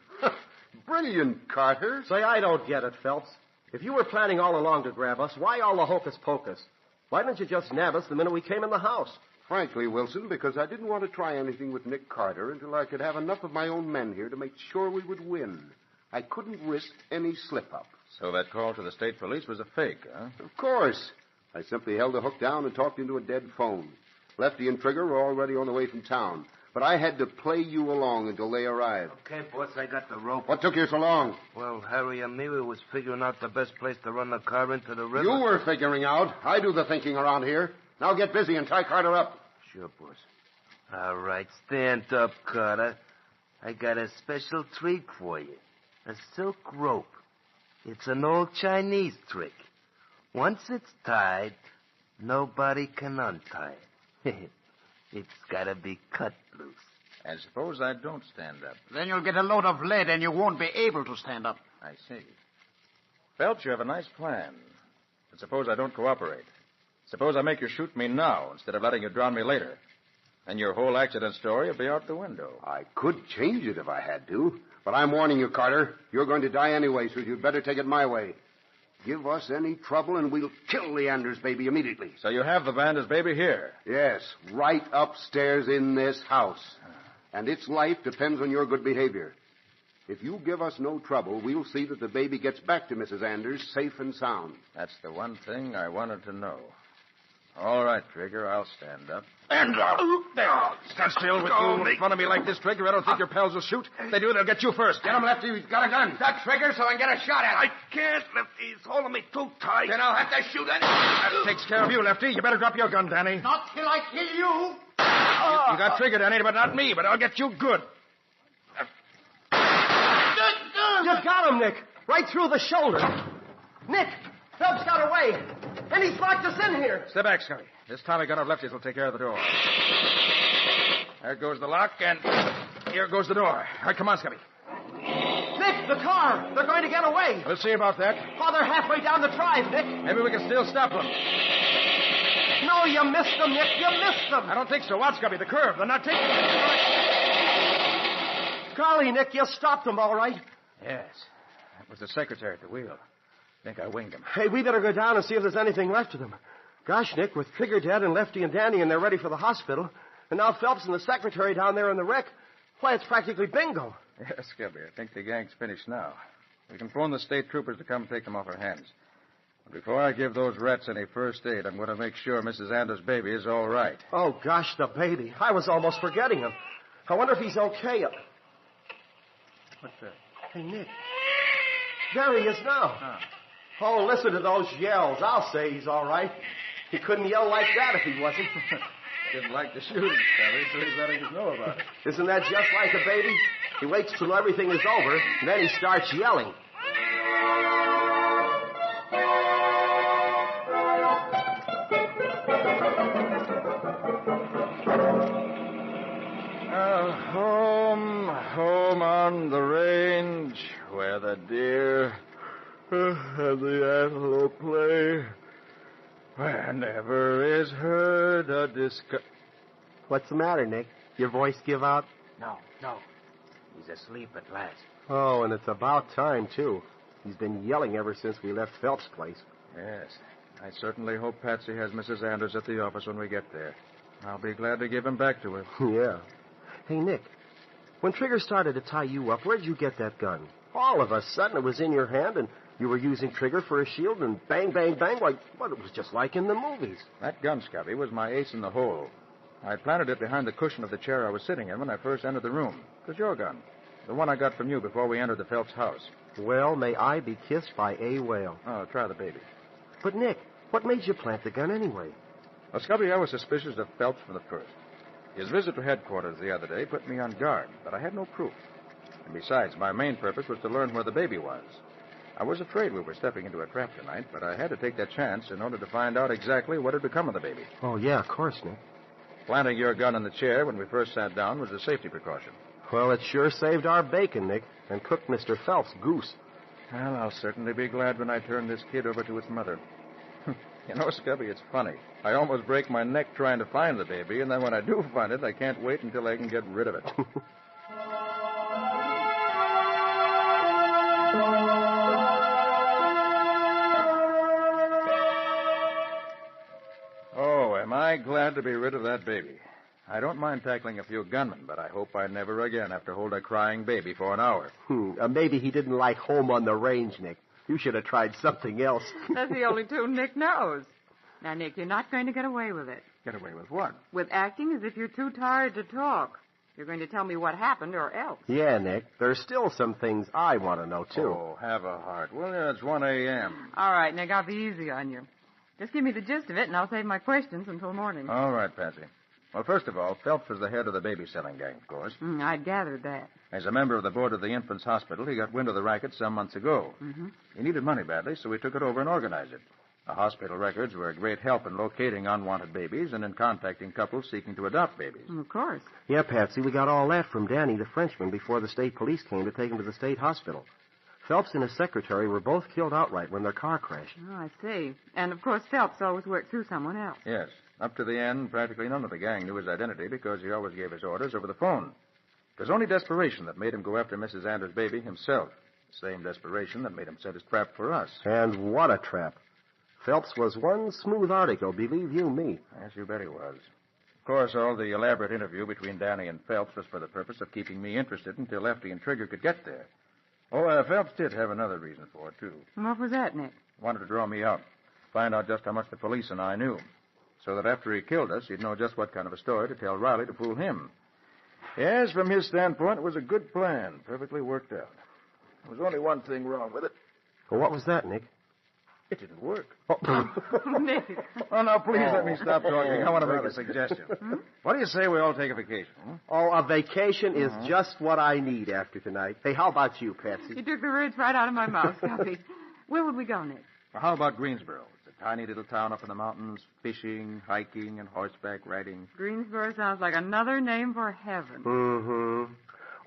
Brilliant, Carter. Say, I don't get it, Phelps. If you were planning all along to grab us, why all the hocus pocus? Why didn't you just nab us the minute we came in the house? Frankly, Wilson, because I didn't want to try anything with Nick Carter until I could have enough of my own men here to make sure we would win. I couldn't risk any slip-up. So that call to the state police was a fake, huh? Of course. I simply held the hook down and talked into a dead phone. Lefty and Trigger were already on the way from town. But I had to play you along until they arrived. Okay, boss, I got the rope. What took you so long? Well, Harry and me, we was figuring out the best place to run the car into the river. You were figuring out. I do the thinking around here. Now get busy and tie Carter up. Sure, boss. All right, stand up, Carter. I got a special treat for you. A silk rope. It's an old Chinese trick. Once it's tied, nobody can untie it. It's got to be cut loose. And suppose I don't stand up? Then you'll get a load of lead and you won't be able to stand up. I see. Phelps, you have a nice plan. But suppose I don't cooperate. Suppose I make you shoot me now instead of letting you drown me later. And your whole accident story will be out the window. I could change it if I had to. But I'm warning you, Carter. You're going to die anyway, so you'd better take it my way. Give us any trouble and we'll kill the Anders baby immediately. So you have the Anders baby here? Yes, right upstairs in this house. And its life depends on your good behavior. If you give us no trouble, we'll see that the baby gets back to Mrs. Anders safe and sound. That's the one thing I wanted to know. All right, Trigger, I'll stand up. And Stand still with you in front of me like this, Trigger. I don't think your pals will shoot. If they do, they'll get you first. Get him, Lefty. He's got a gun. Duck, Trigger, so I can get a shot at him. I can't, Lefty. He's holding me too tight. Then I'll have to shoot him. That takes care of you, Lefty. You better drop your gun, Danny. Not till I kill you. You got Trigger, Danny, but not me. But I'll get you good. You got him, Nick. Right through the shoulder. Nick, Phelps got away. And he's locked us in here. Step back, Scotty. This Tommy gun of Lefty's will take care of the door. There goes the lock, and here goes the door. All right, come on, Scotty. Nick, the car. They're going to get away. We'll see about that. Oh, they're halfway down the drive, Nick. Maybe we can still stop them. No, you missed them, Nick. You missed them. I don't think so. Watch, Scubby, the curve. They're not taking it. Golly, Nick, you stopped them all right. Yes. That was the secretary at the wheel. I think I winged him. Hey, we better go down and see if there's anything left of them. Gosh, Nick, with Trigger dead and Lefty and Danny and they're ready for the hospital, and now Phelps and the secretary down there in the wreck, why, it's practically bingo. Yes, Scubby, I think the gang's finished now. We can phone the state troopers to come take them off our hands. But before I give those rats any first aid, I'm going to make sure Mrs. Anders' baby is all right. Oh, gosh, the baby. I was almost forgetting him. I wonder if he's okay. What's that? Hey, Nick. There he is now. Oh, listen to those yells. I'll say he's all right. He couldn't yell like that if he wasn't. Didn't like the shooting, Scubby, so he's letting us know about it. Isn't that just like a baby? He waits till everything is over, and then he starts yelling. Home on the range, where the deer and the antelope play, where never is heard a What's the matter, Nick? Your voice give out? No. He's asleep at last. Oh, and it's about time, too. He's been yelling ever since we left Phelps' place. Yes. I certainly hope Patsy has Mrs. Anders at the office when we get there. I'll be glad to give him back to her. Yeah. Hey, Nick, when Trigger started to tie you up, where'd you get that gun? All of a sudden, it was in your hand, and you were using Trigger for a shield, and bang, bang, bang, like, well, it was just like in the movies. That gun, Scubby, was my ace in the hole. I planted it behind the cushion of the chair I was sitting in when I first entered the room. It was your gun. The one I got from you before we entered the Phelps house. Well, may I be kissed by a whale. Oh, try the baby. But, Nick, what made you plant the gun anyway? Well, Scubby, I was suspicious of Phelps from the first. His visit to headquarters the other day put me on guard, but I had no proof. And besides, my main purpose was to learn where the baby was. I was afraid we were stepping into a trap tonight, but I had to take that chance in order to find out exactly what had become of the baby. Oh, yeah, of course, Nick. Planting your gun in the chair when we first sat down was a safety precaution. Well, it sure saved our bacon, Nick, and cooked Mr. Phelps' goose. Well, I'll certainly be glad when I turn this kid over to its mother. You know, Scubby, it's funny. I almost break my neck trying to find the baby, and then when I do find it, I can't wait until I can get rid of it. Oh, am I glad to be rid of that baby. I don't mind tackling a few gunmen, but I hope I never again have to hold a crying baby for an hour. Maybe he didn't like home on the range, Nick. You should have tried something else. That's the only tune Nick knows. Now, Nick, you're not going to get away with it. Get away with what? With acting as if you're too tired to talk. You're going to tell me what happened or else. Yeah, Nick. There's still some things I want to know, too. Oh, have a heart. Well, it's 1 a.m. All right, Nick, I'll be easy on you. Just give me the gist of it, and I'll save my questions until morning. All right, Patsy. Well, first of all, Phelps was the head of the baby-selling gang, of course. I'd gathered that. As a member of the board of the infants' hospital, he got wind of the racket some months ago. Mm-hmm. He needed money badly, so he took it over and organized it. The hospital records were a great help in locating unwanted babies and in contacting couples seeking to adopt babies. Of course. Yeah, Patsy, we got all that from Danny, the Frenchman, before the state police came to take him to the state hospital. Phelps and his secretary were both killed outright when their car crashed. Oh, I see. And, of course, Phelps always worked through someone else. Yes. Up to the end, practically none of the gang knew his identity because he always gave his orders over the phone. It was only desperation that made him go after Mrs. Anders' baby himself. The same desperation that made him set his trap for us. And what a trap. Phelps was one smooth article, believe you me. Yes, you bet he was. Of course, all the elaborate interview between Danny and Phelps was for the purpose of keeping me interested until Lefty and Trigger could get there. Oh, Phelps did have another reason for it, too. What was that, Nick? Wanted to draw me out, find out just how much the police and I knew, so that after he killed us, he'd know just what kind of a story to tell Riley to fool him. Yes, from his standpoint, it was a good plan, perfectly worked out. There was only one thing wrong with it. Well, what was that, Nick? It didn't work. Nick. Oh, now, please let me stop talking. I want to make a suggestion. What do you say we all take a vacation? Oh, a vacation is just what I need after tonight. Hey, how about you, Patsy? You took the words right out of my mouth, Guppy. Where would we go, Nick? Well, how about Greensboro? It's a tiny little town up in the mountains, fishing, hiking, and horseback riding. Greensboro sounds like another name for heaven. Mm-hmm.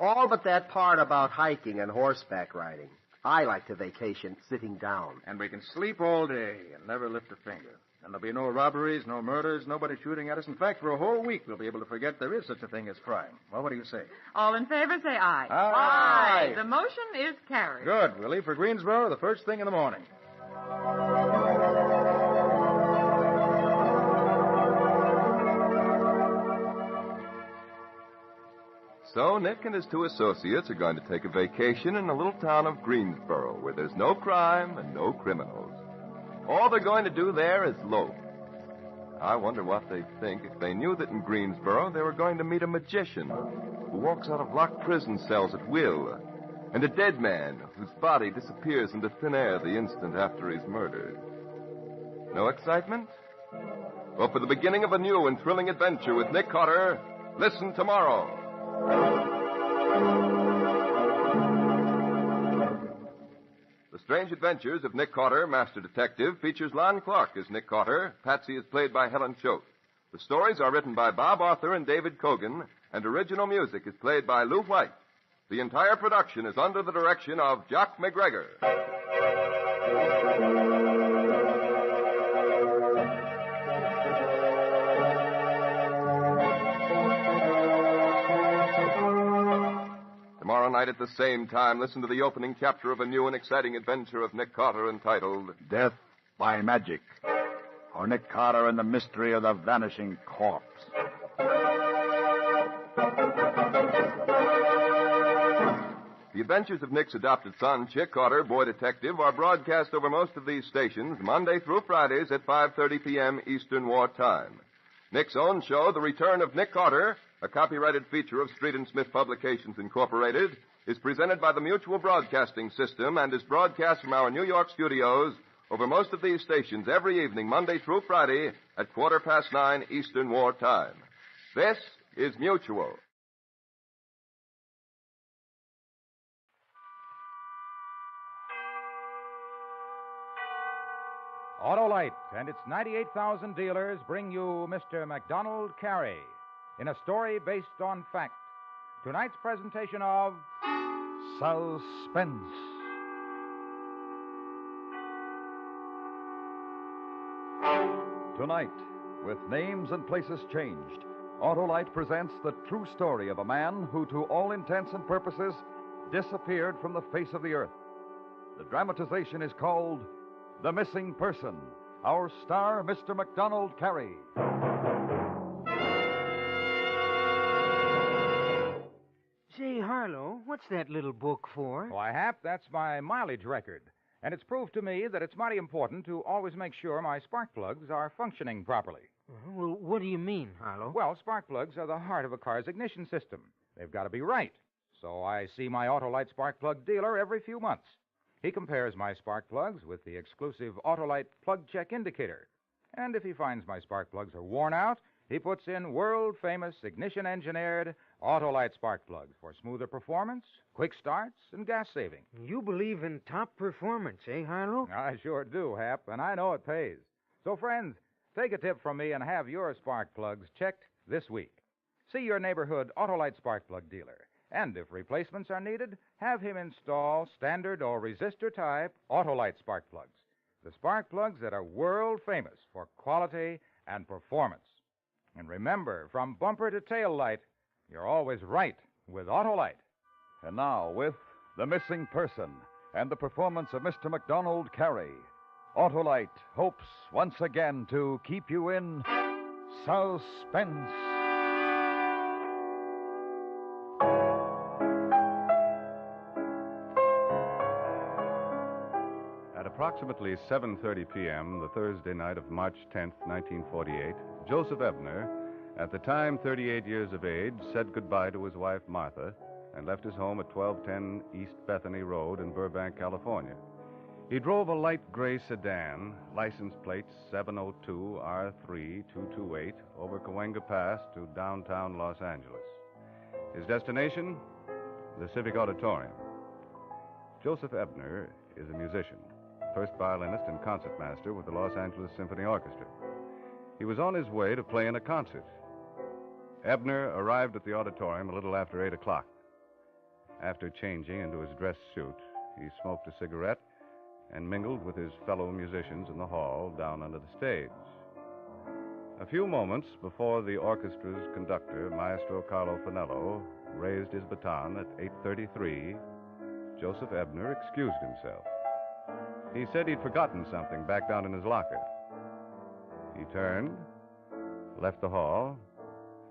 All but that part about hiking and horseback riding. I like to vacation sitting down. And we can sleep all day and never lift a finger. And there'll be no robberies, no murders, nobody shooting at us. In fact, for a whole week, we'll be able to forget there is such a thing as crime. Well, what do you say? All in favor, say aye. Aye. The motion is carried. Good. We'll leave for Greensboro the first thing in the morning. So Nick and his two associates are going to take a vacation in a little town of Greensboro where there's no crime and no criminals. All they're going to do there is loaf. I wonder what they'd think if they knew that in Greensboro they were going to meet a magician who walks out of locked prison cells at will, and a dead man whose body disappears into thin air the instant after he's murdered. No excitement? Well, for the beginning of a new and thrilling adventure with Nick Carter, listen tomorrow. The Strange Adventures of Nick Carter, Master Detective, features Lon Clark as Nick Carter. Patsy is played by Helen Choate. The stories are written by Bob Arthur and David Cogan, and original music is played by Lou White. The entire production is under the direction of Jock McGregor. Tomorrow night at the same time, listen to the opening chapter of a new and exciting adventure of Nick Carter entitled Death by Magic, or Nick Carter and the Mystery of the Vanishing Corpse. The adventures of Nick's adopted son, Chick Carter, boy detective, are broadcast over most of these stations Monday through Fridays at 5:30 p.m. Eastern War Time. Nick's own show, The Return of Nick Carter, a copyrighted feature of Street and Smith Publications, Incorporated, is presented by the Mutual Broadcasting System and is broadcast from our New York studios over most of these stations every evening, Monday through Friday, at 9:15 Eastern War Time. This is Mutual. Autolite and its 98,000 dealers bring you Mr. MacDonald Carey in a story based on fact. Tonight's presentation of Suspense. Tonight, with names and places changed, Autolite presents the true story of a man who, to all intents and purposes, disappeared from the face of the earth. The dramatization is called The Missing Person. Our star, Mr. MacDonald Carey. Say, Harlow, what's that little book for? Why, Hap, that's my mileage record. And it's proved to me that it's mighty important to always make sure my spark plugs are functioning properly. Well, what do you mean, Harlow? Well, spark plugs are the heart of a car's ignition system. They've got to be right. So I see my Autolite spark plug dealer every few months. He compares my spark plugs with the exclusive Autolite plug check indicator. And if he finds my spark plugs are worn out, he puts in world-famous ignition-engineered Autolite spark plugs for smoother performance, quick starts, and gas saving. You believe in top performance, eh, Harlow? I sure do, Hap, and I know it pays. So, friends, take a tip from me and have your spark plugs checked this week. See your neighborhood Autolite spark plug dealer. And if replacements are needed, have him install standard or resistor type Autolite spark plugs. The spark plugs that are world famous for quality and performance. And remember, from bumper to tail light, you're always right with Autolite. And now, with The Missing Person and the performance of Mr. MacDonald Carey, Autolite hopes once again to keep you in suspense. At approximately 7:30 p.m., the Thursday night of March 10th, 1948, Joseph Ebner, at the time 38 years of age, said goodbye to his wife Martha and left his home at 1210 East Bethany Road in Burbank, California. He drove a light gray sedan, license plate 702R3228, over Cahuenga Pass to downtown Los Angeles. His destination? The Civic Auditorium. Joseph Ebner is a musician, first violinist and concertmaster with the Los Angeles Symphony Orchestra. He was on his way to play in a concert. Ebner arrived at the auditorium a little after 8 o'clock. After changing into his dress suit, he smoked a cigarette and mingled with his fellow musicians in the hall down under the stage. A few moments before the orchestra's conductor, Maestro Carlo Finello, raised his baton at 8:33, Joseph Ebner excused himself. He said he'd forgotten something back down in his locker. He turned, left the hall,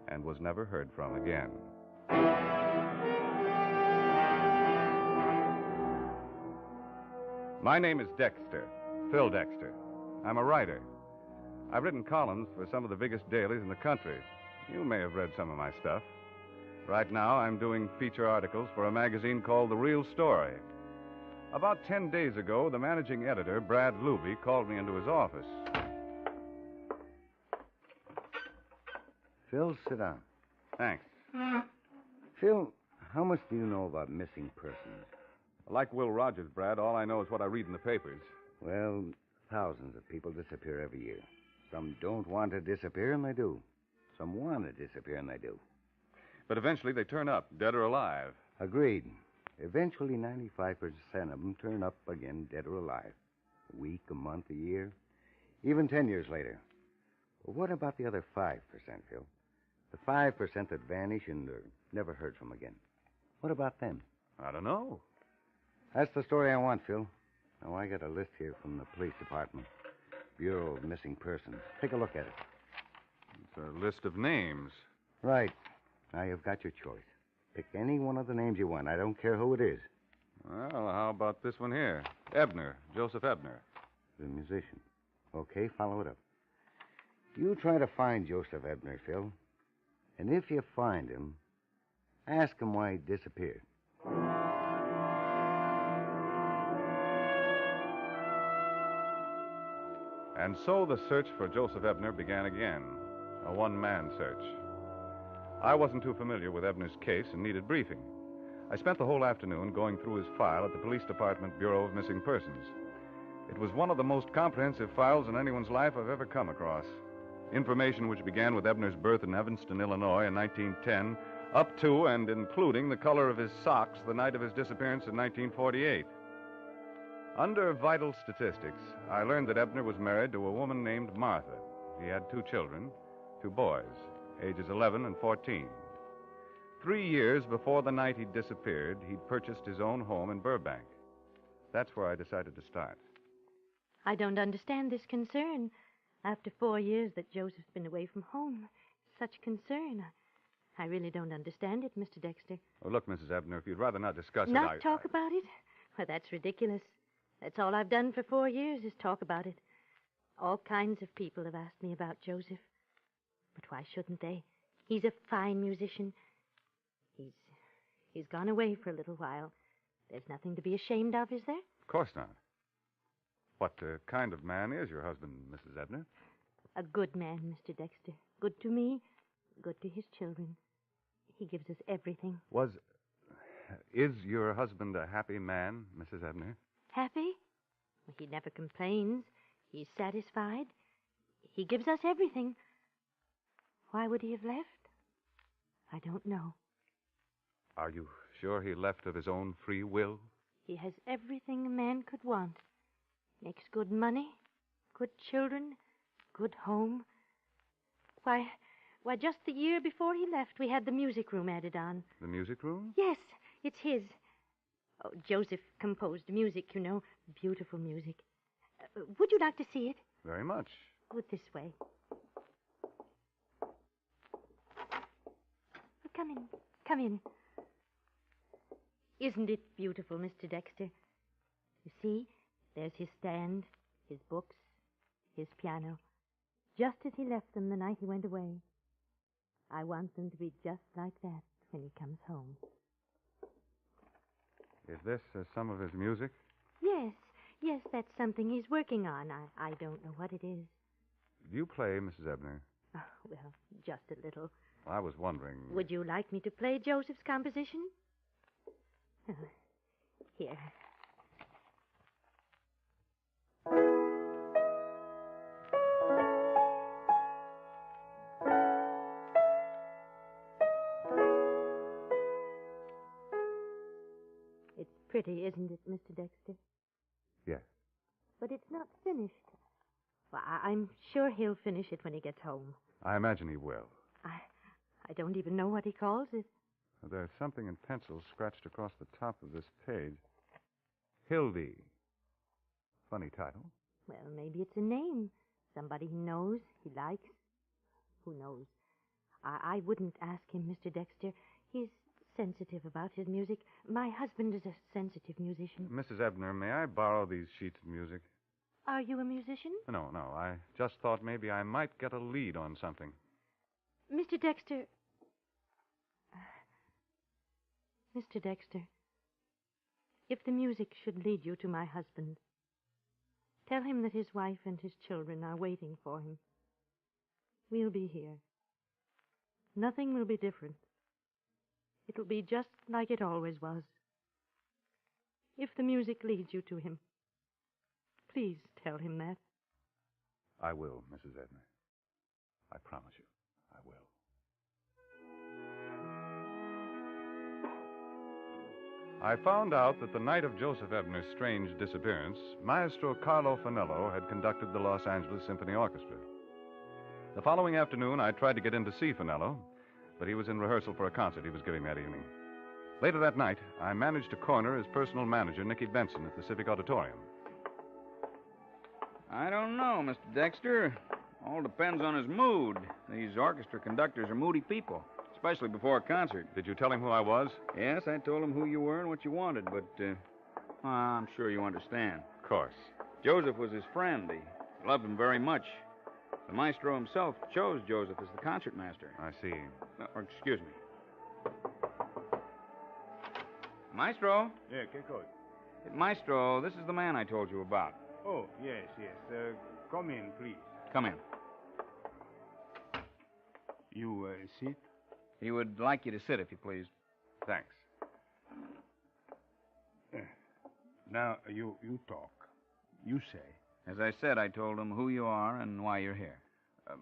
and was never heard from again. My name is Dexter, Phil Dexter. I'm a writer. I've written columns for some of the biggest dailies in the country. You may have read some of my stuff. Right now, I'm doing feature articles for a magazine called The Real Story. About 10 days ago, the managing editor, Brad Luby, called me into his office. Phil, sit down. Thanks. Phil, how much do you know about missing persons? Like Will Rogers, Brad, all I know is what I read in the papers. Well, thousands of people disappear every year. Some don't want to disappear, and they do. Some want to disappear, and they do. But eventually they turn up, dead or alive. Agreed. Eventually, 95% of them turn up again, dead or alive. A week, a month, a year, even 10 years later. Well, what about the other 5%, Phil? The 5% that vanish and are never heard from again. What about them? I don't know. That's the story I want, Phil. Now, I got a list here from the police department. Bureau of Missing Persons. Take a look at it. It's a list of names. Right. Now, you've got your choice. Pick any one of the names you want. I don't care who it is. Well, how about this one here? Ebner, Joseph Ebner. The musician. Okay, follow it up. You try to find Joseph Ebner, Phil. And if you find him, ask him why he disappeared. And so the search for Joseph Ebner began again, a one-man search. I wasn't too familiar with Ebner's case and needed briefing. I spent the whole afternoon going through his file at the Police Department Bureau of Missing Persons. It was one of the most comprehensive files in anyone's life I've ever come across. Information which began with Ebner's birth in Evanston, Illinois in 1910, up to and including the color of his socks the night of his disappearance in 1948. Under vital statistics, I learned that Ebner was married to a woman named Martha. He had 2 children, 2 boys, ages 11 and 14. 3 years before the night he disappeared, he'd purchased his own home in Burbank. That's where I decided to start. I don't understand this concern. After 4 years that Joseph's been away from home, such concern. I really don't understand it, Mr. Dexter. Oh, look, Mrs. Ebner, if you'd rather not discuss it, Not talk about it? Well, that's ridiculous. That's all I've done for 4 years is talk about it. All kinds of people have asked me about Joseph. But why shouldn't they? He's a fine musician. He's gone away for a little while. There's nothing to be ashamed of, is there? Of course not. What kind of man is your husband, Mrs. Ebner? A good man, Mr. Dexter. Good to me, good to his children. He gives us everything. Is your husband a happy man, Mrs. Ebner? Happy? He never complains. He's satisfied. He gives us everything. Why would he have left? I don't know. Are you sure he left of his own free will? He has everything a man could want. Makes good money, good children, good home. Why, just the year before he left, we had the music room added on. The music room? Yes, it's his. Oh, Joseph composed music, you know. Beautiful music. Would you like to see it? Very much. Good this way. Come in. Come in. Isn't it beautiful, Mr. Dexter? You see, there's his stand, his books, his piano. Just as he left them the night he went away. I want them to be just like that when he comes home. Is this some of his music? Yes, that's something he's working on. I don't know what it is. Do you play, Mrs. Ebner? Oh, well, just a little. I was wondering. Would you like me to play Joseph's composition? Here. It's pretty, isn't it, Mr. Dexter? Yes. But it's not finished. Well, I'm sure he'll finish it when he gets home. I imagine he will. I don't even know what he calls it. There's something in pencil scratched across the top of this page. Hildy. Funny title. Well, maybe it's a name. Somebody he knows, he likes. Who knows? I wouldn't ask him, Mr. Dexter. He's sensitive about his music. My husband is a sensitive musician. Mrs. Ebner, may I borrow these sheets of music? Are you a musician? No. I just thought maybe I might get a lead on something. Mr. Dexter. Mr. Dexter, if the music should lead you to my husband, tell him that his wife and his children are waiting for him. We'll be here. Nothing will be different. It'll be just like it always was. If the music leads you to him, please tell him that. I will, Mrs. Ebner. I promise you, I will. I found out that the night of Joseph Ebner's strange disappearance, Maestro Carlo Fanello had conducted the Los Angeles Symphony Orchestra. The following afternoon, I tried to get in to see Fanello, but he was in rehearsal for a concert he was giving that evening. Later that night, I managed to corner his personal manager, Nicky Benson, at the Civic Auditorium. I don't know, Mr. Dexter. All depends on his mood. These orchestra conductors are moody people, especially before a concert. Did you tell him who I was? Yes, I told him who you were and what you wanted, but I'm sure you understand. Of course. Joseph was his friend. He loved him very much. The maestro himself chose Joseph as the concertmaster. I see. Excuse me. Maestro? Yeah, che cosa? Maestro, this is the man I told you about. Oh, yes. Come in, please. Come in. You sit? He would like you to sit, if you please. Thanks. Now, you talk. You say. As I said, I told him who you are and why you're here.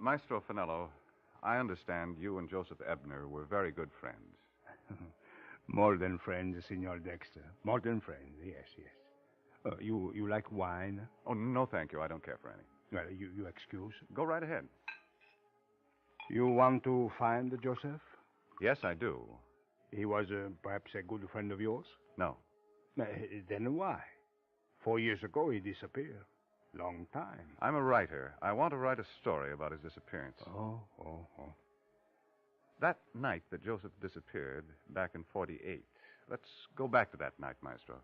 Maestro Fanello, I understand you and Joseph Ebner were very good friends. More than friends, Signor Dexter. More than friends, yes. You like wine? Oh, no, thank you. I don't care for any. Well, you excuse. Go right ahead. You want to find Joseph? Yes, I do. He was perhaps a good friend of yours? No. Then why? 4 years ago, he disappeared. Long time. I'm a writer. I want to write a story about his disappearance. Oh. That night that Joseph disappeared, back in 48. Let's go back to that night, Maestro.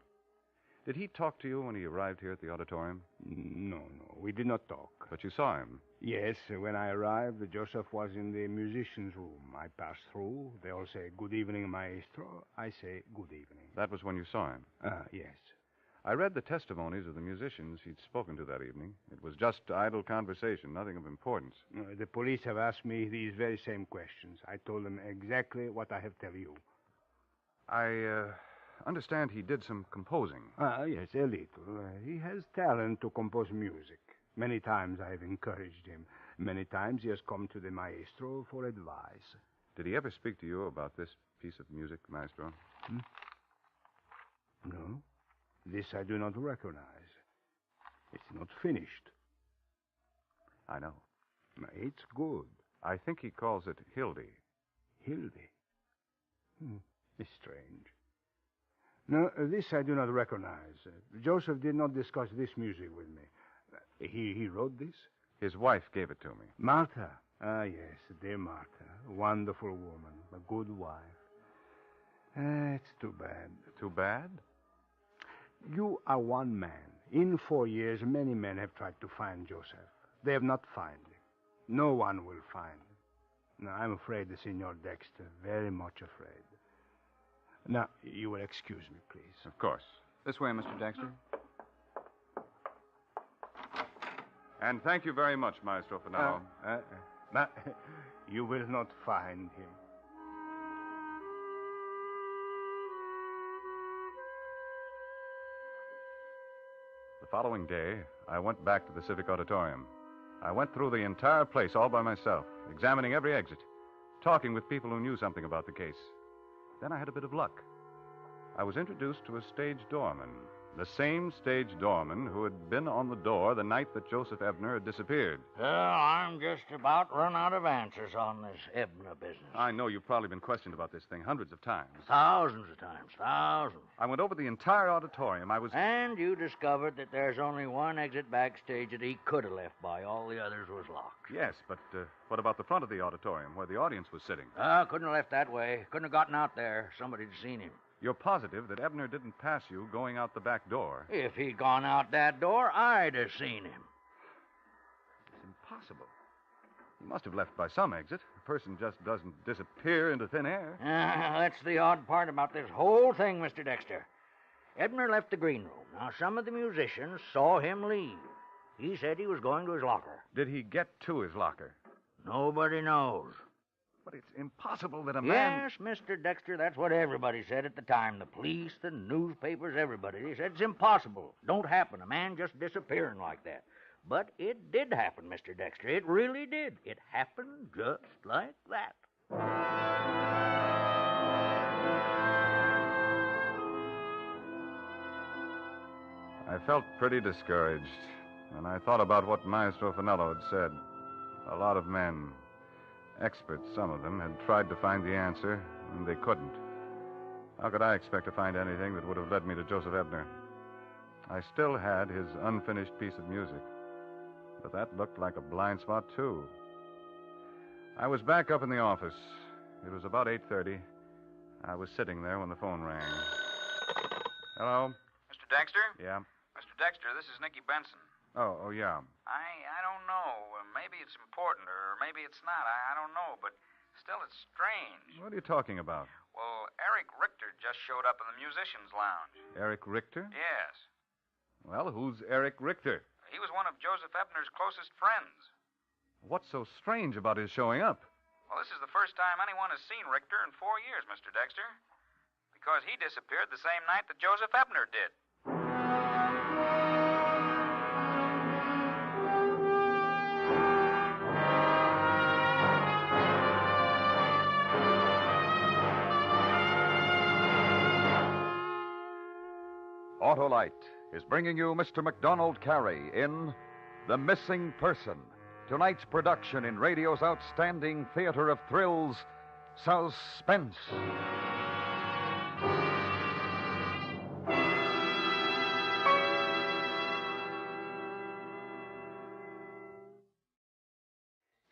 Did he talk to you when he arrived here at the auditorium? No. We did not talk. But you saw him? Yes. When I arrived, Joseph was in the musician's room. I passed through. They all say, "Good evening, Maestro." I say, "Good evening." That was when you saw him? Yes. I read the testimonies of the musicians he'd spoken to that evening. It was just idle conversation, nothing of importance. The police have asked me these very same questions. I told them exactly what I have tell you. I understand he did some composing. Yes, a little. He has talent to compose music. Many times I have encouraged him. Many times he has come to the maestro for advice. Did he ever speak to you about this piece of music, Maestro? No. This I do not recognize. It's not finished. I know. It's good. I think he calls it Hildy. Hildy? It's strange. No, this I do not recognize. Joseph did not discuss this music with me. He wrote this? His wife gave it to me. Martha. Yes, dear Martha. A wonderful woman. A good wife. It's too bad. Too bad? You are one man. In 4 years, many men have tried to find Joseph. They have not found him. No one will find him. Now, I'm afraid, Senor Dexter, very much afraid. Now, you will excuse me, please. Of course. This way, Mr. Dexter. And thank you very much, Maestro Finello. You will not find him. The following day, I went back to the Civic Auditorium. I went through the entire place all by myself, examining every exit, talking with people who knew something about the case. Then I had a bit of luck. I was introduced to a stage doorman, the same stage doorman who had been on the door the night that Joseph Ebner had disappeared. Well, I'm just about run out of answers on this Ebner business. I know you've probably been questioned about this thing hundreds of times. Thousands of times, thousands. I went over the entire auditorium. And you discovered that there's only one exit backstage that he could have left by. All the others was locked. Yes, but what about the front of the auditorium where the audience was sitting? Couldn't have left that way. Couldn't have gotten out there. Somebody'd seen him. You're positive that Ebner didn't pass you going out the back door? If he'd gone out that door, I'd have seen him. It's impossible. He must have left by some exit. A person just doesn't disappear into thin air. That's the odd part about this whole thing, Mr. Dexter. Ebner left the green room. Now, some of the musicians saw him leave. He said he was going to his locker. Did he get to his locker? Nobody knows. But it's impossible that a man... Yes, Mr. Dexter, that's what everybody said at the time. The police, the newspapers, everybody. They said it's impossible. Don't happen. A man just disappearing like that. But it did happen, Mr. Dexter. It really did. It happened just like that. I felt pretty discouraged, and I thought about what Maestro Finello had said. A lot of men... experts, some of them, had tried to find the answer, and they couldn't. How could I expect to find anything that would have led me to Joseph Ebner? I still had his unfinished piece of music, but that looked like a blind spot, too. I was back up in the office. It was about 8:30. I was sitting there when the phone rang. Hello? Mr. Dexter? Yeah? Mr. Dexter, this is Nicky Benson. Oh, yeah. I don't know. Maybe it's important, or maybe it's not. I don't know, but still it's strange. What are you talking about? Well, Eric Richter just showed up in the musicians' lounge. Eric Richter? Yes. Well, who's Eric Richter? He was one of Joseph Ebner's closest friends. What's so strange about his showing up? Well, this is the first time anyone has seen Richter in 4 years, Mr. Dexter. Because he disappeared the same night that Joseph Ebner did. Autolite is bringing you Mr. MacDonald Carey in The Missing Person, tonight's production in radio's outstanding theater of thrills, Suspense.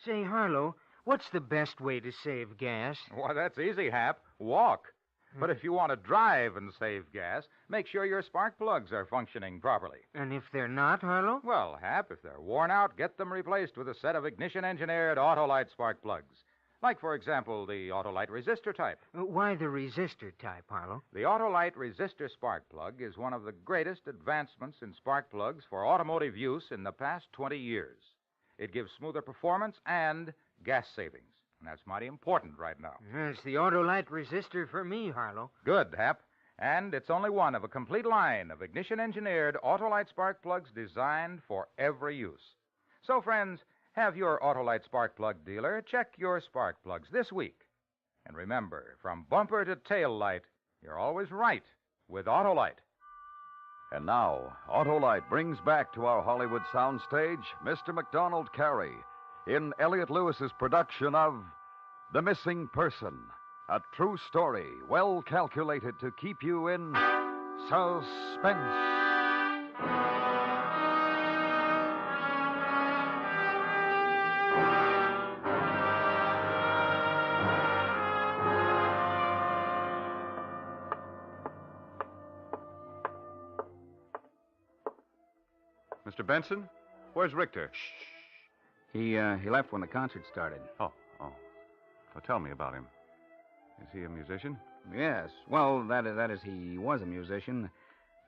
Say, Harlow, what's the best way to save gas? Why, that's easy, Hap. Walk. But if you want to drive and save gas, make sure your spark plugs are functioning properly. And if they're not, Harlow? Well, Hap, if they're worn out, get them replaced with a set of ignition-engineered Autolite spark plugs. Like, for example, the Autolite resistor type. Why the resistor type, Harlow? The Autolite resistor spark plug is one of the greatest advancements in spark plugs for automotive use in the past 20 years. It gives smoother performance and gas savings. And that's mighty important right now. It's the Autolite resistor for me, Harlow. Good, Hap. And it's only one of a complete line of ignition-engineered Autolite spark plugs designed for every use. So, friends, have your Autolite spark plug dealer check your spark plugs this week. And remember, from bumper to tail light, you're always right with Autolite. And now, Autolite brings back to our Hollywood soundstage Mr. MacDonald Carey in Elliot Lewis's production of The Missing Person, a true story well calculated to keep you in suspense. Mr. Benson? Where's Richter? He left when the concert started. Oh. So tell me about him. Is he a musician? Yes. Well, that is, he was a musician.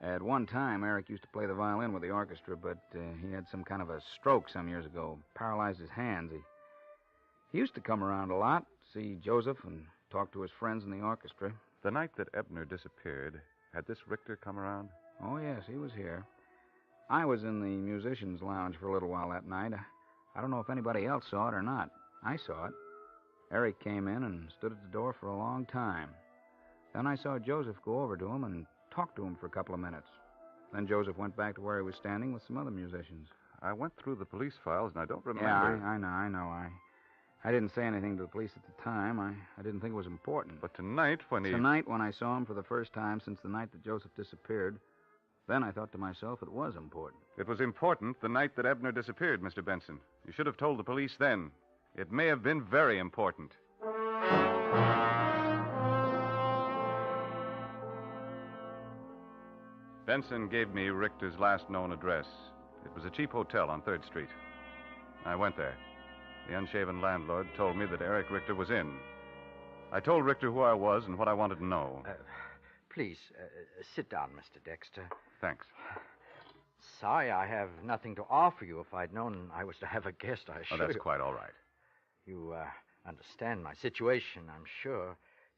At one time, Eric used to play the violin with the orchestra, but he had some kind of a stroke some years ago. Paralyzed his hands. He used to come around a lot, see Joseph, and talk to his friends in the orchestra. The night that Ebner disappeared, had this Richter come around? Oh, yes, he was here. I was in the musicians' lounge for a little while that night. I don't know if anybody else saw it or not. I saw it. Eric came in and stood at the door for a long time. Then I saw Joseph go over to him and talk to him for a couple of minutes. Then Joseph went back to where he was standing with some other musicians. I went through the police files, and I don't remember... Yeah, I know. I didn't say anything to the police at the time. I didn't think it was important. But tonight, Tonight, when I saw him for the first time since the night that Joseph disappeared, then I thought to myself it was important. It was important the night that Ebner disappeared, Mr. Benson. You should have told the police then. It may have been very important. Benson gave me Richter's last known address. It was a cheap hotel on 3rd Street. I went there. The unshaven landlord told me that Eric Richter was in. I told Richter who I was and what I wanted to know. Please, sit down, Mr. Dexter. Thanks. Sorry I have nothing to offer you. If I'd known I was to have a guest, I should. Oh, that's quite all right. You understand my situation, I'm sure.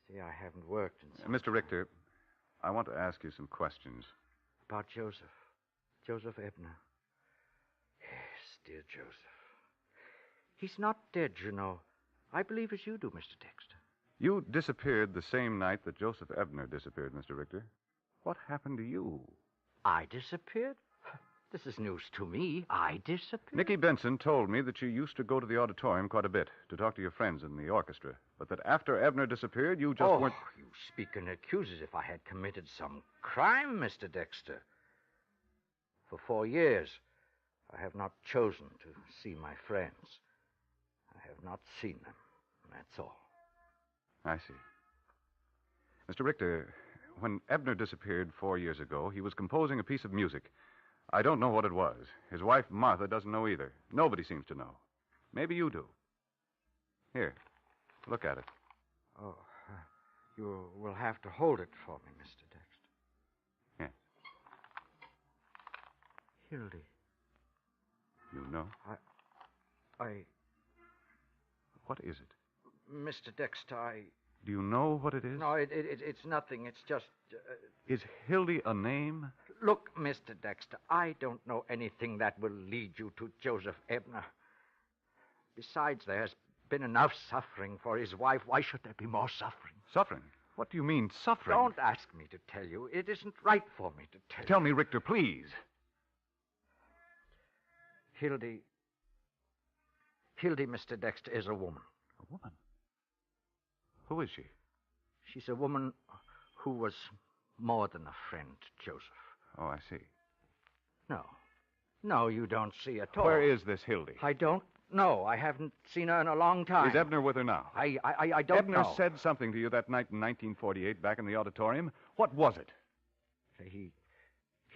See, I haven't worked in Mr. Richter, I want to ask you some questions. About Joseph. Joseph Ebner. Yes, dear Joseph. He's not dead, you know. I believe as you do, Mr. Dexter. You disappeared the same night that Joseph Ebner disappeared, Mr. Richter. What happened to you? I disappeared? This is news to me. I disappeared? Nicky Benson told me that you used to go to the auditorium quite a bit to talk to your friends in the orchestra, but that after Ebner disappeared, you just weren't... You speak and accuse as if I had committed some crime, Mr. Dexter. For 4 years, I have not chosen to see my friends. I have not seen them. That's all. I see. Mr. Richter, when Ebner disappeared 4 years ago, he was composing a piece of music. I don't know what it was. His wife, Martha, doesn't know either. Nobody seems to know. Maybe you do. Here, look at it. Oh, you will have to hold it for me, Mr. Dexter. Yes. Hildy. You know? I... What is it? Mr. Dexter, Do you know what it is? No, it's nothing. It's just... Is Hildy a name? Look, Mr. Dexter, I don't know anything that will lead you to Joseph Ebner. Besides, there's been enough suffering for his wife. Why should there be more suffering? Suffering? What do you mean, suffering? Don't ask me to tell you. It isn't right for me to tell you. Tell me, Richter, please. Hildy, Mr. Dexter, is a woman. A woman? Who is she? She's a woman who was more than a friend to Joseph. Oh, I see. No, you don't see at all. Where is this Hildy? I don't know. I haven't seen her in a long time. Is Ebner with her now? I don't know. Ebner said something to you that night in 1948 back in the auditorium. What was it? He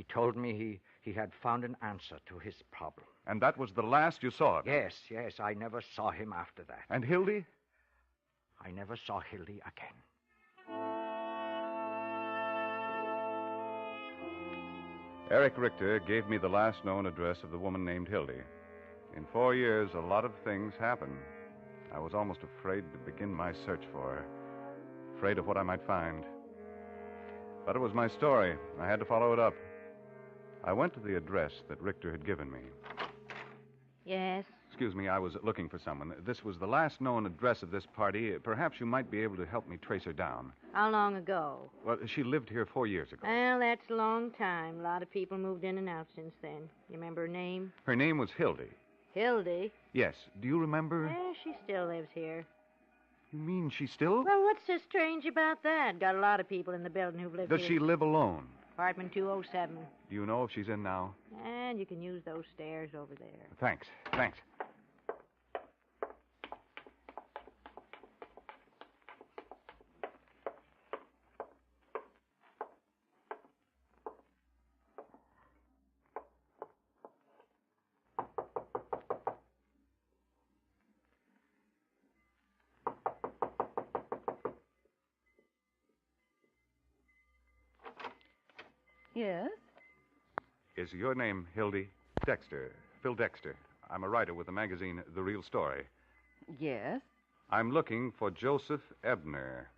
told me he had found an answer to his problem. And that was the last you saw of him? Yes. I never saw him after that. And Hildy? I never saw Hildy again. Eric Richter gave me the last known address of the woman named Hildy. In 4 years, a lot of things happened. I was almost afraid to begin my search for her, afraid of what I might find. But it was my story. I had to follow it up. I went to the address that Richter had given me. Yes? Excuse me, I was looking for someone. This was the last known address of this party. Perhaps you might be able to help me trace her down. How long ago? Well, she lived here 4 years ago. Well, that's a long time. A lot of people moved in and out since then. You remember her name? Her name was Hildy. Hildy? Yes. Do you remember? Well, she still lives here. You mean she still? Well, what's so strange about that? Got a lot of people in the building who've lived Does here. she live alone? Apartment 207. Do you know if she's in now? And you can use those stairs over there. Thanks. Yes? Is your name Hildy? Dexter. Phil Dexter. I'm a writer with the magazine The Real Story. Yes. I'm looking for Joseph Ebner.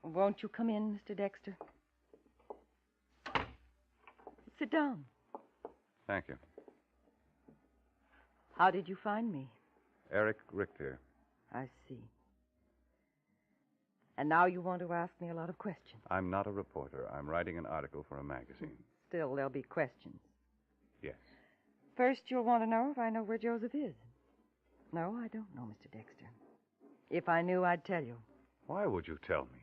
Won't you come in, Mr. Dexter? Sit down. Thank you. How did you find me? Eric Richter. I see. And now you want to ask me a lot of questions. I'm not a reporter. I'm writing an article for a magazine. Still, there'll be questions. Yes. First, you'll want to know if I know where Joseph is. No, I don't know, Mr. Dexter. If I knew, I'd tell you. Why would you tell me?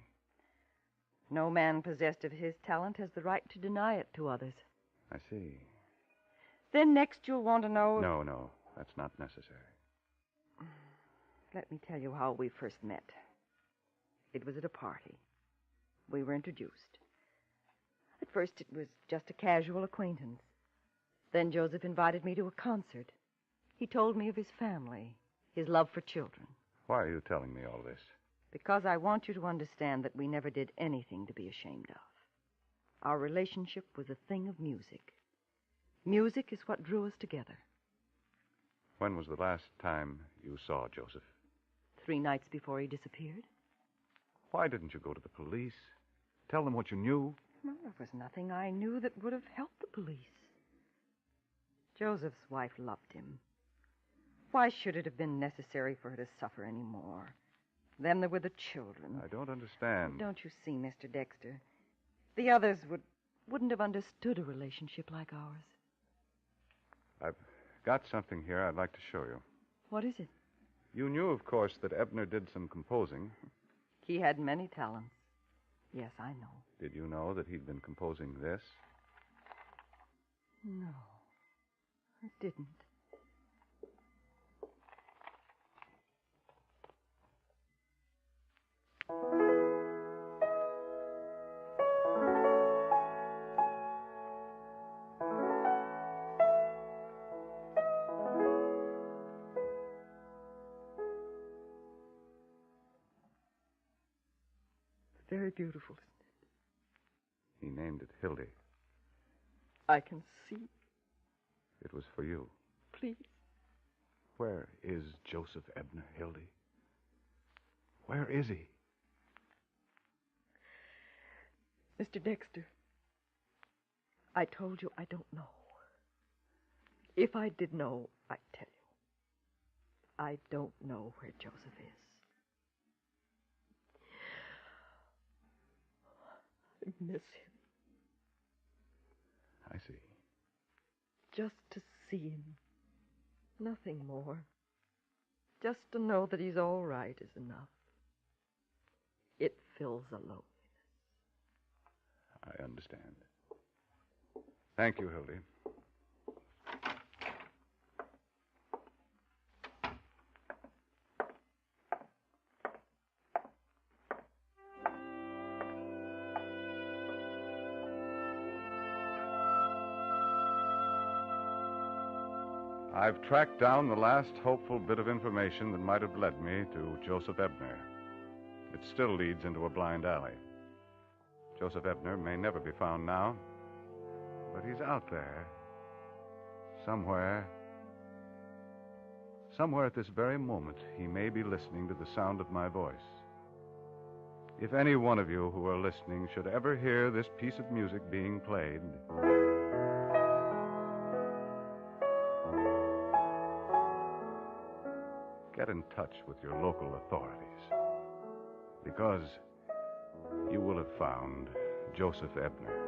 No man possessed of his talent has the right to deny it to others. I see. Then next you'll want to know... No, that's not necessary. Let me tell you how we first met. It was at a party. We were introduced. At first, it was just a casual acquaintance. Then Joseph invited me to a concert. He told me of his family, his love for children. Why are you telling me all this? Because I want you to understand that we never did anything to be ashamed of. Our relationship was a thing of music. Music is what drew us together. When was the last time you saw Joseph? 3 nights before he disappeared. Why didn't you go to the police? Tell them what you knew? Well, there was nothing I knew that would have helped the police. Joseph's wife loved him. Why should it have been necessary for her to suffer any more? Then there were the children. I don't understand. Don't you see, Mr. Dexter? The others wouldn't have understood a relationship like ours. I've got something here I'd like to show you. What is it? You knew, of course, that Ebner did some composing. He had many talents. Yes, I know. Did you know that he'd been composing this? No, I didn't. Very beautiful, isn't it? He named it Hildy. I can see. It was for you. Please. Where is Joseph Ebner, Hildy? Where is he? Mr. Dexter, I told you I don't know. If I did know, I'd tell you. I don't know where Joseph is. I miss him. I see. Just to see him. Nothing more. Just to know that he's all right is enough. It fills a loneliness. I understand. Thank you, Hildy. I've tracked down the last hopeful bit of information that might have led me to Joseph Ebner. It still leads into a blind alley. Joseph Ebner may never be found now, but he's out there. Somewhere at this very moment, he may be listening to the sound of my voice. If any one of you who are listening should ever hear this piece of music being played, get in touch with your local authorities, because you will have found Joseph Ebner.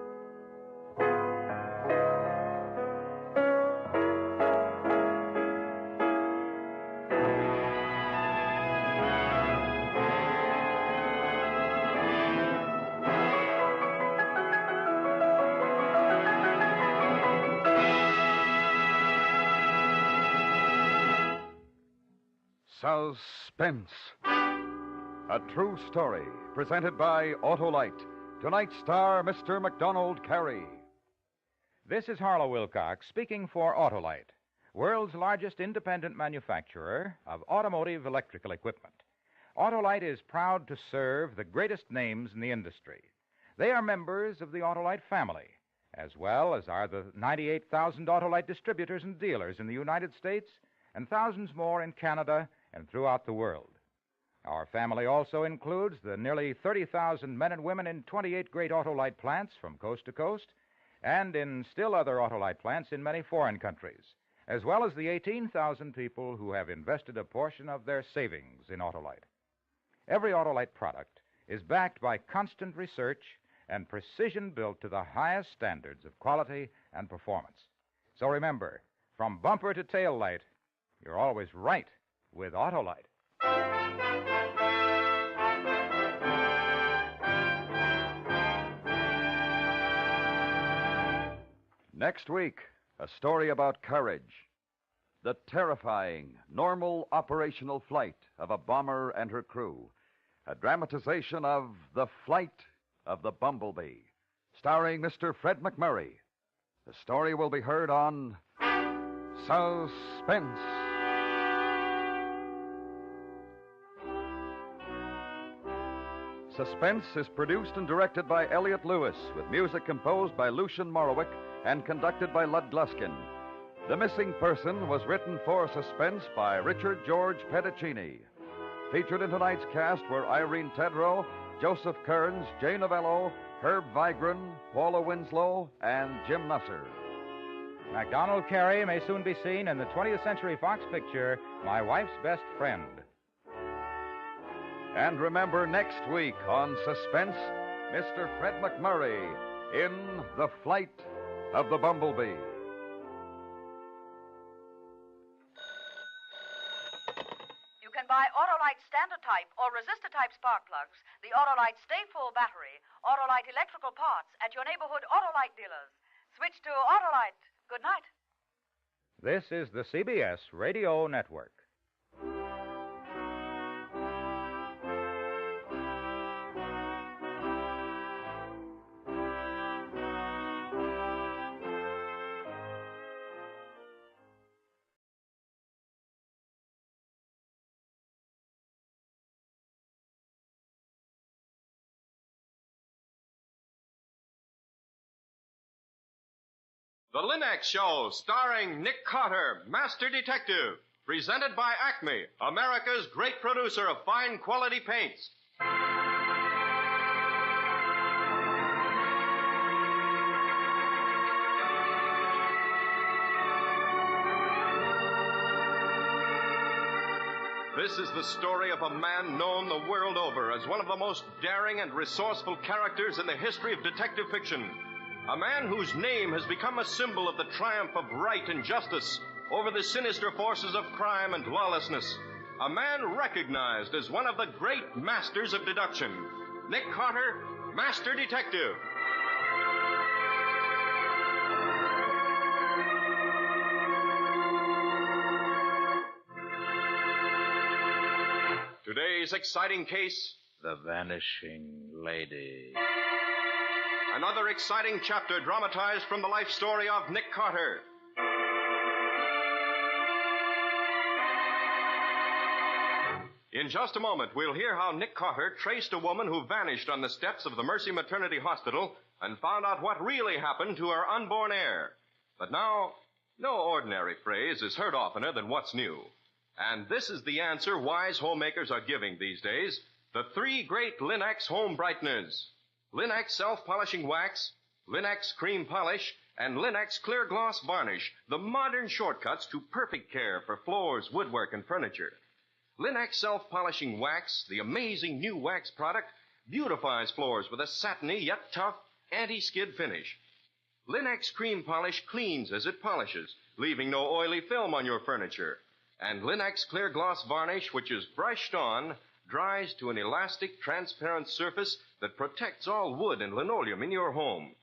Suspense. A true story presented by Autolite. Tonight's star, Mr. MacDonald Carey. This is Harlow Wilcox speaking for Autolite, world's largest independent manufacturer of automotive electrical equipment. Autolite is proud to serve the greatest names in the industry. They are members of the Autolite family, as well as are the 98,000 Autolite distributors and dealers in the United States and thousands more in Canada and throughout the world. Our family also includes the nearly 30,000 men and women in 28 great Autolite plants from coast to coast and in still other Autolite plants in many foreign countries, as well as the 18,000 people who have invested a portion of their savings in Autolite. Every Autolite product is backed by constant research and precision built to the highest standards of quality and performance. So remember, from bumper to tail light, you're always right with Autolite. Next week, a story about courage. The terrifying, normal operational flight of a bomber and her crew. A dramatization of The Flight of the Bumblebee, starring Mr. Fred McMurray. The story will be heard on Suspense. Suspense is produced and directed by Elliot Lewis, with music composed by Lucian Morowick and conducted by Lud Gluskin. The Missing Person was written for Suspense by Richard George Pedicini. Featured in tonight's cast were Irene Tedrow, Joseph Kearns, Jay Novello, Herb Vigran, Paula Winslow, and Jim Nusser. MacDonald Carey may soon be seen in the 20th Century Fox picture, My Wife's Best Friend. And remember, next week on Suspense, Mr. Fred McMurray in The Flight of the Bumblebee. You can buy Autolite Standard Type or Resistor Type spark plugs, the Autolite Stay Full battery, Autolite electrical parts at your neighborhood Autolite dealers. Switch to Autolite. Good night. This is the CBS Radio Network. The Linux Show, starring Nick Carter, Master Detective. Presented by Acme, America's great producer of fine quality paints. This is the story of a man known the world over as one of the most daring and resourceful characters in the history of detective fiction. A man whose name has become a symbol of the triumph of right and justice over the sinister forces of crime and lawlessness. A man recognized as one of the great masters of deduction. Nick Carter, Master Detective. Today's exciting case, The Vanishing Lady. Another exciting chapter dramatized from the life story of Nick Carter. In just a moment, we'll hear how Nick Carter traced a woman who vanished on the steps of the Mercy Maternity Hospital and found out what really happened to her unborn heir. But now, no ordinary phrase is heard oftener than what's new. And this is the answer wise homemakers are giving these days. The 3 great Linex home brighteners. Linex self-polishing wax, Linex cream polish, and Linex clear gloss varnish, the modern shortcuts to perfect care for floors, woodwork, and furniture. Linex self-polishing wax, the amazing new wax product, beautifies floors with a satiny yet tough anti-skid finish. Linex cream polish cleans as it polishes, leaving no oily film on your furniture. And Linex clear gloss varnish, which is brushed on, dries to an elastic, transparent surface that protects all wood and linoleum in your home.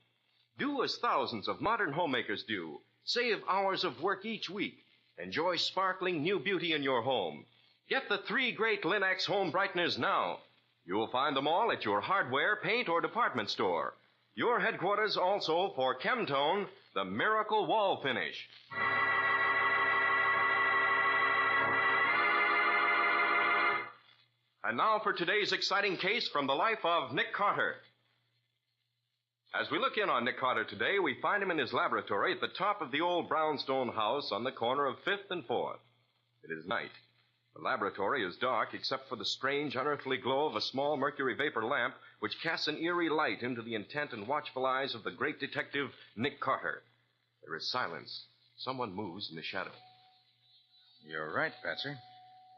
Do as thousands of modern homemakers do. Save hours of work each week. Enjoy sparkling new beauty in your home. Get the 3 great Linex home brighteners now. You'll find them all at your hardware, paint, or department store. Your headquarters also for Chemtone, the miracle wall finish. And now for today's exciting case from the life of Nick Carter. As we look in on Nick Carter today, we find him in his laboratory at the top of the old brownstone house on the corner of 5th and 4th. It is night. The laboratory is dark except for the strange, unearthly glow of a small mercury vapor lamp which casts an eerie light into the intent and watchful eyes of the great detective, Nick Carter. There is silence. Someone moves in the shadow. You're right, Patsy.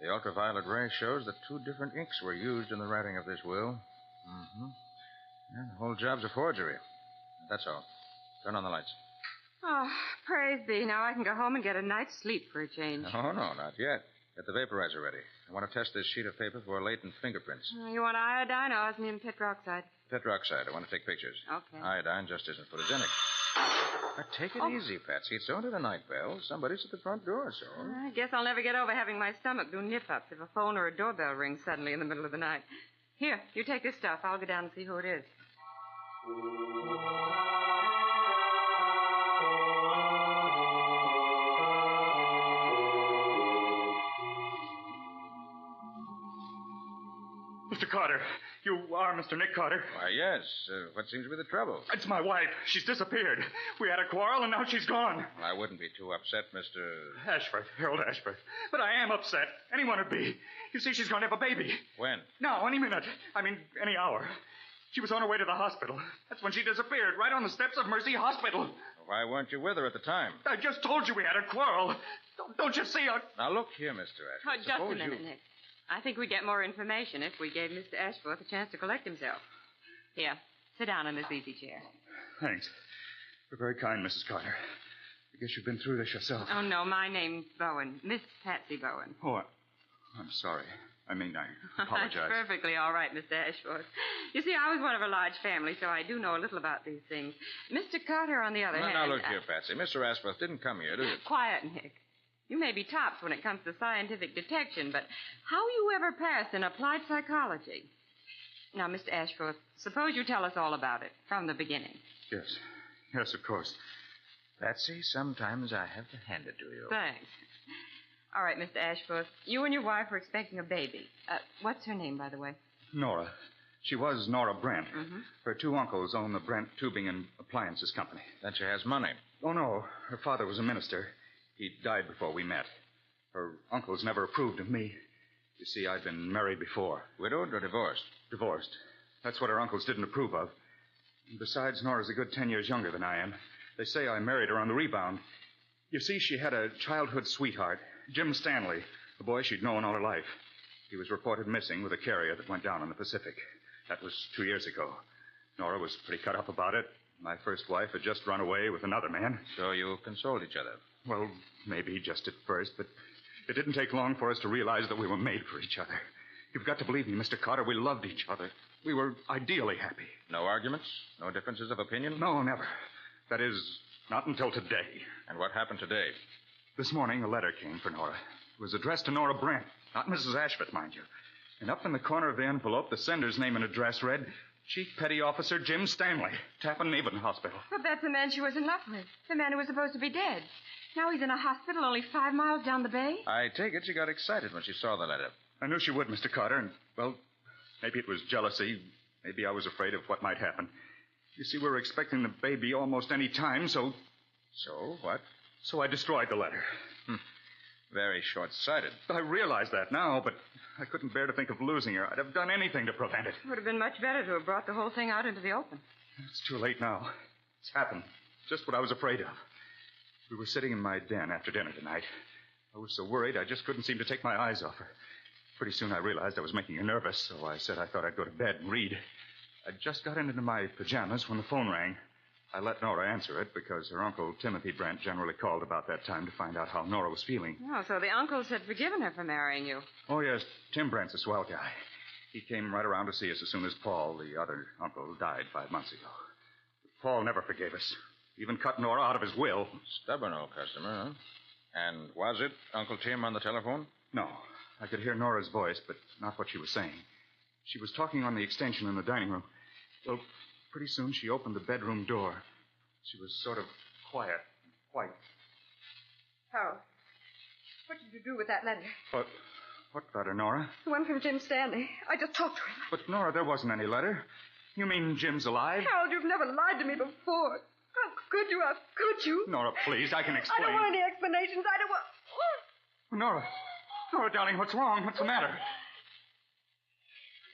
The ultraviolet ray shows that 2 different inks were used in the writing of this will. Mm-hmm. Yeah, the whole job's a forgery. That's all. Turn on the lights. Oh, praise be. Now I can go home and get a night's sleep for a change. Oh, no, not yet. Get the vaporizer ready. I want to test this sheet of paper for latent fingerprints. You want iodine, osmium, peroxide? Peroxide. I want to take pictures. Okay. Iodine just isn't photogenic. Now, take it easy, Patsy. It's only the night bell. Somebody's at the front door, so... I guess I'll never get over having my stomach do nip-ups if a phone or a doorbell rings suddenly in the middle of the night. Here, you take this stuff. I'll go down and see who it is. Mr. Carter, you are Mr. Nick Carter? Why, yes. What seems to be the trouble? It's my wife. She's disappeared. We had a quarrel, and now she's gone. I wouldn't be too upset, Mr... Ashford, Harold Ashford. But I am upset. Anyone would be. You see, she's going to have a baby. When? Now, any minute. I mean, any hour. She was on her way to the hospital. That's when she disappeared, right on the steps of Mercy Hospital. Why weren't you with her at the time? I just told you we had a quarrel. Don't you see? Now, look here, Mr. Ashford. Just a minute, Nick. I think we'd get more information if we gave Mr. Ashworth a chance to collect himself. Here, sit down in this easy chair. Thanks. You're very kind, Mrs. Carter. I guess you've been through this yourself. Oh, no, my name's Bowen. Miss Patsy Bowen. Oh, I'm sorry. I apologize. That's perfectly all right, Mr. Ashworth. You see, I was one of a large family, so I do know a little about these things. Mr. Carter, on the other hand... Now, look here, Patsy. Mr. Ashworth didn't come here, did he? Quiet, Nick. You may be tops when it comes to scientific detection, but how you ever passed in applied psychology? Now, Mr. Ashworth, suppose you tell us all about it from the beginning. Yes. Yes, of course. Patsy, sometimes I have to hand it to you. Thanks. All right, Mr. Ashworth, you and your wife were expecting a baby. What's her name, by the way? Nora. She was Nora Brent. Mm-hmm. Her 2 uncles own the Brent Tubing and Appliances Company. Then she has money. Oh, no. Her father was a minister. He died before we met. Her uncles never approved of me. You see, I'd been married before. Widowed or divorced? Divorced. That's what her uncles didn't approve of. And besides, Nora's a good 10 years younger than I am. They say I married her on the rebound. You see, she had a childhood sweetheart, Jim Stanley, a boy she'd known all her life. He was reported missing with a carrier that went down in the Pacific. That was 2 years ago. Nora was pretty cut up about it. My first wife had just run away with another man. So you consoled each other? Well, maybe just at first, but it didn't take long for us to realize that we were made for each other. You've got to believe me, Mr. Carter. We loved each other. We were ideally happy. No arguments? No differences of opinion? No, never. That is, not until today. And what happened today? This morning, a letter came for Nora. It was addressed to Nora Brent, not Mrs. Ashford, mind you. And up in the corner of the envelope, the sender's name and address read, Chief Petty Officer Jim Stanley, Tappan Haven Hospital. But that's the man she was in love with. The man who was supposed to be dead. Now he's in a hospital only 5 miles down the bay. I take it she got excited when she saw the letter. I knew she would, Mr. Carter, and, well, maybe it was jealousy. Maybe I was afraid of what might happen. You see, we were expecting the baby almost any time, so... So, what? So I destroyed the letter. Very short-sighted. I realize that now, but I couldn't bear to think of losing her. I'd have done anything to prevent it. It would have been much better to have brought the whole thing out into the open. It's too late now. It's happened. Just what I was afraid of. We were sitting in my den after dinner tonight. I was so worried I just couldn't seem to take my eyes off her. Pretty soon I realized I was making her nervous, so I said I thought I'd go to bed and read. I'd just got into my pajamas when the phone rang. I let Nora answer it because her uncle, Timothy Brent, generally called about that time to find out how Nora was feeling. Oh, so the uncles had forgiven her for marrying you. Oh, yes, Tim Brent's a swell guy. He came right around to see us as soon as Paul, the other uncle, died 5 months ago. Paul never forgave us. Even cut Nora out of his will. Stubborn old customer, huh? And was it Uncle Tim on the telephone? No. I could hear Nora's voice, but not what she was saying. She was talking on the extension in the dining room. Well, pretty soon she opened the bedroom door. She was sort of quiet, white. Harold, what did you do with that letter? What letter, Nora? The one from Jim Stanley. I just talked to him. But, Nora, there wasn't any letter. You mean Jim's alive? Harold, you've never lied to me before. How could you? How could you? Nora, please, I can explain. I don't want any explanations. I don't want... Nora, darling, what's wrong? What's the matter?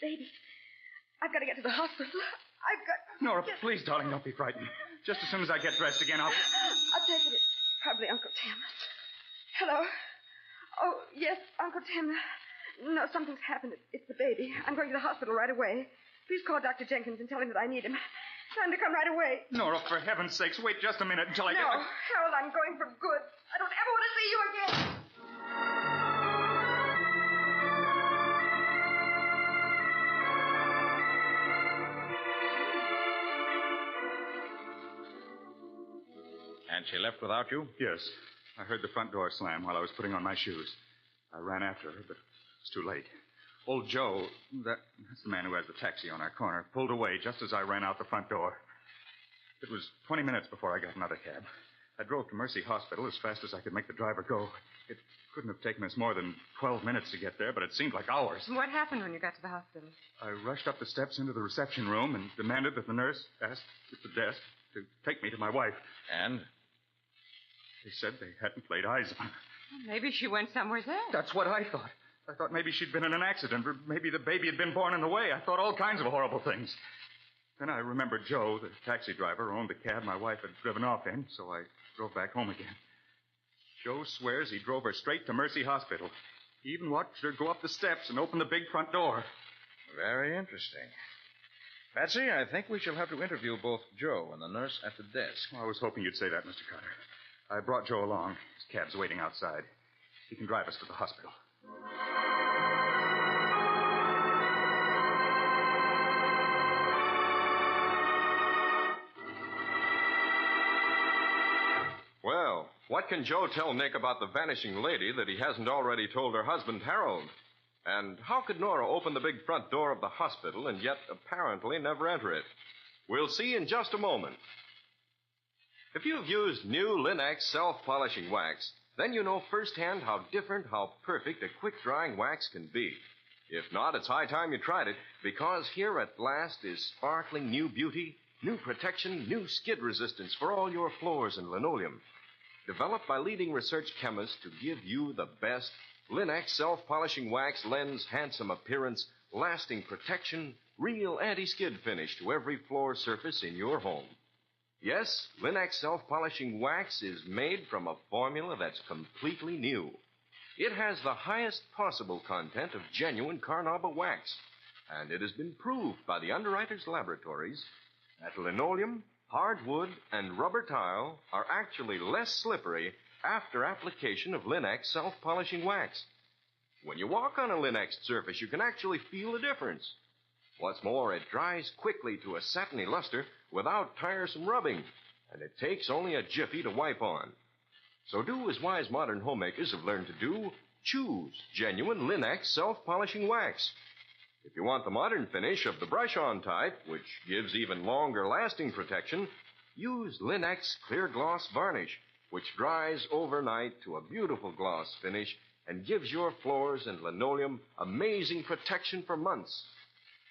Baby, I've got to get to the hospital. I've got... Nora, please, darling, don't be frightened. Just as soon as I get dressed again, I'll take it. It's probably Uncle Tim. Hello? Oh, yes, Uncle Tim. No, something's happened. It's the baby. I'm going to the hospital right away. Please call Dr. Jenkins and tell him that I need him. Tell him to come right away. Nora, for heaven's sakes, wait just a minute until I get... No, Harold, I'm going for good. I don't ever want to see you again. And she left without you? Yes. I heard the front door slam while I was putting on my shoes. I ran after her, but it was too late. Old Joe, that's the man who has the taxi on our corner, pulled away just as I ran out the front door. It was 20 minutes before I got another cab. I drove to Mercy Hospital as fast as I could make the driver go. It couldn't have taken us more than 12 minutes to get there, but it seemed like hours. What happened when you got to the hospital? I rushed up the steps into the reception room and demanded that the nurse ask at the desk to take me to my wife. And? They said they hadn't laid eyes on her. Maybe she went somewhere else. That's what I thought. I thought maybe she'd been in an accident, or maybe the baby had been born in the way. I thought all kinds of horrible things. Then I remembered Joe, the taxi driver who owned the cab my wife had driven off in, so I drove back home again. Joe swears he drove her straight to Mercy Hospital. He even watched her go up the steps and open the big front door. Very interesting. Patsy, I think we shall have to interview both Joe and the nurse at the desk. I was hoping you'd say that, Mr. Carter. I brought Joe along. His cab's waiting outside. He can drive us to the hospital. Well, what can Joe tell Nick about the vanishing lady that he hasn't already told her husband, Harold? And how could Nora open the big front door of the hospital and yet apparently never enter it? We'll see in just a moment. If you've used new Linex self-polishing wax, then you know firsthand how different, how perfect a quick-drying wax can be. If not, it's high time you tried it, because here at last is sparkling new beauty, new protection, new skid resistance for all your floors and linoleum. Developed by leading research chemists to give you the best, Linex self-polishing wax lends handsome appearance, lasting protection, real anti-skid finish to every floor surface in your home. Yes, Linex self-polishing wax is made from a formula that's completely new. It has the highest possible content of genuine carnauba wax, and it has been proved by the underwriters' laboratories that linoleum, hardwood, and rubber tile are actually less slippery after application of Linex self-polishing wax. When you walk on a Linex surface, you can actually feel the difference. What's more, it dries quickly to a satiny luster without tiresome rubbing, and it takes only a jiffy to wipe on. So do as wise modern homemakers have learned to do. Choose genuine Linex self-polishing wax. If you want the modern finish of the brush-on type, which gives even longer-lasting protection, use Linex Clear Gloss Varnish, which dries overnight to a beautiful gloss finish and gives your floors and linoleum amazing protection for months.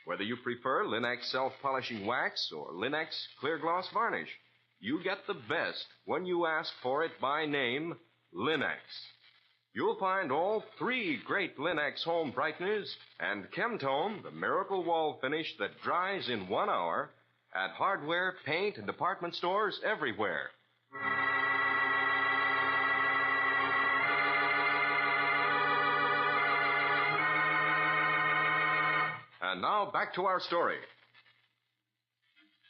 Whether you prefer Linex Self-Polishing Wax or Linex Clear Gloss Varnish, you get the best when you ask for it by name, Linex. You'll find all 3 great Linex home brighteners and Chemtone, the miracle wall finish that dries in 1 hour, at hardware, paint, and department stores everywhere. And now, back to our story.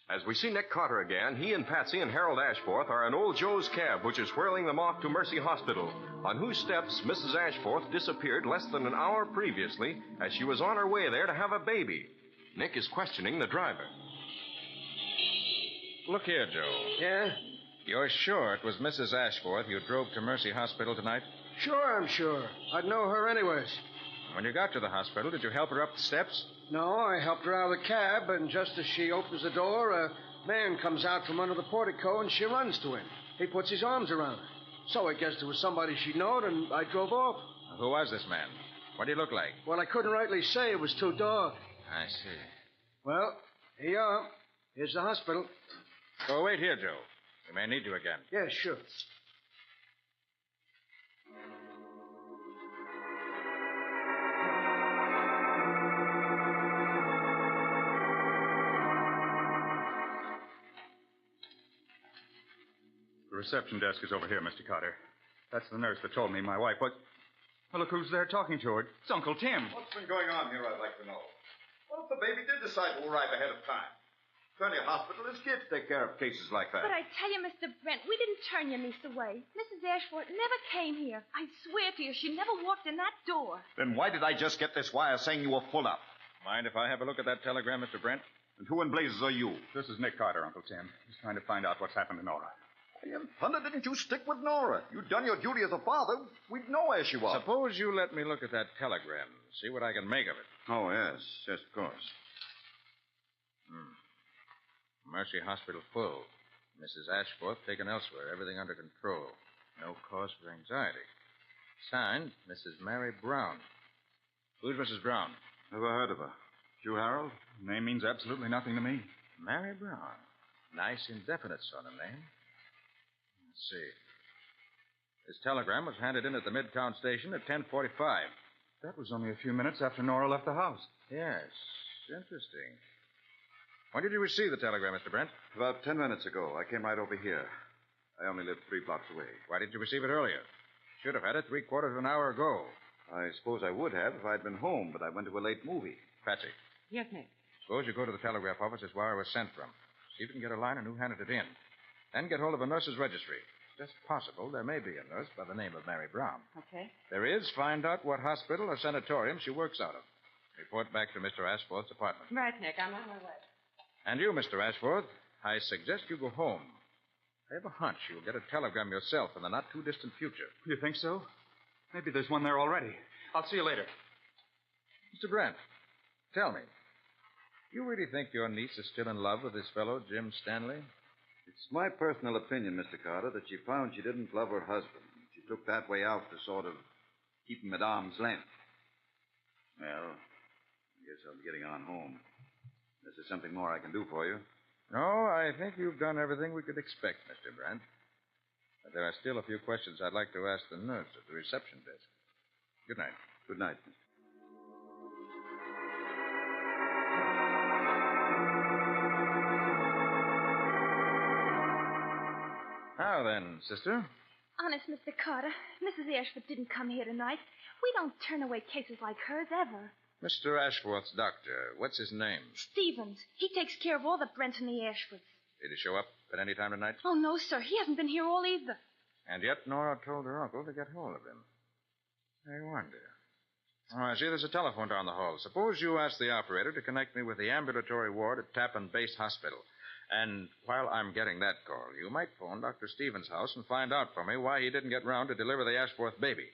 As we see Nick Carter again, he and Patsy and Harold Ashforth are in old Joe's cab, which is whirling them off to Mercy Hospital, on whose steps Mrs. Ashforth disappeared less than an hour previously as she was on her way there to have a baby. Nick is questioning the driver. Look here, Joe. Yeah? You're sure it was Mrs. Ashforth you drove to Mercy Hospital tonight? Sure, I'm sure. I'd know her anyways. When you got to the hospital, did you help her up the steps? No, I helped her out of the cab, and just as she opens the door, a man comes out from under the portico, and she runs to him. He puts his arms around her. So I guessed it was somebody she knowed, and I drove off. Who was this man? What did he look like? Well, I couldn't rightly say. It was too dark. I see. Well, here you are. Here's the hospital. Go wait here, Joe. We may need you again. Yeah, sure. The reception desk is over here, Mr. Carter. That's the nurse that told me my wife was... Well, look who's there talking to her. It's Uncle Tim. What's been going on here, I'd like to know? What if the baby did decide to arrive ahead of time? Plenty of hospital is here to take care of cases like that. But I tell you, Mr. Brent, we didn't turn your niece away. Mrs. Ashford never came here. I swear to you, she never walked in that door. Then why did I just get this wire saying you were full up? Mind if I have a look at that telegram, Mr. Brent? And who in blazes are you? This is Nick Carter, Uncle Tim. He's trying to find out what's happened to Nora. In thunder, didn't you stick with Nora? You'd done your duty as a father. We'd know where she was. Suppose you let me look at that telegram, see what I can make of it. Oh, yes, of course. Mercy Hospital full. Mrs. Ashforth taken elsewhere. Everything under control. No cause for anxiety. Signed, Mrs. Mary Brown. Who's Mrs. Brown? Never heard of her. You, Harold? Name means absolutely nothing to me. Mary Brown. Nice indefinite sort of name. Let's see. This telegram was handed in at the Midtown station at 10:45. That was only a few minutes after Nora left the house. Yes. Interesting. When did you receive the telegram, Mr. Brent? About 10 minutes ago. I came right over here. I only live 3 blocks away. Why didn't you receive it earlier? Should have had it 3/4 of an hour ago. I suppose I would have if I'd been home, but I went to a late movie. Patsy. Yes, Nick. Suppose you go to the telegraph office this wire was sent from. See if you can get a line on who handed it in. Then get hold of a nurse's registry. It's just possible there may be a nurse by the name of Mary Brown. Okay. There is, find out what hospital or sanatorium she works out of. Report back to Mr. Ashforth's apartment. Right, Nick. I'm on my way. And you, Mr. Ashforth, I suggest you go home. I have a hunch you'll get a telegram yourself in the not-too-distant future. You think so? Maybe there's one there already. I'll see you later. Mr. Brent, tell me, you really think your niece is still in love with this fellow, Jim Stanley? It's my personal opinion, Mr. Carter, that she found she didn't love her husband. She took that way out to sort of keep him at arm's length. Well, I guess I'll be getting on home. Unless there's something more I can do for you. No, I think you've done everything we could expect, Mr. Brent. But there are still a few questions I'd like to ask the nurse at the reception desk. Good night. Good night, Mr. Now then, sister. Honest, Mr. Carter, Mrs. Ashford didn't come here tonight. We don't turn away cases like hers ever. Mr. Ashworth's doctor, what's his name? Stevens. He takes care of all the Brents and the Ashfords. Did he show up at any time tonight? Oh, no, sir. He hasn't been here all either. And yet Nora told her uncle to get hold of him. I wonder. Oh, I see there's a telephone down the hall. Suppose you ask the operator to connect me with the ambulatory ward at Tappan Base Hospital. And while I'm getting that call, you might phone Dr. Stevens' house and find out for me why he didn't get round to deliver the Ashworth baby.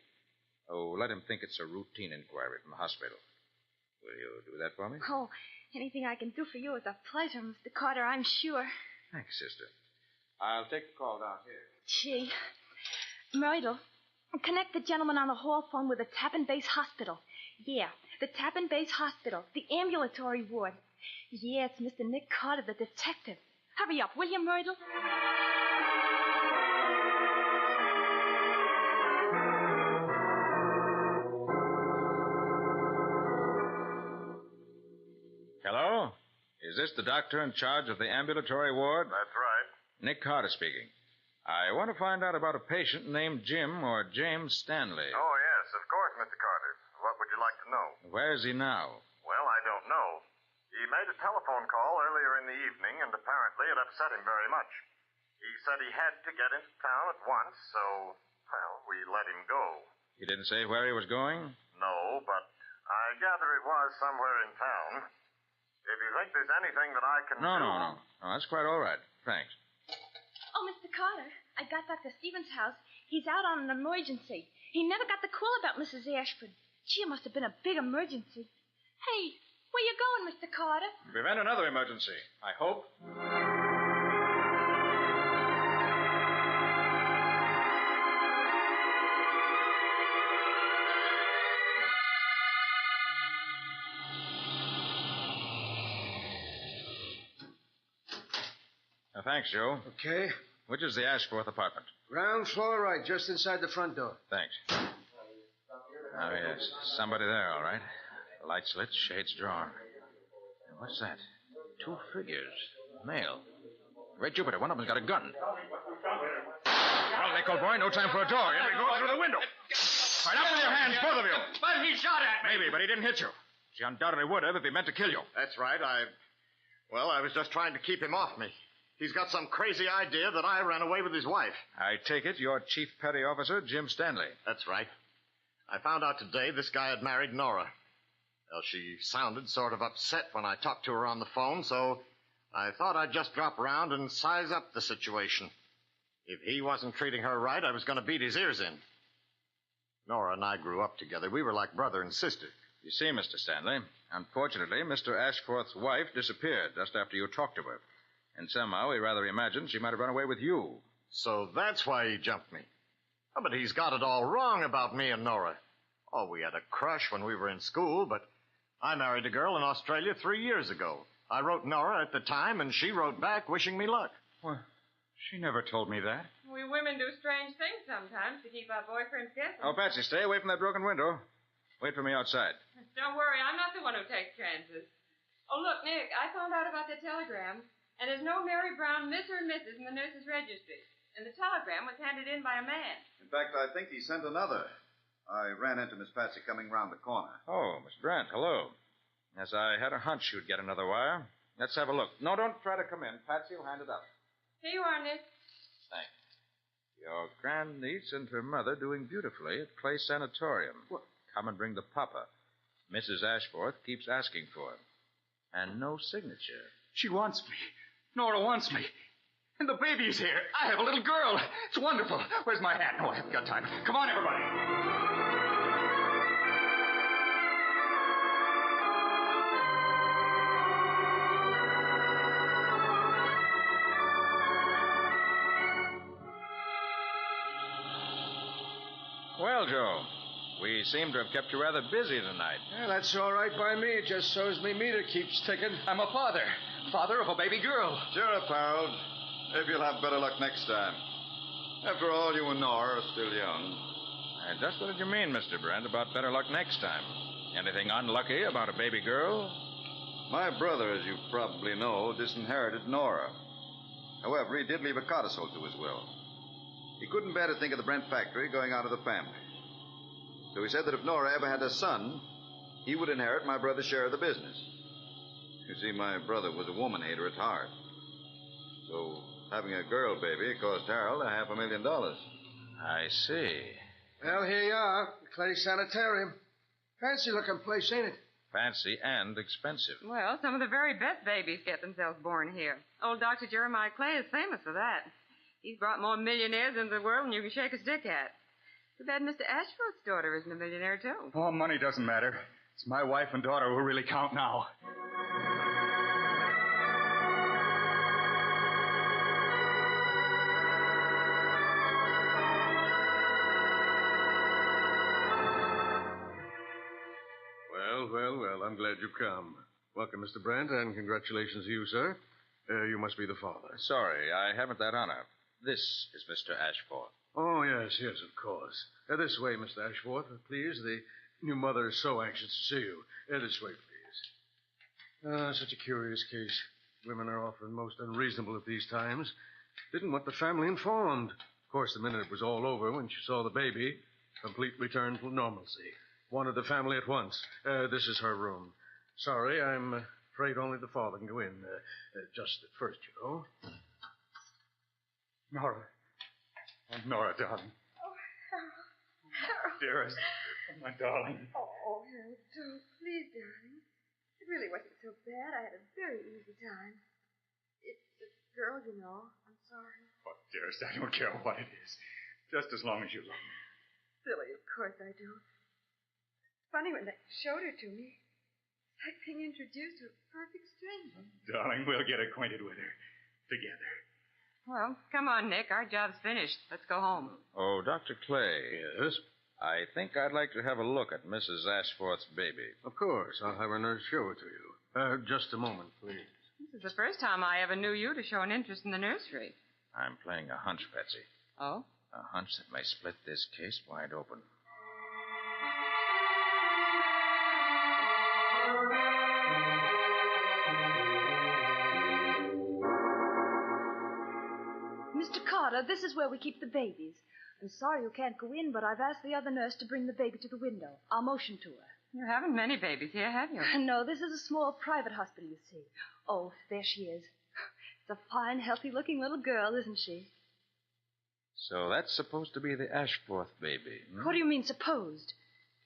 Oh, let him think it's a routine inquiry from the hospital. Will you do that for me? Oh, anything I can do for you is a pleasure, Mr. Carter, I'm sure. Thanks, sister. I'll take the call down here. Gee. Myrtle, connect the gentleman on the hall phone with the Tappan Base Hospital. Yeah, the Tappan Base Hospital, the ambulatory ward. Yeah, it's Mr. Nick Carter, the detective. Hurry up, will you, Myrtle? Hello? Is this the doctor in charge of the ambulatory ward? That's right. Nick Carter speaking. I want to find out about a patient named Jim or James Stanley. Oh, yes, of course, Mr. Carter. What would you like to know? Where is he now? Well, I don't know. He made a telephone call earlier in the evening, and apparently it upset him very much. He said he had to get into town at once, so, well, we let him go. He didn't say where he was going? No, but I gather it was somewhere in town. If you think there's anything that I can do... No, that's quite all right. Thanks. Oh, Mr. Carter, I got Dr. Stevens' house. He's out on an emergency. He never got the call about Mrs. Ashford. Gee, it must have been a big emergency. Hey, where you going, Mr. Carter? Prevent another emergency, I hope. Thanks, Joe. Okay. Which is the Ashforth apartment? Ground floor right, just inside the front door. Thanks. Oh, yes. Somebody there, all right. Lights lit, shades drawn. What's that? 2 figures. Male. Great Jupiter, one of them's got a gun. Well, Nick, old boy, no time for a dog. In we go through the window. Right up with your hands, both of you. But he shot at me. Maybe, but he didn't hit you. He undoubtedly would have if he meant to kill you. That's right. I was just trying to keep him off me. He's got some crazy idea that I ran away with his wife. I take it you're Chief Petty Officer Jim Stanley. That's right. I found out today this guy had married Nora. Well, she sounded sort of upset when I talked to her on the phone, so I thought I'd just drop around and size up the situation. If he wasn't treating her right, I was going to beat his ears in. Nora and I grew up together. We were like brother and sister. You see, Mr. Stanley, unfortunately, Mr. Ashforth's wife disappeared just after you talked to her. And somehow we rather imagined she might have run away with you. So that's why he jumped me. Oh, but he's got it all wrong about me and Nora. Oh, we had a crush when we were in school, but I married a girl in Australia 3 years ago. I wrote Nora at the time, and she wrote back wishing me luck. Well, she never told me that. We women do strange things sometimes to keep our boyfriends guessing. Oh, Patsy, stay away from that broken window. Wait for me outside. Don't worry, I'm not the one who takes chances. Oh, look, Nick, I found out about the telegram. And there's no Mary Brown, Miss or Mrs. in the nurse's registry. And the telegram was handed in by a man. In fact, I think he sent another. I ran into Miss Patsy coming round the corner. Oh, Miss Brent, hello. Yes, I had a hunch you'd get another wire. Let's have a look. No, don't try to come in. Patsy will hand it up. Here you are, Nick. Thanks. Your grandniece and her mother doing beautifully at Clay Sanatorium. What? Come and bring the papa. Mrs. Ashforth keeps asking for him. And no signature. She wants me. Nora wants me. And the baby's here. I have a little girl. It's wonderful. Where's my hat? No, I haven't got time. Come on, everybody. Well, Joe, we seem to have kept you rather busy tonight. Yeah, that's all right by me. It just shows me meter keeps ticking. I'm a father. Father of a baby girl. Cheer up, Harold. Maybe you'll have better luck next time. After all, you and Nora are still young. Just what did you mean, Mr. Brent, about better luck next time? Anything unlucky about a baby girl? My brother, as you probably know, disinherited Nora. However, he did leave a codicil to his will. He couldn't bear to think of the Brent factory going out of the family. So he said that if Nora ever had a son, he would inherit my brother's share of the business. You see, my brother was a woman-hater at heart. So having a girl baby cost Harold $500,000. I see. Well, here you are, the Clay Sanitarium. Fancy-looking place, ain't it? Fancy and expensive. Well, some of the very best babies get themselves born here. Old Dr. Jeremiah Clay is famous for that. He's brought more millionaires into the world than you can shake a stick at. Too bad Mr. Ashford's daughter isn't a millionaire, too. Oh, money doesn't matter. It's my wife and daughter who really count now. Well, I'm glad you've come. Welcome, Mr. Brent, and congratulations to you, sir. You must be the father. Sorry, I haven't that honor. This is Mr. Ashford. Oh, yes, of course. This way, Mr. Ashworth, please. The new mother is so anxious to see you. This way, please. Such a curious case. Women are often most unreasonable at these times. Didn't want the family informed. Of course, the minute it was all over, when she saw the baby, complete return to normalcy. Wanted the family at once. This is her room. Sorry, I'm afraid only the father can go in. Just at first, you know. Nora. Oh, Nora, darling. Oh, Harold. Dearest. Oh, my darling. Oh, Harold, don't. Please, darling. It really wasn't so bad. I had a very easy time. It's a girl, you know. I'm sorry. Oh, dearest, I don't care what it is. Just as long as you love me. Silly, of course I do. It's funny when they showed her to me. It's like being introduced to a perfect stranger. Darling, we'll get acquainted with her. Together. Well, come on, Nick. Our job's finished. Let's go home. Oh, Dr. Clay. Yes? I think I'd like to have a look at Mrs. Ashforth's baby. Of course. I'll have her nurse show it to you. Just a moment, please. This is the first time I ever knew you to show an interest in the nursery. I'm playing a hunch, Patsy. Oh? A hunch that may split this case wide open. Mr. Carter, this is where we keep the babies. I'm sorry you can't go in, but I've asked the other nurse to bring the baby to the window. I'll motion to her. You haven't many babies here, have you? No, this is a small private hospital, you see. Oh, there she is. It's a fine, healthy-looking little girl, isn't she? So that's supposed to be the Ashforth baby. What do you mean, supposed?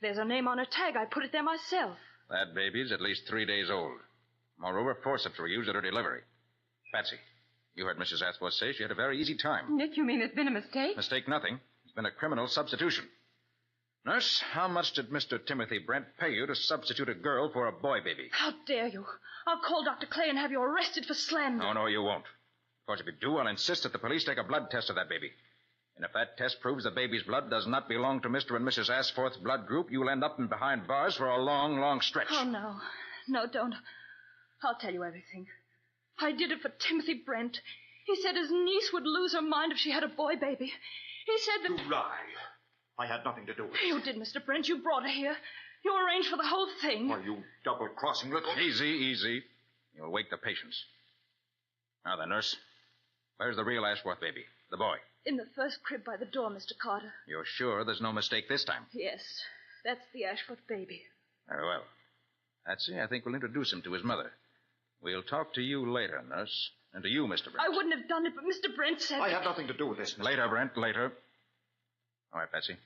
There's her name on her tag. I put it there myself. That baby's at least 3 days old. Moreover, forceps were used at her delivery. Patsy, you heard Mrs. Ashforth say she had a very easy time. Nick, you mean it's been a mistake? Mistake nothing. It's been a criminal substitution. Nurse, how much did Mr. Timothy Brent pay you to substitute a girl for a boy baby? How dare you? I'll call Dr. Clay and have you arrested for slander. No, you won't. Of course, if you do, I'll insist that the police take a blood test of that baby. And if that test proves the baby's blood does not belong to Mr. and Mrs. Ashforth's blood group, you'll end up in behind bars for a long, long stretch. Oh, no. No, don't. I'll tell you everything. I did it for Timothy Brent. He said his niece would lose her mind if she had a boy baby. He said that... You lie. I had nothing to do with it. You did, Mr. Brent. You brought her here. You arranged for the whole thing. Why, you double-crossing little... Easy. You'll wake the patients. Now then, nurse. Where's the real Ashworth baby? The boy? In the first crib by the door, Mr. Carter. You're sure there's no mistake this time? Yes. That's the Ashworth baby. Very well. Patsy, I think we'll introduce him to his mother. We'll talk to you later, nurse. And to you, Mr. Brent. I wouldn't have done it, but Mr. Brent said... I had nothing to do with this, Mr. Later, Brent, later. All right, Patsy.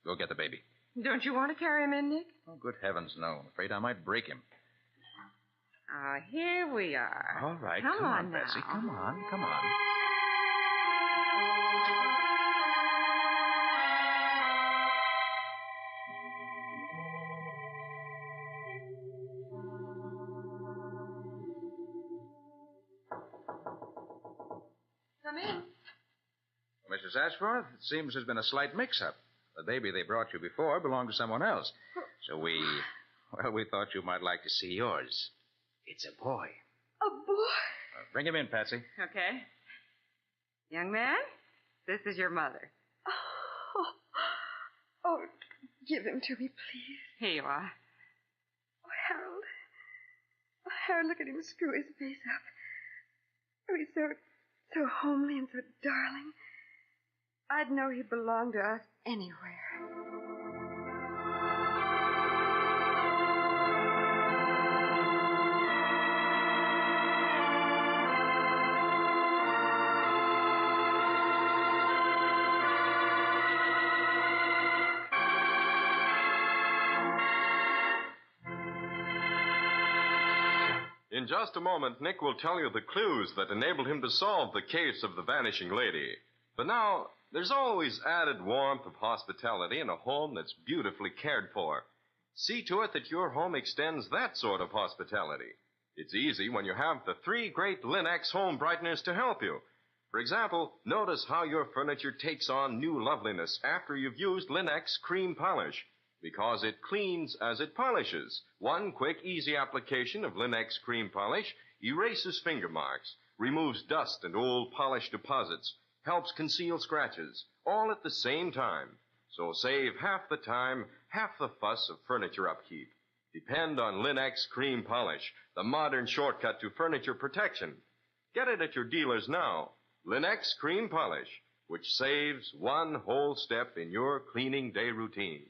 Go get the baby. Don't you want to carry him in, Nick? Oh, good heavens, no. I'm afraid I might break him. Here we are. All right, come on now. Patsy. Come on. Come in. Mrs. Ashforth, it seems there's been a slight mix-up. The baby they brought you before belonged to someone else. So we thought you might like to see yours. It's a boy. A boy? Bring him in, Patsy. Okay. Young man, this is your mother. Oh, give him to me, please. Here you are. Oh, Harold. Oh, Harold, look at him screw his face up. Oh, he's so homely and so darling. I'd know he belonged to us anywhere. In just a moment, Nick will tell you the clues that enabled him to solve the case of the vanishing lady. But now, there's always added warmth of hospitality in a home that's beautifully cared for. See to it that your home extends that sort of hospitality. It's easy when you have the 3 great Linex home brighteners to help you. For example, notice how your furniture takes on new loveliness after you've used Linex cream polish, because it cleans as it polishes. One quick, easy application of Linex cream polish erases finger marks, removes dust and old polish deposits, helps conceal scratches, all at the same time. So save half the time, half the fuss of furniture upkeep. Depend on Linex cream polish, the modern shortcut to furniture protection. Get it at your dealers now. Linex cream polish, which saves one whole step in your cleaning day routine.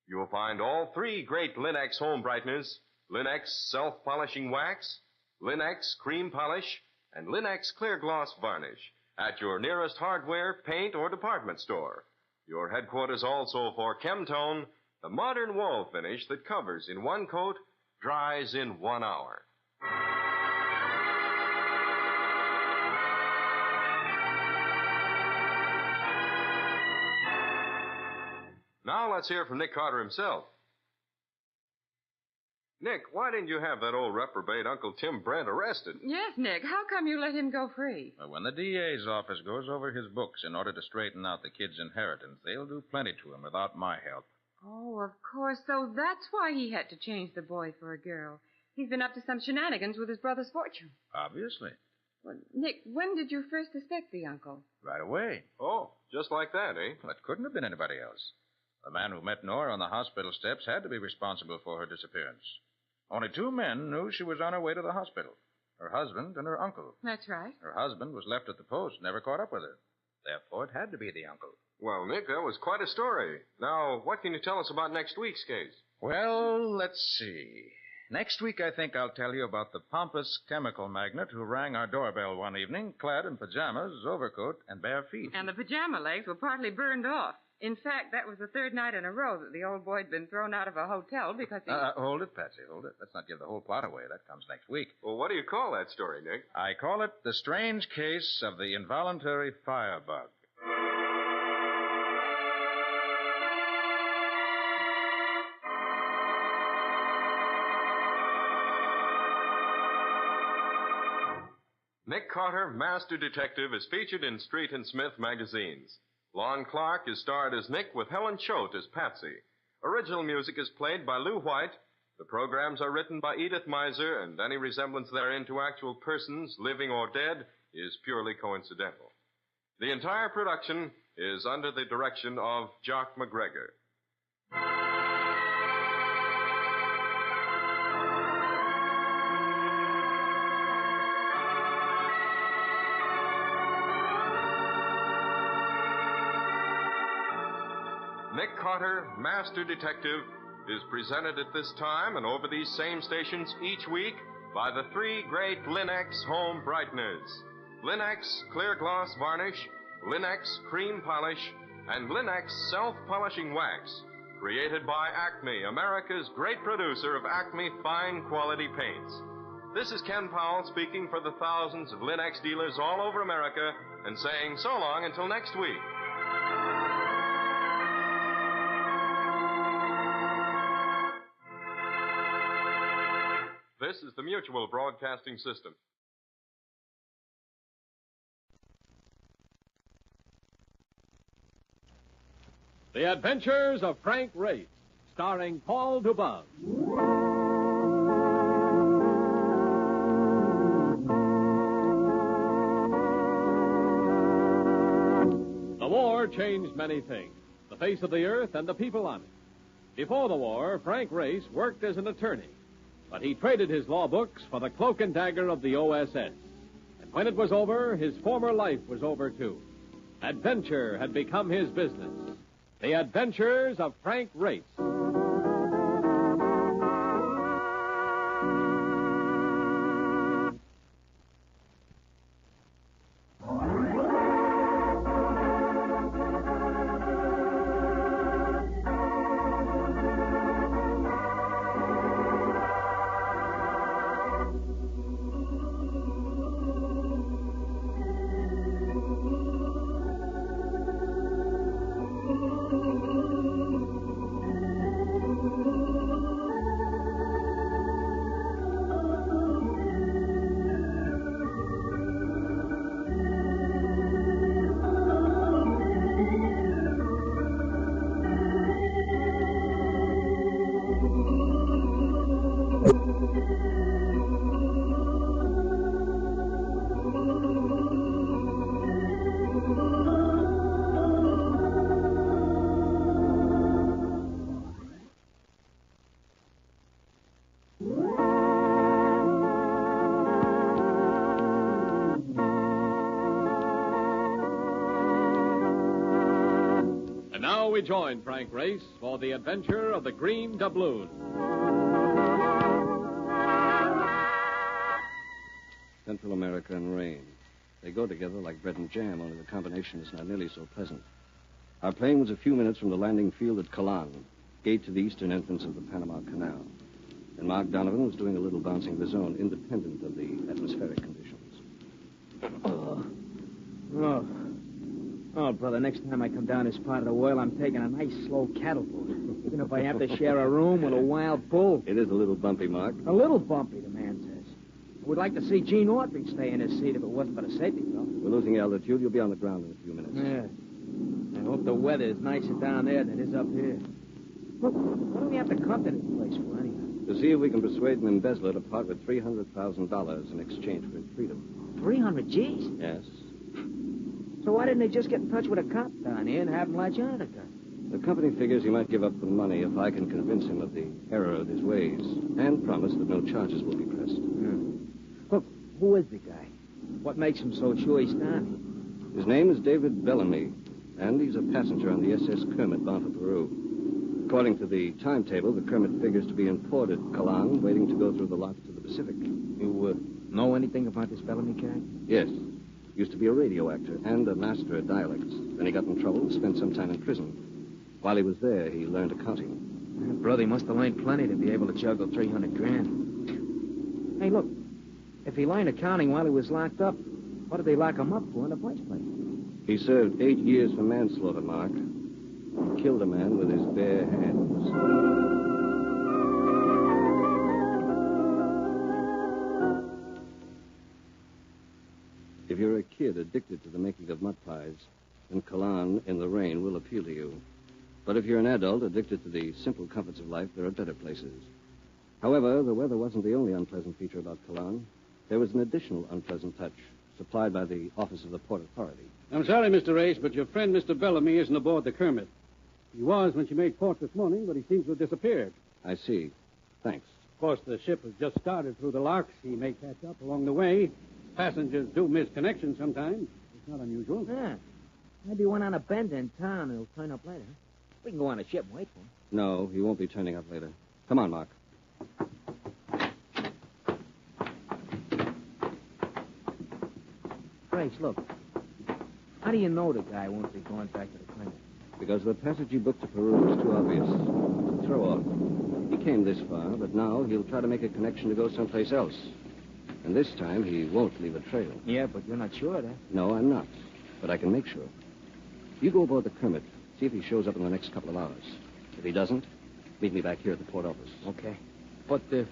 You'll find all 3 great Linex home brighteners, Linex self-polishing wax, Linex cream polish, and Linex clear gloss varnish at your nearest hardware, paint, or department store. Your headquarters also for Chemtone, the modern wall finish that covers in one coat, dries in 1 hour. Now let's hear from Nick Carter himself. Nick, why didn't you have that old reprobate Uncle Tim Brent arrested? Yes, Nick. How come you let him go free? Well, when the DA's office goes over his books in order to straighten out the kid's inheritance, they'll do plenty to him without my help. Oh, of course. So that's why he had to change the boy for a girl. He's been up to some shenanigans with his brother's fortune. Obviously. Well, Nick, when did you first suspect the uncle? Right away. Oh, just like that, eh? Well, it couldn't have been anybody else. The man who met Nora on the hospital steps had to be responsible for her disappearance. Only 2 men knew she was on her way to the hospital. Her husband and her uncle. That's right. Her husband was left at the post, never caught up with her. Therefore, it had to be the uncle. Well, Nick, that was quite a story. Now, what can you tell us about next week's case? Well, let's see. Next week, I think I'll tell you about the pompous chemical magnate who rang our doorbell one evening, clad in pajamas, overcoat, and bare feet. And the pajama legs were partly burned off. In fact, that was the 3rd night in a row that the old boy had been thrown out of a hotel because he... Hold it, Patsy, hold it. Let's not give the whole plot away. That comes next week. Well, what do you call that story, Nick? I call it The Strange Case of the Involuntary Firebug. Nick Carter, Master Detective, is featured in Street and Smith magazines. Lon Clark is starred as Nick with Helen Choate as Patsy. Original music is played by Lou White. The programs are written by Edith Miser, and any resemblance therein to actual persons, living or dead, is purely coincidental. The entire production is under the direction of Jock McGregor. Nick Carter, Master Detective, is presented at this time and over these same stations each week by the 3 great Linex home brighteners. Linex Clear Gloss Varnish, Linex Cream Polish, and Linex Self-Polishing Wax, created by Acme, America's great producer of Acme fine quality paints. This is Ken Powell speaking for the thousands of Linex dealers all over America and saying so long until next week. This is the Mutual Broadcasting System. The Adventures of Frank Race, starring Paul Dubov. The war changed many things, the face of the earth and the people on it. Before the war, Frank Race worked as an attorney. But he traded his law books for the cloak and dagger of the OSS. And when it was over, his former life was over, too. Adventure had become his business. The Adventures of Frank Race. we join Frank Race for the adventure of the Green Doubloon. Central America and rain. They go together like bread and jam, only the combination is not nearly so pleasant. Our plane was a few minutes from the landing field at Calan, gate to the eastern entrance of the Panama Canal. And Mark Donovan was doing a little bouncing of his own, independent of the atmospheric conditions. Oh, brother, next time I come down this part of the world, I'm taking a nice, slow cattle boat. Even if I have to share a room with a wild bull. It is a little bumpy, Mark. A little bumpy, the man says. I would like to see Gene Autry stay in his seat if it wasn't for the safety belt. We're losing altitude. You'll be on the ground in a few minutes. Yeah. I hope the weather is nicer down there than it is up here. Look, what do we have to come to this place for, anyhow? To see if we can persuade an embezzler to part with $300,000 in exchange for his freedom. 300 G's? Yes. So why didn't they just get in touch with a cop down here and have him latch on to the gun? The company figures he might give up the money if I can convince him of the error of his ways and promise that no charges will be pressed. Look, who is the guy? What makes him so sure he's down His name is David Bellamy, and he's a passenger on the SS Kermit bound for Peru. According to the timetable, the Kermit figures to be in port at Calan, waiting to go through the locks to the Pacific. You know anything about this Bellamy guy? Yes. Used to be a radio actor and a master at dialects. Then he got in trouble and spent some time in prison. While he was there, he learned accounting. Brother, he must have learned plenty to be able to juggle 300 grand. Hey, look. If he learned accounting while he was locked up, what did they lock him up for in the first place? He served 8 years for manslaughter, Mark. He killed a man with his bare hands. If you're a kid addicted to the making of mud pies, then Calan in the rain will appeal to you. But if you're an adult addicted to the simple comforts of life, there are better places. However, the weather wasn't the only unpleasant feature about Calan. There was an additional unpleasant touch supplied by the Office of the Port Authority. I'm sorry, Mr. Race, but your friend, Mr. Bellamy, isn't aboard the Kermit. He was when she made port this morning, but he seems to have disappeared. I see. Thanks. Of course, the ship has just started through the locks. He may catch up along the way. Passengers do miss connections sometimes. It's not unusual. Yeah. Maybe he went on a bend in town and he'll turn up later. We can go on a ship and wait for him. No, he won't be turning up later. Come on, Mark. Grace, look. How do you know the guy won't be going back to the clinic? Because the passage he booked to Peru was too obvious. Throw off. He came this far, but now he'll try to make a connection to go someplace else. And this time he won't leave a trail. Yeah, but you're not sure of that. No, I'm not. But I can make sure. You go aboard the Kermit. See if he shows up in the next couple of hours. If he doesn't, meet me back here at the port office. Okay. But, where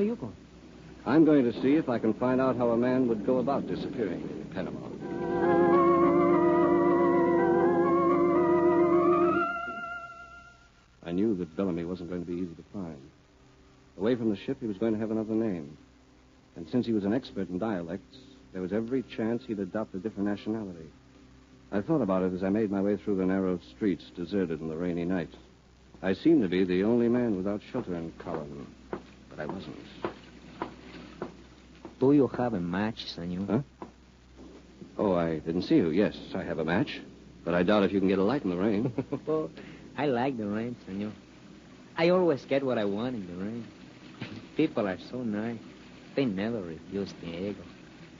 are you going? I'm going to see if I can find out how a man would go about disappearing in Panama. I knew that Bellamy wasn't going to be easy to find. Away from the ship, he was going to have another name. And since he was an expert in dialects, there was every chance he'd adopt a different nationality. I thought about it as I made my way through the narrow streets, deserted in the rainy night. I seemed to be the only man without shelter in Calan, but I wasn't. Do you have a match, senor? Huh? Oh, I didn't see you. Yes, I have a match, but I doubt if you can get a light in the rain. Oh, I like the rain, senor. I always get what I want in the rain. People are so nice. They never refuse Diego.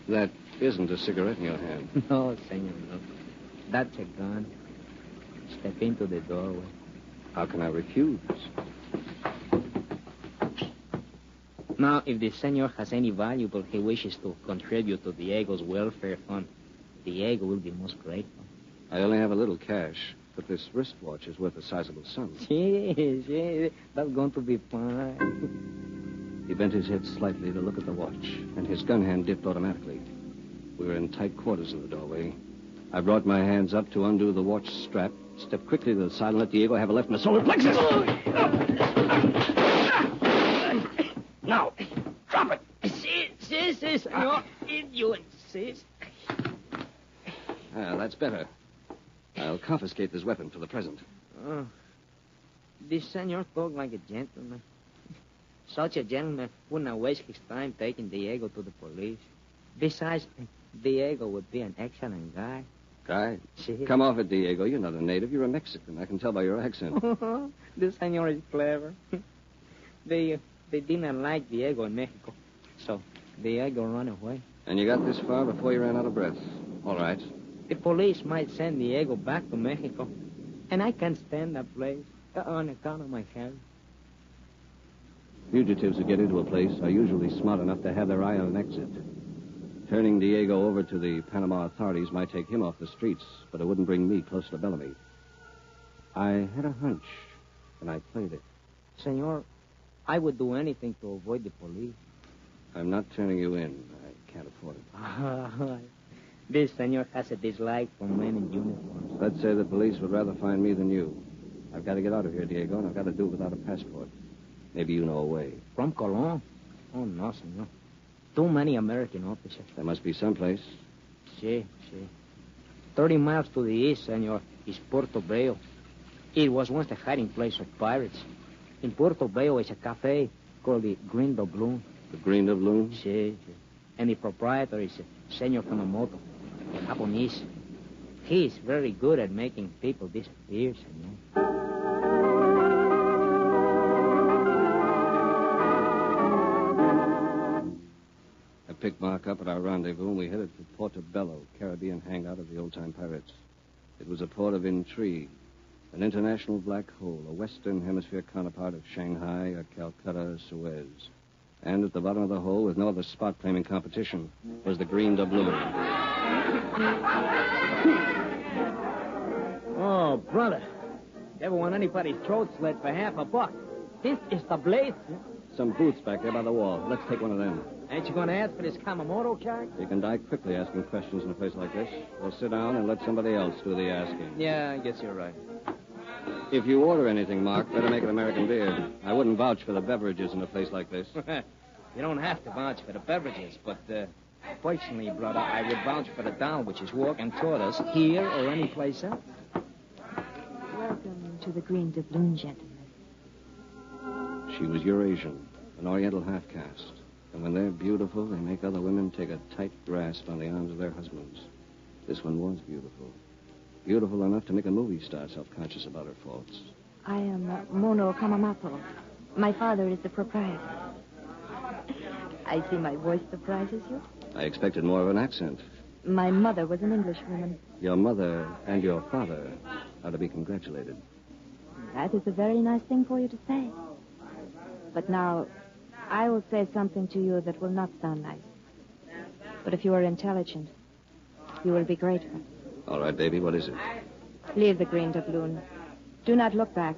That isn't a cigarette in your hand. No, senor, no. That's a gun. Step into the doorway. How can I refuse? Now, if the senor has any valuable he wishes to contribute to Diego's welfare fund, Diego will be most grateful. I only have a little cash, but this wristwatch is worth a sizable sum. Yes, that's going to be fine. He bent his head slightly to look at the watch, and his gun hand dipped automatically. We were in tight quarters in the doorway. I brought my hands up to undo the watch strap, stepped quickly to the side, and let Diego have a left in the solar plexus. Now, drop it. Si, senor. If you insist. That's better. I'll confiscate this weapon for the present. Oh. This senor talk like a gentleman. Such a gentleman wouldn't waste his time taking Diego to the police. Besides, Diego would be an excellent guy. Right. Si. Come off it, Diego. You're not a native. You're a Mexican. I can tell by your accent. The senor is clever. They didn't like Diego in Mexico, so Diego ran away. And you got this far before you ran out of breath. All right. The police might send Diego back to Mexico, and I can't stand that place on account of my health. Fugitives who get into a place are usually smart enough to have their eye on an exit. Turning Diego over to the Panama authorities might take him off the streets, but it wouldn't bring me closer to Bellamy. I had a hunch, and I played it. Senor, I would do anything to avoid the police. I'm not turning you in. I can't afford it. This senor has a dislike for men in uniforms. Let's say the police would rather find me than you. I've got to get out of here, Diego, and I've got to do it without a passport. Maybe you know a way. From Colón? Oh, no, senor. Too many American officers. There must be someplace. Si. 30 miles to the east, senor, is Puerto Bello. It was once the hiding place of pirates. In Puerto Bello is a cafe called the Green Doubloon. The Green Doubloon? Si. And the proprietor is Senor Kamamoto, a Japanese. He is very good at making people disappear, senor. I picked Mark up at our rendezvous, and we headed for Portobello, Caribbean hangout of the old-time pirates. It was a port of intrigue, an international black hole, a Western Hemisphere counterpart of Shanghai or Calcutta or Suez. And at the bottom of the hole, with no other spot claiming competition, was the Green Doubloon. Oh, brother. Never want anybody's throat slit for $50. This is the place. Some boots back there by the wall. Let's take one of them. Ain't you going to ask for this Kamamoto charge? You can die quickly asking questions in a place like this. We'll sit down and let somebody else do the asking. Yeah, I guess you're right. If you order anything, Mark, better make it American beer. I wouldn't vouch for the beverages in a place like this. You don't have to vouch for the beverages, but personally, brother, I would vouch for the doll which is walking toward us here or any place else. Welcome to the Green Doubloon, gentlemen. She was Eurasian, an Oriental half-caste. And when they're beautiful, they make other women take a tight grasp on the arms of their husbands. This one was beautiful. Beautiful enough to make a movie star self-conscious about her faults. I am Mono Kamamoto. My father is the proprietor. I see my voice surprises you. I expected more of an accent. My mother was an Englishwoman. Your mother and your father are to be congratulated. That is a very nice thing for you to say. But now, I will say something to you that will not sound nice. But if you are intelligent, you will be grateful. All right, baby, what is it? Leave the Green Doubloon. Do not look back.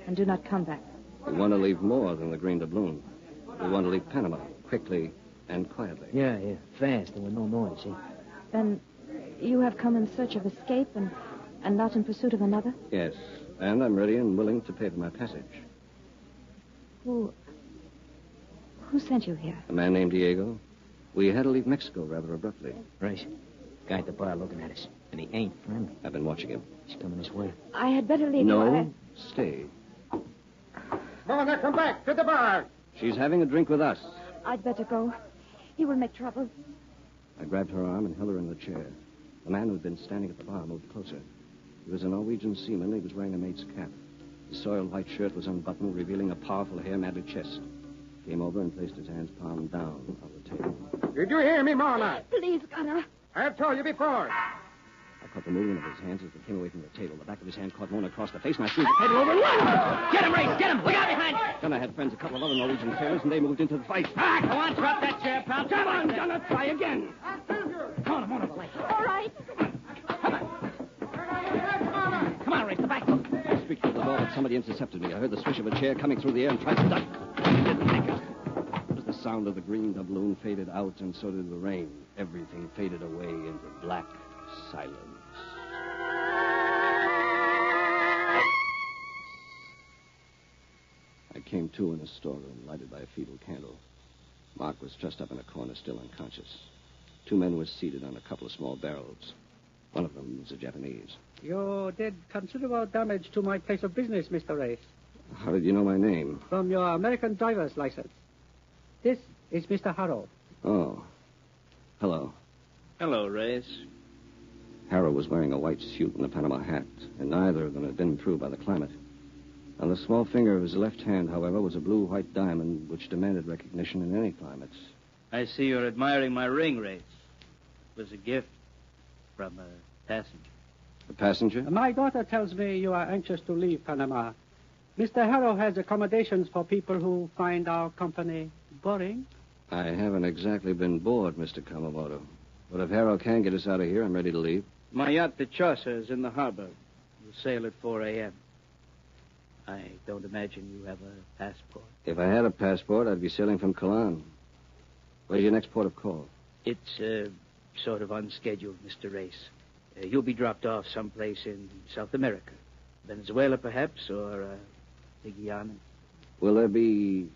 And do not come back. We want to leave more than the Green Doubloon. We want to leave Panama quickly and quietly. Yeah, fast and with no noise, see? Then you have come in search of escape and not in pursuit of another? Yes, and I'm ready and willing to pay for my passage. Who sent you here? A man named Diego. We had to leave Mexico rather abruptly. Right. Guy at the bar looking at us. And he ain't friendly. I've been watching him. He's coming this way. I had better leave No, you. stay. Mona, come back to the bar. She's having a drink with us. I'd better go. He will make trouble. I grabbed her arm and held her in the chair. The man who had been standing at the bar moved closer. He was a Norwegian seaman. He was wearing a mate's cap. His soiled white shirt was unbuttoned, revealing a powerful hair-matted chest. He came over and placed his hands palm down on the table. Did you hear me, Mona? Please, Gunner. I've told you before. I caught the movement of his hands as they came away from the table. The back of his hand caught Mona across the face, and I threw the table over. Get him, Ray! Get him! Look out behind you! Then I had friends, a couple of other Norwegian sailors, and they moved into the fight. Ah, come on, drop that chair, pal. Come on, Gunner, try again. Come on, Mona, the light. All right. Come on, Ray, the back. I streaked through the door, but somebody intercepted me. I heard the swish of a chair coming through the air and tried to duck. I didn't make it. As the sound of the Green Doubloon faded out, and so did the rain. Everything faded away into black silence. I came to in a storeroom, lighted by a feeble candle. Mark was trussed up in a corner, still unconscious. Two men were seated on a couple of small barrels. One of them was a Japanese. You did considerable damage to my place of business, Mr. Race. How did you know my name? From your American driver's license. This is Mr. Harrow. Oh. Hello. Hello, Reyes. Harold was wearing a white suit and a Panama hat, and neither of them had been through by the climate. On the small finger of his left hand, however, was a blue-white diamond which demanded recognition in any climate. I see you're admiring my ring, Race. It was a gift from a passenger. A passenger? My daughter tells me you are anxious to leave Panama. Mr. Harrow has accommodations for people who find our company boring. I haven't exactly been bored, Mr. Kamamoto. But if Harrow can get us out of here, I'm ready to leave. My yacht, the Chaucer, is in the harbor. We'll sail at 4 a.m. I don't imagine you have a passport. If I had a passport, I'd be sailing from Cologne. Where's your next port of call? It's sort of unscheduled, Mr. Race. You'll be dropped off someplace in South America. Venezuela, perhaps, or the Guyana. Will there be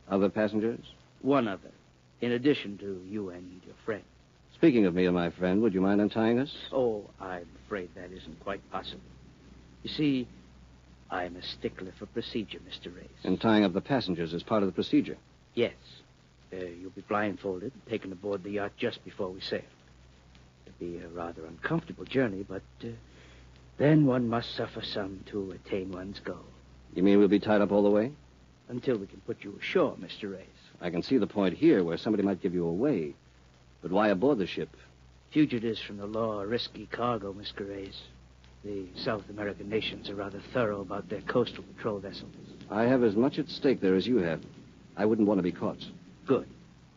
other passengers? One other, in addition to you and your friend. Speaking of me and my friend, would you mind untying us? Oh, I'm afraid that isn't quite possible. You see, I'm a stickler for procedure, Mr. Race. And tying up the passengers is part of the procedure? Yes. You'll be blindfolded, taken aboard the yacht just before we sail. It'll be a rather uncomfortable journey, but then one must suffer some to attain one's goal. You mean we'll be tied up all the way? Until we can put you ashore, Mr. Race. I can see the point here where somebody might give you away. But why aboard the ship? Fugitives from the law are risky cargo, Mr. Race. The South American nations are rather thorough about their coastal patrol vessels. I have as much at stake there as you have. I wouldn't want to be caught. Good.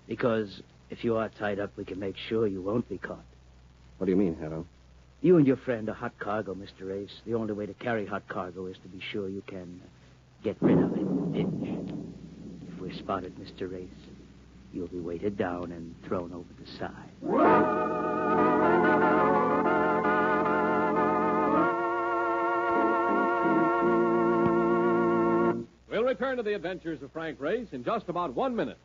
Because if you are tied up, we can make sure you won't be caught. What do you mean, Harrow? You and your friend are hot cargo, Mr. Race. The only way to carry hot cargo is to be sure you can get rid of it in a pinch. If we're spotted, Mr. Race, you'll be weighted down and thrown over the side. We'll return to the adventures of Frank Race in just about 1 minute.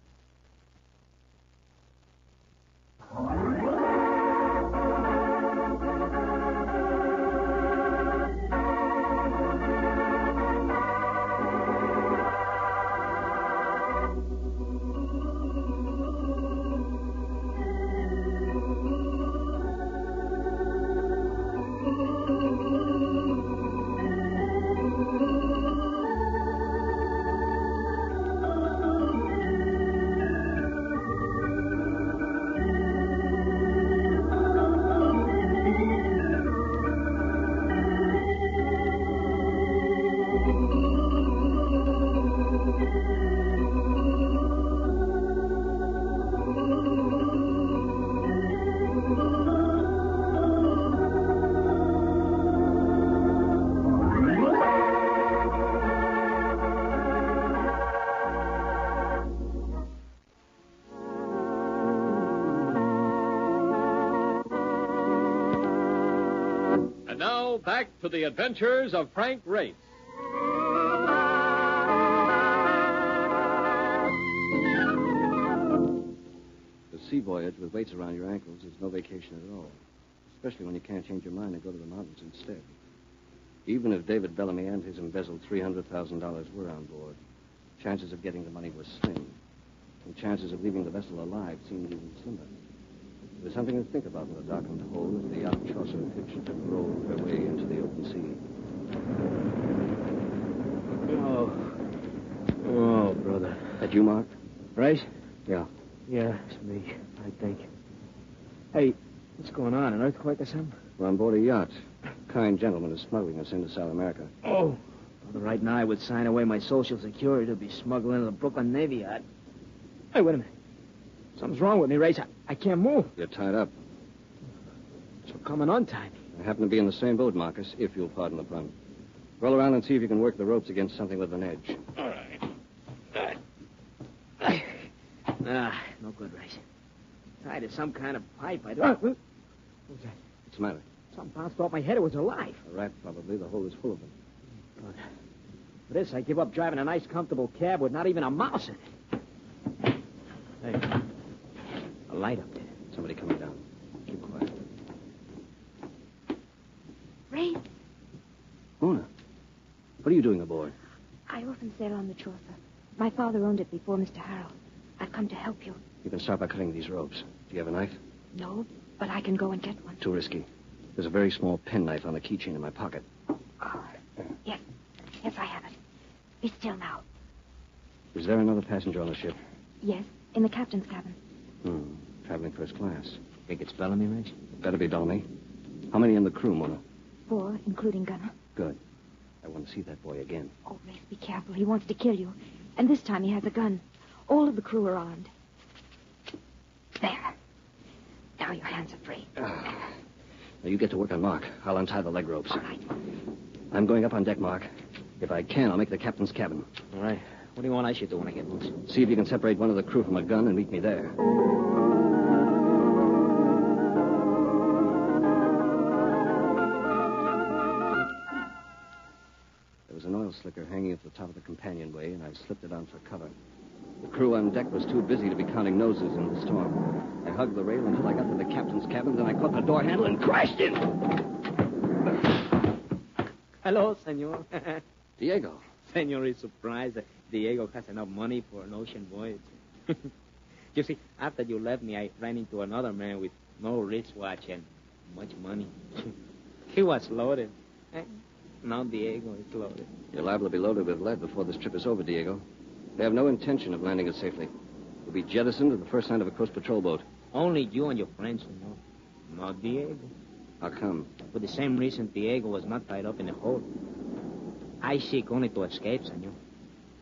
And now, back to the adventures of Frank Race. The sea voyage with weights around your ankles is no vacation at all, especially when you can't change your mind and go to the mountains instead. Even if David Bellamy and his embezzled $300,000 were on board, chances of getting the money were slim, and chances of leaving the vessel alive seemed even slimmer. There's something to think about in the darkened hold if the yacht Chaucer pitched and rolled her way into the open sea. Oh, brother. That you, Mark? Race? Yeah. Yeah, it's me, I think. Hey, what's going on? An earthquake or something? We're on board a yacht. A kind gentleman is smuggling us into South America. Oh. Well, right now I would sign away my Social Security to be smuggled into the Brooklyn Navy yacht. Hey, wait a minute. Something's wrong with me, Race. I can't move. You're tied up. So come and untie me. I happen to be in the same boat, Marcus, if you'll pardon the pun. Roll around and see if you can work the ropes against something with an edge. All right. No good, Race. Tied to some kind of pipe. What's that? What's the matter? Something bounced off my head. It was alive. A rat, probably. The hole is full of them. Good. For this, I give up driving a nice, comfortable cab with not even a mouse in it. Hey, a light up there. Somebody coming down. Keep quiet. Ray, Mona, what are you doing aboard? I often sail on the Chaucer. My father owned it before Mr. Harrow. I've come to help you. You can start by cutting these ropes. Do you have a knife? No, but I can go and get one. Too risky. There's a very small penknife on the keychain in my pocket. Yes. Yes, I have it. Be still now. Is there another passenger on the ship? Yes, in the captain's cabin. Traveling first class. Think it's Bellamy, Race? Better be Bellamy. How many in the crew, Mona? 4, including Gunner. Good. I want to see that boy again. Oh, Race, be careful. He wants to kill you. And this time he has a gun. All of the crew are armed. There. Now your hands are free. Now you get to work on Mark. I'll untie the leg ropes. All right. I'm going up on deck, Mark. If I can, I'll make the captain's cabin. All right. What do you want I should do when I get loose? See if you can separate one of the crew from a gun and meet me there. There was an oil slicker hanging at the top of the companionway, and I slipped it on for cover. The crew on deck was too busy to be counting noses in the storm. I hugged the rail until I got to the captain's cabin, then I caught the door handle and crashed in. Hello, senor. Diego. Senor is surprised that Diego has enough money for an ocean voyage. You see, after you left me, I ran into another man with no wristwatch and much money. He was loaded. Now Diego is loaded. You're liable to be loaded with lead before this trip is over, Diego. They have no intention of landing us safely. We'll be jettisoned at the first sign of a coast patrol boat. Only you and your friends, senor. Not Diego. How come? For the same reason Diego was not tied up in a hole. I seek only to escape, senor.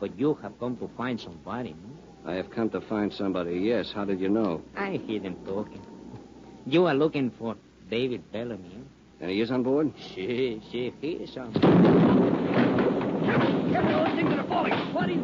But you have come to find somebody, no? I have come to find somebody, yes. How did you know? I hear them talking. You are looking for David Bellamy, huh? And he is on board? See, he is on board. Careful, those things that are falling. What is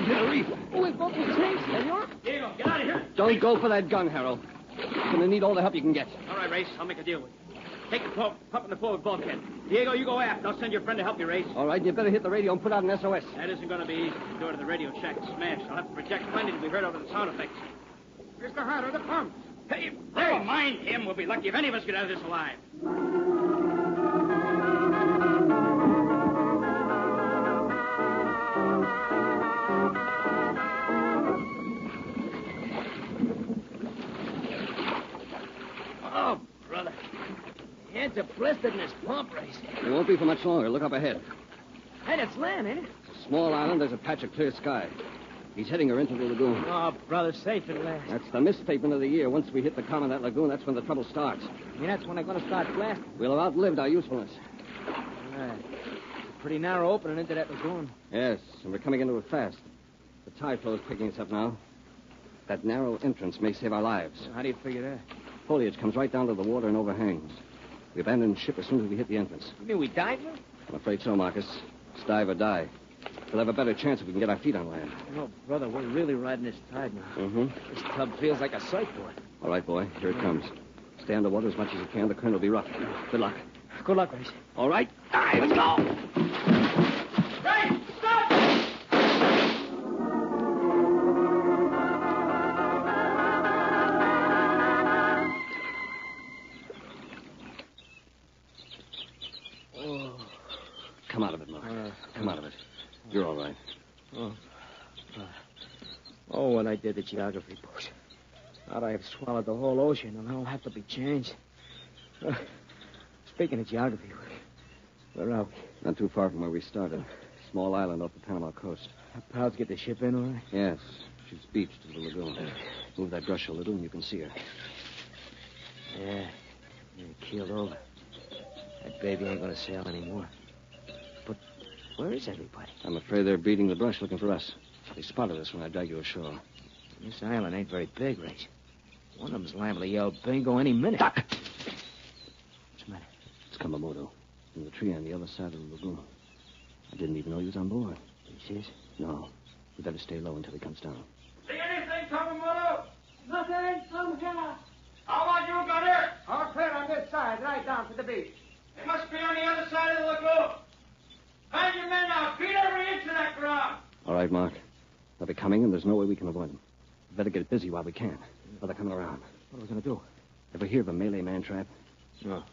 Hit a reef. We're both in safe, senor. Diego, get out of here. Don't go for that gun, Harold. You're going to need all the help you can get. All right, Race. I'll make a deal with you. Take the pup in the forward bulkhead. Diego, you go aft. I'll send your friend to help you, Race. All right, you better hit the radio and put out an SOS. That isn't going to be easy. The door to the radio shack is smashed. I'll have to project plenty to be heard over the sound effects. Mr. Harder, the pump. Hey, never mind him. We'll be lucky if any of us get out of this alive. Oh, brother. Hands are blistered in this pump, Race. It won't be for much longer. Look up ahead. Hey, that's land, ain't it? It's a small island. There's a patch of clear sky. He's heading her into the lagoon. Oh, brother, safe at last. That's the misstatement of the year. Once we hit the calm of that lagoon, that's when the trouble starts. That's when they're going to start blasting. We'll have outlived our usefulness. Right. It's a pretty narrow opening into that lagoon. Yes, and we're coming into it fast. The tide flow's picking us up now. That narrow entrance may save our lives. How do you figure that? Foliage comes right down to the water and overhangs. We abandon ship as soon as we hit the entrance. You mean we dive, Will? I'm afraid so, Marcus. It's dive or die. We'll have a better chance if we can get our feet on land. No, brother, we're really riding this tide now. Mm-hmm. This tub feels like a surfboard. All right, boy. Here it comes. Stay underwater as much as you can. The current will be rough. Good luck. Good luck, Race. All right. All right, let's go. Race, stop! Come out of it, Mark. Come out of it. You're all right. Oh, what I did to geography books. Thought I have swallowed the whole ocean, and I'll have to be changed. Speaking of geography, where are we? Not too far from where we started. Small island off the Panama coast. Our pals get the ship in, all right? Yes. She's beached to the lagoon. Move that brush a little, and you can see her. Yeah. Keeled over. That baby ain't going to sail anymore. But where is everybody? I'm afraid they're beating the brush looking for us. They spotted us when I dragged you ashore. This island ain't very big, Race. One of them's liable to yell bingo any minute. Duck! What's the matter? It's Kamamoto. In the tree on the other side of the lagoon. I didn't even know he was on board. He says? No. We better stay low until he comes down. See anything, Kamamoto? Nothing. Some gas. How about you, Gunner? All clear on this side, right down to the beach. They must be on the other side of the lagoon. Find your men now. Beat every inch of that ground. All right, Mark. They'll be coming, and there's no way we can avoid them. We better get busy while we can. Or they're coming around. What are we going to do? Ever hear of a Malay man trap? No.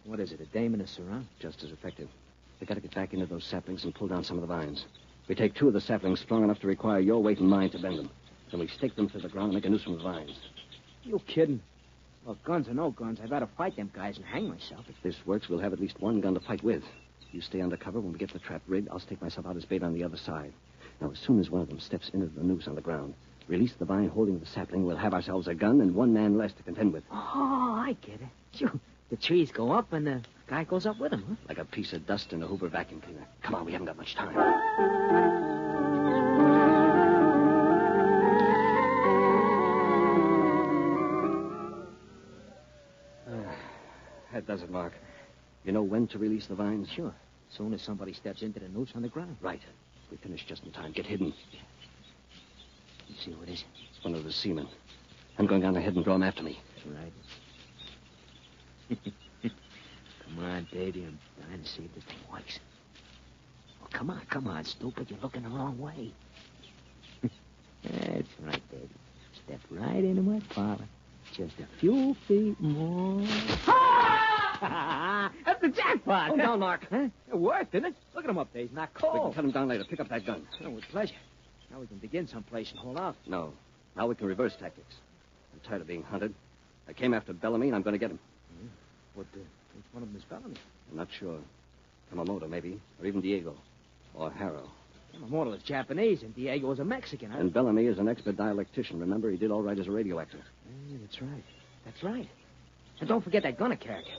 What is it, a dame in a sarong? Just as effective. They got to get back into those saplings and pull down some of the vines. We take 2 of the saplings strong enough to require your weight and mine to bend them. Then we stake them to the ground and make a noose from the vines. You kidding? Well, guns or no guns, I'd rather fight them guys and hang myself. If this works, we'll have at least one gun to fight with. You stay undercover. When we get the trap rigged, I'll stake myself out as bait on the other side. Now, as soon as one of them steps into the noose on the ground, release the vine holding the sapling, we'll have ourselves a gun and one man less to contend with. Oh, I get it. Sure. The trees go up and the guy goes up with them, huh? Like a piece of dust in a Hoover vacuum cleaner. Come on, we haven't got much time. That does it, Mark. You know when to release the vines? Sure. As soon as somebody steps into the noose on the ground. Right. We finish just in time. Get hidden. You see who it is? It's one of the seamen. I'm going on ahead and draw him after me. That's right. Come on, baby. I'm dying to see if this thing works. Oh, come on, stupid. You're looking the wrong way. That's right, baby. Step right into my parlor. Just a few feet more. That's the jackpot. Oh, down, Mark. Huh? It worked, didn't it? Look at him up there. He's not cold. We can cut him down later. Pick up that gun. Oh, with pleasure. Now we can begin someplace and hold out. No. Now we can reverse tactics. I'm tired of being hunted. I came after Bellamy, and I'm going to get him. Which one of them is Bellamy? I'm not sure. Yamamoto, maybe. Or even Diego. Or Harrow. Yamamoto is Japanese, and Diego is a Mexican. Huh? And Bellamy is an expert dialectician. Remember, he did all right as a radio actor. That's right. That's right. And don't forget that gunner character.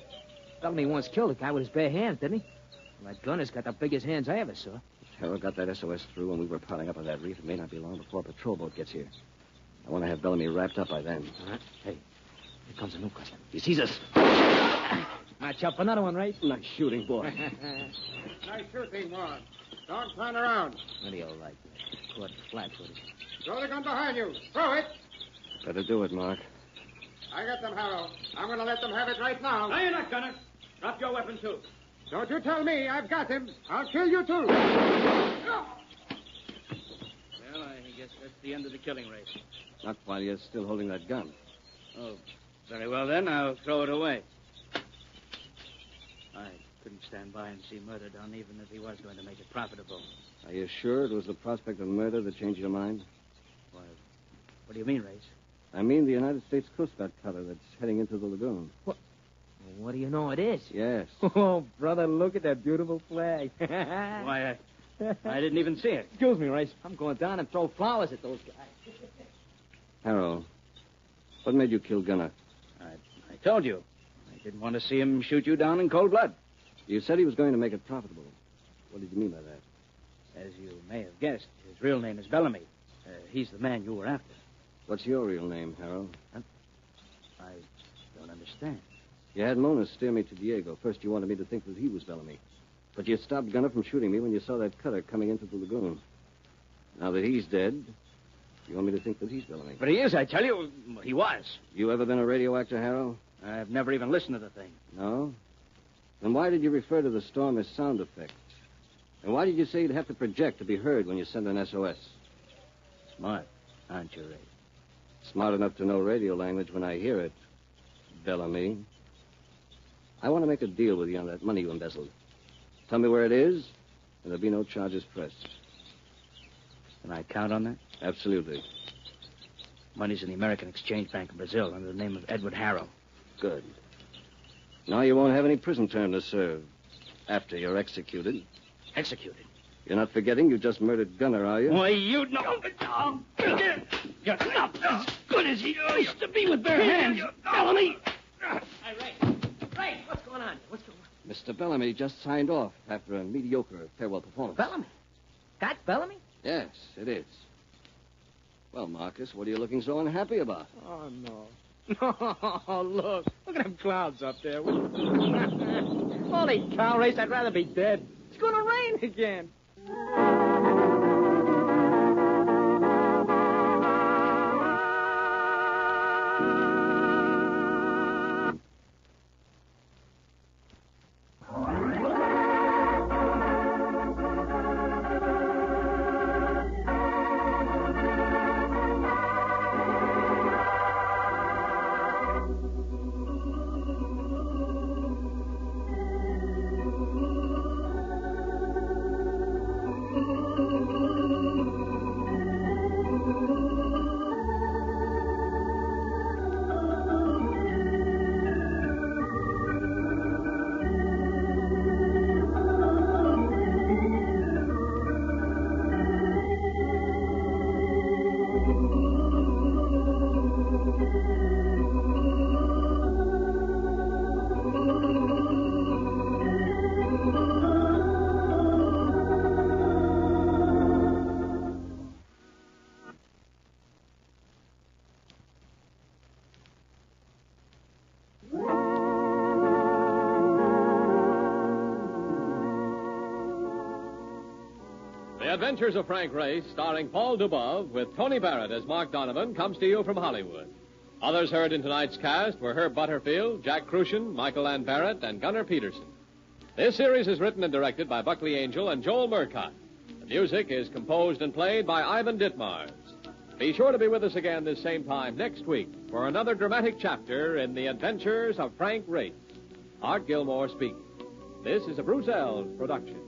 Bellamy once killed a guy with his bare hands, didn't he? Well, that gunner's got the biggest hands I ever saw. If Harrow got that SOS through when we were piling up on that reef, it may not be long before a patrol boat gets here. I want to have Bellamy wrapped up by then. All right. Hey, here comes a new customer. He sees us. Match up another one, right? Nice shooting, boy. Nice shooting, Maud. Don't turn around. What do you like? Caught flat-footed. Throw the gun behind you. Throw it. Better do it, Mark. I got them, Harrow. I'm going to let them have it right now. No, you're not, Gunner. Drop your weapon, too. Don't you tell me. I've got him. I'll kill you, too. Well, I guess that's the end of the killing race. Not while you're still holding that gun. Oh, very well, then. I'll throw it away. I couldn't stand by and see murder done, even if he was going to make it profitable. Are you sure it was the prospect of murder that changed your mind? Why, what do you mean, Race? I mean the United States Coast Guard cutter that's heading into the lagoon. What do you know it is? Yes. Oh, brother, look at that beautiful flag. Why, I didn't even see it. Excuse me, Race. I'm going down and throw flowers at those guys. Harrow, what made you kill Gunner? I told you. I didn't want to see him shoot you down in cold blood. You said he was going to make it profitable. What did you mean by that? As you may have guessed, his real name is Bellamy. He's the man you were after. What's your real name, Harrow? Huh? I don't understand. You had Mona steer me to Diego. First, you wanted me to think that he was Bellamy. But you stopped Gunner from shooting me when you saw that cutter coming into the lagoon. Now that he's dead, you want me to think that he's Bellamy. But he is, I tell you. He was. You ever been a radio actor, Harrow? I've never even listened to the thing. No? Then why did you refer to the storm as sound effects? And why did you say you'd have to project to be heard when you send an SOS? Smart, aren't you, Ray? Smart enough to know radio language when I hear it, Bellamy. I want to make a deal with you on that money you embezzled. Tell me where it is, and there'll be no charges pressed. Can I count on that? Absolutely. Money's in the American Exchange Bank in Brazil under the name of Edward Harrow. Good. Now you won't have any prison term to serve after you're executed. Executed? You're not forgetting you just murdered Gunner, are you? Why, you know. You're not as good as he used to be with bare hands. Bellamy! Ray, what's going on? What's going on? Mr. Bellamy just signed off after a mediocre farewell performance. Bellamy? That's Bellamy? Yes, it is. Well, Marcus, what are you looking so unhappy about? Oh, no. Oh, look. Look at them clouds up there. Holy cow, Race, I'd rather be dead. It's going to rain again. Adventures of Frank Race, starring Paul Dubov, with Tony Barrett as Mark Donovan, comes to you from Hollywood. Others heard in tonight's cast were Herb Butterfield, Jack Crucian, Michael Ann Barrett, and Gunnar Peterson. This series is written and directed by Buckley Angel and Joel Murcott. The music is composed and played by Ivan Ditmars. Be sure to be with us again this same time next week for another dramatic chapter in the adventures of Frank Race. Art Gilmore speaking. This is a Bruce Ells production.